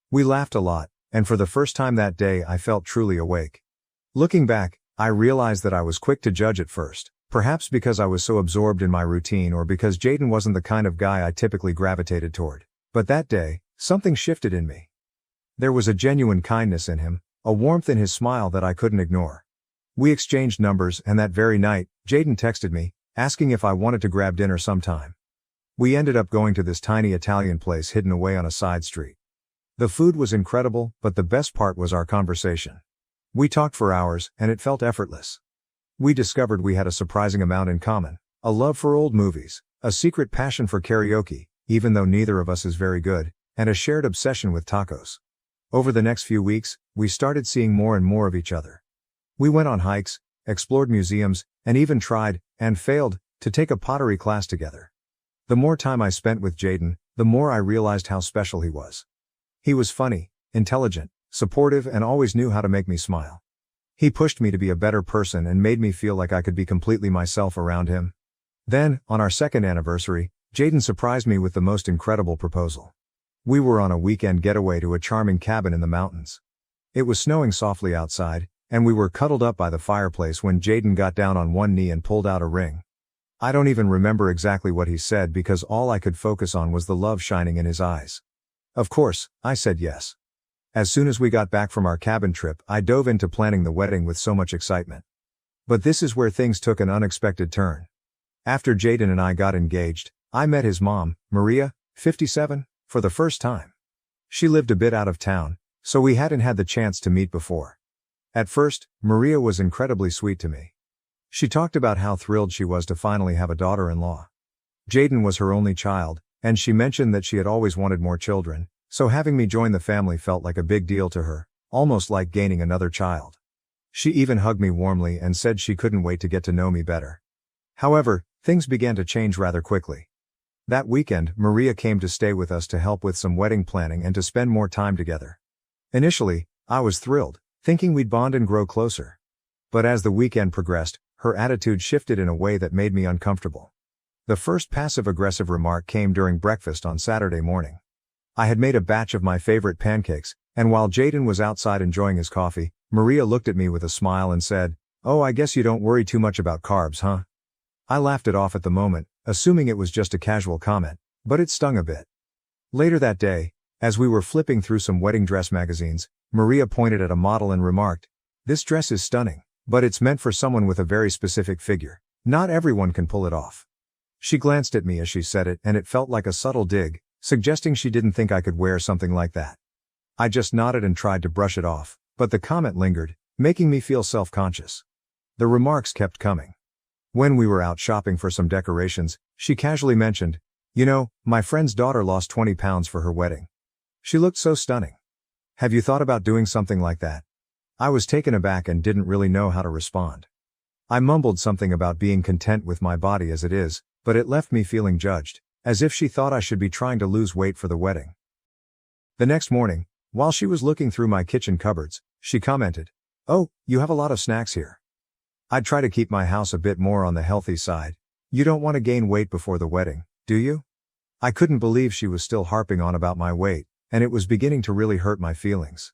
Speaker 1: We laughed a lot, and for the first time that day I felt truly awake. Looking back, I realized that I was quick to judge at first, perhaps because I was so absorbed in my routine or because Jaden wasn't the kind of guy I typically gravitated toward. But that day, something shifted in me. There was a genuine kindness in him, a warmth in his smile that I couldn't ignore. We exchanged numbers, and that very night, Jaden texted me, asking if I wanted to grab dinner sometime. We ended up going to this tiny Italian place hidden away on a side street. The food was incredible, but the best part was our conversation. We talked for hours, and it felt effortless. We discovered we had a surprising amount in common: a love for old movies, a secret passion for karaoke, even though neither of us is very good, and a shared obsession with tacos. Over the next few weeks, we started seeing more and more of each other. We went on hikes, explored museums, and even tried, and failed, to take a pottery class together. The more time I spent with Jaden, the more I realized how special he was. He was funny, intelligent, supportive, and always knew how to make me smile. He pushed me to be a better person and made me feel like I could be completely myself around him. Then, on our second anniversary, Jaden surprised me with the most incredible proposal. We were on a weekend getaway to a charming cabin in the mountains. It was snowing softly outside, and we were cuddled up by the fireplace when Jaden got down on one knee and pulled out a ring. I don't even remember exactly what he said because all I could focus on was the love shining in his eyes. Of course, I said yes. As soon as we got back from our cabin trip, I dove into planning the wedding with so much excitement. But this is where things took an unexpected turn. After Jaden and I got engaged, I met his mom, Maria, 57, for the first time. She lived a bit out of town, so we hadn't had the chance to meet before. At first, Maria was incredibly sweet to me. She talked about how thrilled she was to finally have a daughter-in-law. Jaden was her only child, and she mentioned that she had always wanted more children, so having me join the family felt like a big deal to her, almost like gaining another child. She even hugged me warmly and said she couldn't wait to get to know me better. However, things began to change rather quickly. That weekend, Maria came to stay with us to help with some wedding planning and to spend more time together. Initially, I was thrilled, thinking we'd bond and grow closer. But as the weekend progressed, her attitude shifted in a way that made me uncomfortable. The first passive-aggressive remark came during breakfast on Saturday morning. I had made a batch of my favorite pancakes, and while Jaden was outside enjoying his coffee, Maria looked at me with a smile and said, "Oh, I guess you don't worry too much about carbs, huh?" I laughed it off at the moment, assuming it was just a casual comment, but it stung a bit. Later that day, as we were flipping through some wedding dress magazines, Maria pointed at a model and remarked, "This dress is stunning, but it's meant for someone with a very specific figure. Not everyone can pull it off." She glanced at me as she said it, and it felt like a subtle dig, suggesting she didn't think I could wear something like that. I just nodded and tried to brush it off, but the comment lingered, making me feel self-conscious. The remarks kept coming. When we were out shopping for some decorations, she casually mentioned, "You know, my friend's daughter lost 20 pounds for her wedding. She looked so stunning. Have you thought about doing something like that?" I was taken aback and didn't really know how to respond. I mumbled something about being content with my body as it is, but it left me feeling judged, as if she thought I should be trying to lose weight for the wedding. The next morning, while she was looking through my kitchen cupboards, she commented, "Oh, you have a lot of snacks here. I'd try to keep my house a bit more on the healthy side. You don't want to gain weight before the wedding, do you?" I couldn't believe she was still harping on about my weight, and it was beginning to really hurt my feelings.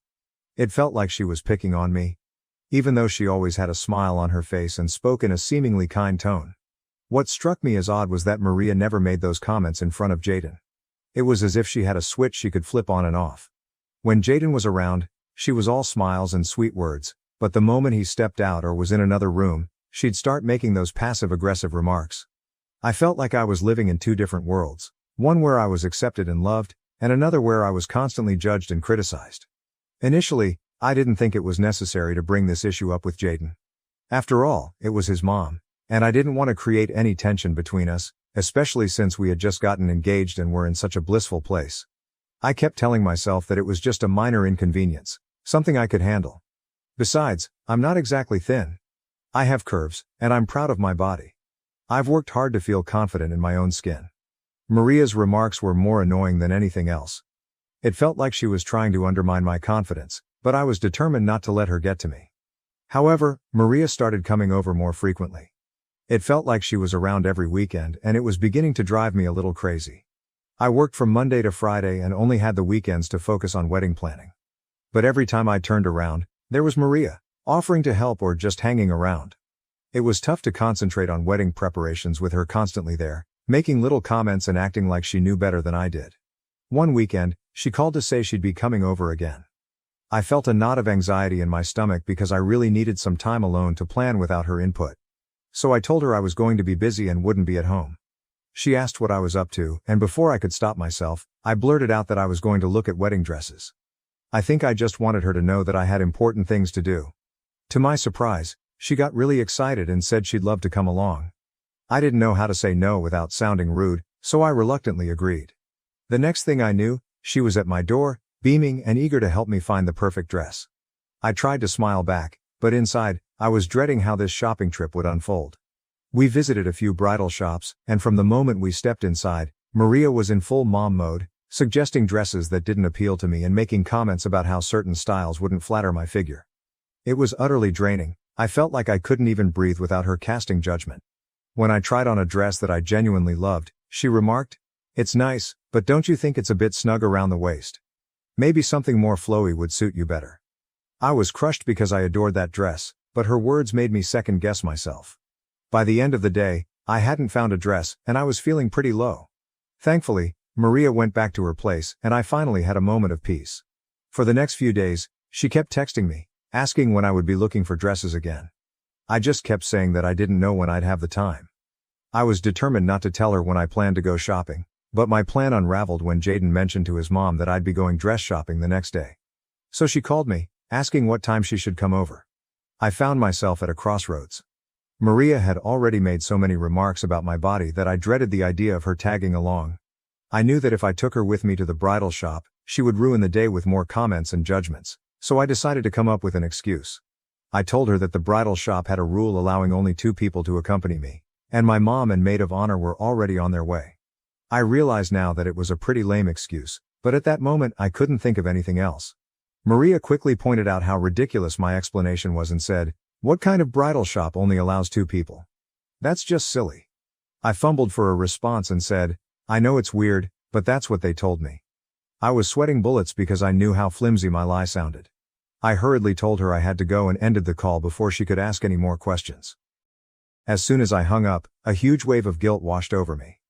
Speaker 1: It felt like she was picking on me, even though she always had a smile on her face and spoke in a seemingly kind tone. What struck me as odd was that Maria never made those comments in front of Jaden. It was as if she had a switch she could flip on and off. When Jaden was around, she was all smiles and sweet words, but the moment he stepped out or was in another room, she'd start making those passive-aggressive remarks. I felt like I was living in two different worlds, one where I was accepted and loved, and another where I was constantly judged and criticized. Initially, I didn't think it was necessary to bring this issue up with Jaden. After all, it was his mom, and I didn't want to create any tension between us, especially since we had just gotten engaged and were in such a blissful place. I kept telling myself that it was just a minor inconvenience, something I could handle. Besides, I'm not exactly thin. I have curves, and I'm proud of my body. I've worked hard to feel confident in my own skin. Maria's remarks were more annoying than anything else. It felt like she was trying to undermine my confidence, but I was determined not to let her get to me. However, Maria started coming over more frequently. It felt like she was around every weekend, and it was beginning to drive me a little crazy. I worked from Monday to Friday and only had the weekends to focus on wedding planning. But every time I turned around, there was Maria, offering to help or just hanging around. It was tough to concentrate on wedding preparations with her constantly there, making little comments and acting like she knew better than I did. One weekend, she called to say she'd be coming over again. I felt a knot of anxiety in my stomach because I really needed some time alone to plan without her input. So I told her I was going to be busy and wouldn't be at home. She asked what I was up to, and before I could stop myself, I blurted out that I was going to look at wedding dresses. I think I just wanted her to know that I had important things to do. To my surprise, she got really excited and said she'd love to come along. I didn't know how to say no without sounding rude, so I reluctantly agreed. The next thing I knew, she was at my door, beaming and eager to help me find the perfect dress. I tried to smile back, but inside, I was dreading how this shopping trip would unfold. We visited a few bridal shops, and from the moment we stepped inside, Maria was in full mom mode, suggesting dresses that didn't appeal to me and making comments about how certain styles wouldn't flatter my figure. It was utterly draining. I felt like I couldn't even breathe without her casting judgment. When I tried on a dress that I genuinely loved, she remarked, "It's nice, but don't you think it's a bit snug around the waist? Maybe something more flowy would suit you better." I was crushed because I adored that dress, but her words made me second guess myself. By the end of the day, I hadn't found a dress, and I was feeling pretty low. Thankfully, Maria went back to her place, and I finally had a moment of peace. For the next few days, she kept texting me, asking when I would be looking for dresses again. I just kept saying that I didn't know when I'd have the time. I was determined not to tell her when I planned to go shopping, but my plan unraveled when Jaden mentioned to his mom that I'd be going dress shopping the next day. So she called me, asking what time she should come over. I found myself at a crossroads. Maria had already made so many remarks about my body that I dreaded the idea of her tagging along. I knew that if I took her with me to the bridal shop, she would ruin the day with more comments and judgments, so I decided to come up with an excuse. I told her that the bridal shop had a rule allowing only 2 people to accompany me, and my mom and maid of honor were already on their way. I realize now that it was a pretty lame excuse, but at that moment I couldn't think of anything else. Maria quickly pointed out how ridiculous my explanation was and said, "What kind of bridal shop only allows 2 people? That's just silly." I fumbled for a response and said, "I know it's weird, but that's what they told me." I was sweating bullets because I knew how flimsy my lie sounded. I hurriedly told her I had to go and ended the call before she could ask any more questions. As soon as I hung up, a huge wave of guilt washed over me.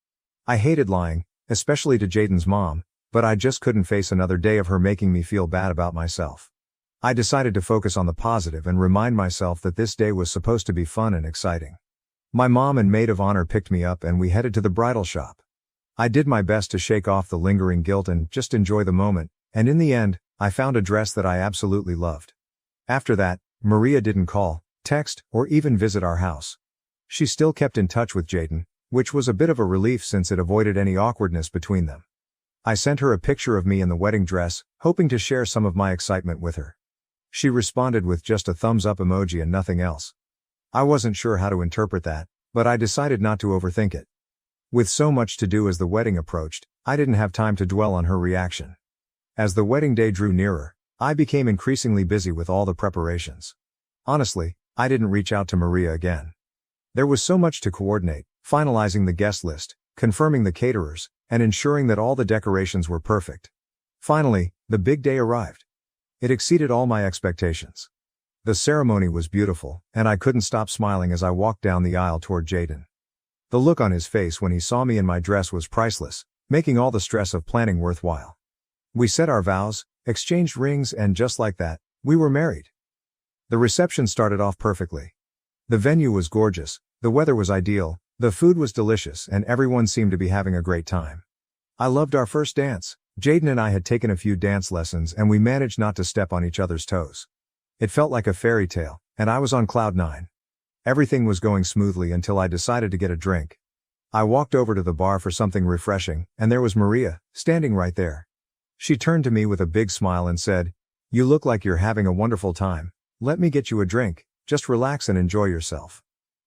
Speaker 1: I hated lying, especially to Jaden's mom, but I just couldn't face another day of her making me feel bad about myself. I decided to focus on the positive and remind myself that this day was supposed to be fun and exciting. My mom and maid of honor picked me up and we headed to the bridal shop. I did my best to shake off the lingering guilt and just enjoy the moment, and in the end, I found a dress that I absolutely loved. After that, Maria didn't call, text, or even visit our house. She still kept in touch with Jaden, which was a bit of a relief since it avoided any awkwardness between them. I sent her a picture of me in the wedding dress, hoping to share some of my excitement with her. She responded with just a thumbs up emoji and nothing else. I wasn't sure how to interpret that, but I decided not to overthink it. With so much to do as the wedding approached, I didn't have time to dwell on her reaction. As the wedding day drew nearer, I became increasingly busy with all the preparations. Honestly, I didn't reach out to Maria again. There was so much to coordinate, finalizing the guest list, confirming the caterers, and ensuring that all the decorations were perfect. Finally, the big day arrived. It exceeded all my expectations. The ceremony was beautiful, and I couldn't stop smiling as I walked down the aisle toward Jaden. The look on his face when he saw me in my dress was priceless, making all the stress of planning worthwhile. We said our vows, exchanged rings, and just like that, we were married. The reception started off perfectly. The venue was gorgeous, the weather was ideal, the food was delicious, and everyone seemed to be having a great time. I loved our first dance. Jaden and I had taken a few dance lessons and we managed not to step on each other's toes. It felt like a fairy tale, and I was on cloud 9. Everything was going smoothly until I decided to get a drink. I walked over to the bar for something refreshing, and there was Maria, standing right there. She turned to me with a big smile and said, "You look like you're having a wonderful time. Let me get you a drink, just relax and enjoy yourself."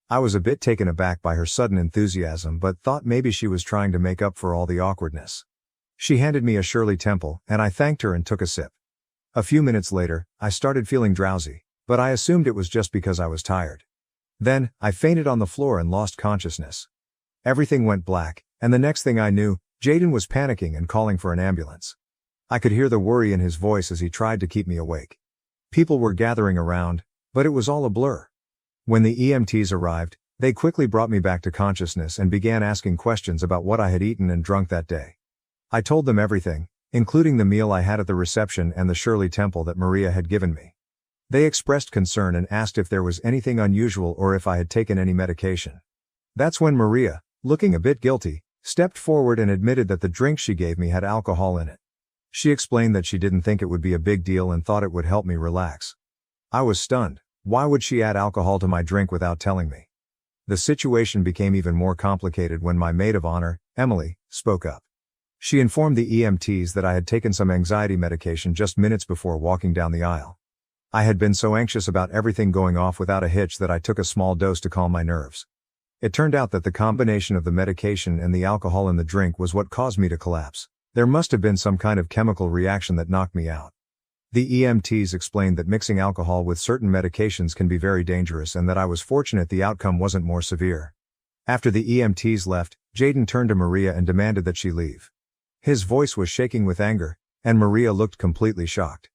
Speaker 1: I was a bit taken aback by her sudden enthusiasm but thought maybe she was trying to make up for all the awkwardness. She handed me a Shirley Temple, and I thanked her and took a sip. A few minutes later, I started feeling drowsy, but I assumed it was just because I was tired. Then, I fainted on the floor and lost consciousness. Everything went black, and the next thing I knew, Jaden was panicking and calling for an ambulance. I could hear the worry in his voice as he tried to keep me awake. People were gathering around, but it was all a blur. When the EMTs arrived, they quickly brought me back to consciousness and began asking questions about what I had eaten and drunk that day. I told them everything, including the meal I had at the reception and the Shirley Temple that Maria had given me. They expressed concern and asked if there was anything unusual or if I had taken any medication. That's when Maria, looking a bit guilty, stepped forward and admitted that the drink she gave me had alcohol in it. She explained that she didn't think it would be a big deal and thought it would help me relax. I was stunned. Why would she add alcohol to my drink without telling me? The situation became even more complicated when my maid of honor, Emily, spoke up. She informed the EMTs that I had taken some anxiety medication just minutes before walking down the aisle. I had been so anxious about everything going off without a hitch that I took a small dose to calm my nerves. It turned out that the combination of the medication and the alcohol in the drink was what caused me to collapse. There must have been some kind of chemical reaction that knocked me out. The EMTs explained that mixing alcohol with certain medications can be very dangerous and that I was fortunate the outcome wasn't more severe. After the EMTs left, Jaden turned to Maria and demanded that she leave. His voice was shaking with anger, and Maria looked completely shocked.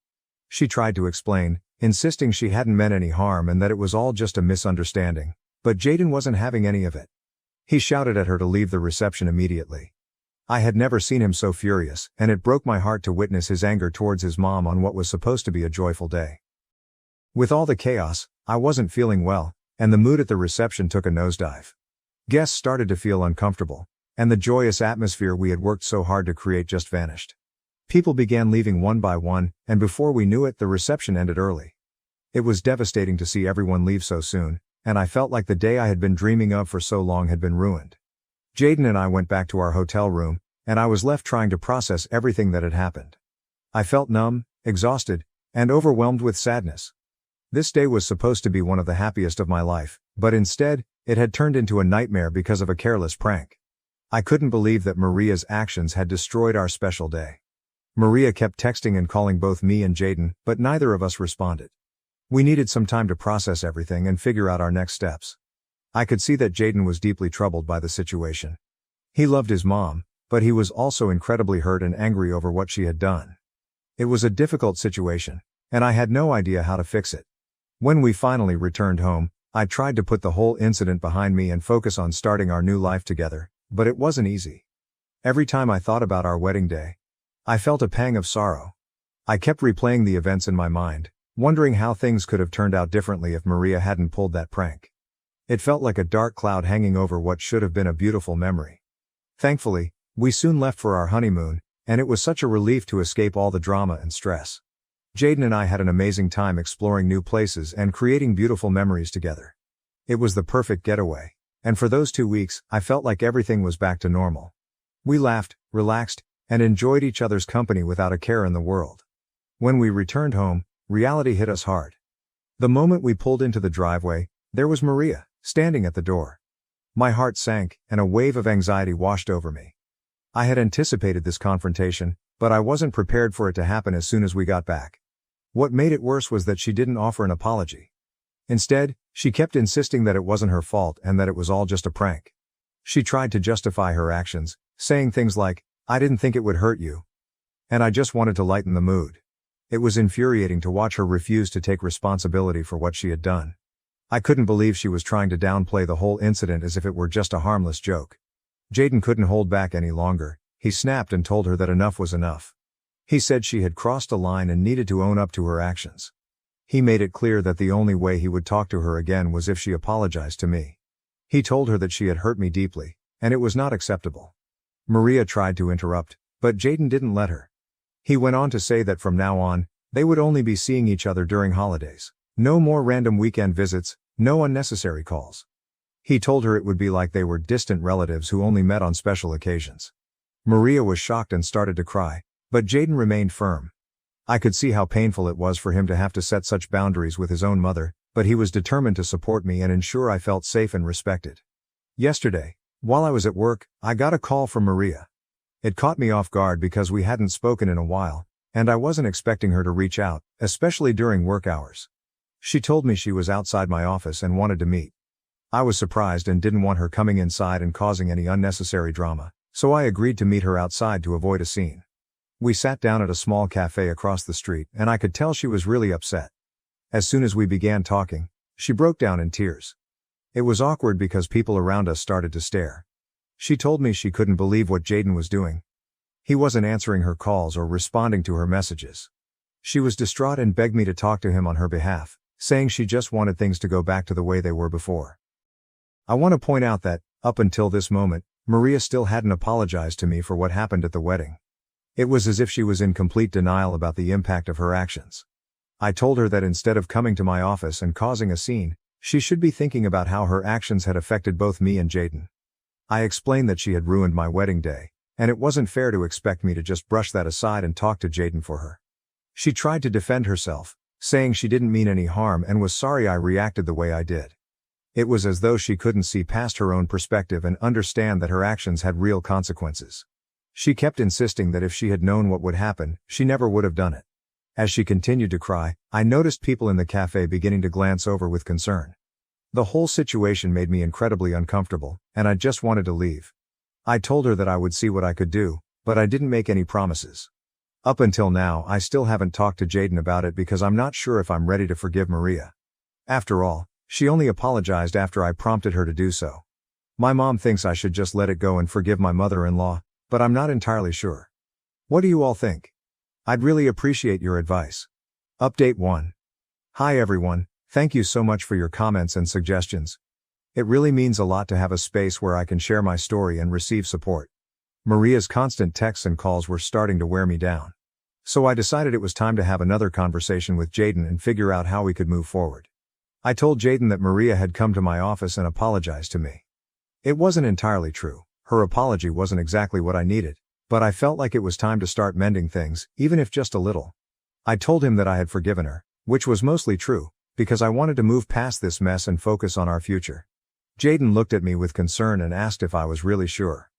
Speaker 1: She tried to explain, insisting she hadn't meant any harm and that it was all just a misunderstanding, but Jaden wasn't having any of it. He shouted at her to leave the reception immediately. I had never seen him so furious, and it broke my heart to witness his anger towards his mom on what was supposed to be a joyful day. With all the chaos, I wasn't feeling well, and the mood at the reception took a nosedive. Guests started to feel uncomfortable, and the joyous atmosphere we had worked so hard to create just vanished. People began leaving one by one, and before we knew it, the reception ended early. It was devastating to see everyone leave so soon, and I felt like the day I had been dreaming of for so long had been ruined. Jaden and I went back to our hotel room, and I was left trying to process everything that had happened. I felt numb, exhausted, and overwhelmed with sadness. This day was supposed to be one of the happiest of my life, but instead, it had turned into a nightmare because of a careless prank. I couldn't believe that Maria's actions had destroyed our special day. Maria kept texting and calling both me and Jaden, but neither of us responded. We needed some time to process everything and figure out our next steps. I could see that Jaden was deeply troubled by the situation. He loved his mom, but he was also incredibly hurt and angry over what she had done. It was a difficult situation, and I had no idea how to fix it. When we finally returned home, I tried to put the whole incident behind me and focus on starting our new life together, but it wasn't easy. Every time I thought about our wedding day, I felt a pang of sorrow. I kept replaying the events in my mind, wondering how things could have turned out differently if Maria hadn't pulled that prank. It felt like a dark cloud hanging over what should have been a beautiful memory. Thankfully, we soon left for our honeymoon, and it was such a relief to escape all the drama and stress. Jaden and I had an amazing time exploring new places and creating beautiful memories together. It was the perfect getaway, and for those 2 weeks, I felt like everything was back to normal. We laughed, relaxed, and enjoyed each other's company without a care in the world. When we returned home, reality hit us hard. The moment we pulled into the driveway, there was Maria, standing at the door. My heart sank, and a wave of anxiety washed over me. I had anticipated this confrontation, but I wasn't prepared for it to happen as soon as we got back. What made it worse was that she didn't offer an apology. Instead, she kept insisting that it wasn't her fault and that it was all just a prank. She tried to justify her actions, saying things like, "I didn't think it would hurt you. And I just wanted to lighten the mood." It was infuriating to watch her refuse to take responsibility for what she had done. I couldn't believe she was trying to downplay the whole incident as if it were just a harmless joke. Jaden couldn't hold back any longer. He snapped and told her that enough was enough. He said she had crossed a line and needed to own up to her actions. He made it clear that the only way he would talk to her again was if she apologized to me. He told her that she had hurt me deeply, and it was not acceptable. Maria tried to interrupt, but Jaden didn't let her. He went on to say that from now on, they would only be seeing each other during holidays. No more random weekend visits, no unnecessary calls. He told her it would be like they were distant relatives who only met on special occasions. Maria was shocked and started to cry, but Jaden remained firm. I could see how painful it was for him to have to set such boundaries with his own mother, but he was determined to support me and ensure I felt safe and respected. Yesterday, while I was at work, I got a call from Maria. It caught me off guard because we hadn't spoken in a while, and I wasn't expecting her to reach out, especially during work hours. She told me she was outside my office and wanted to meet. I was surprised and didn't want her coming inside and causing any unnecessary drama, so I agreed to meet her outside to avoid a scene. We sat down at a small cafe across the street, and I could tell she was really upset. As soon as we began talking, she broke down in tears. It was awkward because people around us started to stare. She told me she couldn't believe what Jaden was doing. He wasn't answering her calls or responding to her messages. She was distraught and begged me to talk to him on her behalf, saying she just wanted things to go back to the way they were before. I want to point out that, up until this moment, Maria still hadn't apologized to me for what happened at the wedding. It was as if she was in complete denial about the impact of her actions. I told her that instead of coming to my office and causing a scene, she should be thinking about how her actions had affected both me and Jaden. I explained that she had ruined my wedding day, and it wasn't fair to expect me to just brush that aside and talk to Jaden for her. She tried to defend herself, saying she didn't mean any harm and was sorry I reacted the way I did. It was as though she couldn't see past her own perspective and understand that her actions had real consequences. She kept insisting that if she had known what would happen, she never would have done it. As she continued to cry, I noticed people in the cafe beginning to glance over with concern. The whole situation made me incredibly uncomfortable, and I just wanted to leave. I told her that I would see what I could do, but I didn't make any promises. Up until now, I still haven't talked to Jaden about it because I'm not sure if I'm ready to forgive Maria. After all, she only apologized after I prompted her to do so. My mom thinks I should just let it go and forgive my mother-in-law, but I'm not entirely sure. What do you all think? I'd really appreciate your advice. Update 1. Hi everyone, thank you so much for your comments and suggestions. It really means a lot to have a space where I can share my story and receive support. Maria's constant texts and calls were starting to wear me down. So I decided it was time to have another conversation with Jaden and figure out how we could move forward. I told Jaden that Maria had come to my office and apologized to me. It wasn't entirely true. Her apology wasn't exactly what I needed, but I felt like it was time to start mending things, even if just a little. I told him that I had forgiven her, which was mostly true, because I wanted to move past this mess and focus on our future. Jaden looked at me with concern and asked if I was really sure.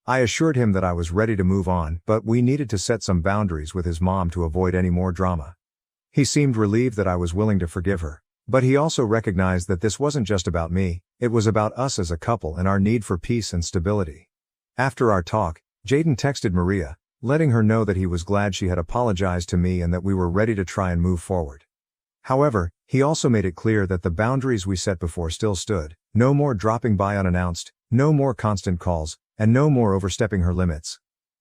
Speaker 1: I assured him that I was ready to move on, but we needed to set some boundaries with his mom to avoid any more drama. He seemed relieved that I was willing to forgive her, but he also recognized that this wasn't just about me, it was about us as a couple and our need for peace and stability. After our talk, Jaden texted Maria, letting her know that he was glad she had apologized to me and that we were ready to try and move forward. However, he also made it clear that the boundaries we set before still stood: no more dropping by unannounced, no more constant calls, and no more overstepping her limits.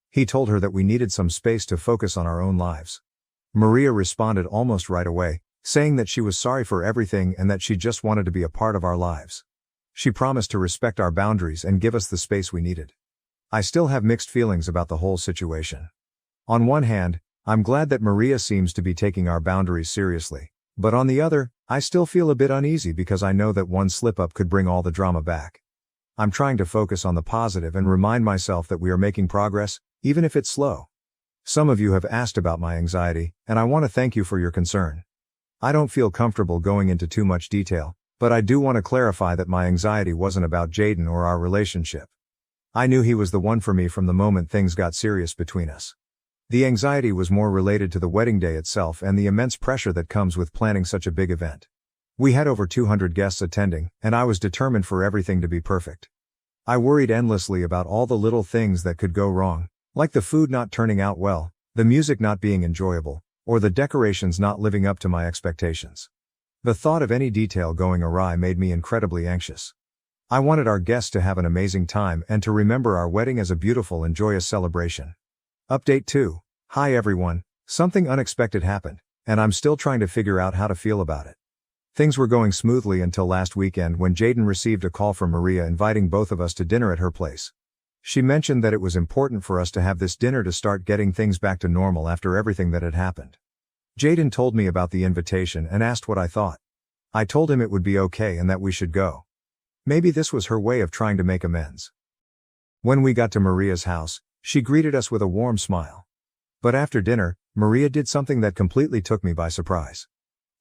Speaker 1: He told her that we needed some space to focus on our own lives. Maria responded almost right away, saying that she was sorry for everything and that she just wanted to be a part of our lives. She promised to respect our boundaries and give us the space we needed. I still have mixed feelings about the whole situation. On one hand, I'm glad that Maria seems to be taking our boundaries seriously, but on the other, I still feel a bit uneasy because I know that one slip-up could bring all the drama back. I'm trying to focus on the positive and remind myself that we are making progress, even if it's slow. Some of you have asked about my anxiety, and I want to thank you for your concern. I don't feel comfortable going into too much detail, but I do want to clarify that my anxiety wasn't about Jaden or our relationship. I knew he was the one for me from the moment things got serious between us. The anxiety was more related to the wedding day itself and the immense pressure that comes with planning such a big event. We had over 200 guests attending, and I was determined for everything to be perfect. I worried endlessly about all the little things that could go wrong, like the food not turning out well, the music not being enjoyable, or the decorations not living up to my expectations. The thought of any detail going awry made me incredibly anxious. I wanted our guests to have an amazing time and to remember our wedding as a beautiful and joyous celebration. Update 2. Hi everyone, something unexpected happened, and I'm still trying to figure out how to feel about it. Things were going smoothly until last weekend when Jaden received a call from Maria inviting both of us to dinner at her place. She mentioned that it was important for us to have this dinner to start getting things back to normal after everything that had happened. Jaden told me about the invitation and asked what I thought. I told him it would be okay and that we should go. Maybe this was her way of trying to make amends. When we got to Maria's house, she greeted us with a warm smile. But after dinner, Maria did something that completely took me by surprise.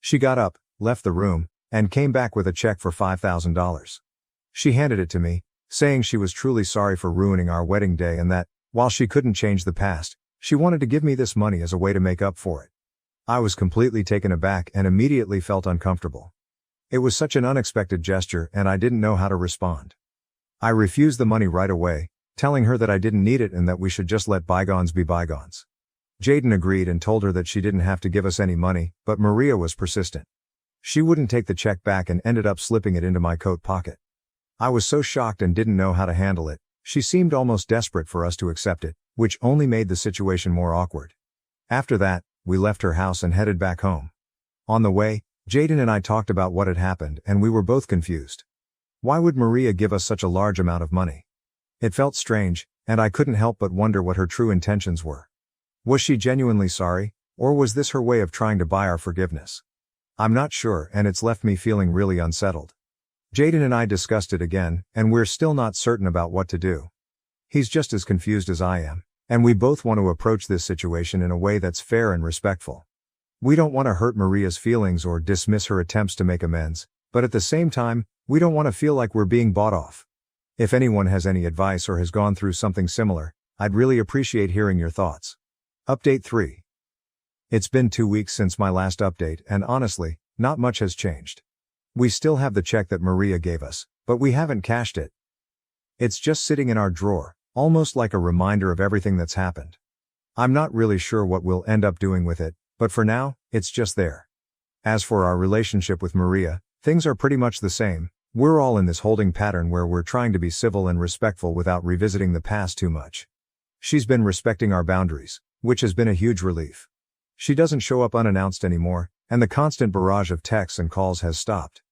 Speaker 1: She got up, left the room, and came back with a check for $5,000. She handed it to me, saying she was truly sorry for ruining our wedding day and that, while she couldn't change the past, she wanted to give me this money as a way to make up for it. I was completely taken aback and immediately felt uncomfortable. It was such an unexpected gesture and I didn't know how to respond. I refused the money right away, telling her that I didn't need it and that we should just let bygones be bygones. Jaden agreed and told her that she didn't have to give us any money, but Maria was persistent. She wouldn't take the check back and ended up slipping it into my coat pocket. I was so shocked and didn't know how to handle it. She seemed almost desperate for us to accept it, which only made the situation more awkward. After that, we left her house and headed back home. On the way, Jaden and I talked about what had happened and we were both confused. Why would Maria give us such a large amount of money? It felt strange, and I couldn't help but wonder what her true intentions were. Was she genuinely sorry, or was this her way of trying to buy our forgiveness? I'm not sure, and it's left me feeling really unsettled. Jaden and I discussed it again, and we're still not certain about what to do. He's just as confused as I am, and we both want to approach this situation in a way that's fair and respectful. We don't want to hurt Maria's feelings or dismiss her attempts to make amends, but at the same time, we don't want to feel like we're being bought off. If anyone has any advice or has gone through something similar, I'd really appreciate hearing your thoughts. Update 3. It's been 2 weeks since my last update, and honestly, not much has changed. We still have the check that Maria gave us, but we haven't cashed it. It's just sitting in our drawer, almost like a reminder of everything that's happened. I'm not really sure what we'll end up doing with it, but for now, it's just there. As for our relationship with Maria, things are pretty much the same. We're all in this holding pattern where we're trying to be civil and respectful without revisiting the past too much. She's been respecting our boundaries, which has been a huge relief. She doesn't show up unannounced anymore, and the constant barrage of texts and calls has stopped.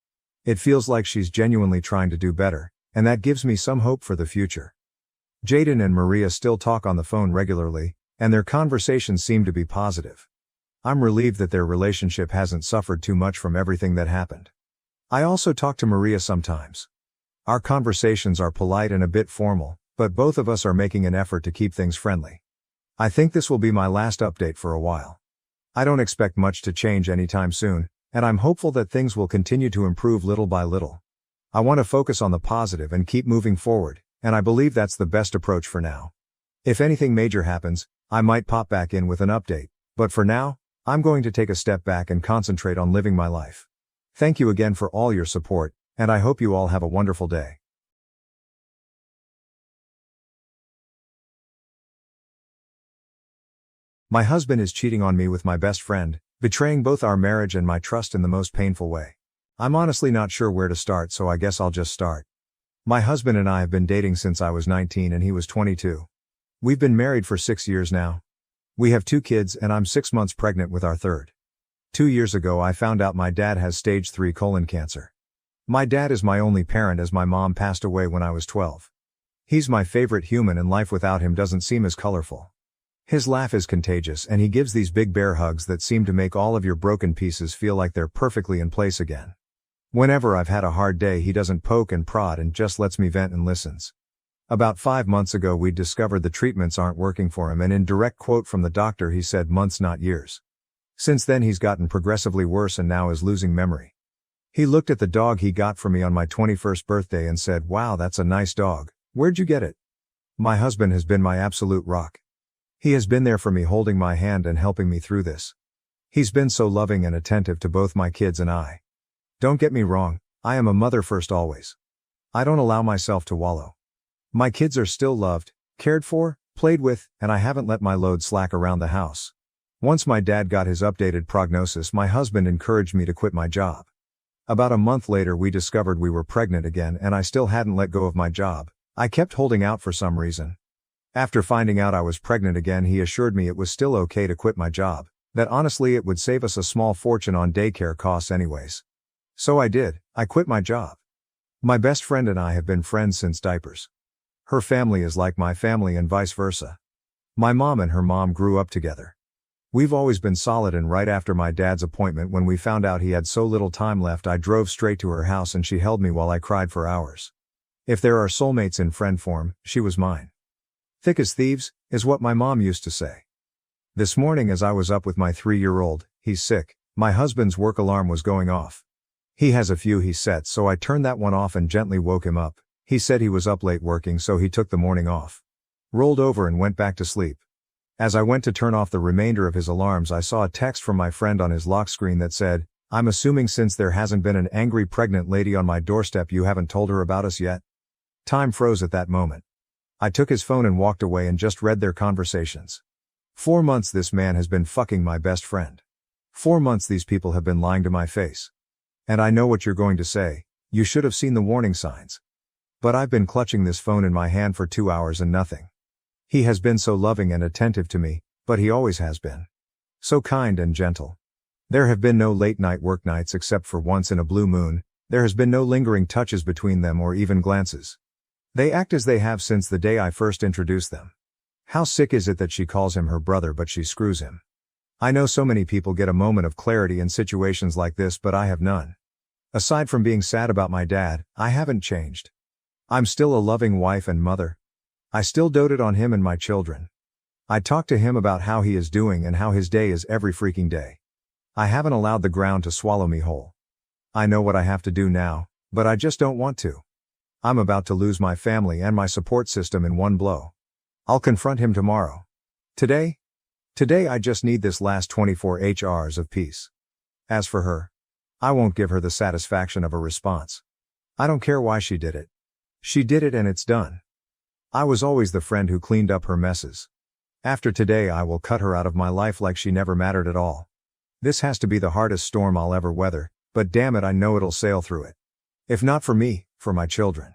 Speaker 1: It feels like she's genuinely trying to do better, and that gives me some hope for the future. Jaden and Maria still talk on the phone regularly, and their conversations seem to be positive. I'm relieved that their relationship hasn't suffered too much from everything that happened. I also talk to Maria sometimes. Our conversations are polite and a bit formal, but both of us are making an effort to keep things friendly. I think this will be my last update for a while. I don't expect much to change anytime soon, and I'm hopeful that things will continue to improve little by little. I want to focus on the positive and keep moving forward, and I believe that's the best approach for now. If anything major happens, I might pop back in with an update, but for now, I'm going to take a step back and concentrate on living my life. Thank you again for all your support, and I hope you all have a wonderful day. My husband is cheating on me with my best friend, betraying both our marriage and my trust in the most painful way. I'm honestly not sure where to start, so I guess I'll just start. My husband and I have been dating since I was 19 and he was 22. We've been married for 6 years now. We have 2 kids and I'm 6 months pregnant with our third. 2 years ago I found out my dad has stage 3 colon cancer. My dad is my only parent as my mom passed away when I was 12. He's my favorite human and life without him doesn't seem as colorful. His laugh is contagious and he gives these big bear hugs that seem to make all of your broken pieces feel like they're perfectly in place again. Whenever I've had a hard day he doesn't poke and prod and just lets me vent and listens. About 5 months ago we discovered the treatments aren't working for him and in direct quote from the doctor he said months not years. Since then he's gotten progressively worse and now is losing memory. He looked at the dog he got for me on my 21st birthday and said, "Wow, that's a nice dog. Where'd you get it?" My husband has been my absolute rock. He has been there for me holding my hand and helping me through this. He's been so loving and attentive to both my kids and I. Don't get me wrong, I am a mother first always. I don't allow myself to wallow. My kids are still loved, cared for, played with, and I haven't let my load slack around the house. Once my dad got his updated prognosis, my husband encouraged me to quit my job. About a month later we discovered we were pregnant again and I still hadn't let go of my job. I kept holding out for some reason. After finding out I was pregnant again he assured me it was still okay to quit my job, that honestly it would save us a small fortune on daycare costs anyways. So I did, I quit my job. My best friend and I have been friends since diapers. Her family is like my family and vice versa. My mom and her mom grew up together. We've always been solid and right after my dad's appointment when we found out he had so little time left I drove straight to her house and she held me while I cried for hours. If there are soulmates in friend form, she was mine. Thick as thieves, is what my mom used to say. This morning as I was up with my 3-year-old, he's sick, my husband's work alarm was going off. He has a few he sets so I turned that one off and gently woke him up. He said he was up late working so he took the morning off. Rolled over and went back to sleep. As I went to turn off the remainder of his alarms I saw a text from my friend on his lock screen that said, "I'm assuming since there hasn't been an angry pregnant lady on my doorstep you haven't told her about us yet?" Time froze at that moment. I took his phone and walked away and just read their conversations. 4 months this man has been fucking my best friend. 4 months these people have been lying to my face. And I know what you're going to say, you should have seen the warning signs. But I've been clutching this phone in my hand for 2 hours and nothing. He has been so loving and attentive to me, but he always has been. So kind and gentle. There have been no late night work nights except for once in a blue moon, there has been no lingering touches between them or even glances. They act as they have since the day I first introduced them. How sick is it that she calls him her brother but she screws him? I know so many people get a moment of clarity in situations like this, but I have none. Aside from being sad about my dad, I haven't changed. I'm still a loving wife and mother. I still doted on him and my children. I talk to him about how he is doing and how his day is every freaking day. I haven't allowed the ground to swallow me whole. I know what I have to do now, but I just don't want to. I'm about to lose my family and my support system in one blow. I'll confront him tomorrow. Today I just need this last 24 hours of peace. As for her, I won't give her the satisfaction of a response. I don't care why she did it. She did it and it's done. I was always the friend who cleaned up her messes. After today I will cut her out of my life like she never mattered at all. This has to be the hardest storm I'll ever weather, but damn it, I know it'll sail through it. If not for me, for my children.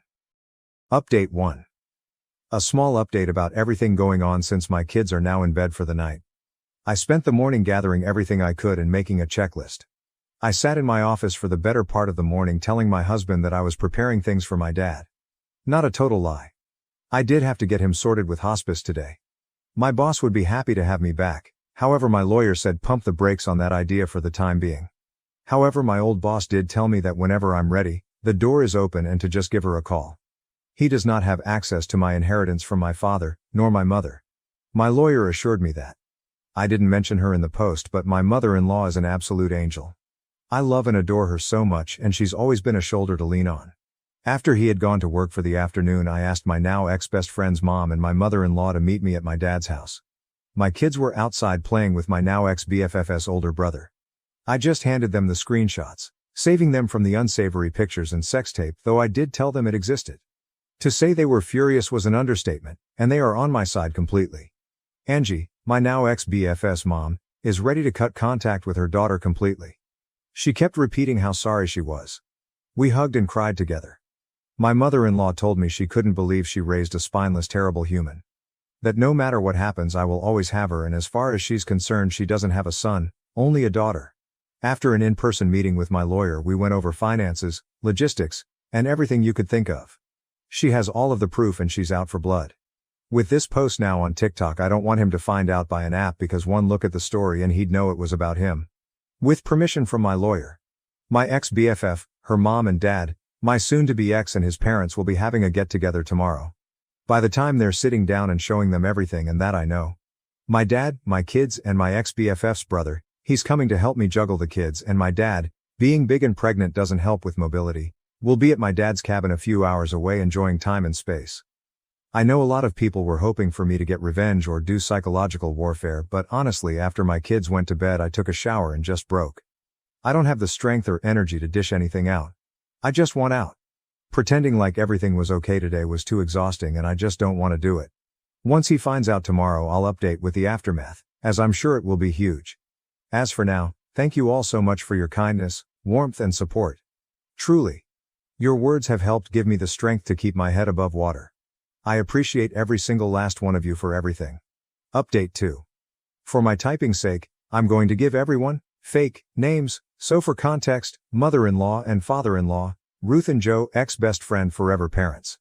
Speaker 1: Update 1. A small update about everything going on since my kids are now in bed for the night. I spent the morning gathering everything I could and making a checklist. I sat in my office for the better part of the morning telling my husband that I was preparing things for my dad. Not a total lie. I did have to get him sorted with hospice today. My boss would be happy to have me back, however my lawyer said pump the brakes on that idea for the time being. However, my old boss did tell me that whenever I'm ready, the door is open and to just give her a call. He does not have access to my inheritance from my father, nor my mother. My lawyer assured me that. I didn't mention her in the post, but my mother-in-law is an absolute angel. I love and adore her so much, and she's always been a shoulder to lean on. After he had gone to work for the afternoon, I asked my now ex-best friend's mom and my mother-in-law to meet me at my dad's house. My kids were outside playing with my now ex-BFF's older brother. I just handed them the screenshots, saving them from the unsavory pictures and sex tape, though I did tell them it existed. To say they were furious was an understatement, and they are on my side completely. Angie, my now ex-BFF's mom, is ready to cut contact with her daughter completely. She kept repeating how sorry she was. We hugged and cried together. My mother-in-law told me she couldn't believe she raised a spineless, terrible human. That no matter what happens I will always have her, and as far as she's concerned she doesn't have a son, only a daughter. After an in-person meeting with my lawyer we went over finances, logistics, and everything you could think of. She has all of the proof and she's out for blood. With this post now on TikTok, I don't want him to find out by an app, because one look at the story and he'd know it was about him. With permission from my lawyer. My ex-BFF, her mom and dad, my soon-to-be ex and his parents will be having a get-together tomorrow. By the time they're sitting down and showing them everything and that I know. My dad, my kids, and my ex-BFF's brother, he's coming to help me juggle the kids, and my dad, being big and pregnant doesn't help with mobility, will be at my dad's cabin a few hours away enjoying time and space. I know a lot of people were hoping for me to get revenge or do psychological warfare, but honestly after my kids went to bed I took a shower and just broke. I don't have the strength or energy to dish anything out. I just want out. Pretending like everything was okay today was too exhausting and I just don't want to do it. Once he finds out tomorrow I'll update with the aftermath, as I'm sure it will be huge. As for now, thank you all so much for your kindness, warmth and support. Truly. Your words have helped give me the strength to keep my head above water. I appreciate every single last one of you for everything. Update 2. For my typing's sake, I'm going to give everyone fake names, so for context, mother-in-law and father-in-law, Ruth and Joe, ex-best friend forever parents.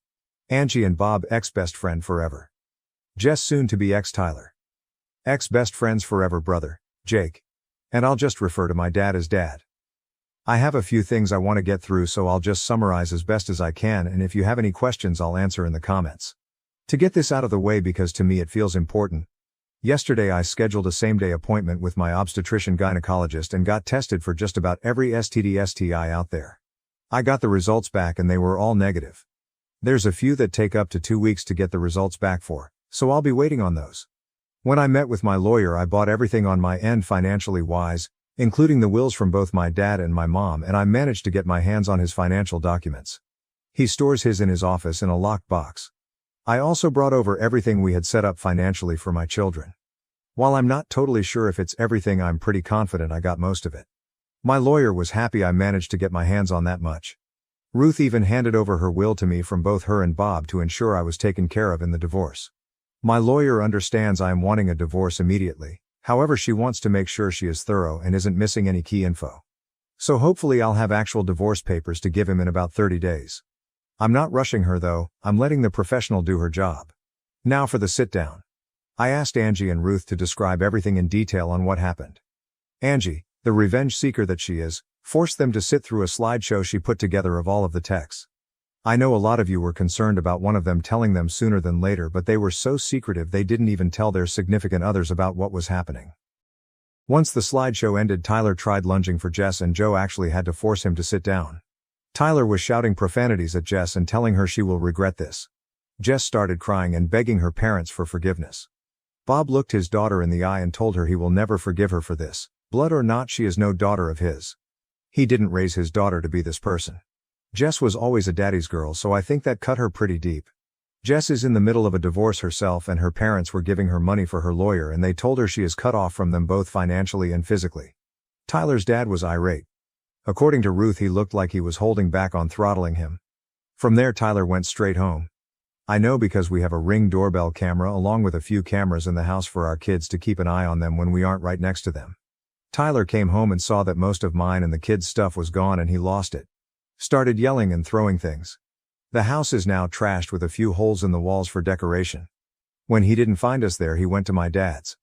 Speaker 1: Angie and Bob, ex-best friend forever. Jess, soon to be ex-Tyler. Ex-best friends forever brother, Jake. And I'll just refer to my dad as Dad. I have a few things I want to get through, so I'll just summarize as best as I can, and if you have any questions I'll answer in the comments. To get this out of the way, because to me it feels important. Yesterday I scheduled a same-day appointment with my obstetrician gynecologist and got tested for just about every STD/STI out there. I got the results back and they were all negative. There's a few that take up to 2 weeks to get the results back for, so I'll be waiting on those. When I met with my lawyer I bought everything on my end financially wise, including the wills from both my dad and my mom, and I managed to get my hands on his financial documents. He stores his in his office in a locked box. I also brought over everything we had set up financially for my children. While I'm not totally sure if it's everything, I'm pretty confident I got most of it. My lawyer was happy I managed to get my hands on that much. Ruth even handed over her will to me from both her and Bob to ensure I was taken care of in the divorce. My lawyer understands I am wanting a divorce immediately. However, she wants to make sure she is thorough and isn't missing any key info. So hopefully I'll have actual divorce papers to give him in about 30 days. I'm not rushing her though, I'm letting the professional do her job. Now for the sit down. I asked Angie and Ruth to describe everything in detail on what happened. Angie, the revenge seeker that she is, forced them to sit through a slideshow she put together of all of the texts. I know a lot of you were concerned about one of them telling them sooner than later, but they were so secretive they didn't even tell their significant others about what was happening. Once the slideshow ended, Tyler tried lunging for Jess and Joe actually had to force him to sit down. Tyler was shouting profanities at Jess and telling her she will regret this. Jess started crying and begging her parents for forgiveness. Bob looked his daughter in the eye and told her he will never forgive her for this. Blood or not, she is no daughter of his. He didn't raise his daughter to be this person. Jess was always a daddy's girl, so I think that cut her pretty deep. Jess is in the middle of a divorce herself and her parents were giving her money for her lawyer and they told her she is cut off from them both financially and physically. Tyler's dad was irate. According to Ruth, he looked like he was holding back on throttling him. From there, Tyler went straight home. I know because we have a Ring doorbell camera along with a few cameras in the house for our kids to keep an eye on them when we aren't right next to them. Tyler came home and saw that most of mine and the kids' stuff was gone and he lost it. Started yelling and throwing things. The house is now trashed with a few holes in the walls for decoration. When he didn't find us there, he went to my dad's.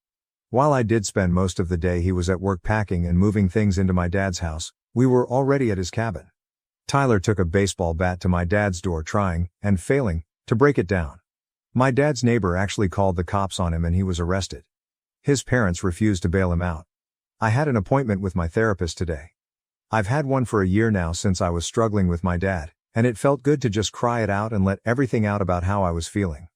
Speaker 1: While I did spend most of the day, he was at work packing and moving things into my dad's house. We were already at his cabin. Tyler took a baseball bat to my dad's door trying, and failing, to break it down. My dad's neighbor actually called the cops on him and he was arrested. His parents refused to bail him out. I had an appointment with my therapist today. I've had one for a year now since I was struggling with my dad, and it felt good to just cry it out and let everything out about how I was feeling.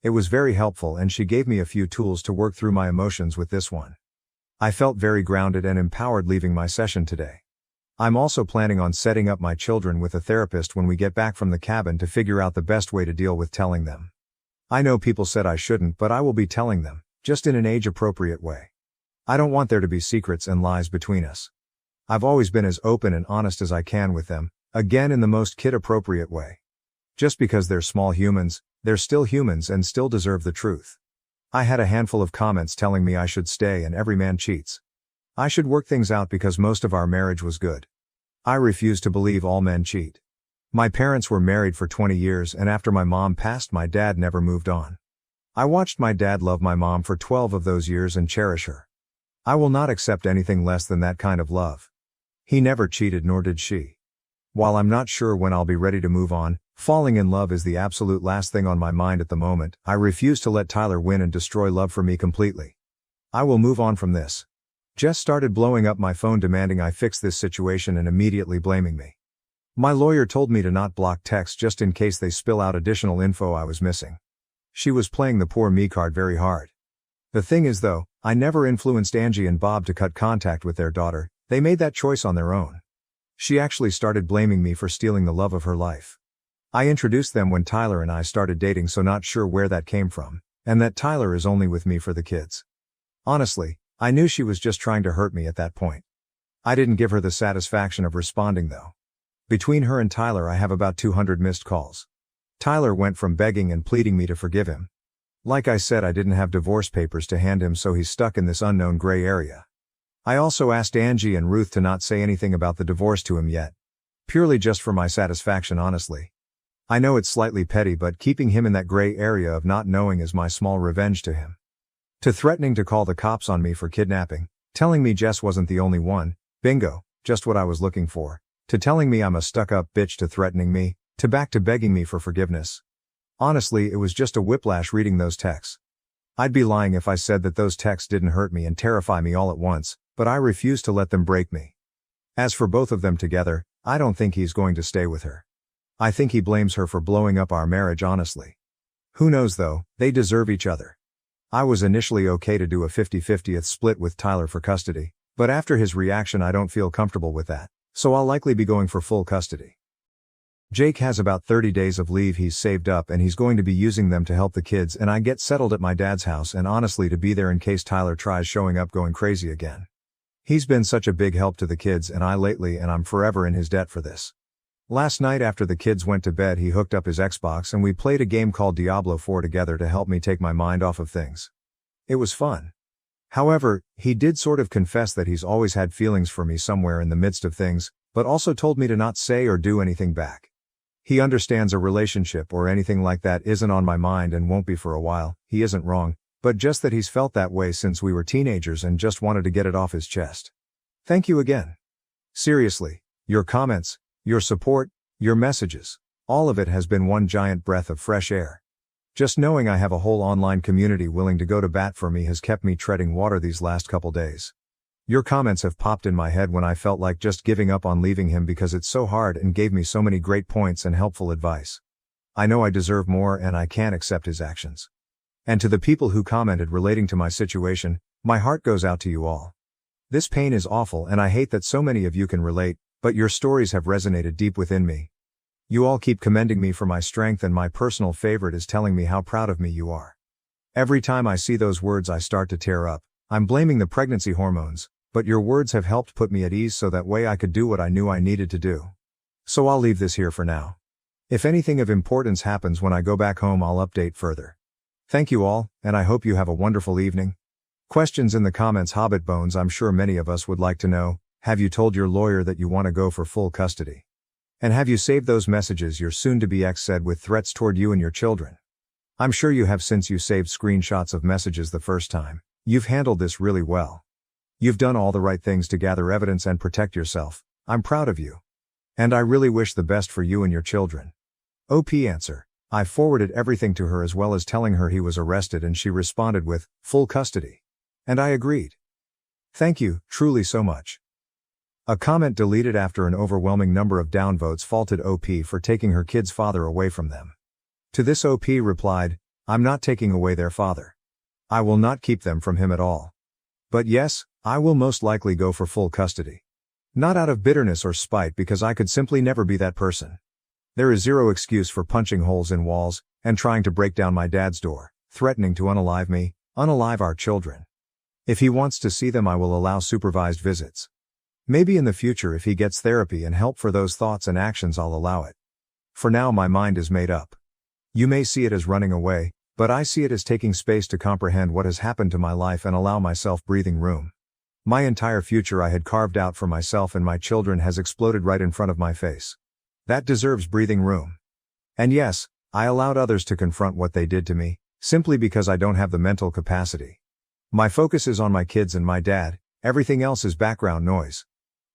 Speaker 1: It was very helpful and she gave me a few tools to work through my emotions with this one. I felt very grounded and empowered leaving my session today. I'm also planning on setting up my children with a therapist when we get back from the cabin to figure out the best way to deal with telling them. I know people said I shouldn't, but I will be telling them, just in an age-appropriate way. I don't want there to be secrets and lies between us. I've always been as open and honest as I can with them, again in the most kid-appropriate way. Just because they're small humans, they're still humans and still deserve the truth. I had a handful of comments telling me I should stay and every man cheats. I should work things out because most of our marriage was good. I refuse to believe all men cheat. My parents were married for 20 years and after my mom passed, my dad never moved on. I watched my dad love my mom for 12 of those years and cherish her. I will not accept anything less than that kind of love. He never cheated, nor did she. While I'm not sure when I'll be ready to move on, falling in love is the absolute last thing on my mind at the moment. I refuse to let Tyler win and destroy love for me completely. I will move on from this. Jess started blowing up my phone demanding I fix this situation and immediately blaming me. My lawyer told me to not block texts just in case they spill out additional info I was missing. She was playing the poor me card very hard. The thing is though, I never influenced Angie and Bob to cut contact with their daughter, they made that choice on their own. She actually started blaming me for stealing the love of her life. I introduced them when Tyler and I started dating, so not sure where that came from, and that Tyler is only with me for the kids. Honestly, I knew she was just trying to hurt me at that point. I didn't give her the satisfaction of responding though. Between her and Tyler I have about 200 missed calls. Tyler went from begging and pleading me to forgive him. Like I said, I didn't have divorce papers to hand him, so he's stuck in this unknown gray area. I also asked Angie and Ruth to not say anything about the divorce to him yet. Purely just for my satisfaction, honestly. I know it's slightly petty, but keeping him in that gray area of not knowing is my small revenge to him. To threatening to call the cops on me for kidnapping, telling me Jess wasn't the only one, bingo, just what I was looking for, to telling me I'm a stuck-up bitch, to threatening me, to back to begging me for forgiveness. Honestly, it was just a whiplash reading those texts. I'd be lying if I said that those texts didn't hurt me and terrify me all at once, but I refuse to let them break me. As for both of them together, I don't think he's going to stay with her. I think he blames her for blowing up our marriage, honestly. Who knows though, they deserve each other. I was initially okay to do a 50-50th split with Tyler for custody, but after his reaction I don't feel comfortable with that, so I'll likely be going for full custody. Jake has about 30 days of leave he's saved up and he's going to be using them to help the kids and I get settled at my dad's house, and honestly to be there in case Tyler tries showing up going crazy again. He's been such a big help to the kids and I lately, and I'm forever in his debt for this. Last night after the kids went to bed, he hooked up his Xbox and we played a game called Diablo 4 together to help me take my mind off of things. It was fun. However, he did sort of confess that he's always had feelings for me somewhere in the midst of things, but also told me to not say or do anything back. He understands a relationship or anything like that isn't on my mind and won't be for a while. He isn't wrong, but just that he's felt that way since we were teenagers and just wanted to get it off his chest. Thank you again. Seriously, your comments, your support, your messages, all of it has been one giant breath of fresh air. Just knowing I have a whole online community willing to go to bat for me has kept me treading water these last couple days. Your comments have popped in my head when I felt like just giving up on leaving him because it's so hard, and gave me so many great points and helpful advice. I know I deserve more and I can't accept his actions. And to the people who commented relating to my situation, my heart goes out to you all. This pain is awful and I hate that so many of you can relate, but your stories have resonated deep within me. You all keep commending me for my strength, and my personal favorite is telling me how proud of me you are. Every time I see those words I start to tear up. I'm blaming the pregnancy hormones, but your words have helped put me at ease so that way I could do what I knew I needed to do. So I'll leave this here for now. If anything of importance happens when I go back home, I'll update further. Thank you all, and I hope you have a wonderful evening. Questions in the comments. Hobbit Bones. I'm sure many of us would like to know, have you told your lawyer that you want to go for full custody? And have you saved those messages your soon-to-be ex said with threats toward you and your children? I'm sure you have, since you saved screenshots of messages the first time. You've handled this really well. You've done all the right things to gather evidence and protect yourself. I'm proud of you. And I really wish the best for you and your children. OP answer. I forwarded everything to her as well as telling her he was arrested, and she responded with, full custody. And I agreed. Thank you, truly so much. A comment deleted after an overwhelming number of downvotes faulted OP for taking her kid's father away from them. To this, OP replied, I'm not taking away their father. I will not keep them from him at all. But yes, I will most likely go for full custody. Not out of bitterness or spite, because I could simply never be that person. There is zero excuse for punching holes in walls, and trying to break down my dad's door, threatening to unalive me, unalive our children. If he wants to see them, I will allow supervised visits. Maybe in the future, if he gets therapy and help for those thoughts and actions, I'll allow it. For now, my mind is made up. You may see it as running away, but I see it as taking space to comprehend what has happened to my life and allow myself breathing room. My entire future I had carved out for myself and my children has exploded right in front of my face. That deserves breathing room. And yes, I allowed others to confront what they did to me, simply because I don't have the mental capacity. My focus is on my kids and my dad, everything else is background noise.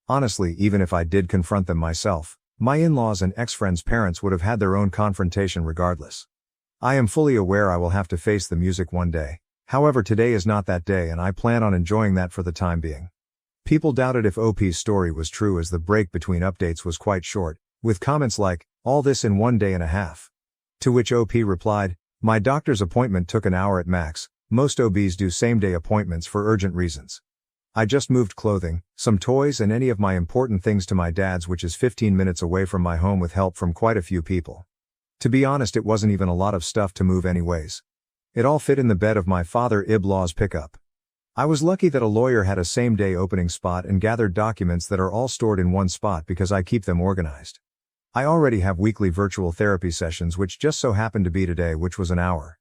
Speaker 1: Honestly, even if I did confront them myself, my in-laws and ex-friends' parents would have had their own confrontation regardless. I am fully aware I will have to face the music one day. However, today is not that day and I plan on enjoying that for the time being. People doubted if OP's story was true, as the break between updates was quite short, with comments like, all this in 1 day and a half. To which OP replied, my doctor's appointment took an hour at max, most OBs do same-day appointments for urgent reasons. I just moved clothing, some toys and any of my important things to my dad's, which is 15 minutes away from my home with help from quite a few people. To be honest, it wasn't even a lot of stuff to move anyways. It all fit in the bed of my father-in-law's pickup. I was lucky that a lawyer had a same-day opening spot and gathered documents that are all stored in one spot because I keep them organized. I already have weekly virtual therapy sessions, which just so happened to be today, which was an hour.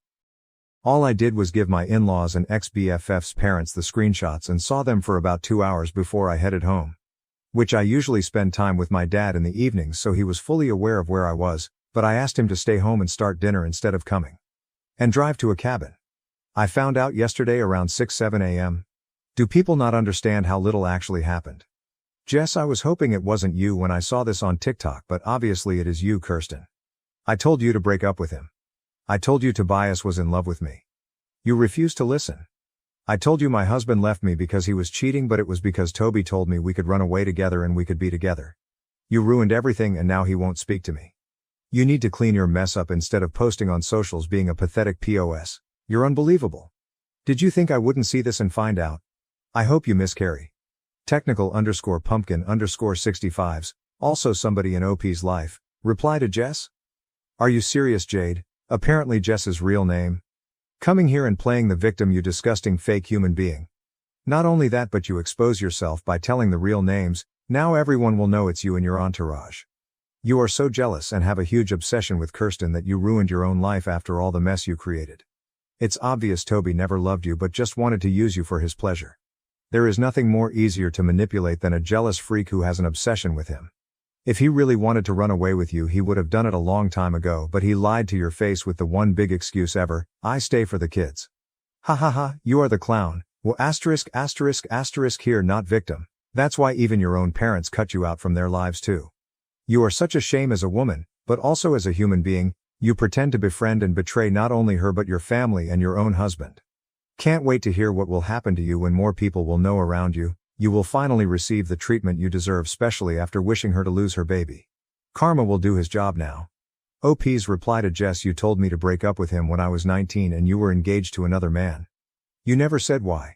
Speaker 1: All I did was give my in-laws and ex-BFF's parents the screenshots and saw them for about 2 hours before I headed home. Which I usually spend time with my dad in the evenings, so he was fully aware of where I was, but I asked him to stay home and start dinner instead of coming and drive to a cabin. I found out yesterday around 6-7 a.m. Do people not understand how little actually happened? Jess, I was hoping it wasn't you when I saw this on TikTok, but obviously it is you, Kirsten. I told you to break up with him. I told you Tobias was in love with me. You refused to listen. I told you my husband left me because he was cheating, but it was because Toby told me we could run away together and we could be together. You ruined everything and now he won't speak to me. You need to clean your mess up instead of posting on socials being a pathetic POS. You're unbelievable. Did you think I wouldn't see this and find out? I hope you miscarry. Technical_pumpkin_65s, also somebody in OP's life, reply to Jess? Are you serious, Jade? Apparently Jess's real name. Coming here and playing the victim, you disgusting fake human being. Not only that, but you expose yourself by telling the real names. Now everyone will know it's you and your entourage. You are so jealous and have a huge obsession with Kirsten that you ruined your own life after all the mess you created. It's obvious Toby never loved you but just wanted to use you for his pleasure. There is nothing more easier to manipulate than a jealous freak who has an obsession with him. If he really wanted to run away with you, he would have done it a long time ago, but he lied to your face with the one big excuse ever: I stay for the kids. Ha ha ha, you are the clown. Well, asterisk asterisk asterisk here, not victim. That's why even your own parents cut you out from their lives too. You are such a shame as a woman, but also as a human being. You pretend to befriend and betray not only her but your family and your own husband. Can't wait to hear what will happen to you when more people will know around you. You will finally receive the treatment you deserve, especially after wishing her to lose her baby. Karma will do his job now. OP's reply to Jess: you told me to break up with him when I was 19 and you were engaged to another man. You never said why.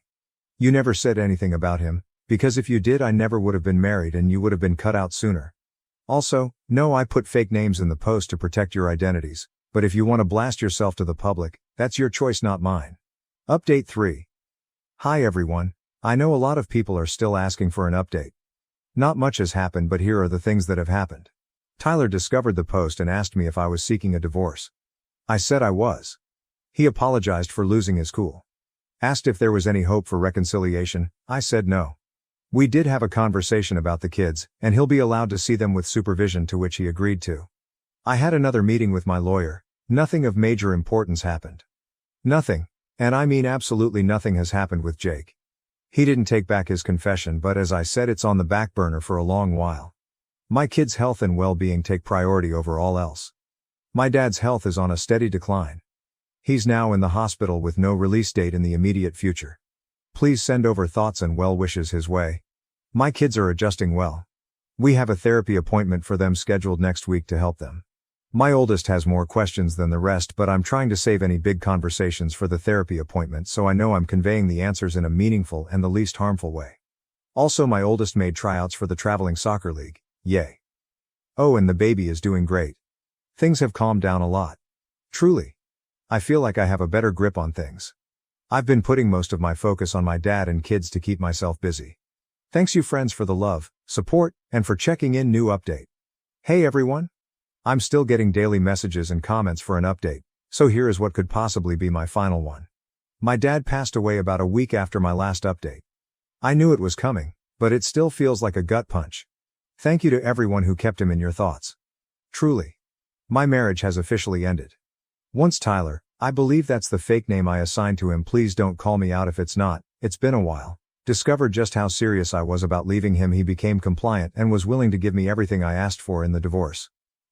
Speaker 1: You never said anything about him, because if you did I never would have been married and you would have been cut out sooner. Also, no, I put fake names in the post to protect your identities, but if you want to blast yourself to the public, that's your choice, not mine. Update 3. Hi everyone. I know a lot of people are still asking for an update. Not much has happened, but here are the things that have happened. Tyler discovered the post and asked me if I was seeking a divorce. I said I was. He apologized for losing his cool. Asked if there was any hope for reconciliation. I said no. We did have a conversation about the kids, and he'll be allowed to see them with supervision, to which he agreed to. I had another meeting with my lawyer. Nothing of major importance happened. Nothing, and I mean absolutely nothing, has happened with Jake. He didn't take back his confession, but as I said, it's on the back burner for a long while. My kids' health and well-being take priority over all else. My dad's health is on a steady decline. He's now in the hospital with no release date in the immediate future. Please send over thoughts and well wishes his way. My kids are adjusting well. We have a therapy appointment for them scheduled next week to help them. My oldest has more questions than the rest, but I'm trying to save any big conversations for the therapy appointment, so I know I'm conveying the answers in a meaningful and the least harmful way. Also, my oldest made tryouts for the traveling soccer league. Yay. Oh, and the baby is doing great. Things have calmed down a lot. Truly. I feel like I have a better grip on things. I've been putting most of my focus on my dad and kids to keep myself busy. Thanks you friends for the love, support, and for checking in. New update. Hey everyone. I'm still getting daily messages and comments for an update, so here is what could possibly be my final one. My dad passed away about a week after my last update. I knew it was coming, but it still feels like a gut punch. Thank you to everyone who kept him in your thoughts. Truly. My marriage has officially ended. Once Tyler, I believe that's the fake name I assigned to him, please don't call me out if it's not, it's been a while, discovered just how serious I was about leaving him. He became compliant and was willing to give me everything I asked for in the divorce.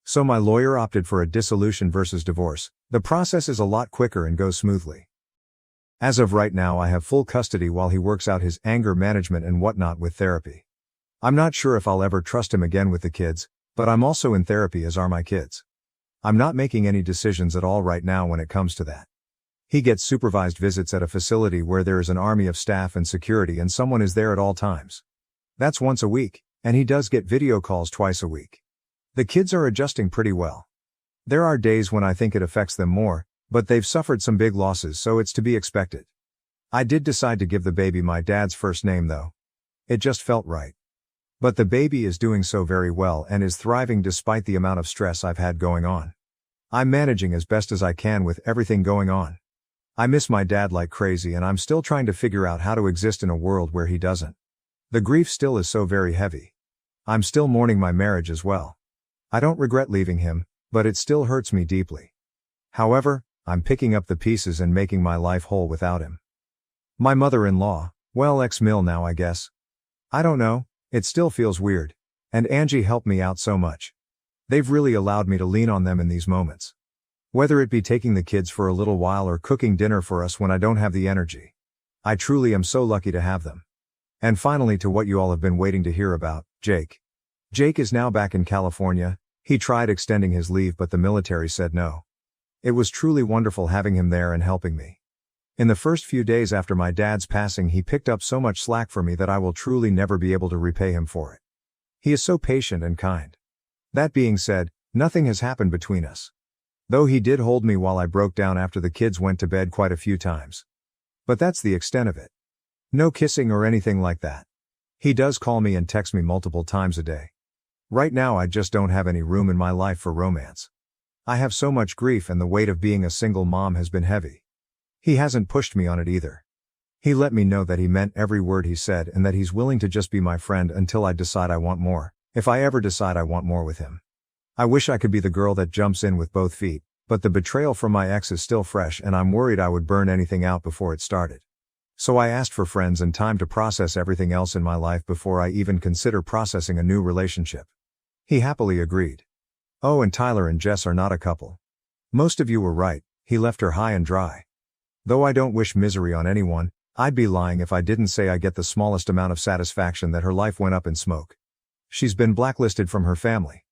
Speaker 1: So my lawyer opted for a dissolution versus divorce. The process is a lot quicker and goes smoothly. As of right now, I have full custody while he works out his anger management and whatnot with therapy. I'm not sure if I'll ever trust him again with the kids, but I'm also in therapy, as are my kids. I'm not making any decisions at all right now when it comes to that. He gets supervised visits at a facility where there is an army of staff and security and someone is there at all times. That's once a week, and he does get video calls twice a week. The kids are adjusting pretty well. There are days when I think it affects them more, but they've suffered some big losses, so it's to be expected. I did decide to give the baby my dad's first name though. It just felt right. But the baby is doing so very well and is thriving despite the amount of stress I've had going on. I'm managing as best as I can with everything going on. I miss my dad like crazy, and I'm still trying to figure out how to exist in a world where he doesn't. The grief still is so very heavy. I'm still mourning my marriage as well. I don't regret leaving him, but it still hurts me deeply. However, I'm picking up the pieces and making my life whole without him. My mother-in-law, well, ex-mill now I guess. I don't know, it still feels weird. And Angie helped me out so much. They've really allowed me to lean on them in these moments. Whether it be taking the kids for a little while or cooking dinner for us when I don't have the energy. I truly am so lucky to have them. And finally, to what you all have been waiting to hear about, Jake. Jake is now back in California. He tried extending his leave, but the military said no. It was truly wonderful having him there and helping me. In the first few days after my dad's passing, he picked up so much slack for me that I will truly never be able to repay him for it. He is so patient and kind. That being said, nothing has happened between us. Though he did hold me while I broke down after the kids went to bed quite a few times. But that's the extent of it. No kissing or anything like that. He does call me and text me multiple times a day. Right now I just don't have any room in my life for romance. I have so much grief, and the weight of being a single mom has been heavy. He hasn't pushed me on it either. He let me know that he meant every word he said and that he's willing to just be my friend until I decide I want more, if I ever decide I want more with him. I wish I could be the girl that jumps in with both feet, but the betrayal from my ex is still fresh and I'm worried I would burn anything out before it started. So I asked for friends and time to process everything else in my life before I even consider processing a new relationship. He happily agreed. Oh, and Tyler and Jess are not a couple. Most of you were right, he left her high and dry. Though I don't wish misery on anyone, I'd be lying if I didn't say I get the smallest amount of satisfaction that her life went up in smoke. She's been blacklisted from her family.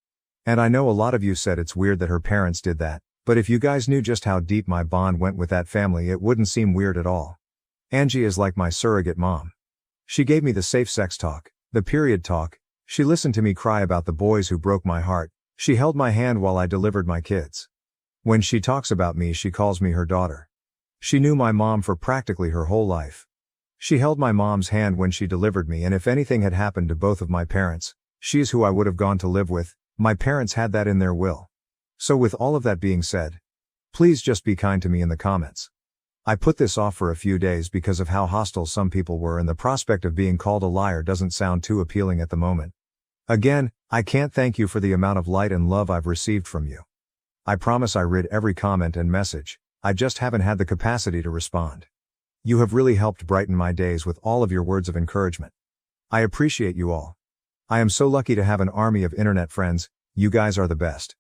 Speaker 1: And I know a lot of you said it's weird that her parents did that, but if you guys knew just how deep my bond went with that family, it wouldn't seem weird at all. Angie is like my surrogate mom. She gave me the safe sex talk, the period talk, she listened to me cry about the boys who broke my heart, she held my hand while I delivered my kids. When she talks about me, she calls me her daughter. She knew my mom for practically her whole life. She held my mom's hand when she delivered me, and if anything had happened to both of my parents, she's who I would have gone to live with. My parents had that in their will. So with all of that being said, please just be kind to me in the comments. I put this off for a few days because of how hostile some people were, and the prospect of being called a liar doesn't sound too appealing at the moment. Again, I can't thank you for the amount of light and love I've received from you. I promise I read every comment and message, I just haven't had the capacity to respond. You have really helped brighten my days with all of your words of encouragement. I appreciate you all. I am so lucky to have an army of internet friends, you guys are the best.